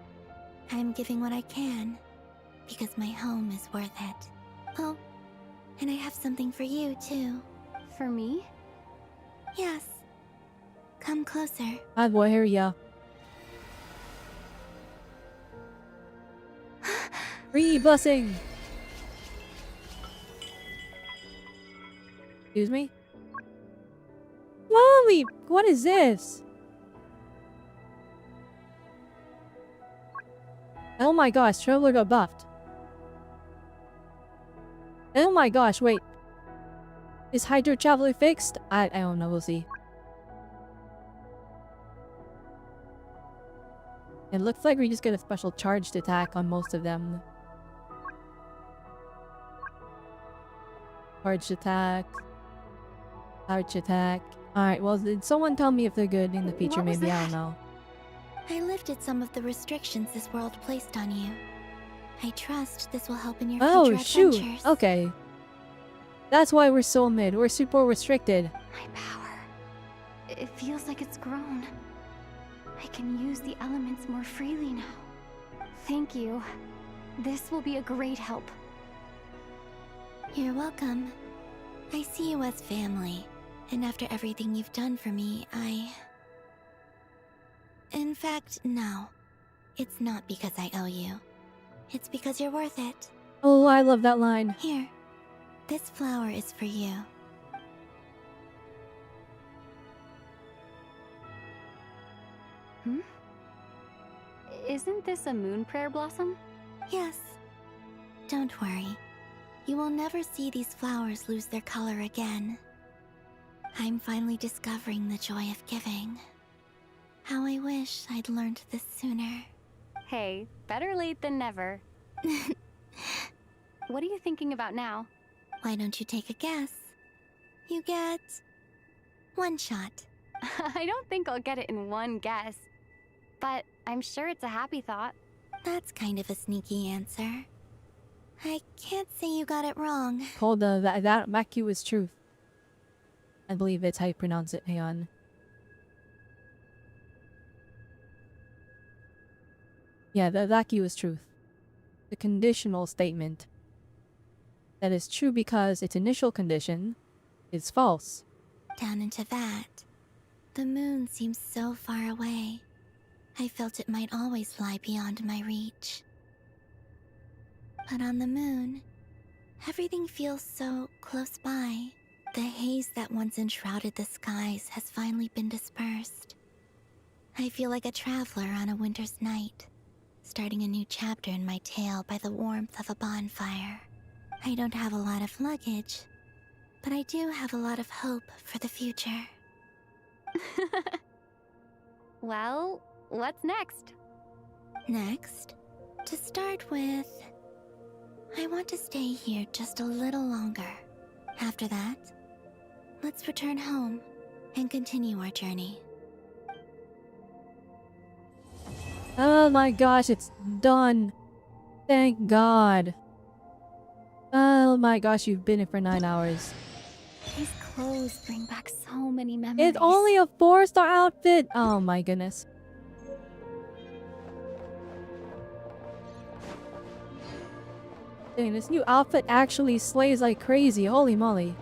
I am giving what I can, because my home is worth it. Oh, and I have something for you, too. For me? Yes. Come closer. I will hear ya. Free blessing. Excuse me? Mommy, what is this? Oh my gosh, Traveler got buffed. Oh my gosh, wait. Is Hydro Traveler fixed? I don't know, we'll see. It looks like we just get a special charged attack on most of them. Charged attack. Charged attack. Alright, well, did someone tell me if they're good in the future? Maybe, I don't know. I lifted some of the restrictions this world placed on you. I trust this will help in your Oh, future shoot. adventures. Okay. That's why we're so mid. We're super restricted. My power. It feels like it's grown. I can use the elements more freely now. Thank you. This will be a great help. You're welcome. I see you as family, and after everything you've done for me, In fact, no. It's not because I owe you. It's because you're worth it. Oh, I love that line. Here. This flower is for you. Isn't this a moon prayer blossom? Yes. Don't worry. You will never see these flowers lose their color again. I'm finally discovering the joy of giving. How I wish I'd learned this sooner. Hey, better late than never. What are you thinking about now? Why don't you take a guess? You get... one shot. I don't think I'll get it in one guess. But I'm sure it's a happy thought. That's kind of a sneaky answer. I can't say you got it wrong. Told that Q is truth. I believe it's how you pronounce it. Hang on. Yeah, that Q is truth. The conditional statement. That is true because its initial condition is false. Down into that. The moon seems so far away. I felt it might always lie beyond my reach. But on the moon, everything feels so close by. The haze that once enshrouded the skies has finally been dispersed. I feel like a traveler on a winter's night, starting a new chapter in my tale by the warmth of a bonfire. I don't have a lot of luggage, but I do have a lot of hope for the future. Well, what's next? Next, to start with, I want to stay here just a little longer. After that, let's return home and continue our journey. Oh my gosh, it's done. Thank God. Oh my gosh, you've been here for 9 hours. These clothes bring back so many memories. It's only a 4-star outfit. Oh my goodness. Dang, this new outfit actually slays like crazy. Holy moly.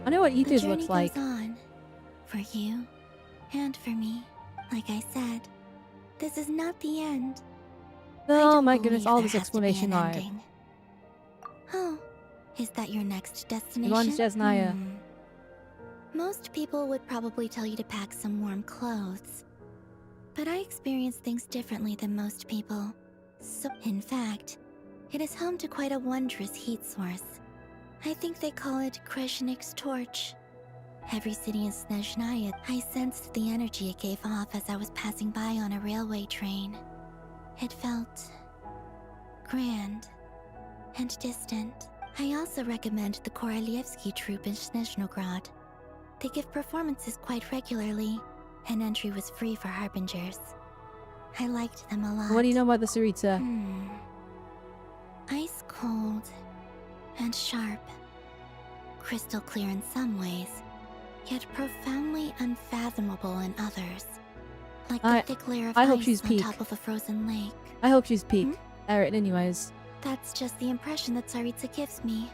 I know what Ethers looks like. The journey goes on. For you. And for me. Like I said. This is not the end. Oh my goodness, all this explanation art. Oh. Is that your next destination? Launch Desnaya. Most people would probably tell you to pack some warm clothes. But I experience things differently than most people. So, in fact, it is home to quite a wondrous heat source. I think they call it Kreshnik's torch. Every city in Snezhnaya, I sensed the energy it gave off as I was passing by on a railway train. It felt grand and distant. I also recommend the Korolievsky troupe in Snezhnograd. They give performances quite regularly, and entry was free for harbingers. I liked them a lot. What do you know about the Tsaritsa? Ice cold and sharp. Crystal clear in some ways, yet profoundly unfathomable in others. Like the thick layer of I hope ice she's on peak. top of a frozen lake. I hope she's peak. Alright, anyways. That's just the impression that Tsaritsa gives me.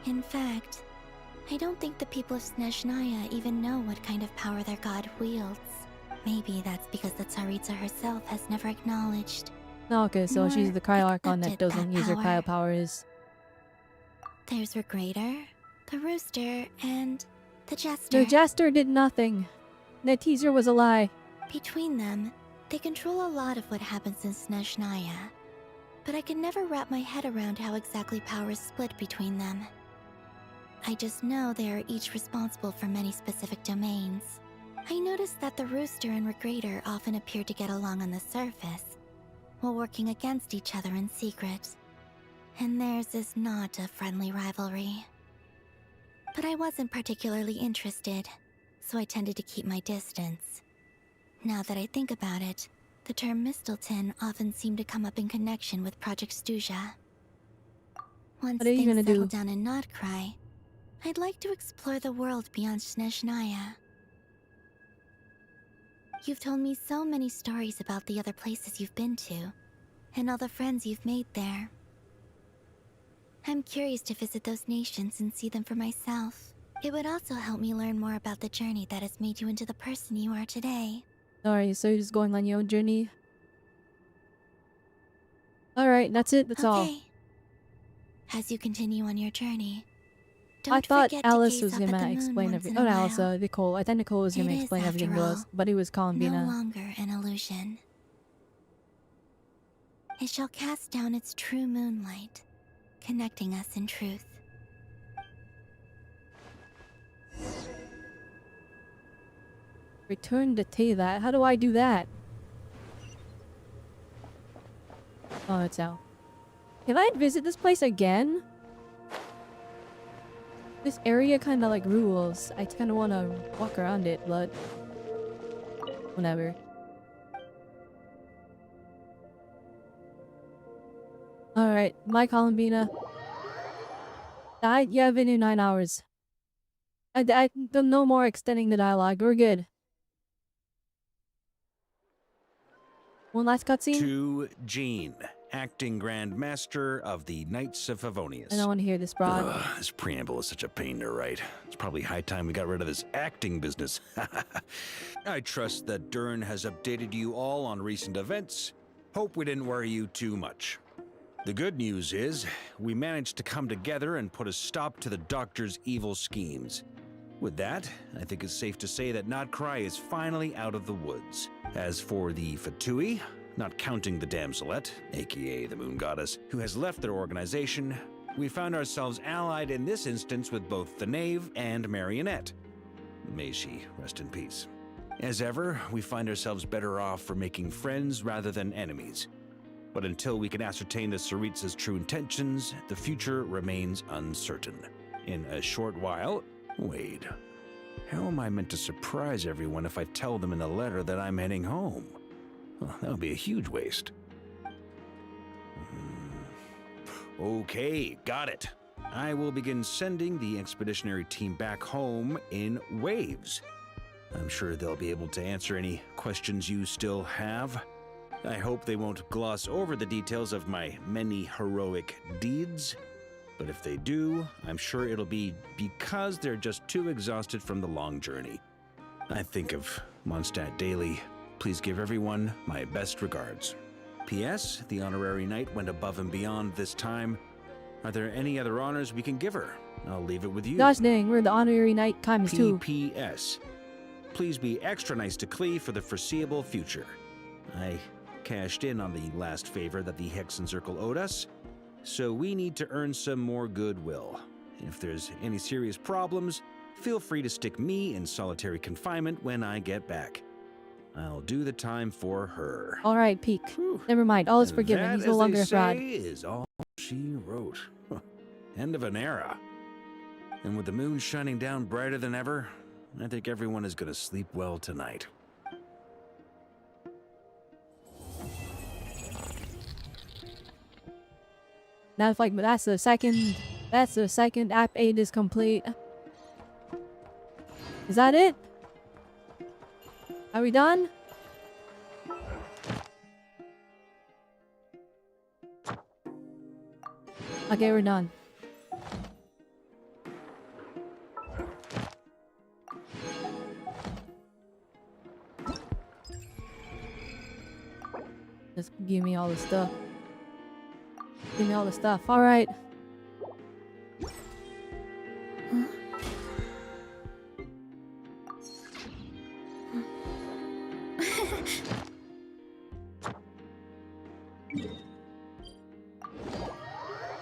In fact, I don't think the people of Snezhnaya even know what kind of power their god wields. Maybe that's because the Tsaritsa herself has never acknowledged. Oh, okay, so nor she's the Cryo Archon that accepted doesn't that use her power. Cryo powers. There's Regrator, the Rooster, and the Jester. The Jester did nothing. That teaser was a lie. Between them, they control a lot of what happens in Snezhnaya. But I can never wrap my head around how exactly power is split between them. I just know they are each responsible for many specific domains. I noticed that the Rooster and Regrator often appear to get along on the surface, while working against each other in secret. And theirs is not a friendly rivalry. But I wasn't particularly interested, so I tended to keep my distance. Now that I think about it, the term Mistelton often seemed to come up in connection with Project Stuja. Once What are you things gonna settle do? down in Nod-krai, I'd like to explore the world beyond Snezhnaya. You've told me so many stories about the other places you've been to, and all the friends you've made there. I'm curious to visit those nations and see them for myself. It would also help me learn more about the journey that has made you into the person you are today. Alright, so you're just going on your own journey? Alright, that's it, that's all. As you continue on your journey, I don't thought forget to Alice gaze was up at the gonna moon explain once everything. in Oh, a no, Alice, while. Nicole. I thought Nicole was gonna It is, explain everything after to us, all, but it was no Columbina. longer an illusion. It shall cast down its true moonlight, connecting us in truth. Return to Teyvat. How do I do that? Oh, it's out. Can I visit this place again? This area kind of like rules. I kind of want to walk around it, but whatever. Alright, my Columbina. You have been in 9 hours. No more extending the dialogue. We're good. One last cutscene? To Jean, acting Grand Master of the Knights of Favonius. I don't want to hear this, broad. Ugh, this preamble is such a pain to write. It's probably high time we got rid of this acting business. I trust that Dern has updated you all on recent events. Hope we didn't worry you too much. The good news is, we managed to come together and put a stop to the Doctor's evil schemes. With that, I think it's safe to say that Nod-krai is finally out of the woods. As for the Fatui, not counting the Damselet, aka the Moon Goddess, who has left their organization, we found ourselves allied in this instance with both the Knave and Marionette. May she rest in peace. As ever, we find ourselves better off for making friends rather than enemies. But until we can ascertain the Tsaritsa's true intentions, the future remains uncertain. In a short while, wait, how am I meant to surprise everyone if I tell them in the letter that I'm heading home? Well, that would be a huge waste. Okay, got it. I will begin sending the expeditionary team back home in waves. I'm sure they'll be able to answer any questions you still have. I hope they won't gloss over the details of my many heroic deeds. But if they do, I'm sure it'll be because they're just too exhausted from the long journey. I think of Mondstadt daily. Please give everyone my best regards. P.S. The honorary knight went above and beyond this time. Are there any other honors we can give her? I'll leave it with you. Gosh dang, we're the honorary knight times 2. P.P.S. Please be extra nice to Klee for the foreseeable future. I cashed in on the last favor that the Hexen Circle owed us, so we need to earn some more goodwill. If there's any serious problems, feel free to stick me in solitary confinement when I get back. I'll do the time for her. Alright, Peak. Never mind, all is forgiven. He's no longer a fraud. That, as they say, is all she wrote. End of an era. And with the moon shining down brighter than ever, I think everyone is gonna sleep well tonight. That's like, that's the second Act 8 is complete. Is that it? Are we done? Okay, we're done. Just give me all the stuff. Give me all the stuff. Alright.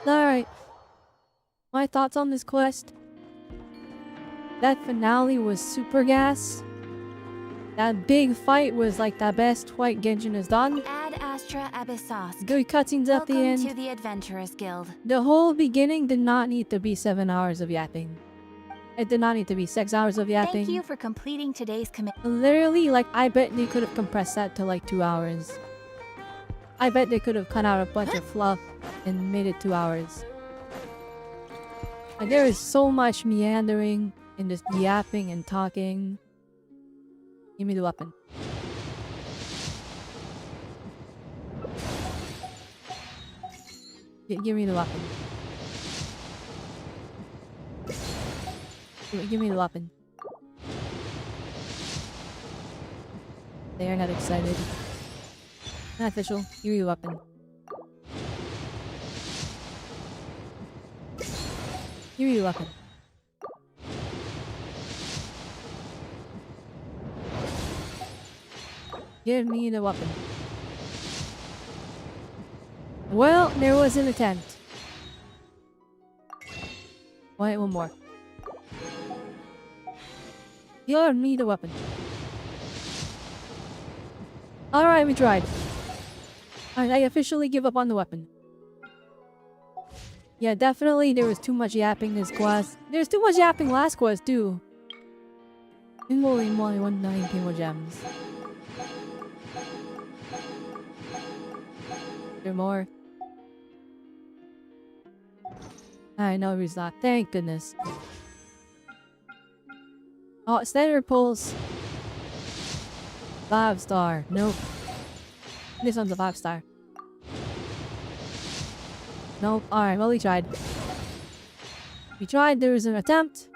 Alright. My thoughts on this quest. That finale was super gas. That big fight was like the best fight Genshin has done. Ad Astra Abyssos. Good cutscenes at the end. Welcome to the Adventurers Guild. The whole beginning did not need to be 7 hours of yapping. It did not need to be 6 hours of yapping. Thank you for completing today's commitment. Literally, like, I bet they could have compressed that to like 2 hours. I bet they could have cut out a bunch of fluff and made it 2 hours. Like, there is so much meandering and just yapping and talking. Give me the weapon. Give me the weapon. Give me the weapon. They are not excited. Not official. Give me the weapon. Give me the weapon. Give me the weapon. Well, there was an attempt. Wait, one more. Give me the weapon. Alright, we tried. Alright, I officially give up on the weapon. Yeah, definitely there was too much yapping this quest. There's too much yapping last quest, too. Holy moly, 190 more gems. There more? I know he's not. Thank goodness. Oh, standard pulse. 5-star. Nope. This one's a 5-star. Nope. Alright, well, we tried. We tried. There was an attempt.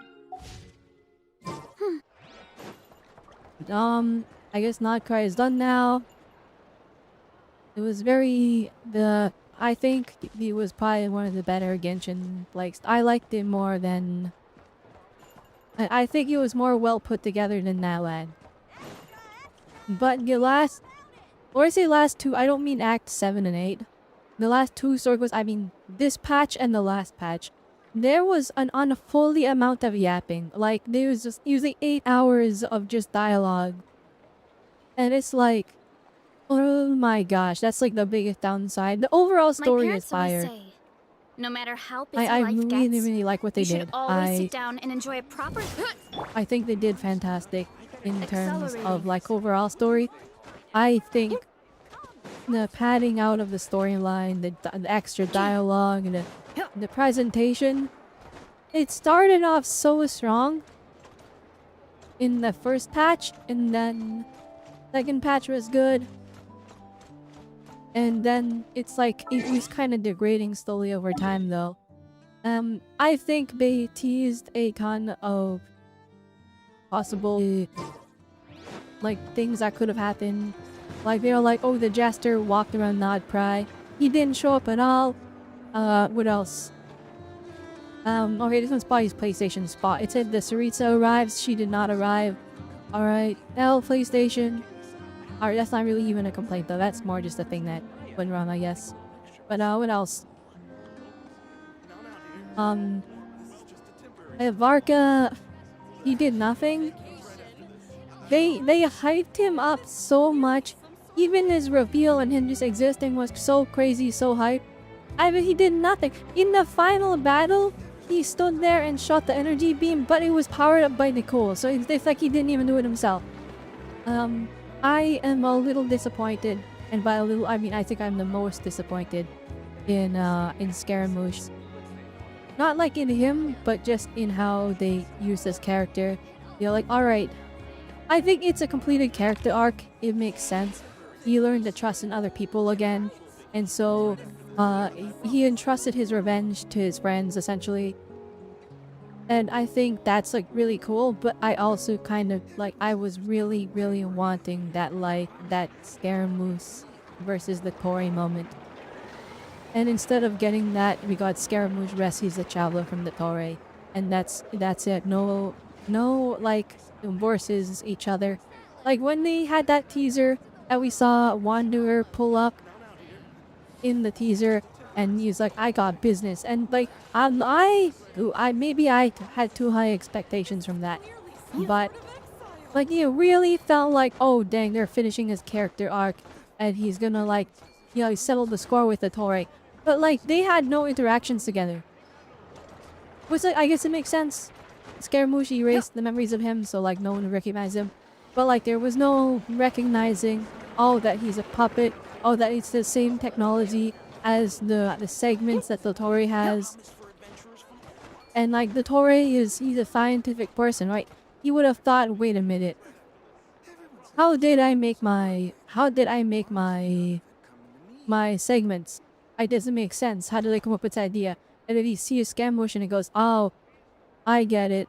I guess Nod-krai is done now. It was very... I think he was probably one of the better Genshin likes. I liked it more than... I think it was more well put together than that lad. But the last... Or I say last two, I don't mean Act 7 and 8. The last two story quests, I mean this patch and the last patch. There was an unholy amount of yapping. Like, there was just usually 8 hours of just dialogue. And it's like... Oh my gosh, that's like the biggest downside. The overall story is fire. Say, no matter how busy I life really, gets, really like what they you should did. always sit down and enjoy a proper... I think they did fantastic in terms of like overall story. I think the padding out of the storyline, the extra dialogue, and the presentation, it started off so strong in the first patch, and then second patch was good. And then it's like it was kind of degrading slowly over time though. I think they teased a kind of possible like things that could have happened. Like they were like, oh, the jester walked around Nod-krai. He didn't show up at all. What else? Okay, this one's Spotty's PlayStation spot. It said the Sarita arrives. She did not arrive. Alright, L PlayStation. Alright, that's not really even a complaint though. That's more just a thing that went wrong, I guess. But what else? Varka, he did nothing. They hyped him up so much. Even his reveal and him just existing was so crazy, so hype. I mean, he did nothing. In the final battle, he stood there and shot the energy beam, but it was powered up by Nicole, so it's like he didn't even do it himself. I am a little disappointed, and by a little, I mean I think I'm the most disappointed in Scaramouche. Not like in him, but just in how they use this character. You're like, alright, I think it's a completed character arc. It makes sense. He learned to trust in other people again, and so he entrusted his revenge to his friends essentially. And I think that's like really cool, but I also kind of like I was really wanting that that Scaramouche versus the Tori moment. And instead of getting that, we got Scaramouche rescues the traveler from the Tori, and that's it. No like versus each other. Like when they had that teaser and we saw Wanderer pull up in the teaser and he's like, I got business, and like maybe I had too high expectations from that, but like it really felt like, oh dang, they're finishing his character arc and he's gonna like, you know, he settled the score with the Tori, but like they had no interactions together, which like I guess it makes sense. Scaramouche erased the memories of him, so like no one would recognize him, but like there was no recognizing, oh, that he's a puppet, oh, that it's the same technology as the segments that the Tori has. And like the Tori he's a scientific person, right? He would have thought, wait a minute, how did I make my segments? It doesn't make sense. How did I come up with this idea? And then he sees Scaramouche and he goes, oh, I get it.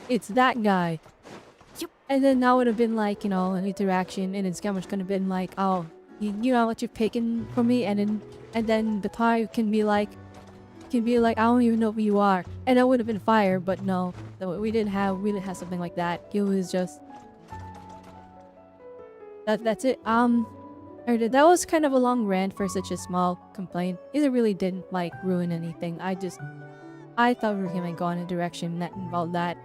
It's that guy. And then that would have been like, you know, an interaction, and then Scaramouche could have been like, oh, you know what you've taken from me, and then the Tori can be like, I don't even know who you are, and that would have been fire. But no, we didn't have something like that. It was just that's it. That was kind of a long rant for such a small complaint. It really didn't like ruin anything. I thought we were gonna go in a direction that involved that.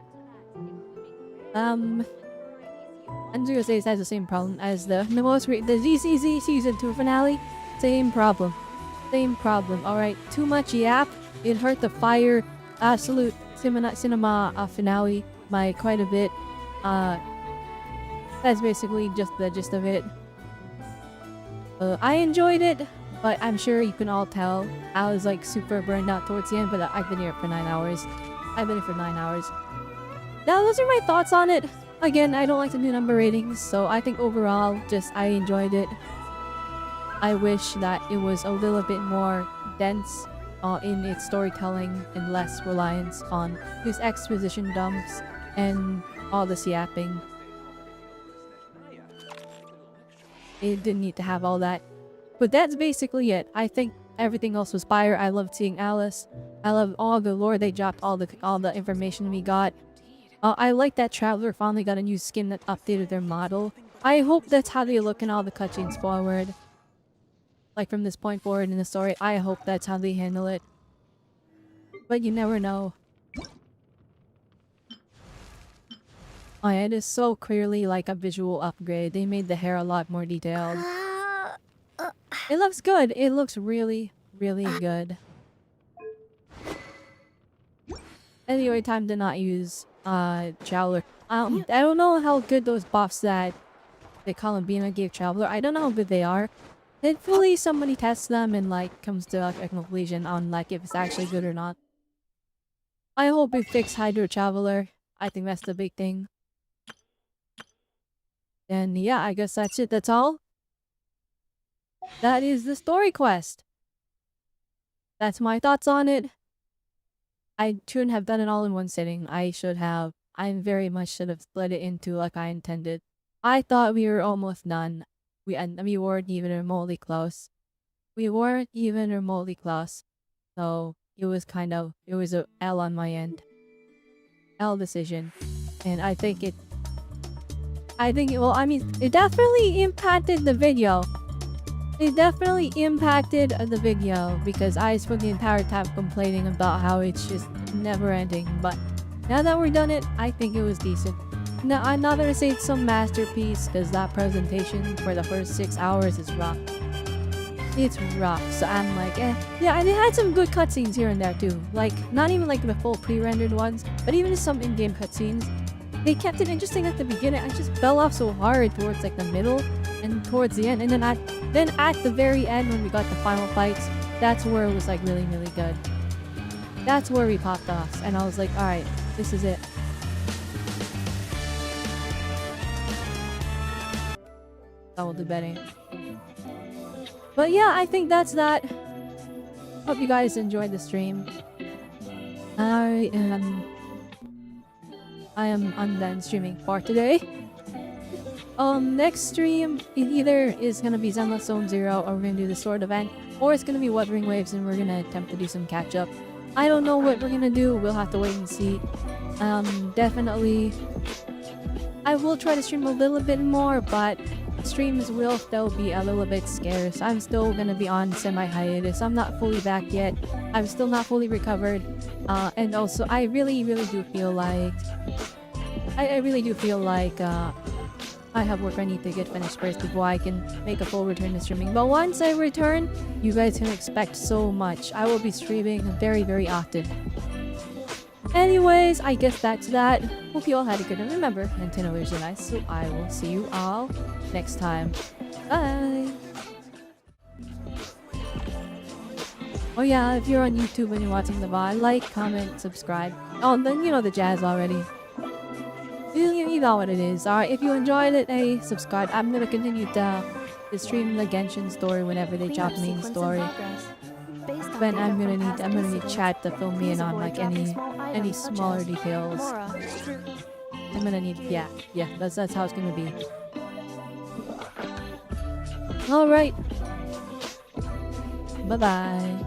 I'm just gonna say it has the same problem as the ZCZ season 2 finale. Same problem. Alright, too much yap. It hurt the fire absolute cinema finale by quite a bit. That's basically just the gist of it. I enjoyed it, but I'm sure you can all tell I was like super burned out towards the end, but I've been here for 9 hours. Now those are my thoughts on it. Again, I don't like to do number ratings, so I think overall, I enjoyed it. I wish that it was a little bit more dense in its storytelling and less reliance on these exposition dumps and all this yapping. It didn't need to have all that. But that's basically it. I think everything else was fire. I loved seeing Alice. I loved all the lore they dropped, all the information we got. I like that Traveler finally got a new skin that updated their model. I hope that's how they look in all the cutscenes forward. Like from this point forward in the story, I hope that's how they handle it. But you never know. Oh yeah, it is so clearly like a visual upgrade. They made the hair a lot more detailed. It looks good. It looks really good. Anyway, time to not use Traveler. I don't know how good those buffs that they call them Bina gave Traveler. I don't know how good they are. Hopefully somebody tests them and like comes to like, a conclusion on like if it's actually good or not. I hope it fixed Hydro Traveler. I think that's the big thing. And yeah, I guess that's it. That's all. that is the story quest. That's my thoughts on it. I shouldn't have done it all in one sitting. I very much should have split it into like I intended. I thought we were almost done. We weren't even remotely close. So it was a L on my end. L decision. And it definitely impacted the video. It definitely impacted the video because I spent the entire time complaining about how it's just never ending. But now that we're done it, I think it was decent. Now, I'm not gonna say it's some masterpiece because that presentation for the first 6 hours is rough. It's rough, so I'm like, eh. Yeah, and it had some good cutscenes here and there too. Like, not even like the full pre-rendered ones, but even some in-game cutscenes. They kept it interesting at the beginning. I just fell off so hard towards like the middle and towards the end. And then at the very end when we got the final fights, that's where it was like really, really good. That's where we popped off. And I was like, alright, this is it. I will do betting. But yeah, I think that's that. Hope you guys enjoyed the stream. I am done streaming for today. Next stream either is gonna be Zenless Zone 0 or we're gonna do the sword event, or it's gonna be Wuthering Waves and we're gonna attempt to do some catch up. I don't know what we're gonna do, we'll have to wait and see. Definitely I will try to stream a little bit more, but streams will still be a little bit scarce. I'm still gonna be on semi-hiatus. I'm not fully back yet. I'm still not fully recovered. And also, I really do feel like... I have work I need to get finished first before I can make a full return to streaming. But once I return, you guys can expect so much. I will be streaming very often. Anyways, I guess that's that. Hope you all had a good one. Remember, Nintendo is nice, so I will see you all next time. Bye! Oh yeah, if you're on YouTube and you're watching the VOD, like, comment, subscribe. Oh, then you know the jazz already. You know what it is. Alright, if you enjoyed it, hey, subscribe. I'm gonna continue to stream the Genshin story whenever they drop main story. But I'm gonna need chat to fill me in on like any smaller details. I'm gonna need yeah, that's how it's gonna be. Alright. Bye bye.